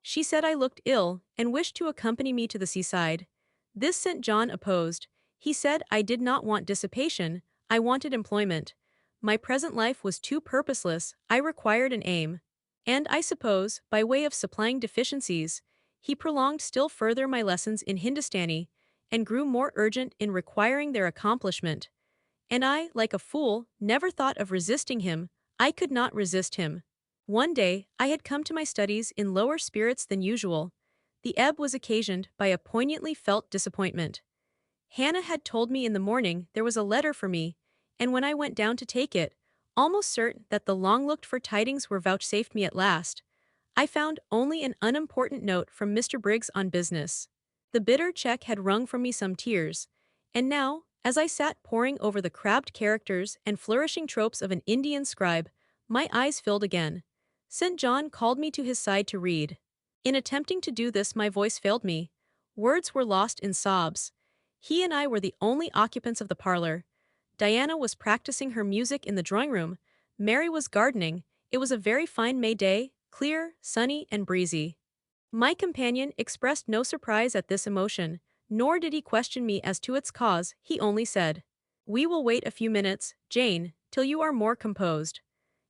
She said I looked ill, and wished to accompany me to the seaside. This St. John opposed. He said I did not want dissipation, I wanted employment. My present life was too purposeless, I required an aim. And I suppose, by way of supplying deficiencies, he prolonged still further my lessons in Hindustani, and grew more urgent in requiring their accomplishment. And I, like a fool, never thought of resisting him. I could not resist him. One day, I had come to my studies in lower spirits than usual. The ebb was occasioned by a poignantly felt disappointment. Hannah had told me in the morning there was a letter for me, and when I went down to take it, almost certain that the long-looked-for tidings were vouchsafed me at last, I found only an unimportant note from Mr. Briggs on business. The bitter check had wrung from me some tears, and now, as I sat poring over the crabbed characters and flourishing tropes of an Indian scribe, my eyes filled again. St. John called me to his side to read. In attempting to do this my voice failed me. Words were lost in sobs. He and I were the only occupants of the parlor. Diana was practicing her music in the drawing-room. Mary was gardening. It was a very fine May day, clear, sunny, and breezy. My companion expressed no surprise at this emotion, nor did he question me as to its cause. He only said, "We will wait a few minutes, Jane, till you are more composed."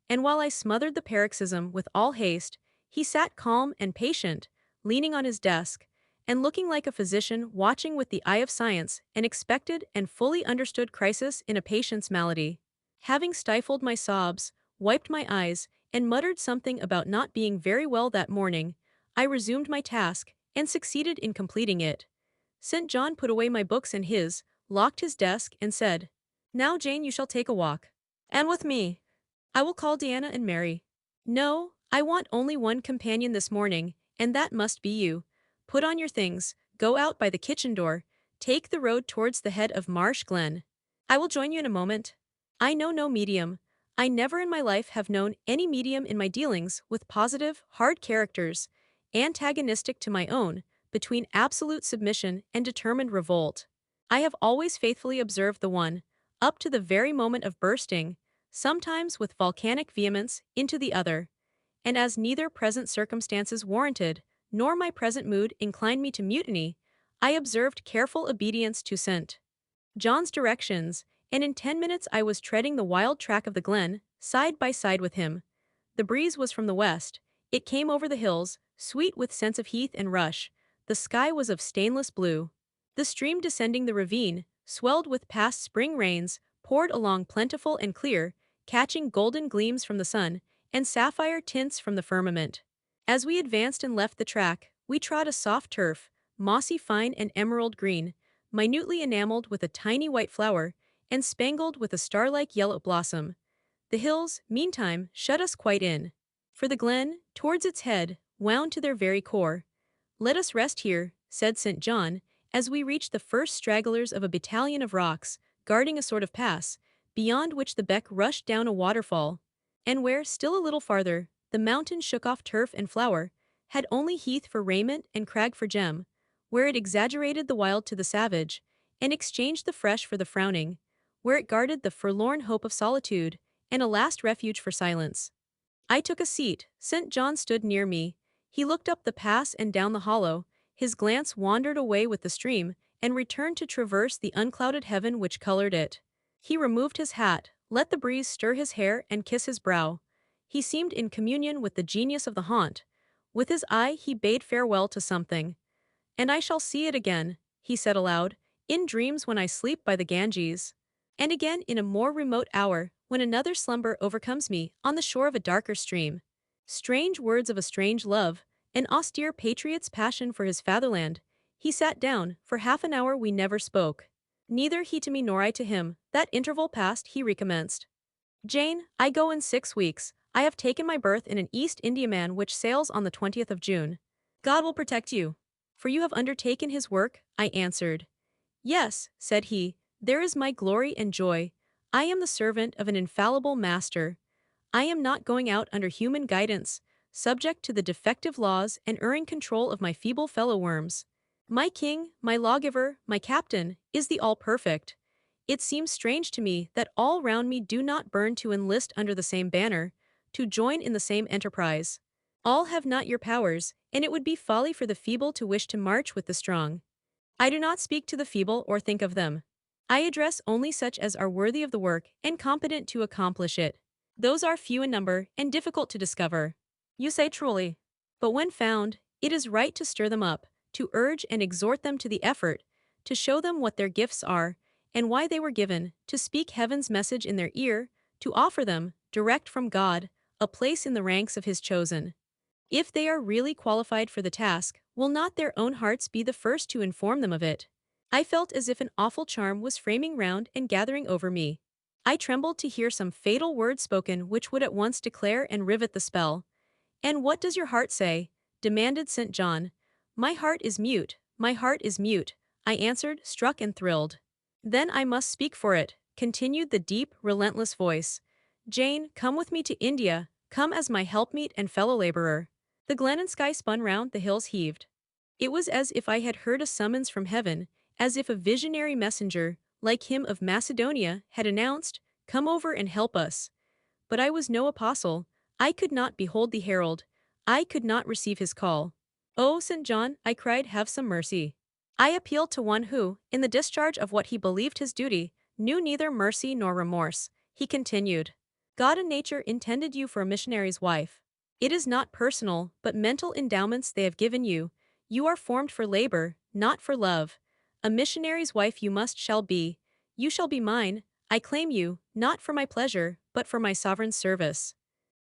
And while I smothered the paroxysm with all haste, he sat calm and patient, leaning on his desk, and looking like a physician watching with the eye of science an expected and fully understood crisis in a patient's malady. Having stifled my sobs, wiped my eyes, and muttered something about not being very well that morning, I resumed my task, and succeeded in completing it. St. John put away my books and his, locked his desk, and said, "Now, Jane, you shall take a walk. And with me. I will call Diana and Mary. No, I want only one companion this morning, and that must be you. Put on your things, go out by the kitchen door, take the road towards the head of Marsh Glen. I will join you in a moment. I know no medium. I never in my life have known any medium in my dealings with positive, hard characters, antagonistic to my own, between absolute submission and determined revolt. I have always faithfully observed the one, up to the very moment of bursting, sometimes with volcanic vehemence, into the other. And as neither present circumstances warranted, nor my present mood inclined me to mutiny, I observed careful obedience to St. John's directions, and in 10 minutes I was treading the wild track of the glen, side by side with him. The breeze was from the west, it came over the hills, sweet with scents of heath and rush, the sky was of stainless blue. The stream descending the ravine, swelled with past spring rains, poured along plentiful and clear, catching golden gleams from the sun, and sapphire tints from the firmament. As we advanced and left the track, we trod a soft turf, mossy fine and emerald green, minutely enameled with a tiny white flower, and spangled with a star-like yellow blossom. The hills, meantime, shut us quite in. For the glen, towards its head, wound to their very core. "Let us rest here," said St. John, as we reached the first stragglers of a battalion of rocks, guarding a sort of pass, beyond which the beck rushed down a waterfall, and where, still a little farther, the mountain shook off turf and flower, had only heath for raiment and crag for gem, where it exaggerated the wild to the savage, and exchanged the fresh for the frowning, where it guarded the forlorn hope of solitude, and a last refuge for silence. I took a seat, St. John stood near me. He looked up the pass and down the hollow, his glance wandered away with the stream, and returned to traverse the unclouded heaven which colored it. He removed his hat, let the breeze stir his hair and kiss his brow. He seemed in communion with the genius of the haunt. With his eye he bade farewell to something. "And I shall see it again," he said aloud, "in dreams when I sleep by the Ganges. And again in a more remote hour, when another slumber overcomes me on the shore of a darker stream." Strange words of a strange love, an austere patriot's passion for his fatherland. He sat down, for half an hour we never spoke. Neither he to me nor I to him. That interval past, he recommenced. "Jane, I go in 6 weeks. I have taken my berth in an East Indiaman which sails on the 20th of June. God will protect you. For you have undertaken his work," I answered. "Yes," said he, "there is my glory and joy. I am the servant of an infallible master. I am not going out under human guidance, subject to the defective laws and erring control of my feeble fellow-worms. My king, my lawgiver, my captain, is the all-perfect. It seems strange to me that all round me do not burn to enlist under the same banner, to join in the same enterprise. All have not your powers, and it would be folly for the feeble to wish to march with the strong. I do not speak to the feeble or think of them. I address only such as are worthy of the work and competent to accomplish it. Those are few in number and difficult to discover. You say truly. But when found, it is right to stir them up, to urge and exhort them to the effort, to show them what their gifts are, and why they were given, to speak heaven's message in their ear, to offer them, direct from God, a place in the ranks of his chosen. If they are really qualified for the task, will not their own hearts be the first to inform them of it?" I felt as if an awful charm was framing round and gathering over me. I trembled to hear some fatal word spoken which would at once declare and rivet the spell. "And what does your heart say?" demanded St. John. "My heart is mute, my heart is mute," I answered, struck and thrilled. "Then I must speak for it," continued the deep, relentless voice. "Jane, come with me to India, come as my helpmeet and fellow-laborer." The glen and sky spun round, the hills heaved. It was as if I had heard a summons from heaven, as if a visionary messenger, like him of Macedonia, had announced, "Come over and help us." But I was no apostle, I could not behold the herald, I could not receive his call. "Oh, St. John," I cried, "have some mercy." I appealed to one who, in the discharge of what he believed his duty, knew neither mercy nor remorse. He continued, "God and nature intended you for a missionary's wife. It is not personal, but mental endowments they have given you. You are formed for labor, not for love. A missionary's wife you shall be. You shall be mine. I claim you, not for my pleasure, but for my sovereign's service."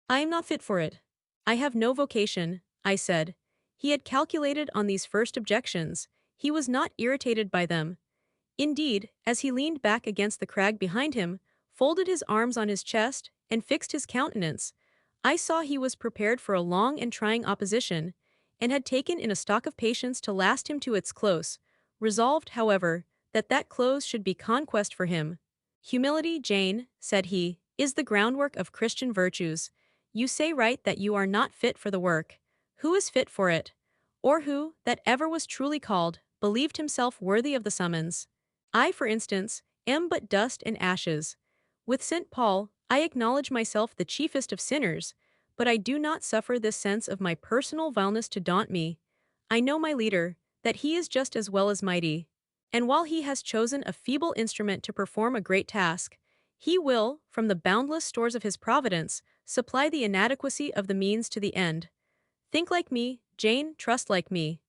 "I am not fit for it. I have no vocation," I said. He had calculated on these first objections. He was not irritated by them. Indeed, as he leaned back against the crag behind him, folded his arms on his chest, and fixed his countenance, I saw he was prepared for a long and trying opposition, and had taken in a stock of patience to last him to its close, resolved, however, that that close should be conquest for him. Humility, Jane, said he, is the groundwork of Christian virtues. You say right that you are not fit for the work. Who is fit for it? Or who, that ever was truly called, believed himself worthy of the summons? I, for instance, am but dust and ashes. With St. Paul, I acknowledge myself the chiefest of sinners, but I do not suffer this sense of my personal vileness to daunt me. I know my leader, that he is just as well as mighty. And while he has chosen a feeble instrument to perform a great task, he will, from the boundless stores of his providence, supply the inadequacy of the means to the end. Think like me, Jane, trust like me.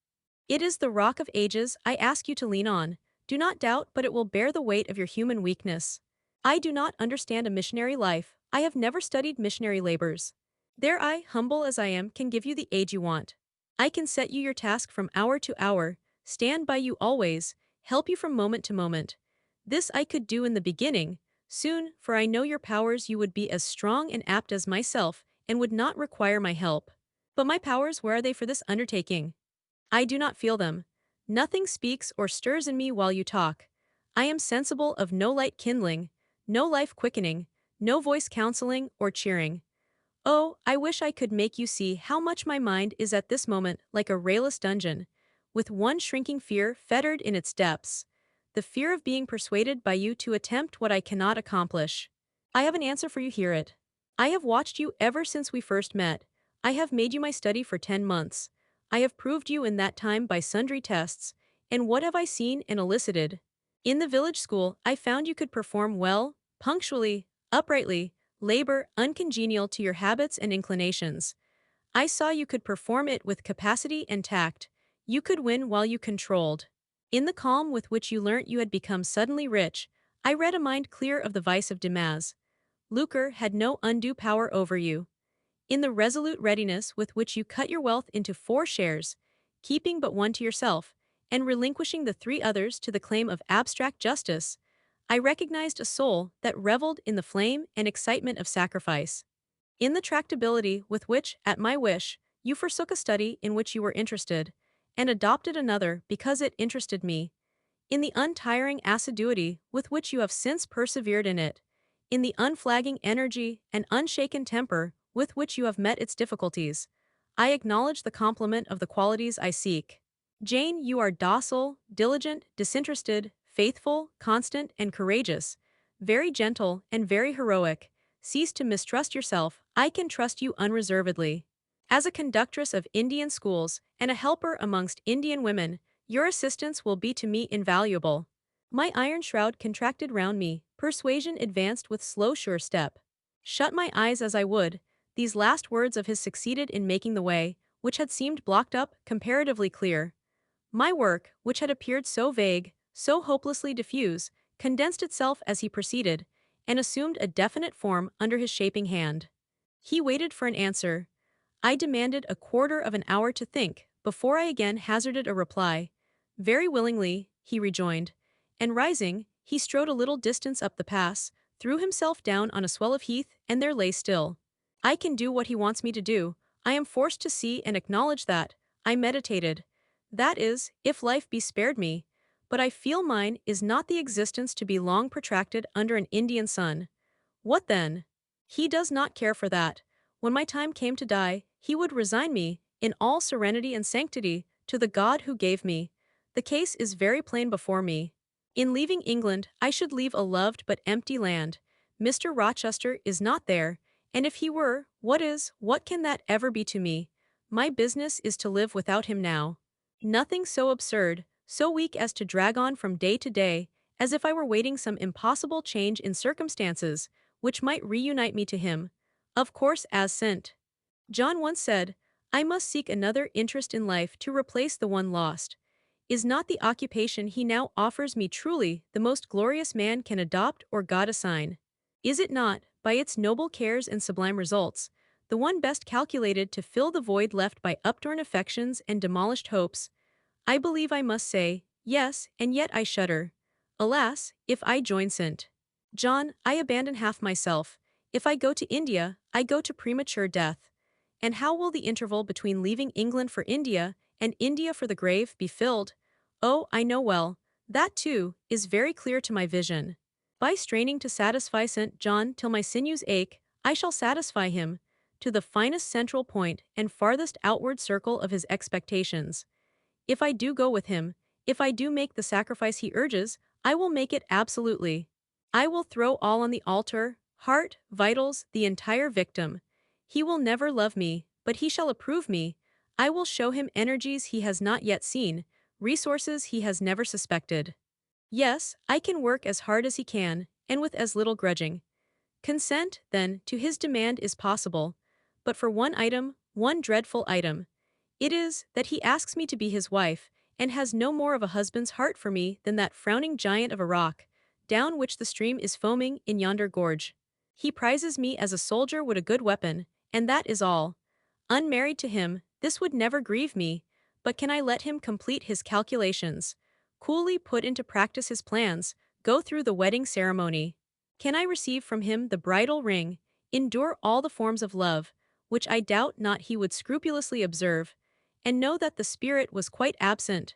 It is the rock of ages I ask you to lean on. Do not doubt, but it will bear the weight of your human weakness. I do not understand a missionary life. I have never studied missionary labors. There I, humble as I am, can give you the aid you want. I can set you your task from hour to hour, stand by you always, help you from moment to moment. This I could do in the beginning. Soon, for I know your powers, you would be as strong and apt as myself, and would not require my help. But my powers, where are they for this undertaking? I do not feel them. Nothing speaks or stirs in me while you talk. I am sensible of no light kindling, no life quickening, no voice counseling or cheering. Oh, I wish I could make you see how much my mind is at this moment like a rayless dungeon, with one shrinking fear fettered in its depths, the fear of being persuaded by you to attempt what I cannot accomplish. I have an answer for you, hear it. I have watched you ever since we first met. I have made you my study for 10 months. I have proved you in that time by sundry tests, and what have I seen and elicited? In the village school, I found you could perform well, punctually, uprightly, labor uncongenial to your habits and inclinations. I saw you could perform it with capacity and tact. You could win while you controlled. In the calm with which you learnt you had become suddenly rich, I read a mind clear of the vice of demas. Lucre had no undue power over you. In the resolute readiness with which you cut your wealth into 4 shares, keeping but one to yourself, and relinquishing the 3 others to the claim of abstract justice, I recognized a soul that reveled in the flame and excitement of sacrifice. In the tractability with which, at my wish, you forsook a study in which you were interested, and adopted another because it interested me. In the untiring assiduity with which you have since persevered in it. In the unflagging energy and unshaken temper with which you have met its difficulties. I acknowledge the complement of the qualities I seek. Jane, you are docile, diligent, disinterested, faithful, constant, and courageous, very gentle and very heroic. Cease to mistrust yourself. I can trust you unreservedly. As a conductress of Indian schools and a helper amongst Indian women, your assistance will be to me invaluable. My iron shroud contracted round me, persuasion advanced with slow sure step. Shut my eyes as I would, these last words of his succeeded in making the way, which had seemed blocked up, comparatively clear. My work, which had appeared so vague, so hopelessly diffuse, condensed itself as he proceeded, and assumed a definite form under his shaping hand. He waited for an answer. I demanded a quarter of an hour to think, before I again hazarded a reply. Very willingly, he rejoined, and rising, he strode a little distance up the pass, threw himself down on a swell of heath, and there lay still. I can do what he wants me to do. I am forced to see and acknowledge that. I meditated. That is, if life be spared me. But I feel mine is not the existence to be long protracted under an Indian sun. What then? He does not care for that. When my time came to die, he would resign me, in all serenity and sanctity, to the God who gave me. The case is very plain before me. In leaving England, I should leave a loved but empty land. Mr. Rochester is not there, and if he were, what can that ever be to me? My business is to live without him now. Nothing so absurd, so weak as to drag on from day to day, as if I were waiting some impossible change in circumstances, which might reunite me to him. Of course, as St. John once said, I must seek another interest in life to replace the one lost. Is not the occupation he now offers me truly the most glorious man can adopt or God assign? Is it not, by its noble cares and sublime results, the one best calculated to fill the void left by uptorn affections and demolished hopes? I believe I must say, Yes, and yet I shudder. Alas, if I join St. John, I abandon half myself. If I go to India, I go to premature death. And how will the interval between leaving England for India and India for the grave be filled? Oh, I know well. That, too, is very clear to my vision. By straining to satisfy St. John till my sinews ache, I shall satisfy him, to the finest central point and farthest outward circle of his expectations. If I do go with him, if I do make the sacrifice he urges, I will make it absolutely. I will throw all on the altar, heart, vitals, the entire victim. He will never love me, but he shall approve me. I will show him energies he has not yet seen, resources he has never suspected. Yes, I can work as hard as he can, and with as little grudging. Consent, then, to his demand is possible, but for one item, one dreadful item. It is that he asks me to be his wife, and has no more of a husband's heart for me than that frowning giant of a rock, down which the stream is foaming in yonder gorge. He prizes me as a soldier would a good weapon, and that is all. Unmarried to him, this would never grieve me, but can I let him complete his calculations, coolly put into practice his plans, go through the wedding ceremony? Can I receive from him the bridal ring, endure all the forms of love, which I doubt not he would scrupulously observe, and know that the spirit was quite absent?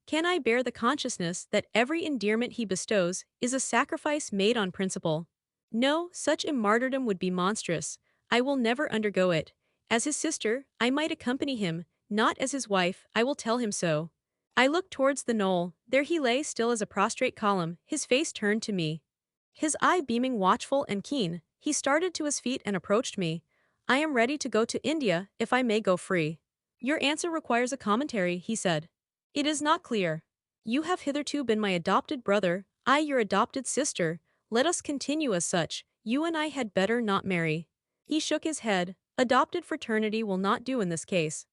Can I bear the consciousness that every endearment he bestows is a sacrifice made on principle? No, such a martyrdom would be monstrous. I will never undergo it. As his sister, I might accompany him, not as his wife, I will tell him so. I looked towards the knoll, there he lay still as a prostrate column, his face turned to me. His eye beaming watchful and keen, he started to his feet and approached me. I am ready to go to India, if I may go free. Your answer requires a commentary, he said. It is not clear. You have hitherto been my adopted brother, I your adopted sister. Let us continue as such, you and I had better not marry. He shook his head. Adopted fraternity will not do in this case.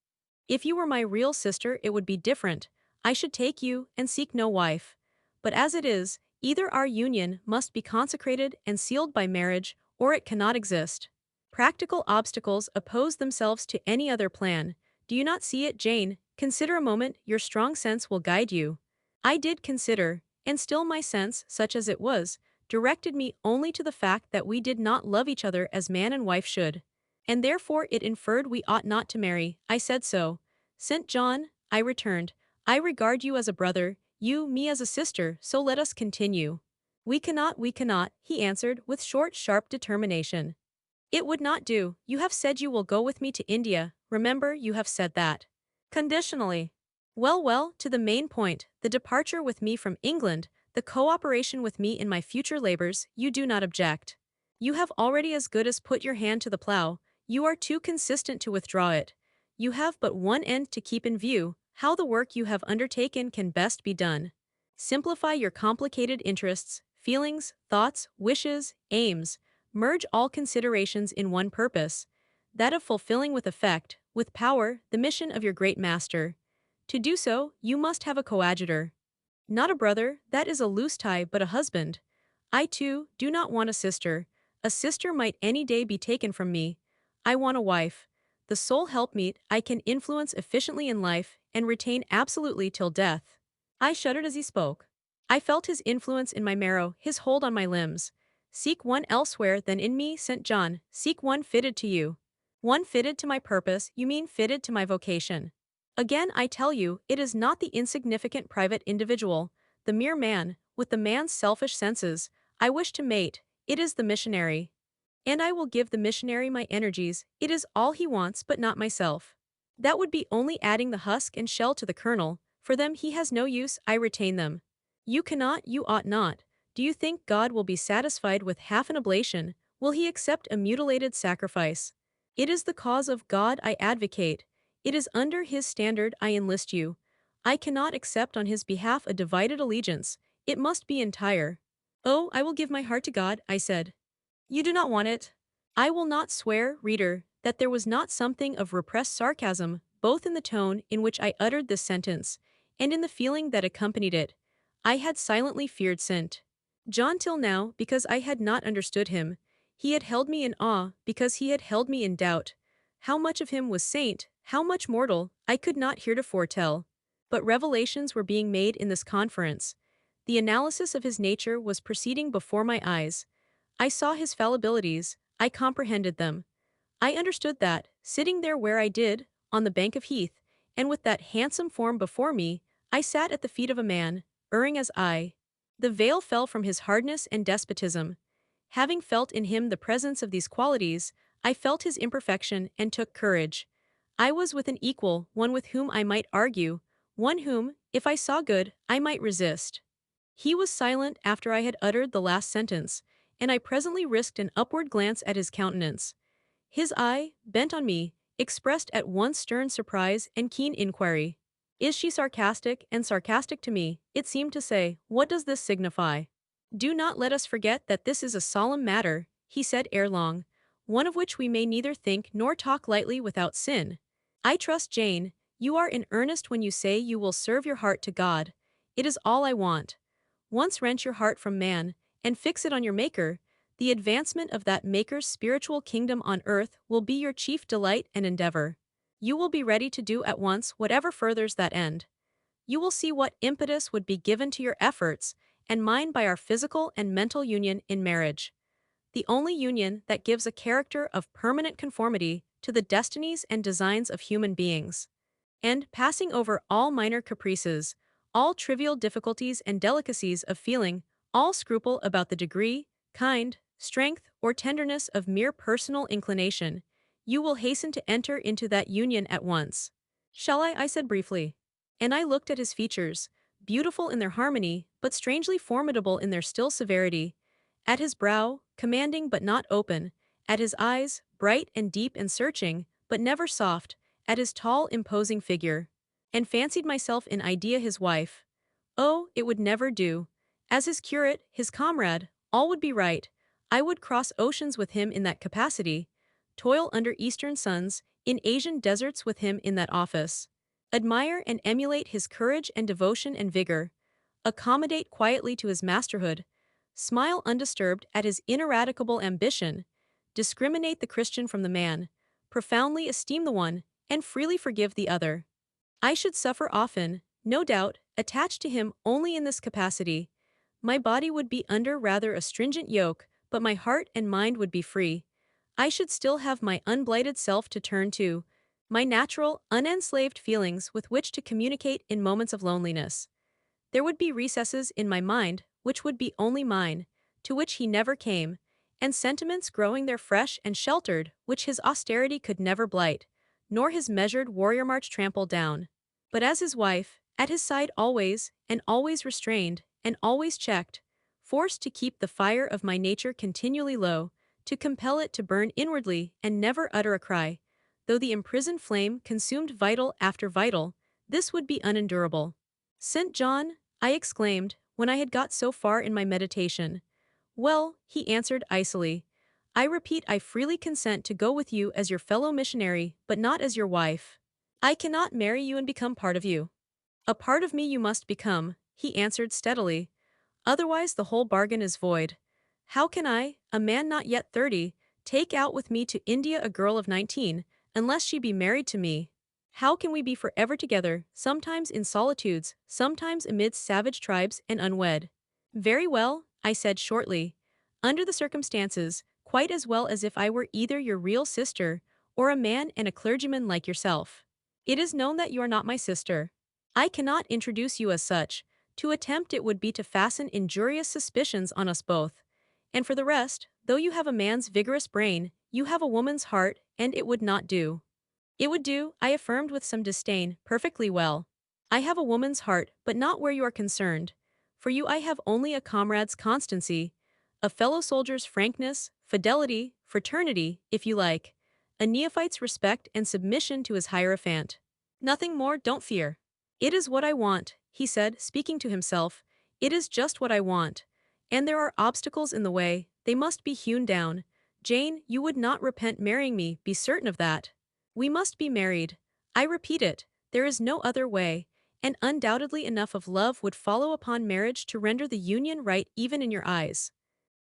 If you were my real sister it would be different, I should take you and seek no wife. But as it is, either our union must be consecrated and sealed by marriage, or it cannot exist. Practical obstacles oppose themselves to any other plan. Do you not see it, Jane? Consider a moment, your strong sense will guide you. I did consider, and still my sense, such as it was, directed me only to the fact that we did not love each other as man and wife should. And therefore it inferred we ought not to marry. I said so. St. John, I returned, I regard you as a brother, you me as a sister, so let us continue. We cannot, he answered with short, sharp determination. It would not do. You have said you will go with me to India, remember you have said that. Conditionally. Well, well, to the main point, the departure with me from England, the cooperation with me in my future labors, you do not object. You have already as good as put your hand to the plough, you are too consistent to withdraw it. You have but one end to keep in view, how the work you have undertaken can best be done. Simplify your complicated interests, feelings, thoughts, wishes, aims, merge all considerations in one purpose, that of fulfilling with effect, with power, the mission of your great master. To do so, you must have a coadjutor. Not a brother, that is a loose tie, but a husband. I too do not want a sister. A sister might any day be taken from me. I want a wife. The sole helpmeet I can influence efficiently in life and retain absolutely till death. I shuddered as he spoke. I felt his influence in my marrow, his hold on my limbs. Seek one elsewhere than in me, St. John, seek one fitted to you. One fitted to my purpose, you mean fitted to my vocation. Again I tell you, it is not the insignificant private individual, the mere man, with the man's selfish senses, I wish to mate, it is the missionary. And I will give the missionary my energies, it is all he wants but not myself. That would be only adding the husk and shell to the kernel, for them he has no use, I retain them. You cannot, you ought not. Do you think God will be satisfied with half an oblation? Will he accept a mutilated sacrifice? It is the cause of God I advocate. It is under his standard I enlist you. I cannot accept on his behalf a divided allegiance. It must be entire. Oh, I will give my heart to God, I said. You do not want it? I will not swear, reader, that there was not something of repressed sarcasm, both in the tone in which I uttered this sentence, and in the feeling that accompanied it. I had silently feared St. John till now because I had not understood him. He had held me in awe because he had held me in doubt. How much of him was saint, how much mortal, I could not heretofore tell. But revelations were being made in this conference. The analysis of his nature was proceeding before my eyes. I saw his fallibilities, I comprehended them. I understood that, sitting there where I did, on the bank of heath, and with that handsome form before me, I sat at the feet of a man, erring as I. The veil fell from his hardness and despotism. Having felt in him the presence of these qualities, I felt his imperfection and took courage. I was with an equal, one with whom I might argue, one whom, if I saw good, I might resist. He was silent after I had uttered the last sentence, and I presently risked an upward glance at his countenance. His eye, bent on me, expressed at once stern surprise and keen inquiry. Is she sarcastic? And sarcastic to me, it seemed to say, what does this signify? Do not let us forget that this is a solemn matter, he said ere long, one of which we may neither think nor talk lightly without sin. I trust, Jane, you are in earnest when you say you will serve your heart to God. It is all I want. Once wrench your heart from man, and fix it on your Maker. The advancement of that Maker's spiritual kingdom on earth will be your chief delight and endeavor. You will be ready to do at once whatever furthers that end. You will see what impetus would be given to your efforts, and mine by our physical and mental union in marriage. The only union that gives a character of permanent conformity to the destinies and designs of human beings. And, passing over all minor caprices, all trivial difficulties and delicacies of feeling, all scruple about the degree, kind, strength, or tenderness of mere personal inclination, you will hasten to enter into that union at once. Shall I said briefly. And I looked at his features, beautiful in their harmony, but strangely formidable in their still severity, at his brow, commanding but not open, at his eyes, bright and deep and searching, but never soft, at his tall imposing figure, and fancied myself in idea his wife. Oh, it would never do. As his curate, his comrade, all would be right. I would cross oceans with him in that capacity, toil under eastern suns, in Asian deserts with him in that office, admire and emulate his courage and devotion and vigor, accommodate quietly to his masterhood, smile undisturbed at his ineradicable ambition, discriminate the Christian from the man, profoundly esteem the one, and freely forgive the other. I should suffer often, no doubt, attached to him only in this capacity. My body would be under rather a stringent yoke, but my heart and mind would be free. I should still have my unblighted self to turn to, my natural, unenslaved feelings with which to communicate in moments of loneliness. There would be recesses in my mind, which would be only mine, to which he never came, and sentiments growing there fresh and sheltered, which his austerity could never blight, nor his measured warrior march trample down. But as his wife, at his side always, and always restrained, and always checked, forced to keep the fire of my nature continually low, to compel it to burn inwardly and never utter a cry, though the imprisoned flame consumed vital after vital, this would be unendurable. St. John, I exclaimed, when I had got so far in my meditation. Well, he answered icily, I repeat, I freely consent to go with you as your fellow missionary, but not as your wife. I cannot marry you and become part of you. A part of me you must become, he answered steadily. Otherwise the whole bargain is void. How can I, a man not yet 30, take out with me to India a girl of 19, unless she be married to me? How can we be forever together, sometimes in solitudes, sometimes amidst savage tribes and unwed? Very well, I said shortly. Under the circumstances, quite as well as if I were either your real sister, or a man and a clergyman like yourself. It is known that you are not my sister. I cannot introduce you as such. To attempt it would be to fasten injurious suspicions on us both. And for the rest, though you have a man's vigorous brain, you have a woman's heart, and it would not do. It would do, I affirmed with some disdain, perfectly well. I have a woman's heart, but not where you are concerned. For you I have only a comrade's constancy, a fellow soldier's frankness, fidelity, fraternity, if you like, a neophyte's respect and submission to his hierophant. Nothing more, don't fear. It is what I want, he said, speaking to himself. It is just what I want. And there are obstacles in the way, they must be hewn down. Jane, you would not repent marrying me, be certain of that. We must be married. I repeat it, there is no other way, and undoubtedly enough of love would follow upon marriage to render the union right even in your eyes.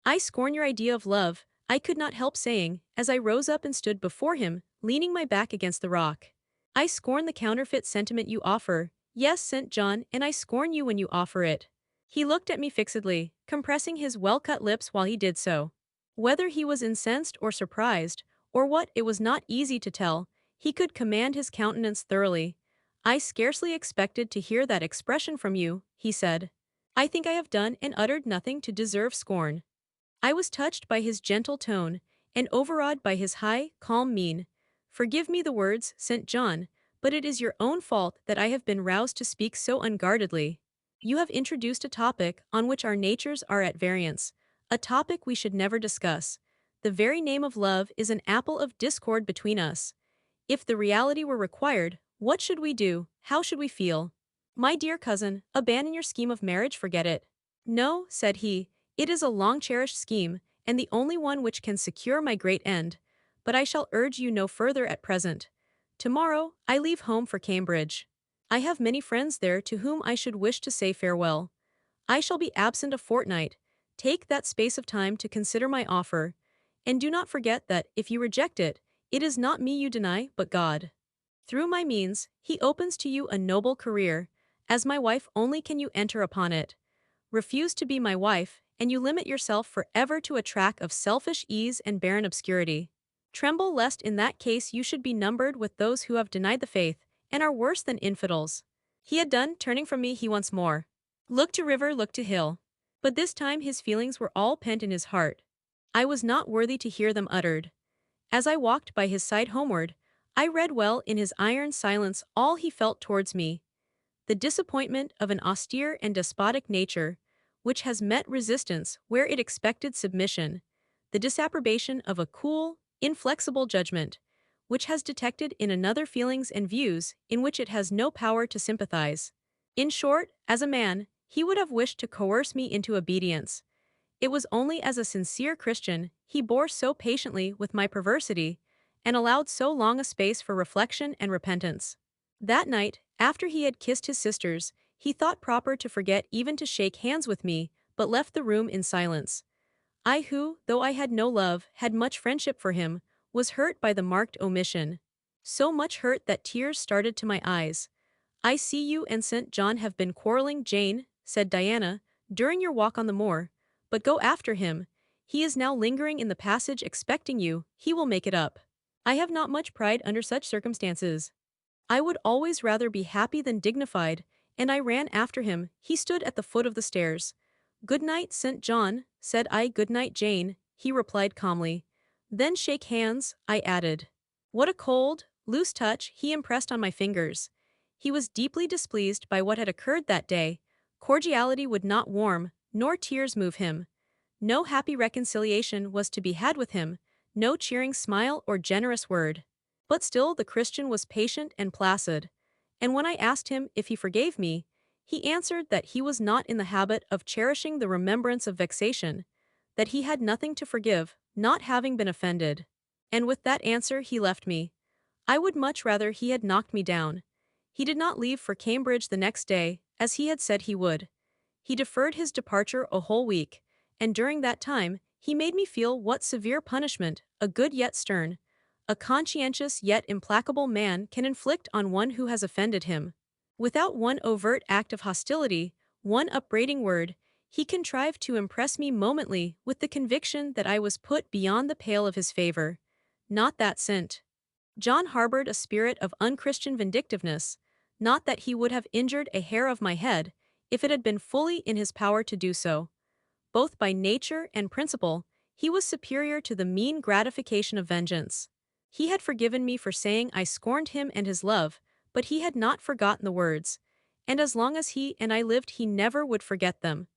I scorn your idea of love, I could not help saying, as I rose up and stood before him, leaning my back against the rock. I scorn the counterfeit sentiment you offer, Yes, St. John, and I scorn you when you offer it. He looked at me fixedly, compressing his well-cut lips while he did so. Whether he was incensed or surprised, or what, it was not easy to tell. He could command his countenance thoroughly. I scarcely expected to hear that expression from you, he said. I think I have done and uttered nothing to deserve scorn. I was touched by his gentle tone, and overawed by his high, calm mien. Forgive me the words, St. John, but it is your own fault that I have been roused to speak so unguardedly. You have introduced a topic on which our natures are at variance, a topic we should never discuss. The very name of love is an apple of discord between us. If the reality were required, what should we do? How should we feel? My dear cousin, abandon your scheme of marriage, forget it. No, said he, it is a long-cherished scheme, and the only one which can secure my great end. But I shall urge you no further at present. Tomorrow, I leave home for Cambridge. I have many friends there to whom I should wish to say farewell. I shall be absent a fortnight. Take that space of time to consider my offer. And do not forget that, if you reject it, it is not me you deny, but God. Through my means, he opens to you a noble career. As my wife only can you enter upon it. Refuse to be my wife, and you limit yourself forever to a track of selfish ease and barren obscurity. Tremble lest in that case you should be numbered with those who have denied the faith, and are worse than infidels. He had done, turning from me he once more. Look to river, look to hill. But this time his feelings were all pent in his heart. I was not worthy to hear them uttered. As I walked by his side homeward, I read well in his iron silence all he felt towards me. The disappointment of an austere and despotic nature, which has met resistance where it expected submission, the disapprobation of a cool, inflexible judgment, which has detected in another feelings and views in which it has no power to sympathize. In short, as a man, he would have wished to coerce me into obedience. It was only as a sincere Christian he bore so patiently with my perversity, and allowed so long a space for reflection and repentance. That night, after he had kissed his sisters, he thought proper to forget even to shake hands with me, but left the room in silence. I who, though I had no love, had much friendship for him, was hurt by the marked omission. So much hurt that tears started to my eyes. I see you and St. John have been quarreling, Jane, said Diana, during your walk on the moor. But go after him. He is now lingering in the passage expecting you, he will make it up. I have not much pride under such circumstances. I would always rather be happy than dignified, and I ran after him. He stood at the foot of the stairs. Good night, St. John, said I. Good night, Jane, he replied calmly. Then shake hands, I added. What a cold, loose touch he impressed on my fingers. He was deeply displeased by what had occurred that day. Cordiality would not warm, nor tears move him. No happy reconciliation was to be had with him, no cheering smile or generous word. But still the Christian was patient and placid, and when I asked him if he forgave me, he answered that he was not in the habit of cherishing the remembrance of vexation, that he had nothing to forgive, not having been offended. And with that answer he left me. I would much rather he had knocked me down. He did not leave for Cambridge the next day, as he had said he would. He deferred his departure a whole week, and during that time, he made me feel what severe punishment, a good yet stern, a conscientious yet implacable man can inflict on one who has offended him. Without one overt act of hostility, one upbraiding word, he contrived to impress me momently with the conviction that I was put beyond the pale of his favor. Not that St. John harbored a spirit of unchristian vindictiveness, not that he would have injured a hair of my head, if it had been fully in his power to do so. Both by nature and principle, he was superior to the mean gratification of vengeance. He had forgiven me for saying I scorned him and his love, but he had not forgotten the words, and as long as he and I lived he never would forget them.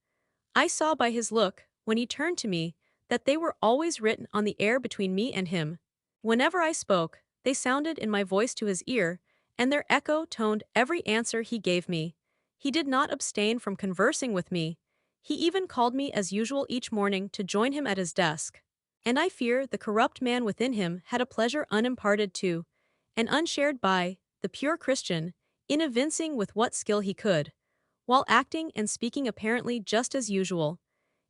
I saw by his look, when he turned to me, that they were always written on the air between me and him. Whenever I spoke, they sounded in my voice to his ear, and their echo toned every answer he gave me. He did not abstain from conversing with me. He even called me as usual each morning to join him at his desk. And I fear the corrupt man within him had a pleasure unimparted to, and unshared by, the pure Christian, in evincing with what skill he could, while acting and speaking apparently just as usual,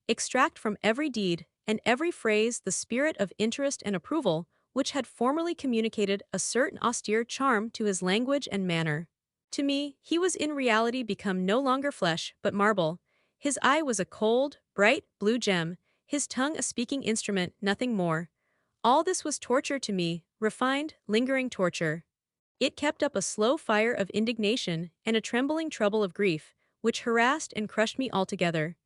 extract from every deed and every phrase the spirit of interest and approval which had formerly communicated a certain austere charm to his language and manner. To me, he was in reality become no longer flesh, but marble. His eye was a cold, bright, blue gem, his tongue a speaking instrument, nothing more. All this was torture to me, refined, lingering torture. It kept up a slow fire of indignation and a trembling trouble of grief, which harassed and crushed me altogether.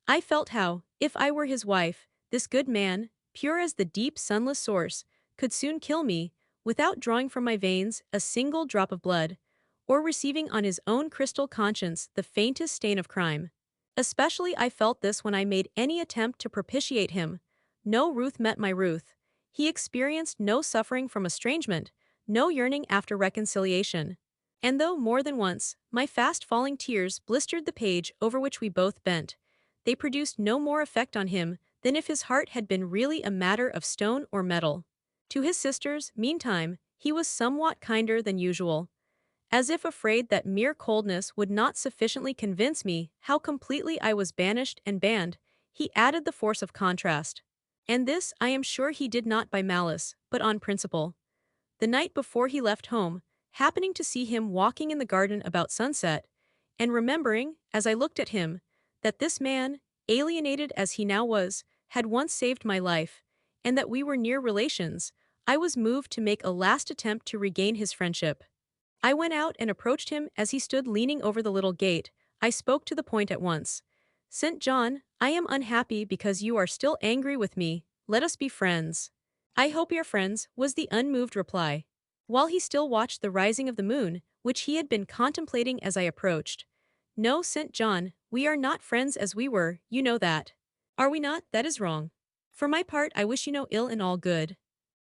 I felt how, if I were his wife, this good man, pure as the deep sunless source, could soon kill me, without drawing from my veins a single drop of blood, or receiving on his own crystal conscience the faintest stain of crime. Especially I felt this when I made any attempt to propitiate him. No ruth met my ruth. He experienced no suffering from estrangement, no yearning after reconciliation. And though more than once, my fast-falling tears blistered the page over which we both bent, they produced no more effect on him than if his heart had been really a matter of stone or metal. To his sisters, meantime, he was somewhat kinder than usual. As if afraid that mere coldness would not sufficiently convince me how completely I was banished and banned, he added the force of contrast. And this I am sure he did not by malice, but on principle. The night before he left home, happening to see him walking in the garden about sunset, and remembering, as I looked at him, that this man, alienated as he now was, had once saved my life, and that we were near relations, I was moved to make a last attempt to regain his friendship. I went out and approached him as he stood leaning over the little gate. I spoke to the point at once. "St. John, I am unhappy because you are still angry with me. Let us be friends." "I hope we are friends," was the unmoved reply. While he still watched the rising of the moon, which he had been contemplating as I approached. "No, St. John, we are not friends as we were, you know that." "Are we not? That is wrong. For my part I wish you no ill and all good."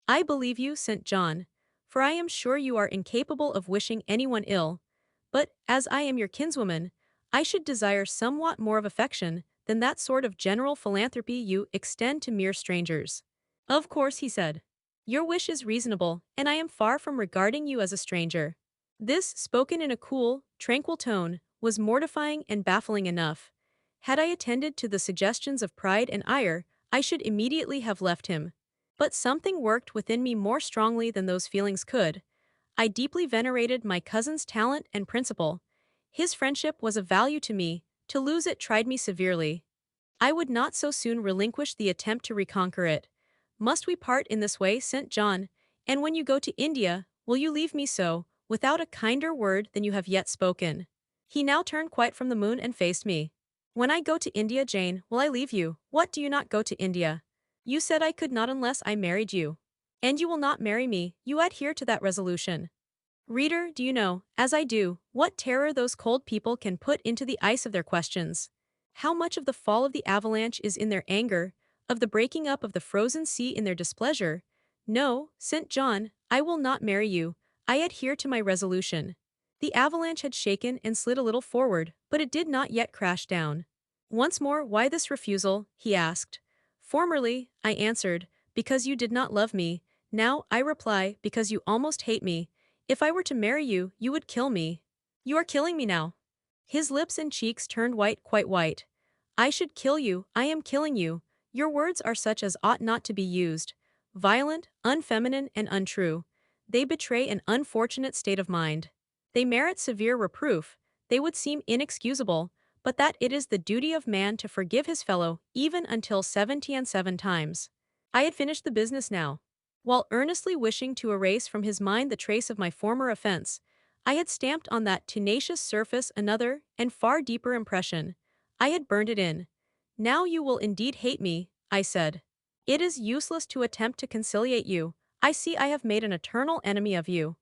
"I believe you, St. John, for I am sure you are incapable of wishing anyone ill. But, as I am your kinswoman, I should desire somewhat more of affection than that sort of general philanthropy you extend to mere strangers." "Of course," he said. "Your wish is reasonable, and I am far from regarding you as a stranger." This, spoken in a cool, tranquil tone, was mortifying and baffling enough. Had I attended to the suggestions of pride and ire, I should immediately have left him. But something worked within me more strongly than those feelings could. I deeply venerated my cousin's talent and principle. His friendship was of value to me, to lose it tried me severely. I would not so soon relinquish the attempt to reconquer it. "Must we part in this way, St. John? And when you go to India, will you leave me so, without a kinder word than you have yet spoken?" He now turned quite from the moon and faced me. "When I go to India, Jane, will I leave you? What, do you not go to India? You said I could not unless I married you. And you will not marry me, you adhere to that resolution. Reader, do you know, as I do, what terror those cold people can put into the ice of their questions? How much of the fall of the avalanche is in their anger, of the breaking up of the frozen sea in their displeasure? No, St. John, I will not marry you, I adhere to my resolution." The avalanche had shaken and slid a little forward, but it did not yet crash down. "Once more, why this refusal?" he asked. "Formerly," I answered, "because you did not love me. Now, I reply, because you almost hate me. If I were to marry you, you would kill me. You are killing me now." His lips and cheeks turned white, quite white. "I should kill you, I am killing you. Your words are such as ought not to be used. Violent, unfeminine, and untrue. They betray an unfortunate state of mind. They merit severe reproof, they would seem inexcusable, but that it is the duty of man to forgive his fellow even until 77 times." I had finished the business now. While earnestly wishing to erase from his mind the trace of my former offense, I had stamped on that tenacious surface another, and far deeper impression. I had burned it in. "Now you will indeed hate me," I said. "It is useless to attempt to conciliate you, I see I have made an eternal enemy of you."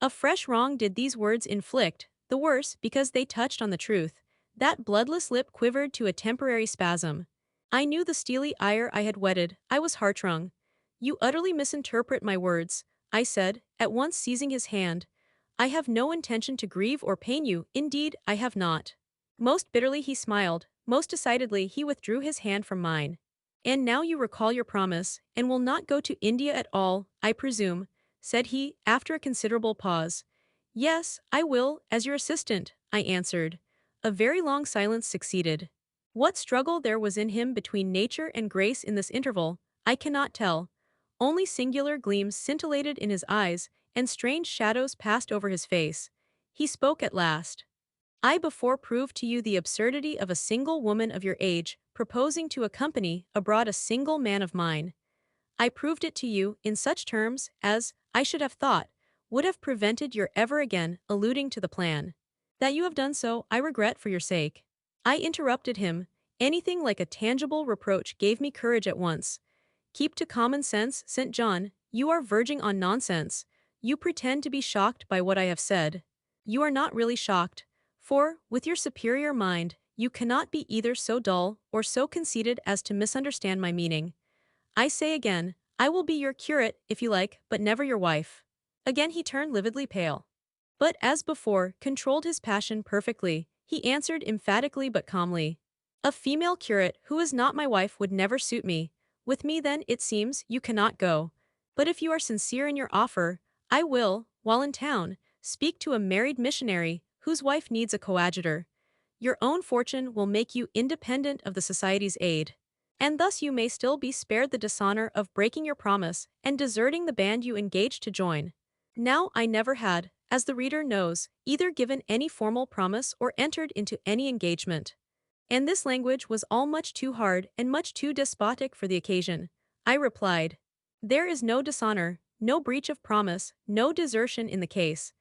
A fresh wrong did these words inflict, the worse because they touched on the truth. That bloodless lip quivered to a temporary spasm. I knew the steely ire I had whetted, I was heart-wrung. "You utterly misinterpret my words," I said, at once seizing his hand. "I have no intention to grieve or pain you, indeed, I have not." Most bitterly he smiled, most decidedly he withdrew his hand from mine. "And now you recall your promise, and will not go to India at all, I presume," said he, after a considerable pause. "Yes, I will, as your assistant," I answered. A very long silence succeeded. What struggle there was in him between nature and grace in this interval, I cannot tell. Only singular gleams scintillated in his eyes, and strange shadows passed over his face. He spoke at last. I before proved to you the absurdity of a single woman of your age proposing to accompany abroad a single man of mine. I proved it to you in such terms as, I should have thought, would have prevented your ever again alluding to the plan. That you have done so, I regret for your sake. I interrupted him. Anything like a tangible reproach gave me courage at once. Keep to common sense, St. John, you are verging on nonsense. You pretend to be shocked by what I have said. You are not really shocked, for, with your superior mind, you cannot be either so dull or so conceited as to misunderstand my meaning. I say again, I will be your curate, if you like, but never your wife. Again he turned lividly pale. But as before, controlled his passion perfectly, he answered emphatically but calmly. A female curate who is not my wife would never suit me. With me then, it seems, you cannot go. But if you are sincere in your offer, I will, while in town, speak to a married missionary whose wife needs a coadjutor. Your own fortune will make you independent of the Society's aid. And thus you may still be spared the dishonor of breaking your promise and deserting the band you engaged to join. Now I never had, as the reader knows, either given any formal promise or entered into any engagement. And this language was all much too hard and much too despotic for the occasion. I replied, there is no dishonor, no breach of promise, no desertion in the case.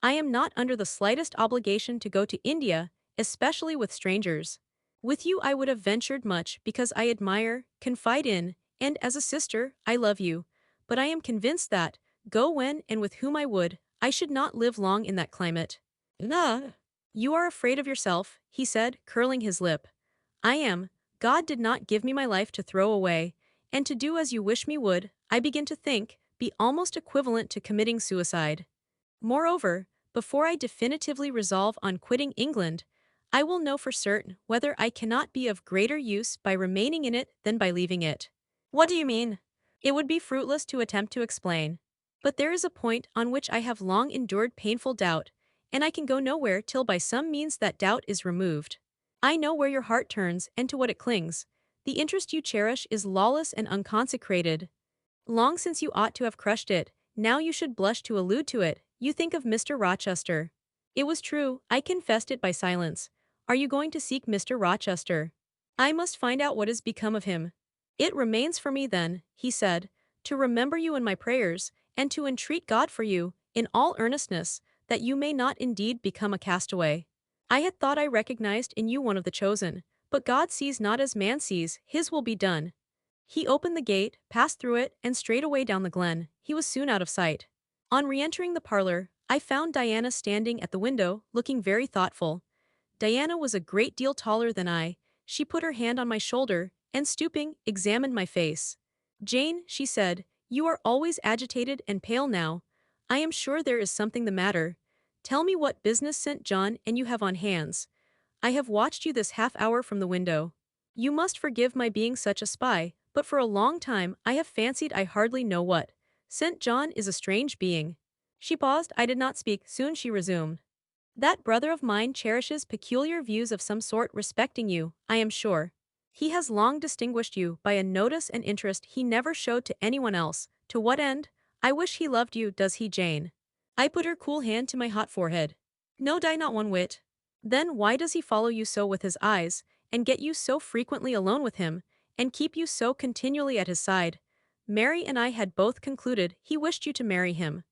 I am not under the slightest obligation to go to India, especially with strangers. With you I would have ventured much because I admire, confide in, and as a sister, I love you. But I am convinced that, go when and with whom I would, I should not live long in that climate. Nah. You are afraid of yourself, he said, curling his lip. I am. God did not give me my life to throw away, and to do as you wish me would, I begin to think, be almost equivalent to committing suicide. Moreover, before I definitively resolve on quitting England, I will know for certain whether I cannot be of greater use by remaining in it than by leaving it. What do you mean? It would be fruitless to attempt to explain. But there is a point on which I have long endured painful doubt, and I can go nowhere till by some means that doubt is removed. I know where your heart turns and to what it clings. The interest you cherish is lawless and unconsecrated. Long since you ought to have crushed it, now you should blush to allude to it. You think of Mr. Rochester. It was true, I confessed it by silence. Are you going to seek Mr. Rochester? I must find out what has become of him. It remains for me then, he said, to remember you in my prayers, and to entreat God for you, in all earnestness, that you may not indeed become a castaway. I had thought I recognized in you one of the chosen, but God sees not as man sees, his will be done. He opened the gate, passed through it, and straight away down the glen. He was soon out of sight. On re-entering the parlor, I found Diana standing at the window, looking very thoughtful. Diana was a great deal taller than I. She put her hand on my shoulder, and stooping, examined my face. Jane, she said, you are always agitated and pale now. I am sure there is something the matter. Tell me what business St. John and you have on hands. I have watched you this half-hour from the window. You must forgive my being such a spy, but for a long time I have fancied I hardly know what. St. John is a strange being. She paused, I did not speak, soon she resumed. That brother of mine cherishes peculiar views of some sort respecting you, I am sure. He has long distinguished you by a notice and interest he never showed to anyone else. To what end? I wish he loved you, does he, Jane? I put her cool hand to my hot forehead. No, not one whit. Then why does he follow you so with his eyes, and get you so frequently alone with him, and keep you so continually at his side? Mary and I had both concluded he wished you to marry him.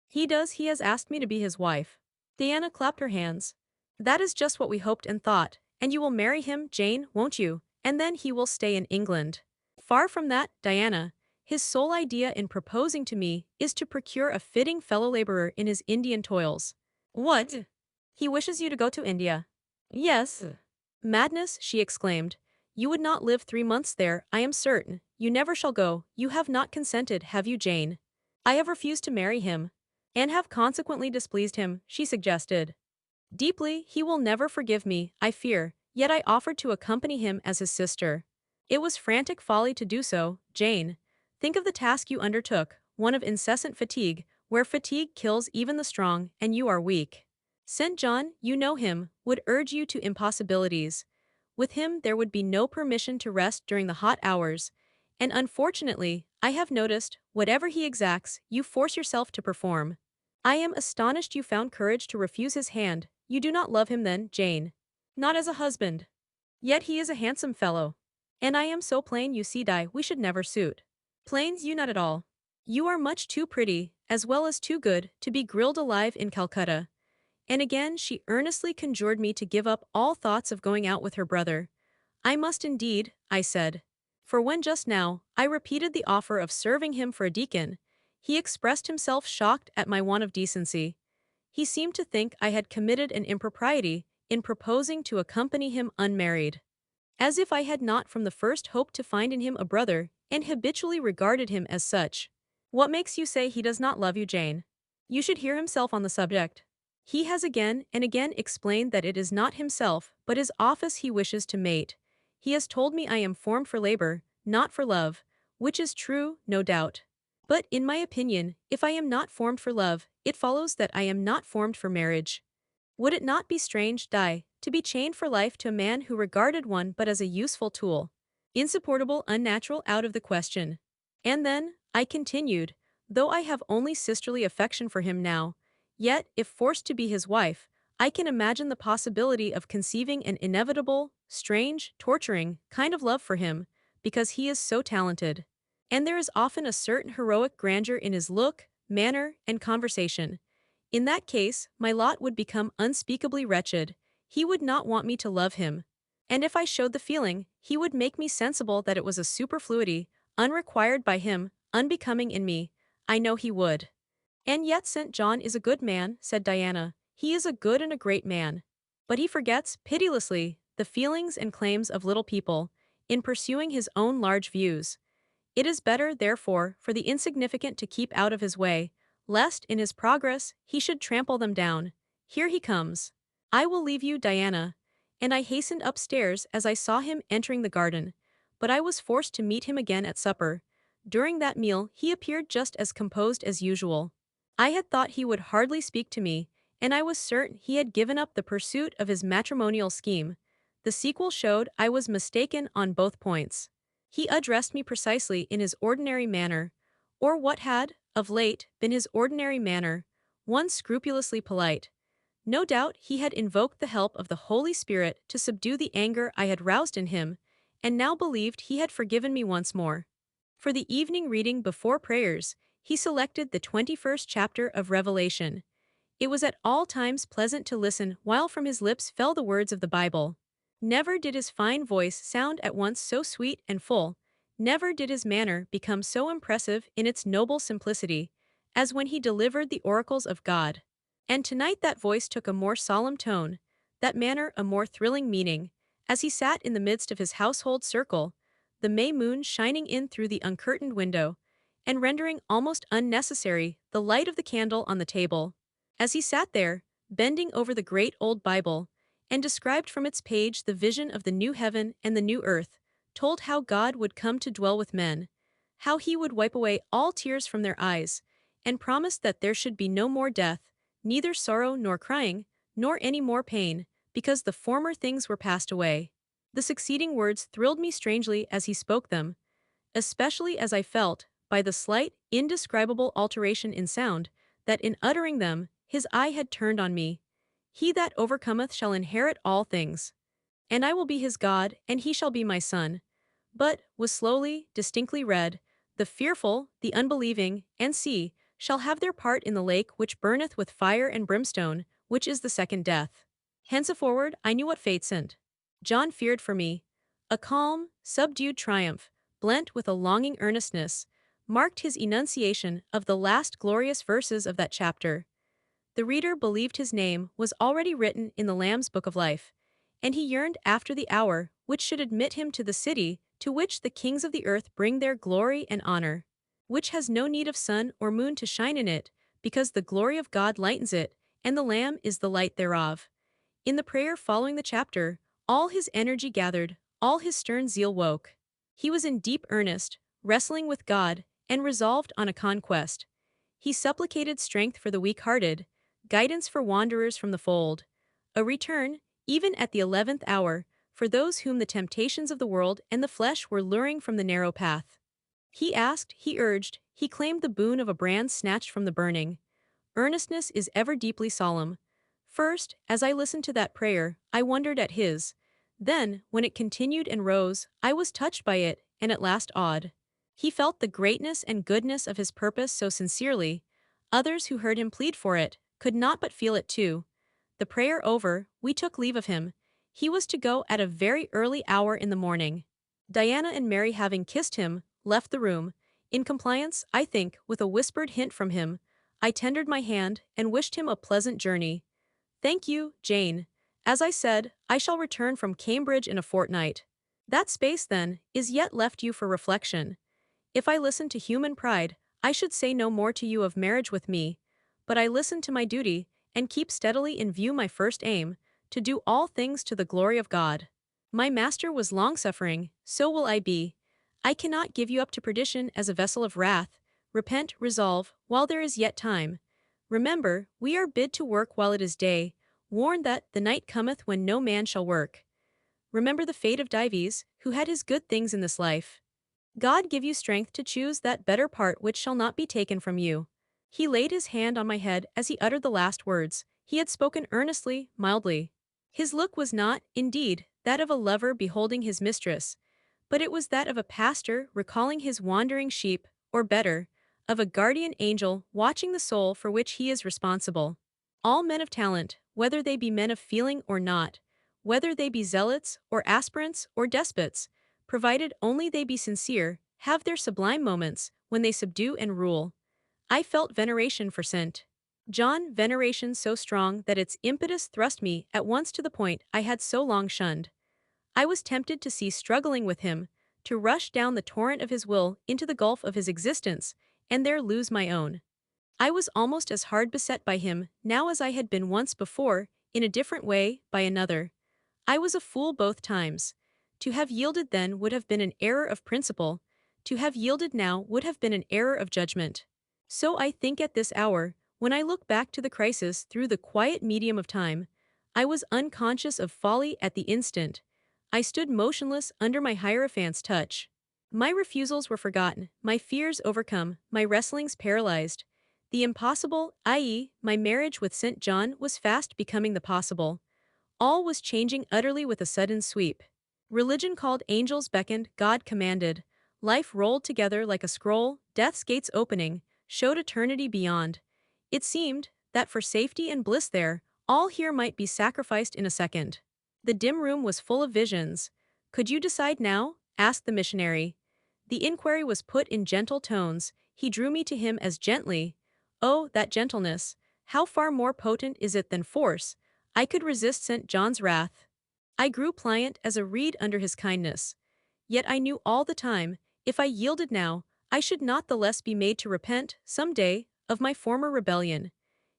He does, he has asked me to be his wife. Diana clapped her hands. That is just what we hoped and thought, and you will marry him, Jane, won't you? And then he will stay in England. Far from that, Diana. His sole idea in proposing to me is to procure a fitting fellow-laborer in his Indian toils. What? He wishes you to go to India. Yes. Madness, she exclaimed. You would not live 3 months there, I am certain. You never shall go. You have not consented, have you, Jane? I have refused to marry him. And have consequently displeased him, she suggested. Deeply, he will never forgive me, I fear, yet I offered to accompany him as his sister. It was frantic folly to do so, Jane. Think of the task you undertook, one of incessant fatigue, where fatigue kills even the strong, and you are weak. St. John, you know him, would urge you to impossibilities. With him there would be no permission to rest during the hot hours, and unfortunately, I have noticed, whatever he exacts, you force yourself to perform. I am astonished you found courage to refuse his hand. You do not love him then, Jane. Not as a husband. Yet he is a handsome fellow. And I am so plain you see we should never suit. Plains you not at all. You are much too pretty, as well as too good, to be grilled alive in Calcutta. And again she earnestly conjured me to give up all thoughts of going out with her brother. I must indeed, I said. For when just now, I repeated the offer of serving him for a deacon, he expressed himself shocked at my want of decency. He seemed to think I had committed an impropriety in proposing to accompany him unmarried. As if I had not from the first hoped to find in him a brother, and habitually regarded him as such. What makes you say he does not love you, Jane? You should hear himself on the subject. He has again and again explained that it is not himself, but his office he wishes to mate. He has told me I am formed for labor, not for love, which is true, no doubt. But, in my opinion, if I am not formed for love, it follows that I am not formed for marriage. Would it not be strange, to be chained for life to a man who regarded one but as a useful tool? Insupportable, unnatural, out of the question. And then, I continued, though I have only sisterly affection for him now, yet, if forced to be his wife, I can imagine the possibility of conceiving an inevitable, strange, torturing kind of love for him, because he is so talented. And there is often a certain heroic grandeur in his look, manner, and conversation. In that case, my lot would become unspeakably wretched. He would not want me to love him. And if I showed the feeling, he would make me sensible that it was a superfluity, unrequired by him, unbecoming in me. I know he would. And yet St. John is a good man, said Diana. He is a good and a great man. But he forgets, pitilessly, the feelings and claims of little people, in pursuing his own large views. It is better, therefore, for the insignificant to keep out of his way, lest, in his progress, he should trample them down. Here he comes. I will leave you, Diana. And I hastened upstairs as I saw him entering the garden, but I was forced to meet him again at supper. During that meal he appeared just as composed as usual. I had thought he would hardly speak to me, and I was certain he had given up the pursuit of his matrimonial scheme. The sequel showed I was mistaken on both points. He addressed me precisely in his ordinary manner, or what had, of late, been his ordinary manner, one scrupulously polite. No doubt he had invoked the help of the Holy Spirit to subdue the anger I had roused in him, and now believed he had forgiven me once more. For the evening reading before prayers, he selected the 21st chapter of Revelation. It was at all times pleasant to listen while from his lips fell the words of the Bible. Never did his fine voice sound at once so sweet and full, never did his manner become so impressive in its noble simplicity, as when he delivered the oracles of God. And tonight that voice took a more solemn tone, that manner a more thrilling meaning, as he sat in the midst of his household circle, the May moon shining in through the uncurtained window, and rendering almost unnecessary the light of the candle on the table. As he sat there, bending over the great old Bible, and described from its page the vision of the new heaven and the new earth, told how God would come to dwell with men, how he would wipe away all tears from their eyes, and promised that there should be no more death, neither sorrow nor crying, nor any more pain, because the former things were passed away. The succeeding words thrilled me strangely as he spoke them, especially as I felt, by the slight, indescribable alteration in sound, that in uttering them, his eye had turned on me. He that overcometh shall inherit all things. And I will be his God, and he shall be my son. But, was slowly, distinctly read, the fearful, the unbelieving, and see, shall have their part in the lake which burneth with fire and brimstone, which is the second death. Henceforward I knew what fate sent. John feared for me. A calm, subdued triumph, blent with a longing earnestness, marked his enunciation of the last glorious verses of that chapter. The reader believed his name was already written in the Lamb's book of life, and he yearned after the hour which should admit him to the city to which the kings of the earth bring their glory and honor, which has no need of sun or moon to shine in it, because the glory of God lightens it, and the Lamb is the light thereof. In the prayer following the chapter, all his energy gathered, all his stern zeal woke. He was in deep earnest, wrestling with God, and resolved on a conquest. He supplicated strength for the weak-hearted, guidance for wanderers from the fold, a return, even at the 11th hour, for those whom the temptations of the world and the flesh were luring from the narrow path. He asked, he urged, he claimed the boon of a brand snatched from the burning. earnestness is ever deeply solemn. First, as I listened to that prayer, I wondered at his. Then, when it continued and rose, I was touched by it, and at last awed. He felt the greatness and goodness of his purpose so sincerely. Others who heard him plead for it could not but feel it too. The prayer over, we took leave of him. He was to go at a very early hour in the morning. Diana and Mary, having kissed him, left the room. In compliance, I think, with a whispered hint from him, I tendered my hand and wished him a pleasant journey. Thank you, Jane. As I said, I shall return from Cambridge in a fortnight. That space, then, is yet left you for reflection. If I listened to human pride, I should say no more to you of marriage with me, but I listen to my duty, and keep steadily in view my first aim, to do all things to the glory of God. My master was long-suffering, so will I be. I cannot give you up to perdition as a vessel of wrath. Repent, resolve, while there is yet time. Remember, we are bid to work while it is day, warned that the night cometh when no man shall work. Remember the fate of Dives, who had his good things in this life. God give you strength to choose that better part which shall not be taken from you. He laid his hand on my head as he uttered the last words. He had spoken earnestly, mildly. His look was not, indeed, that of a lover beholding his mistress, but it was that of a pastor recalling his wandering sheep, or better, of a guardian angel watching the soul for which he is responsible. All men of talent, whether they be men of feeling or not, whether they be zealots, or aspirants, or despots, provided only they be sincere, have their sublime moments, when they subdue and rule. I felt veneration for St. John, veneration so strong that its impetus thrust me at once to the point I had so long shunned. I was tempted to cease struggling with him, to rush down the torrent of his will into the gulf of his existence, and there lose my own. I was almost as hard beset by him now as I had been once before, in a different way, by another. I was a fool both times. To have yielded then would have been an error of principle, to have yielded now would have been an error of judgment. So I think at this hour, when I look back to the crisis through the quiet medium of time, I was unconscious of folly at the instant. I stood motionless under my Hierophant's touch. My refusals were forgotten, my fears overcome, my wrestlings paralyzed. The impossible, i.e., my marriage with St. John, was fast becoming the possible. All was changing utterly with a sudden sweep. Religion called, angels beckoned, God commanded. Life rolled together like a scroll, death's gates opening, showed eternity beyond. It seemed that for safety and bliss there, all here might be sacrificed in a second. The dim room was full of visions. Could you decide now? Asked the missionary. The inquiry was put in gentle tones. He drew me to him as gently. Oh, that gentleness! How far more potent is it than force! I could resist St. John's wrath. I grew pliant as a reed under his kindness. Yet I knew all the time, if I yielded now, I should not the less be made to repent, some day, of my former rebellion.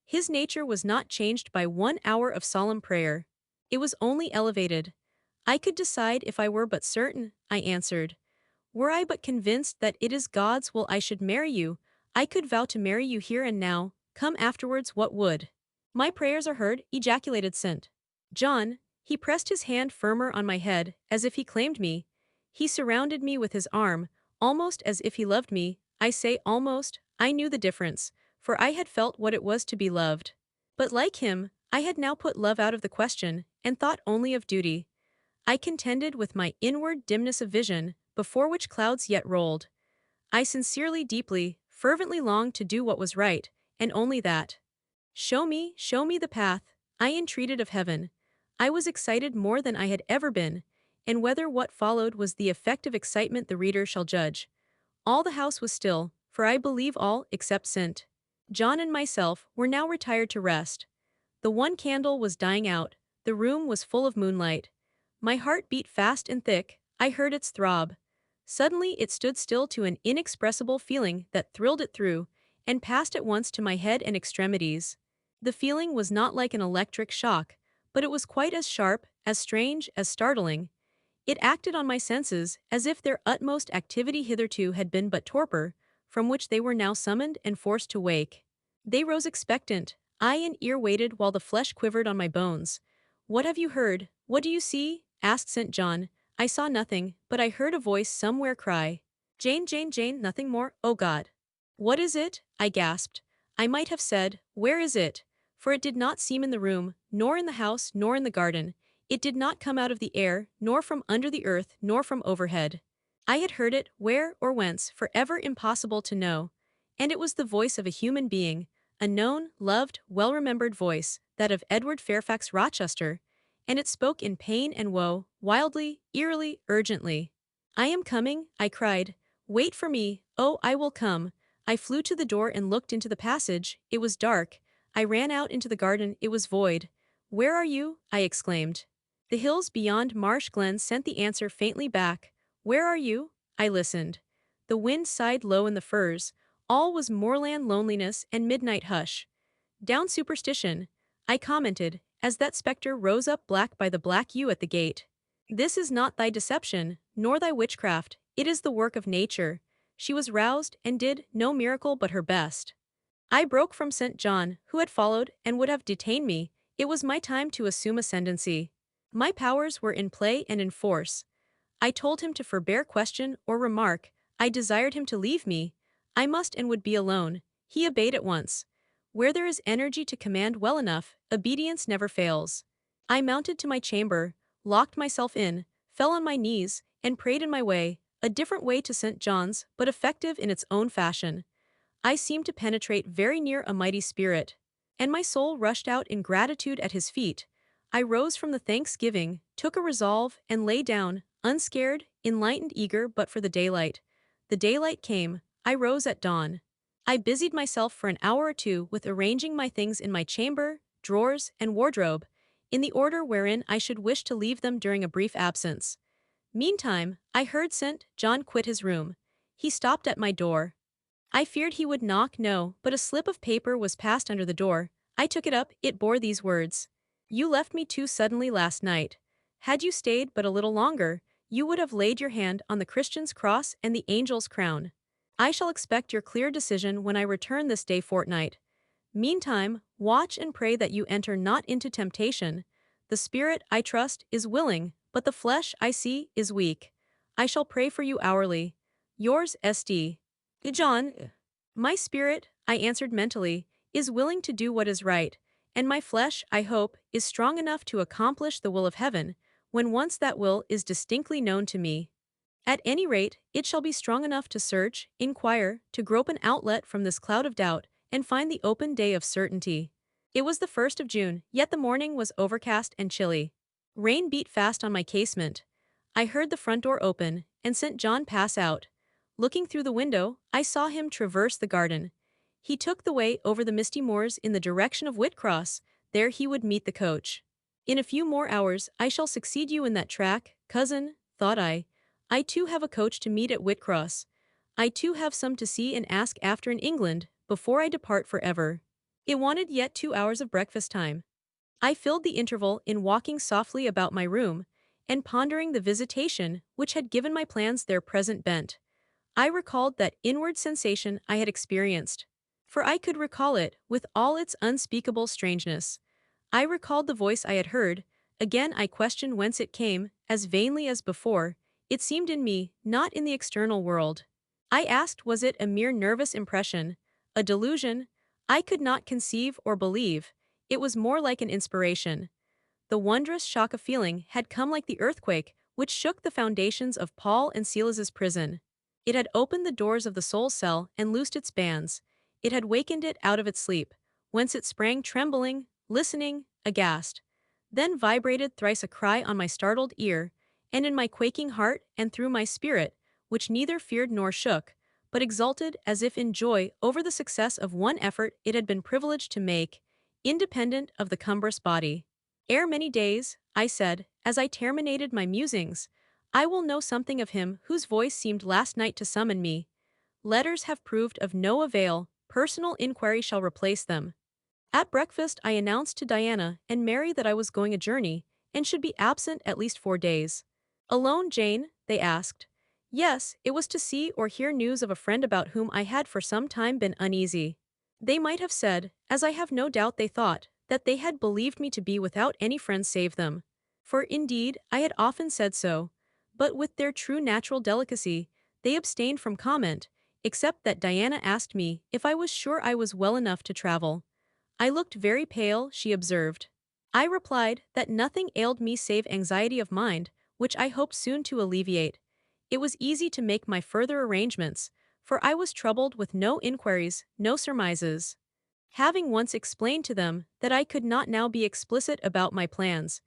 His nature was not changed by 1 hour of solemn prayer. It was only elevated. I could decide if I were but certain, I answered. Were I but convinced that it is God's will I should marry you, I could vow to marry you here and now, come afterwards what would. My prayers are heard, ejaculated St. John. He pressed his hand firmer on my head, as if he claimed me. He surrounded me with his arm, almost as if he loved me. I say almost, I knew the difference, for I had felt what it was to be loved. But like him, I had now put love out of the question, and thought only of duty. I contended with my inward dimness of vision, before which clouds yet rolled. I sincerely, deeply, fervently longed to do what was right, and only that. Show me the path, I entreated of heaven. I was excited more than I had ever been, and whether what followed was the effect of excitement the reader shall judge. All the house was still, for I believe all, except St. John and myself, were now retired to rest. The one candle was dying out, the room was full of moonlight. My heart beat fast and thick, I heard its throb. Suddenly it stood still to an inexpressible feeling that thrilled it through, and passed at once to my head and extremities. The feeling was not like an electric shock, but it was quite as sharp, as strange, as startling. It acted on my senses as if their utmost activity hitherto had been but torpor, from which they were now summoned and forced to wake. They rose expectant, eye and ear waited while the flesh quivered on my bones. What have you heard? What do you see? Asked St. John. I saw nothing, but I heard a voice somewhere cry, Jane, Jane, Jane, nothing more, oh God. What is it? I gasped. I might have said, "Where is it?" For it did not seem in the room, nor in the house, nor in the garden. It did not come out of the air, nor from under the earth, nor from overhead. I had heard it, where or whence, forever impossible to know. And it was the voice of a human being, a known, loved, well-remembered voice, that of Edward Fairfax Rochester, and it spoke in pain and woe, wildly, eerily, urgently. "I am coming," I cried. "Wait for me, oh, I will come." I flew to the door and looked into the passage. It was dark. I ran out into the garden. It was void. "Where are you?" I exclaimed. The hills beyond Marsh Glen sent the answer faintly back. "Where are you?" I listened. The wind sighed low in the firs. All was moorland loneliness and midnight hush. "Down superstition," I commented, as that spectre rose up black by the black yew at the gate. "This is not thy deception, nor thy witchcraft, it is the work of nature." She was roused, and did no miracle but her best. I broke from St. John, who had followed, and would have detained me. It was my time to assume ascendancy. My powers were in play and in force. I told him to forbear question or remark. I desired him to leave me. I must and would be alone. He obeyed at once. Where there is energy to command well enough, obedience never fails. I mounted to my chamber, locked myself in, fell on my knees, and prayed in my way, a different way to St. John's, but effective in its own fashion. I seemed to penetrate very near a mighty spirit, and my soul rushed out in gratitude at his feet. I rose from the thanksgiving, took a resolve, and lay down, unscared, enlightened, eager but for the daylight. The daylight came. I rose at dawn. I busied myself for an hour or two with arranging my things in my chamber, drawers, and wardrobe, in the order wherein I should wish to leave them during a brief absence. Meantime, I heard St. John quit his room. He stopped at my door. I feared he would knock, no, but a slip of paper was passed under the door. I took it up. It bore these words: "You left me too suddenly last night. Had you stayed but a little longer, you would have laid your hand on the Christian's cross and the angel's crown. I shall expect your clear decision when I return this day fortnight. Meantime, watch and pray that you enter not into temptation. The spirit, I trust, is willing, but the flesh, I see, is weak. I shall pray for you hourly. Yours, S.D. John." My spirit, I answered mentally, is willing to do what is right, and my flesh, I hope, is strong enough to accomplish the will of heaven, when once that will is distinctly known to me. At any rate, it shall be strong enough to search, inquire, to grope an outlet from this cloud of doubt, and find the open day of certainty. It was the 1st of June, yet the morning was overcast and chilly. Rain beat fast on my casement. I heard the front door open, and St. John pass out. Looking through the window, I saw him traverse the garden. He took the way over the misty moors in the direction of Whitcross. There he would meet the coach. "In a few more hours I shall succeed you in that track, cousin," thought I. "I too have a coach to meet at Whitcross. I too have some to see and ask after in England, before I depart for ever." It wanted yet 2 hours of breakfast time. I filled the interval in walking softly about my room, and pondering the visitation which had given my plans their present bent. I recalled that inward sensation I had experienced, for I could recall it with all its unspeakable strangeness. I recalled the voice I had heard. Again I questioned whence it came, as vainly as before. It seemed in me, not in the external world. I asked, was it a mere nervous impression, a delusion? I could not conceive or believe. It was more like an inspiration. The wondrous shock of feeling had come like the earthquake which shook the foundations of Paul and Silas's prison. It had opened the doors of the soul's cell and loosed its bands. It had wakened it out of its sleep, whence it sprang trembling, listening, aghast. Then vibrated thrice a cry on my startled ear, and in my quaking heart and through my spirit, which neither feared nor shook, but exulted as if in joy over the success of one effort it had been privileged to make, independent of the cumbrous body. "Ere many days," I said, as I terminated my musings, "I will know something of him whose voice seemed last night to summon me. Letters have proved of no avail, personal inquiry shall replace them." At breakfast I announced to Diana and Mary that I was going a journey, and should be absent at least 4 days. "Alone, Jane?" they asked. Yes, it was to see or hear news of a friend about whom I had for some time been uneasy. They might have said, as I have no doubt they thought, that they had believed me to be without any friend save them. For indeed, I had often said so. But with their true natural delicacy, they abstained from comment, except that Diana asked me if I was sure I was well enough to travel. I looked very pale, she observed. I replied that nothing ailed me save anxiety of mind, which I hoped soon to alleviate. It was easy to make my further arrangements, for I was troubled with no inquiries, no surmises. Having once explained to them that I could not now be explicit about my plans,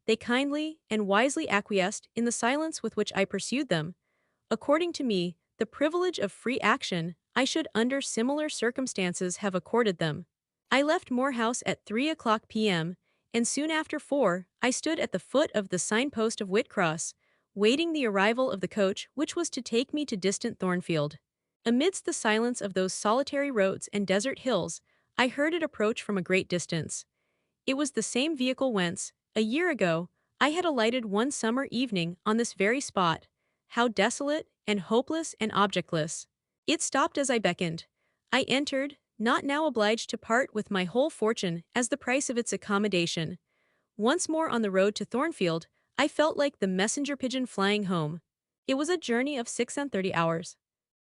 they kindly and wisely acquiesced in the silence with which I pursued them. According to me, the privilege of free action I should under similar circumstances have accorded them. I left Moor House at 3 o'clock p.m., and soon after 4, I stood at the foot of the signpost of Whitcross, waiting the arrival of the coach which was to take me to distant Thornfield. Amidst the silence of those solitary roads and desert hills, I heard it approach from a great distance. It was the same vehicle whence, a year ago, I had alighted one summer evening on this very spot. How desolate, and hopeless, and objectless. It stopped as I beckoned. I entered, not now obliged to part with my whole fortune as the price of its accommodation. Once more on the road to Thornfield, I felt like the messenger pigeon flying home. It was a journey of 36 hours.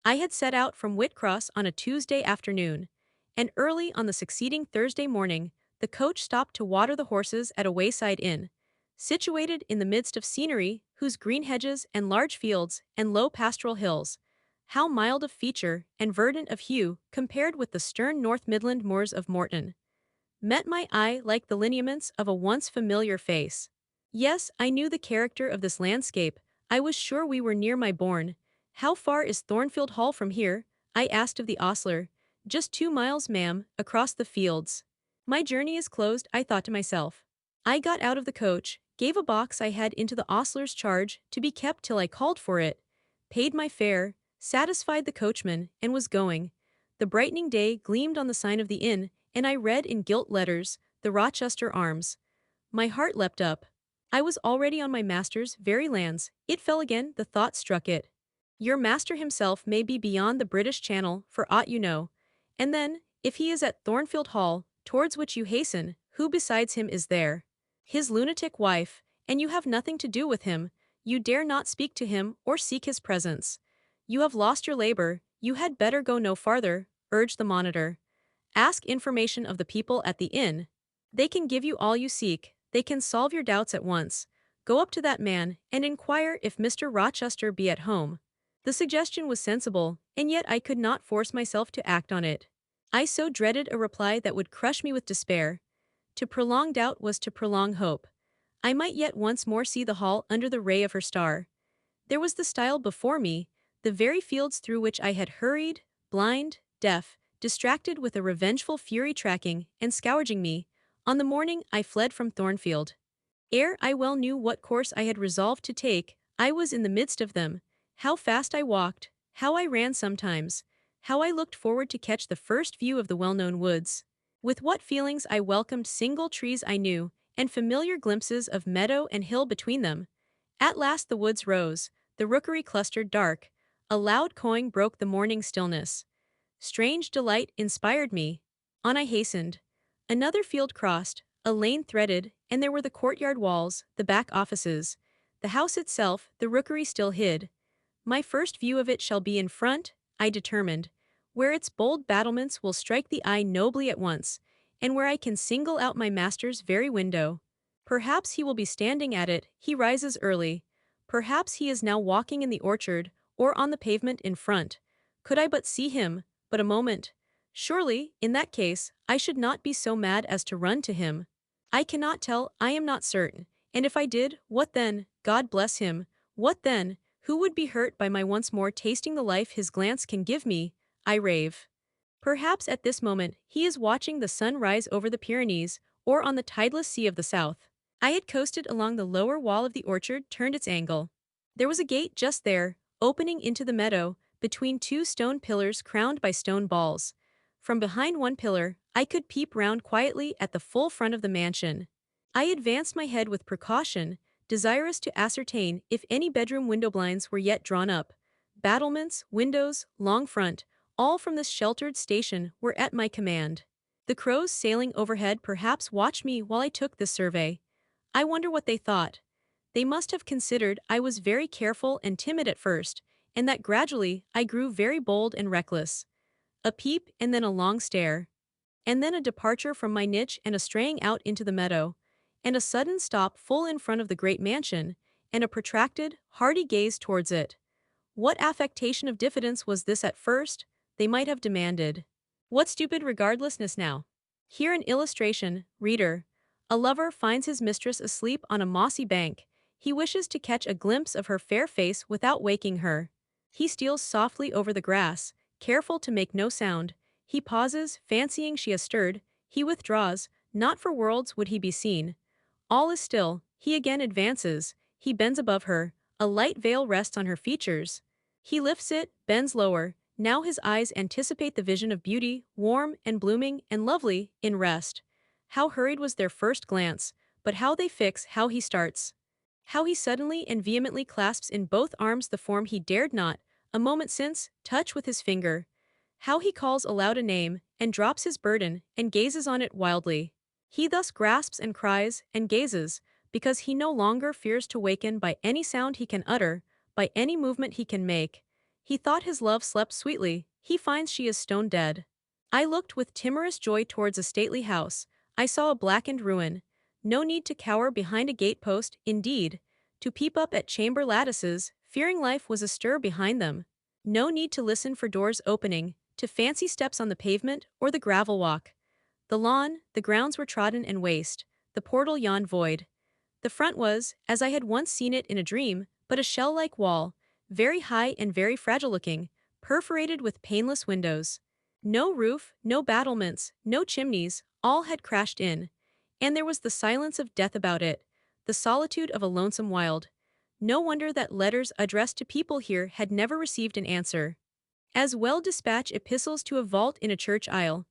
I had set out from Whitcross on a Tuesday afternoon, and early on the succeeding Thursday morning, the coach stopped to water the horses at a wayside inn, situated in the midst of scenery whose green hedges and large fields and low pastoral hills, how mild of feature and verdant of hue compared with the stern North Midland moors of Morton, met my eye like the lineaments of a once familiar face. Yes, I knew the character of this landscape. I was sure we were near my bourne. How far is Thornfield Hall from here? I asked of the ostler. Just 2 miles, ma'am, across the fields. My journey is closed, I thought to myself. I got out of the coach, gave a box I had into the ostler's charge to be kept till I called for it, paid my fare, satisfied the coachman, and was going. The brightening day gleamed on the sign of the inn, and I read in gilt letters, "The Rochester Arms." My heart leapt up. I was already on my master's very lands. It fell again, the thought struck it. Your master himself may be beyond the British Channel, for aught you know. And then, if he is at Thornfield Hall, towards which you hasten, who besides him is there? His lunatic wife, and you have nothing to do with him. You dare not speak to him or seek his presence. You have lost your labor, you had better go no farther, urged the monitor. Ask information of the people at the inn. They can give you all you seek, they can solve your doubts at once. Go up to that man and inquire if Mr. Rochester be at home. The suggestion was sensible, and yet I could not force myself to act on it. I so dreaded a reply that would crush me with despair. To prolong doubt was to prolong hope. I might yet once more see the hall under the ray of her star. There was the stile before me, the very fields through which I had hurried, blind, deaf, distracted with a revengeful fury tracking and scourging me, on the morning I fled from Thornfield. Ere I well knew what course I had resolved to take, I was in the midst of them. How fast I walked, how I ran sometimes, how I looked forward to catch the first view of the well-known woods. With what feelings I welcomed single trees I knew, and familiar glimpses of meadow and hill between them. At last the woods rose, the rookery clustered dark, a loud cawing broke the morning stillness. Strange delight inspired me. On I hastened. Another field crossed, a lane threaded, and there were the courtyard walls, the back offices. The house itself, the rookery still hid. My first view of it shall be in front, I determined, where its bold battlements will strike the eye nobly at once, and where I can single out my master's very window. Perhaps he will be standing at it, he rises early. Perhaps he is now walking in the orchard, or on the pavement in front. Could I but see him, but a moment. Surely, in that case, I should not be so mad as to run to him. I cannot tell, I am not certain, and if I did, what then? God bless him. What then? Who would be hurt by my once more tasting the life his glance can give me? I rave. Perhaps at this moment he is watching the sun rise over the Pyrenees, or on the tideless sea of the south. I had coasted along the lower wall of the orchard, turned its angle. There was a gate just there, opening into the meadow, between two stone pillars crowned by stone balls. From behind one pillar, I could peep round quietly at the full front of the mansion. I advanced my head with precaution, desirous to ascertain if any bedroom window blinds were yet drawn up. Battlements, windows, long front, all from this sheltered station were at my command. The crows sailing overhead perhaps watched me while I took this survey. I wonder what they thought. They must have considered I was very careful and timid at first, and that gradually I grew very bold and reckless. A peep and then a long stare. And then a departure from my niche and a straying out into the meadow. And a sudden stop full in front of the great mansion, and a protracted, hearty gaze towards it. What affectation of diffidence was this at first? They might have demanded. What stupid regardlessness now? Here an illustration, reader. A lover finds his mistress asleep on a mossy bank. He wishes to catch a glimpse of her fair face without waking her. He steals softly over the grass, careful to make no sound. He pauses, fancying she has stirred. He withdraws, not for worlds would he be seen. All is still. He again advances. He bends above her. A light veil rests on her features. He lifts it, bends lower. Now his eyes anticipate the vision of beauty, warm and blooming and lovely, in rest. How hurried was their first glance, but how they fix, how he starts. How he suddenly and vehemently clasps in both arms the form he dared not, a moment since, touch with his finger. How he calls aloud a name, and drops his burden, and gazes on it wildly. He thus grasps and cries, and gazes, because he no longer fears to waken by any sound he can utter, by any movement he can make. He thought his love slept sweetly, he finds she is stone dead. I looked with timorous joy towards a stately house. I saw a blackened ruin. No need to cower behind a gatepost, indeed, to peep up at chamber lattices, fearing life was astir behind them. No need to listen for doors opening, to fancy steps on the pavement or the gravel walk. The lawn, the grounds were trodden and waste, the portal yawned void. The front was, as I had once seen it in a dream, but a shell-like wall, very high and very fragile-looking, perforated with paneless windows. No roof, no battlements, no chimneys, all had crashed in. And there was the silence of death about it, the solitude of a lonesome wild. No wonder that letters addressed to people here had never received an answer. As well dispatch epistles to a vault in a church aisle.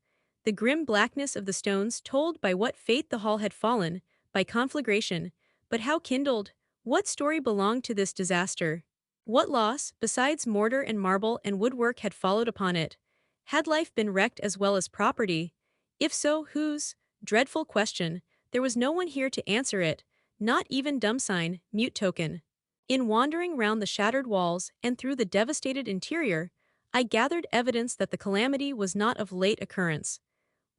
The grim blackness of the stones told by what fate the hall had fallen, by conflagration. But how kindled? What story belonged to this disaster? What loss, besides mortar and marble and woodwork, had followed upon it? Had life been wrecked as well as property? If so, whose? Dreadful question. There was no one here to answer it, not even dumb sign, mute token. In wandering round the shattered walls and through the devastated interior, I gathered evidence that the calamity was not of late occurrence.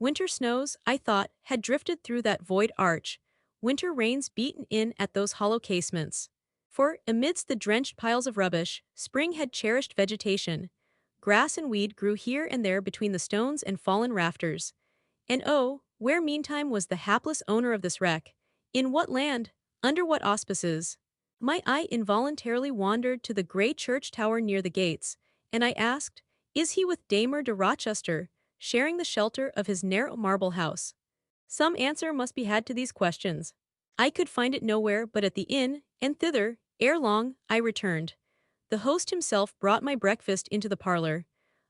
Winter snows, I thought, had drifted through that void arch, winter rains beaten in at those hollow casements. For, amidst the drenched piles of rubbish, spring had cherished vegetation. Grass and weed grew here and there between the stones and fallen rafters. And oh, where meantime was the hapless owner of this wreck? In what land? Under what auspices? My eye involuntarily wandered to the grey church tower near the gates, and I asked, is he with Damer de Rochester, sharing the shelter of his narrow marble house? Some answer must be had to these questions. I could find it nowhere but at the inn, and thither, ere long, I returned. The host himself brought my breakfast into the parlor.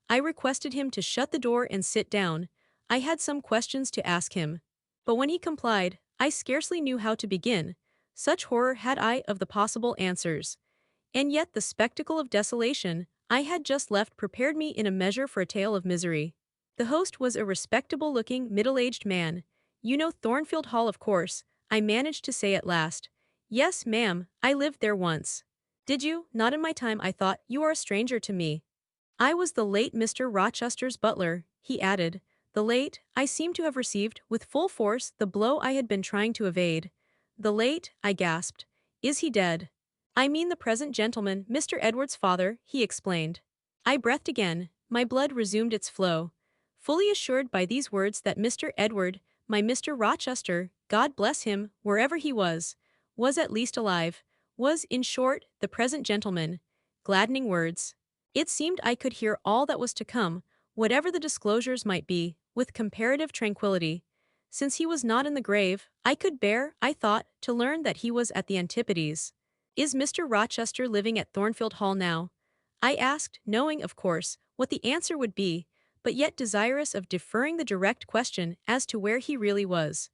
I requested him to shut the door and sit down. I had some questions to ask him. But when he complied, I scarcely knew how to begin. Such horror had I of the possible answers. And yet the spectacle of desolation I had just left prepared me in a measure for a tale of misery. The host was a respectable-looking, middle-aged man. You know Thornfield Hall, of course, I managed to say at last. Yes, ma'am, I lived there once. Did you? Not in my time, I thought. You are a stranger to me. I was the late Mr. Rochester's butler, he added. The late, I seem to have received, with full force, the blow I had been trying to evade. The late, I gasped. Is he dead? I mean the present gentleman, Mr. Edward's father, he explained. I breathed again. My blood resumed its flow. Fully assured by these words that Mr. Edward, my Mr. Rochester, God bless him, wherever he was at least alive, was, in short, the present gentleman. Gladdening words. It seemed I could hear all that was to come, whatever the disclosures might be, with comparative tranquillity. Since he was not in the grave, I could bear, I thought, to learn that he was at the Antipodes. Is Mr. Rochester living at Thornfield Hall now? I asked, knowing, of course, what the answer would be, but yet desirous of deferring the direct question as to where he really was.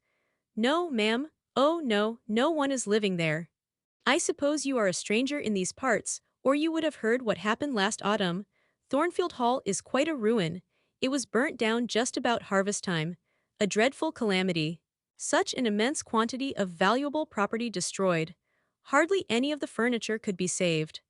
No, ma'am. Oh, no, no one is living there. I suppose you are a stranger in these parts, or you would have heard what happened last autumn. Thornfield Hall is quite a ruin. It was burnt down just about harvest time. A dreadful calamity. Such an immense quantity of valuable property destroyed. Hardly any of the furniture could be saved.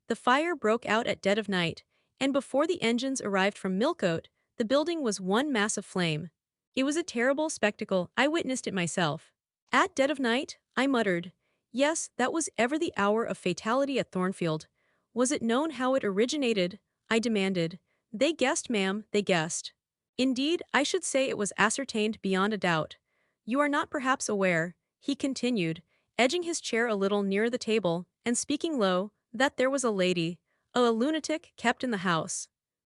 The fire broke out at dead of night, and before the engines arrived from Millcote, the building was one mass of flame. It was a terrible spectacle, I witnessed it myself. At dead of night, I muttered. Yes, that was ever the hour of fatality at Thornfield. Was it known how it originated? I demanded. They guessed, ma'am, they guessed. Indeed, I should say it was ascertained beyond a doubt. You are not perhaps aware, he continued, edging his chair a little nearer the table, and speaking low, that there was a lady, a lunatic, kept in the house.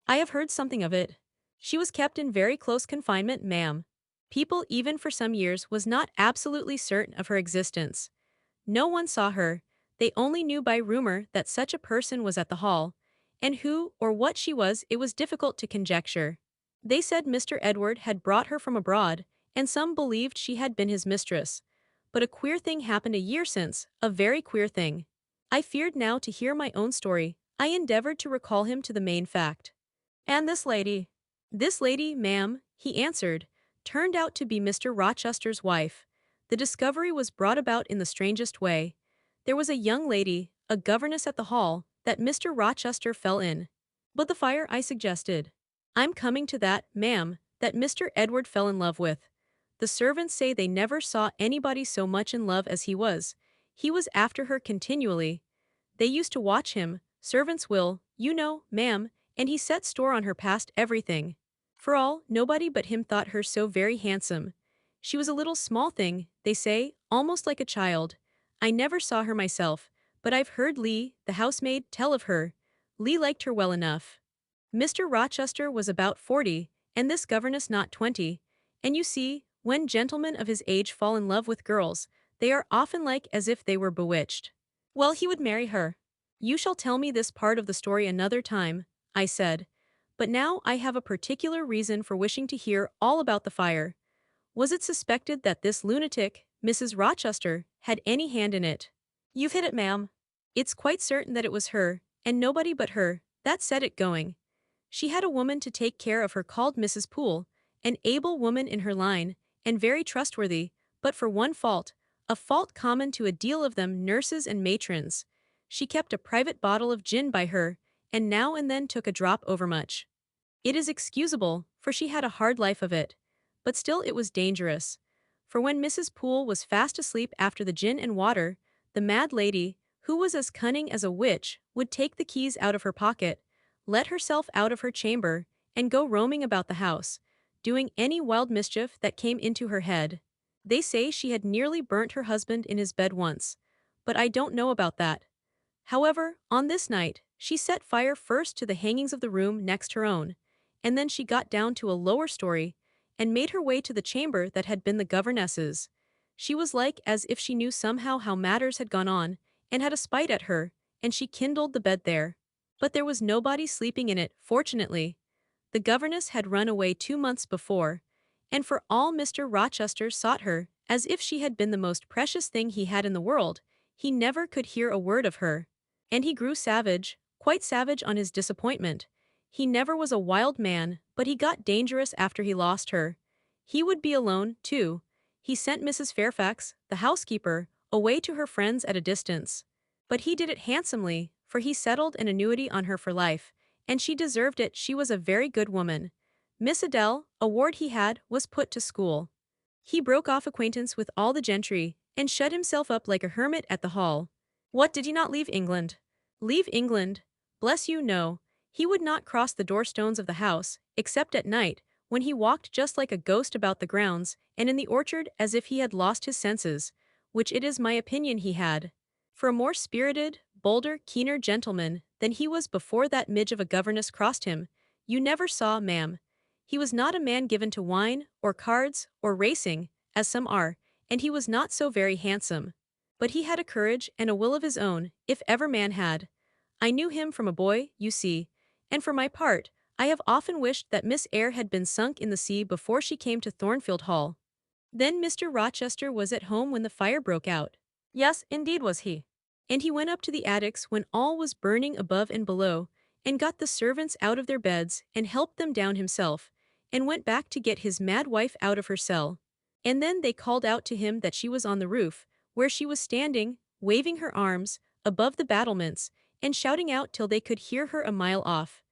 I have heard something of it. She was kept in very close confinement, ma'am. People even for some years was not absolutely certain of her existence. No one saw her, they only knew by rumor that such a person was at the hall, and who or what she was it was difficult to conjecture. They said Mr. Edward had brought her from abroad, and some believed she had been his mistress. But a queer thing happened a year since, a very queer thing. I feared now to hear my own story, I endeavored to recall him to the main fact. And this lady? This lady, ma'am, he answered, turned out to be Mr. Rochester's wife. The discovery was brought about in the strangest way. There was a young lady, a governess at the hall, that Mr. Rochester fell in. But the fire, I suggested. I'm coming to that, ma'am, that Mr. Edward fell in love with. The servants say they never saw anybody so much in love as he was. He was after her continually. They used to watch him, servants will, you know, ma'am, and he set store on her past everything. For all, nobody but him thought her so very handsome. She was a little small thing, they say, almost like a child. I never saw her myself, but I've heard Lee, the housemaid, tell of her. Lee liked her well enough. Mr. Rochester was about 40, and this governess not 20, and you see, when gentlemen of his age fall in love with girls, they are often like as if they were bewitched. Well, he would marry her. You shall tell me this part of the story another time, I said. But now I have a particular reason for wishing to hear all about the fire. Was it suspected that this lunatic, Mrs. Rochester, had any hand in it? You've hit it, ma'am. It's quite certain that it was her, and nobody but her, that set it going. She had a woman to take care of her called Mrs. Poole, an able woman in her line, and very trustworthy, but for one fault, a fault common to a deal of them nurses and matrons. She kept a private bottle of gin by her, and now and then took a drop overmuch. It is excusable, for she had a hard life of it. But still it was dangerous. For when Mrs. Poole was fast asleep after the gin and water, the mad lady, who was as cunning as a witch, would take the keys out of her pocket, let herself out of her chamber, and go roaming about the house, doing any wild mischief that came into her head. They say she had nearly burnt her husband in his bed once, but I don't know about that. However, on this night, she set fire first to the hangings of the room next her own, and then she got down to a lower story, and made her way to the chamber that had been the governess's. She was like as if she knew somehow how matters had gone on, and had a spite at her, and she kindled the bed there. But there was nobody sleeping in it, fortunately. The governess had run away 2 months before, and for all Mr. Rochester sought her, as if she had been the most precious thing he had in the world, he never could hear a word of her. And he grew savage, quite savage on his disappointment. He never was a wild man, but he got dangerous after he lost her. He would be alone, too. He sent Mrs. Fairfax, the housekeeper, away to her friends at a distance. But he did it handsomely, for he settled an annuity on her for life, and she deserved it. She was a very good woman. Miss Adele, a ward he had, was put to school. He broke off acquaintance with all the gentry, and shut himself up like a hermit at the hall. What, did he not leave England? Leave England? Bless you, no. He would not cross the doorstones of the house, except at night, when he walked just like a ghost about the grounds, and in the orchard as if he had lost his senses, which it is my opinion he had. For a more spirited, bolder, keener gentleman than he was before that midge of a governess crossed him, you never saw, ma'am. He was not a man given to wine, or cards, or racing, as some are, and he was not so very handsome. But he had a courage and a will of his own, if ever man had. I knew him from a boy, you see, and for my part, I have often wished that Miss Eyre had been sunk in the sea before she came to Thornfield Hall. Then Mr. Rochester was at home when the fire broke out. Yes, indeed was he. And he went up to the attics when all was burning above and below, and got the servants out of their beds, and helped them down himself, and went back to get his mad wife out of her cell. And then they called out to him that she was on the roof, where she was standing, waving her arms, above the battlements, and shouting out till they could hear her a mile off.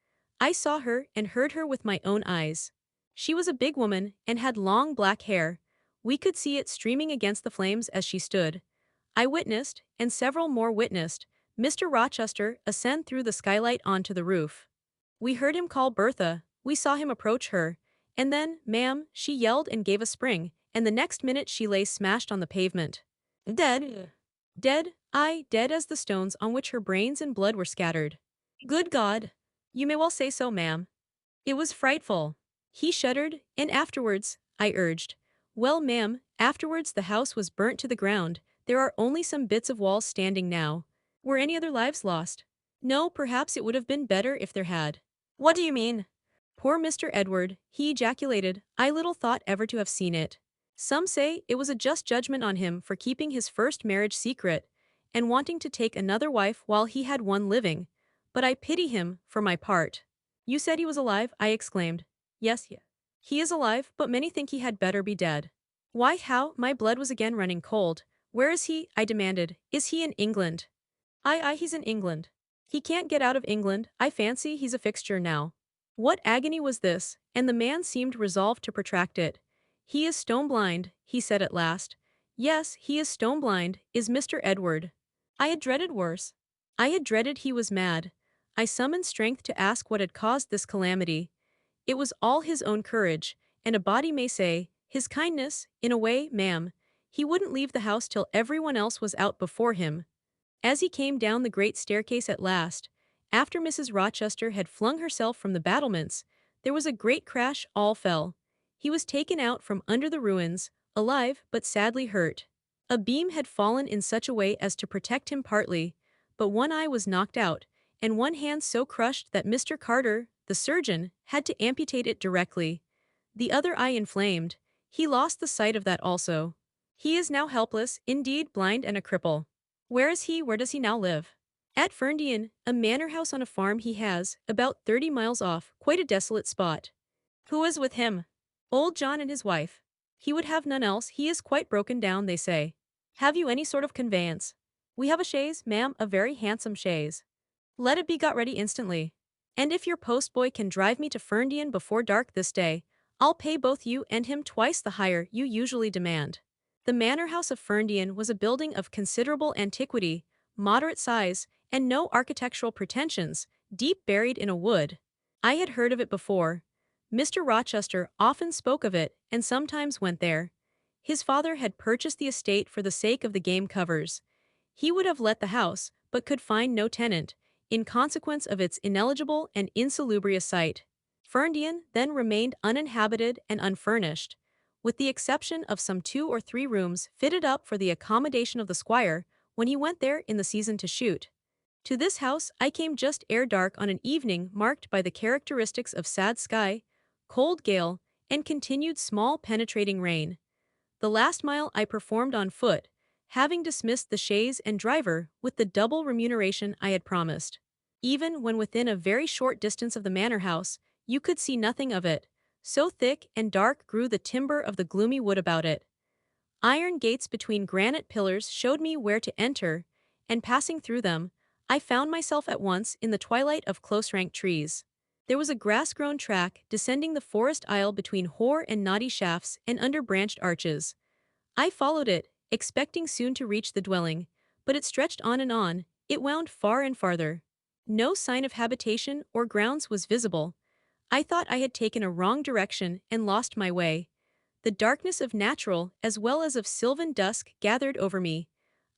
I saw her and heard her with my own eyes. She was a big woman and had long black hair. We could see it streaming against the flames as she stood. I witnessed, and several more witnessed, Mr. Rochester ascend through the skylight onto the roof. We heard him call Bertha, we saw him approach her, and then, ma'am, she yelled and gave a spring, and the next minute she lay smashed on the pavement. Dead. Dead, aye, dead as the stones on which her brains and blood were scattered. Good God! You may well say so, ma'am. It was frightful. He shuddered, and afterwards, I urged. Well, ma'am, afterwards the house was burnt to the ground, there are only some bits of walls standing now. Were any other lives lost? No, perhaps it would have been better if there had. What do you mean? Poor Mr. Edward, he ejaculated, I little thought ever to have seen it. Some say it was a just judgment on him for keeping his first marriage secret, and wanting to take another wife while he had one living, but I pity him, for my part. You said he was alive, I exclaimed. Yes, he is alive, but many think he had better be dead. Why, how? My blood was again running cold. Where is he? I demanded. Is he in England? Aye, he's in England. He can't get out of England, I fancy he's a fixture now. What agony was this, and the man seemed resolved to protract it. He is stone-blind, he said at last. Yes, he is stone-blind, is Mr. Edward. I had dreaded worse. I had dreaded he was mad. I summoned strength to ask what had caused this calamity. It was all his own courage, and a body may say, his kindness, in a way, ma'am. He wouldn't leave the house till everyone else was out before him. As he came down the great staircase at last, after Mrs. Rochester had flung herself from the battlements, there was a great crash, all fell. He was taken out from under the ruins, alive but sadly hurt. A beam had fallen in such a way as to protect him partly, but one eye was knocked out, and one hand so crushed that Mr. Carter, the surgeon, had to amputate it directly. The other eye inflamed. He lost the sight of that also. He is now helpless, indeed blind and a cripple. Where is he? Where does he now live? At Ferndean, a manor house on a farm he has, about 30 miles off, quite a desolate spot. Who is with him? Old John and his wife. He would have none else, he is quite broken down, they say. Have you any sort of conveyance? We have a chaise, ma'am, a very handsome chaise. Let it be got ready instantly. And if your postboy can drive me to Ferndean before dark this day, I'll pay both you and him twice the hire you usually demand. The manor house of Ferndean was a building of considerable antiquity, moderate size, and no architectural pretensions, deep buried in a wood. I had heard of it before. Mr. Rochester often spoke of it and sometimes went there. His father had purchased the estate for the sake of the game covers. He would have let the house, but could find no tenant, in consequence of its ineligible and insalubrious site. Ferndean then remained uninhabited and unfurnished, with the exception of some 2 or 3 rooms fitted up for the accommodation of the squire when he went there in the season to shoot. To this house I came just ere dark on an evening marked by the characteristics of sad sky, cold gale, and continued small penetrating rain. The last mile I performed on foot, having dismissed the chaise and driver with the double remuneration I had promised. Even when within a very short distance of the manor house, you could see nothing of it, so thick and dark grew the timber of the gloomy wood about it. Iron gates between granite pillars showed me where to enter, and passing through them, I found myself at once in the twilight of close-ranked trees. There was a grass-grown track descending the forest aisle between hoar and knotty shafts and under branched arches. I followed it, expecting soon to reach the dwelling, but it stretched on and on, it wound far and farther. No sign of habitation or grounds was visible. I thought I had taken a wrong direction and lost my way. The darkness of natural as well as of sylvan dusk gathered over me.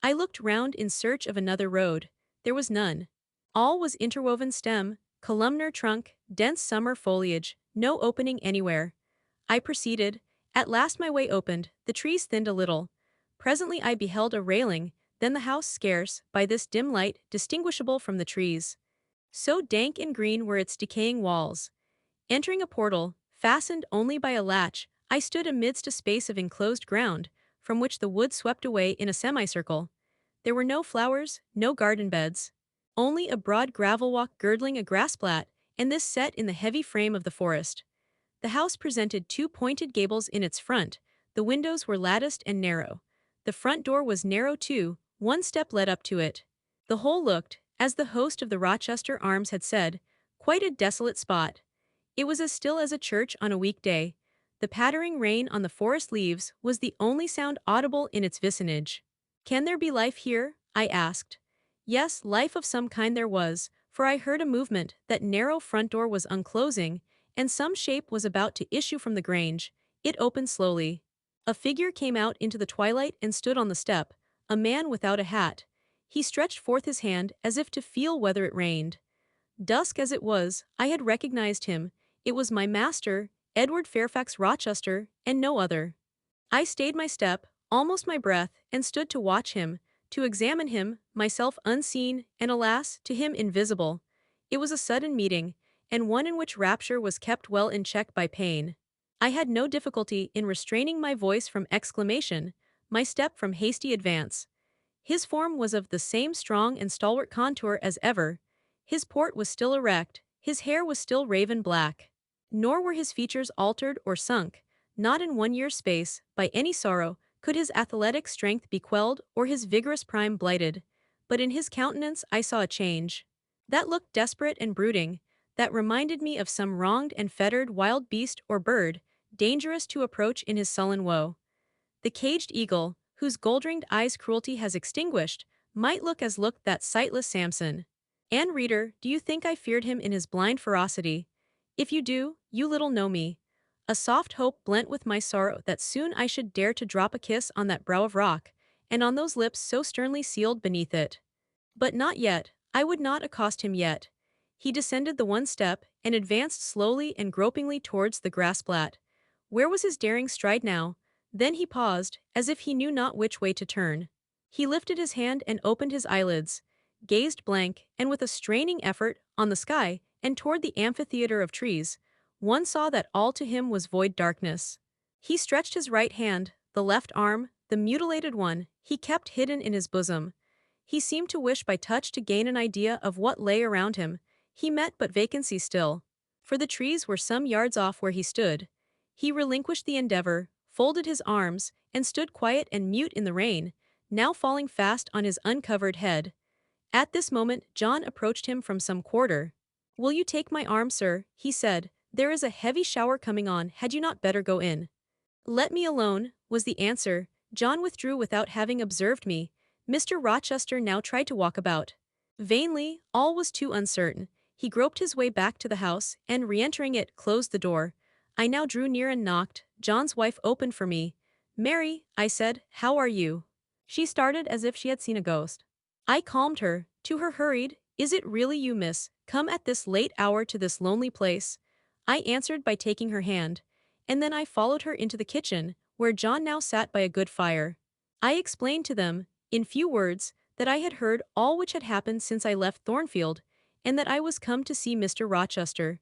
I looked round in search of another road. There was none. All was interwoven stem, columnar trunk, dense summer foliage, no opening anywhere. I proceeded. At last my way opened, the trees thinned a little. Presently I beheld a railing, then the house scarce, by this dim light, distinguishable from the trees. So dank and green were its decaying walls. Entering a portal, fastened only by a latch, I stood amidst a space of enclosed ground, from which the wood swept away in a semicircle. There were no flowers, no garden beds. Only a broad gravel walk girdling a grass plat, and this set in the heavy frame of the forest. The house presented 2 pointed gables in its front, the windows were latticed and narrow. The front door was narrow too, 1 step led up to it. The whole looked, As the host of the Rochester Arms had said, quite a desolate spot. It was as still as a church on a weekday. The pattering rain on the forest leaves was the only sound audible in its vicinage. "Can there be life here?" I asked. Yes, life of some kind there was, for I heard a movement, that narrow front door was unclosing, and some shape was about to issue from the grange. It opened slowly. A figure came out into the twilight and stood on the step, a man without a hat. He stretched forth his hand as if to feel whether it rained. Dusk as it was, I had recognized him. It was my master, Edward Fairfax Rochester, and no other. I stayed my step, almost my breath, and stood to watch him, to examine him, myself unseen, and alas, to him invisible. It was a sudden meeting, and one in which rapture was kept well in check by pain. I had no difficulty in restraining my voice from exclamation, my step from hasty advance. His form was of the same strong and stalwart contour as ever. His port was still erect, his hair was still raven black. Nor were his features altered or sunk, not in 1 year's space, by any sorrow, could his athletic strength be quelled or his vigorous prime blighted. But in his countenance I saw a change. That looked desperate and brooding, that reminded me of some wronged and fettered wild beast or bird, dangerous to approach in his sullen woe. The caged eagle, whose gold-ringed eyes cruelty has extinguished, might look as looked that sightless Samson. And reader, do you think I feared him in his blind ferocity? If you do, you little know me. A soft hope blent with my sorrow that soon I should dare to drop a kiss on that brow of rock, and on those lips so sternly sealed beneath it. But not yet, I would not accost him yet. He descended the one step, and advanced slowly and gropingly towards the grass-plat. Where was his daring stride now? Then he paused, as if he knew not which way to turn. He lifted his hand and opened his eyelids, gazed blank, and with a straining effort, on the sky, and toward the amphitheater of trees. One saw that all to him was void darkness. He stretched his right hand, the left arm, the mutilated one, he kept hidden in his bosom. He seemed to wish by touch to gain an idea of what lay around him. He met but vacancy still, for the trees were some yards off where he stood. He relinquished the endeavor, folded his arms, and stood quiet and mute in the rain, now falling fast on his uncovered head. At this moment John approached him from some quarter. "Will you take my arm, sir?" he said. "There is a heavy shower coming on, had you not better go in?" "Let me alone," was the answer. John withdrew without having observed me. Mr. Rochester now tried to walk about. Vainly, all was too uncertain. He groped his way back to the house, and re-entering it, closed the door. I now drew near and knocked. John's wife opened for me. "Mary," I said, "how are you?" She started as if she had seen a ghost. I calmed her. To her hurried, "Is it really you, miss, come at this late hour to this lonely place?" I answered by taking her hand, and then I followed her into the kitchen, where John now sat by a good fire. I explained to them, in few words, that I had heard all which had happened since I left Thornfield, and that I was come to see Mr. Rochester.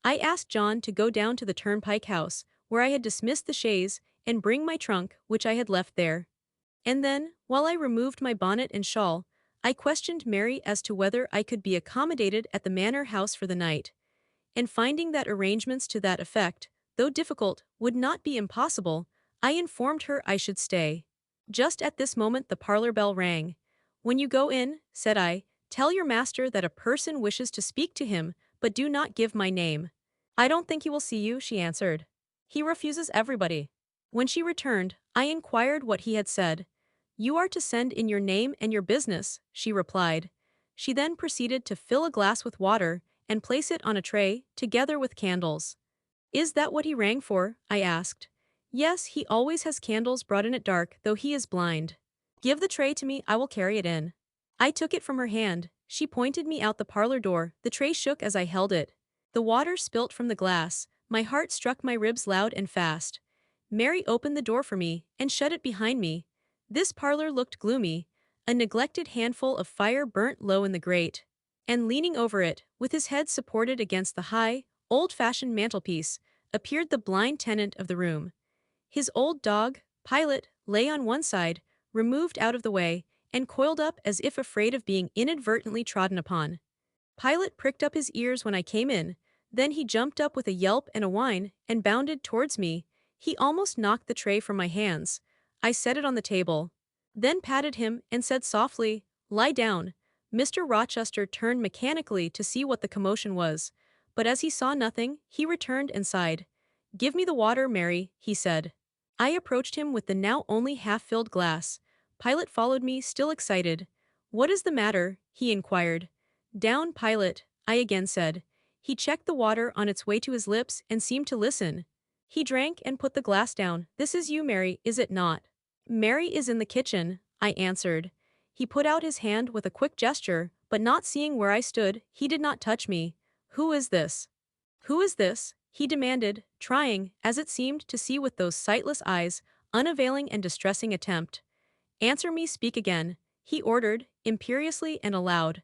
I asked John to go down to the turnpike house, where I had dismissed the chaise, and bring my trunk, which I had left there. And then, while I removed my bonnet and shawl, I questioned Mary as to whether I could be accommodated at the manor house for the night. And finding that arrangements to that effect, though difficult, would not be impossible, I informed her I should stay. Just at this moment the parlor bell rang. "When you go in," said I, "tell your master that a person wishes to speak to him, but do not give my name." "I don't think he will see you," she answered. "He refuses everybody." When she returned, I inquired what he had said. "You are to send in your name and your business," she replied. She then proceeded to fill a glass with water, and place it on a tray, together with candles. "Is that what he rang for?" I asked. "Yes, he always has candles brought in at dark, though he is blind." "Give the tray to me, I will carry it in." I took it from her hand. She pointed me out the parlor door. The tray shook as I held it. The water spilt from the glass. My heart struck my ribs loud and fast. Mary opened the door for me, and shut it behind me. This parlor looked gloomy. A neglected handful of fire burnt low in the grate. And leaning over it, with his head supported against the high, old-fashioned mantelpiece, appeared the blind tenant of the room. His old dog, Pilot, lay on one side, removed out of the way, and coiled up as if afraid of being inadvertently trodden upon. Pilot pricked up his ears when I came in, then he jumped up with a yelp and a whine, and bounded towards me. He almost knocked the tray from my hands. I set it on the table, then patted him and said softly, "Lie down." Mr. Rochester turned mechanically to see what the commotion was, but as he saw nothing, he returned and sighed. "Give me the water, Mary," he said. I approached him with the now only half-filled glass. Pilot followed me, still excited. "What is the matter?" he inquired. "Down, Pilot," I again said. He checked the water on its way to his lips and seemed to listen. He drank and put the glass down. "This is you, Mary, is it not?" "Mary is in the kitchen," I answered. He put out his hand with a quick gesture, but not seeing where I stood, he did not touch me. "Who is this? Who is this?" he demanded, trying, as it seemed, to see with those sightless eyes, unavailing and distressing attempt. "Answer me, speak again," he ordered, imperiously and aloud.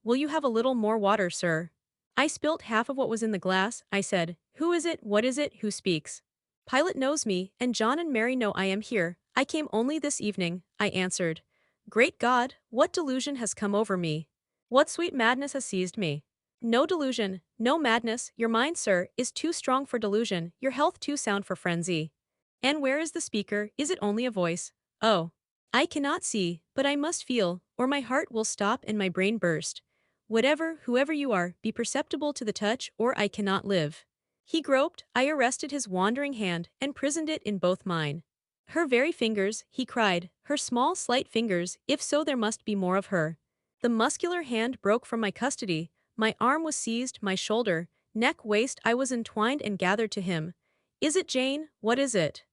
"Will you have a little more water, sir?" I spilt half of what was in the glass. I said, "Who is it, what is it, who speaks?" "Pilot knows me, and John and Mary know I am here. I came only this evening," I answered. Great God, what delusion has come over me? What sweet madness has seized me? No delusion, no madness, your mind, sir, is too strong for delusion, your health too sound for frenzy. And where is the speaker? Is it only a voice? Oh. I cannot see, but I must feel, or my heart will stop and my brain burst. Whatever, whoever you are, be perceptible to the touch, or I cannot live. He groped, I arrested his wandering hand, and prisoned it in both mine. Her very fingers, he cried, her small, slight fingers, if so there must be more of her. The muscular hand broke from my custody, my arm was seized, my shoulder, neck, waist, I was entwined and gathered to him. "Is it Jane? What is it?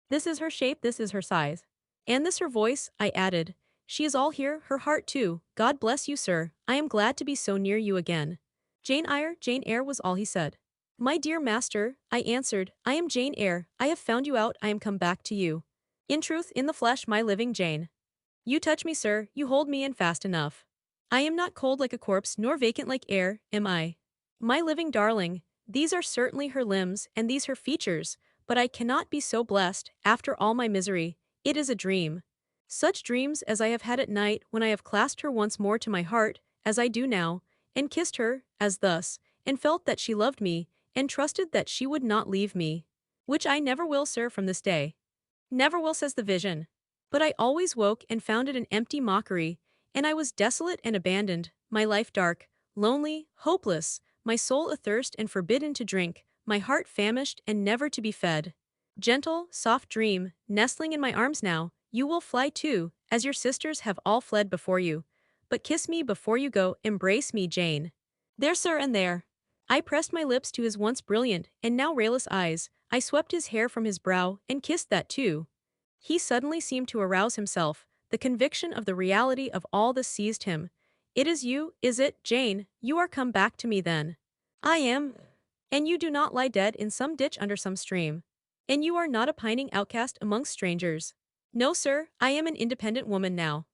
This is her shape, this is her size. And this her voice," I added. "She is all here, her heart too. God bless you, sir, I am glad to be so near you again." Jane Eyre was all he said. "My dear master," I answered, "I am Jane Eyre, I have found you out, I am come back to you. In truth, in the flesh, my living Jane. You touch me, sir, you hold me in fast enough. I am not cold like a corpse, nor vacant like air, am I? My living darling, these are certainly her limbs, and these her features, but I cannot be so blessed, after all my misery. It is a dream. Such dreams as I have had at night when I have clasped her once more to my heart, as I do now, and kissed her, as thus, and felt that she loved me, and trusted that she would not leave me. Which I never will, sir, from this day. Never will, says the vision. But I always woke and found it an empty mockery, and I was desolate and abandoned, my life dark, lonely, hopeless, my soul athirst and forbidden to drink, my heart famished and never to be fed. Gentle, soft dream, nestling in my arms now, you will fly too, as your sisters have all fled before you. But kiss me before you go, embrace me, Jane. There, sir, and there. I pressed my lips to his once brilliant and now rayless eyes, I swept his hair from his brow and kissed that too. He suddenly seemed to arouse himself, the conviction of the reality of all this seized him. "It is you, is it, Jane? You are come back to me then." "I am." "And you do not lie dead in some ditch under some stream. And you are not a pining outcast amongst strangers." "No, sir, I am an independent woman now."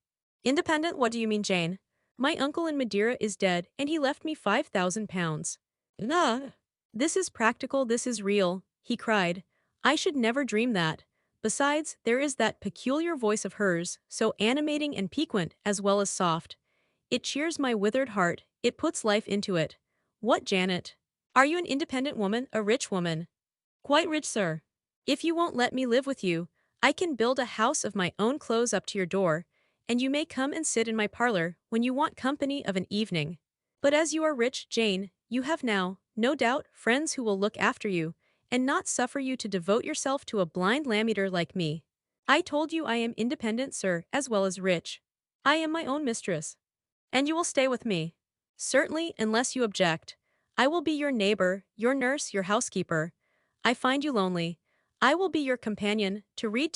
"Independent, what do you mean, Jane?" "My uncle in Madeira is dead, and he left me £5,000. "Nah." "This is practical, this is real," he cried. "I should never dream that. Besides, there is that peculiar voice of hers, so animating and piquant as well as soft. It cheers my withered heart, it puts life into it. What, Janet? Are you an independent woman, a rich woman?" "Quite rich, sir." "If you won't let me live with you, I can build a house of my own close up to your door, and you may come and sit in my parlor when you want company of an evening. But as you are rich, Jane, you have now, no doubt, friends who will look after you, and not suffer you to devote yourself to a blind lamb-eater like me. I told you I am independent, sir, as well as rich. I am my own mistress. And you will stay with me?" "Certainly, unless you object. I will be your neighbor, your nurse, your housekeeper. I find you lonely. I will be your companion, to read